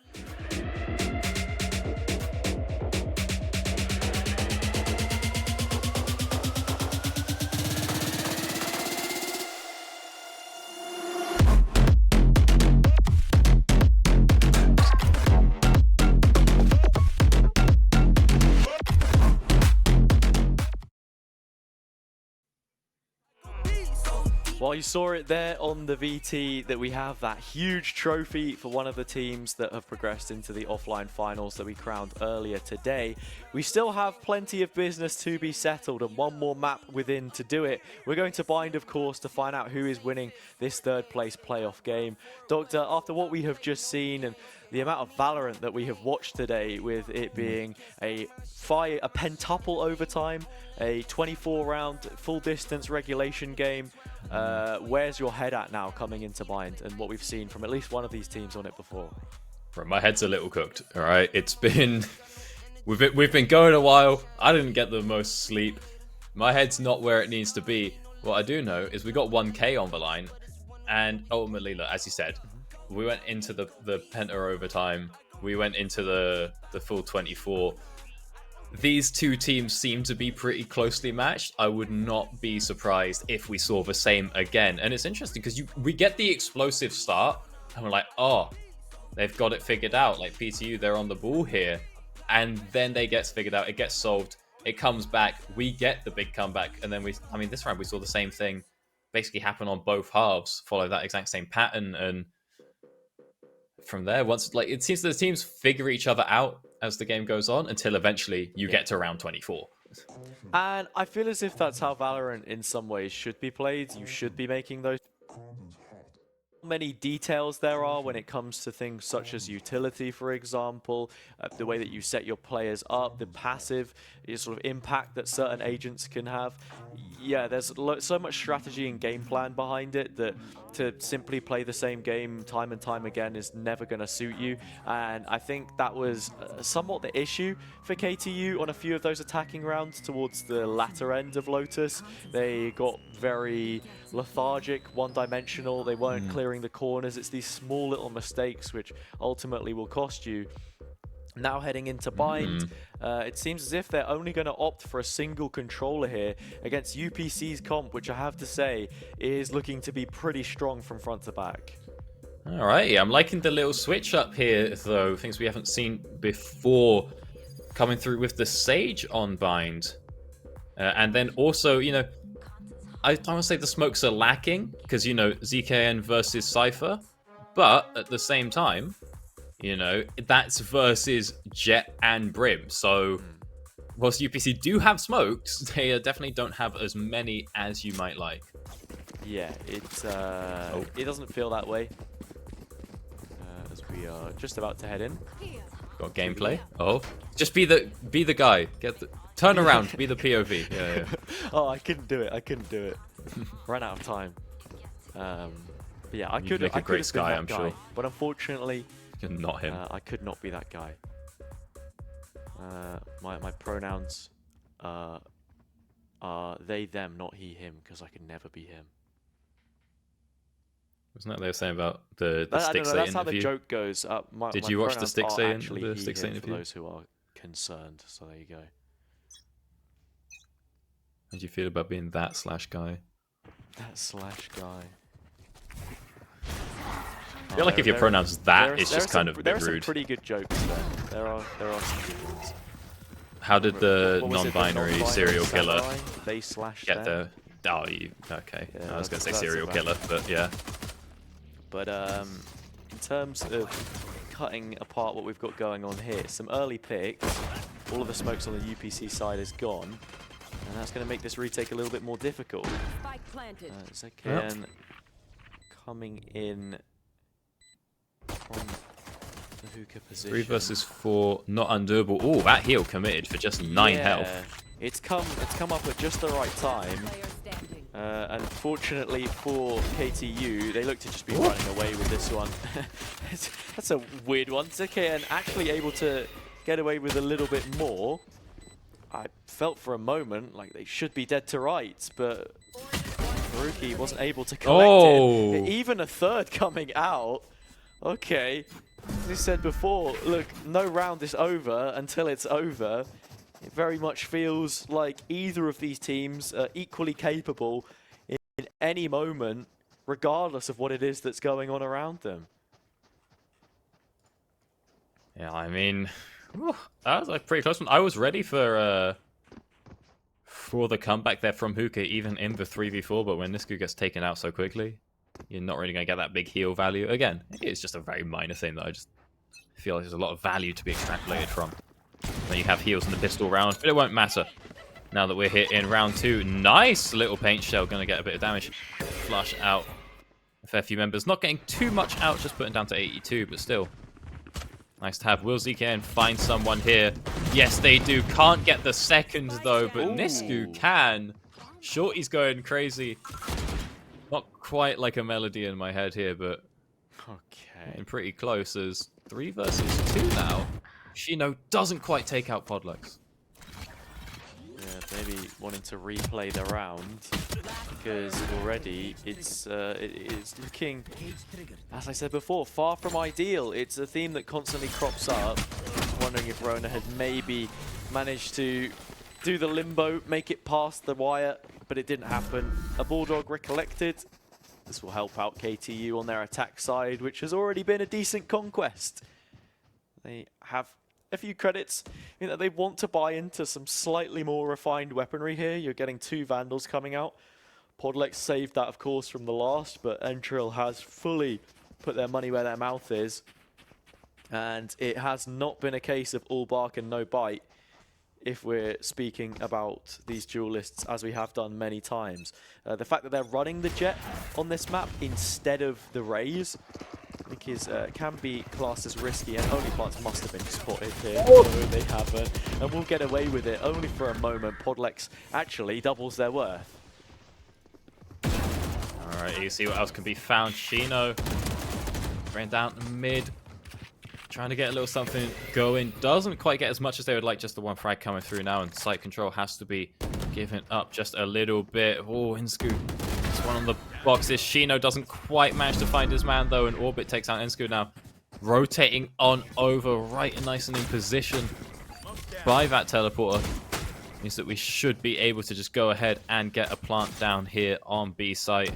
Well, you saw it there on the VT that we have that huge trophy for one of the teams that have progressed into the offline finals that we crowned earlier today. We still have plenty of business to be settled and one more map within to do it. We're going to bind, of course, to find out who is winning this third place playoff game. Doctor, after what we have just seen and the amount of Valorant that we have watched today, with it being a pentuple overtime, a 24-round full distance regulation game, where's your head at now coming into Bind and what we've seen from at least one of these teams on it before? Right, my head's a little cooked. All right, it's been we've been going a while. I didn't get the most sleep. My head's not where it needs to be. What I do know is we got 1K on the line, and ultimately, look, as you said, we went into the penta overtime. We went into the full 24. These two teams seem to be pretty closely matched. I would not be surprised if we saw the same again. And it's interesting because we get the explosive start and we're like, oh, they've got it figured out. Like PTU, they're on the ball here. And then they get figured out. It gets solved. It comes back. We get the big comeback. And then this round we saw the same thing basically happen on both halves, follow that exact same pattern. And from there, once it seems the teams figure each other out as the game goes on until eventually you get to round 24. And I feel as if that's how Valorant in some ways should be played. You should be making those many details there are when it comes to things such as utility, for example, the way that you set your players up, the passive sort of impact that certain agents can have. Yeah, there's so much strategy and game plan behind it that to simply play the same game time and time again is never going to suit you. And I think that was somewhat the issue for KTU on a few of those attacking rounds towards the latter end of Lotus. They got very lethargic, one-dimensional. They weren't clearing the corners. It's these small little mistakes which ultimately will cost you. Now heading into Bind, it seems as if they're only going to opt for a single controller here against UPC's comp, which I have to say is looking to be pretty strong from front to back. All right, yeah, I'm liking the little switch up here, though. Things we haven't seen before coming through with the Sage on Bind. And then also, you know, I don't want to say the smokes are lacking because, you know, ZKN versus Cypher. But at the same time, you know, that's versus Jet and Brim. So, whilst UPC do have smokes, they definitely don't have as many as you might like. Yeah, it doesn't feel that way. As we are just about to head in. Got gameplay. Oh, just be the guy. Turn around. Be the POV. Yeah. Oh, I couldn't do it. Ran out of time. But yeah, I could. Make a great Sky, I'm guy, sure. But unfortunately, not him. I could not be that guy. My pronouns are they, them, not he, him, because I can never be him. Wasn't that they were saying about the Stixxay interview? That's how the joke goes. Did you watch the Stixxay interview? For those who are concerned, so there you go. How do you feel about being that / guy? That / guy. I feel like if your pronouns that, it's just kind of a bit rude. There are some pretty good jokes there. There are some good ones. How did the non-binary serial killer they get the... Oh, okay. Yeah, I was going to say serial killer, but yeah. But in terms of cutting apart what we've got going on here, some early picks. All of the smokes on the UPC side is gone. And that's going to make this retake a little bit more difficult. ZKN coming in from the hookah position. 3 versus 4, not undoable. Oh, that heal committed for just 9 health. It's come up at just the right time. Unfortunately for KTU, they look to just be running away with this one. That's a weird one. ZKN actually able to get away with a little bit more. I felt for a moment like they should be dead to rights, but Haruki wasn't able to collect it. Even a third coming out. Okay, as I said before, look, no round is over until it's over. It very much feels like either of these teams are equally capable in any moment, regardless of what it is that's going on around them. Yeah, I mean, that was a pretty close one. I was ready for the comeback there from Hookah, even in the 3v4, but when Nisku gets taken out so quickly, you're not really going to get that big heal value. Again, it's just a very minor thing that I just feel like there's a lot of value to be extrapolated from. Then you have heals in the pistol round, but it won't matter. Now that we're here in round 2, nice little paint shell, going to get a bit of damage. Flush out a fair few members. Not getting too much out, just putting down to 82, but still. Nice to have. Will ZKN find someone here? Yes, they do. Can't get the second, though, but Nisku can. Shorty's going crazy. Not quite like a melody in my head here, but getting pretty close as 3 versus 2 now. Shino doesn't quite take out Podlex. Yeah, maybe wanting to replay the round because already it's looking, as I said before, far from ideal. It's a theme that constantly crops up. Just wondering if Rona had maybe managed to do the limbo, make it past the wire, but it didn't happen. A Bulldog recollected. This will help out KTU on their attack side, which has already been a decent conquest. They have a few credits in that they want to buy into some slightly more refined weaponry here. You're getting 2 Vandals coming out. Podlex saved that, of course, from the last, but Entril has fully put their money where their mouth is. And it has not been a case of all bark and no bite if we're speaking about these duelists, as we have done many times. The fact that they're running the Jet on this map instead of the Rays, I think can be classed as risky, and only plants must have been spotted here. No, they haven't, and we'll get away with it only for a moment. Podlex actually doubles their worth. Alright, you see what else can be found. Shino ran down the mid, trying to get a little something going. Doesn't quite get as much as they would like, just the one frag coming through now, and site control has to be given up just a little bit. Oh, Inscoot. This one on the boxes. Shino doesn't quite manage to find his man, though, and Orbit takes out Inscoot now. Rotating on over, right and nice and in position by that teleporter. Means that we should be able to just go ahead and get a plant down here on B site.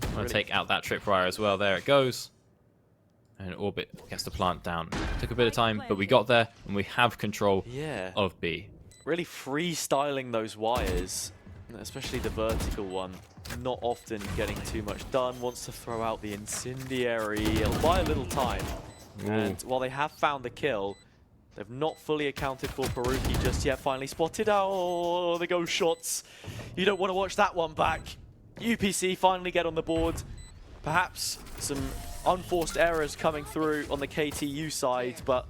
I'm going to take out that tripwire as well. There it goes. And Orbit gets the plant down. Took a bit of time, but we got there, and we have control of B. Really freestyling those wires, especially the vertical one. Not often getting too much done. Wants to throw out the incendiary. It'll buy a little time. Ooh. And while they have found the kill, they've not fully accounted for Peruki just yet. Finally spotted. Oh, the ghost shots. You don't want to watch that one back. UPC finally get on the board. Perhaps some unforced errors coming through on the KTU side, but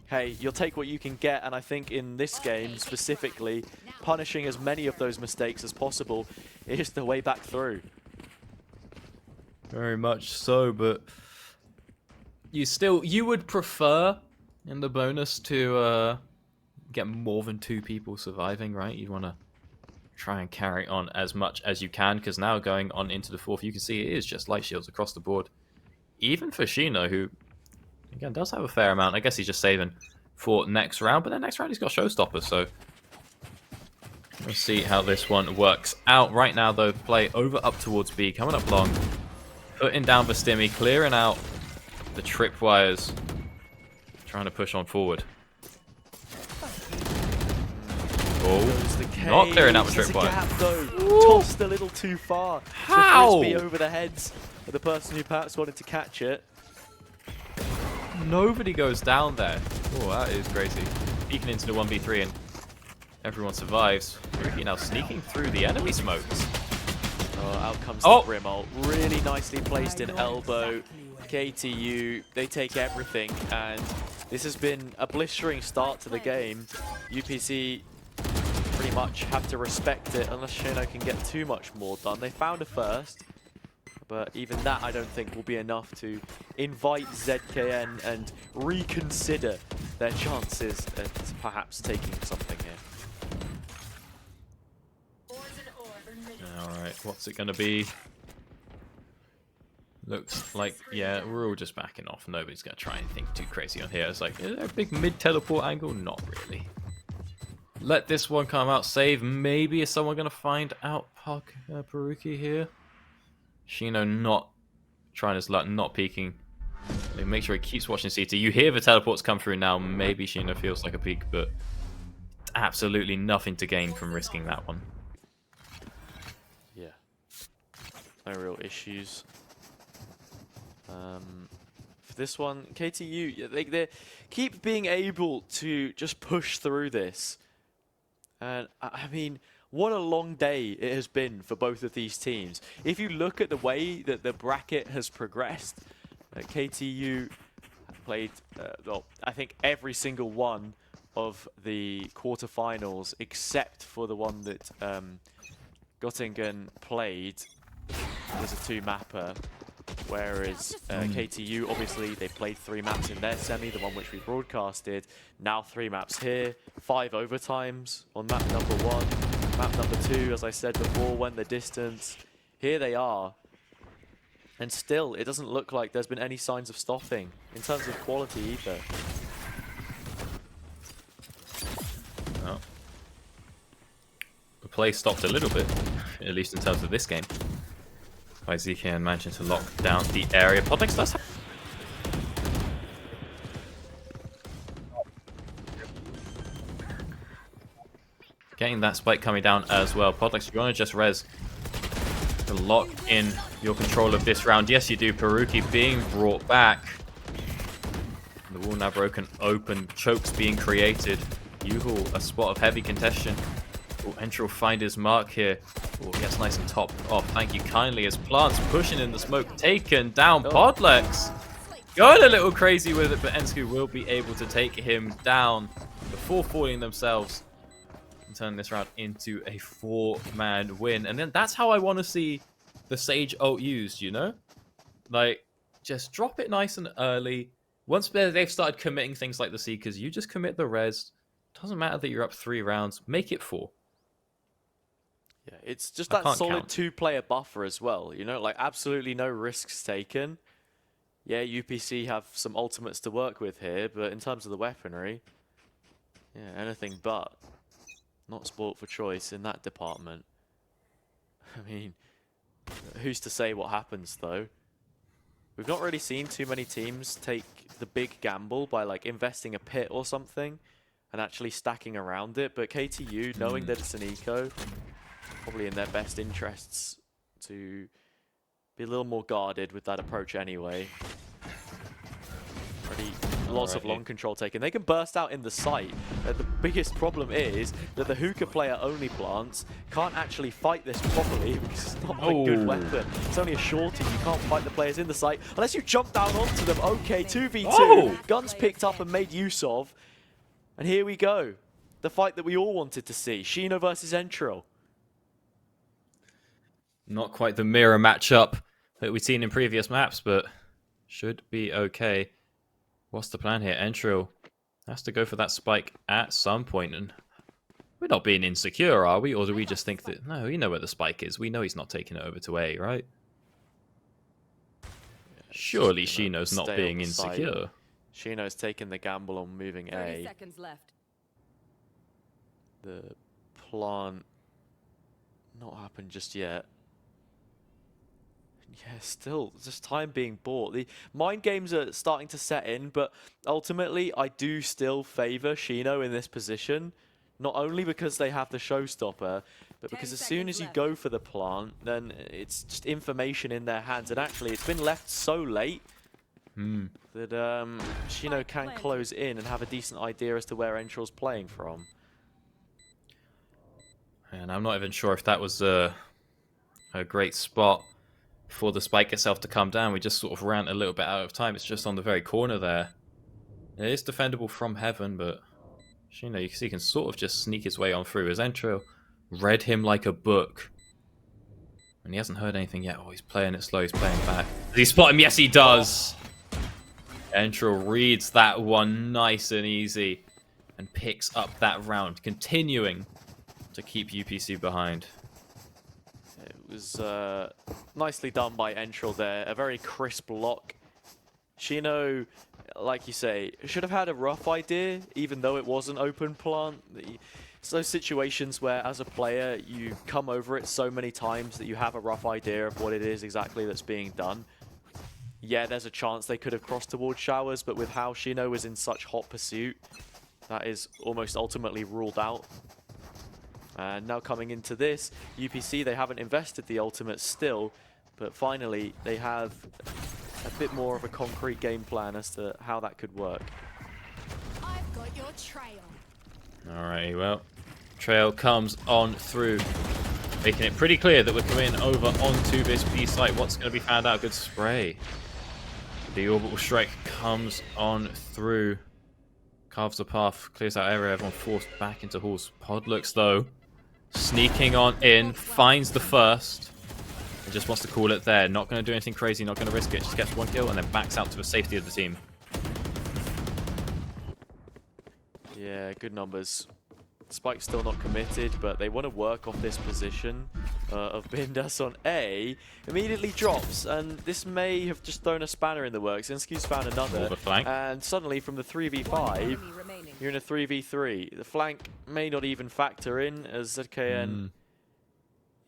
hey, you'll take what you can get, and I think in this game specifically, punishing as many of those mistakes as possible is the way back through. Very much so, but you would prefer in the bonus to get more than 2 people surviving, right? You'd want to try and carry on as much as you can, because now going on into the 4th, you can see it is just light shields across the board. Even for Shino, who again does have a fair amount. I guess he's just saving for next round, but then next round he's got showstoppers, so we'll see how this one works out. Right now, though, play over up towards B, coming up long, putting down the Stimmy, clearing out the tripwires, trying to push on forward. Oh, not clearing out the tripwire. Gap, though. Tossed a little too far. How? The frisbee over the heads of the person who perhaps wanted to catch it. Nobody goes down there. Oh, that is crazy. Peeking into the 1v3 and everyone survives. Ricky now sneaking through the enemy smokes. Oh, out comes the Brimalt. Really nicely placed in elbow. KTU, they take everything, and this has been a blistering start to the game. UPC pretty much have to respect it unless Shino can get too much more done. They found a first, but even that I don't think will be enough to invite ZKN and reconsider their chances at perhaps taking something here. Alright, what's it going to be? Looks like, yeah, we're all just backing off. Nobody's going to try anything too crazy on here. It's like, is there a big mid-teleport angle? Not really. Let this one come out. Save. Maybe is someone going to find out Peruki here? Shino not trying his luck, not peeking. Make sure he keeps watching CT. You hear the teleports come through now. Maybe Shino feels like a peek, but absolutely nothing to gain from risking that one. Yeah. No real issues. For this one, KTU, they keep being able to just push through this. And I mean, what a long day it has been for both of these teams. If you look at the way that the bracket has progressed, KTU played, well, I think every single one of the quarterfinals except for the one that Göttingen played was a 2-mapper. Whereas KTU, obviously, they played 3 maps in their semi, the one which we broadcasted. Now 3 maps here, 5 overtimes on map number 1. Map number 2, as I said before, went the distance. Here they are. And still, it doesn't look like there's been any signs of stopping in terms of quality either. Oh. The play stopped a little bit, at least in terms of this game. By ZKN managing to lock down the area. Podlex does have... Getting that spike coming down as well. Podlex, you want to just res to lock in your control of this round? Yes, you do. Peruki being brought back. The wall now broken open. Chokes being created. Yuhul, a spot of heavy contention Enter will find his mark here. Oh, gets nice and topped off. Thank you kindly as Plants pushing in the smoke. Taken down. Podlex going a little crazy with it, but Ensku will be able to take him down before falling themselves and turning this round into a 4-man win. And then that's how I want to see the Sage ult used, you know? Like, just drop it nice and early. Once they've started committing things like the Seekers, you just commit the res. Doesn't matter that you're up 3 rounds. Make it 4. Yeah, it's just that solid 2-player buffer as well. You know, like absolutely no risks taken. Yeah, UPC have some ultimates to work with here, but in terms of the weaponry, yeah, anything but. Not sport for choice in that department. I mean, who's to say what happens though? We've not really seen too many teams take the big gamble by like investing a pit or something and actually stacking around it, but KTU, knowing that it's an eco, probably in their best interests to be a little more guarded with that approach anyway. Already lots of long control taken. They can burst out in the site. The biggest problem is that the hookah player only plants can't actually fight this properly because it's not a good weapon. It's only a shorty. You can't fight the players in the site unless you jump down onto them. Okay, 2v2. Guns picked up and made use of. And here we go. The fight that we all wanted to see. Shino versus Entril. Not quite the mirror matchup that we've seen in previous maps, but should be okay. What's the plan here? Entril has to go for that spike at some point, and we're not being insecure, are we? Or do we just think that, no, we know where the spike is. We know he's not taking it over to A, right? Surely Shino's not being insecure. Shino's taking the gamble on moving 30 A. seconds left. The plant not happened just yet. Yeah, still, just time being bought. The mind games are starting to set in, but ultimately, I do still favor Shino in this position. Not only because they have the showstopper, but because as soon as you go for the plant, then it's just information in their hands. And actually, it's been left so late that Shino can close in and have a decent idea as to where Entril's playing from. And I'm not even sure if that was a great spot for the spike itself to come down. We just sort of ran a little bit out of time. It's just on the very corner there. It is defendable from heaven, but Shino, you can see, he can sort of just sneak his way on through. As Entril read him like a book. And he hasn't heard anything yet. Oh, he's playing it slow. He's playing back. Does he spot him? Yes, he does. Entril reads that one nice and easy and picks up that round, continuing to keep UPC behind. It was nicely done by Entril there. A very crisp lock. Shino, like you say, should have had a rough idea, even though it was an open plant. It's those situations where, as a player, you come over it so many times that you have a rough idea of what it is exactly that's being done. Yeah, there's a chance they could have crossed towards showers, but with how Shino was in such hot pursuit, that is almost ultimately ruled out. And now coming into this, UPC, they haven't invested the ultimate still, but finally they have a bit more of a concrete game plan as to how that could work. I've got your trail. Alrighty, well, trail comes on through, making it pretty clear that we're coming over onto this B site. What's going to be found out? Good spray. The orbital strike comes on through, carves the path, clears out area, everyone forced back into halls. Podlex, though, sneaking on in, finds the first, and just wants to call it there. Not going to do anything crazy, not going to risk it, just gets one kill and then backs out to the safety of the team. Yeah, good numbers. Spike's still not committed, but they want to work off this position of Bindas on A. Immediately drops, and this may have just thrown a spanner in the works. Insky's found another, and suddenly from the 3v5, you're in a 3v3. The flank may not even factor in, as ZKN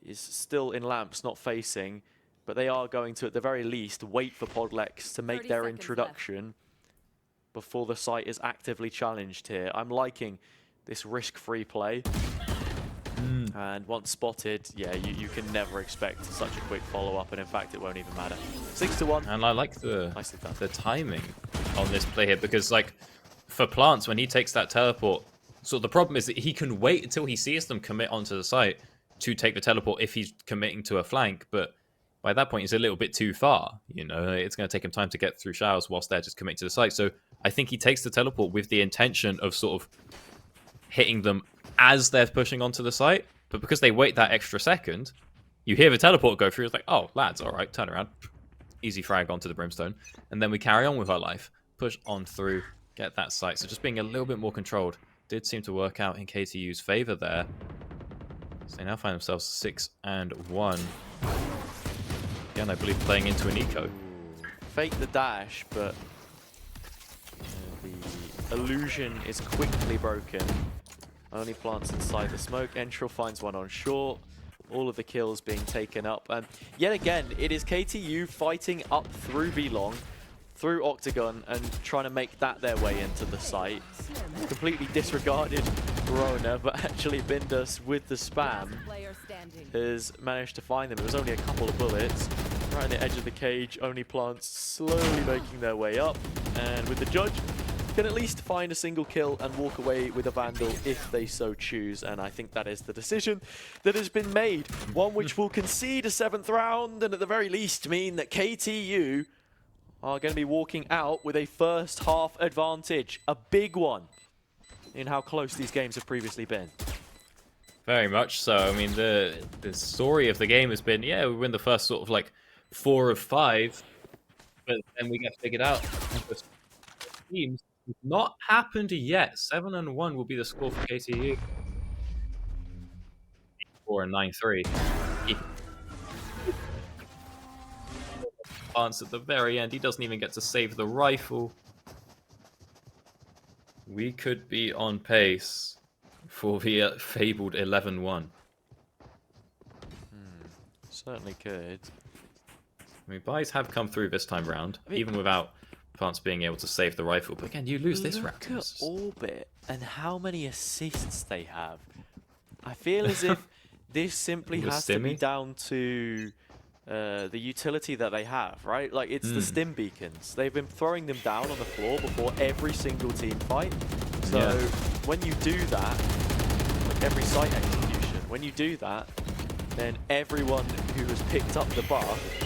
is still in lamps, not facing, but they are going to, at the very least, wait for Podlex to make their introduction before the site is actively challenged here. I'm liking this risk-free play. And once spotted, yeah, you can never expect such a quick follow-up, and in fact, it won't even matter. 6-1. And I like the timing on this play here, because, like, for Plants, when he takes that teleport, So the problem is that he can wait until he sees them commit onto the site to take the teleport if he's committing to a flank, but by that point, he's a little bit too far. You know, it's going to take him time to get through showers whilst they're just committing to the site. So I think he takes the teleport with the intention of sort of hitting them as they're pushing onto the site. But because they wait that extra second, you hear the teleport go through. It's like, oh, lads, all right, turn around. Easy frag onto the brimstone. And then we carry on with our life. Push on through, get that site. So just being a little bit more controlled did seem to work out in KTU's favor there. So they now find themselves 6-1. Again, I believe playing into an eco. Fake the dash, but the illusion is quickly broken. Only plants inside the smoke. Entril finds one on short. All of the kills being taken up. And yet again, it is KTU fighting up through B-Long, through Octagon, and trying to make that their way into the site. Completely disregarded Rona, but actually Bindus with the spam has managed to find them. It was only a couple of bullets. Right on the edge of the cage, only plants slowly making their way up. And with the judge, can at least find a single kill and walk away with a Vandal if they so choose. And I think that is the decision that has been made. One which will concede a 7th round and at the very least mean that KTU are going to be walking out with a first half advantage. A big one in how close these games have previously been. Very much so. I mean, the story of the game has been, yeah, we win the first sort of like 4 of 5, but then we get figured out. Teams not happened yet. 7-1 will be the score for KTU. 4 and 9-3. Chance at the very end. He doesn't even get to save the rifle. We could be on pace for the fabled 11-1. Certainly could. I mean, buys have come through this time round, even without Plants being able to save the rifle. But again, you lose this round. Look at Orbit and how many assists they have. I feel as if this simply has to be down to the utility that they have, right? Like, it's the stim beacons. They've been throwing them down on the floor before every single team fight. So when you do that, like every site execution, when you do that, then everyone who has picked up the buff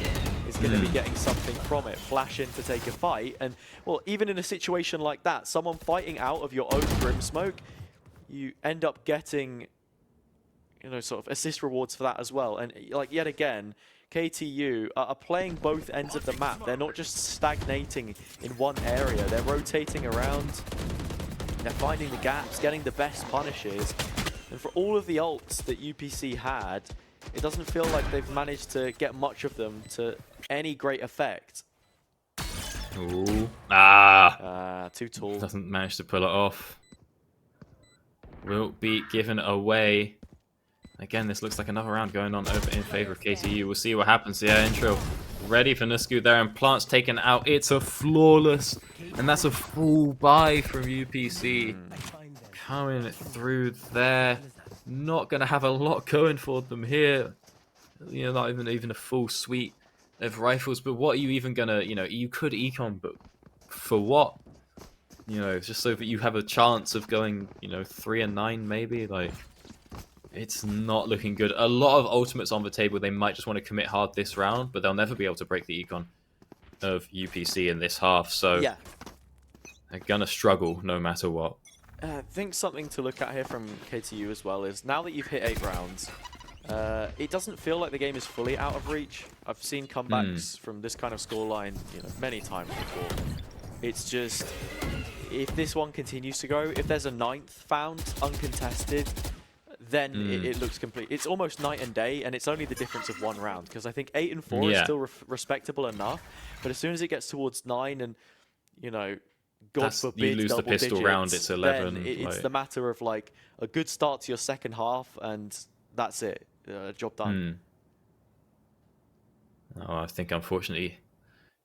is going to be getting something from it. Flash in to take a fight. And, well, even in a situation like that, someone fighting out of your own Grim Smoke, you end up getting, you know, sort of assist rewards for that as well. And, like, yet again, KTU are playing both ends of the map. They're not just stagnating in one area. They're rotating around. They're finding the gaps, getting the best punishes. And for all of the ults that UPC had, it doesn't feel like they've managed to get much of them to any great effect. Ooh. Too tall. Doesn't manage to pull it off. Will be given away. Again, this looks like another round going on over in favor of KTU. We'll see what happens. Yeah, intro ready for Nusku there, and Plants taken out. It's a flawless, and that's a full buy from UPC. Coming through there. Not going to have a lot going for them here. You know, not even a full suite of rifles. But what are you even going to, you know, you could econ, but for what? You know, just so that you have a chance of going, you know, 3 and 9 maybe. Like, it's not looking good. A lot of ultimates on the table. They might just want to commit hard this round, but they'll never be able to break the econ of UPC in this half. So yeah, they're going to struggle no matter what. I think something to look at here from KTU as well is, now that you've hit 8 rounds, it doesn't feel like the game is fully out of reach. I've seen comebacks from this kind of scoreline, you know, many times before. It's just, if this one continues to go, if there's a 9th found uncontested, then it looks complete. It's almost night and day, and it's only the difference of 1 round, because I think 8 and 4 is still respectable enough, but as soon as it gets towards 9 and, you know, God forbid, you lose the pistol digits, round, it's 11. Then it's the matter of like a good start to your second half, and that's it. Job done. Oh, I think unfortunately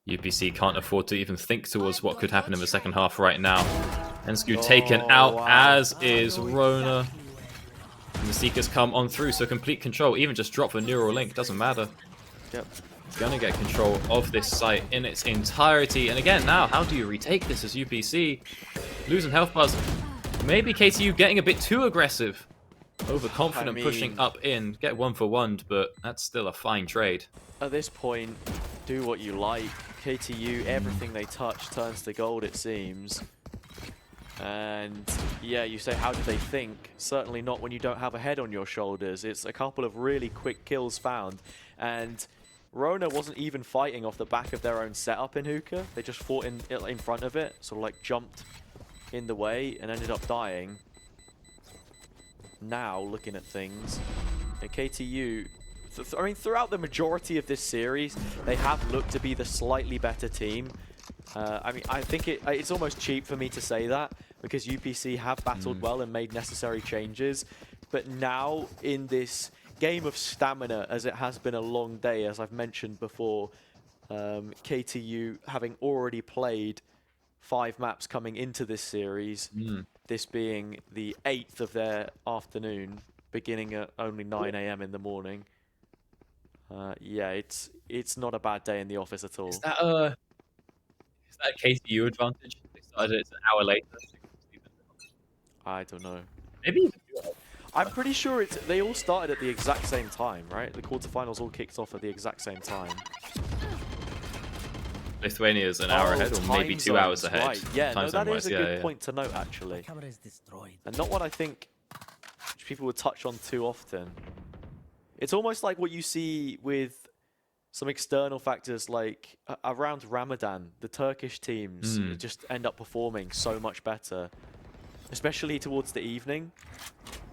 UPC can't afford to even think towards what could happen in the second half right now. Ensku taken out, as is Rona. And the Seekers come on through, so complete control. Even just drop the neural link, doesn't matter. Yep. Gonna get control of this site in its entirety. And again, now, how do you retake this as UPC? Losing health bars Maybe KTU getting a bit too aggressive. Overconfident, I mean, pushing up in. Get 1 for 1, but that's still a fine trade. At this point, do what you like. KTU, everything they touch turns to gold, it seems. And yeah, you say, how do they think? Certainly not when you don't have a head on your shoulders. It's a couple of really quick kills found. And Rona wasn't even fighting off the back of their own setup in hookah. They just fought in front of it, sort of like jumped in the way and ended up dying. Now, looking at things, and KTU, I mean, throughout the majority of this series, they have looked to be the slightly better team. I mean, I think it's almost cheap for me to say that, because UPC have battled well and made necessary changes. But now, in this game of stamina, as it has been a long day, as I've mentioned before, KTU having already played 5 maps coming into this series, this being the 8th of their afternoon, beginning at only 9 AM in the morning. Yeah, it's not a bad day in the office at all. Is that a KTU advantage? They started it an hour later. I don't know. Maybe. I'm pretty sure they all started at the exact same time, right? The quarterfinals all kicked off at the exact same time. Lithuania's an hour ahead, or maybe 2 hours ahead. Right. Yeah, no, that is a good yeah. point to note, actually. And not what I think people would touch on too often. It's almost like what you see with some external factors, like around Ramadan, the Turkish teams just end up performing so much better, especially towards the evening.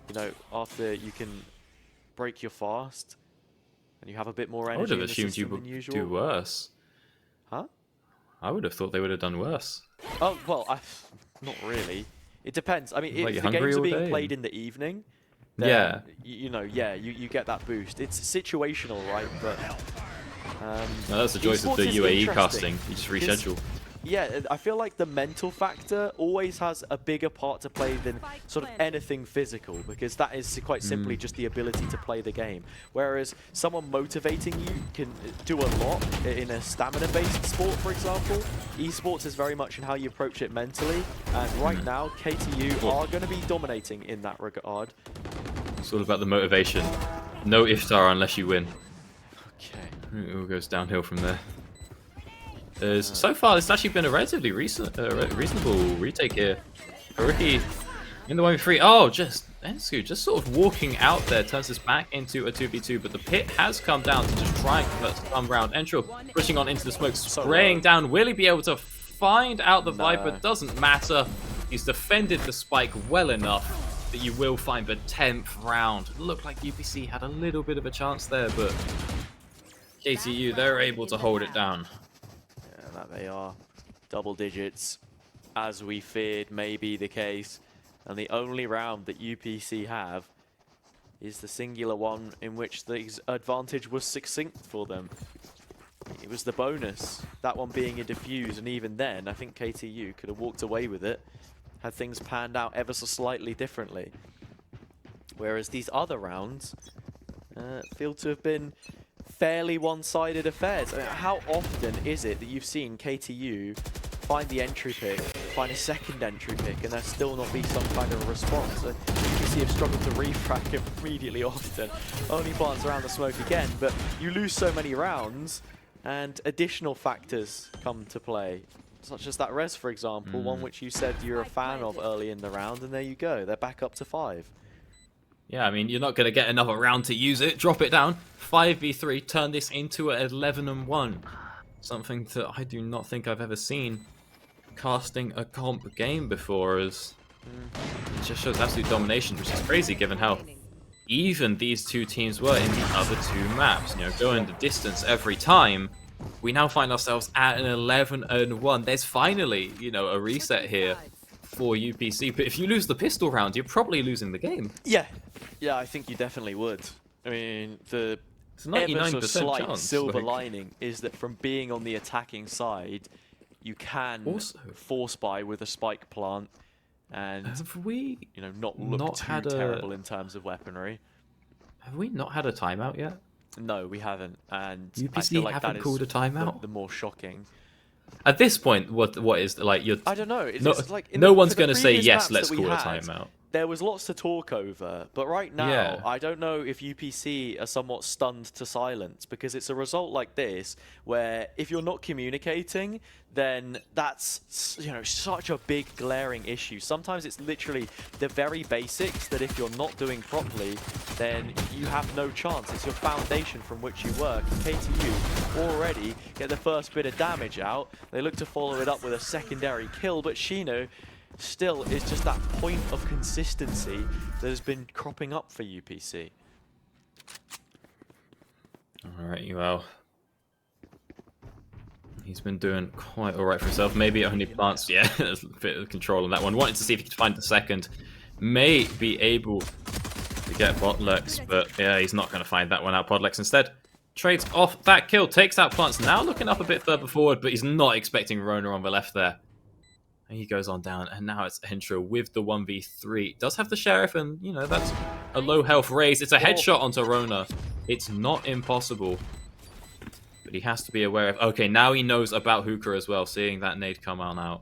You know, after you can break your fast and you have a bit more energy. I would have in the assumed you system than would usual. do worse. Huh? I would have thought they would have done worse. Oh, well, not really. It depends. I mean, Like, if you're the games hungry are all being day played and- in the evening, then, Yeah. you know, yeah, you get that boost. It's situational, right? But No, that's the joys of esports the is UAE interesting casting. You just because, reschedule. yeah, I feel like the mental factor always has a bigger part to play than sort of anything physical, because that is quite simply just the ability to play the game. Whereas someone motivating you can do a lot in a stamina-based sport, for example. Esports is very much in how you approach it mentally, and right now, KTU are going to be dominating in that regard. It's all about the motivation. No Iftar unless you win. Okay. It all goes downhill from there. So far, it's actually been a relatively reasonable retake here. Haruki in the 1v3. Oh, Ensu just sort of walking out there turns this back into a 2v2, but the pit has come down to just try and convert to some round. Entro pushing on into the smoke, spraying down. Will he be able to find out the Viper? Doesn't matter. He's defended the spike well enough that you will find the 10th round. Looked like UPC had a little bit of a chance there, but KTU, they're able to hold it down. That they are. Double digits, as we feared may be the case. And the only round that UPC have is the singular one in which the advantage was succinct for them. It was the bonus, that one being a defuse, and even then, I think KTU could have walked away with it had things panned out ever so slightly differently. Whereas these other rounds feel to have been fairly one-sided affairs. I mean, how often is it that you've seen KTU find the entry pick, find a second entry pick, and there still not be some kind of a response? UPC have struggled to refrag immediately often. Only glance around the smoke again, but you lose so many rounds, and additional factors come to play. Such as that res, for example, one which you said you're a fan of early in the round, and there you go, they're back up to 5. Yeah, I mean, you're not going to get another round to use it. Drop it down. 5v3, turn this into an 11-1. Something that I do not think I've ever seen casting a comp game before. As it just shows absolute domination, which is crazy given how even these two teams were in the other 2 maps. You know, going the distance every time. We now find ourselves at an 11-1. There's finally, you know, a reset here for UPC, but if you lose the pistol round, you're probably losing the game. Yeah, I think you definitely would. I mean, the It's a 99% ever so slight chance, silver like- lining is that from being on the attacking side, you can Also- force buy with a spike plant, and Have we, you know, not look not too had a- terrible in terms of weaponry. have we not had a timeout yet? No, we haven't, and I UPC feel like that haven't is called a timeout? the more shocking. At this point, what is like you're? I don't know. No, like no one's for the going to say previous yes. maps Let's that we call a had, timeout. There was lots to talk over, but right now, Yeah. I don't know if UPC are somewhat stunned to silence, because it's a result like this where if you're not communicating, then that's such a big glaring issue. Sometimes it's literally the very basics that if you're not doing properly, then you have no chance. It's your foundation from which you work. And KTU already get the first bit of damage out. They look to follow it up with a secondary kill, but Shino still is just that point of consistency that has been cropping up for UPC. Alright, well. He's been doing quite alright for himself. Maybe only plants. Yeah, there's a bit of control on that one. Wanted to see if he could find the second. May be able to get Podlex, but yeah, he's not going to find that one out. Podlex instead trades off that kill, takes out plants. Now looking up a bit further forward, but he's not expecting Rona on the left there. And he goes on down, and now it's Intro with the 1v3. Does have the Sheriff, and, you know, that's a low health raise. It's a headshot onto Rona. It's not impossible. But he has to be aware of... Okay, now he knows about Hookah as well, seeing that nade come on out.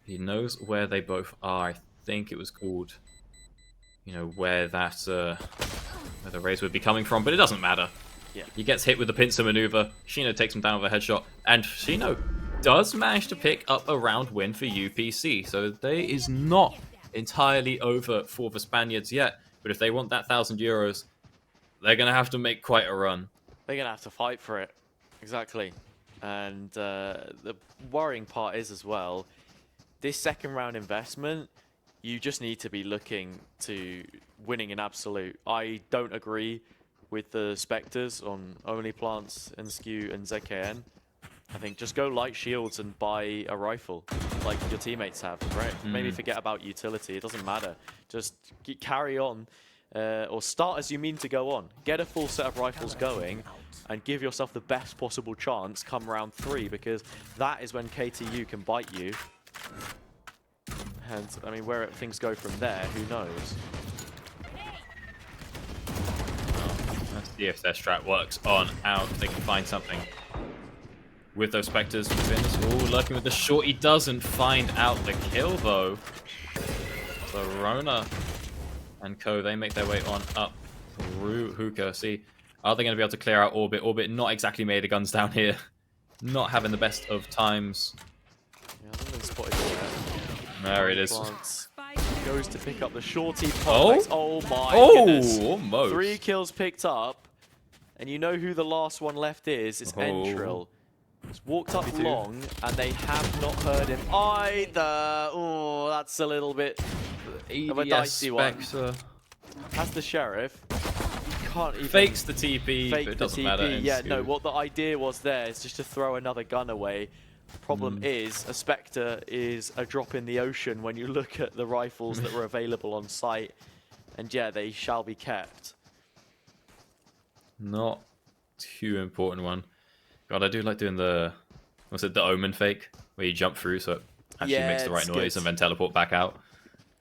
He knows where they both are. I think it was called... You know, where that... where the raise would be coming from, but it doesn't matter. Yeah. He gets hit with the pincer maneuver. Shino takes him down with a headshot, and Shino does manage to pick up a round win for UPC. So they is not entirely over for the Spaniards yet. But if they want that €1,000, they're going to have to make quite a run. They're going to have to fight for it. Exactly. And the worrying part is as well, this second round investment, you just need to be looking to winning an absolute. I don't agree with the Spectres on only plants and Skew and ZKN. I think just go light shields and buy a rifle like your teammates have, right? Maybe forget about utility. It doesn't matter. Just carry on or start as you mean to go on. Get a full set of rifles going and give yourself the best possible chance come round 3, because that is when KTU can bite you. And, I mean, where things go from there, who knows? Let's see if their strat works on out. If they can find something with those Spectres. Ooh, lurking with the short. He doesn't find out the kill, though. So Rona and Co, they make their way on up through Hookah. See, are they going to be able to clear out Orbit? Orbit not exactly made the guns down here. Not having the best of times. Yeah, I haven't been spotted yet. There it is. Plants. Goes to pick up the shorty Podlex. Oh my goodness. Almost. 3 kills picked up. And you know who the last one left is? It's Entril. He's walked up long, and they have not heard him either. Oh, that's a little bit of a dicey one. Has the Sheriff. Can't even fakes the TP, fake but it the doesn't TP. matter. Yeah, no, what the idea was there is just to throw another gun away. Problem is, a Spectre is a drop in the ocean when you look at the rifles that were available on site. And yeah, they shall be kept. Not too important one. God, I do like doing the, what's it, the Omen fake, where you jump through so it actually makes the right noise and then teleport back out.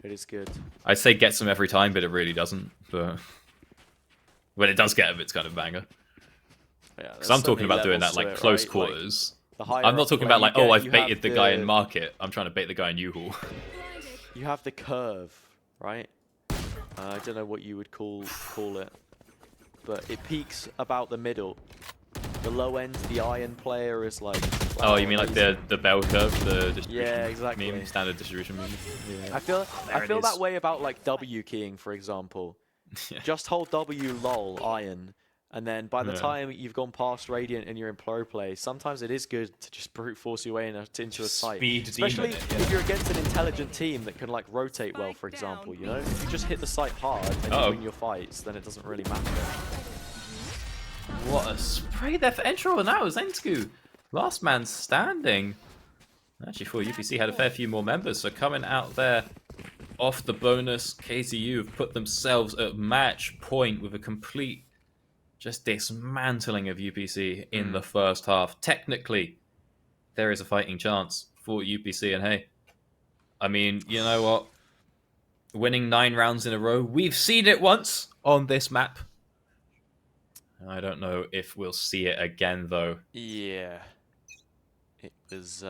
It is good. I'd say gets them every time, but it really doesn't. But when it does get them, it's kind of a banger. Yeah, because I'm talking about doing that like close quarters. I'm not talking about like, oh, I've baited the guy in market. I'm trying to bait the guy in U-Haul. You have the curve, right? I don't know what you would call it, but it peaks about the middle. The low end, the iron player is like... Oh, you mean like the bell curve, the distribution? Yeah, exactly. Meme, standard distribution meme. Yeah. I feel that way about like W keying, for example. Yeah. Just hold W lol iron, and then by the time you've gone past Radiant and you're in pro play, sometimes it is good to just brute force your way into a site. Especially if you're against an intelligent team that can like rotate well, for example. You know, if you just hit the site hard and you win your fights, then it doesn't really matter. What a spray there for Entral now, Zensku. Last man standing. Actually, thought UPC had a fair few more members, so coming out there off the bonus, KZU have put themselves at match point with a complete just dismantling of UPC in the first half. Technically, there is a fighting chance for UPC, and hey, I mean, you know what? Winning 9 rounds in a row, we've seen it once on this map. I don't know if we'll see it again, though. Yeah. it was,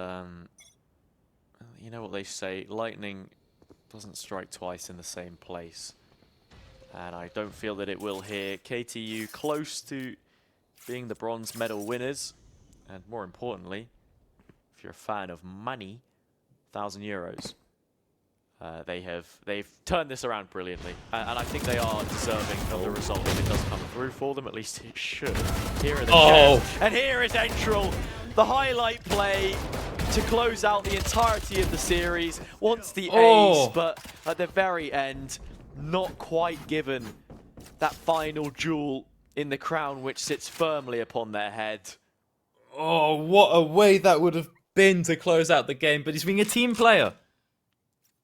you know what they say, lightning doesn't strike twice in the same place. And I don't feel that it will here. KTU close to being the bronze medal winners. And more importantly, if you're a fan of money, €1,000. They've turned this around brilliantly, and I think they are deserving of the result if it does come through for them. At least it should. Here are the chairs, and here is Entral, the highlight play to close out the entirety of the series. Wants the ace, but at the very end, not quite given that final jewel in the crown, which sits firmly upon their head. Oh, what a way that would have been to close out the game, but he's being a team player.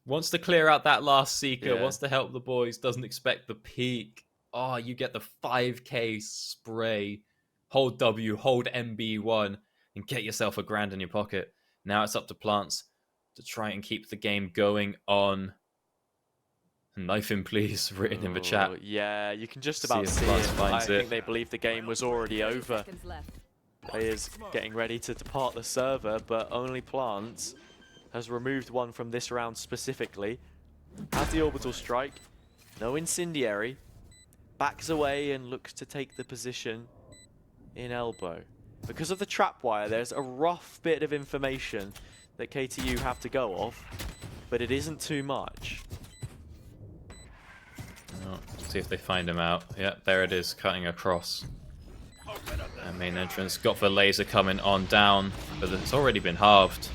Wants to clear out that last Seeker, wants to help the boys, doesn't expect the peak. Oh, you get the 5k spray. Hold W, hold MB1, and get yourself a grand in your pocket. Now it's up to Plants to try and keep the game going on. Knife him, please, written in the chat. Yeah, you can just about see it. I think they believe the game was already over. Players getting ready to depart the server, but only Plants has removed one from this round specifically. Has the orbital strike, no incendiary, backs away and looks to take the position in elbow. Because of the trap wire, there's a rough bit of information that KTU have to go off, but it isn't too much. Oh, see if they find him out. Yeah, there it is, cutting across. And main entrance, got the laser coming on down, but it's already been halved.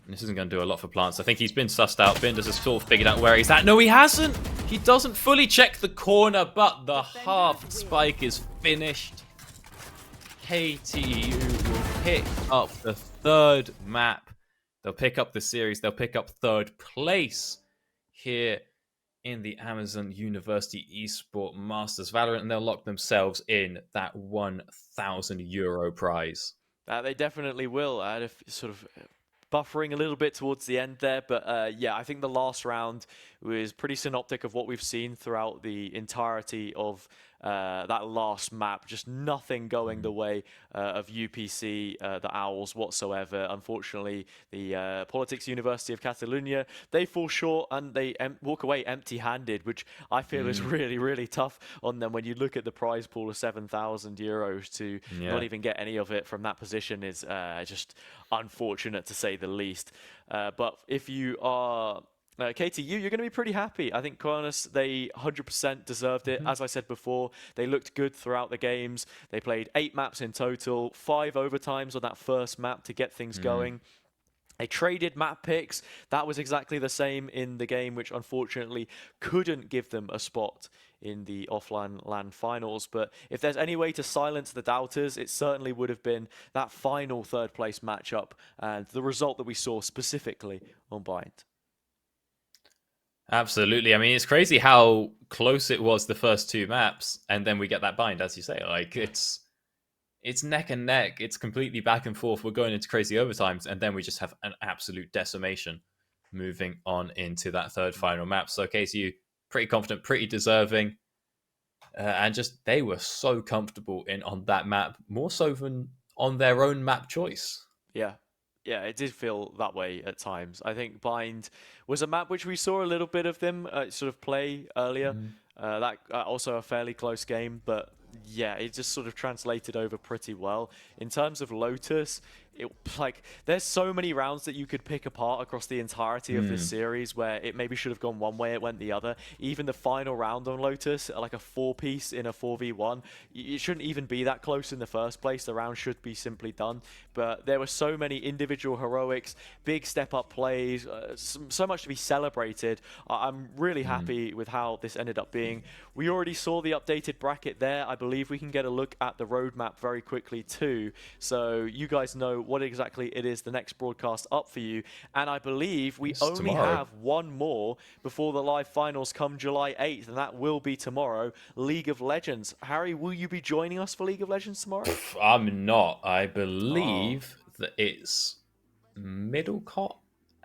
And this isn't going to do a lot for Plants. I think he's been sussed out. Binders has sort of figured out where he's at. No, he hasn't! He doesn't fully check the corner, but the half spike is finished. KTU will pick up the third map. They'll pick up the series. They'll pick up third place here in the Amazon University Esports Masters Valorant, and they'll lock themselves in that €1,000 prize. They definitely will. If sort of buffering a little bit towards the end there, but yeah, I think the last round was pretty synoptic of what we've seen throughout the entirety of that last map. Just nothing going the way of UPC, the Owls whatsoever. Unfortunately, the Politics University of Catalonia, they fall short and they walk away empty-handed, which I feel is really, really tough on them. When you look at the prize pool of €7,000 to not even get any of it from that position is just unfortunate to say the least. But if you are KTU, you're going to be pretty happy. I think Kronos, they 100% deserved it. As I said before, they looked good throughout the games. They played 8 maps in total, 5 overtimes on that first map to get things going. They traded map picks. That was exactly the same in the game, which unfortunately couldn't give them a spot in the offline LAN finals. But if there's any way to silence the doubters, it certainly would have been that final third place matchup and the result that we saw specifically on Bind. Absolutely. I mean, it's crazy how close it was the first 2 maps, and then we get that bind, as you say. Like, it's neck and neck. It's completely back and forth. We're going into crazy overtimes, and then we just have an absolute decimation moving on into that third final map. So KCU, pretty confident, pretty deserving, and just they were so comfortable on that map, more so than on their own map choice. Yeah, it did feel that way at times. I think Bind was a map which we saw a little bit of them sort of play earlier. That also a fairly close game, but yeah, it just sort of translated over pretty well. In terms of Lotus, there's so many rounds that you could pick apart across the entirety of this series where it maybe should have gone one way, it went the other. Even the final round on Lotus, like a 4-piece in a 4v1, it shouldn't even be that close in the first place. The round should be simply done. But there were so many individual heroics, big step-up plays, so much to be celebrated. I'm really happy with how this ended up being. We already saw the updated bracket there. I believe we can get a look at the roadmap very quickly too. So you guys know what exactly it is the next broadcast up for you. And I believe we only have one more before the live finals come July 8th, and that will be tomorrow, League of Legends. Harry, will you be joining us for League of Legends tomorrow? I'm not. I believe that it's Middlecott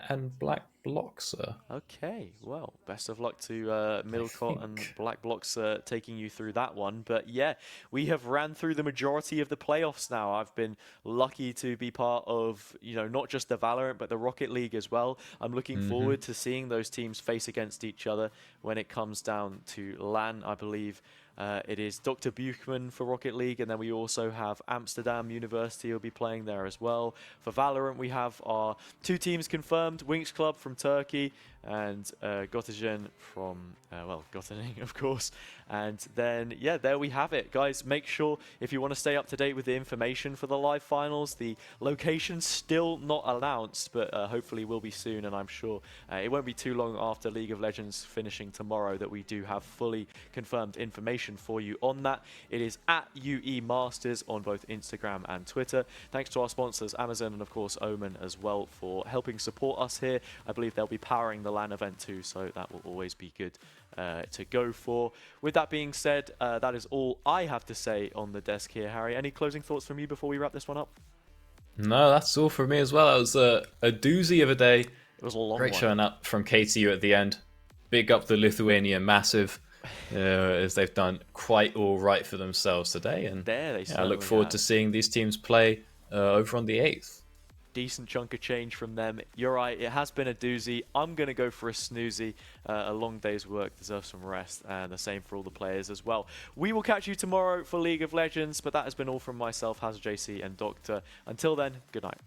and Black Bloxer. Okay, well, best of luck to Middlecott and Black Bloxer taking you through that one. But yeah, we have ran through the majority of the playoffs now. I've been lucky to be part of, not just the Valorant, but the Rocket League as well. I'm looking forward to seeing those teams face against each other when it comes down to LAN, I believe. It is Dr. Buchman for Rocket League, and then we also have Amsterdam University will be playing there as well. For Valorant, we have our 2 teams confirmed, Winx Club from Turkey and Göttingen from, Göttingen, of course. And then, yeah, there we have it. Guys, make sure if you want to stay up to date with the information for the live finals, the location's still not announced, but hopefully will be soon, and I'm sure it won't be too long after League of Legends finishing tomorrow that we do have fully confirmed information for you on that. It is at UE Masters on both Instagram and Twitter. Thanks to our sponsors, Amazon and of course Omen as well, for helping support us here. I believe they'll be powering the LAN event too, so that will always be good to go for. With that being said, that is all I have to say on the desk here. Harry, any closing thoughts from you before we wrap this one up? No, that's all from me as well. It was a doozy of a day. It was a long Great one. showing up from KTU at the end. Big up the Lithuania Massive, as they've done quite all right for themselves today. And I look forward to seeing these teams play over on the 8th. Decent chunk of change from them. You're right, it has been a doozy. I'm going to go for a snoozy. A long day's work deserves some rest, and the same for all the players as well. We will catch you tomorrow for League of Legends, but that has been all from myself, HazardJC, and Doctor. Until then, good night.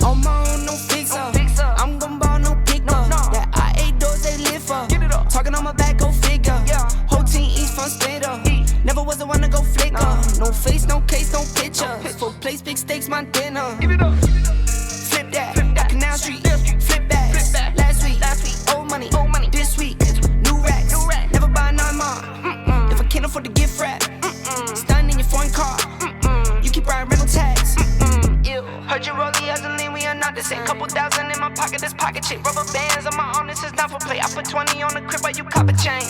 On my own, no fixer. I'm gon' ball, no picker. That IA doors, they live for. Talking on my back, go figure. Whole team eats fun stater. Never was the one to go flicker. No face, no case, no picture. Full place, big stakes, my dinner. Flip that, Canal Street. Flip back. Last week, old money. This week, new racks. Never buy none more. If I can't afford to gift wrap, stunning in your foreign car. You keep riding rental tax. Heard you roll the other lean, we are not the same. Couple thousand in my pocket, this pocket chick. Rubber bands on my arm, this is not for play. I put 20 on the crib while you cop a chain.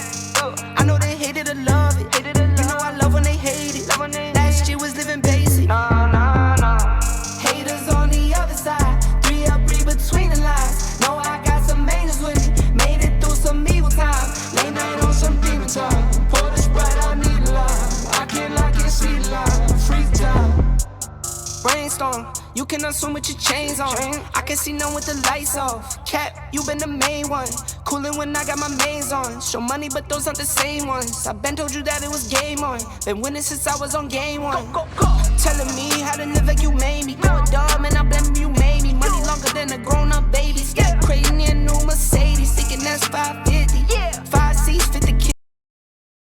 I know they hate it or love it. You know I love when they hate it. Last year was living basic. Haters on the other side. 3 up, read between the lines. Know I got some angels with me. Made it through some evil times. Late night on some demon time. Pour the Sprite, I need a line. I can't lock in, sweet line. Freeze time. Brainstorm, you cannot swim with your chains on. I can see none with the lights off. Cap, you been the main one. Coolin' when I got my mains on. Show money, but those aren't the same ones. I been told you that it was game on. Been winning since I was on game one. Go. Telling me how to live like you made me. Go dumb and I blame you made me. Money longer than a grown up baby. Step crazy in a new Mercedes. Thinking that's 550.